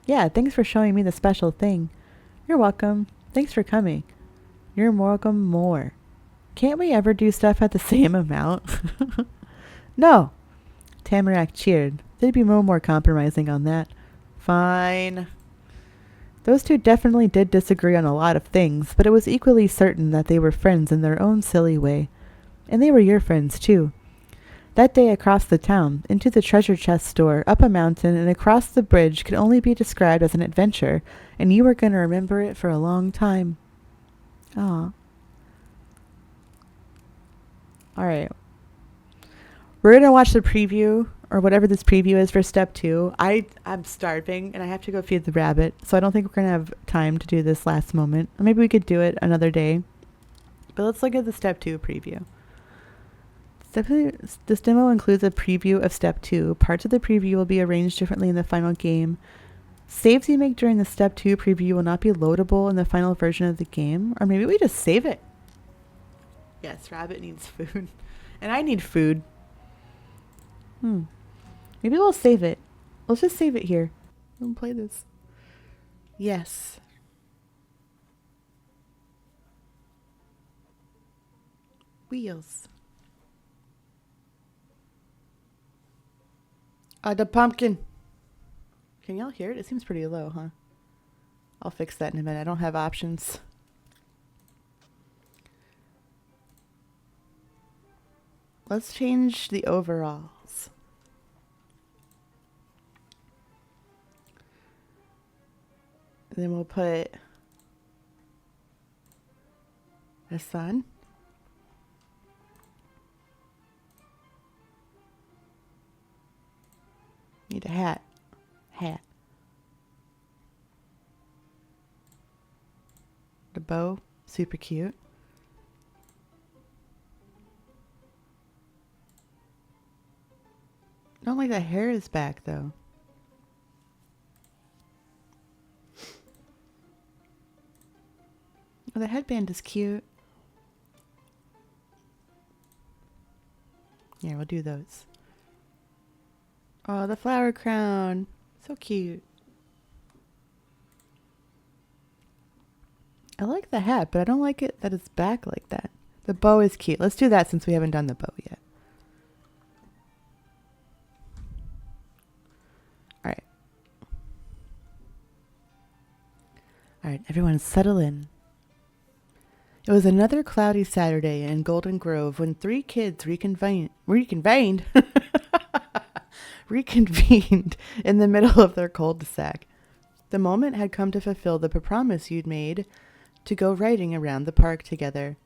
Yeah, thanks for showing me the special thing. You're welcome. Thanks for coming. You're welcome more. Can't we ever do stuff at the same amount? No. Tamarack cheered. There'd be no more compromising on that. Fine. Those two definitely did disagree on a lot of things, but it was equally certain that they were friends in their own silly way. And they were your friends, too. That day across the town, into the treasure chest store, up a mountain, and across the bridge could only be described as an adventure, and you were going to remember it for a long time. Aw. Alright. We're going to watch the preview, or whatever this preview is for step 2. I'm starving, and I have to go feed the rabbit, so I don't think we're going to have time to do this last moment. Or maybe we could do it another day. But let's look at the step 2 preview. This demo includes a preview of Step 2. Parts of the preview will be arranged differently in the final game. Saves you make during the Step 2 preview will not be loadable in the final version of the game. Or maybe we just save it. Yes, Rabbit needs food. And I need food. Maybe we'll save it. Let's just save it here. We'll play this. Yes. Wheels. The pumpkin. Can y'all hear it? It seems pretty low, huh? I'll fix that in a minute. I don't have options. Let's change the overalls. And then we'll put the sun. Need a hat. The bow, super cute. Don't like the hair is back though. Oh, the headband is cute. Yeah, we'll do those. Oh, the flower crown. So cute. I like the hat, but I don't like it that it's back like that. The bow is cute. Let's do that since we haven't done the bow yet. Alright. Alright, everyone settle in. It was another cloudy Saturday in Golden Grove when 3 kids reconvened in the middle of their cul-de-sac. The moment had come to fulfill the promise you'd made to go riding around the park together.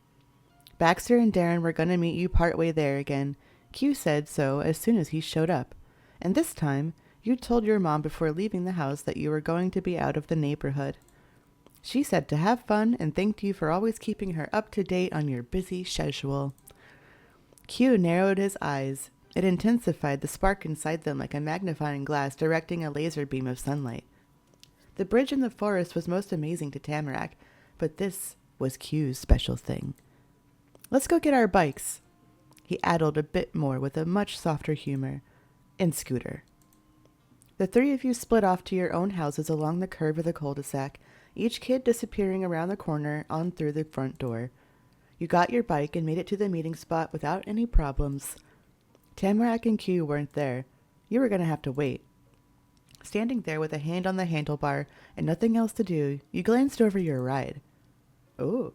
Baxter and Darren were going to meet you partway there again. Q said so as soon as he showed up. And this time, you told your mom before leaving the house that you were going to be out of the neighborhood. She said to have fun and thanked you for always keeping her up to date on your busy schedule. Q narrowed his eyes. It intensified the spark inside them like a magnifying glass directing a laser beam of sunlight. The bridge in the forest was most amazing to Tamarack, but this was Q's special thing. Let's go get our bikes. He addled a bit more with a much softer humor. And Scooter. The 3 of you split off to your own houses along the curve of the cul-de-sac, each kid disappearing around the corner on through the front door. You got your bike and made it to the meeting spot without any problems. Tamarack and Q weren't there. You were going to have to wait. Standing there with a hand on the handlebar and nothing else to do, you glanced over your ride. Ooh.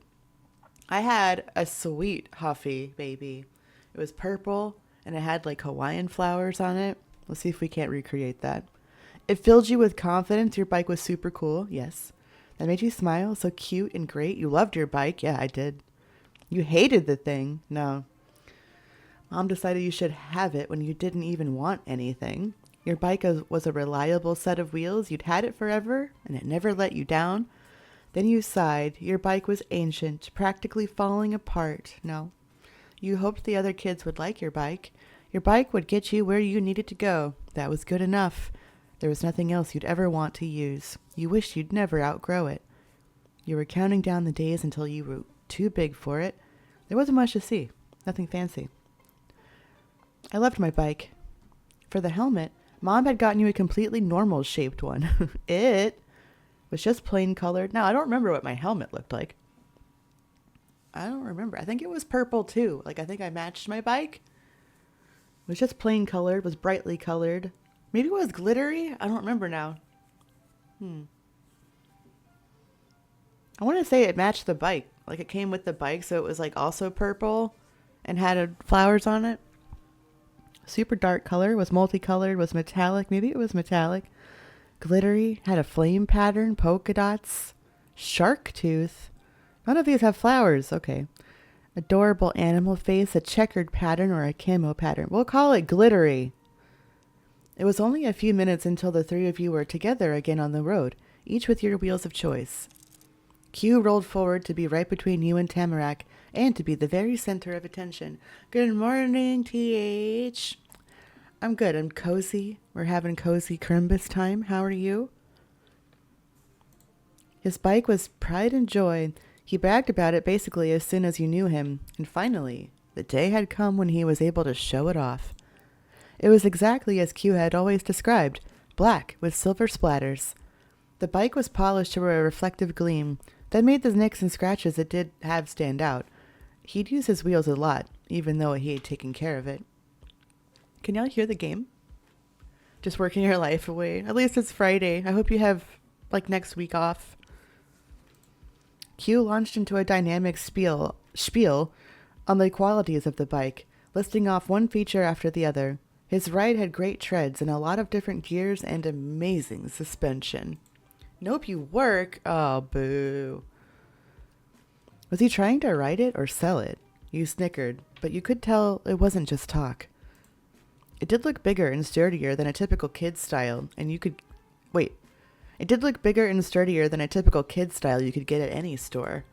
I had a sweet Huffy baby. It was purple and it had like Hawaiian flowers on it. Let's see if we can't recreate that. It filled you with confidence. Your bike was super cool. Yes. That made you smile? So cute and great. You loved your bike. Yeah, I did. You hated the thing. No. Mom decided you should have it when you didn't even want anything. Your bike was a reliable set of wheels. You'd had it forever, and it never let you down. Then you sighed. Your bike was ancient, practically falling apart. No. You hoped the other kids would like your bike. Your bike would get you where you needed to go. That was good enough. There was nothing else you'd ever want to use. You wished you'd never outgrow it. You were counting down the days until you were too big for it. There wasn't much to see. Nothing fancy. I loved my bike. For the helmet, Mom had gotten you a completely normal shaped one. It was just plain colored. Now, I don't remember what my helmet looked like. I don't remember. I think it was purple too. Like, I think I matched my bike. It was just plain colored, was brightly colored. Maybe it was glittery? I don't remember now. I want to say it matched the bike. Like, it came with the bike, so it was like also purple and had flowers on it. Super dark color, was multicolored, was metallic. Maybe it was metallic. Glittery, had a flame pattern, polka dots, shark tooth. None of these have flowers. Okay. Adorable animal face, a checkered pattern or a camo pattern. We'll call it glittery. It was only a few minutes until the three of you were together again on the road, each with your wheels of choice. Q rolled forward to be right between you and Tamarack, and to be the very center of attention. Good morning, TH. I'm good. I'm cozy. We're having cozy Crimbus time. How are you? His bike was pride and joy. He bragged about it basically as soon as you knew him, and finally, the day had come when he was able to show it off. It was exactly as Q had always described, black with silver splatters. The bike was polished to a reflective gleam that made the nicks and scratches it did have stand out. He'd use his wheels a lot, even though he had taken care of it. Can y'all hear the game? Just working your life away. At least it's Friday. I hope you have, like, next week off. Q launched into a dynamic spiel on the qualities of the bike, listing off one feature after the other. His ride had great treads and a lot of different gears and amazing suspension. Nope, you work. Oh, boo. Was he trying to ride it or sell it? You snickered, but you could tell it wasn't just talk. It did look bigger and sturdier than a typical kid style, and you could... Wait. It did look bigger and sturdier than a typical kid style you could get at any store.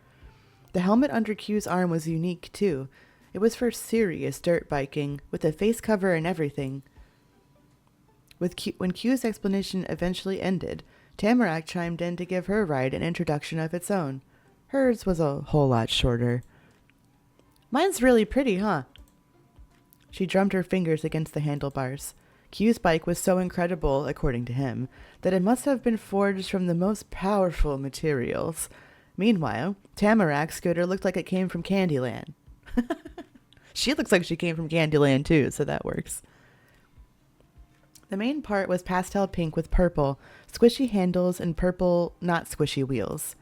The helmet under Q's arm was unique, too. It was for serious dirt biking, with a face cover and everything. When Q's explanation eventually ended, Tamarack chimed in to give her ride an introduction of its own. Hers was a whole lot shorter. Mine's really pretty, huh? She drummed her fingers against the handlebars. Q's bike was so incredible, according to him, that it must have been forged from the most powerful materials. Meanwhile, Tamarack's scooter looked like it came from Candyland. She looks like she came from Candyland too, so that works. The main part was pastel pink with purple, squishy handles, and purple, not squishy wheels.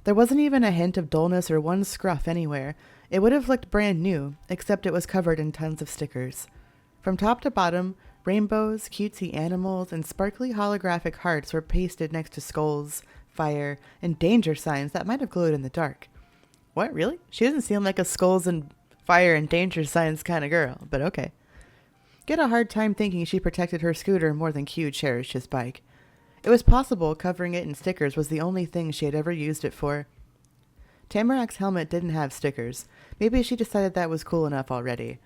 There wasn't even a hint of dullness or one scruff anywhere. It would have looked brand new, except it was covered in tons of stickers. From top to bottom, rainbows, cutesy animals, and sparkly holographic hearts were pasted next to skulls, fire, and danger signs that might have glowed in the dark. What, really? She doesn't seem like a skulls and fire and danger signs kind of girl, but okay. Get a hard time thinking she protected her scooter more than Q cherished his bike. It was possible covering it in stickers was the only thing she had ever used it for. Tamarack's helmet didn't have stickers. Maybe she decided that was cool enough already.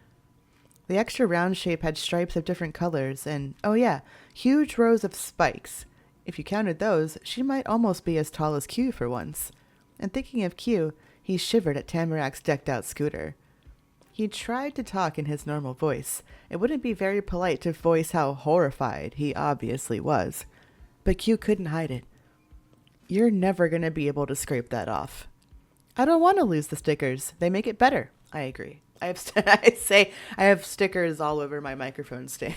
The extra round shape had stripes of different colors and, oh yeah, huge rows of spikes. If you counted those, she might almost be as tall as Q for once. And thinking of Q, he shivered at Tamarack's decked-out scooter. He tried to talk in his normal voice. It wouldn't be very polite to voice how horrified he obviously was. But Q couldn't hide it. You're never going to be able to scrape that off. I don't want to lose the stickers. They make it better. I agree. I have stickers all over my microphone stand.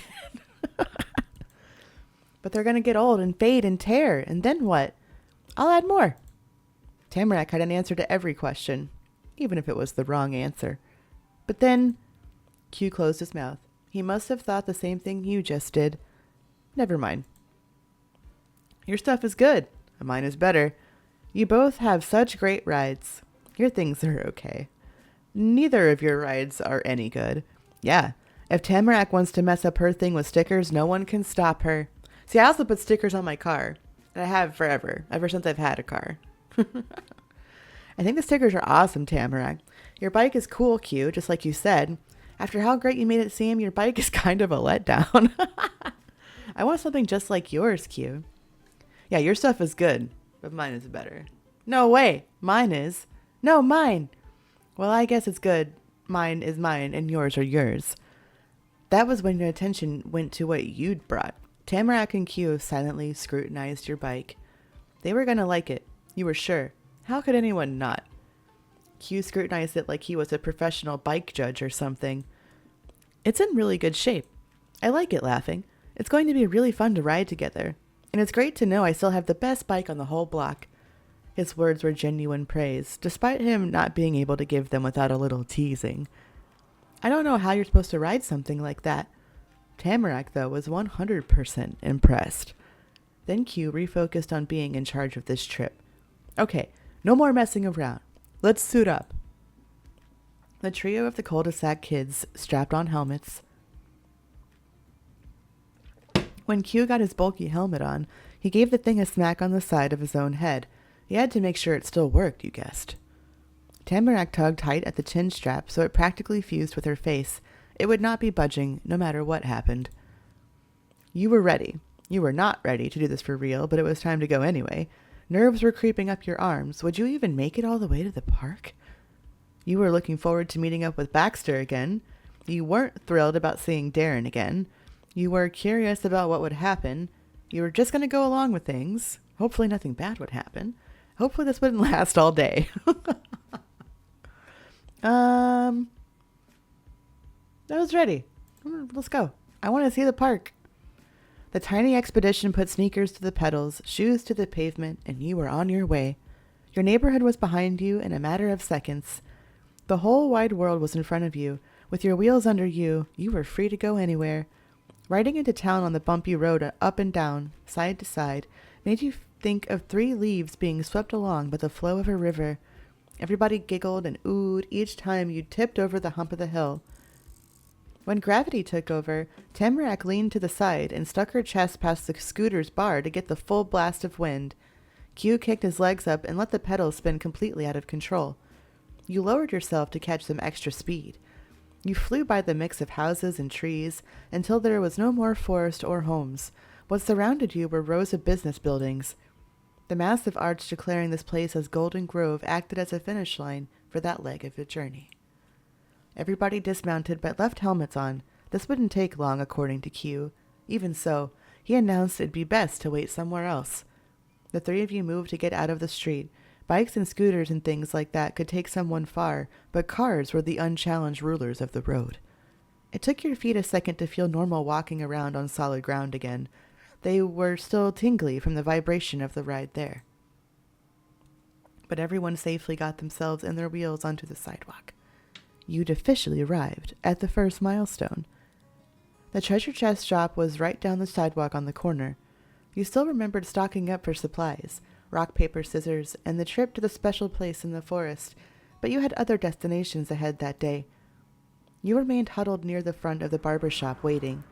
But they're going to get old and fade and tear. And then what? I'll add more. Tamarack had an answer to every question, even if it was the wrong answer. But then Q closed his mouth. He must have thought the same thing you just did. Never mind. Your stuff is good. Mine is better. You both have such great rides. Your things are okay. Neither of your rides are any good. Yeah, if Tamarack wants to mess up her thing with stickers, no one can stop her. See, I also put stickers on my car. And I have forever, ever since I've had a car. I think the stickers are awesome, Tamarack. Your bike is cool, Q, just like you said. After how great you made it seem, your bike is kind of a letdown. I want something just like yours, Q. Yeah, your stuff is good, but mine is better. No way, mine is. No, mine. Well, I guess it's good. Mine is mine, and yours are yours. That was when your attention went to what you'd brought. Tamarack and Q silently scrutinized your bike. They were gonna like it. You were sure. How could anyone not? Q scrutinized it like he was a professional bike judge or something. It's in really good shape. I like it, laughing. It's going to be really fun to ride together. And it's great to know I still have the best bike on the whole block. His words were genuine praise, despite him not being able to give them without a little teasing. I don't know how you're supposed to ride something like that. Tamarack, though, was 100% impressed. Then Q refocused on being in charge of this trip. Okay, no more messing around. Let's suit up. The trio of the cul-de-sac kids strapped on helmets. When Q got his bulky helmet on, he gave the thing a smack on the side of his own head. He had to make sure it still worked, you guessed. Tamarack tugged tight at the chin strap so it practically fused with her face. It would not be budging, no matter what happened. You were ready. You were not ready to do this for real, but it was time to go anyway. Nerves were creeping up your arms. Would you even make it all the way to the park? You were looking forward to meeting up with Baxter again. You weren't thrilled about seeing Darren again. You were curious about what would happen. You were just going to go along with things. Hopefully nothing bad would happen. Hopefully this wouldn't last all day. I was ready. Let's go. I want to see the park. The tiny expedition put sneakers to the pedals, shoes to the pavement, and you were on your way. Your neighborhood was behind you in a matter of seconds. The whole wide world was in front of you. With your wheels under you, you were free to go anywhere. Riding into town on the bumpy road up and down, side to side, made you think of 3 leaves being swept along by the flow of a river. Everybody giggled and oohed each time you tipped over the hump of the hill. When gravity took over, Tamarack leaned to the side and stuck her chest past the scooter's bar to get the full blast of wind. Q kicked his legs up and let the pedals spin completely out of control. You lowered yourself to catch some extra speed. You flew by the mix of houses and trees until there was no more forest or homes. What surrounded you were rows of business buildings. The massive arch declaring this place as Golden Grove acted as a finish line for that leg of the journey. Everybody dismounted but left helmets on. This wouldn't take long, according to Q. Even so, he announced it'd be best to wait somewhere else. The 3 of you moved to get out of the street. Bikes and scooters and things like that could take someone far, but cars were the unchallenged rulers of the road. It took your feet a second to feel normal walking around on solid ground again. They were still tingly from the vibration of the ride there. But everyone safely got themselves and their wheels onto the sidewalk. You'd officially arrived at the first milestone. The treasure chest shop was right down the sidewalk on the corner. You still remembered stocking up for supplies, rock, paper, scissors, and the trip to the special place in the forest, but you had other destinations ahead that day. You remained huddled near the front of the barber shop waiting.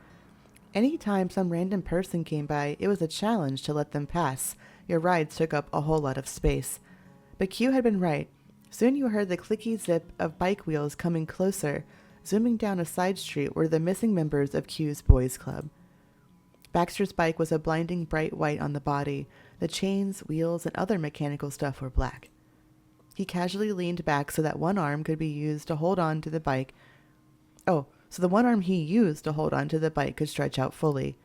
Any time some random person came by, it was a challenge to let them pass. Your rides took up a whole lot of space. But Q had been right. Soon you heard the clicky zip of bike wheels coming closer. Zooming down a side street were the missing members of Q's boys' club. Baxter's bike was a blinding bright white on the body. The chains, wheels, and other mechanical stuff were black. He casually leaned back so that one arm could be used to hold on to the bike. So the one arm he used to hold on to the bike could stretch out fully.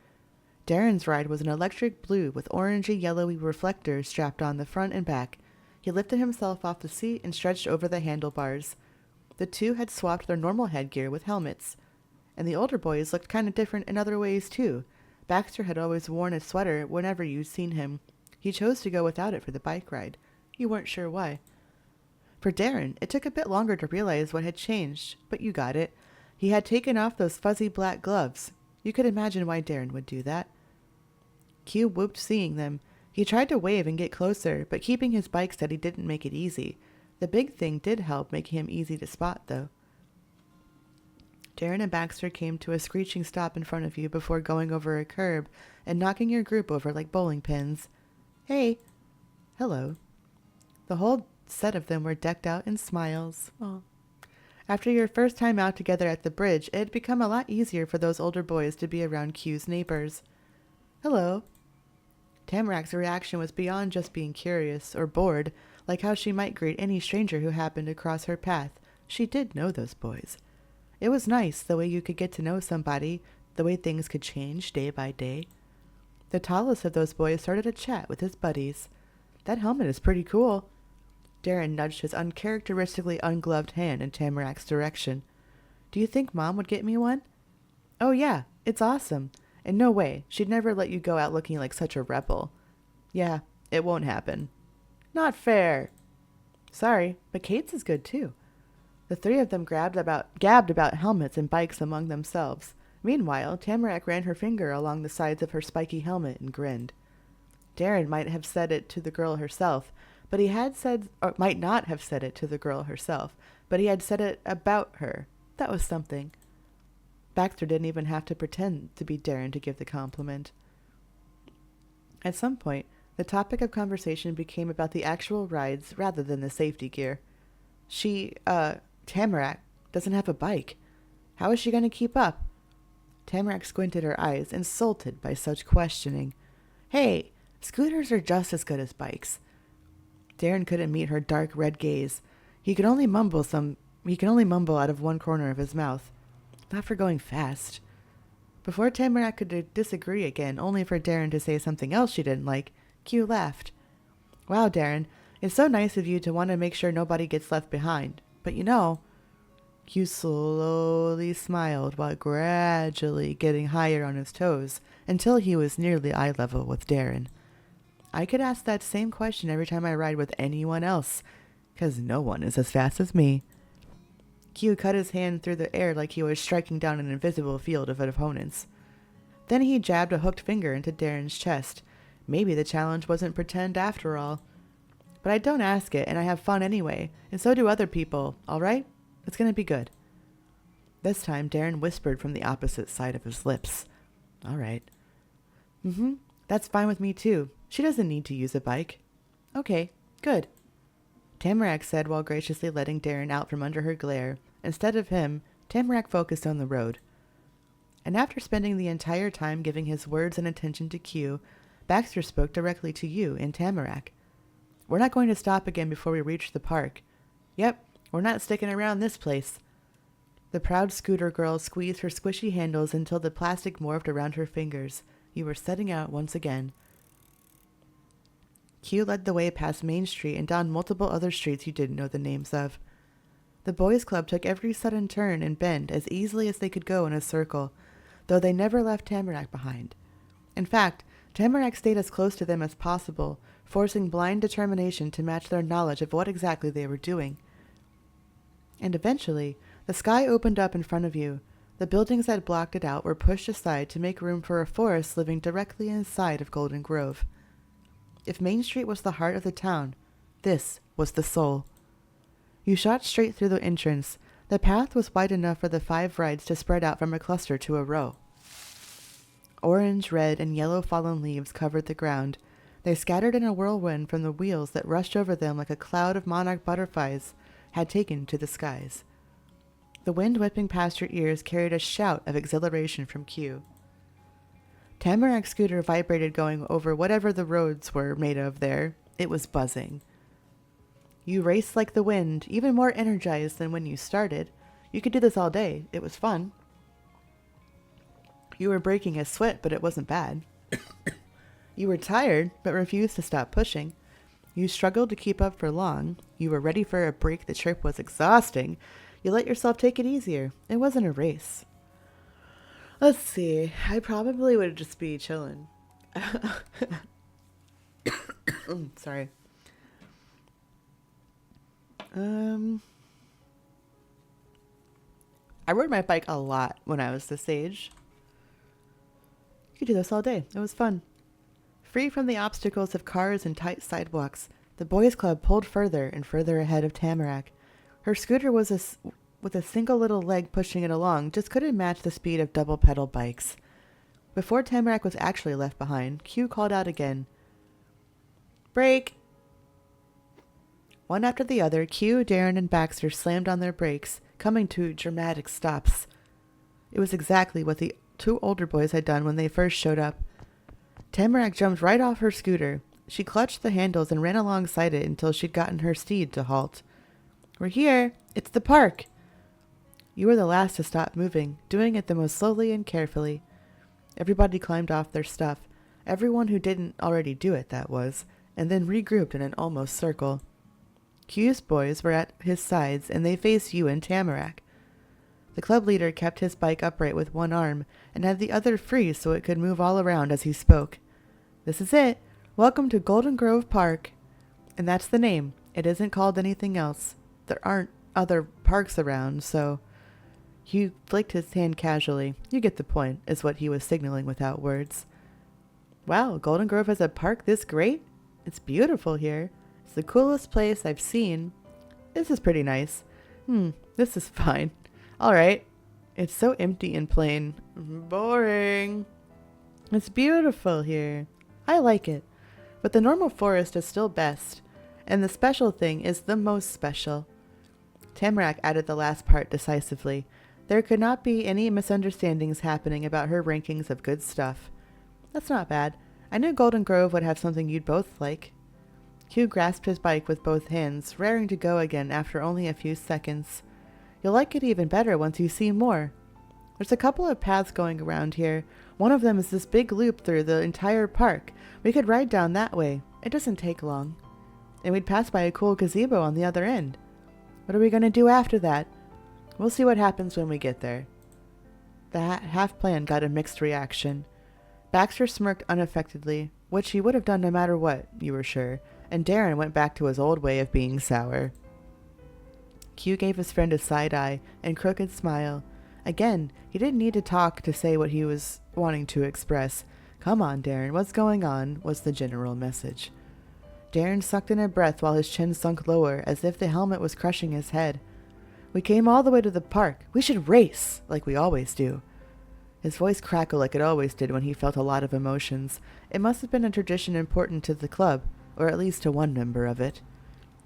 Darren's ride was an electric blue with orangey yellowy reflectors strapped on the front and back. He lifted himself off the seat and stretched over the handlebars. The 2 had swapped their normal headgear with helmets. And the older boys looked kind of different in other ways, too. Baxter had always worn a sweater whenever you'd seen him. He chose to go without it for the bike ride. You weren't sure why. For Darren, it took a bit longer to realize what had changed, but you got it. He had taken off those fuzzy black gloves. You could imagine why Darren would do that. Q whooped seeing them. He tried to wave and get closer, but keeping his bike steady didn't make it easy. The big thing did help make him easy to spot, though. Darren and Baxter came to a screeching stop in front of you before going over a curb and knocking your group over like bowling pins. Hey. Hello. The whole set of them were decked out in smiles. Aw. After your first time out together at the bridge, it had become a lot easier for those older boys to be around Q's neighbors. Hello. Tamarac's reaction was beyond just being curious or bored, like how she might greet any stranger who happened to cross her path. She did know those boys. It was nice, the way you could get to know somebody, the way things could change day by day. The tallest of those boys started a chat with his buddies. That helmet is pretty cool. Darren nudged his uncharacteristically ungloved hand in Tamarac's direction. Do you think Mom would get me one? Oh yeah, it's awesome. And no way, she'd never let you go out looking like such a rebel. Yeah, it won't happen. Not fair. Sorry, but Kate's is good too. The three of them gabbed about helmets and bikes among themselves. Meanwhile, Tamarack ran her finger along the sides of her spiky helmet and grinned. Darren might have said it to the girl herself, but he had said, or might not have said it to the girl herself, but he had said it about her. That was something. Baxter didn't even have to pretend to be Darren to give the compliment. At some point, the topic of conversation became about the actual rides rather than the safety gear. Tamarack doesn't have a bike. How is she going to keep up? Tamarack squinted her eyes, insulted by such questioning. Hey, scooters are just as good as bikes. Darren couldn't meet her dark red gaze. He could only mumble out of one corner of his mouth. Not for going fast. Before Tamarack could disagree again, only for Darren to say something else she didn't like, Q laughed. Wow, Darren, it's so nice of you to want to make sure nobody gets left behind. But you know, Q slowly smiled while gradually getting higher on his toes until he was nearly eye level with Darren. I could ask that same question every time I ride with anyone else, 'cause no one is as fast as me. Q cut his hand through the air like he was striking down an invisible field of opponents. Then he jabbed a hooked finger into Darren's chest. Maybe the challenge wasn't pretend after all. But I don't ask it, and I have fun anyway, and so do other people, all right? It's going to be good. This time, Darren whispered from the opposite side of his lips. All right. That's fine with me, too. She doesn't need to use a bike. Okay, good. Tamarack said while graciously letting Darren out from under her glare. Instead of him, Tamarack focused on the road. And after spending the entire time giving his words and attention to Q, Baxter spoke directly to you and Tamarack. We're not going to stop again before we reach the park. Yep, we're not sticking around this place. The proud scooter girl squeezed her squishy handles until the plastic morphed around her fingers. You were setting out once again. Q led the way past Main Street and down multiple other streets you didn't know the names of. The boys' club took every sudden turn and bend as easily as they could go in a circle, though they never left Tamarack behind. In fact, Tamarack stayed as close to them as possible, forcing blind determination to match their knowledge of what exactly they were doing. And eventually, the sky opened up in front of you. The buildings that blocked it out were pushed aside to make room for a forest living directly inside of Golden Grove. If Main Street was the heart of the town, this was the soul. You shot straight through the entrance. The path was wide enough for the 5 rides to spread out from a cluster to a row. Orange, red, and yellow fallen leaves covered the ground. They scattered in a whirlwind from the wheels that rushed over them like a cloud of monarch butterflies had taken to the skies. The wind whipping past your ears carried a shout of exhilaration from Q. Tamarack's scooter vibrated going over whatever the roads were made of there. It was buzzing. You raced like the wind, even more energized than when you started. You could do this all day. It was fun. You were breaking a sweat, but it wasn't bad. You were tired, but refused to stop pushing. You struggled to keep up for long. You were ready for a break. The trip was exhausting. You let yourself take it easier. It wasn't a race. Let's see. I probably would just be chilling. Sorry. I rode my bike a lot when I was this age. You could do this all day. It was fun. Free from the obstacles of cars and tight sidewalks, the boys' club pulled further and further ahead of Tamarack. Her scooter was with a single little leg pushing it along, just couldn't match the speed of double-pedal bikes. Before Tamarack was actually left behind, Q called out again. Brake! One after the other, Q, Darren, and Baxter slammed on their brakes, coming to dramatic stops. It was exactly what the two older boys had done when they first showed up. Tamarack jumped right off her scooter. She clutched the handles and ran alongside it until she'd gotten her steed to halt. We're here. It's the park. You were the last to stop moving, doing it the most slowly and carefully. Everybody climbed off their stuff. Everyone who didn't already do it, that was, and then regrouped in an almost circle. Q's boys were at his sides, and they faced you and Tamarack. The club leader kept his bike upright with one arm and had the other free so it could move all around as he spoke. This is it. Welcome to Golden Grove Park. And that's the name. It isn't called anything else. There aren't other parks around, so... Hugh flicked his hand casually. You get the point, is what he was signaling without words. Wow, Golden Grove has a park this great? It's beautiful here. It's the coolest place I've seen. This is pretty nice. This is fine. Alright. It's so empty and plain. Boring. It's beautiful here. I like it. But the normal forest is still best. And the special thing is the most special. Tamarack added the last part decisively. There could not be any misunderstandings happening about her rankings of good stuff. That's not bad. I knew Golden Grove would have something you'd both like. Hugh grasped his bike with both hands, raring to go again after only a few seconds. You'll like it even better once you see more. There's a couple of paths going around here. One of them is this big loop through the entire park. We could ride down that way. It doesn't take long. And we'd pass by a cool gazebo on the other end. What are we going to do after that? We'll see what happens when we get there. The half plan got a mixed reaction. Baxter smirked unaffectedly, which he would have done no matter what, you were sure, and Darren went back to his old way of being sour. Q gave his friend a side eye and crooked smile. Again, he didn't need to talk to say what he was wanting to express. Come on, Darren, what's going on? Was the general message. Darren sucked in a breath while his chin sunk lower as if the helmet was crushing his head. We came all the way to the park. We should race, like we always do. His voice crackled like it always did when he felt a lot of emotions. It must have been a tradition important to the club, or at least to one member of it.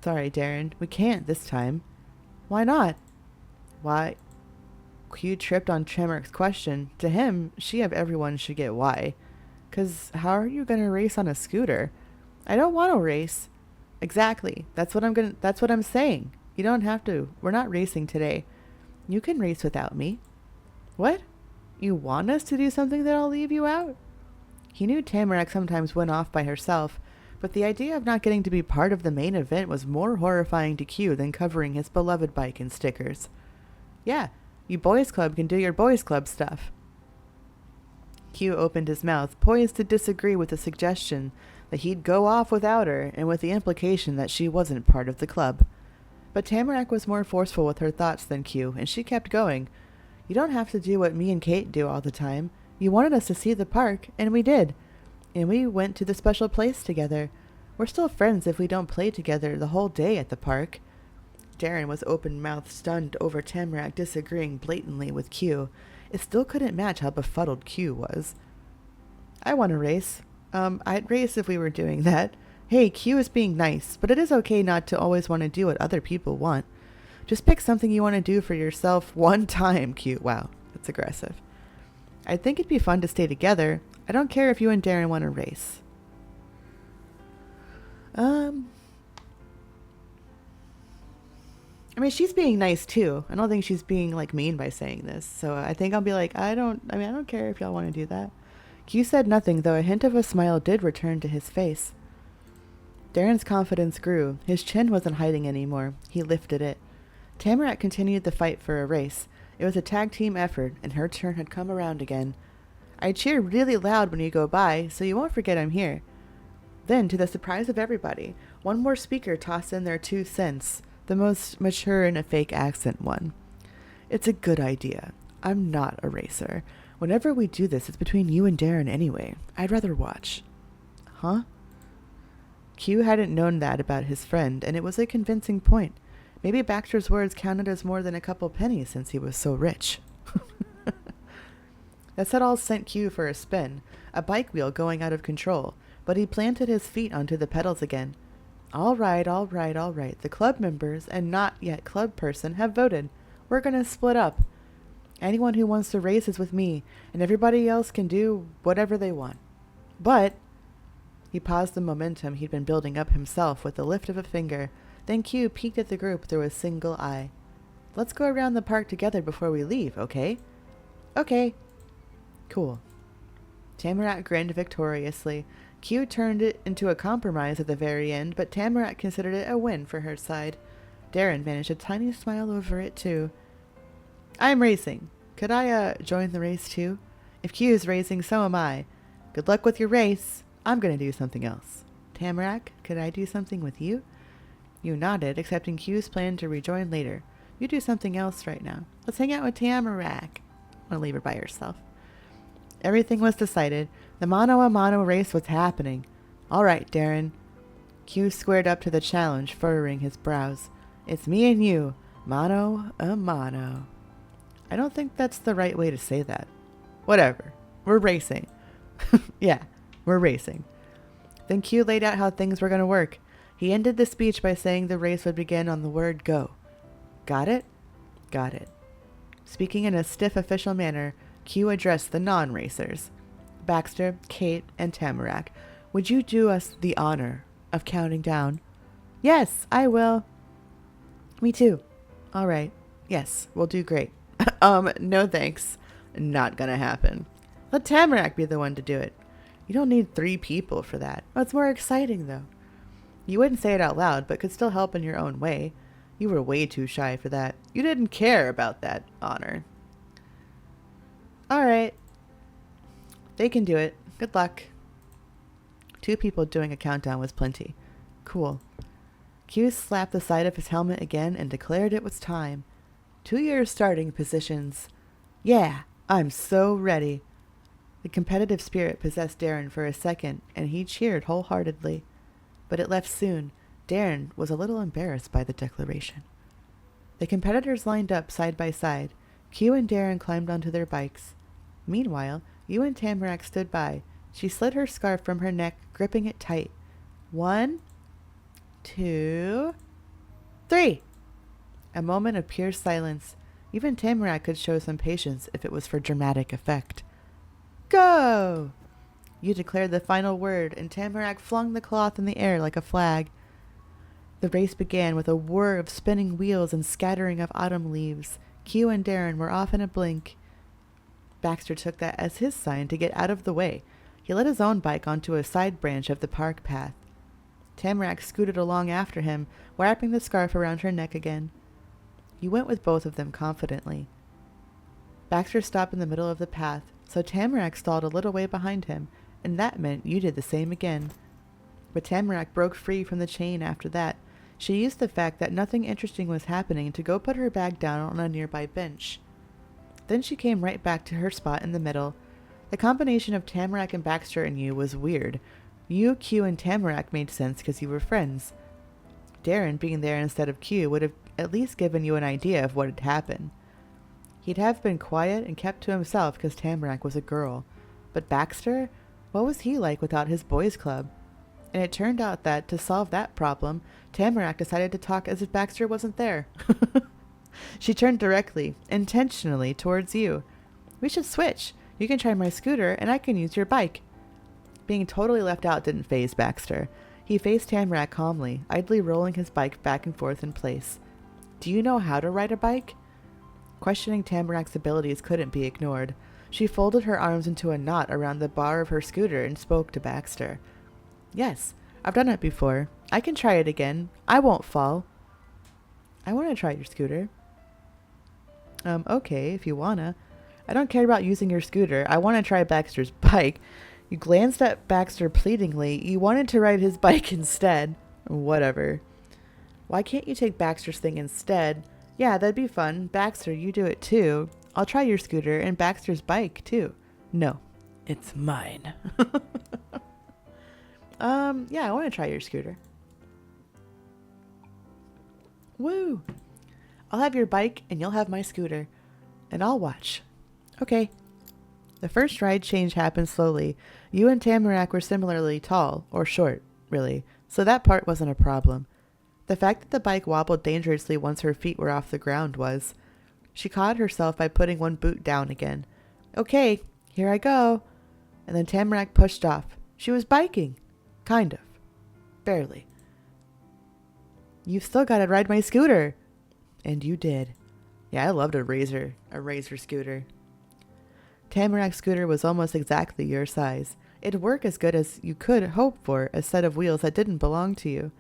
Sorry, Darren, we can't this time. Why not? Why? Q tripped on Tremor's question. To him, she of everyone should get why. 'Cause how are you gonna race on a scooter? I don't want to race. Exactly. That's what I'm saying. You don't have to. We're not racing today. You can race without me. What? You want us to do something that'll leave you out? He knew Tamarack sometimes went off by herself, but the idea of not getting to be part of the main event was more horrifying to Q than covering his beloved bike in stickers. Yeah, you boys club can do your boys club stuff. Q opened his mouth, poised to disagree with the suggestion that he'd go off without her and with the implication that she wasn't part of the club. But Tamarack was more forceful with her thoughts than Q, and she kept going. You don't have to do what me and Kate do all the time. You wanted us to see the park, and we did. And we went to the special place together. We're still friends if we don't play together the whole day at the park. Darren was open-mouthed, stunned over Tamarack disagreeing blatantly with Q. It still couldn't match how befuddled Q was. I want to race. I'd race if we were doing that. Hey, Q is being nice, but it is okay not to always want to do what other people want. Just pick something you want to do for yourself one time, Q. Wow, that's aggressive. I think it'd be fun to stay together. I don't care if you and Darren want to race. I mean, she's being nice too. I don't think she's being like mean by saying this. So I think I'll be like, I don't care if y'all want to do that. Q said nothing, though a hint of a smile did return to his face. Darren's confidence grew. His chin wasn't hiding anymore. He lifted it. Tamarack continued the fight for a race. It was a tag team effort, and her turn had come around again. I cheer really loud when you go by, so you won't forget I'm here. Then, to the surprise of everybody, one more speaker tossed in their 2 cents, the most mature and a fake accent one. It's a good idea. I'm not a racer. Whenever we do this, it's between you and Darren anyway. I'd rather watch. Huh? Q hadn't known that about his friend, and it was a convincing point. Maybe Baxter's words counted as more than a couple pennies since he was so rich. That set all sent Q for a spin, a bike wheel going out of control, but he planted his feet onto the pedals again. All right. The club members and not yet club person have voted. We're gonna split up. Anyone who wants to race is with me, and everybody else can do whatever they want. But he paused the momentum he'd been building up himself with the lift of a finger. Then Q peeked at the group through a single eye. Let's go around the park together before we leave, okay? Okay. Cool. Tamarack grinned victoriously. Q turned it into a compromise at the very end, but Tamarack considered it a win for her side. Darren managed a tiny smile over it, too. I'm racing. Could I, join the race, too? If Q is racing, so am I. Good luck with your race. I'm gonna do something else. Tamarack, could I do something with you? You nodded, accepting Q's plan to rejoin later. You do something else right now. Let's hang out with Tamarack. I'm gonna leave her by herself. Everything was decided. The mano-a-mano race was happening. All right, Darren. Q squared up to the challenge, furrowing his brows. It's me and you. Mano-a-mano. I don't think that's the right way to say that. Whatever. We're racing. Yeah, we're racing. Then Q laid out how things were going to work. He ended the speech by saying the race would begin on the word go. Got it? Got it. Speaking in a stiff official manner, Q addressed the non-racers. Baxter, Kate, and Tamarack, would you do us the honor of counting down? Yes, I will. Me too. All right. Yes, we'll do great. No thanks. Not gonna happen. Let Tamarack be the one to do it. You don't need 3 people for that. It's more exciting, though. You wouldn't say it out loud, but could still help in your own way. You were way too shy for that. You didn't care about that honor. All right. They can do it. Good luck. 2 people doing a countdown was plenty. Cool. Q slapped the side of his helmet again and declared it was time. 2 your starting positions. Yeah, I'm so ready. The competitive spirit possessed Darren for a second, and he cheered wholeheartedly. But it left soon. Darren was a little embarrassed by the declaration. The competitors lined up side by side. Q and Darren climbed onto their bikes. Meanwhile, you and Tamarack stood by. She slid her scarf from her neck, gripping it tight. 1, 2, 3. A moment of pure silence. Even Tamarack could show some patience if it was for dramatic effect. Go! You declared the final word, and Tamarack flung the cloth in the air like a flag. The race began with a whir of spinning wheels and scattering of autumn leaves. Q and Darren were off in a blink. Baxter took that as his sign to get out of the way. He led his own bike onto a side branch of the park path. Tamarack scooted along after him, wrapping the scarf around her neck again. You went with both of them confidently. Baxter stopped in the middle of the path, so Tamarack stalled a little way behind him, and that meant you did the same again. But Tamarack broke free from the chain after that. She used the fact that nothing interesting was happening to go put her bag down on a nearby bench. Then she came right back to her spot in the middle. The combination of Tamarack and Baxter and you was weird. You, Q, and Tamarack made sense because you were friends. Darren being there instead of Q would have at least given you an idea of what had happened. He'd have been quiet and kept to himself because Tamarack was a girl. But Baxter? What was he like without his boys' club? And it turned out that, to solve that problem, Tamarack decided to talk as if Baxter wasn't there. She turned directly, intentionally, towards you. We should switch. You can try my scooter, and I can use your bike. Being totally left out didn't faze Baxter. He faced Tamarack calmly, idly rolling his bike back and forth in place. Do you know how to ride a bike? Questioning Tamarack's abilities couldn't be ignored. She folded her arms into a knot around the bar of her scooter and spoke to Baxter. Yes, I've done it before. I can try it again. I won't fall. I want to try your scooter. Okay, if you wanna. I don't care about using your scooter. I want to try Baxter's bike. You glanced at Baxter pleadingly. You wanted to ride his bike instead. Whatever. Why can't you take Baxter's thing instead? Yeah, that'd be fun. Baxter, you do it too. I'll try your scooter and Baxter's bike too. No, it's mine. Yeah, I want to try your scooter. Woo! I'll have your bike and you'll have my scooter. And I'll watch. Okay. The first ride change happened slowly. You and Tamarack were similarly tall, or short, really, so that part wasn't a problem. The fact that the bike wobbled dangerously once her feet were off the ground was. She caught herself by putting one boot down again. Okay, here I go. And then Tamarack pushed off. She was biking. Kind of. Barely. You've still got to ride my scooter. And you did. Yeah, I loved a razor scooter. Tamarack's scooter was almost exactly your size. It'd work as good as you could hope for a set of wheels that didn't belong to you.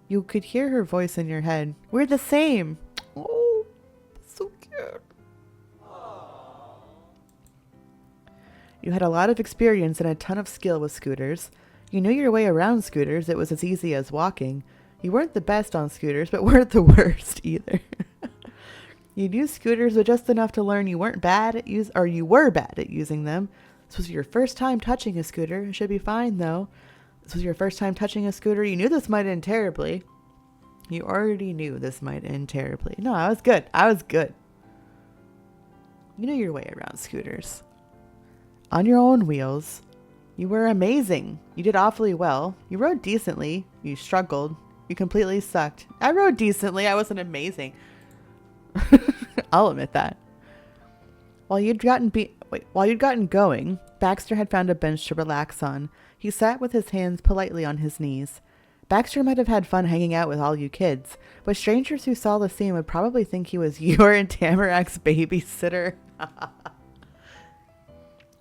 You could hear her voice in your head. We're the same. Oh, so cute. You had a lot of experience and a ton of skill with scooters. You knew your way around scooters. It was as easy as walking. You weren't the best on scooters, but weren't the worst either. You knew scooters, but just enough to learn you were bad at using them. This was your first time touching a scooter. It should be fine, though. This was your first time touching a scooter. You knew this might end terribly. You already knew this might end terribly. No, I was good. I was good. You knew your way around scooters. On your own wheels. You were amazing. You did awfully well. You rode decently. You struggled. You completely sucked. I rode decently. I wasn't amazing. I'll admit that. While you'd gotten going, Baxter had found a bench to relax on. He sat with his hands politely on his knees. Baxter might have had fun hanging out with all you kids, but strangers who saw the scene would probably think he was your and Tamarack's babysitter.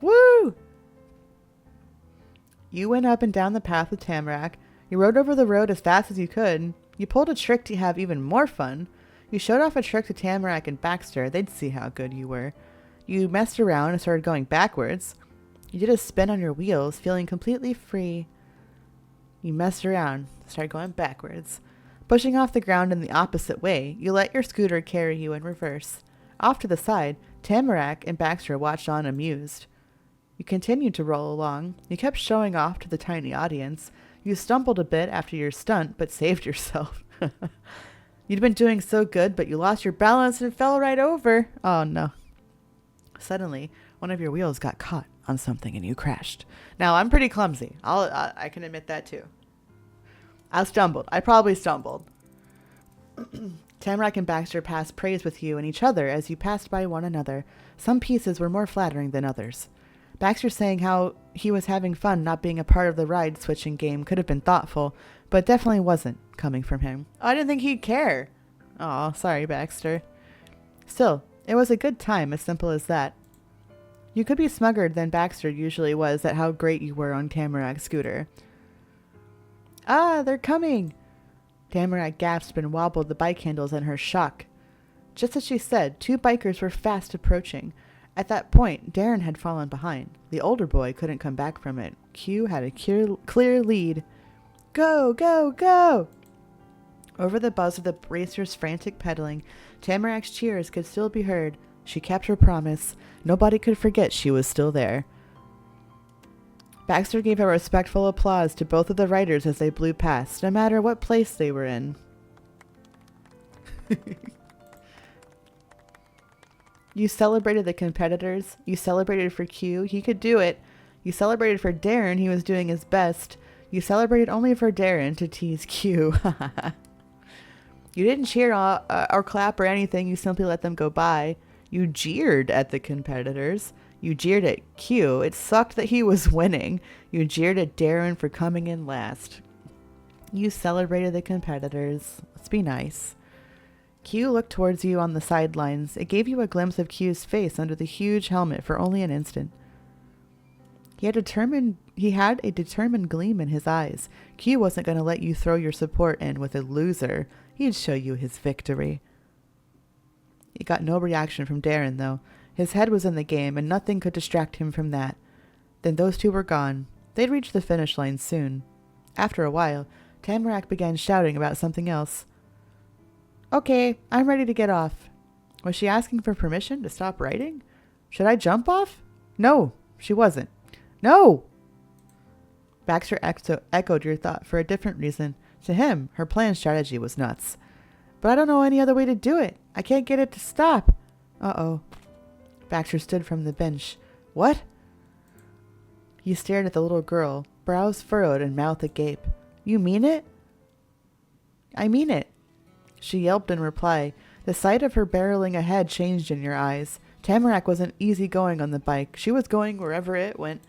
Woo! You went up and down the path with Tamarack. You rode over the road as fast as you could. You pulled a trick to have even more fun. You showed off a trick to Tamarack and Baxter. They'd see how good you were. You messed around and started going backwards. You did a spin on your wheels, feeling completely free. You messed around, started going backwards. Pushing off the ground in the opposite way, you let your scooter carry you in reverse. Off to the side, Tamarack and Baxter watched on amused. You continued to roll along. You kept showing off to the tiny audience. You stumbled a bit after your stunt, but saved yourself. You'd been doing so good, but you lost your balance and fell right over. Oh, no. Suddenly, one of your wheels got caught on something and you crashed. Now, I'm pretty clumsy. I can admit that, too. I stumbled. I probably stumbled. Tamarack and Baxter passed praise with you and each other as you passed by one another. Some pieces were more flattering than others. Baxter saying how he was having fun not being a part of the ride-switching game could have been thoughtful, but definitely wasn't coming from him. I didn't think he'd care. Aw, sorry, Baxter. Still, it was a good time, as simple as that. You could be smuggered than Baxter usually was at how great you were on Tamarack's scooter. Ah, they're coming! Tamarack gasped and wobbled the bike handles in her shock. Just as she said, two bikers were fast approaching. At that point, Darren had fallen behind. The older boy couldn't come back from it. Q had a clear lead. Go, go, go! Over the buzz of the racer's frantic pedaling, Tamarack's cheers could still be heard. She kept her promise. Nobody could forget she was still there. Baxter gave a respectful applause to both of the riders as they blew past, no matter what place they were in. You celebrated the competitors. You celebrated for Q. He could do it. You celebrated for Darren. He was doing his best. You celebrated only for Darren to tease Q. You didn't cheer or clap or anything. You simply let them go by. You jeered at the competitors. You jeered at Q. It sucked that he was winning. You jeered at Darren for coming in last. You celebrated the competitors. Let's be nice. Q looked towards you on the sidelines. It gave you a glimpse of Q's face under the huge helmet for only an instant. He had a determined gleam in his eyes. Q wasn't going to let you throw your support in with a loser. He'd show you his victory. He got no reaction from Darren, though. His head was in the game, and nothing could distract him from that. Then those two were gone. They'd reach the finish line soon. After a while, Tamarack began shouting about something else. Okay, I'm ready to get off. Was she asking for permission to stop writing? Should I jump off? No, she wasn't. No! Baxter echoed your thought for a different reason. To him, her planned strategy was nuts. But I don't know any other way to do it. I can't get it to stop. Uh-oh. Baxter stood from the bench. What? He stared at the little girl, brows furrowed and mouth agape. You mean it? I mean it. She yelped in reply. The sight of her barreling ahead changed in your eyes. Tamarack wasn't easy going on the bike. She was going wherever it went.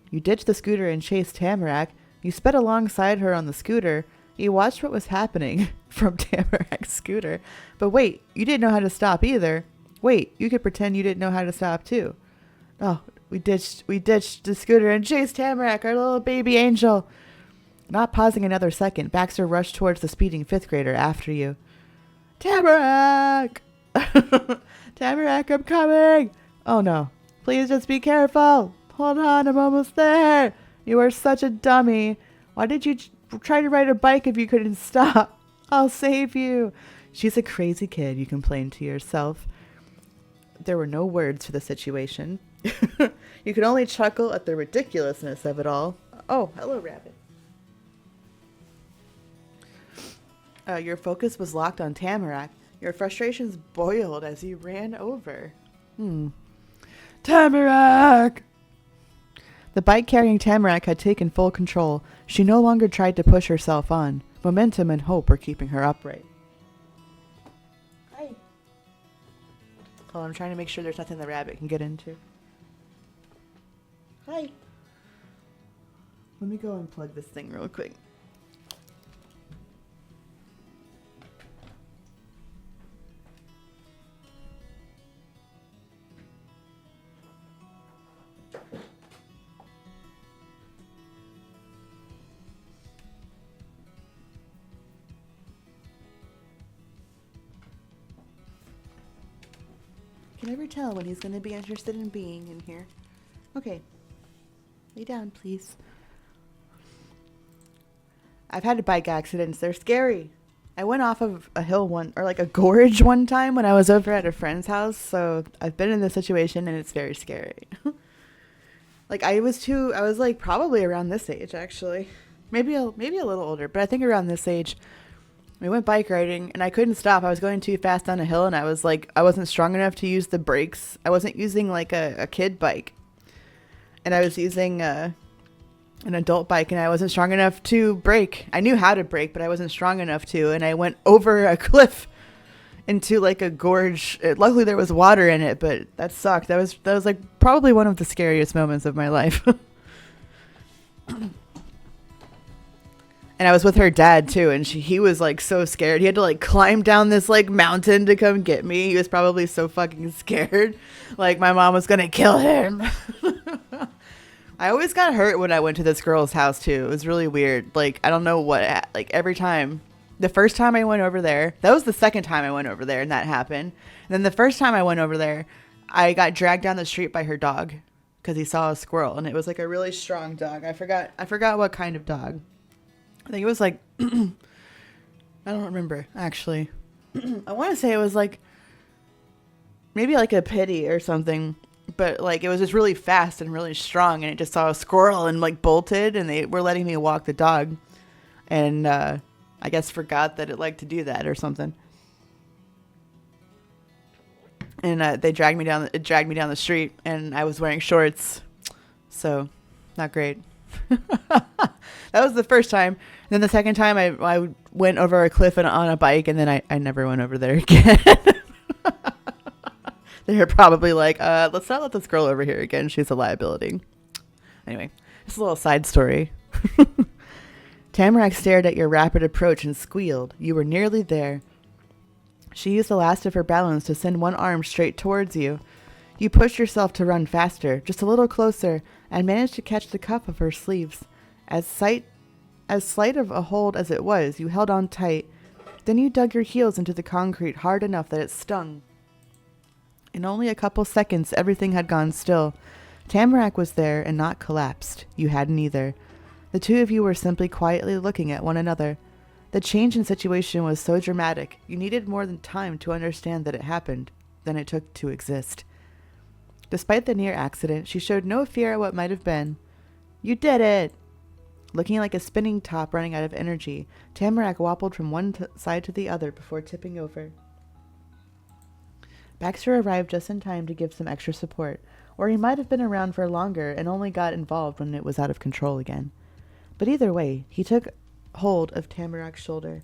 You ditched the scooter and chased Tamarack. You sped alongside her on the scooter. You watched what was happening from Tamarack's scooter. But wait, you didn't know how to stop either. Wait, you could pretend you didn't know how to stop too. Oh, we ditched the scooter and chased Tamarack, our little baby angel. Not pausing another second, Baxter rushed towards the speeding 5th grader after you. Tamarack! Tamarack, I'm coming! Oh no. Please just be careful. Hold on, I'm almost there. You are such a dummy. Why did you try to ride a bike if you couldn't stop? I'll save you. She's a crazy kid, you complained to yourself. There were no words for the situation. You could only chuckle at the ridiculousness of it all. Oh, hello, rabbit. Your focus was locked on Tamarack. Your frustrations boiled as you ran over. Tamarack! The bike carrying Tamarack had taken full control. She no longer tried to push herself on. Momentum and hope were keeping her upright. Hi. Oh, I'm trying to make sure there's nothing the rabbit can get into. Hi. Let me go and plug this thing real quick. Can never tell when he's going to be interested in being in here. Okay. Lay down, please. I've had bike accidents. They're scary. I went off of a hill like a gorge one time when I was over at a friend's house. So I've been in this situation and it's very scary. Like I was like probably around this age actually. Maybe a little older, but I think around this age. We went bike riding and I couldn't stop. I was going too fast down a hill and I wasn't strong enough to use the brakes. I wasn't using like a kid bike. And I was using an adult bike and I wasn't strong enough to brake. I knew how to brake, but I wasn't strong enough to. And I went over a cliff into like a gorge. Luckily there was water in it, but that sucked. That was like probably one of the scariest moments of my life. And I was with her dad too, and he was like so scared. He had to like climb down this like mountain to come get me. He was probably so fucking scared. Like my mom was gonna kill him. I always got hurt when I went to this girl's house too. It was really weird. Like I don't know what, like every time. The first time I went over there, that was the second time I went over there and that happened. And then the first time I went over there, I got dragged down the street by her dog because he saw a squirrel and it was like a really strong dog. I forgot what kind of dog. I think it was like, I don't remember, actually. I want to say it was like, maybe like a pity or something. But like, it was just really fast and really strong. And it just saw a squirrel and like bolted. And they were letting me walk the dog. And I guess forgot that it liked to do that or something. And it dragged me down the street. And I was wearing shorts. So, not great. That was the first time. And then the second time I went over a cliff and on a bike and then I never went over there again. They were probably like, let's not let this girl over here again. She's a liability. Anyway, just a little side story. Tamarack stared at your rapid approach and squealed. You were nearly there. She used the last of her balance to send one arm straight towards you. You pushed yourself to run faster, just a little closer, and managed to catch the cuff of her sleeves. As slight of a hold as it was, you held on tight. Then you dug your heels into the concrete hard enough that it stung. In only a couple seconds, everything had gone still. Tamarack was there and not collapsed. You hadn't either. The two of you were simply quietly looking at one another. The change in situation was so dramatic, you needed more than time to understand that it happened than it took to exist. Despite the near accident, she showed no fear at what might have been. You did it! Looking like a spinning top running out of energy, Tamarack wobbled from one side to the other before tipping over. Baxter arrived just in time to give some extra support, or he might have been around for longer and only got involved when it was out of control again. But either way, he took hold of Tamarack's shoulder.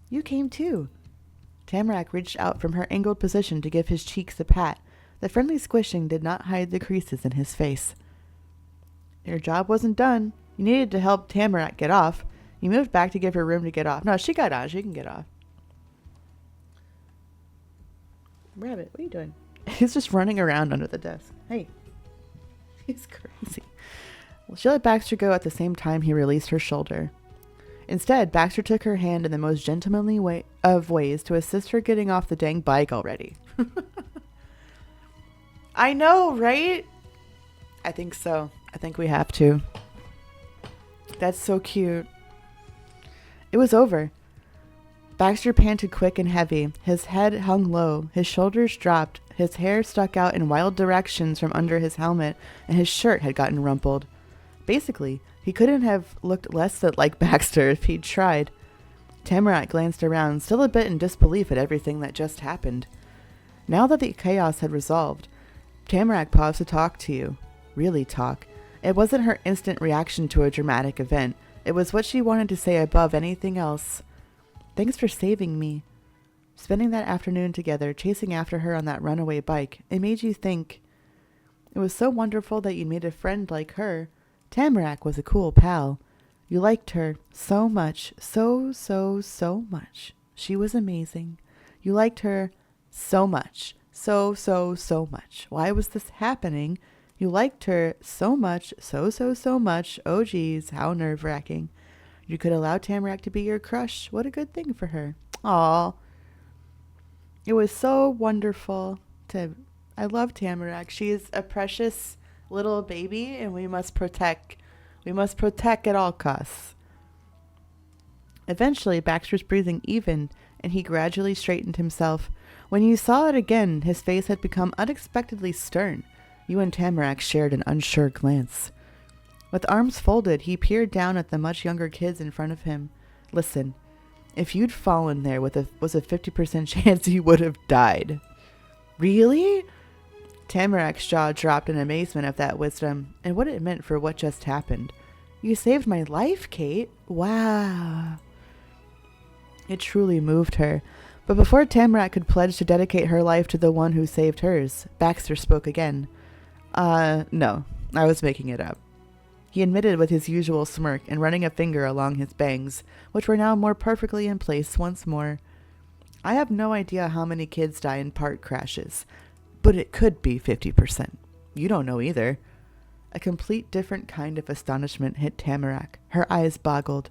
You came too. Tamarack reached out from her angled position to give his cheeks a pat. The friendly squishing did not hide the creases in his face. Your job wasn't done. You needed to help Tamarack get off. You moved back to give her room to get off. No, she got on. She can get off. Rabbit, what are you doing? He's just running around under the desk. Hey. He's crazy. Well, she let Baxter go at the same time he released her shoulder. Instead, Baxter took her hand in the most gentlemanly way of ways to assist her getting off the dang bike already. I know, right? I think so. I think we have to. That's so cute. It was over. Baxter panted quick and heavy. His head hung low. His shoulders dropped. His hair stuck out in wild directions from under his helmet, and his shirt had gotten rumpled. Basically, he couldn't have looked less like Baxter if he'd tried. Tamarack glanced around, still a bit in disbelief at everything that just happened. Now that the chaos had resolved, Tamarack paused to talk to you. Really talk. It wasn't her instant reaction to a dramatic event. It was what she wanted to say above anything else. Thanks for saving me. Spending that afternoon together, chasing after her on that runaway bike, it made you think. It was so wonderful that you'd made a friend like her. Tamarack was a cool pal. You liked her so much, so much. She was amazing. You liked her so much, so much. Why was this happening? You liked her so much, so much. Oh geez, how nerve-wracking. You could allow Tamarack to be your crush. What a good thing for her. Aw. It was so wonderful to... I love Tamarack. She is a precious little baby, and we must protect. We must protect at all costs. Eventually, Baxter's breathing evened, and he gradually straightened himself. When you saw it again, his face had become unexpectedly stern. You and Tamarack shared an unsure glance. With arms folded, he peered down at the much younger kids in front of him. Listen, if you'd fallen there was a 50% chance you would have died. Really? Tamarack's jaw dropped in amazement of that wisdom and what it meant for what just happened. You saved my life, Kate. Wow. It truly moved her. But before Tamarack could pledge to dedicate her life to the one who saved hers, Baxter spoke again. No, I was making it up. He admitted with his usual smirk and running a finger along his bangs, which were now more perfectly in place once more. I have no idea how many kids die in park crashes, but it could be 50%. You don't know either. A complete different kind of astonishment hit Tamarack. Her eyes boggled.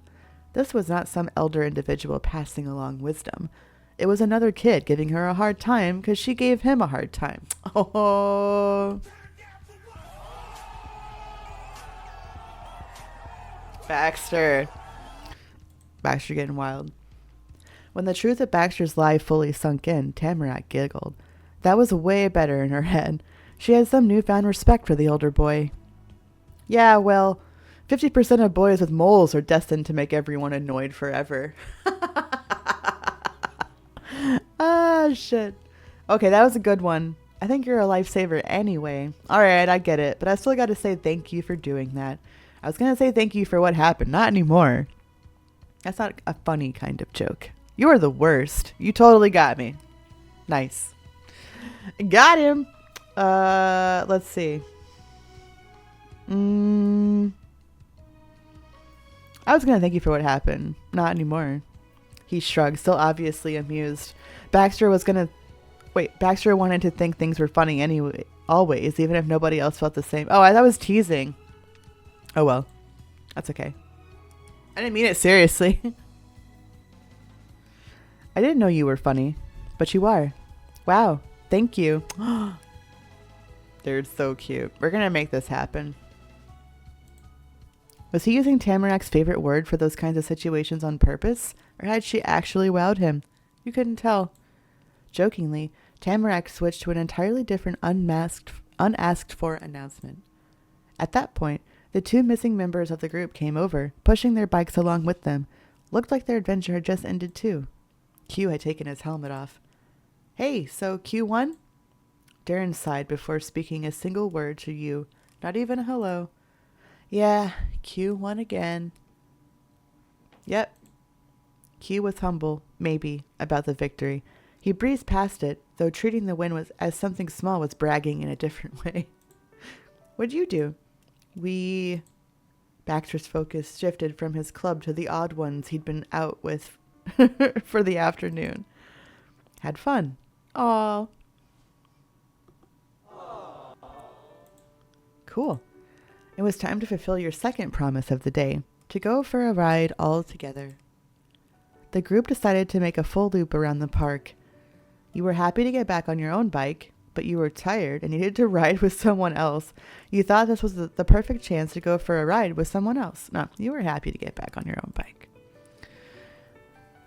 This was not some elder individual passing along wisdom. It was another kid giving her a hard time because she gave him a hard time. Oh. Baxter getting wild. When the truth of Baxter's lie fully sunk in, Tamarack giggled. That was way better in her head. She had some newfound respect for the older boy. Yeah, well, 50% of boys with moles are destined to make everyone annoyed forever. Ah, shit. Okay, that was a good one. I think you're a lifesaver anyway. Alright, I get it, but I still gotta say thank you for doing that. I was gonna say thank you for what happened, not anymore. That's not a funny kind of joke. You are the worst. You totally got me. Nice. Got him. Let's see. I was gonna thank you for what happened. Not anymore. He shrugged, still obviously amused. Baxter wanted to think things were funny anyway, always, even if nobody else felt the same. Oh, I thought I was teasing. Oh well. That's okay. I didn't mean it seriously. I didn't know you were funny, but you are. Wow. Thank you. They're so cute. We're gonna make this happen. Was he using Tamarack's favorite word for those kinds of situations on purpose? Or had she actually wowed him? You couldn't tell. Jokingly, Tamarack switched to an entirely different unasked for announcement. At that point, The two missing members of the group came over, pushing their bikes along with them. Looked like their adventure had just ended too. Q had taken his helmet off. Hey, so Q won? Darren sighed before speaking a single word to you. Not even a hello. Yeah, Q won again. Yep. Q was humble, maybe, about the victory. He breezed past it, though treating the win as something small was bragging in a different way. What'd you do? Baxter's focus shifted from his club to the odd ones he'd been out with for the afternoon. Had fun. Aw. Cool. It was time to fulfill your second promise of the day, to go for a ride all together. The group decided to make a full loop around the park. You were happy to get back on your own bike, but you were tired and needed to ride with someone else. You thought this was the perfect chance to go for a ride with someone else. No, you were happy to get back on your own bike.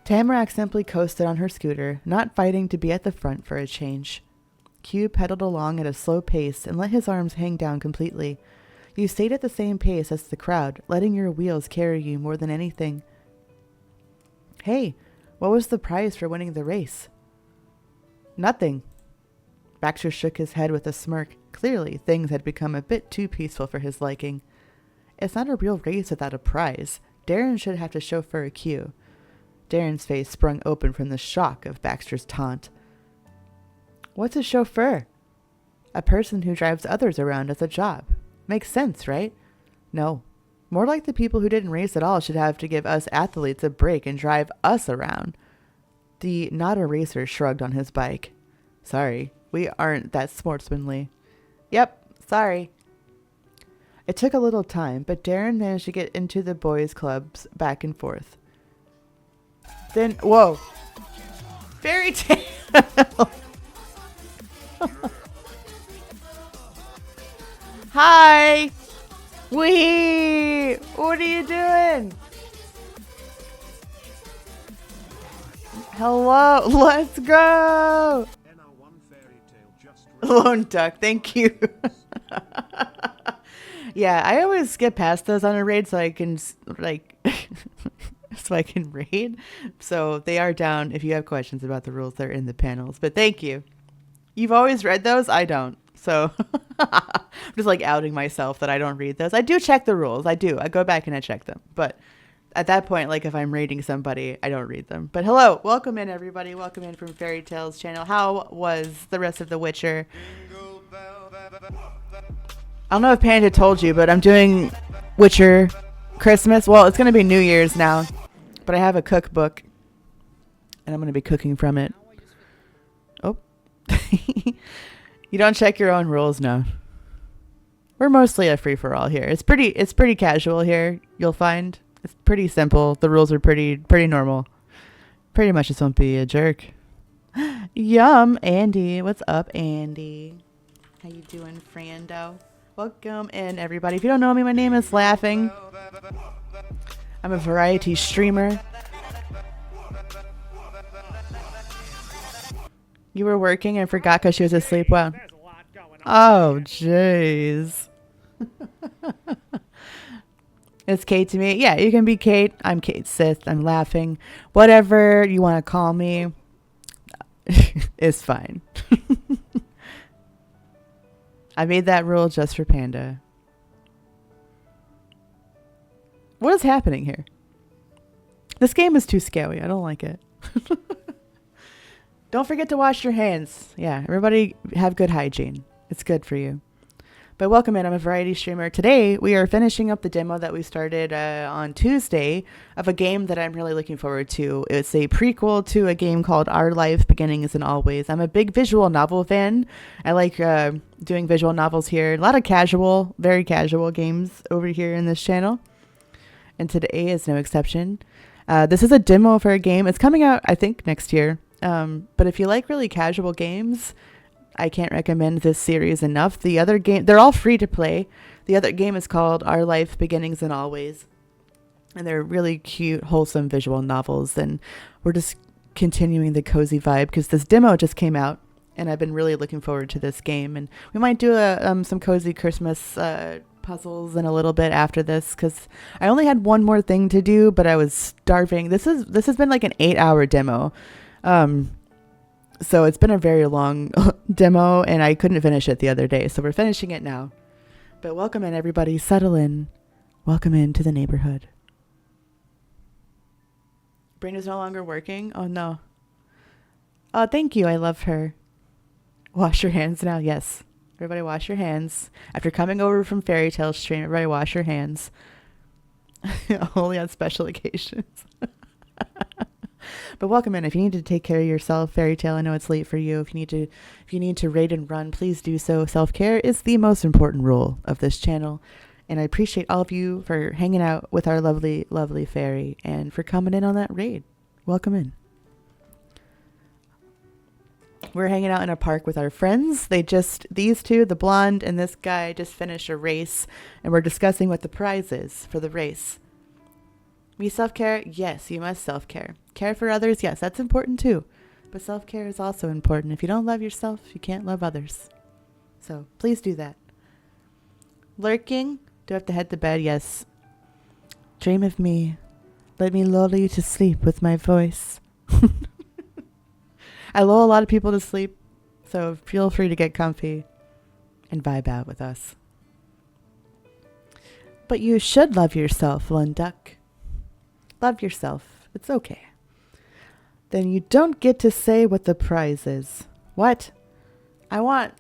Tamarack simply coasted on her scooter, not fighting to be at the front for a change. Q pedaled along at a slow pace and let his arms hang down completely. You stayed at the same pace as the crowd, letting your wheels carry you more than anything. Hey, what was the prize for winning the race? Nothing. Baxter shook his head with a smirk. Clearly, things had become a bit too peaceful for his liking. It's not a real race without a prize. Darren should have to chauffeur a Q. Darren's face sprung open from the shock of Baxter's taunt. What's a chauffeur? A person who drives others around as a job. Makes sense, right? No. More like the people who didn't race at all should have to give us athletes a break and drive us around. The not a racer shrugged on his bike. Sorry, we aren't that sportsmanly. Yep, sorry. It took a little time, but Darren managed to get into the boys' clubs back and forth. Then, whoa. Fairy tale. Hi. Wee. What are you doing? Hello. Let's go. Lone duck. Thank you. Yeah, I always skip past those on a raid so I can raid. So they are down. If you have questions about the rules, they're in the panels. But thank you. You've always read those? I don't. So I'm just like outing myself that I don't read those. I do check the rules. I do. I go back and I check them. But at that point, like if I'm raiding somebody, I don't read them. But hello. Welcome in, everybody. Welcome in from Fairy Tales channel. How was the rest of The Witcher? I don't know if Panda told you, but I'm doing Witcher Christmas. Well, it's going to be New Year's now. But I have a cookbook. And I'm going to be cooking from it. Oh. You don't check your own rules? No. We're mostly a free-for-all here. It's pretty casual here, you'll find. It's pretty simple. The rules are pretty normal. Pretty much just don't be a jerk. Yum, Andy. What's up, Andy? How you doing, Frando? Welcome in, everybody. If you don't know me, my name is Laughing. I'm a variety streamer. You were working and forgot because she was asleep. Wow. Oh, jeez. It's Kate to me. Yeah, you can be Kate. I'm Kate Sith. I'm Laughing. Whatever you want to call me is fine. I made that rule just for Panda. What is happening here? This game is too scary. I don't like it. Don't forget to wash your hands. Yeah, everybody have good hygiene. It's good for you. But welcome in. I'm a variety streamer. Today, we are finishing up the demo that we started on Tuesday of a game that I'm really looking forward to. It's a prequel to a game called Our Life, Beginnings and Always. I'm a big visual novel fan. I like doing visual novels here. A lot of casual, very casual games over here in this channel. And today is no exception. This is a demo for a game. It's coming out, I think, next year. But if you like really casual games, I can't recommend this series enough. The other game, they're all free to play. The other game is called Our Life, Beginnings and Always. And they're really cute, wholesome visual novels. And we're just continuing the cozy vibe because this demo just came out. And I've been really looking forward to this game. And we might do some cozy Christmas puzzles in a little bit after this because I only had one more thing to do, but I was starving. This has been like an 8-hour demo. So it's been a very long demo and I couldn't finish it the other day. So we're finishing it now. But welcome in, everybody. Settle in. Welcome into the neighborhood. Brenda's no longer working. Oh, no. Oh, thank you. I love her. Wash your hands now. Yes. Everybody wash your hands. After coming over from Fairy Tale stream, everybody wash your hands. Only on special occasions. But welcome in. If you need to take care of yourself, Fairy Tale, I know it's late for you. If you need to raid and run, please do so. Self-care is the most important rule of this channel. And I appreciate all of you for hanging out with our lovely, lovely fairy and for coming in on that raid. Welcome in. We're hanging out in a park with our friends. These two, the blonde and this guy, just finished a race, and we're discussing what the prize is for the race. Me self-care? Yes, you must self-care. Care for others? Yes, that's important too. But self-care is also important. If you don't love yourself, you can't love others. So please do that. Lurking? Do I have to head to bed? Yes. Dream of me. Let me lull you to sleep with my voice. I lull a lot of people to sleep, so feel free to get comfy and vibe out with us. But you should love yourself, Lunduck. Love yourself. It's okay. Then you don't get to say what the prize is. What? I want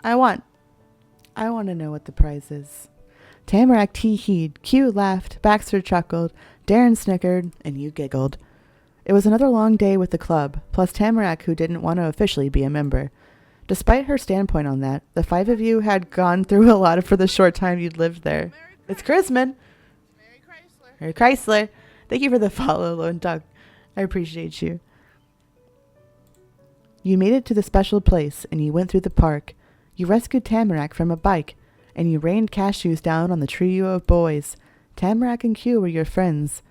to know what the prize is. Tamarack tee-heed, Q laughed, Baxter chuckled, Darren snickered, and you giggled. It was another long day with the club, plus Tamarack, who didn't want to officially be a member. Despite her standpoint on that, the 5 of you had gone through a lot for the short time you'd lived there. It's Chrisman. Merry Chrysler. Thank you for the follow, Lone Duck. I appreciate you. You made it to the special place, and you went through the park. You rescued Tamarack from a bike, and you rained cashews down on the trio of boys. Tamarack and Q were your friends.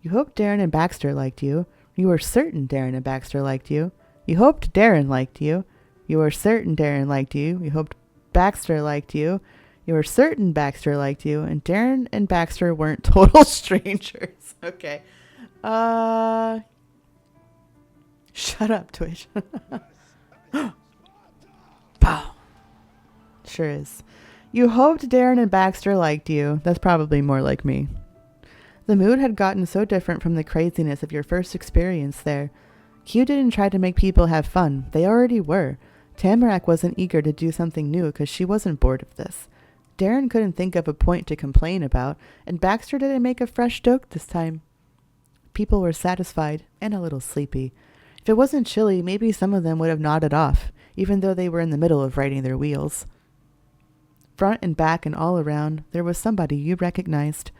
You hoped Darren and Baxter liked you. You were certain Darren and Baxter liked you. You hoped Darren liked you. You were certain Darren liked you. You hoped Baxter liked you. You were certain Baxter liked you. And Darren and Baxter weren't total strangers. Okay. Shut up, Twitch. Pow. Sure is. You hoped Darren and Baxter liked you. That's probably more like me. The mood had gotten so different from the craziness of your first experience there. Q didn't try to make people have fun. They already were. Tamarack wasn't eager to do something new because she wasn't bored of this. Darren couldn't think of a point to complain about, and Baxter didn't make a fresh joke this time. People were satisfied and a little sleepy. If it wasn't chilly, maybe some of them would have nodded off, even though they were in the middle of riding their wheels. Front and back and all around, there was somebody you recognized.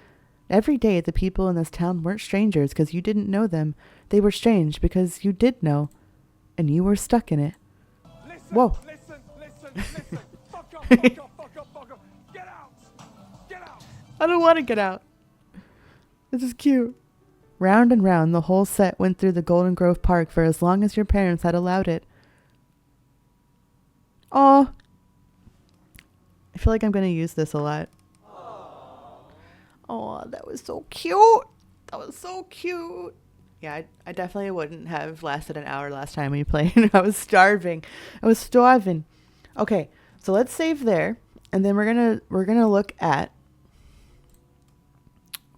Every day, the people in this town weren't strangers because you didn't know them. They were strange because you did know, and you were stuck in it.
Listen,
Whoa.
listen. Fuck up. Get out. Get out.
I don't want to get out. This is cute. Round and round, the whole set went through the Golden Grove Park for as long as your parents had allowed it. Aw. I feel like I'm going to use this a lot. Oh, that was so cute. That was so cute. Yeah, I definitely wouldn't have lasted an hour last time we played. I was starving. Okay, so let's save there, and then we're gonna look at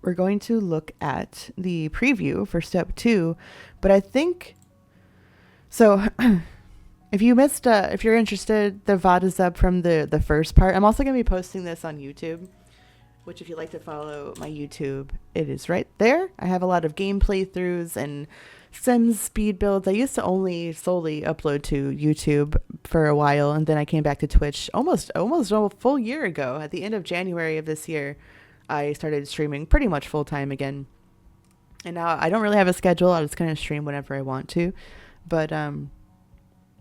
the preview for step 2. But I think so. If you missed, if you're interested, the VOD is up from the first part. I'm also gonna be posting this on YouTube, which if you'd like to follow my YouTube, it is right there. I have a lot of game playthroughs and Sims speed builds. I used to only solely upload to YouTube for a while, and then I came back to Twitch almost a full year ago. At the end of January of this year, I started streaming pretty much full time again. And now I don't really have a schedule. I just kind of stream whenever I want to. But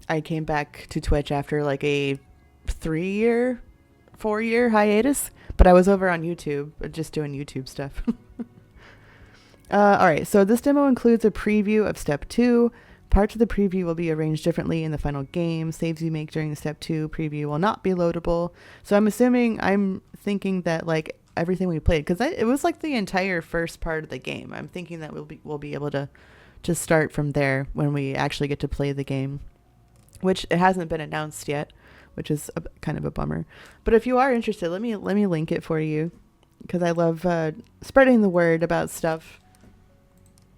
I came back to Twitch after like a 4-year hiatus. But I was over on YouTube, just doing YouTube stuff. Alright, so this demo includes a preview of Step 2, Parts of the preview will be arranged differently in the final game. Saves you make during the Step 2 preview will not be loadable. So I'm thinking that like everything we played, because it was like the entire first part of the game. I'm thinking that we'll be able to start from there when we actually get to play the game, which it hasn't been announced yet, which is kind of a bummer. But if you are interested, let me link it for you, because I love spreading the word about stuff.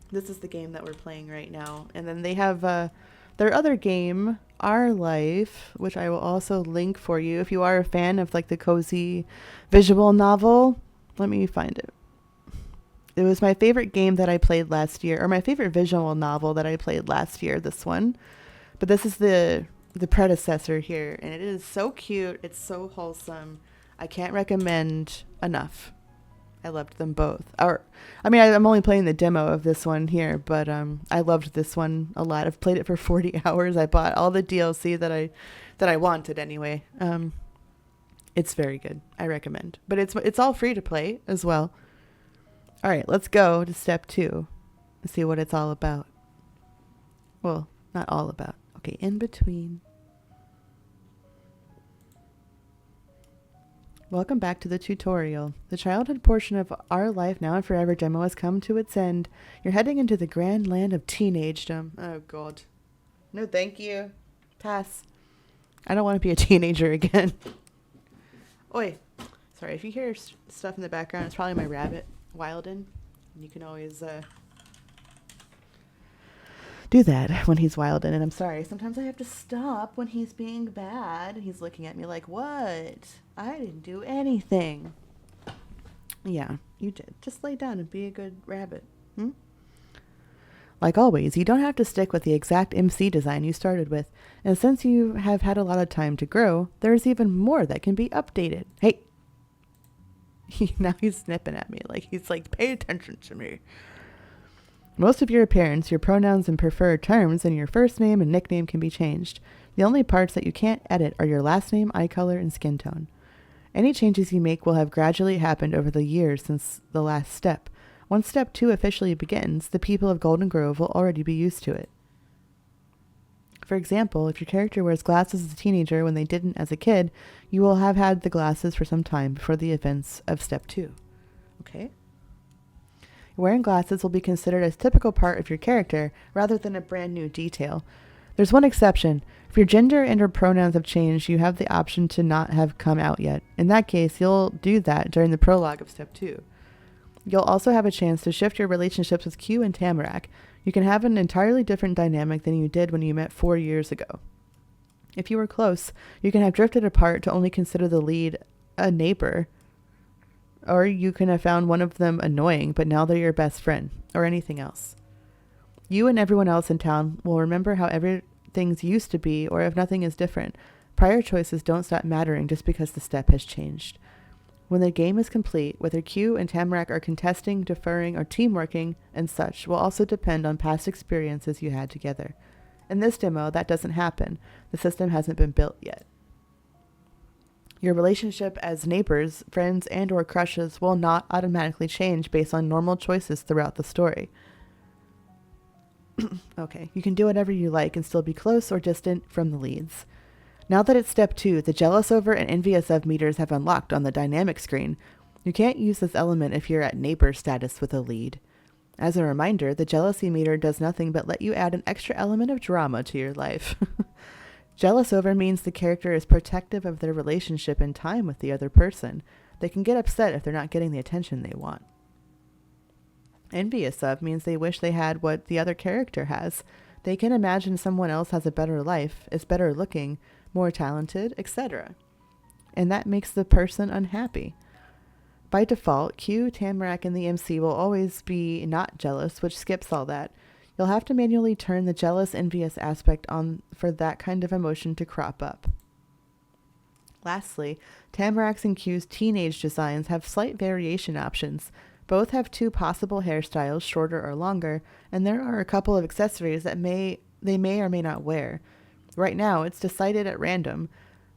This is the game that we're playing right now. And then they have their other game, Our Life, which I will also link for you. If you are a fan of like the cozy visual novel, let me find it. It was my favorite game that I played last year, or my favorite visual novel that I played last year, this one. But this is the predecessor here, and it is so cute. It's so wholesome. I can't recommend enough. I loved them both. I'm only playing the demo of this one here, but I loved this one a lot. I've played it for 40 hours. I bought all the DLC that I wanted anyway. It's very good. I recommend. But it's all free to play as well. All right, let's go to step 2 and see what it's all about. Well, not all about. Okay, in between. Welcome back to the tutorial. The childhood portion of Our Life Now and Forever demo has come to its end. You're heading into the grand land of teenagedom. Oh, God. No, thank you. Pass. I don't want to be a teenager again. Oi. Sorry, if you hear stuff in the background, it's probably my rabbit, Wilden. You can always do that when he's Wilden. And I'm sorry, sometimes I have to stop when he's being bad. He's looking at me like, what? I didn't do anything. Yeah, you did. Just lay down and be a good rabbit. Like always, you don't have to stick with the exact MC design you started with. And since you have had a lot of time to grow, there's even more that can be updated. Hey! Now he's snipping at me. He's like, pay attention to me. Most of your appearance, your pronouns and preferred terms, and your first name and nickname can be changed. The only parts that you can't edit are your last name, eye color, and skin tone. Any changes you make will have gradually happened over the years since the last step. Once step 2 officially begins, the people of Golden Grove will already be used to it. For example, if your character wears glasses as a teenager when they didn't as a kid, you will have had the glasses for some time before the events of step 2. Okay? Wearing glasses will be considered as a typical part of your character rather than a brand new detail. There's one exception. If your gender and or pronouns have changed, you have the option to not have come out yet. In that case, you'll do that during the prologue of step 2. You'll also have a chance to shift your relationships with Q and Tamarack. You can have an entirely different dynamic than you did when you met 4 years ago. If you were close, you can have drifted apart to only consider the lead a neighbor. Or you can have found one of them annoying, but now they're your best friend, or anything else. You and everyone else in town will remember how everything's used to be, or if nothing is different. Prior choices don't stop mattering just because the step has changed. When the game is complete, whether Q and Tamarack are contesting, deferring, or teamworking and such will also depend on past experiences you had together. In this demo, that doesn't happen. The system hasn't been built yet. Your relationship as neighbors, friends, and or crushes will not automatically change based on normal choices throughout the story. Okay, you can do whatever you like and still be close or distant from the leads. Now that it's step 2, the jealous over and envious of meters have unlocked on the dynamic screen. You can't use this element if you're at neighbor status with a lead. As a reminder, the jealousy meter does nothing but let you add an extra element of drama to your life. Jealous over means the character is protective of their relationship and time with the other person. They can get upset if they're not getting the attention they want. Envious of means they wish they had what the other character has. They can imagine someone else has a better life, is better looking, more talented, etc. And that makes the person unhappy. By default, Q, Tamarack, and the MC will always be not jealous, which skips all that. You'll have to manually turn the jealous, envious aspect on for that kind of emotion to crop up. Lastly, Tamarack's and Q's teenage designs have slight variation options. Both have 2 possible hairstyles, shorter or longer, and there are a couple of accessories that they may or may not wear. Right now, it's decided at random.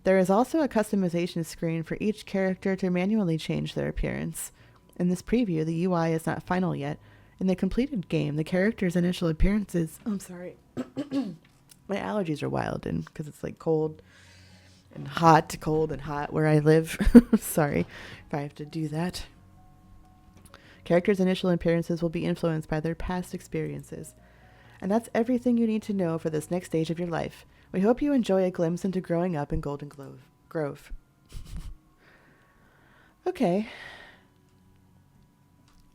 There is also a customization screen for each character to manually change their appearance. In this preview, the UI is not final yet, In the completed game, the character's initial appearances... Oh, I'm sorry. My allergies are wild and because it's like cold and hot where I live. Sorry if I have to do that. Characters' initial appearances will be influenced by their past experiences. And that's everything you need to know for this next stage of your life. We hope you enjoy a glimpse into growing up in Golden Grove. Okay.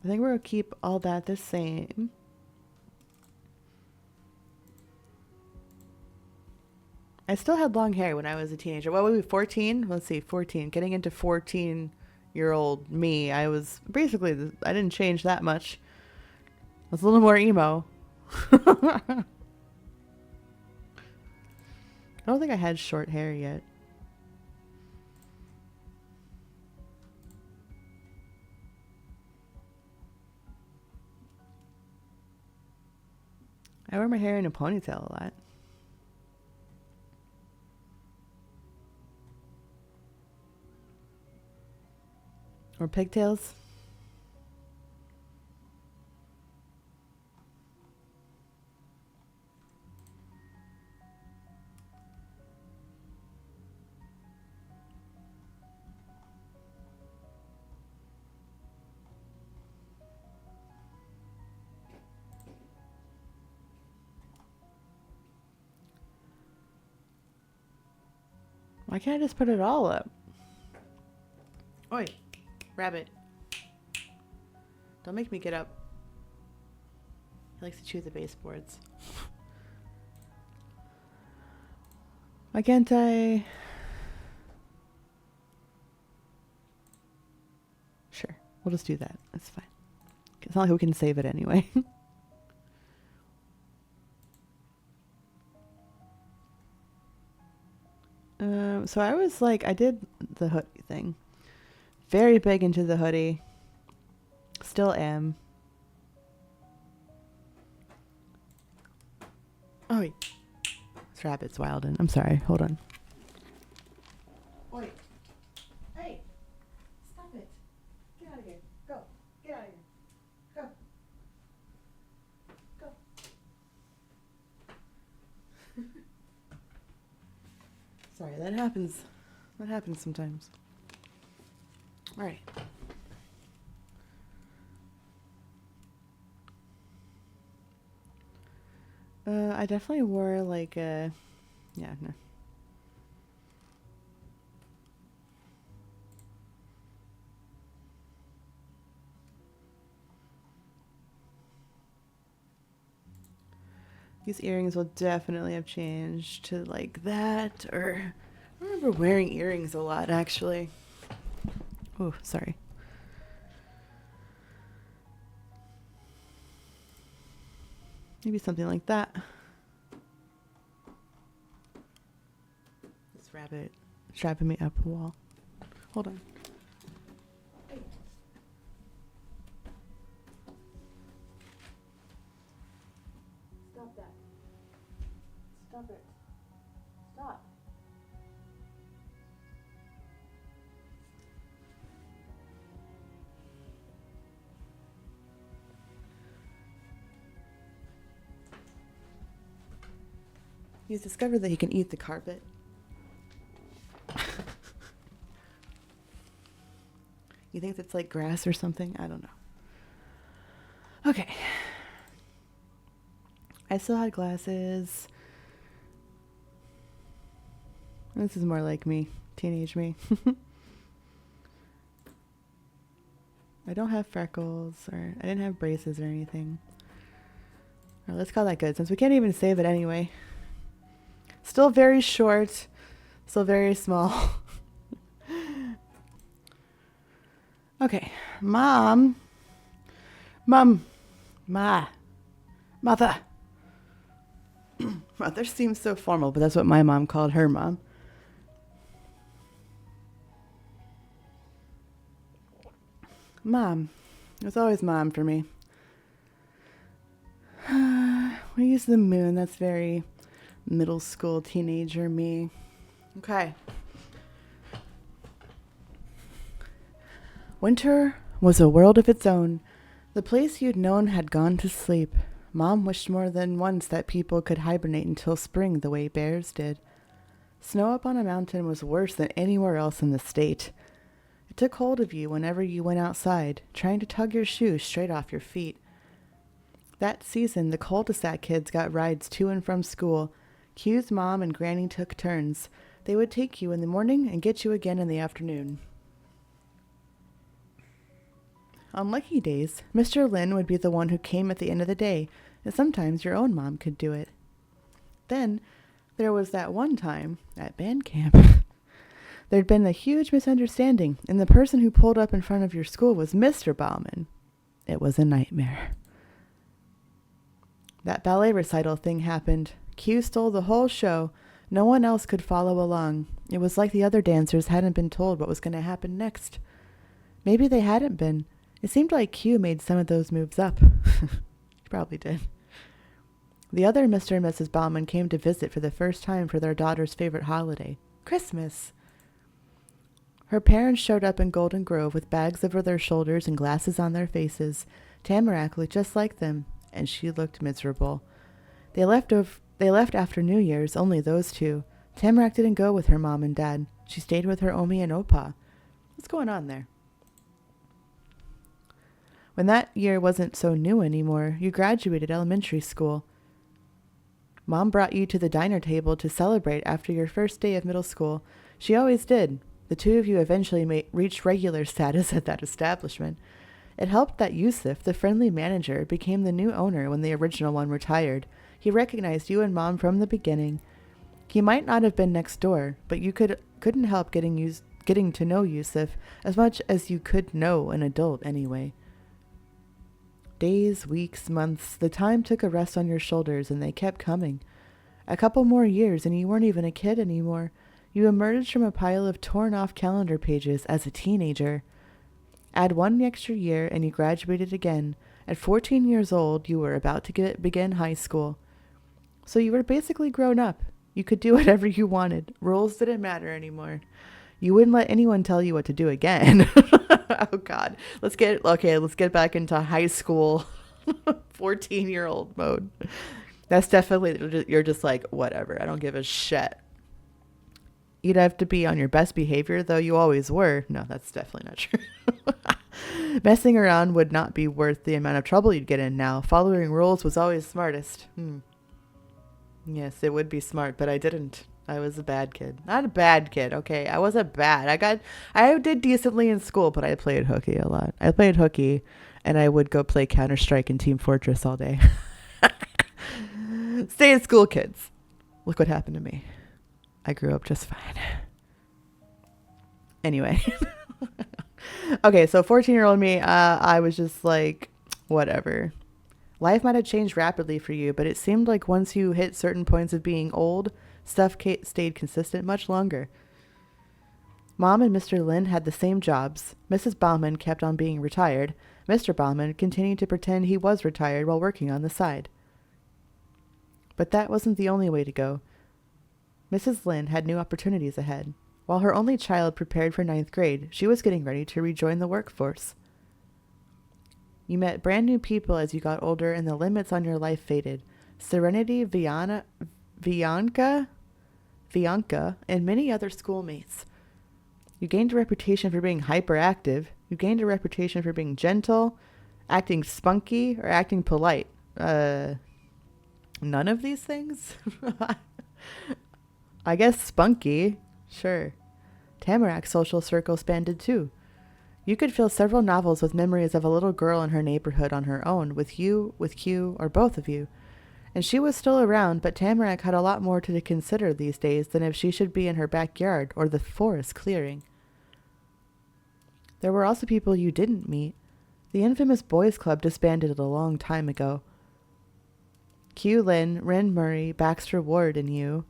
I think we're going to keep all that the same. I still had long hair when I was a teenager. What were we, 14? Let's see, 14. Getting into 14-year-old me, I was basically, I didn't change that much. I was a little more emo. I don't think I had short hair yet. I wear my hair in a ponytail a lot. Or pigtails. Why can't I just put it all up? Oi, rabbit. Don't make me get up. He likes to chew the baseboards. Why can't I? Sure, we'll just do that. That's fine. It's not like we can save it anyway. So I was like, I did the hoodie thing. Very big into the hoodie. Still am. Oh, wait. This rabbit's wildin'. I'm sorry. Hold on. Wait. Hey. Stop it. Get out of here. Go. Get out of here. Go. Go. Sorry, that happens. That happens sometimes. All right. I definitely wore like a, yeah, no. These earrings will definitely have changed to like that, or I remember wearing earrings a lot actually. Oh, sorry. Maybe something like that. This rabbit strapping me up the wall. Hold on. Hey. Stop that. Stop it. Stop. He's discovered that he can eat the carpet. You think it's like grass or something? I don't know. Okay. I still had glasses. This is more like me, teenage me. I don't have freckles, or I didn't have braces or anything. All right, let's call that good, since we can't even save it anyway. Still very short, still very small. Okay, Mom. Mother. Mother seems so formal, but that's what my mom called her mom. Mom. It was always Mom for me. We use the moon. That's very middle school teenager me. Okay. Winter was a world of its own. The place you'd known had gone to sleep. Mom wished more than once that people could hibernate until spring the way bears did. Snow up on a mountain was worse than anywhere else in the state. It took hold of you whenever you went outside, trying to tug your shoes straight off your feet. That season, the cul-de-sac kids got rides to and from school. Q's mom and Granny took turns. They would take you in the morning and get you again in the afternoon. On lucky days, Mr. Lin would be the one who came at the end of the day, and sometimes your own mom could do it. Then, there was that one time at band camp. There'd been a huge misunderstanding, and the person who pulled up in front of your school was Mr. Bauman. It was a nightmare. That ballet recital thing happened. Q stole the whole show. No one else could follow along. It was like the other dancers hadn't been told what was going to happen next. Maybe they hadn't been. It seemed like Q made some of those moves up. He probably did. The other Mr. and Mrs. Bauman came to visit for the first time for their daughter's favorite holiday, Christmas. Her parents showed up in Golden Grove with bags over their shoulders and glasses on their faces. Tamarack looked just like them, and she looked miserable. They left after New Year's, only those two. Tamarack didn't go with her mom and dad. She stayed with her Omi and Opa. What's going on there? When that year wasn't so new anymore, you graduated elementary school. Mom brought you to the diner table to celebrate after your first day of middle school. She always did. The two of you eventually reached regular status at that establishment. It helped that Yusuf, the friendly manager, became the new owner when the original one retired. He recognized you and Mom from the beginning. He might not have been next door, but you couldn't help getting to know Yusuf as much as you could know an adult anyway. Days, weeks, months, the time took a rest on your shoulders, and they kept coming. A couple more years, and you weren't even a kid anymore. You emerged from a pile of torn-off calendar pages as a teenager. Add one extra year, and you graduated again. At 14 years old, you were about to begin high school. So you were basically grown up. You could do whatever you wanted. Rules didn't matter anymore. You wouldn't let anyone tell you what to do again. Oh, God. Let's get back into high school 14-year-old mode. That's definitely, you're just like, whatever. I don't give a shit. You'd have to be on your best behavior, though you always were. No, that's definitely not true. Messing around would not be worth the amount of trouble you'd get in now. Following rules was always smartest. Yes, it would be smart, but I didn't. I was a bad kid. Not a bad kid, okay? I wasn't bad. I did decently in school, but I played hooky a lot. I played hooky, and I would go play Counter-Strike and Team Fortress all day. Stay in school, kids. Look what happened to me. I grew up just fine. Anyway. Okay, so 14-year-old me, I was just like, whatever. Life might have changed rapidly for you, but it seemed like once you hit certain points of being old, stuff stayed consistent much longer. Mom and Mr. Lin had the same jobs. Mrs. Bauman kept on being retired. Mr. Bauman continued to pretend he was retired while working on the side. But that wasn't the only way to go. Mrs. Lin had new opportunities ahead. While her only child prepared for 9th grade, she was getting ready to rejoin the workforce. You met brand new people as you got older and the limits on your life faded. Serenity, Bianca, and many other schoolmates. You gained a reputation for being hyperactive. You gained a reputation for being gentle, acting spunky, or acting polite. None of these things? I guess spunky. Sure. Tamarack's social circle expanded too. You could fill several novels with memories of a little girl in her neighborhood on her own, with you, with Q, or both of you. And she was still around, but Tamarack had a lot more to consider these days than if she should be in her backyard or the forest clearing. There were also people you didn't meet. The infamous boys' club disbanded a long time ago. Q Lin, Ren Murray, Baxter Ward, and you.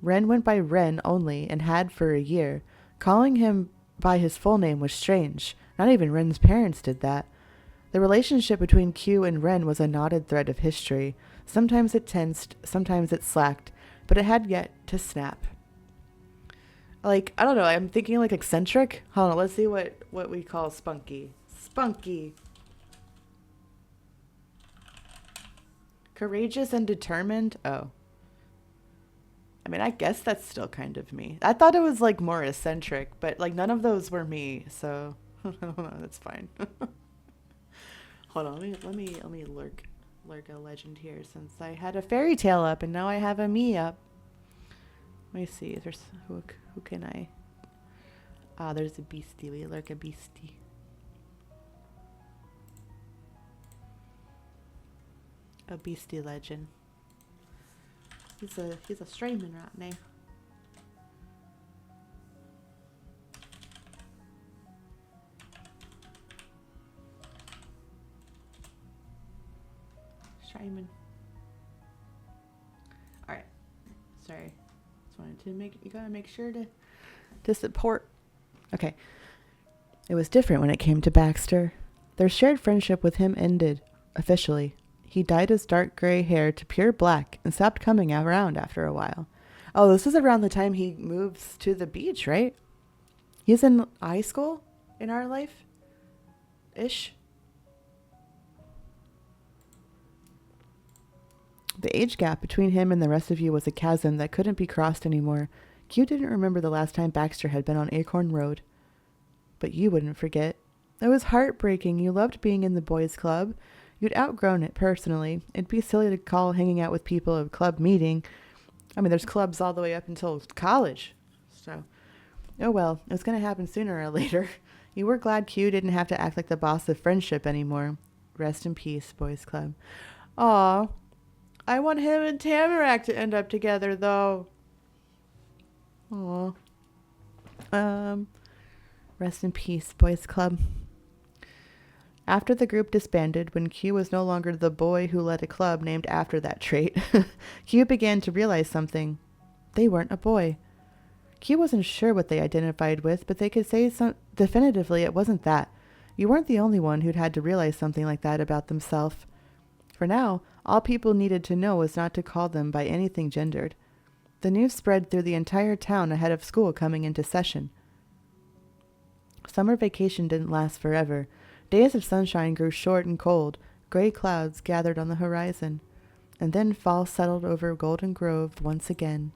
Ren went by Ren only and had for a year. Calling him by his full name was strange. Not even Ren's parents did that. The relationship between Q and Ren was a knotted thread of history. Sometimes it tensed, sometimes it slacked, but it had yet to snap. Like, I don't know, I'm thinking like eccentric. Hold on, let's see what we call spunky. Spunky. Courageous and determined? Oh. I mean, I guess that's still kind of me. I thought it was like more eccentric, but like none of those were me, so I don't know, that's fine. Hold on, let me lurk a legend here since I had a fairy tale up and now I have a me up. Let me see. There's who can I? Ah, there's a beastie. We lurk a beastie. A beastie legend. He's a streaming right now. Streaming. All right. Sorry. Just wanted to you gotta make sure to support. Okay. It was different when it came to Baxter. Their shared friendship with him ended officially. He dyed his dark gray hair to pure black and stopped coming around after a while. Oh, this is around the time he moves to the beach, right? He's in high school in our life-ish. The age gap between him and the rest of you was a chasm that couldn't be crossed anymore. Q didn't remember the last time Baxter had been on Acorn Road. But you wouldn't forget. It was heartbreaking. You loved being in the boys' club. You'd outgrown it personally. It'd be silly to call hanging out with people a club meeting. I mean, there's clubs all the way up until college. So, oh well, it was going to happen sooner or later. You were glad Q didn't have to act like the boss of friendship anymore. Rest in peace, boys' club. Aw, I want him and Tamarack to end up together, though. Aw. Rest in peace, boys' club. After the group disbanded, when Q was no longer the boy who led a club named after that trait, Q began to realize something. They weren't a boy. Q wasn't sure what they identified with, but they could say definitively it wasn't that. You weren't the only one who'd had to realize something like that about themselves. For now, all people needed to know was not to call them by anything gendered. The news spread through the entire town ahead of school coming into session. Summer vacation didn't last forever. Days of sunshine grew short and cold. Gray clouds gathered on the horizon. And then fall settled over Golden Grove once again.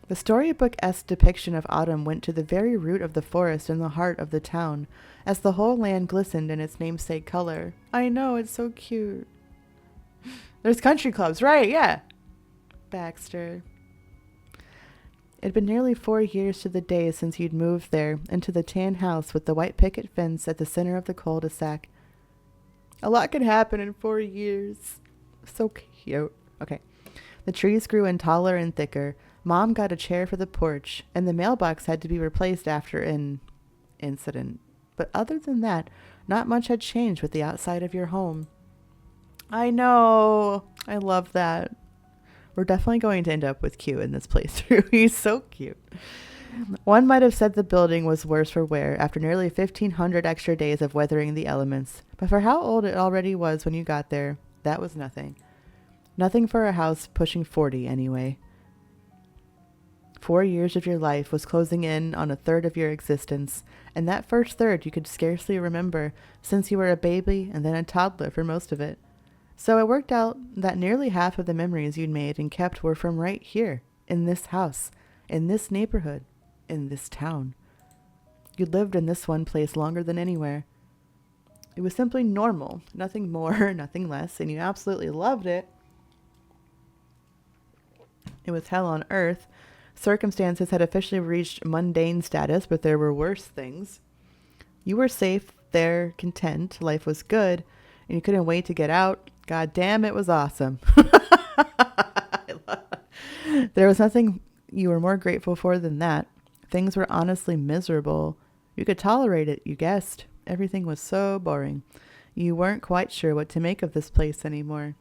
The storybook-esque depiction of autumn went to the very root of the forest in the heart of the town, as the whole land glistened in its namesake color. I know, it's so cute. There's country clubs, right, yeah. Baxter. It'd been nearly 4 years to the day since you'd moved there, into the tan house with the white picket fence at the center of the cul-de-sac. A lot could happen in 4 years. So cute. Okay. The trees grew in taller and thicker. Mom got a chair for the porch, and the mailbox had to be replaced after an incident. But other than that, not much had changed with the outside of your home. I know. I love that. We're definitely going to end up with Q in this playthrough. He's so cute. One might have said the building was worse for wear after nearly 1,500 extra days of weathering the elements. But for how old it already was when you got there, that was nothing. Nothing for a house pushing 40 anyway. 4 years of your life was closing in on a third of your existence, and that first third you could scarcely remember, since you were a baby and then a toddler for most of it. So it worked out that nearly half of the memories you'd made and kept were from right here, in this house, in this neighborhood, in this town. You'd lived in this one place longer than anywhere. It was simply normal, nothing more, nothing less, and you absolutely loved it. It was hell on earth. Circumstances had officially reached mundane status, but there were worse things. You were safe there, content, life was good, and you couldn't wait to get out. God damn, it was awesome. There was nothing you were more grateful for than that. Things were honestly miserable. You could tolerate it, you guessed. Everything was so boring. You weren't quite sure what to make of this place anymore.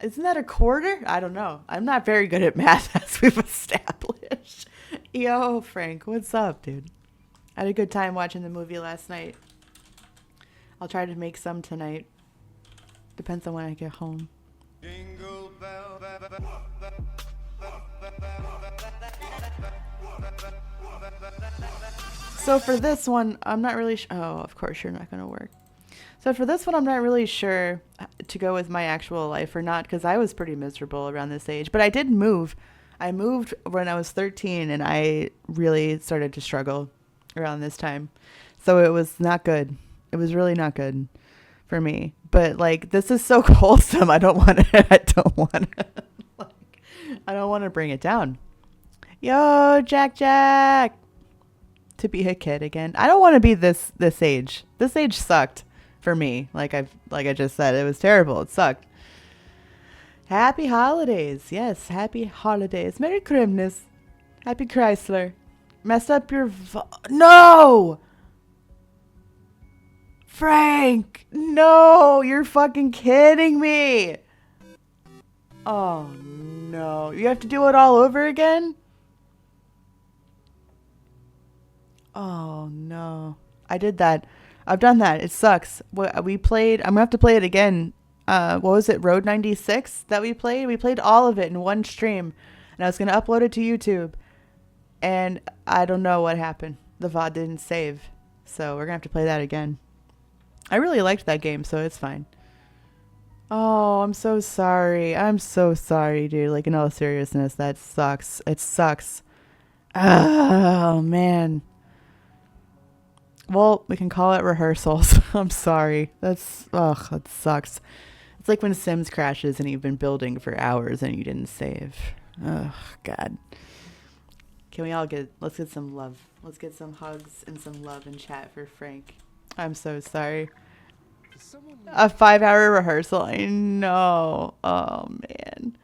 Isn't that a quarter? I don't know. I'm not very good at math, as we've established. Yo, Frank, what's up, dude? I had a good time watching the movie last night. I'll try to make some tonight. Depends on when I get home.
Jingle bell,
So for this one, I'm not really oh, of course you're not going to work. So for this one, I'm not really sure to go with my actual life or not, because I was pretty miserable around this age. But I did move. I moved when I was 13, and I really started to struggle around this time. So it was not good. It was really not good for me. But like, this is so wholesome. I don't want to. I don't want to. Like, I don't want to bring it down. Yo, Jack. To be a kid again. I don't want to be this age. This age sucked for me. Like I just said, it was terrible. It sucked. Happy holidays. Yes, happy holidays. Merry Christmas. Happy Chrysler. Messed up your no! Frank! No! You're fucking kidding me! Oh, no. You have to do it all over again? Oh, no. I did that. I've done that. It sucks. We played... I'm going to have to play it again. What was it? Road 96 that we played? We played all of it in one stream. And I was going to upload it to YouTube. And I don't know what happened. The VOD didn't save. So we're going to have to play that again. I really liked that game, so it's fine. Oh, I'm so sorry. I'm so sorry, dude. Like, in all seriousness, that sucks. It sucks. Oh, man. Well, we can call it rehearsals. I'm sorry. That sucks. It's like when Sims crashes and you've been building for hours and you didn't save. Oh, God. Can we all let's get some love. Let's get some hugs and some love in chat for Frank. I'm so sorry. A 5-hour rehearsal. I know. Oh, man.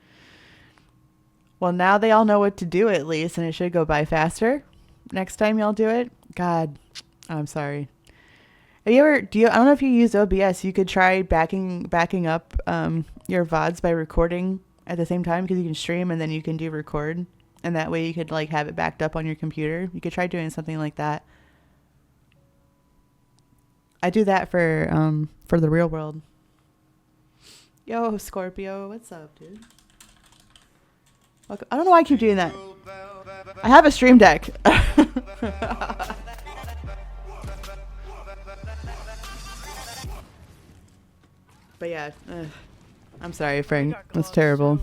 Well, now they all know what to do at least, and it should go by faster. Next time y'all do it. God, I'm sorry. I don't know if you use OBS. You could try backing up your VODs by recording at the same time, because you can stream and then you can do record. And that way you could like have it backed up on your computer. You could try doing something like that. I do that for the real world. Yo, Scorpio, what's up, dude? Welcome. I don't know why I keep doing that. I have a stream deck. But yeah, I'm sorry, Frank. That's terrible.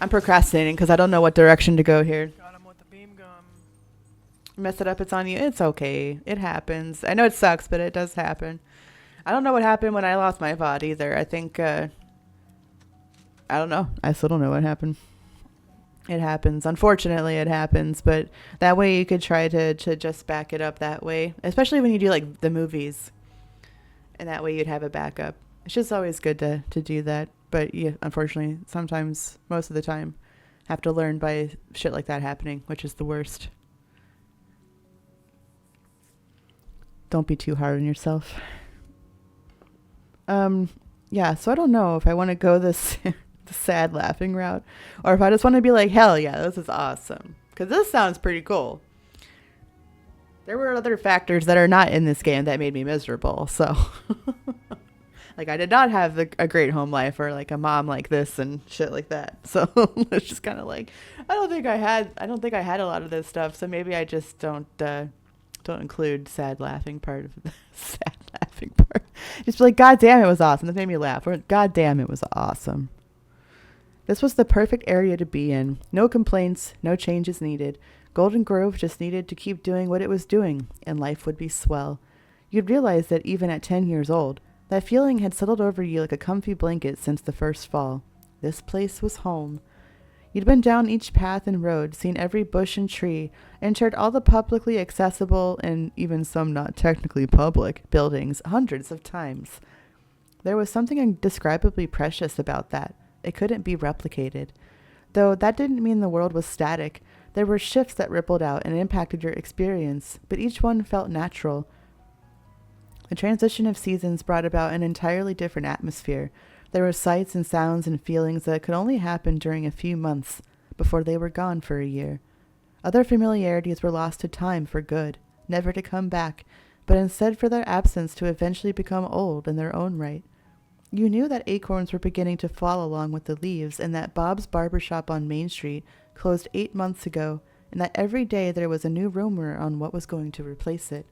I'm procrastinating because I don't know what direction to go here.
Got him with the beam gun.
Mess it up, it's on you. It's okay. It happens. I know it sucks, but it does happen. I don't know what happened when I lost my VOD either. I think, I don't know. I still don't know what happened. It happens. Unfortunately, it happens. But that way you could try to just back it up that way. Especially when you do, like, the movies. And that way you'd have a backup. It's just always good to do that. But, yeah, unfortunately, sometimes, most of the time, have to learn by shit like that happening, which is the worst. Don't be too hard on yourself. Yeah, so I don't know if I want to go this the sad laughing route, or if I just want to be like, hell yeah, this is awesome. Because this sounds pretty cool. There were other factors that are not in this game that made me miserable, so... Like, I did not have a great home life or, like, a mom like this and shit like that. So, it's just kind of like, I don't think I had a lot of this stuff. So, maybe I just don't include sad laughing part of the sad laughing part. Just be like, God damn, it was awesome. This made me laugh. Or, God damn, it was awesome. This was the perfect area to be in. No complaints, no changes needed. Golden Grove just needed to keep doing what it was doing, and life would be swell. You'd realize that even at 10 years old, that feeling had settled over you like a comfy blanket since the first fall. This place was home. You'd been down each path and road, seen every bush and tree, entered all the publicly accessible and even some not technically public buildings hundreds of times. There was something indescribably precious about that. It couldn't be replicated. Though that didn't mean the world was static. There were shifts that rippled out and impacted your experience, but each one felt natural. The transition of seasons brought about an entirely different atmosphere. There were sights and sounds and feelings that could only happen during a few months before they were gone for a year. Other familiarities were lost to time for good, never to come back, but instead for their absence to eventually become old in their own right. You knew that acorns were beginning to fall along with the leaves, and that Bob's barbershop on Main Street closed 8 months ago, and that every day there was a new rumor on what was going to replace it.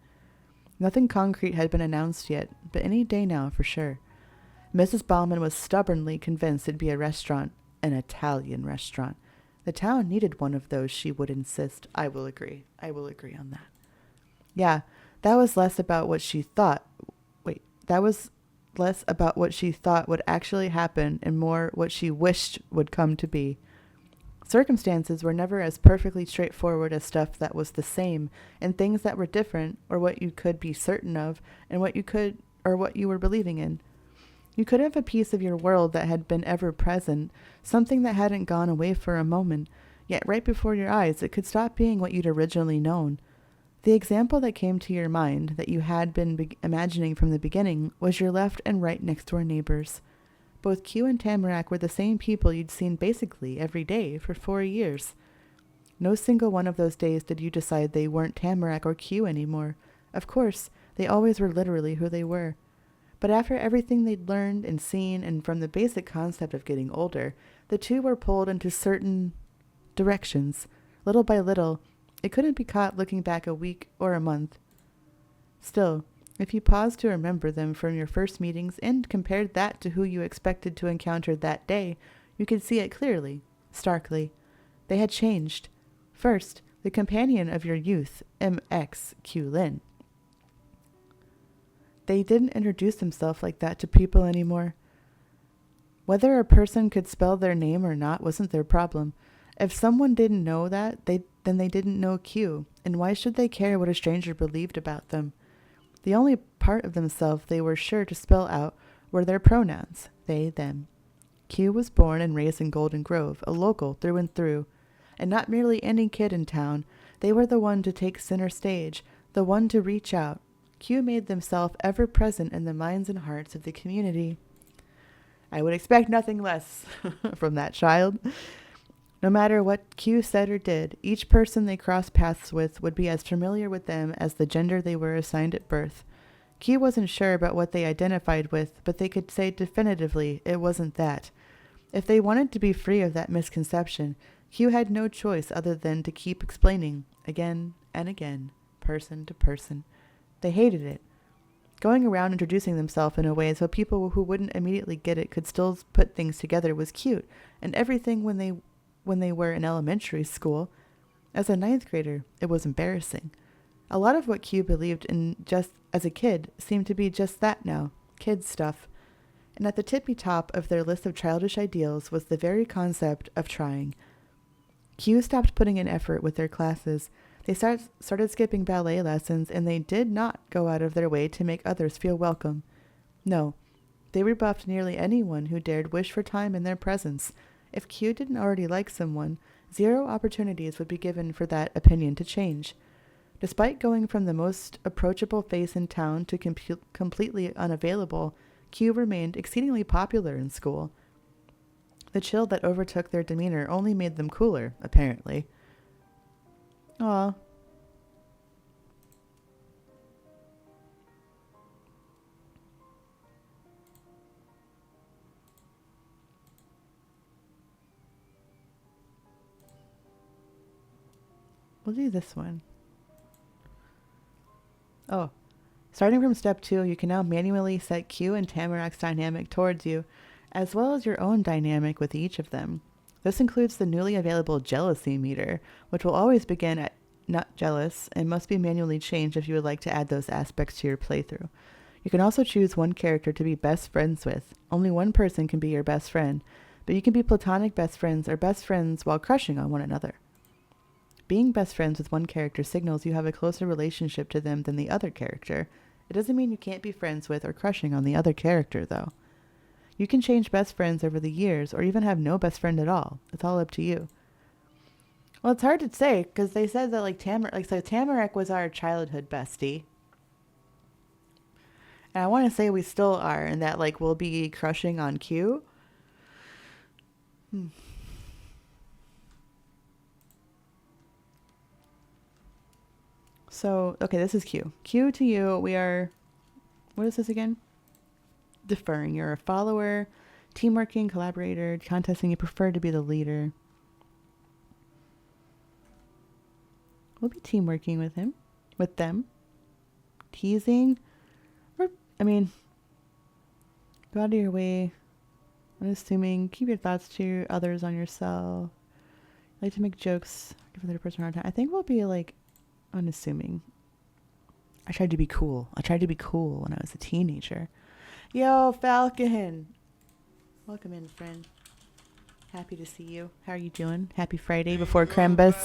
Nothing concrete had been announced yet, but any day now for sure. Mrs. Bauman was stubbornly convinced it'd be a restaurant, an Italian restaurant. The town needed one of those, she would insist. I will agree on that. Yeah, that was less about what she thought. That was less about what she thought would actually happen and more what she wished would come to be. Circumstances were never as perfectly straightforward as stuff that was the same, and things that were different, or what you could be certain of, and what you were believing in. You could have a piece of your world that had been ever present, something that hadn't gone away for a moment, yet right before your eyes it could stop being what you'd originally known. The example that came to your mind, that you had been imagining from the beginning, was your left and right next door neighbors. Both Q and Tamarack were the same people you'd seen basically every day for 4 years. No single one of those days did you decide they weren't Tamarack or Q anymore. Of course, they always were literally who they were. But after everything they'd learned and seen, and from the basic concept of getting older, the two were pulled into certain directions. Little by little, it couldn't be caught looking back a week or a month. Still, if you paused to remember them from your first meetings and compared that to who you expected to encounter that day, you could see it clearly, starkly. They had changed. First, the companion of your youth, M.X.Q. Lin. They didn't introduce themselves like that to people anymore. Whether a person could spell their name or not wasn't their problem. If someone didn't know that, then they didn't know Q, and why should they care what a stranger believed about them? The only part of themselves they were sure to spell out were their pronouns, they, them. Q was born and raised in Golden Grove, a local through and through, and not merely any kid in town. They were the one to take center stage, the one to reach out. Q made themselves ever present in the minds and hearts of the community. I would expect nothing less from that child. No matter what Q said or did, each person they crossed paths with would be as familiar with them as the gender they were assigned at birth. Q wasn't sure about what they identified with, but they could say definitively it wasn't that. If they wanted to be free of that misconception, Q had no choice other than to keep explaining, again and again, person to person. They hated it. Going around introducing themselves in a way so people who wouldn't immediately get it could still put things together was cute, and everything when they were in elementary school. As a 9th grader, it was embarrassing. A lot of what Q believed in just as a kid seemed to be just that now, kid stuff. And at the tippy top of their list of childish ideals was the very concept of trying. Q stopped putting in effort with their classes. They started skipping ballet lessons, and they did not go out of their way to make others feel welcome. No, they rebuffed nearly anyone who dared wish for time in their presence. If Q didn't already like someone, 0 opportunities would be given for that opinion to change. Despite going from the most approachable face in town to completely unavailable, Q remained exceedingly popular in school. The chill that overtook their demeanor only made them cooler, apparently. Aw. We'll do this one. Oh. Starting from step 2, you can now manually set Q and Tamarack's dynamic towards you, as well as your own dynamic with each of them. This includes the newly available jealousy meter, which will always begin at not jealous and must be manually changed if you would like to add those aspects to your playthrough. You can also choose one character to be best friends with. Only one person can be your best friend, but you can be platonic best friends or best friends while crushing on one another. Being best friends with one character signals you have a closer relationship to them than the other character. It doesn't mean you can't be friends with or crushing on the other character, though. You can change best friends over the years or even have no best friend at all. It's all up to you. Well, it's hard to say because they said that Tamarack was our childhood bestie. And I want to say we still are and that we'll be crushing on Q. So, okay, this is Q. Q to you, we are... What is this again? Deferring. You're a follower, teamworking, collaborator, contesting. You prefer to be the leader. We'll be teamworking with them. teasing. I mean, go out of your way. I'm assuming keep your thoughts to others on yourself. I like to make jokes, give another person a hard time. I think we'll be like unassuming. I tried to be cool. I tried to be cool when I was a teenager. Yo, Falcon. Welcome in, friend. Happy to see you. How are you doing? Happy Friday before Crembus.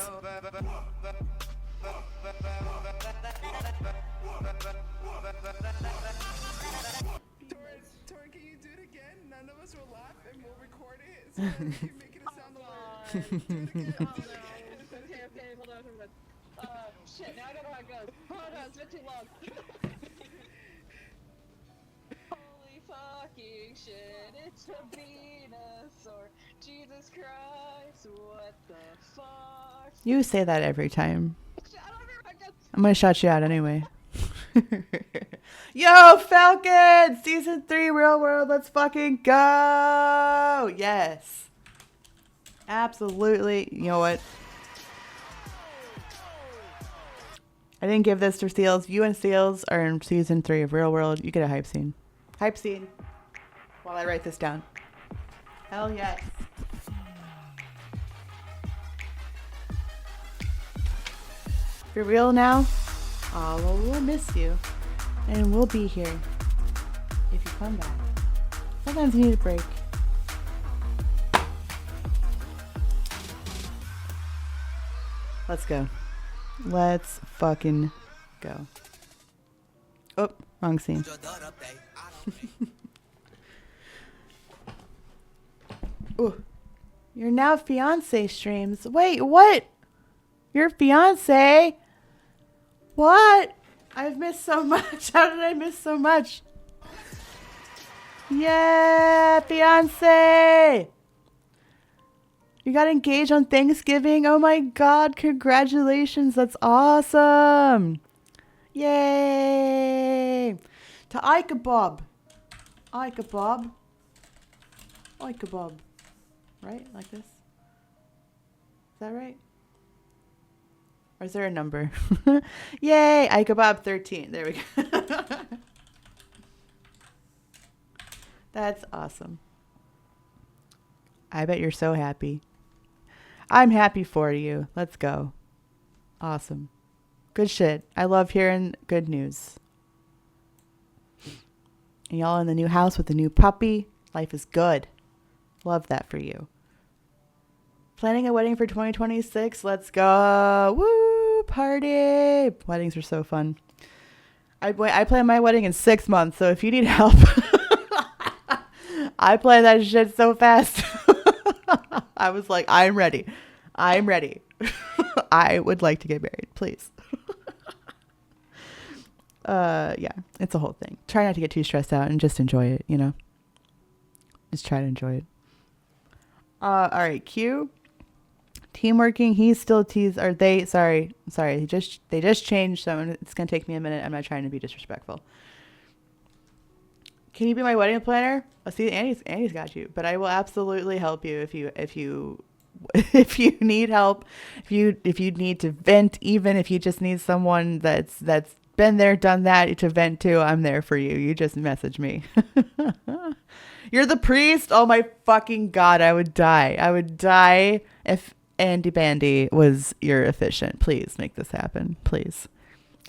Torrin, can you do it again? None of us will laugh and we'll record it. So that you make it sound alert. Do it again.
Okay, hold on. Shit, now I don't know how it goes. Hold on, it's been too long. Holy fucking shit, it's a Venusaur. Jesus Christ, what the fuck?
You say that every time.
I don't remember how it goes.
I'm gonna shout you out anyway. Yo, Falcon! Season 3 Real World, let's fucking go! Yes. Absolutely. You know what? I didn't give this to Seals. You and Seals are in Season 3 of Real World. You get a hype scene. Hype scene. While I write this down. Hell yes. For real now? Oh, well, we'll miss you. And we'll be here. If you come back. Sometimes you need a break. Let's go. Let's fucking go. Oh, wrong scene. Ooh. Your now fiance streams. Wait, what? Your fiance? What? I've missed so much. How did I miss so much? Yeah, fiance. You got engaged on Thanksgiving? Oh my god, congratulations. That's awesome. Yay. To Ike Bob. Ike Bob. Ike Bob. Right? Like this? Is that right? Or is there a number? Yay! Ike Bob 13. There we go. That's awesome. I bet you're so happy. I'm happy for you. Let's go. Awesome. Good shit. I love hearing good news. And y'all in the new house with the new puppy. Life is good. Love that for you. Planning a wedding for 2026. Let's go. Woo! Party! Weddings are so fun. I plan my wedding in 6 months, so if you need help, I plan that shit so fast. I was like, I'm ready. I'm ready. I would like to get married, please. Yeah, it's a whole thing. Try not to get too stressed out and just enjoy it, you know? Just try to enjoy it. All right, Q. Teamworking, he's still or they, sorry. They just changed, so it's going to take me a minute. I'm not trying to be disrespectful. Can you be my wedding planner? Oh, see, Annie's got you, but I will absolutely help you if you need help, if you need to vent, even if you just need someone that's been there, done that to vent to, I'm there for you. You just message me. You're the priest? Oh my fucking god, I would die. I would die if Andy Bandy was your officiant. Please make this happen, please.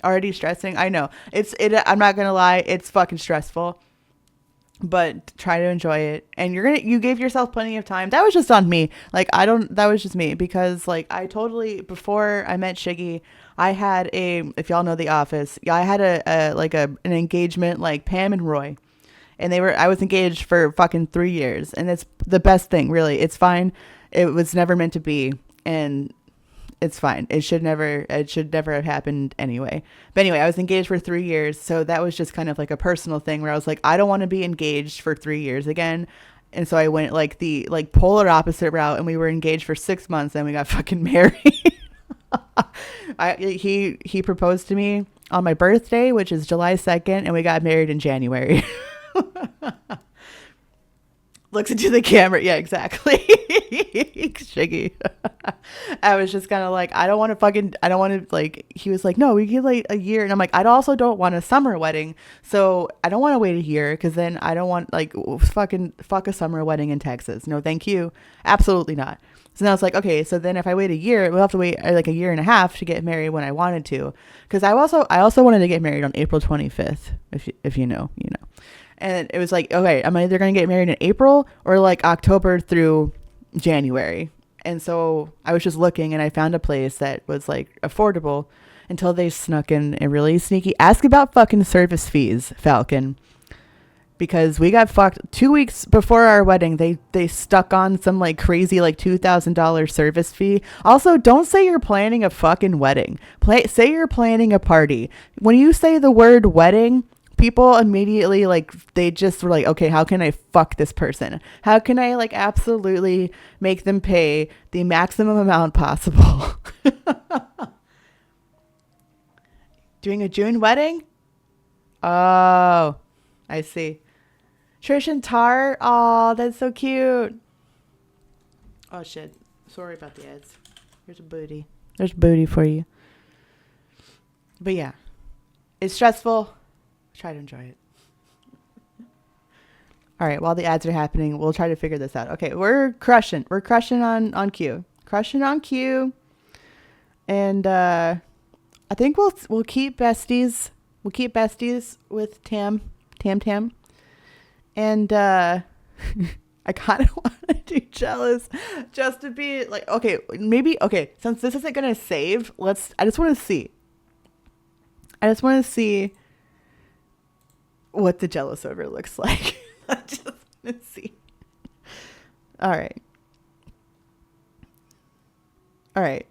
Already stressing? I know. I'm not gonna lie, it's fucking stressful. But try to enjoy it. And you gave yourself plenty of time. That was just on me. Like, that was just me. Because, like, before I met Shiggy, I had if y'all know The Office, I had an engagement like Pam and Roy. And I was engaged for fucking 3 years. And it's the best thing, really. It's fine. It was never meant to be. And it's fine. It should never have happened anyway. But anyway, I was engaged for 3 years. So that was just kind of like a personal thing where I was like, I don't want to be engaged for 3 years again. And so I went like the polar opposite route, and we were engaged for 6 months and we got fucking married. He proposed to me on my birthday, which is July 2nd, and we got married in January. Looks into the camera. Yeah, exactly. Shiggy. I was just kind of like, I don't want to like, he was like, no, we get like a year. And I'm like, I also don't want a summer wedding. So I don't want to wait a year because then I don't want like fuck a summer wedding in Texas. No, thank you. Absolutely not. So now it's like, okay, so then if I wait a year, we'll have to wait like a year and a half to get married when I wanted to. Because I also wanted to get married on April 25th. If you know, you know. And it was like, okay, I'm either going to get married in April or like October through January. And so I was just looking and I found a place that was like affordable until they snuck in a really sneaky ask about fucking service fees, Falcon. Because we got fucked 2 weeks before our wedding. They stuck on some like crazy like $2,000 service fee. Also, don't say you're planning a fucking wedding. Say you're planning a party. When you say the word wedding, people immediately like they just were like, okay, how can I fuck this person? How can I like absolutely make them pay the maximum amount possible? Doing a June wedding? Oh, I see. Trish and Tar. Oh, that's so cute. Oh shit. Sorry about the ads. Here's a booty. There's booty for you. But yeah, it's stressful. Try to enjoy it. All right, while the ads are happening, we'll try to figure this out. Okay, we're crushing on Q. Crushing on Q. And I think we'll keep besties. We'll keep besties with Tam. And I kind of want to do jealous just to be like, okay, maybe, okay, since this isn't going to save, I just want to see what the jealous over looks like. I just want to see. All right.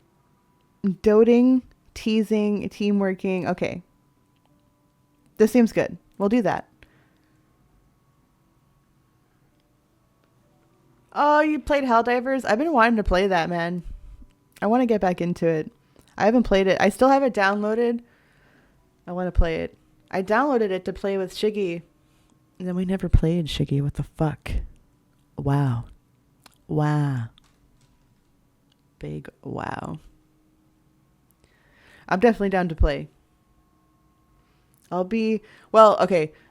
Doting, teasing, teamworking. Okay. This seems good. We'll do that. Oh, you played Helldivers? I've been wanting to play that, man. I want to get back into it. I haven't played it. I still have it downloaded. I want to play it. I downloaded it to play with Shiggy. And then we never played Shiggy. What the fuck? Wow. Big wow. I'm definitely down to play. Okay.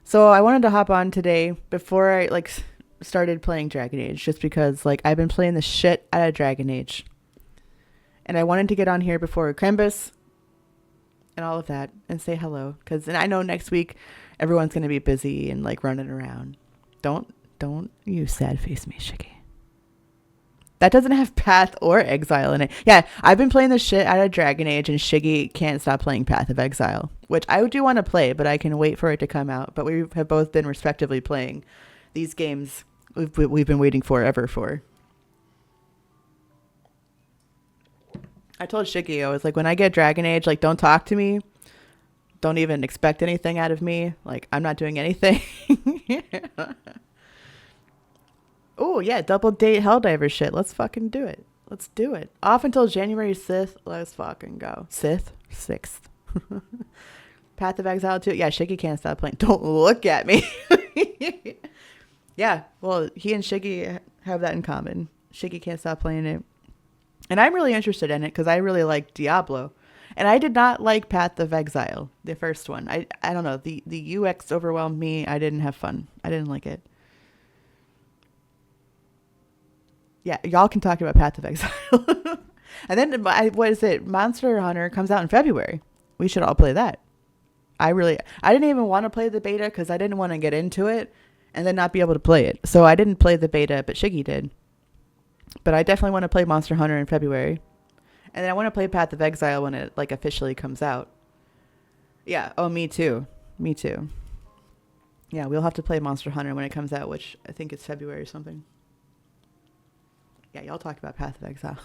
So I wanted to hop on today before I started playing Dragon Age, just because I've been playing the shit out of Dragon Age. And I wanted to get on here before Krembus and all of that and say hello, because I know next week everyone's going to be busy and running around. Don't you sad face me, Shiggy. That doesn't have Path or Exile in it. Yeah, I've been playing the shit out of Dragon Age, and Shiggy can't stop playing Path of Exile, which I do want to play, but I can wait for it to come out. But we have both been respectively playing these games we've been waiting forever for. I told Shiggy, I was like, when I get Dragon Age, don't talk to me. Don't even expect anything out of me. I'm not doing anything. Oh, yeah, double date Helldiver shit. Let's fucking do it. Let's do it. Off until January 6th. Let's fucking go. 6th. Path of Exile 2. Yeah, Shiggy can't stop playing. Don't look at me. Yeah, well, he and Shiggy have that in common. Shiggy can't stop playing it. And I'm really interested in it because I really like Diablo. And I did not like Path of Exile, the first one. I don't know. The UX overwhelmed me. I didn't have fun. I didn't like it. Yeah, y'all can talk about Path of Exile. And then, what is it? Monster Hunter comes out in February. We should all play that. I didn't even want to play the beta because I didn't want to get into it and then not be able to play it. So I didn't play the beta, but Shiggy did. But I definitely want to play Monster Hunter in February. And then I want to play Path of Exile when it officially comes out. Yeah. Oh, me too. Yeah, we'll have to play Monster Hunter when it comes out, which I think it's February or something. Yeah, y'all talk about Path of Exile.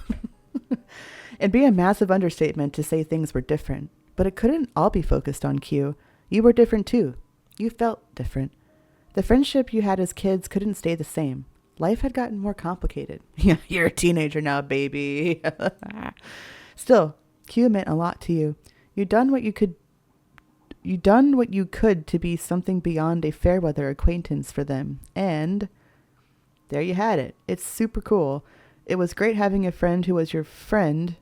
It'd be a massive understatement to say things were different, but it couldn't all be focused on Q. You were different too. You felt different. The friendship you had as kids couldn't stay the same. Life had gotten more complicated. Yeah, you're a teenager now, baby. Still, Q meant a lot to you. You'd done what you could to be something beyond a fair weather acquaintance for them. And There you had it. It's super cool. It was great having a friend who was your friend.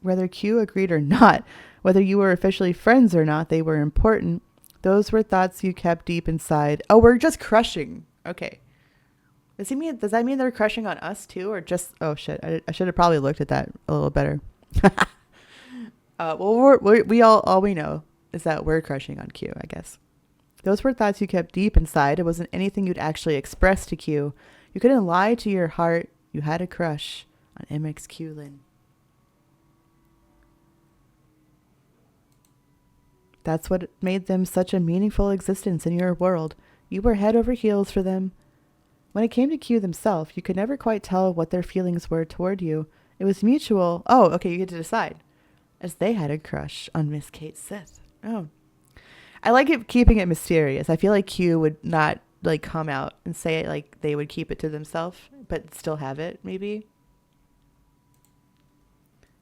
Whether Q agreed or not, whether you were officially friends or not, they were important. Those were thoughts you kept deep inside. Oh, we're just crushing. Okay. Does that mean they're crushing on us too, or just? Oh shit! I should have probably looked at that a little better. Well, we all we know is that we're crushing on Q, I guess. Those were thoughts you kept deep inside. It wasn't anything you'd actually express to Q. You couldn't lie to your heart. You had a crush on MXQ Lin. That's what made them such a meaningful existence in your world. You were head over heels for them. When it came to Q themselves, you could never quite tell what their feelings were toward you. It was mutual. Oh, okay, you get to decide. As they had a crush on Miss Kate Sith. Oh. I like it keeping it mysterious. I feel like Q would not like come out and say it, like they would keep it to themselves, but still have it, maybe.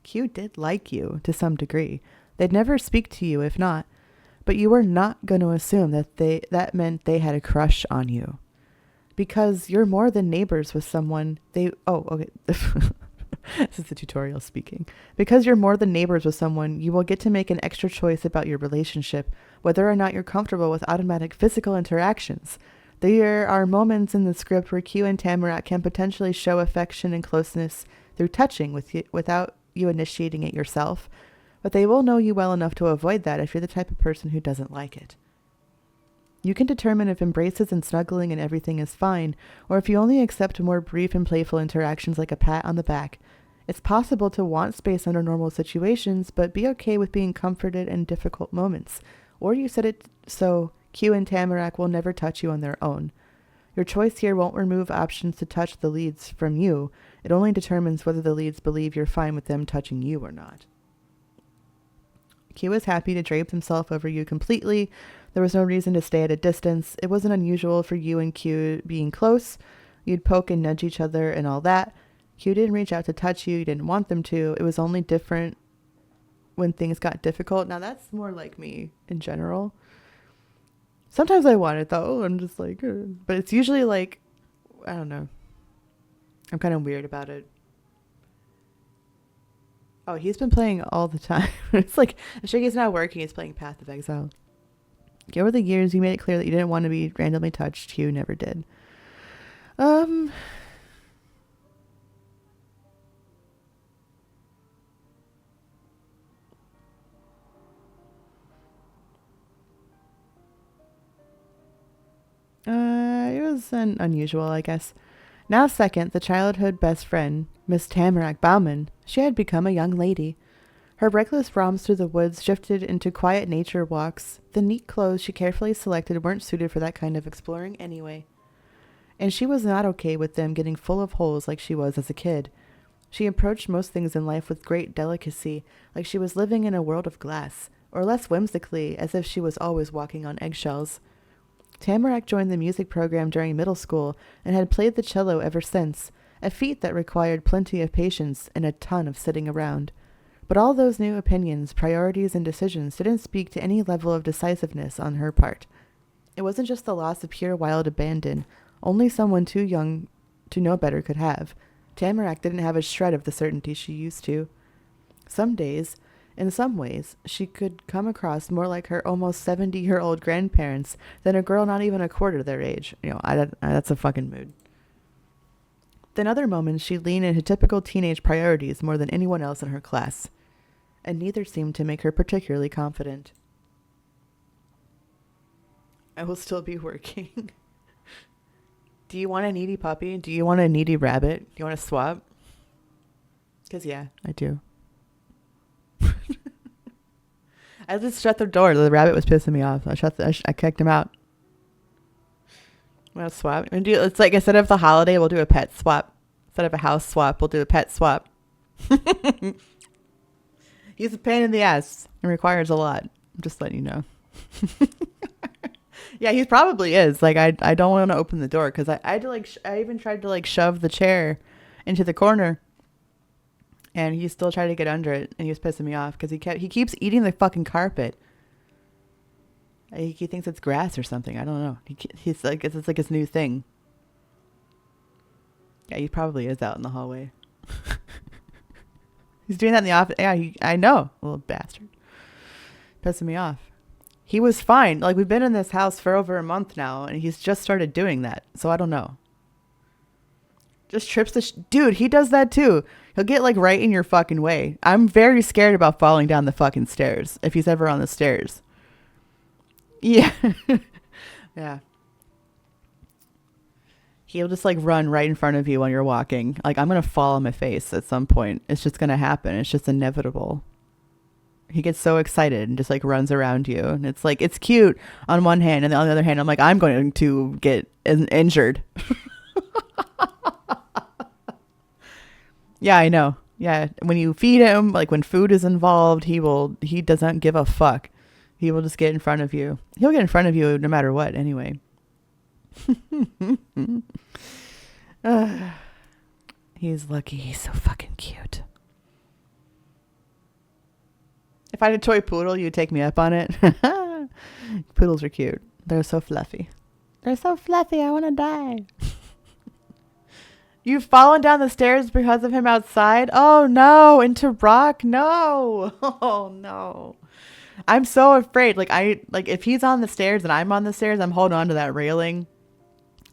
Q did like you to some degree. They'd never speak to you if not. But you were not going to assume that meant they had a crush on you. Because you're more than neighbors with someone okay. This is the tutorial speaking. Because you're more than neighbors with someone, you will get to make an extra choice about your relationship, whether or not you're comfortable with automatic physical interactions. There are moments in the script where Q and Tamarack can potentially show affection and closeness through touching without you initiating it yourself, but they will know you well enough to avoid that if you're the type of person who doesn't like it. You can determine if embraces and snuggling and everything is fine, or if you only accept more brief and playful interactions like a pat on the back. It's possible to want space under normal situations, but be okay with being comforted in difficult moments. Or you said it so Q and Tamarack will never touch you on their own. Your choice here won't remove options to touch the leads from you. It only determines whether the leads believe you're fine with them touching you or not. Q was happy to drape himself over you completely. There was no reason to stay at a distance. It wasn't unusual for you and Q being close. You'd poke and nudge each other and all that. Q didn't reach out to touch you. You didn't want them to. It was only different when things got difficult. Now that's more like me in general. Sometimes I want it though. I'm just like, but it's usually like, I don't know. I'm kind of weird about it. Oh, he's been playing all the time. It's like, I'm sure he's not working. He's playing Path of Exile. Over the years, you made it clear that you didn't want to be randomly touched. Q never did. It was unusual, I guess. Now second, the childhood best friend, Miss Tamarack Bauman, she had become a young lady. Her reckless romps through the woods shifted into quiet nature walks. The neat clothes she carefully selected weren't suited for that kind of exploring anyway. And she was not okay with them getting full of holes like she was as a kid. She approached most things in life with great delicacy, like she was living in a world of glass, or less whimsically, as if she was always walking on eggshells. Tamarack joined the music program during middle school and had played the cello ever since, a feat that required plenty of patience and a ton of sitting around. But all those new opinions, priorities, and decisions didn't speak to any level of decisiveness on her part. It wasn't just the loss of pure wild abandon, only someone too young to know better could have. Tamarack didn't have a shred of the certainty she used to. Some days, in some ways, she could come across more like her almost 70-year-old grandparents than a girl not even a quarter their age. That's a fucking mood. Then other moments, she'd lean into typical teenage priorities more than anyone else in her class, and neither seemed to make her particularly confident. I will still be working. Do you want a needy puppy? Do you want a needy rabbit? Do you want to swap? Because, yeah, I do. I just shut the door. The rabbit was pissing me off. I kicked him out. Want to swap? It's like instead of the holiday, we'll do a pet swap. Instead of a house swap, we'll do a pet swap. He's a pain in the ass. It requires a lot. I'm just letting you know. Yeah, he probably is. Like, I don't want to open the door because I had to I even tried to shove the chair into the corner, and he still tried to get under it, and he was pissing me off because he keeps eating the fucking carpet. He thinks it's grass or something. I don't know. He's like it's like his new thing. Yeah, he probably is out in the hallway. He's doing that in the office. Yeah, I know. Little bastard. Pissing me off. He was fine. Like, we've been in this house for over a month now, and he's just started doing that. So I don't know. Just trips the... Dude, he does that too. He'll get, like, right in your fucking way. I'm very scared about falling down the fucking stairs, if he's ever on the stairs. Yeah. Yeah. He'll just, like, run right in front of you when you're walking. Like, I'm going to fall on my face at some point. It's just going to happen. It's just inevitable. He gets so excited and just, like, runs around you. And it's, like, it's cute on one hand. And on the other hand, I'm like, I'm going to get injured. Yeah, I know. Yeah. When you feed him, like, when food is involved, he doesn't give a fuck. He will just get in front of you. He'll get in front of you no matter what, anyway. He's lucky. He's so fucking cute. If I had a toy poodle, you'd take me up on it. Poodles are cute. They're so fluffy. They're so fluffy. I want to die. You've fallen down the stairs because of him outside? Oh, no. Into rock? No. Oh, no. I'm so afraid. Like, if he's on the stairs and I'm on the stairs, I'm holding on to that railing.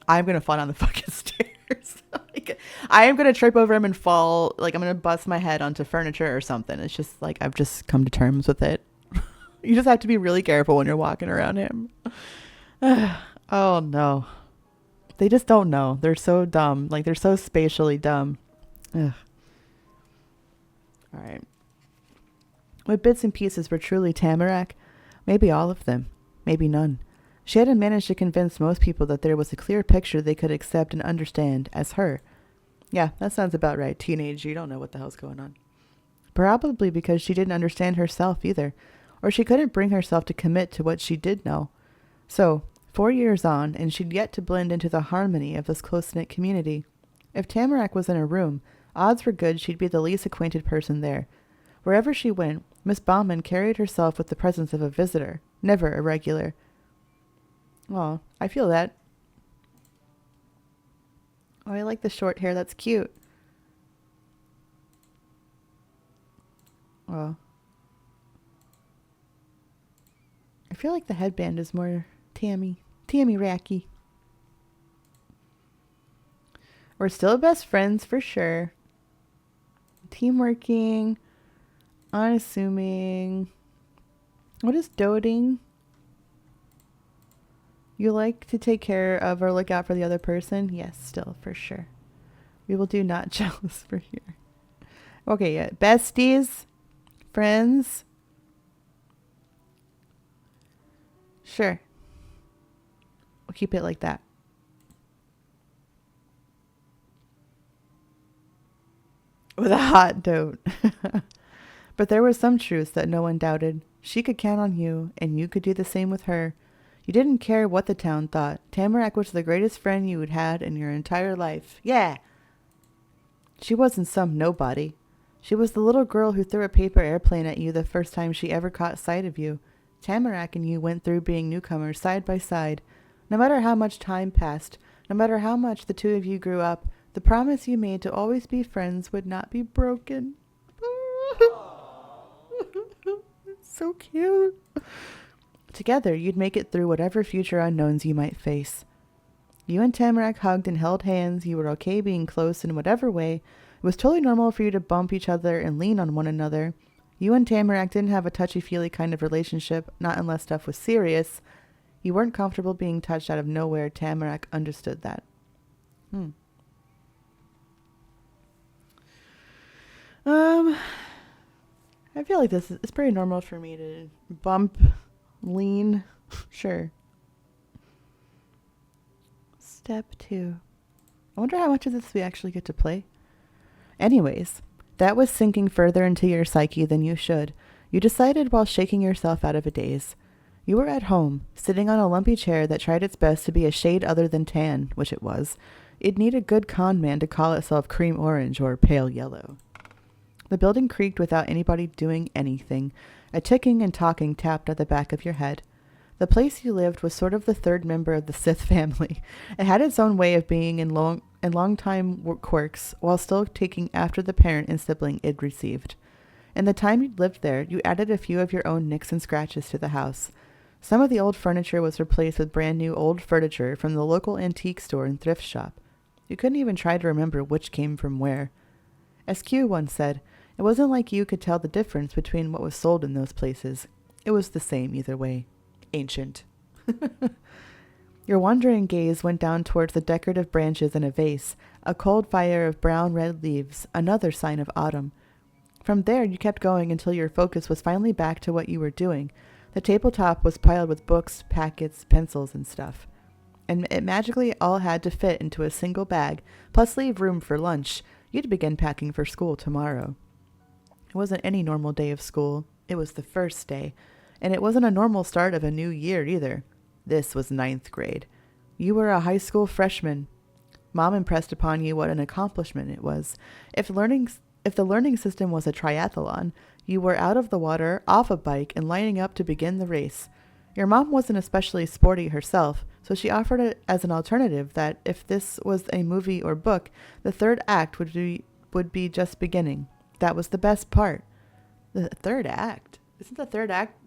I'm going to fall down the fucking stairs. Like, I am going to trip over him and fall. Like, I'm going to bust my head onto furniture or something. It's just like, I've just come to terms with it. You just have to be really careful when you're walking around him. Oh, no. They just don't know. They're so dumb. Like, they're so spatially dumb. Ugh. All right. What bits and pieces were truly Tamarack? Maybe all of them. Maybe none. She hadn't managed to convince most people that there was a clear picture they could accept and understand as her. Yeah, that sounds about right. Teenage, you don't know what the hell's going on. Probably because she didn't understand herself either, or she couldn't bring herself to commit to what she did know. So, 4 years on, and she'd yet to blend into the harmony of this close-knit community. If Tamarack was in a room, odds were good she'd be the least acquainted person there. Wherever she went, Miss Bauman carried herself with the presence of a visitor, never a regular. Oh, I feel that. Oh, I like the short hair. That's cute. Oh. I feel like the headband is more Tammy-racky. We're still best friends for sure. Teamworking. Unassuming. What is doting? You like to take care of or look out for the other person? Yes, still, for sure. We will do not jealous for here. Okay, yeah. Besties? Friends? Sure. We'll keep it like that. With a hot dote. But there were some truths that no one doubted. She could count on you, and you could do the same with her. You didn't care what the town thought. Tamarack was the greatest friend you had had in your entire life. Yeah! She wasn't some nobody. She was the little girl who threw a paper airplane at you the first time she ever caught sight of you. Tamarack and you went through being newcomers side by side. No matter how much time passed, no matter how much the two of you grew up, the promise you made to always be friends would not be broken. So cute. Together, you'd make it through whatever future unknowns you might face. You and Tamarack hugged and held hands. You were okay being close in whatever way. It was totally normal for you to bump each other and lean on one another. You and Tamarack didn't have a touchy-feely kind of relationship, not unless stuff was serious. You weren't comfortable being touched out of nowhere. Tamarack understood that. I feel like this is, it's pretty normal for me to bump, lean. Sure. Step 2. I wonder how much of this we actually get to play. Anyways, that was sinking further into your psyche than you should. You decided while shaking yourself out of a daze. You were at home, sitting on a lumpy chair that tried its best to be a shade other than tan, which it was. It'd need a good con man to call itself cream orange or pale yellow. The building creaked without anybody doing anything. A ticking and talking tapped at the back of your head. The place you lived was sort of the third member of the Sith family. It had its own way of being and long-time quirks, while still taking after the parent and sibling it received. In the time you'd lived there, you added a few of your own nicks and scratches to the house. Some of the old furniture was replaced with brand new old furniture from the local antique store and thrift shop. You couldn't even try to remember which came from where. As Q once said, it wasn't like you could tell the difference between what was sold in those places. It was the same either way. Ancient. Your wandering gaze went down towards the decorative branches in a vase, a cold fire of brown-red leaves, another sign of autumn. From there, you kept going until your focus was finally back to what you were doing. The tabletop was piled with books, packets, pencils, and stuff. And it magically all had to fit into a single bag, plus leave room for lunch. You'd begin packing for school tomorrow. It wasn't any normal day of school. It was the first day. And it wasn't a normal start of a new year either. This was 9th grade. You were a high school freshman. Mom impressed upon you what an accomplishment it was. If the learning system was a triathlon, you were out of the water, off a bike, and lining up to begin the race. Your mom wasn't especially sporty herself, so she offered it as an alternative that if this was a movie or book, the third act would be just beginning. That was the best part. The third act?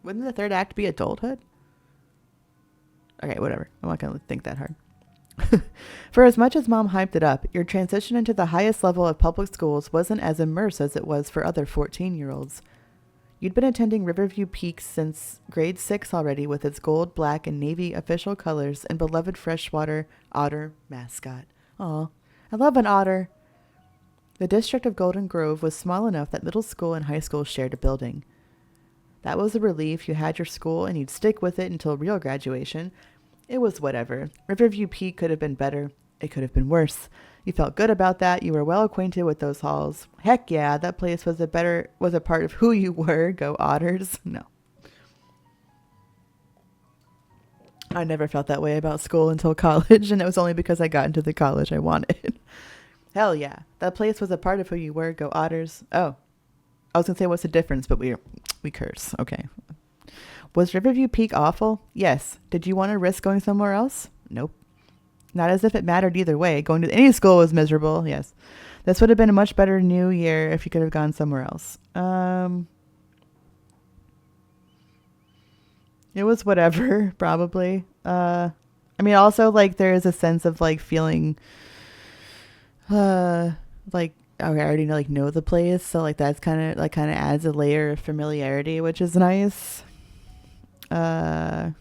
Wouldn't the third act be adulthood? Okay, whatever. I'm not going to think that hard. For as much as Mom hyped it up, your transition into the highest level of public schools wasn't as immersed as it was for other 14-year-olds. You'd been attending Riverview Peak since grade 6 already with its gold, black, and navy official colors and beloved freshwater otter mascot. Aw, I love an otter. The district of Golden Grove was small enough that middle school and high school shared a building. That was a relief. You had your school and you'd stick with it until real graduation. It was whatever. Riverview Peak could have been better. It could have been worse. You felt good about that. You were well acquainted with those halls. Heck yeah, that place was a part of who you were. Go Otters. No. I never felt that way about school until college, and it was only because I got into the college I wanted. Hell yeah. That place was a part of who you were. Go Otters. Oh. I was going to say what's the difference, but we curse. Okay. Was Riverview Peak awful? Yes. Did you want to risk going somewhere else? Nope. Not as if it mattered either way. Going to any school was miserable. Yes. This would have been a much better new year if you could have gone somewhere else. It was whatever, probably. I mean, also, like, there is a sense of, like, feeling, like, okay, I already know the place. So, like, that's kind of adds a layer of familiarity, which is nice. Not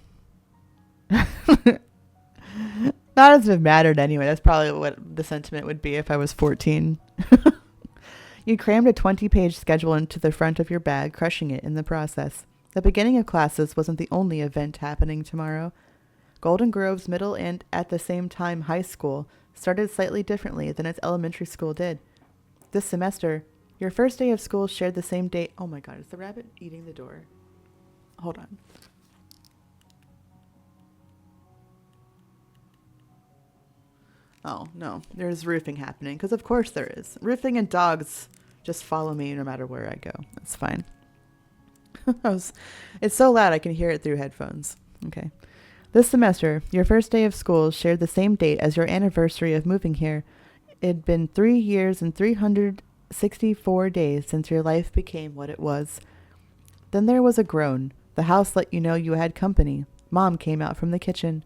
as if it mattered anyway. That's probably what the sentiment would be if I was 14. You crammed a 20-page schedule into the front of your bag, crushing it in the process. The beginning of classes wasn't the only event happening tomorrow. Golden Grove's middle and, at the same time, high school started slightly differently than its elementary school did. This semester, your first day of school shared the same date. Oh my god, is the rabbit eating the door? Hold on. Oh, no. There's roofing happening. Because of course there is. Roofing and dogs just follow me no matter where I go. That's fine. It's so loud I can hear it through headphones. Okay. This semester, your first day of school shared the same date as your anniversary of moving here. It'd been 3 years and 364 days since your life became what it was. Then there was a groan. The house let you know you had company. Mom came out from the kitchen.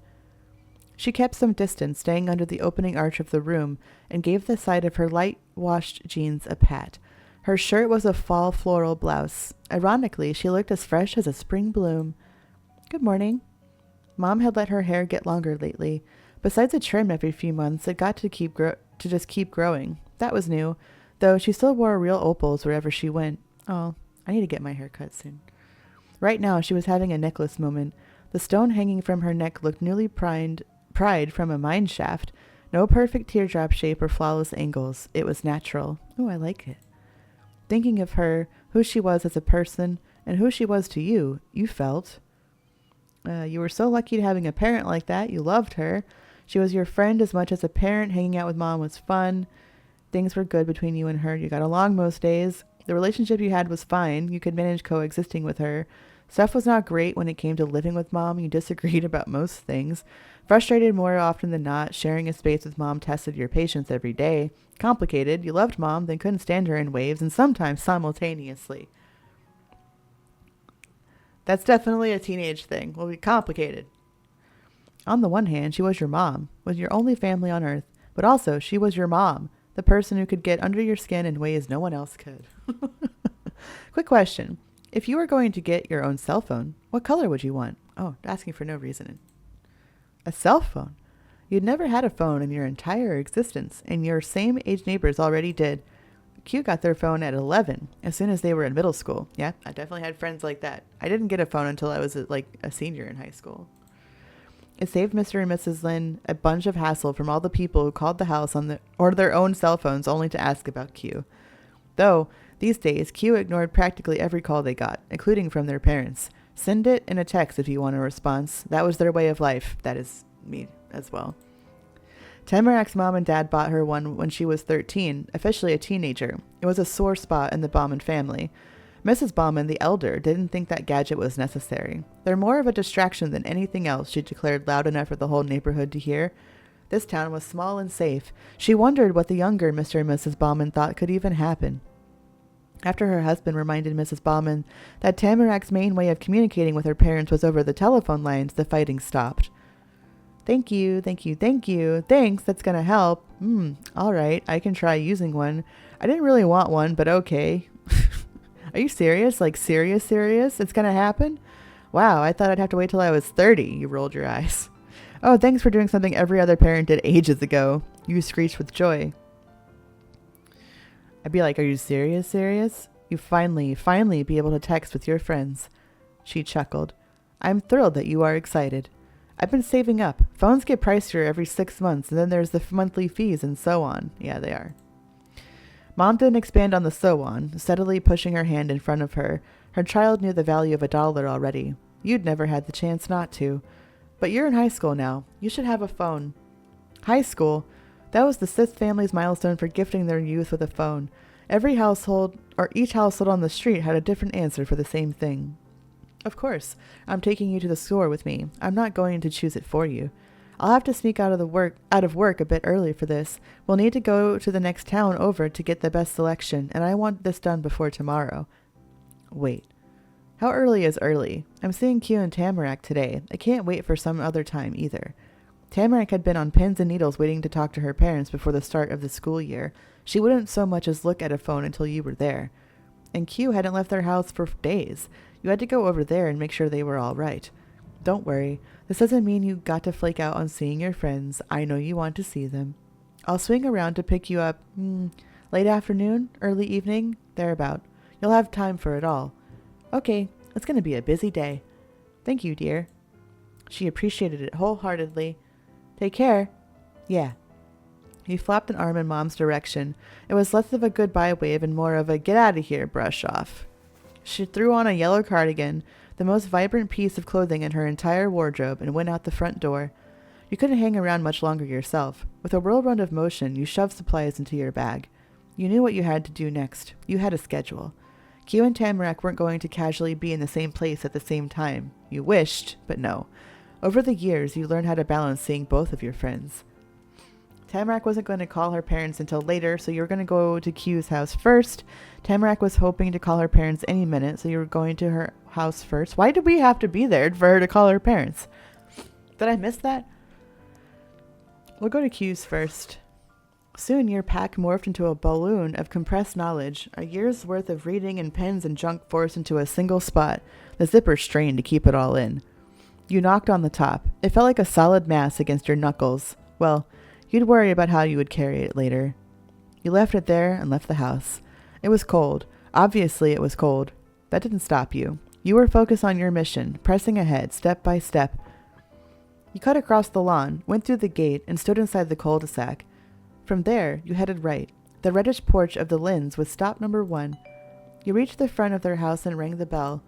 She kept some distance, staying under the opening arch of the room, and gave the side of her light-washed jeans a pat. Her shirt was a fall floral blouse. Ironically, she looked as fresh as a spring bloom. Good morning. Mom had let her hair get longer lately. Besides a trim every few months, it got to just keep growing. That was new, though she still wore real opals wherever she went. Oh, I need to get my hair cut soon. Right now, she was having a necklace moment. The stone hanging from her neck looked newly pried from a mine shaft. No perfect teardrop shape or flawless angles. It was natural. Oh, I like it. Thinking of her, who she was as a person, and who she was to you, you felt. You were so lucky to having a parent like that. You loved her. She was your friend as much as a parent. Hanging out with Mom was fun. Things were good between you and her. You got along most days. The relationship you had was fine. You could manage coexisting with her. Stuff was not great when it came to living with Mom. You disagreed about most things. Frustrated more often than not. Sharing a space with Mom tested your patience every day. Complicated. You loved Mom, then couldn't stand her in waves, and sometimes simultaneously. That's definitely a teenage thing. Will be complicated. On the one hand, she was your mom, was your only family on earth, but also she was your mom, the person who could get under your skin in ways no one else could. Quick question. If you were going to get your own cell phone, what color would you want? Oh, asking for no reason. A cell phone? You'd never had a phone in your entire existence, and your same age neighbors already did. Q got their phone at 11, as soon as they were in middle school. Yeah, I definitely had friends like that. I didn't get a phone until I was a senior in high school. It saved Mr. and Mrs. Lynn a bunch of hassle from all the people who called the house on their own cell phones only to ask about Q. Though, these days, Q ignored practically every call they got, including from their parents. Send it in a text if you want a response. That was their way of life. That is me as well. Tamarak's mom and dad bought her one when she was 13, officially a teenager. It was a sore spot in the Bauman family. Mrs. Bauman, the elder, didn't think that gadget was necessary. They're more of a distraction than anything else, she declared loud enough for the whole neighborhood to hear. This town was small and safe. She wondered what the younger Mr. and Mrs. Bauman thought could even happen. After her husband reminded Mrs. Bauman that Tamarak's main way of communicating with her parents was over the telephone lines, the fighting stopped. Thank you, thank you, thank you. Thanks, that's gonna help. All right, I can try using one. I didn't really want one, but okay. Are you serious? Like serious? It's gonna happen? Wow, I thought I'd have to wait till I was 30. You rolled your eyes. Oh, thanks for doing something every other parent did ages ago. You screeched with joy. I'd be like, are you serious? You finally be able to text with your friends. She chuckled. I'm thrilled that you are excited. I've been saving up. Phones get pricier every 6 months, and then there's the monthly fees and so on. Yeah, they are. Mom didn't expand on the so on, steadily pushing her hand in front of her. Her child knew the value of $1 already. You'd never had the chance not to. But you're in high school now. You should have a phone. High school? That was the Sith family's milestone for gifting their youth with a phone. Every household, or each household on the street, had a different answer for the same thing. Of course, I'm taking you to the store with me. I'm not going to choose it for you. I'll have to sneak out of work a bit early for this. We'll need to go to the next town over to get the best selection, and I want this done before tomorrow. Wait. How early is early? I'm seeing Q and Tamarak today. I can't wait for some other time either. Tamarak had been on pins and needles waiting to talk to her parents before the start of the school year. She wouldn't so much as look at a phone until you were there. And Q hadn't left their house for days. You had to go over there and make sure they were all right. Don't worry. This doesn't mean you got to flake out on seeing your friends. I know you want to see them. I'll swing around to pick you up, late afternoon, early evening, thereabout. You'll have time for it all. Okay, it's going to be a busy day. Thank you, dear. She appreciated it wholeheartedly. Take care. Yeah. He flapped an arm in Mom's direction. It was less of a goodbye wave and more of a get out of here brush off. She threw on a yellow cardigan, the most vibrant piece of clothing in her entire wardrobe, and went out the front door. You couldn't hang around much longer yourself. With a whirlwind of motion, you shoved supplies into your bag. You knew what you had to do next. You had a schedule. Q and Tamarak weren't going to casually be in the same place at the same time. You wished, but no. Over the years, you learned how to balance seeing both of your friends. Tamarak wasn't going to call her parents until later, so you were going to go to Q's house first. Tamarak was hoping to call her parents any minute, so you were going to her house first. Why did we have to be there for her to call her parents? Did I miss that? We'll go to Q's first. Soon your pack morphed into a balloon of compressed knowledge, a year's worth of reading and pens and junk forced into a single spot. The zipper strained to keep it all in. You knocked on the top. It felt like a solid mass against your knuckles. Well, you'd worry about how you would carry it later. You left it there and left the house. It was cold. Obviously it was cold. That didn't stop you. You were focused on your mission, pressing ahead, step by step. You cut across the lawn, went through the gate, and stood inside the cul-de-sac. From there, you headed right. The reddish porch of the Lynns was stop number 1. You reached the front of their house and rang the bell.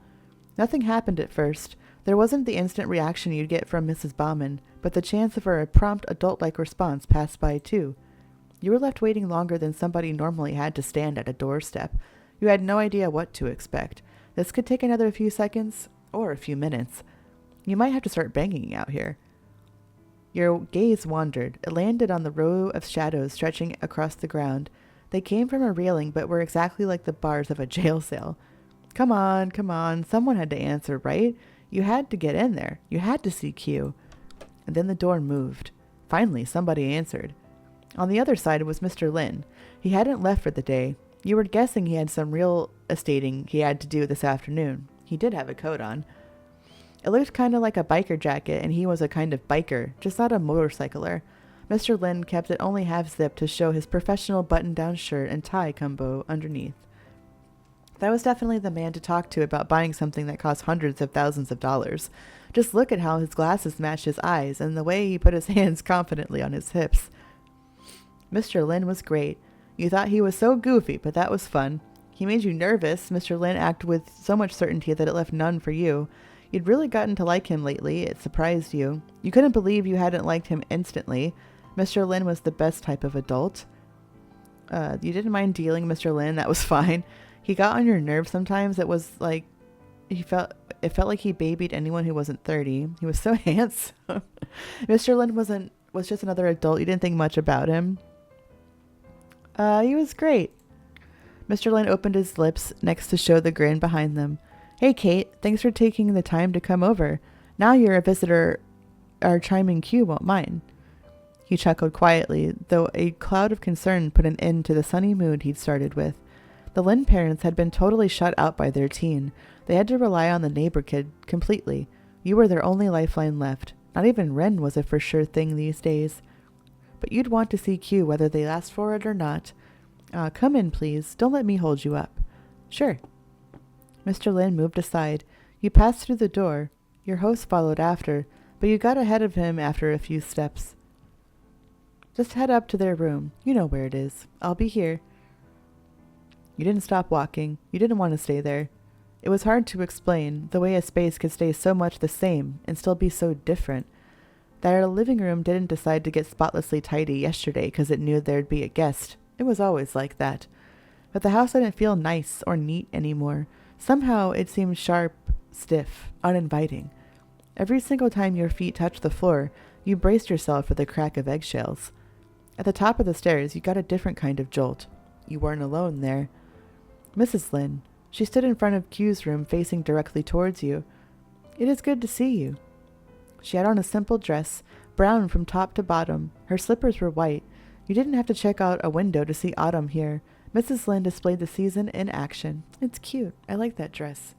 Nothing happened at first. There wasn't the instant reaction you'd get from Mrs. Bauman, but the chance of a prompt adult-like response passed by too. You were left waiting longer than somebody normally had to stand at a doorstep. You had no idea what to expect. This could take another few seconds, or a few minutes. You might have to start banging out here. Your gaze wandered. It landed on the row of shadows stretching across the ground. They came from a railing, but were exactly like the bars of a jail cell. Come on, come on. Someone had to answer, right? You had to get in there. You had to see Q. And then the door moved. Finally, somebody answered. On the other side was Mr. Lin. He hadn't left for the day. You were guessing he had some real estating he had to do this afternoon. He did have a coat on. It looked kind of like a biker jacket, and he was a kind of biker, just not a motorcycler. Mr. Lin kept it only half-zipped to show his professional button-down shirt and tie combo underneath. That was definitely the man to talk to about buying something that cost hundreds of thousands of dollars. Just look at how his glasses matched his eyes, and the way he put his hands confidently on his hips. Mr. Lin was great. You thought he was so goofy, but that was fun. He made you nervous. Mr. Lin acted with so much certainty that it left none for you. You'd really gotten to like him lately. It surprised you. You couldn't believe you hadn't liked him instantly. Mr. Lin was the best type of adult. You didn't mind dealing Mr. Lin. That was fine. He got on your nerves sometimes. It was like it felt like he babied anyone who wasn't 30. He was so handsome. Mr. Lin was just another adult. You didn't think much about him. He was great. Mr. Lin opened his lips next to show the grin behind them. Hey, Kate, thanks for taking the time to come over. Now you're a visitor, our chiming Q won't mind. He chuckled quietly, though a cloud of concern put an end to the sunny mood he'd started with. The Lin parents had been totally shut out by their teen. They had to rely on the neighbor kid completely. You were their only lifeline left. Not even Ren was a for sure thing these days. But you'd want to see Q whether they asked for it or not. Come in, please. Don't let me hold you up. Sure. Mr. Lin moved aside. You passed through the door. Your host followed after, but you got ahead of him after a few steps. Just head up to their room. You know where it is. I'll be here. You didn't stop walking. You didn't want to stay there. It was hard to explain the way a space could stay so much the same and still be so different. That our living room didn't decide to get spotlessly tidy yesterday because it knew there'd be a guest. It was always like that. But the house didn't feel nice or neat anymore. Somehow it seemed sharp, stiff, uninviting. Every single time your feet touched the floor, you braced yourself for the crack of eggshells. At the top of the stairs, you got a different kind of jolt. You weren't alone there. Mrs. Lin. She stood in front of Q's room facing directly towards you. It is good to see you. She had on a simple dress, brown from top to bottom. Her slippers were white. You didn't have to check out a window to see autumn here. Mrs. Lin displayed the season in action. It's cute. I like that dress.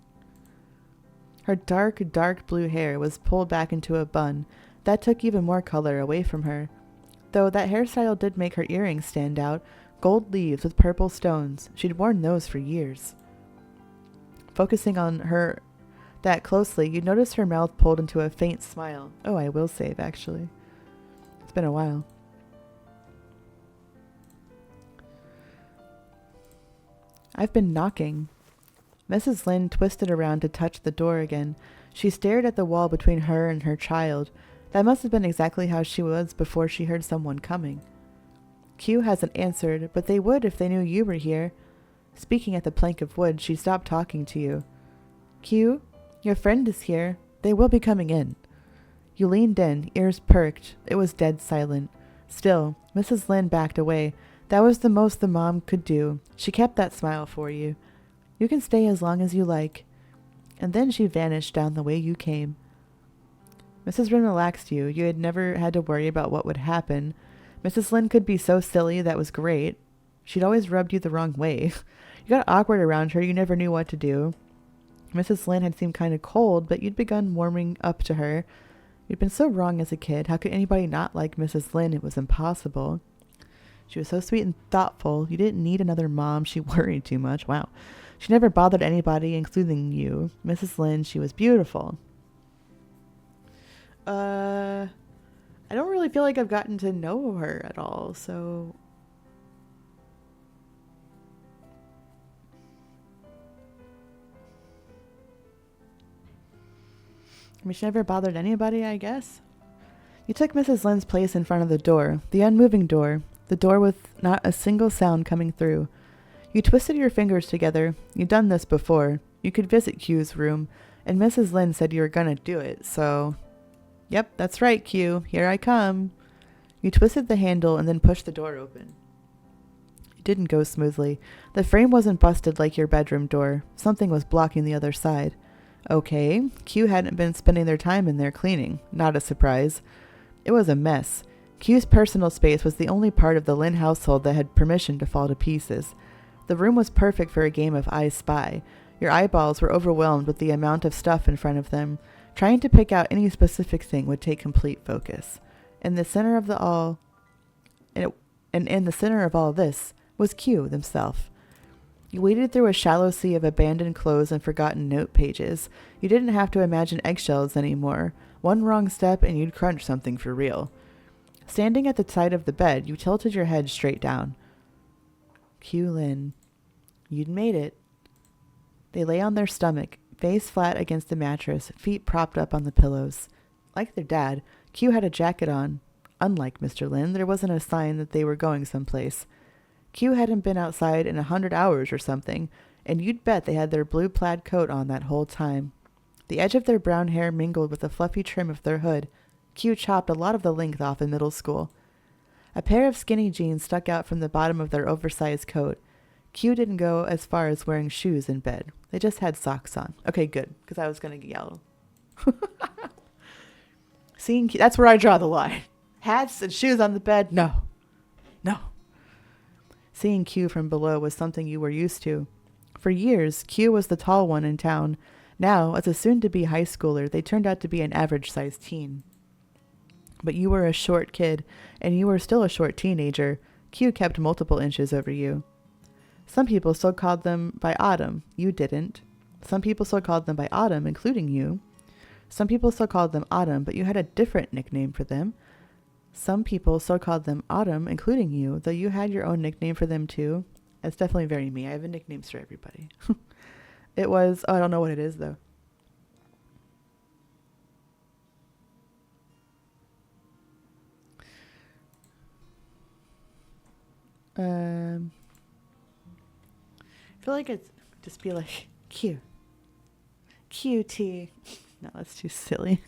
Her dark, dark blue hair was pulled back into a bun. That took even more color away from her. Though that hairstyle did make her earrings stand out. Gold leaves with purple stones. She'd worn those for years. Focusing on her that closely, you noticed her mouth pulled into a faint smile. Oh, I will save, actually. It's been a while. I've been knocking. Mrs. Lin twisted around to touch the door again. She stared at the wall between her and her child. That must have been exactly how she was before she heard someone coming. Q hasn't answered, but they would if they knew you were here. Speaking at the plank of wood, she stopped talking to you. Q, your friend is here. They will be coming in. You leaned in, ears perked. It was dead silent. Still, Mrs. Lin backed away. That was the most the mom could do. She kept that smile for you. You can stay as long as you like. And then she vanished down the way you came. Mrs. Lin relaxed you. You had never had to worry about what would happen. Mrs. Lin could be so silly, that was great. She'd always rubbed you the wrong way. You got awkward around her. You never knew what to do. Mrs. Lin had seemed kind of cold, but you'd begun warming up to her. You'd been so wrong as a kid. How could anybody not like Mrs. Lin? It was impossible. She was so sweet and thoughtful. You didn't need another mom. She worried too much. Wow. She never bothered anybody, including you. Mrs. Lin, she was beautiful. I don't really feel like I've gotten to know her at all, so... I mean, she never bothered anybody, I guess. You took Mrs. Lin's place in front of the door, the unmoving door, the door with not a single sound coming through. You twisted your fingers together. You'd done this before. You could visit Q's room, and Mrs. Lynn said you were gonna do it, so... Yep, that's right, Q. Here I come. You twisted the handle and then pushed the door open. It didn't go smoothly. The frame wasn't busted like your bedroom door. Something was blocking the other side. Okay, Q hadn't been spending their time in there cleaning. Not a surprise. It was a mess. Q's personal space was the only part of the Lynn household that had permission to fall to pieces. The room was perfect for a game of I Spy. Your eyeballs were overwhelmed with the amount of stuff in front of them. Trying to pick out any specific thing would take complete focus. In the center of in the center of all this was Q himself. You waded through a shallow sea of abandoned clothes and forgotten note pages. You didn't have to imagine eggshells anymore. One wrong step and you'd crunch something for real. Standing at the side of the bed, you tilted your head straight down. Q Lynn. You'd made it. They lay on their stomach, face flat against the mattress, feet propped up on the pillows. Like their dad, Q had a jacket on. Unlike Mr. Lynn, there wasn't a sign that they were going someplace. Q hadn't been outside in 100 hours or something, and you'd bet they had their blue plaid coat on that whole time. The edge of their brown hair mingled with the fluffy trim of their hood. Q chopped a lot of the length off in middle school. A pair of skinny jeans stuck out from the bottom of their oversized coat. Q didn't go as far as wearing shoes in bed. They just had socks on. Okay, good, because I was going to yell. Seeing Q, that's where I draw the line. Hats and shoes on the bed? No. No. Seeing Q from below was something you were used to. For years, Q was the tall one in town. Now, as a soon-to-be high schooler, they turned out to be an average-sized teen. But you were a short kid, and you were still a short teenager. Q kept multiple inches over you. Some people still called them by Autumn. You didn't. Some people still called them by Autumn, including you. Some people still called them Autumn, but you had a different nickname for them. Some people still called them Autumn, including you, though you had your own nickname for them too. That's definitely very me. I have nicknames for everybody. It was... Oh, I don't know what it is, though. I feel like it's just be like Q. QT. No, that's too silly.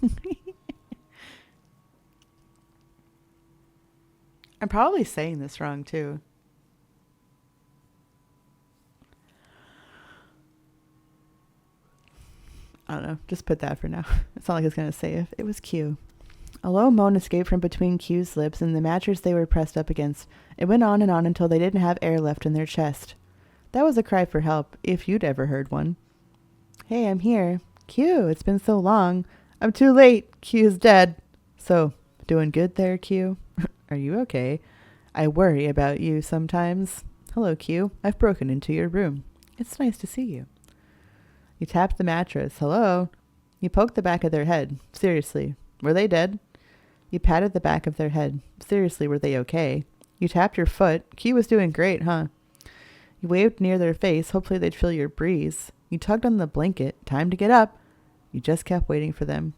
I'm probably saying this wrong too. I don't know. Just put that for now. It's not like it's going to say if it was Q. A low moan escaped from between Q's lips and the mattress they were pressed up against. It went on and on until they didn't have air left in their chest. That was a cry for help, if you'd ever heard one. Hey, I'm here. Q, it's been so long. I'm too late. Q's dead. So, doing good there, Q? Are you okay? I worry about you sometimes. Hello, Q. I've broken into your room. It's nice to see you. You tapped the mattress. Hello? You poked the back of their head. Seriously, were they dead? You patted the back of their head. Seriously, were they okay? You tapped your foot. Q was doing great, huh? You waved near their face. Hopefully they'd feel your breeze. You tugged on the blanket. Time to get up. You just kept waiting for them.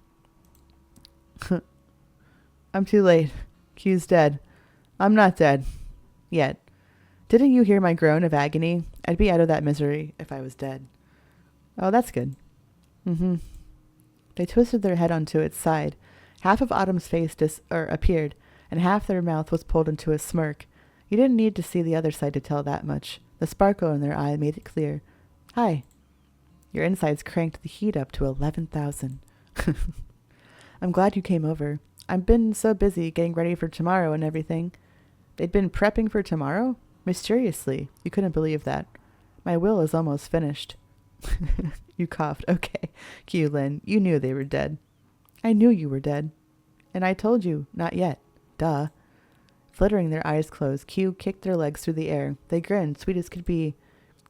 I'm too late. Q's dead. I'm not dead. Yet. Didn't you hear my groan of agony? I'd be out of that misery if I was dead. Oh, that's good. Mm-hmm. They twisted their head onto its side. Half of Autumn's face appeared, and half their mouth was pulled into a smirk. You didn't need to see the other side to tell that much. The sparkle in their eye made it clear. Hi. Your insides cranked the heat up to 11,000. I'm glad you came over. I've been so busy getting ready for tomorrow and everything. They'd been prepping for tomorrow? Mysteriously. You couldn't believe that. My will is almost finished. You coughed. Okay. Q Lynn, you knew they were dead. I knew you were dead. And I told you, not yet. Duh. Flittering their eyes closed, Q kicked their legs through the air. They grinned, sweet as could be.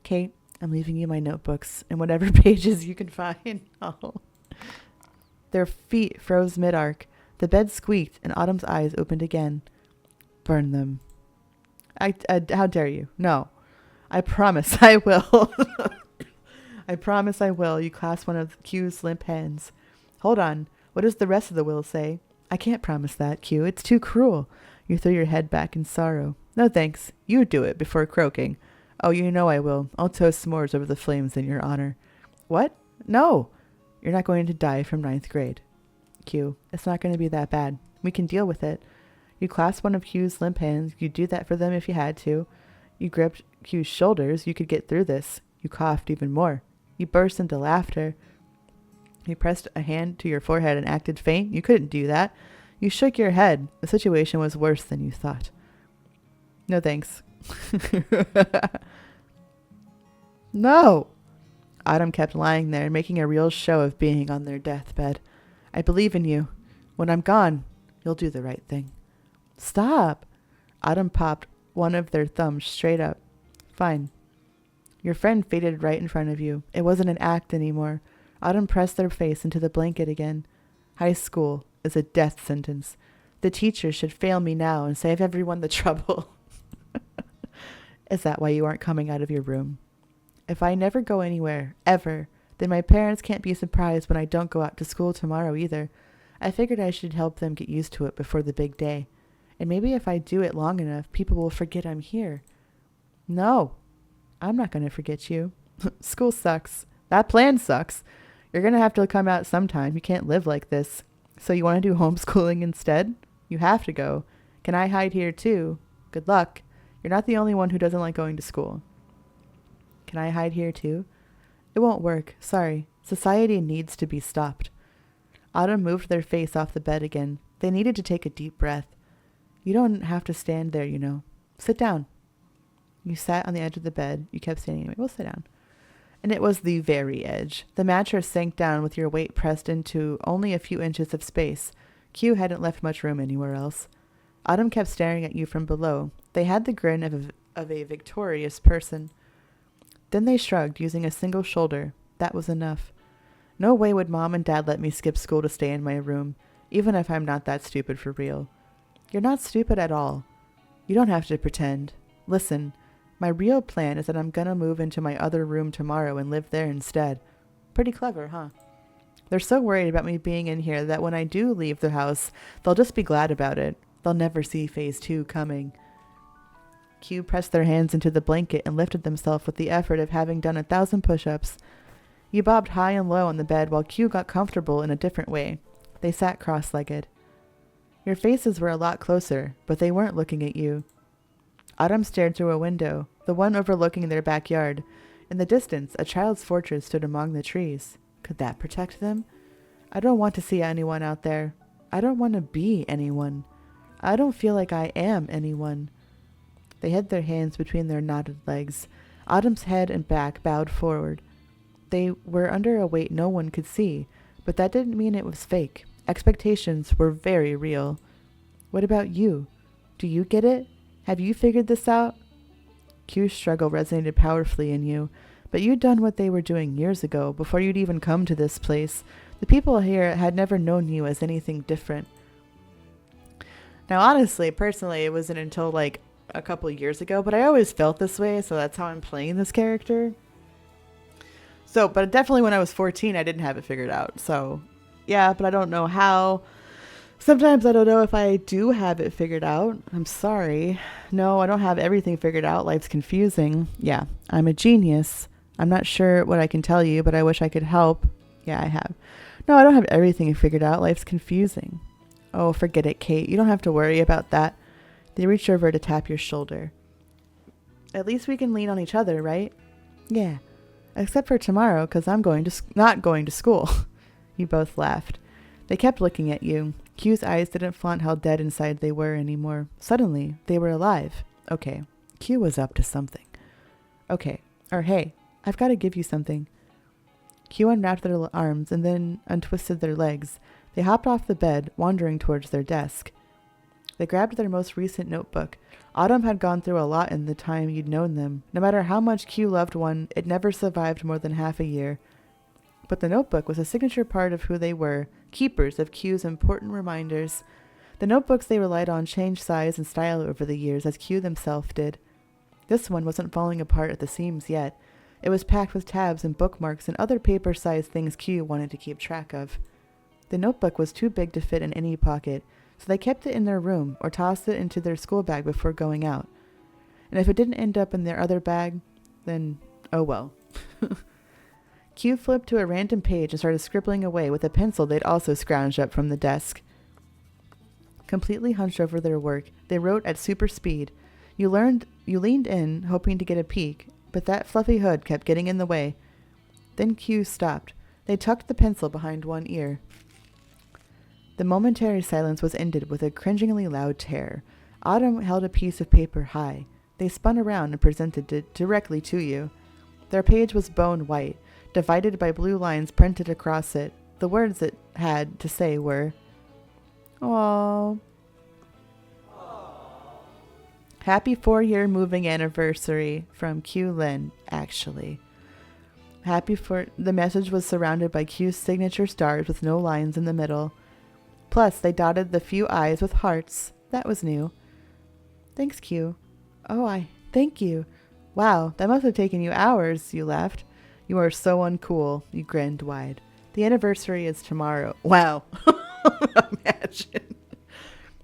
Kate, I'm leaving you my notebooks and whatever pages you can find. Oh. Their feet froze mid-arc. The bed squeaked and Autumn's eyes opened again. Burn them. How dare you? No. I promise I will. I promise I will. You clasped one of Q's limp hands. Hold on. What does the rest of the will say? I can't promise that, Q. It's too cruel. You threw your head back in sorrow. No thanks. You do it before croaking. Oh, you know I will. I'll toast s'mores over the flames in your honor. What? No! You're not going to die from ninth grade. Q, it's not going to be that bad. We can deal with it. You clasped one of Q's limp hands. You'd do that for them if you had to. You gripped Q's shoulders. You could get through this. You coughed even more. You burst into laughter. You pressed a hand to your forehead and acted faint. You couldn't do that. You shook your head. The situation was worse than you thought. No thanks. No! Autumn kept lying there, making a real show of being on their deathbed. I believe in you. When I'm gone, you'll do the right thing. Stop! Autumn popped one of their thumbs straight up. Fine. Your friend faded right in front of you. It wasn't an act anymore. Autumn pressed their face into the blanket again. High school is a death sentence. The teacher should fail me now and save everyone the trouble. Is that why you aren't coming out of your room? If I never go anywhere, ever, then my parents can't be surprised when I don't go out to school tomorrow either. I figured I should help them get used to it before the big day. And maybe if I do it long enough, people will forget I'm here. No, I'm not going to forget you. School sucks. That plan sucks. You're going to have to come out sometime. You can't live like this. So you want to do homeschooling instead? You have to go. Can I hide here too? Good luck. You're not the only one who doesn't like going to school. Can I hide here too? It won't work. Sorry. Society needs to be stopped. Autumn moved their face off the bed again. They needed to take a deep breath. You don't have to stand there, you know. Sit down. You sat on the edge of the bed. You kept standing anyway. We'll sit down. And it was the very edge. The mattress sank down with your weight pressed into only a few inches of space. Q hadn't left much room anywhere else. Autumn kept staring at you from below. They had the grin of a victorious person. Then they shrugged, using a single shoulder. That was enough. No way would Mom and Dad let me skip school to stay in my room, even if I'm not that stupid for real. You're not stupid at all. You don't have to pretend. Listen, my real plan is that I'm gonna move into my other room tomorrow and live there instead. Pretty clever, huh? They're so worried about me being in here that when I do leave the house, they'll just be glad about it. They'll never see phase 2 coming. Q pressed their hands into the blanket and lifted themselves with the effort of having done 1,000 push-ups. You bobbed high and low on the bed while Q got comfortable in a different way. They sat cross-legged. Your faces were a lot closer, but they weren't looking at you. Autumn stared through a window, the one overlooking their backyard. In the distance, a child's fortress stood among the trees. Could that protect them? I don't want to see anyone out there. I don't want to be anyone. I don't feel like I am anyone. They hid their hands between their knotted legs. Autumn's head and back bowed forward. They were under a weight no one could see, but that didn't mean it was fake. Expectations were very real. What about you? Do you get it? Have you figured this out? Q's struggle resonated powerfully in you, but you'd done what they were doing years ago, before you'd even come to this place. The people here had never known you as anything different. Now, honestly, personally, it wasn't until like a couple of years ago, but I always felt this way, so that's how I'm playing this character. So, but definitely when I was 14, I didn't have it figured out. So, yeah, but I don't know how. Sometimes I don't know if I do have it figured out. I'm sorry. No, I don't have everything figured out. Life's confusing. Yeah, I'm a genius. I'm not sure what I can tell you, but I wish I could help. Yeah, I have. No, I don't have everything figured out. Life's confusing. Oh, forget it, Kate. You don't have to worry about that. They reached over to tap your shoulder. At least we can lean on each other, right? Yeah. Except for tomorrow, because I'm not going to school. You both laughed. They kept looking at you. Q's eyes didn't flaunt how dead inside they were anymore. Suddenly, they were alive. Okay. Q was up to something. Okay. Or hey, I've got to give you something. Q unwrapped their arms and then untwisted their legs. They hopped off the bed, wandering towards their desk. They grabbed their most recent notebook. Autumn had gone through a lot in the time you'd known them. No matter how much Q loved one, it never survived more than half a year. But the notebook was a signature part of who they were, keepers of Q's important reminders. The notebooks they relied on changed size and style over the years, as Q themselves did. This one wasn't falling apart at the seams yet. It was packed with tabs and bookmarks and other paper-sized things Q wanted to keep track of. The notebook was too big to fit in any pocket, so they kept it in their room or tossed it into their school bag before going out. And if it didn't end up in their other bag, then oh well. Q flipped to a random page and started scribbling away with a pencil they'd also scrounged up from the desk. Completely hunched over their work, they wrote at super speed. You leaned in, hoping to get a peek, but that fluffy hood kept getting in the way. Then Q stopped. They tucked the pencil behind one ear. The momentary silence was ended with a cringingly loud tear. Autumn held a piece of paper high. They spun around and presented it directly to you. Their page was bone white, divided by blue lines printed across it. The words it had to say were, "Aww. Happy 4-year moving anniversary from Q Lin, actually." The message was surrounded by Q's signature stars with no lines in the middle. Plus, they dotted the few eyes with hearts. That was new. Thanks, Q. Thank you. Wow, that must have taken you hours, you laughed. You are so uncool, you grinned wide. The anniversary is tomorrow. Wow. Imagine.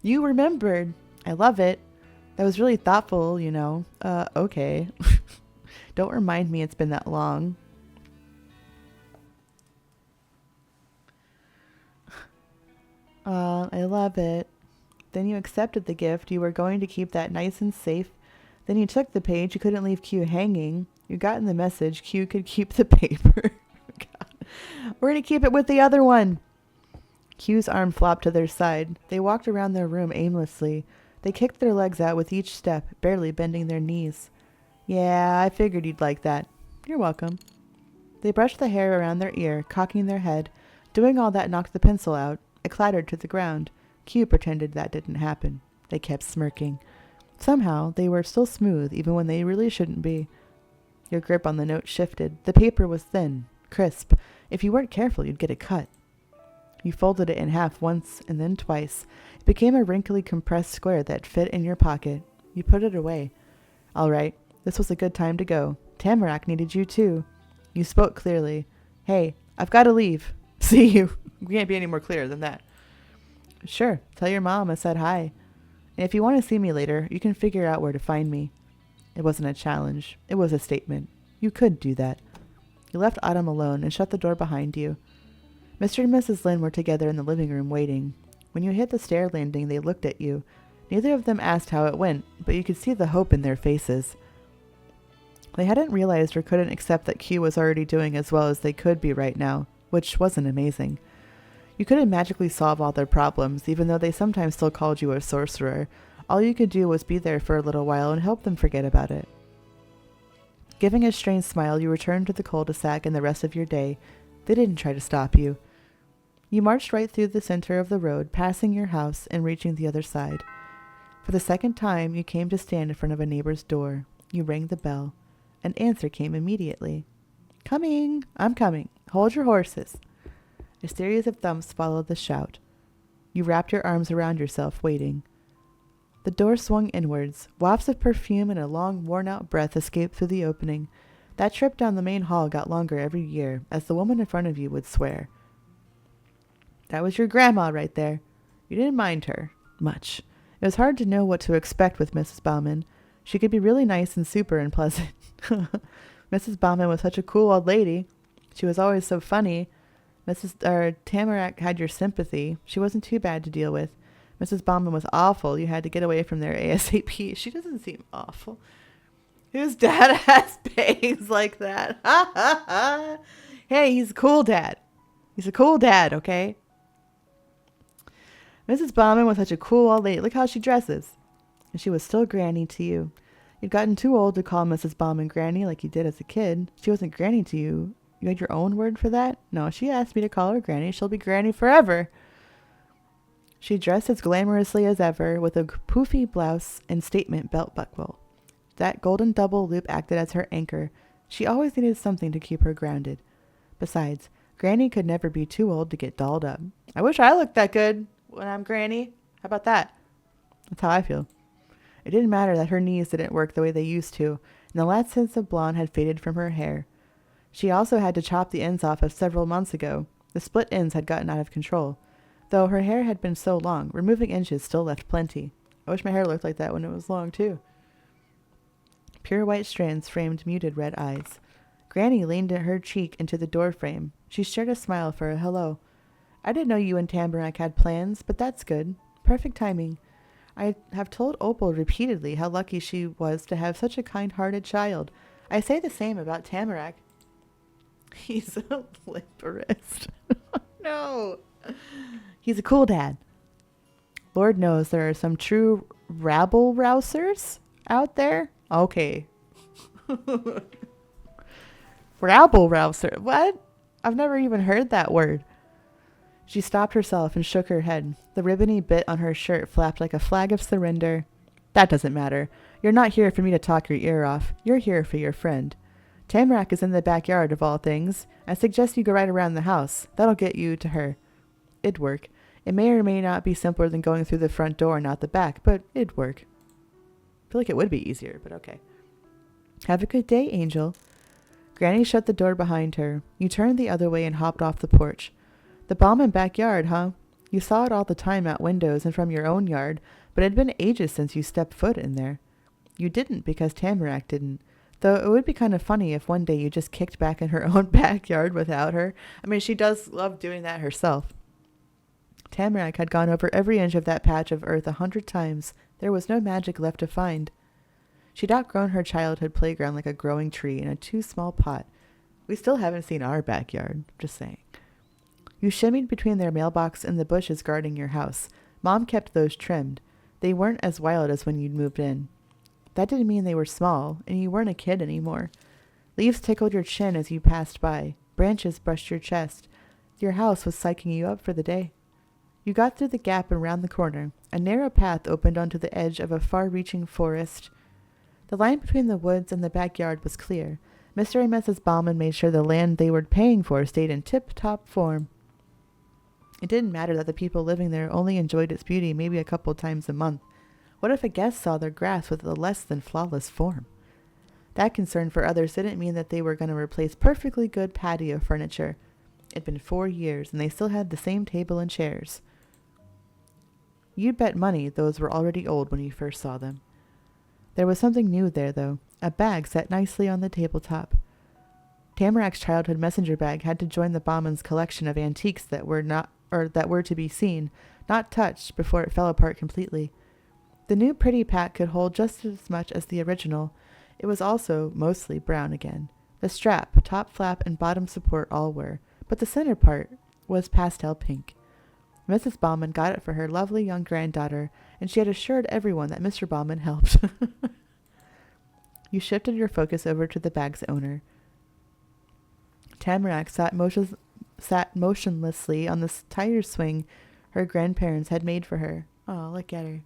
You remembered. I love it. That was really thoughtful, you know. Okay. Don't remind me it's been that long. I love it. Then you accepted the gift. You were going to keep that nice and safe. Then you took the page. You couldn't leave Q hanging. You got in the message. Q could keep the paper. God. We're going to keep it with the other one. Q's arm flopped to their side. They walked around their room aimlessly. They kicked their legs out with each step, barely bending their knees. Yeah, I figured you'd like that. You're welcome. They brushed the hair around their ear, cocking their head. Doing all that knocked the pencil out. It clattered to the ground. Q pretended that didn't happen. They kept smirking. Somehow, they were still smooth, even when they really shouldn't be. Your grip on the note shifted. The paper was thin, crisp. If you weren't careful, you'd get a cut. You folded it in half once and then twice. It became a wrinkly, compressed square that fit in your pocket. You put it away. All right, this was a good time to go. Tamarack needed you too. You spoke clearly. Hey, I've got to leave. See you. We can't be any more clear than that. Sure, tell your mom I said hi. And if you want to see me later, you can figure out where to find me. It wasn't a challenge. It was a statement. You could do that. You left Autumn alone and shut the door behind you. Mr. and Mrs. Lin were together in the living room waiting. When you hit the stair landing, they looked at you. Neither of them asked how it went, but you could see the hope in their faces. They hadn't realized or couldn't accept that Q was already doing as well as they could be right now, which wasn't amazing. You couldn't magically solve all their problems, even though they sometimes still called you a sorcerer. All you could do was be there for a little while and help them forget about it. Giving a strange smile, you returned to the cul-de-sac and the rest of your day. They didn't try to stop you. You marched right through the center of the road, passing your house and reaching the other side. For the second time, you came to stand in front of a neighbor's door. You rang the bell. An answer came immediately. Coming! I'm coming. Hold your horses. A series of thumps followed the shout. You wrapped your arms around yourself, waiting. The door swung inwards. Wafts of perfume and a long, worn-out breath escaped through the opening. That trip down the main hall got longer every year, as the woman in front of you would swear. That was your grandma right there. You didn't mind her. Much. It was hard to know what to expect with Mrs. Bauman. She could be really nice and super unpleasant. Mrs. Bauman was such a cool old lady. She was always so funny. Tamarack had your sympathy. She wasn't too bad to deal with. Mrs. Bauman was awful. You had to get away from there ASAP. She doesn't seem awful. Whose dad has bangs like that? Hey, he's a cool dad. He's a cool dad, okay? Mrs. Bauman was such a cool old lady. Look how she dresses. And she was still Granny to you. You'd gotten too old to call Mrs. Bauman Granny like you did as a kid. She wasn't Granny to you. You had your own word for that? No, she asked me to call her Granny. She'll be Granny forever. She dressed as glamorously as ever, with a poofy blouse and statement belt buckle. That golden double loop acted as her anchor. She always needed something to keep her grounded. Besides, Granny could never be too old to get dolled up. I wish I looked that good when I'm Granny. How about that? That's how I feel. It didn't matter that her knees didn't work the way they used to, and the last hints of blonde had faded from her hair. She also had to chop the ends off of several months ago. The split ends had gotten out of control. Though her hair had been so long, removing inches still left plenty. I wish my hair looked like that when it was long, too. Pure white strands framed muted red eyes. Granny leaned her cheek into the door frame. She shared a smile for a hello. I didn't know you and Tamarack had plans, but that's good. Perfect timing. I have told Opal repeatedly how lucky she was to have such a kind-hearted child. I say the same about Tamarack. He's a flipperist. No. He's a cool dad. Lord knows there are some true rabble-rousers out there. Okay. Rabble-rouser. What? I've never even heard that word. She stopped herself and shook her head. The ribbony bit on her shirt flapped like a flag of surrender. That doesn't matter. You're not here for me to talk your ear off. You're here for your friend. Tamarack is in the backyard of all things. I suggest you go right around the house. That'll get you to her. It'd work. It may or may not be simpler than going through the front door and out the back, but it'd work. I feel like it would be easier, but okay. Have a good day, Angel. Granny shut the door behind her. You turned the other way and hopped off the porch. The Bauman backyard, huh? You saw it all the time out windows and from your own yard, but it had been ages since you stepped foot in there. You didn't because Tamarack didn't. Though it would be kind of funny if one day you just kicked back in her own backyard without her. I mean, she does love doing that herself. Tamarack had gone over every inch of that patch of earth 100 times. There was no magic left to find. She'd outgrown her childhood playground like a growing tree in a too small pot. We still haven't seen our backyard, just saying. You shimmied between their mailbox and the bushes guarding your house. Mom kept those trimmed. They weren't as wild as when you'd moved in. That didn't mean they were small, and you weren't a kid anymore. Leaves tickled your chin as you passed by. Branches brushed your chest. Your house was psyching you up for the day. You got through the gap and round the corner. A narrow path opened onto the edge of a far-reaching forest. The line between the woods and the backyard was clear. Mr. and Mrs. Bauman made sure the land they were paying for stayed in tip-top form. It didn't matter that the people living there only enjoyed its beauty maybe a couple times a month. What if a guest saw their grass with a less than flawless form? That concern for others didn't mean that they were going to replace perfectly good patio furniture. It'd been 4 years, and they still had the same table and chairs. You'd bet money those were already old when you first saw them. There was something new there, though. A bag set nicely on the tabletop. Tamarack's childhood messenger bag had to join the Bauman's collection of antiques that were to be seen, not touched, before it fell apart completely. The new pretty pack could hold just as much as the original. It was also mostly brown again. The strap, top flap, and bottom support all were, but the center part was pastel pink. Mrs. Bauman got it for her lovely young granddaughter, and she had assured everyone that Mr. Bauman helped. You shifted your focus over to the bag's owner. Tamarack sat motionlessly on the tire swing her grandparents had made for her. Oh, look at her.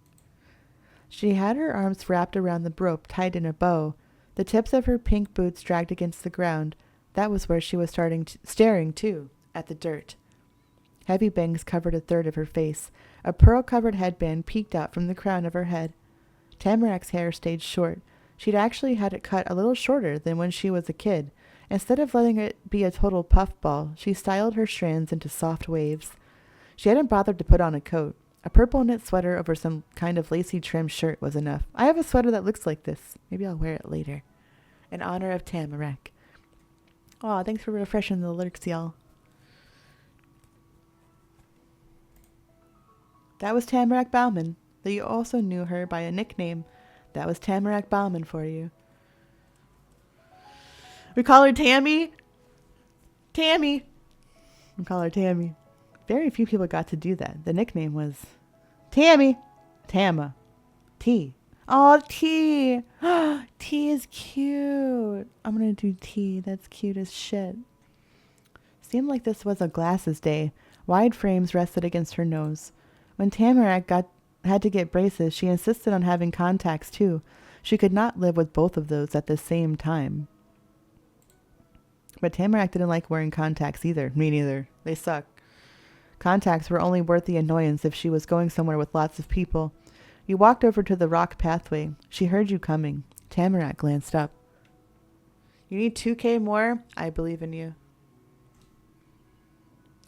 She had her arms wrapped around the rope tied in a bow. The tips of her pink boots dragged against the ground. That was where she was staring, too, at the dirt. Heavy bangs covered a third of her face. A pearl-covered headband peeked out from the crown of her head. Tamarack's hair stayed short. She'd actually had it cut a little shorter than when she was a kid. Instead of letting it be a total puffball, she styled her strands into soft waves. She hadn't bothered to put on a coat. A purple knit sweater over some kind of lacy trim shirt was enough. I have a sweater that looks like this. Maybe I'll wear it later. In honor of Tamarack. Aw, thanks for refreshing the lurks, y'all. That was Tamarack Bauman, though you also knew her by a nickname. That was Tamarack Bauman for you. We call her Tammy. Tammy. We call her Tammy. Very few people got to do that. The nickname was Tammy. Tama. T. Oh, T. T is cute. I'm going to do T. That's cute as shit. Seemed like this was a glasses day. Wide frames rested against her nose. When Tamarack had to get braces, she insisted on having contacts too. She could not live with both of those at the same time. But Tamarack didn't like wearing contacts either. Me neither. They suck. Contacts were only worth the annoyance if she was going somewhere with lots of people. You walked over to the rock pathway. She heard you coming. Tamarack glanced up. You need 2K more? I believe in you.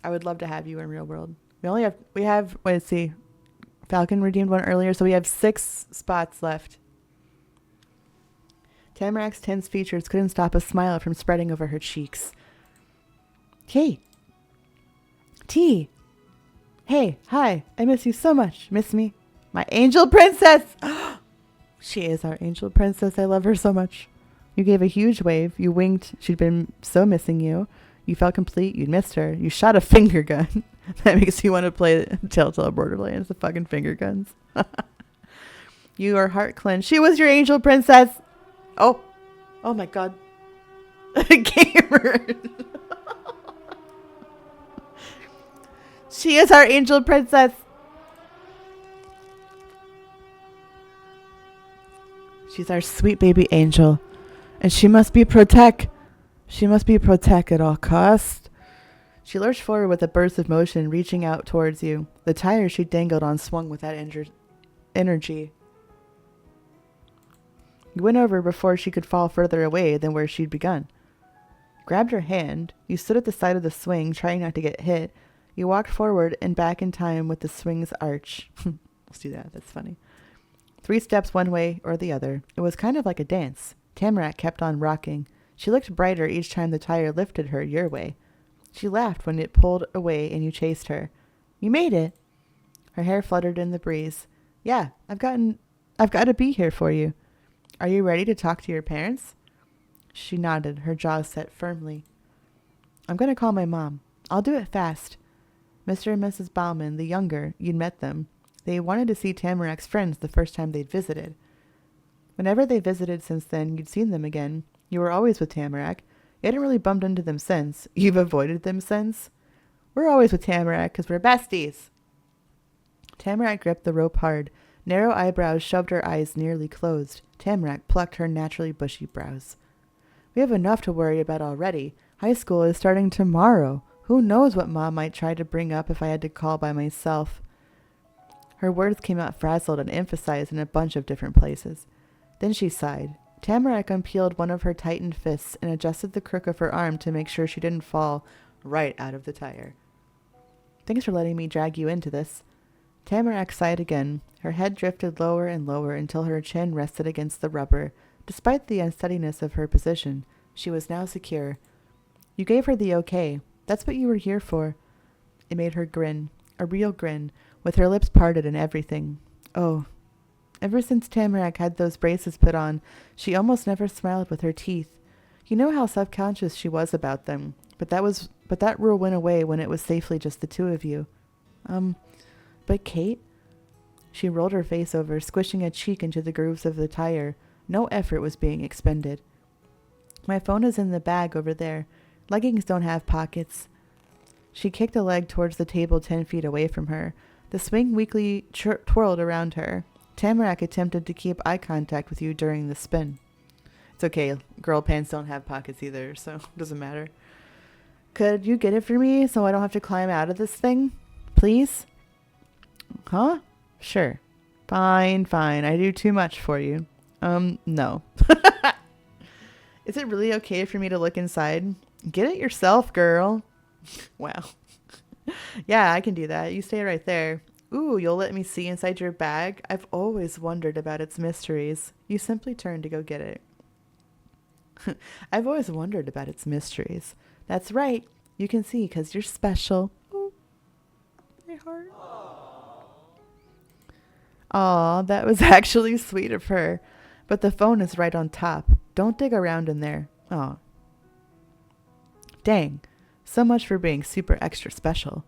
I would love to have you in real world. We have, let's see. Falcon redeemed one earlier, so we have 6 spots left. Tamarac's tense features couldn't stop a smile from spreading over her cheeks. Kate. T. Hey, hi. I miss you so much. Miss me? My angel princess! She is our angel princess. I love her so much. You gave a huge wave. You winked. She'd been so missing you. You felt complete. You'd missed her. You shot a finger gun. That makes you want to play Telltale Borderlands. The fucking finger guns. Your heart clenched. She was your angel princess. Oh. Oh my god. Gamer. She is our angel princess. She's our sweet baby angel. And she must be protect. She must be protect at all costs. She lurched forward with a burst of motion, reaching out towards you. The tire she dangled on swung with that energy. You went over before she could fall further away than where she'd begun. Grabbed her hand. You stood at the side of the swing, trying not to get hit. You walked forward and back in time with the swing's arch. Let's do that. That's funny. 3 steps one way or the other. It was kind of like a dance. Tamarack kept on rocking. She looked brighter each time the tire lifted her your way. She laughed when it pulled away and you chased her. You made it. Her hair fluttered in the breeze. Yeah, I've got to be here for you. Are you ready to talk to your parents? She nodded, her jaws set firmly. I'm going to call my mom. I'll do it fast. Mr. and Mrs. Bauman, the younger, you'd met them. They wanted to see Tamarac's friends the first time they'd visited. Whenever they visited since then, you'd seen them again. You were always with Tamarack. You hadn't really bumped into them since. You've avoided them since. We're always with Tamarack because we're besties. Tamarack gripped the rope hard. Narrow eyebrows shoved her eyes nearly closed. Tamarack plucked her naturally bushy brows. We have enough to worry about already. High school is starting tomorrow. Who knows what Mom might try to bring up if I had to call by myself. Her words came out frazzled and emphasized in a bunch of different places. Then she sighed. Tamarack unpeeled one of her tightened fists and adjusted the crook of her arm to make sure she didn't fall right out of the tire. Thanks for letting me drag you into this. Tamarack sighed again. Her head drifted lower and lower until her chin rested against the rubber. Despite the unsteadiness of her position, she was now secure. You gave her the okay. That's what you were here for. It made her grin. A real grin, with her lips parted and everything. Oh. Ever since Tamarack had those braces put on, she almost never smiled with her teeth. You know how subconscious she was about them, but that rule went away when it was safely just the two of you. But Kate? She rolled her face over, squishing a cheek into the grooves of the tire. No effort was being expended. My phone is in the bag over there. Leggings don't have pockets. She kicked a leg towards the table 10 feet away from her. The swing weakly twirled around her. Tamarack attempted to keep eye contact with you during the spin. It's okay. Girl pants don't have pockets either, so it doesn't matter. Could you get it for me so I don't have to climb out of this thing? Please? Huh? Sure. Fine. I do too much for you. No. Is it really okay for me to look inside? Get it yourself, girl. Wow. Yeah, I can do that. You stay right there. Ooh, you'll let me see inside your bag? I've always wondered about its mysteries. You simply turn to go get it. I've always wondered about its mysteries. That's right. You can see because you're special. Ooh, my heart. Aw, that was actually sweet of her. But the phone is right on top. Don't dig around in there. Aw. Dang. So much for being super extra special.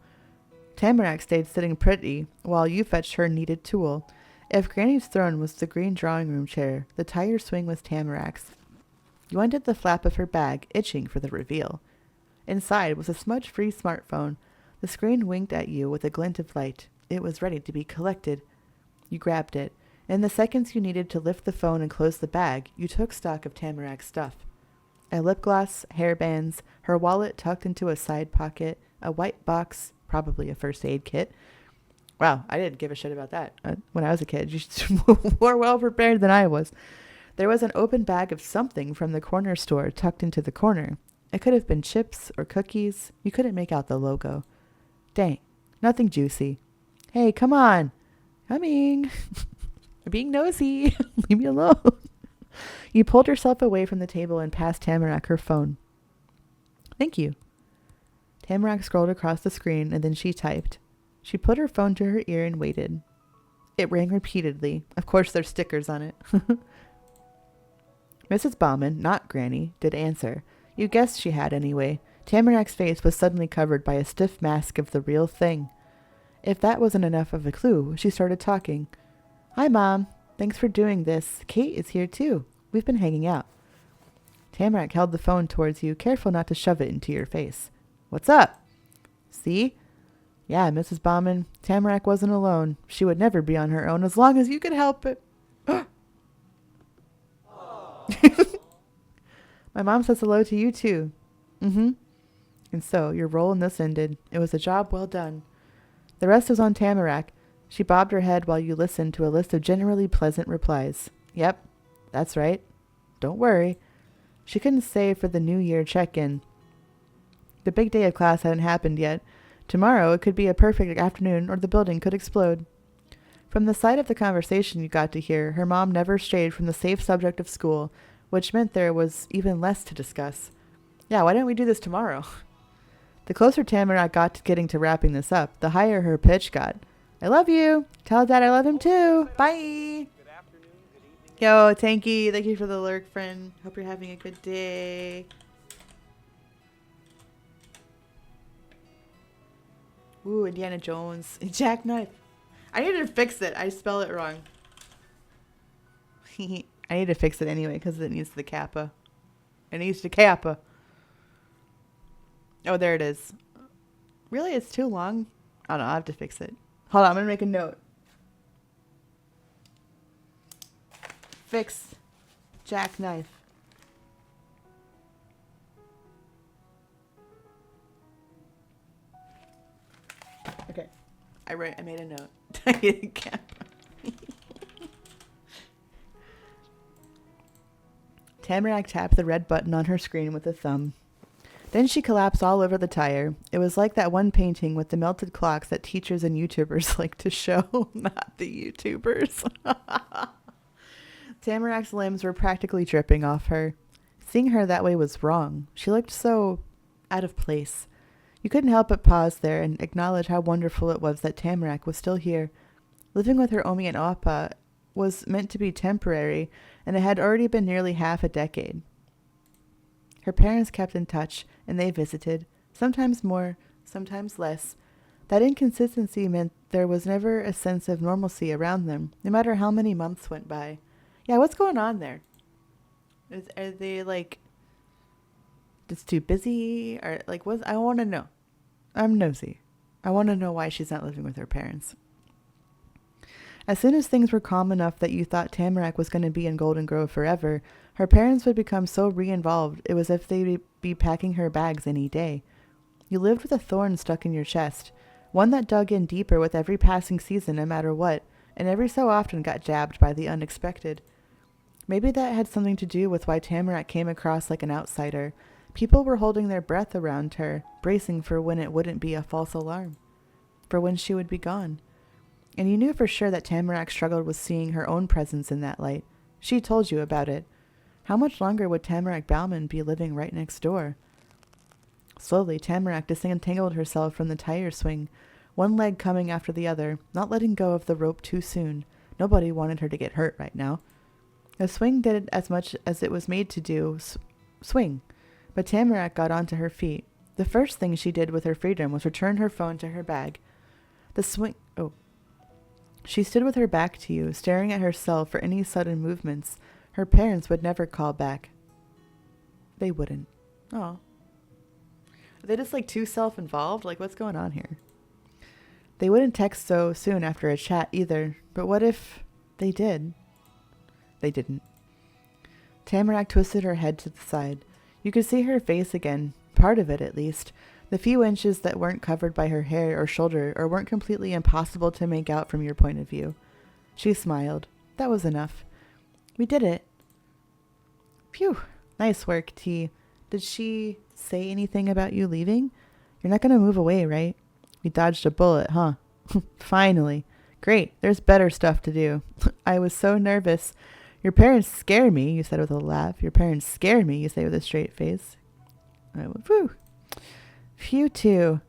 Tamarack stayed sitting pretty while you fetched her needed tool. If Granny's throne was the green drawing room chair, the tire swing was Tamarack's. You undid the flap of her bag, itching for the reveal. Inside was a smudge-free smartphone. The screen winked at you with a glint of light. It was ready to be collected. You grabbed it. In the seconds you needed to lift the phone and close the bag, you took stock of Tamarack's stuff. A lip gloss, hairbands, her wallet tucked into a side pocket, a white box, probably a first aid kit. Wow, I didn't give a shit about that when I was a kid. You were more well prepared than I was. There was an open bag of something from the corner store tucked into the corner. It could have been chips or cookies. You couldn't make out the logo. Dang, nothing juicy. Hey, come on. Coming. I'm being nosy. Leave me alone. You pulled yourself away from the table and passed Tamarack her phone. Thank you. Tamarack scrolled across the screen and then she typed. She put her phone to her ear and waited. It rang repeatedly. Of course, there's stickers on it. Mrs. Bauman, not Granny, did answer. You guessed she had anyway. Tamarack's face was suddenly covered by a stiff mask of the real thing. If that wasn't enough of a clue, she started talking. Hi, Mom. Thanks for doing this. Kate is here, too. We've been hanging out. Tamarack held the phone towards you, careful not to shove it into your face. What's up? See? Yeah, Mrs. Bauman, Tamarack wasn't alone. She would never be on her own as long as you could help it. My mom says hello to you, too. Mm-hmm. And so, your role in this ended. It was a job well done. The rest was on Tamarack. She bobbed her head while you listened to a list of generally pleasant replies. Yep, that's right. Don't worry. She couldn't say for the New Year check-in. The big day of class hadn't happened yet. Tomorrow it could be a perfect afternoon or the building could explode. From the side of the conversation you got to hear, her mom never strayed from the safe subject of school, which meant there was even less to discuss. Yeah, why don't we do this tomorrow? The closer Tamarack got to getting to wrapping this up, the higher her pitch got. I love you. Tell Dad I love him too. Bye.
Good afternoon, good evening.
Yo, Tanky, thank you for the lurk, friend. Hope you're having a good day. Ooh, Indiana Jones. Jackknife. I need to fix it. I spell it wrong. I need to fix it anyway because it needs the kappa. It needs the kappa. Oh, there it is. Really? It's too long? I don't know. I'll have to fix it. Hold on. I'm going to make a note. Fix jackknife. Okay. I made a note. Tamarack tapped the red button on her screen with a thumb. Then she collapsed all over the tire. It was like that one painting with the melted clocks that teachers and YouTubers like to show. Not the YouTubers. Tamarack's limbs were practically dripping off her. Seeing her that way was wrong. She looked so out of place. You couldn't help but pause there and acknowledge how wonderful it was that Tamarack was still here. Living with her Omi and Appa was meant to be temporary, and it had already been nearly half a decade. Her parents kept in touch, and they visited, sometimes more, sometimes less. That inconsistency meant there was never a sense of normalcy around them, no matter how many months went by. Yeah, what's going on there? Are they, like, just too busy? Or, like, what? I want to know. I'm nosy. I want to know why she's not living with her parents. As soon as things were calm enough that you thought Tamarack was going to be in Golden Grove forever, her parents would become so re-involved it was as if they'd be packing her bags any day. You lived with a thorn stuck in your chest, one that dug in deeper with every passing season no matter what, and every so often got jabbed by the unexpected. Maybe that had something to do with why Tamarack came across like an outsider. People were holding their breath around her, bracing for when it wouldn't be a false alarm, for when she would be gone. And you knew for sure that Tamarack struggled with seeing her own presence in that light. She told you about it. How much longer would Tamarack Bauman be living right next door? Slowly, Tamarack disentangled herself from the tire swing, one leg coming after the other, not letting go of the rope too soon. Nobody wanted her to get hurt right now. The swing did as much as it was made to do, swing. But Tamarack got onto her feet. The first thing she did with her freedom was return her phone to her bag. She stood with her back to you, staring at herself for any sudden movements. Her parents would never call back. They wouldn't. Oh. Are they just like too self-involved? Like, what's going on here? They wouldn't text so soon after a chat either. But what if they did? They didn't. Tamarack twisted her head to the side. You could see her face again, part of it at least. The few inches that weren't covered by her hair or shoulder or weren't completely impossible to make out from your point of view. She smiled. That was enough. We did it. Phew. Nice work, T. Did she say anything about you leaving? You're not going to move away, right? We dodged a bullet, huh? Finally. Great. There's better stuff to do. I was so nervous. Your parents scare me, you said with a laugh. Your parents scare me, you say with a straight face. I went, whew. Phew, too.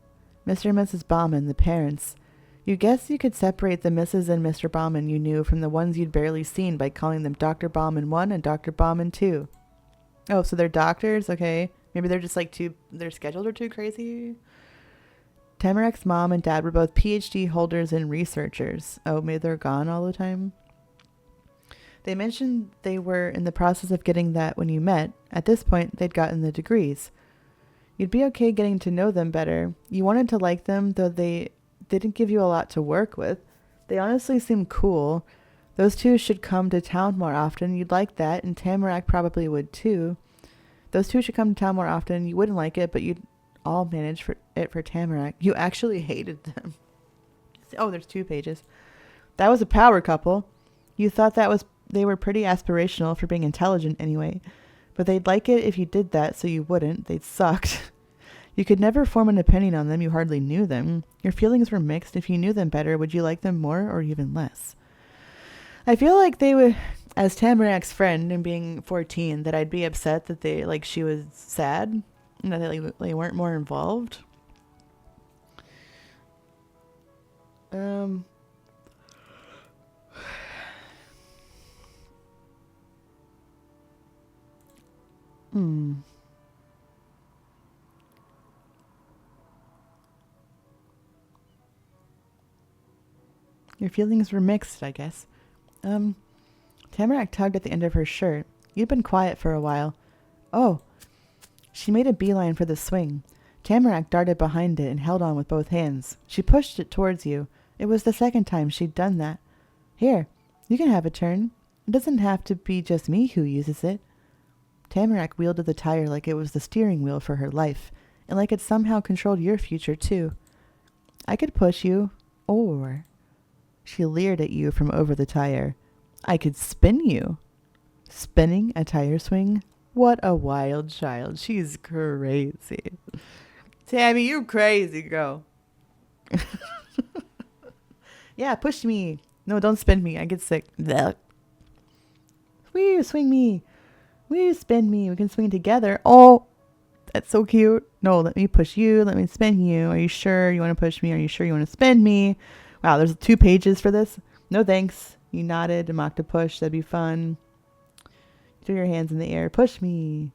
Mr. and Mrs. Bauman, the parents. You guess you could separate the Mrs. and Mr. Bauman you knew from the ones you'd barely seen by calling them Dr. Bauman 1 and Dr. Bauman 2. Oh, so they're doctors? Okay. Maybe they're just like their schedules are too crazy. Tamarak's mom and dad were both PhD holders and researchers. Oh, maybe they're gone all the time? They mentioned they were in the process of getting that when you met. At this point, they'd gotten the degrees. You'd be okay getting to know them better. You wanted to like them, though they didn't give you a lot to work with. They honestly seemed cool. Those two should come to town more often. You'd like that, and Tamarak probably would too. Those two should come to town more often. You wouldn't like it, but you'd all manage for Tamarak. You actually hated them. Oh, there's 2 pages. That was a power couple. You thought they were pretty aspirational for being intelligent anyway. But they'd like it if you did that, so you wouldn't. They'd sucked. You could never form an opinion on them. You hardly knew them. Your feelings were mixed. If you knew them better, would you like them more or even less? I feel like they would, as Tamarak's friend and being 14, that I'd be upset that she was sad and that they weren't more involved. Your feelings were mixed, I guess. Tamarak tugged at the end of her shirt. You'd been quiet for a while. Oh. She made a beeline for the swing. Tamarak darted behind it and held on with both hands. She pushed it towards you. It was the second time she'd done that. Here, you can have a turn. It doesn't have to be just me who uses it. Tamarak wielded the tire like it was the steering wheel for her life, and like it somehow controlled your future, too. I could push you, or... She leered at you from over the tire. I could spin you. Spinning a tire swing? What a wild child. She's crazy. Tammy, you crazy girl. Yeah, push me. No, don't spin me. I get sick. Blech. Wee, swing me. Wee, spin me. We can swing together. Oh, that's so cute. No, let me push you. Let me spin you. Are you sure you want to push me? Are you sure you want to spin me? Wow, there's 2 pages for this. No thanks. You nodded and mocked a push. That'd be fun. Threw your hands in the air. Push me.